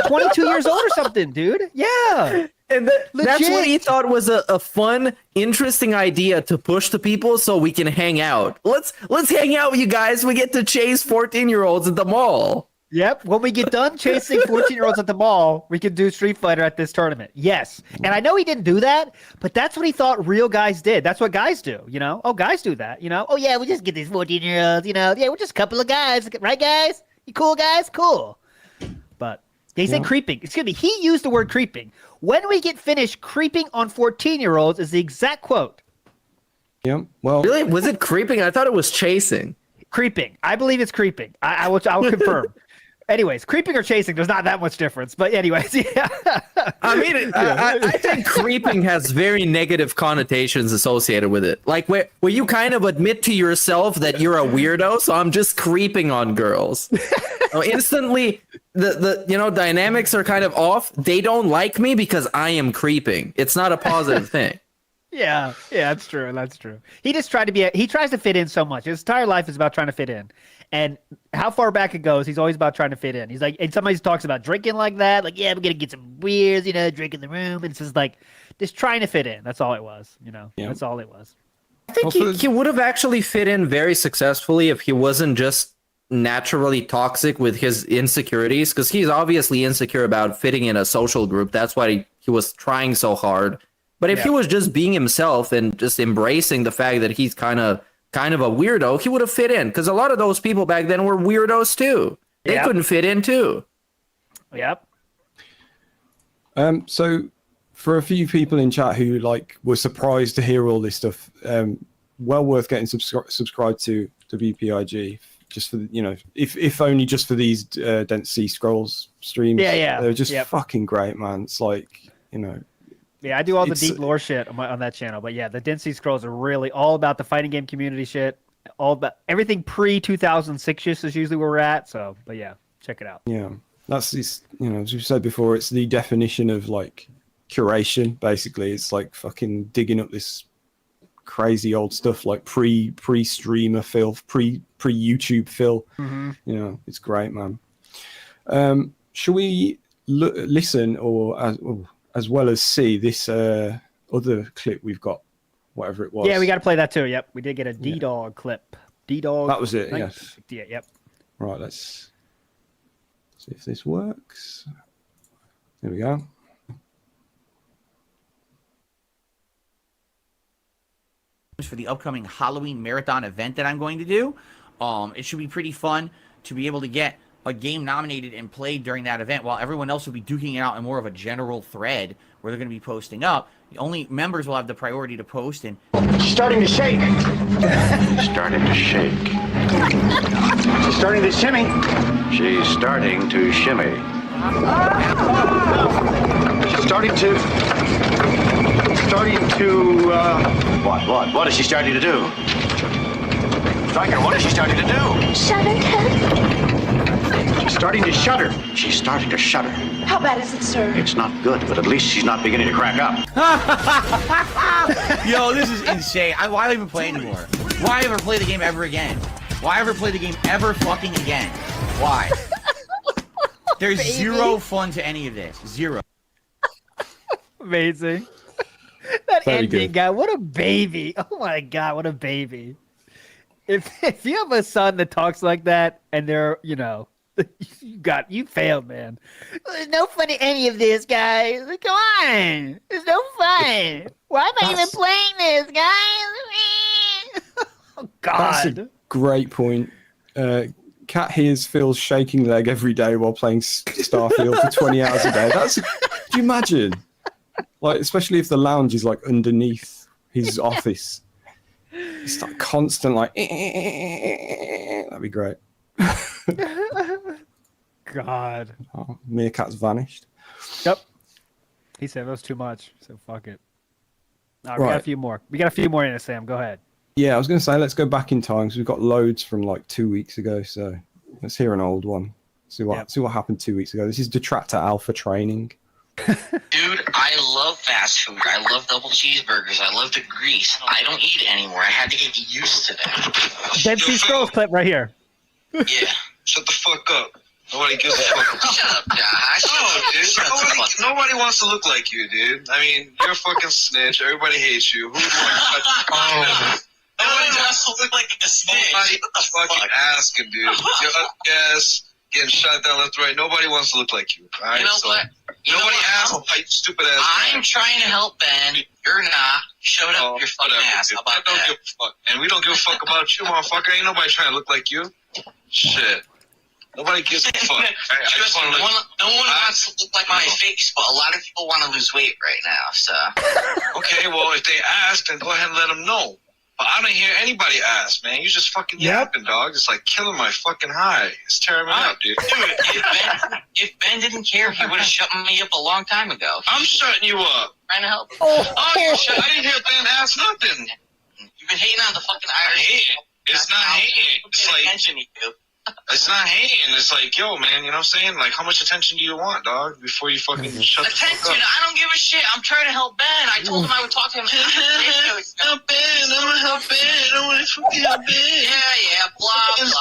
22 years old or something, dude. Yeah. And that's what he thought was a fun, interesting idea to push to people so we can hang out. Let's hang out with you guys. We get to chase 14-year-olds at the mall. Yep. When we get done chasing 14-year-olds at the mall, we can do Street Fighter at this tournament. Yes. And I know he didn't do that, but that's what he thought real guys did. That's what guys do, Oh, guys do that, Oh, yeah, we just get these 14-year-olds, Yeah, we're just a couple of guys. Right, guys? You cool, guys? Cool. But he said creeping. Excuse me. He used the word creeping. When we get finished creeping on 14-year-olds is the exact quote. Yeah. Well, really? Was it creeping? I thought it was chasing. Creeping. I believe it's creeping. I will confirm. Anyways, creeping or chasing, there's not that much difference. But anyways, yeah. I mean, I think creeping has very negative connotations associated with it. Like where you kind of admit to yourself that you're a weirdo, so I'm just creeping on girls. So instantly, the dynamics are kind of off. They don't like me because I am creeping. It's not a positive thing. Yeah, that's true. That's true. He just tried to he tries to fit in so much. His entire life is about trying to fit in. And how far back it goes, he's always about trying to fit in. He's like, and somebody talks about drinking like that. Like, yeah, we're going to get some beers, drink in the room. And it's just like, just trying to fit in. That's all it was, Yeah. That's all it was. I think he would have actually fit in very successfully if he wasn't just naturally toxic with his insecurities, because he's obviously insecure about fitting in a social group. That's why he was trying so hard. But if he was just being himself and just embracing the fact that he's kind of a weirdo, he would have fit in, because a lot of those people back then were weirdos too. They couldn't fit in too. Yep. So for a few people in chat who were surprised to hear all this stuff, well worth getting subscribed to WPIG, just for if only just for these Dense Sea Scrolls streams. Yeah. They're just fucking great, man. It's Yeah, I do all the deep lore shit on that channel. But yeah, the Dense Sea Scrolls are really all about the fighting game community shit. All about everything pre-2006 is usually where we're at. So, but yeah, check it out. Yeah, that's as we said before, it's the definition of curation. Basically, it's like fucking digging up this crazy old stuff, like pre-streamer Phil, pre-YouTube Phil. Mm-hmm. It's great, man. Shall we listen as well as see this other clip we've got, whatever it was? Yeah, we got to play that too. Yep, we did get a D-Dog clip. D-Dog. That was it, yes. Yeah, yep. Right, let's see if this works. There we go. For the upcoming Halloween marathon event that I'm going to do. It should be pretty fun to be able to get a game nominated and played during that event, while everyone else will be duking it out in more of a general thread where they're going to be posting up. The only members will have the priority to post. And She's starting to shake. She's starting to shake. She's starting to shimmy. She's starting to shimmy. She's starting to. What is she starting to do? Striker, what is she starting to do? Shudder, Ted. She's starting to shudder. She's starting to shudder. How bad is it, sir? It's not good, but at least she's not beginning to crack up. Yo, this is insane. Why even play anymore? Why ever play the game ever again? Why ever play the game ever fucking again? Why? There's zero fun to any of this. Zero. Amazing. That Very ending good. guy, what a baby. Oh my god, what a baby. If you have a son that talks like that and they're, you failed, man. There's no fun in any of this, guys. Come on. There's no fun. Why am I even playing this, guys? Oh That's god. a great point. Cat hears Phil's shaking leg every day while playing Starfield for 20 hours a day. Do you imagine? Especially if the lounge is underneath his office. It's constant that'd be great. God. Oh, Meerkat's vanished. Yep. He said it was too much, so fuck it. We got a Right. few more. We got a few more in it, Sam. Go ahead. Yeah, I was going to say, let's go back in time because we've got loads from 2 weeks ago. So let's hear an old one. See what happened 2 weeks ago. This is Detractor Alpha training. Dude, I love fast food. I love double cheeseburgers. I love the grease. I don't eat it anymore. I had to get used to that. Dead Sea Scrolls clip right here. Yeah. Shut the fuck up. Nobody gives a fuck. Shut up, Josh. Oh, dude. Nobody wants to look like you, dude. I mean, you're a fucking snitch. Everybody hates you. Who would want to touch Nobody wants to look like a snitch. Nobody fucking asking, dude. You're up gas, getting shot down left and right. Nobody wants to look like you. All right? You know what? Nobody asked, you stupid ass. I'm trying to help Ben. You're not. Shut up your fucking ass. How about I don't give a fuck. And we don't give a fuck about you, motherfucker. Ain't nobody trying to look like you. Shit. Nobody gives a fuck. Trust me, no one wants to look like my face, but a lot of people want to lose weight right now, so. Okay, well, if they ask, then go ahead and let them know. But I don't hear anybody ask, man. You just fucking yapping, dog. It's like killing my fucking high. It's tearing me up, dude. If Ben didn't care, he would have shut me up a long time ago. I'm shutting you up. Trying to help. You're shut. I didn't hear Ben ask nothing. You've been hating on the fucking Irish. I hate it. It's not hating. It's like attention you do. It's not hating. It's like, yo, man, you know what I'm saying? Like, how much attention do you want, dog? Before you fucking shut the fuck Attention! up. I don't give a shit. I'm trying to help Ben. I told him I would talk to him. Help Ben. I'm gonna help Ben. I want to fucking help Ben. Yeah, blah, blah.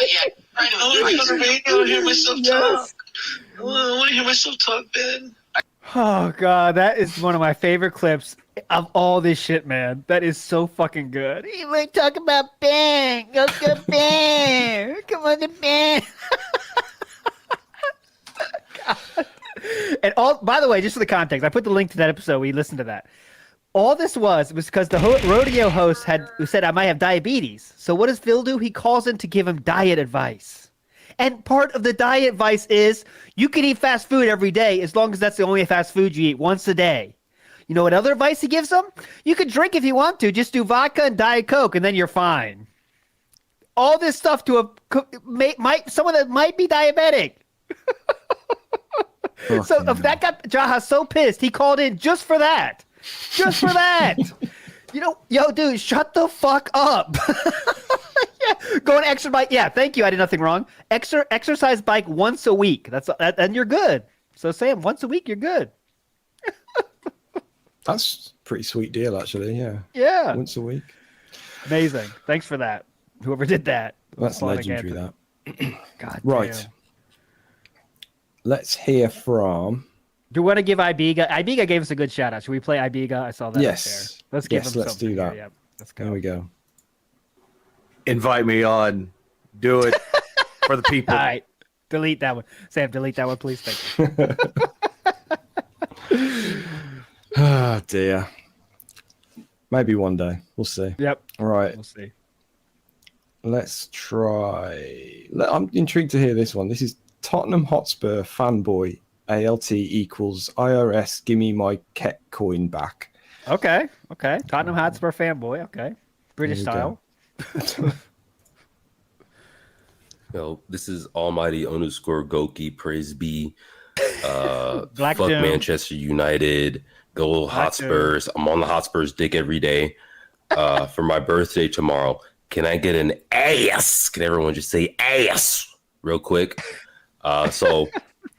Yeah. I want to be on the radio and hear myself talk. I want to hear myself talk, Ben. Oh god, that is one of my favorite clips of all this shit, man. That is so fucking good. You might talk about Ben. Go to Ben. Come on to Ben. And all, by the way, just for the context, I put the link to that episode. We listened to that. All this was because the rodeo host who said I might have diabetes. So what does Phil do? He calls in to give him diet advice. And part of the diet advice is you can eat fast food every day as long as that's the only fast food you eat once a day. You know what other advice he gives them? You can drink if you want to. Just do vodka and Diet Coke, and then you're fine. All this stuff to someone that might be diabetic. So if that got Jaha so pissed, he called in just for that. Just for that. You know, yo, dude, shut the fuck up. Go on extra bike. Yeah, thank you. I did nothing wrong. Exercise bike once a week. And you're good. So Sam, once a week, you're good. That's a pretty sweet deal, actually. Yeah. Yeah. Once a week. Amazing. Thanks for that. Whoever did that. That's legendary, that. God right. damn. Let's hear from. Do you want to give Ibiga? Ibiga gave us a good shout out. Should we play Ibiga? I saw that. Yes. Up there. Let's give him let's something do that. Here. Yep. Let's go. There we go. Invite me on. Do it for the people. All right. Delete that one. Sam, delete that one, please. Thank you. Oh, dear. Maybe one day. We'll see. Yep. All right. We'll see. Let's try. I'm intrigued to hear this one. This is Tottenham Hotspur fanboy. ALT equals IRS. Give me my Ket coin back. Okay. Tottenham Hotspur fanboy. Okay. British style. Yo, this is Almighty _Goki. Praise be. Black fuck Doom. Manchester United. Go Hotspurs. I'm on the Hotspurs dick every day. For my birthday tomorrow, can I get an ass? Can everyone just say ass real quick? So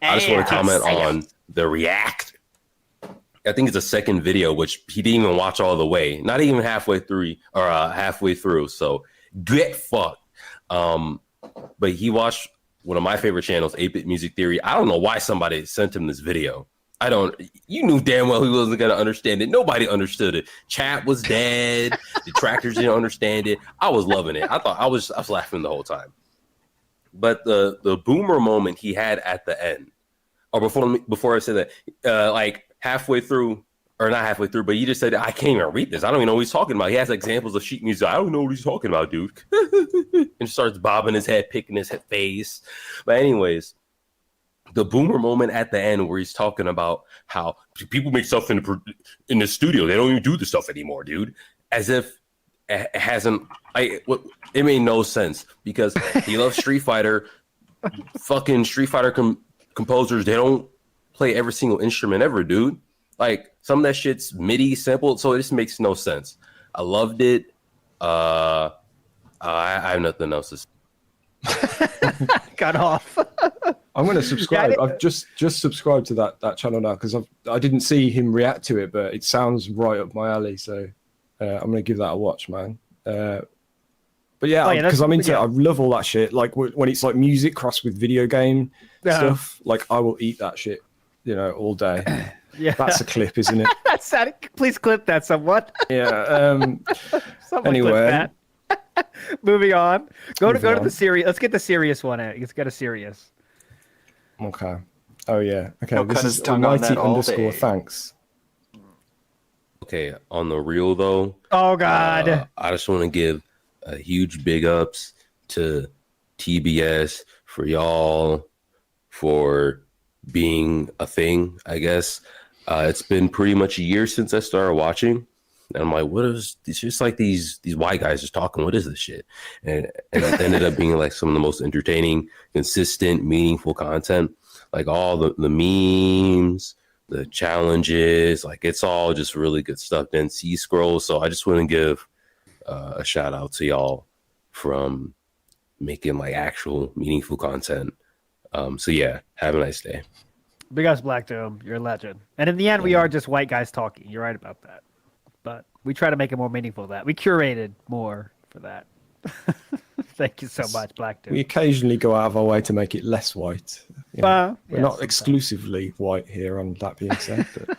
I just want to comment on the react. I think it's the second video, which he didn't even watch all the way. Not even halfway through. So get fucked. But he watched one of my favorite channels, 8-Bit Music Theory. I don't know why somebody sent him this video. You knew damn well he wasn't going to understand it. Nobody understood it. Chat was dead. Detractors didn't understand it. I was loving it. I was laughing the whole time. But the boomer moment he had at the end, or before I said that, like halfway through, or not halfway through, but he just said, I can't even read this. I don't even know what he's talking about. He has examples of sheet music. I don't know what he's talking about, dude. And starts bobbing his head, picking his face. But anyways, the boomer moment at the end where he's talking about how people make stuff in the studio. They don't even do the stuff anymore, dude. As if it hasn't. It made no sense because he loves Street Fighter. Fucking Street Fighter composers, they don't play every single instrument ever, dude. Like some of that shit's MIDI sampled, so it just makes no sense. I loved it. I have nothing else to say. Got off. I'm going to subscribe. I've just subscribed to that channel now because I didn't see him react to it, but it sounds right up my alley. So I'm going to give that a watch, man. But yeah, because I'm into it. I love all that shit. Like when it's like music crossed with video game stuff, like I will eat that shit, all day. Yeah, that's a clip, isn't it? That's sad. Please clip that, somewhat. Yeah. Anyway, clip that. Moving on. Go to the serious. Let's get the serious one. Let's get a serious. Okay. Oh yeah. Okay. He'll this cut is his tongue on that all Almighty day. _thanks. Okay, on the real though. Oh God. I just want to give a huge big ups to TBS for y'all for being a thing, I guess. It's been pretty much a year since I started watching. And I'm like, what is it's just like these white guys just talking, what is this shit? And it ended up being like some of the most entertaining, consistent, meaningful content. Like all the memes, the challenges, like it's all just really good stuff. Then C-Scroll. So I just want to give a shout out to y'all from making like actual meaningful content. So yeah, have a nice day. Big ups, Black Dome. You're a legend. And in the end, we are just white guys talking. You're right about that. But we try to make it more meaningful than that. We curated more for that. Thank you so much, Black Dome. We occasionally go out of our way to make it less white. You know, we're not exclusively white here, on that being said. But...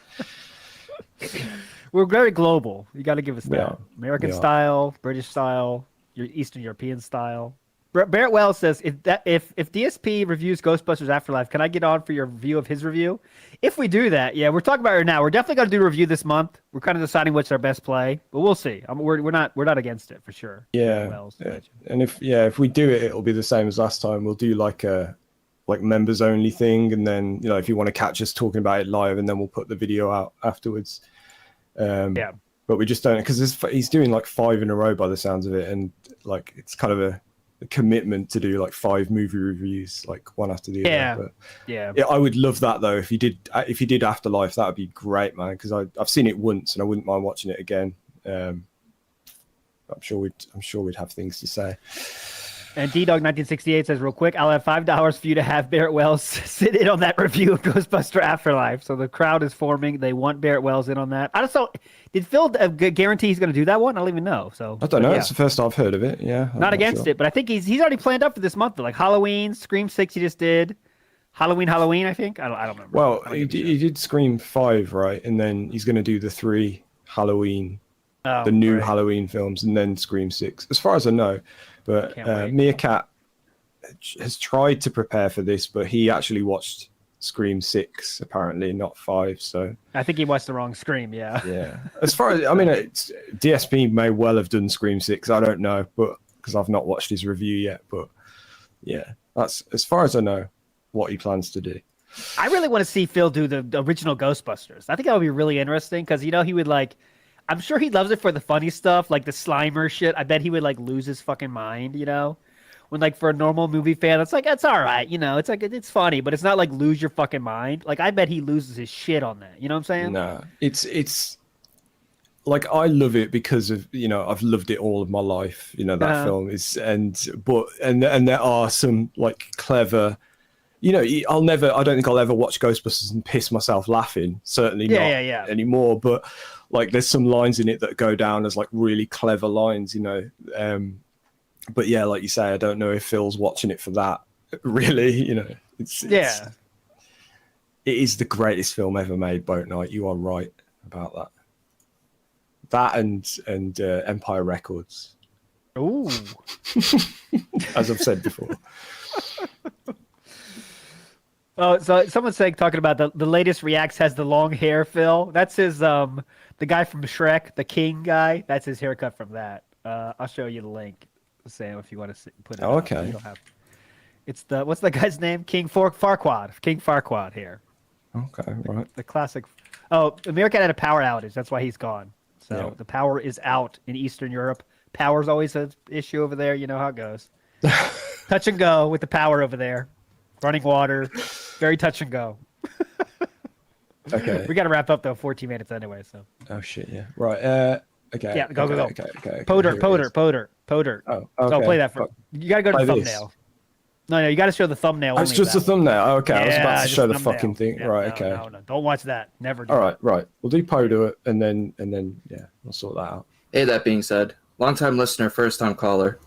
We're very global. You got to give us We that. are. American We are. style, British style, your Eastern European style. Barrett Wells says, if DSP reviews Ghostbusters Afterlife, can I get on for your review of his review? If we do that, yeah, we're talking about it now. We're definitely going to do a review this month. We're kind of deciding what's our best play, but we'll see. We're not against it for sure. Yeah. Wells, And if we do it, it'll be the same as last time. We'll do like a members only thing, and then if you want to catch us talking about it live, and then we'll put the video out afterwards. Yeah. But we just don't, because he's doing like 5 in a row by the sounds of it, and like it's kind of a commitment to do like 5 movie reviews, like one after the other. But yeah, I would love that though. If you did Afterlife, that would be great, man. Because I've seen it once, and I wouldn't mind watching it again. I'm sure we'd have things to say. And D-Dog1968 says, real quick, I'll have $5 for you to have Barrett Wells sit in on that review of Ghostbuster Afterlife. So the crowd is forming. They want Barrett Wells in on that. I just saw, did Phil guarantee he's going to do that one? I don't even know. So I don't know. yeah. It's the first I've heard of it. Yeah. I'm Not against sure. it, but I think he's already planned up for this month. Like Halloween, Scream 6 he just did. Halloween, I think. I don't remember. Well, he did Scream 5, right? And then he's going to do the 3 Halloween, the new Halloween films, and then Scream 6, as far as I know. But Meerkat has tried to prepare for this, but he actually watched Scream 6, apparently, not 5. So I think he watched the wrong Scream, yeah. Yeah. As far as, I mean, DSP may well have done Scream 6. I don't know, but because I've not watched his review yet. But yeah, that's as far as I know what he plans to do. I really want to see Phil do the original Ghostbusters. I think that would be really interesting because, he would like, I'm sure he loves it for the funny stuff, like the Slimer shit. I bet he would like lose his fucking mind, when like for a normal movie fan, it's like, it's all right. It's like, it's funny, but it's not like lose your fucking mind. Like, I bet he loses his shit on that. You know what I'm saying? No, it's like, I love it because of, I've loved it all of my life. That film is, and there are some like clever, I don't think I'll ever watch Ghostbusters and piss myself laughing. Certainly not anymore. But like, there's some lines in it that go down as like really clever lines, But yeah, like you say, I don't know if Phil's watching it for that. Really, it is the greatest film ever made, Boat Night. You are right about that. That and Empire Records. Ooh, as I've said before. Oh, so someone's talking about the latest Reacts has the long hair, Phil. That's his the guy from Shrek, the King guy. That's his haircut from that. I'll show you the link, Sam, if you want to put it. Oh, up. okay. You don't have... It's what's the guy's name? Farquaad. King Farquaad here. Okay, right. The classic. Oh, America had a power outage. That's why he's gone. So the power is out in Eastern Europe. Power's always an issue over there. You know how it goes. Touch and go with the power over there. Running water. Very touch and go. Okay. We got to wrap up though. 14 minutes anyway. So. Oh shit! Yeah. Right. Okay. Yeah. Go. Okay. Poder. Oh. Okay. Play that for. You got to go to the Play this. thumbnell. No. You got to show the thumbnail. Oh, it's only of just a that. thumbnail. Oh, okay. I was about to just show the thumbnail. fucking thing. Yeah, right. no, Okay. No. Don't watch that. Never do. All right. Right. We'll do Podo it, and then yeah, we'll sort that out. Hey, that being said, long-time listener, first-time caller.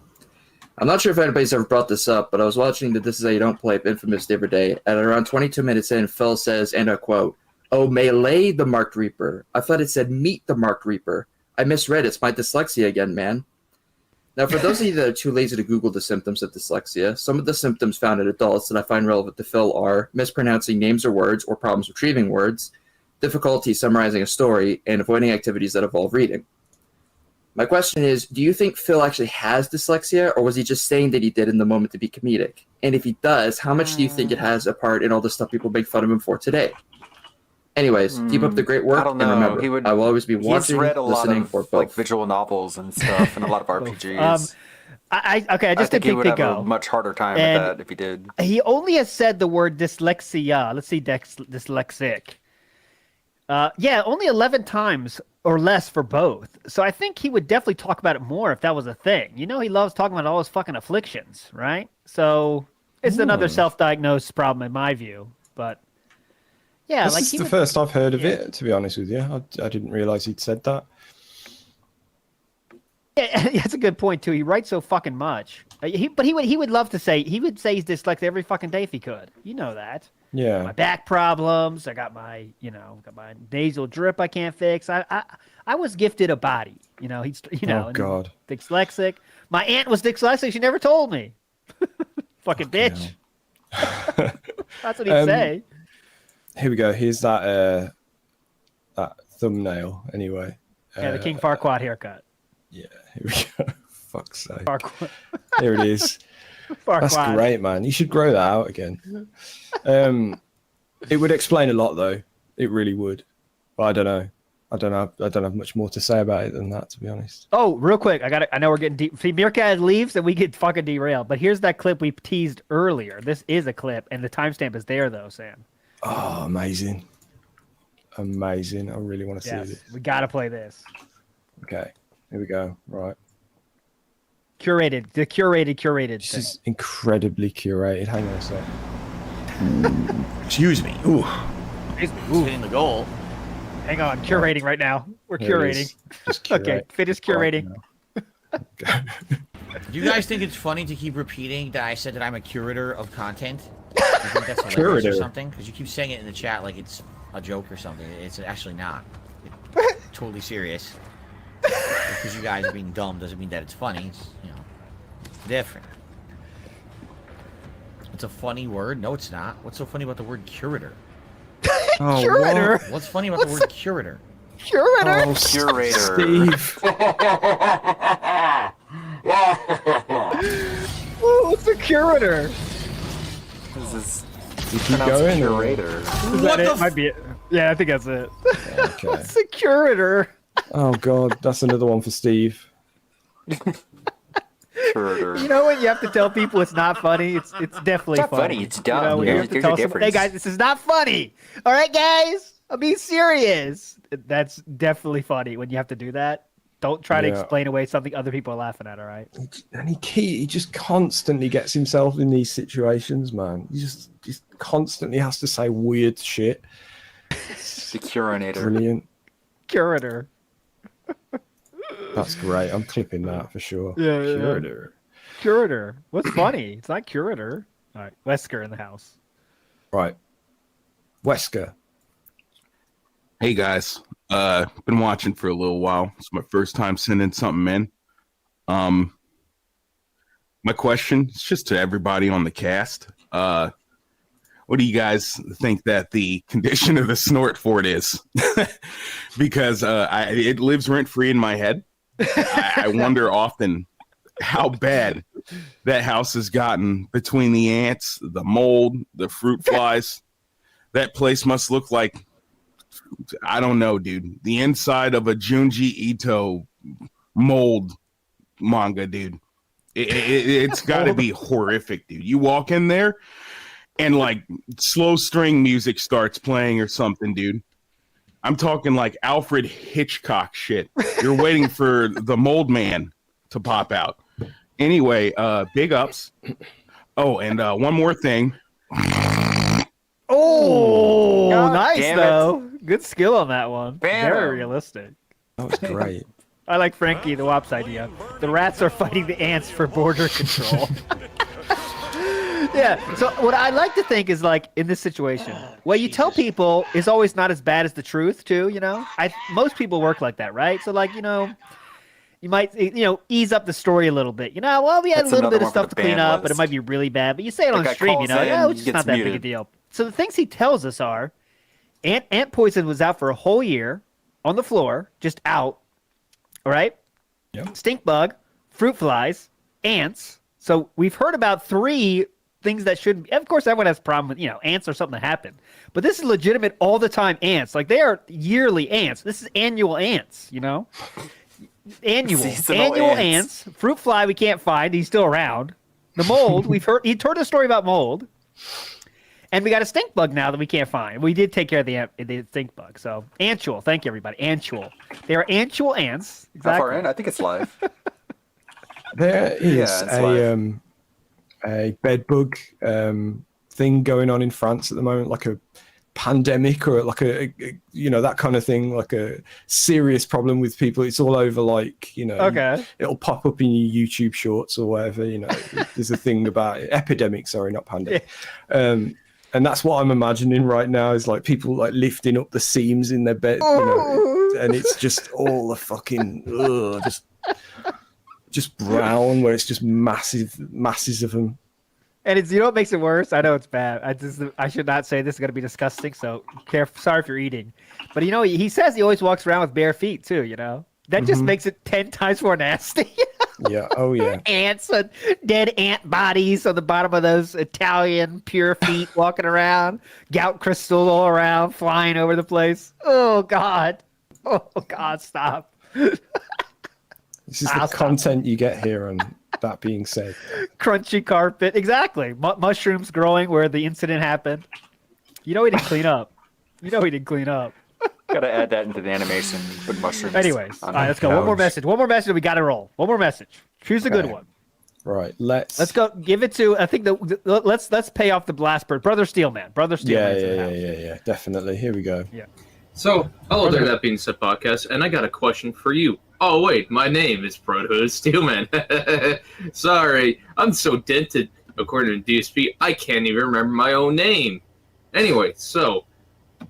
I'm not sure if anybody's ever brought this up, but I was watching the This Is How You Don't Play Infamous the other day, and around 22 minutes in, Phil says, and I quote, "Oh, melee the Marked Reaper. I thought it said meet the Marked Reaper. I misread. It's my dyslexia again, man." Now, for those of you that are too lazy to Google the symptoms of dyslexia, some of the symptoms found in adults that I find relevant to Phil are mispronouncing names or words or problems retrieving words, difficulty summarizing a story, and avoiding activities that involve reading. My question is, do you think Phil actually has dyslexia, or was he just saying that he did in the moment to be comedic? And if he does, how much do you think it has a part in all the stuff people make fun of him for today? Anyways, keep up the great work. I don't And know. remember, I will always be watching, He's read a lot listening of for both. like visual novels and stuff, and a lot of RPGs. I just think didn't he would think have go. a much harder time And with that if he did. He only has said the word dyslexia. Let's see, dyslexic. Yeah, only 11 times or less for both. So I think he would definitely talk about it more if that was a thing. You know, he loves talking about all his fucking afflictions, right? So it's another self-diagnosed problem in my view. But yeah, this like is he the would, first I've heard of it, to be honest with you. I didn't realize he'd said that. Yeah, that's a good point too. He writes so fucking much. He would love to say he's dyslexic every fucking day if he could. You know that. Yeah. My back problems. I got my nasal drip I can't fix. I was gifted a body. You know, Oh, God. Dyslexic. My aunt was dyslexic. She never told me. Fucking bitch. That's what he'd say. Here we go. Here's that thumbnail. Anyway. Yeah, the King Farquaad haircut. Yeah. Here we go. Fuck's sake. Farquaad. There it is. That's Farquaad. great, man. You should grow that out again. It would explain a lot, though. It really would. But I don't know. I don't have much more to say about it than that, to be honest. Oh, real quick, I know we're getting deep. See, Meerkat leaves and we get fucking derailed. But here's that clip we teased earlier. This is a clip, and the timestamp is there, though, Sam. Oh, amazing. Amazing. I really want to see this. We gotta play this. Okay. Here we go. Right. Curated. The curated This thing. is incredibly curated. Hang on a sec. Excuse me. Ooh. Hitting the goal. Hang on, curating right now. We're There it curating. is. Just curate. Okay, finish curating. Do you guys think it's funny to keep repeating that I said that I'm a curator of content? I think that's hilarious or Curator. something? Because you keep saying it in the chat like it's a joke or something. It's actually not. It's totally serious. Because you guys are being dumb doesn't mean that it's funny. It's, different. It's a funny word. No, it's not. What's so funny about the word curator? Oh, Curator? what? What's funny about the word curator? Curator? Oh, Curator. Steve. Ooh, what's a curator? This is You keep pronounced going. or- curator. Is What that the it? Might be it. Yeah, I think that's it. Okay. What's a curator? Oh, God. That's another one for Steve. Curator. You know when you have to tell people it's not funny? It's definitely It's not funny. funny, it's dumb. You know, when Yeah, you have to there's tell a someone, hey difference. guys, this is not funny. All right, guys, I'm being serious. That's definitely funny when you have to do that. Don't try to Yeah. explain away something other people are laughing at. All right. And he just constantly gets himself in these situations, man. He just constantly has to say weird shit. The Curinator. Brilliant. Curator. That's great. I'm clipping that for sure. Yeah, yeah. Curator. Curator. What's funny? It's not curator. All right, Wesker in the house. Right. Wesker. Hey guys, been watching for a little while. It's my first time sending something in. My question is just to everybody on the cast. What do you guys think that the condition of the snort fort is? Because it lives rent free in my head. I wonder often how bad that house has gotten between the ants, the mold, the fruit flies. That place must look like, I don't know, dude. The inside of a Junji Ito mold manga, dude. It's got to be horrific, dude. You walk in there and like slow string music starts playing or something, dude. I'm talking like Alfred Hitchcock shit. You're waiting for the mold man to pop out. Anyway, big ups. Oh, and one more thing. Oh, God nice damn it. though. Good skill on that one. Bam. Very realistic. That was great. I like Frankie the Wop's idea. The rats are fighting the ants for border control. Yeah. So what I like to think is like in this situation, what you tell people is always not as bad as the truth, too. You know, most people work like that, right? So like you might ease up the story a little bit. Well, we had That's a little another bit of one for stuff to the clean ban up, but it list. might be really bad. But you say it on guy stream, calls it's in, just gets not that big a muted. deal. So the things he tells us are, ant poison was out for a whole year, on the floor, just out. All right. Yep. Stink bug, fruit flies, ants. So we've heard about 3 things that shouldn't be. Of course, everyone has a problem with, ants or something that happened. But this is legitimate all the time ants. Like, they are yearly ants. This is annual ants, Annual Seasonal ants. Fruit fly we can't find. He's still around. The mold, he told a story about mold. And we got a stink bug now that we can't find. We did take care of the stink bug. So, antule. Thank you, everybody. Antule. They are antule ants. Exactly. How far in? I think it's live. There is it's a bed bug thing going on in France at the moment, like a pandemic or like a that kind of thing, like a serious problem with people. It's all over, like, Okay. it'll pop up in your YouTube shorts or whatever. There's a thing about it. Epidemic, sorry, not pandemic. And that's what I'm imagining right now, is like people like lifting up the seams in their bed, and it's just all the fucking just brown, where it's just masses of them. And it's, what makes it worse? I know it's bad. I should not say this is going to be disgusting, so sorry if you're eating. But he says he always walks around with bare feet too, That just makes it 10 times more nasty. Yeah, oh yeah. Ants and dead ant bodies on the bottom of those Italian pure feet walking around. Gout crystals all around, flying over the place. Oh, God. Oh, God, stop. This is the content you get here, on that being said. Crunchy carpet. Exactly. Mushrooms growing where the incident happened. He didn't clean up. He didn't clean up. Gotta add that into the animation. Put mushrooms. Anyways, all right, let's go. One more message. We got to roll. One more message. Choose a good one. Right. Let's go. Give it to. I think let's pay off the blast bird. Brother Steelman. Yeah. Definitely. Here we go. Yeah. So, hello there, That Being Said podcast, and I got a question for you. Oh wait, my name is Brotherhood Steelman. Sorry, I'm so dented. According to DSP, I can't even remember my own name. Anyway, so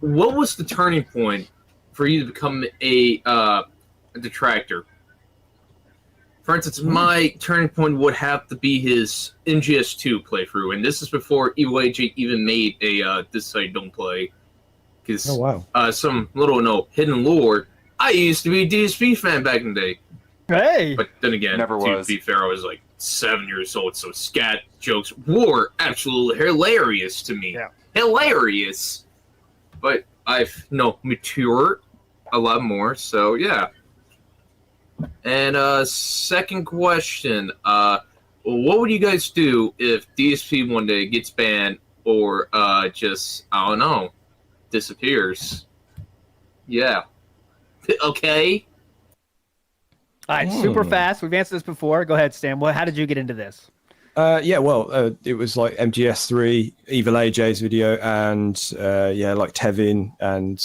what was the turning point for you to become a detractor? For instance, my turning point would have to be his MGS2 playthrough, and this is before Evil AJ even made a This Site Don't Play. Because some little hidden lore, I used to be a DSP fan back in the day. Hey! But then again, to be fair, I was like 7 years old, so scat jokes were absolutely hilarious to me. Yeah. Hilarious! But I've matured a lot more, so yeah. And second question, what would you guys do if DSP one day gets banned or just, I don't know, disappears? Yeah. Okay. All right, super fast. We've answered this before. Go ahead, Stan. How did you get into this? It was like MGS3, Evil AJ's video, and like Tevin, and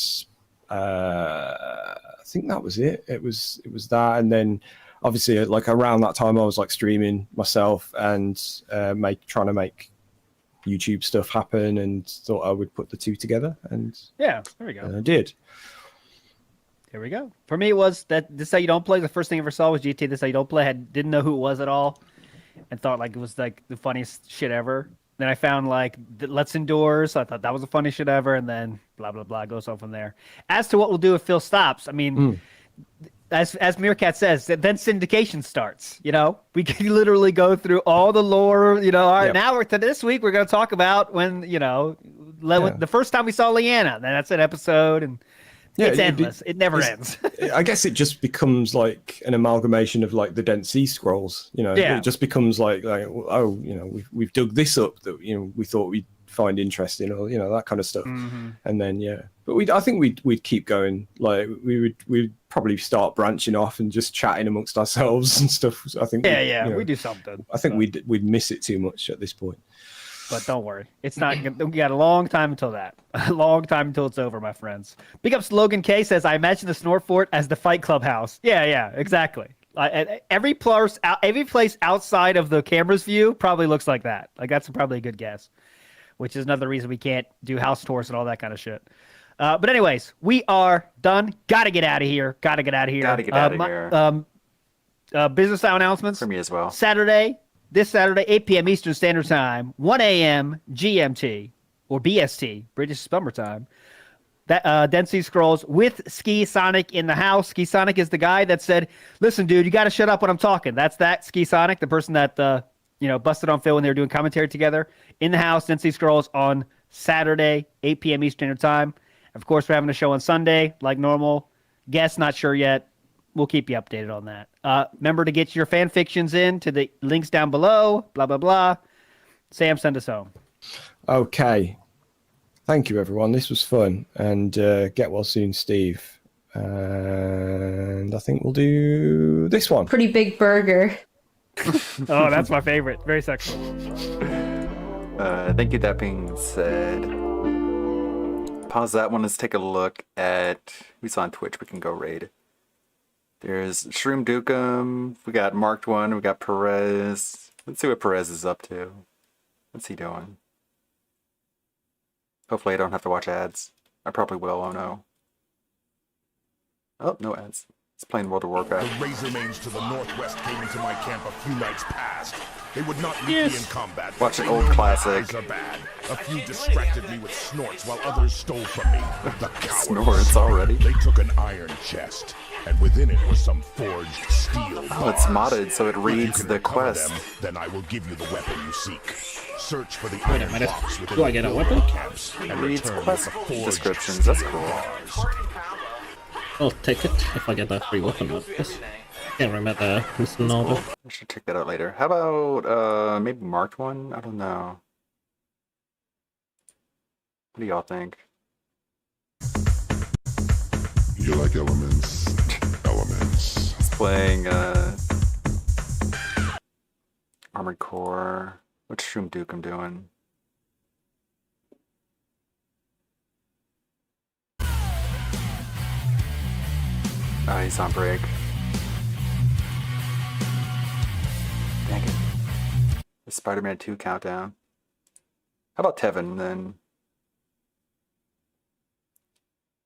I think that was it. It was that, and then obviously like around that time I was like streaming myself and trying to make YouTube stuff happen, and thought I would put the two together, and yeah, there we go. And I did. There we go. For me, it was that This How You Don't Play. The first thing I ever saw was GTA This How You Don't Play. Didn't know who it was at all, and thought like it was like the funniest shit ever. Then I found like Let's Endure, so I thought that was the funniest shit ever, and then blah blah blah goes on from there. As to what we'll do if Phil stops, I mean, as Meerkat says, then syndication starts. We can literally go through all the lore. All right, now this week we're going to talk about when the first time we saw Leanna. Then that's an episode, and it's endless. It never ends. I guess it just becomes like an amalgamation of like the Dead Sea Scrolls. It just becomes like we've dug this up that we thought we'd find interesting, or that kind of stuff. And then but I think we'd keep going. Like we'd probably start branching off and just chatting amongst ourselves and stuff. I think we do something. I think we'd miss it too much at this point. But don't worry, it's not. We got a long time until that. A long time until it's over, my friends. Big ups, Logan K says, I imagine the Snort Fort as the Fight Club house. Yeah, exactly. Every place outside of the camera's view probably looks like that. Like that's probably a good guess. Which is another reason we can't do house tours and all that kind of shit. But anyways, we are done. Gotta get out of here. Business announcements. For me as well. This Saturday, 8 p.m. Eastern Standard Time, 1 a.m. GMT, or BST, British Summer Time. That Dead Sea Scrolls with Ski Sonic in the house. Ski Sonic is the guy that said, listen, dude, you got to shut up when I'm talking. That's Ski Sonic, the person that Busted on Phil when they were doing commentary together. In the House, Density Scrolls on Saturday, 8 p.m. Eastern Standard Time. Of course, we're having a show on Sunday, like normal. Guess not sure yet. We'll keep you updated on that. Remember to get your fan fictions in to the links down below. Blah, blah, blah. Sam, send us home. Okay. Thank you, everyone. This was fun. And get well soon, Steve. And I think we'll do this one. Pretty big burger. Oh, that's my favorite. Very sexual. Thank you. That being said, pause that one. Let's take a look at who's on Twitch. We can go raid. There's Shroom Dukem. We got Marked One. We got Perez. Let's see what Perez is up to. What's he doing? Hopefully I don't have to watch ads. I probably will. Oh no. Oh, no ads. It's playing World of Warcraft. The Razormains to the northwest came into my camp a few nights past. They would not meet me in combat. Watch an old classic. Are bad. A few distracted me with snorts while others stole from me. The cowards. Snorts already? They took an iron chest, and within it was some forged steel bars. Oh, it's modded, so it reads the quest. Them, then I will give you the weapon you seek. Search for the Wait a minute. Do I get a weapon? It reads quest descriptions. That's cool. I'll take it if I get that free weapon out of this. Can't remember this novel. I should check that out later. How about maybe Marked One? I don't know. What do y'all think? You like elements? Elements. It's playing Armored Core. What Shroom Duke I'm doing? Oh, he's on break. Dang it. The Spider-Man 2 countdown. How about Tevin, then?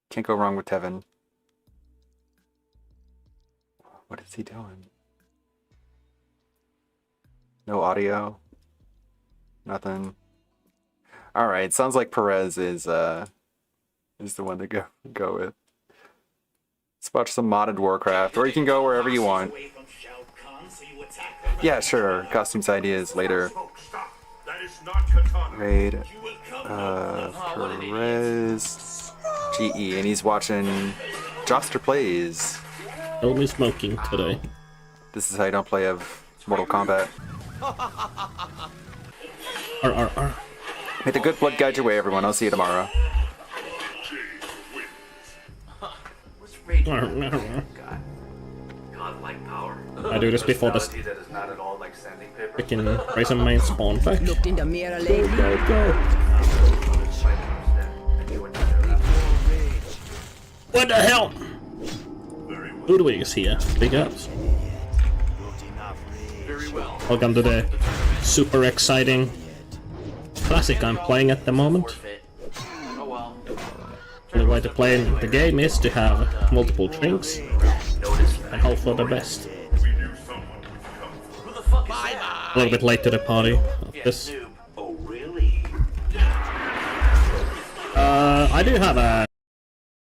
Can't go wrong with Tevin. What is he doing? No audio? Nothing? Alright, sounds like Perez is the one to go with. Let's watch some modded Warcraft, or you can go wherever you want. Yeah, sure. Costumes ideas later. Raid. Perez. GE, and he's watching Joster Plays. Only smoking today. This is how you don't play of Mortal Kombat. May the good blood guide your way, everyone. I'll see you tomorrow. I do this before the freaking Razormain spawn back. Go. What the hell? Ludwig is here. Big ups. Welcome to the super exciting classic I'm playing at the moment. The way to play the game is to have multiple drinks and hope for the best. A little bit late to the party of this. I do have a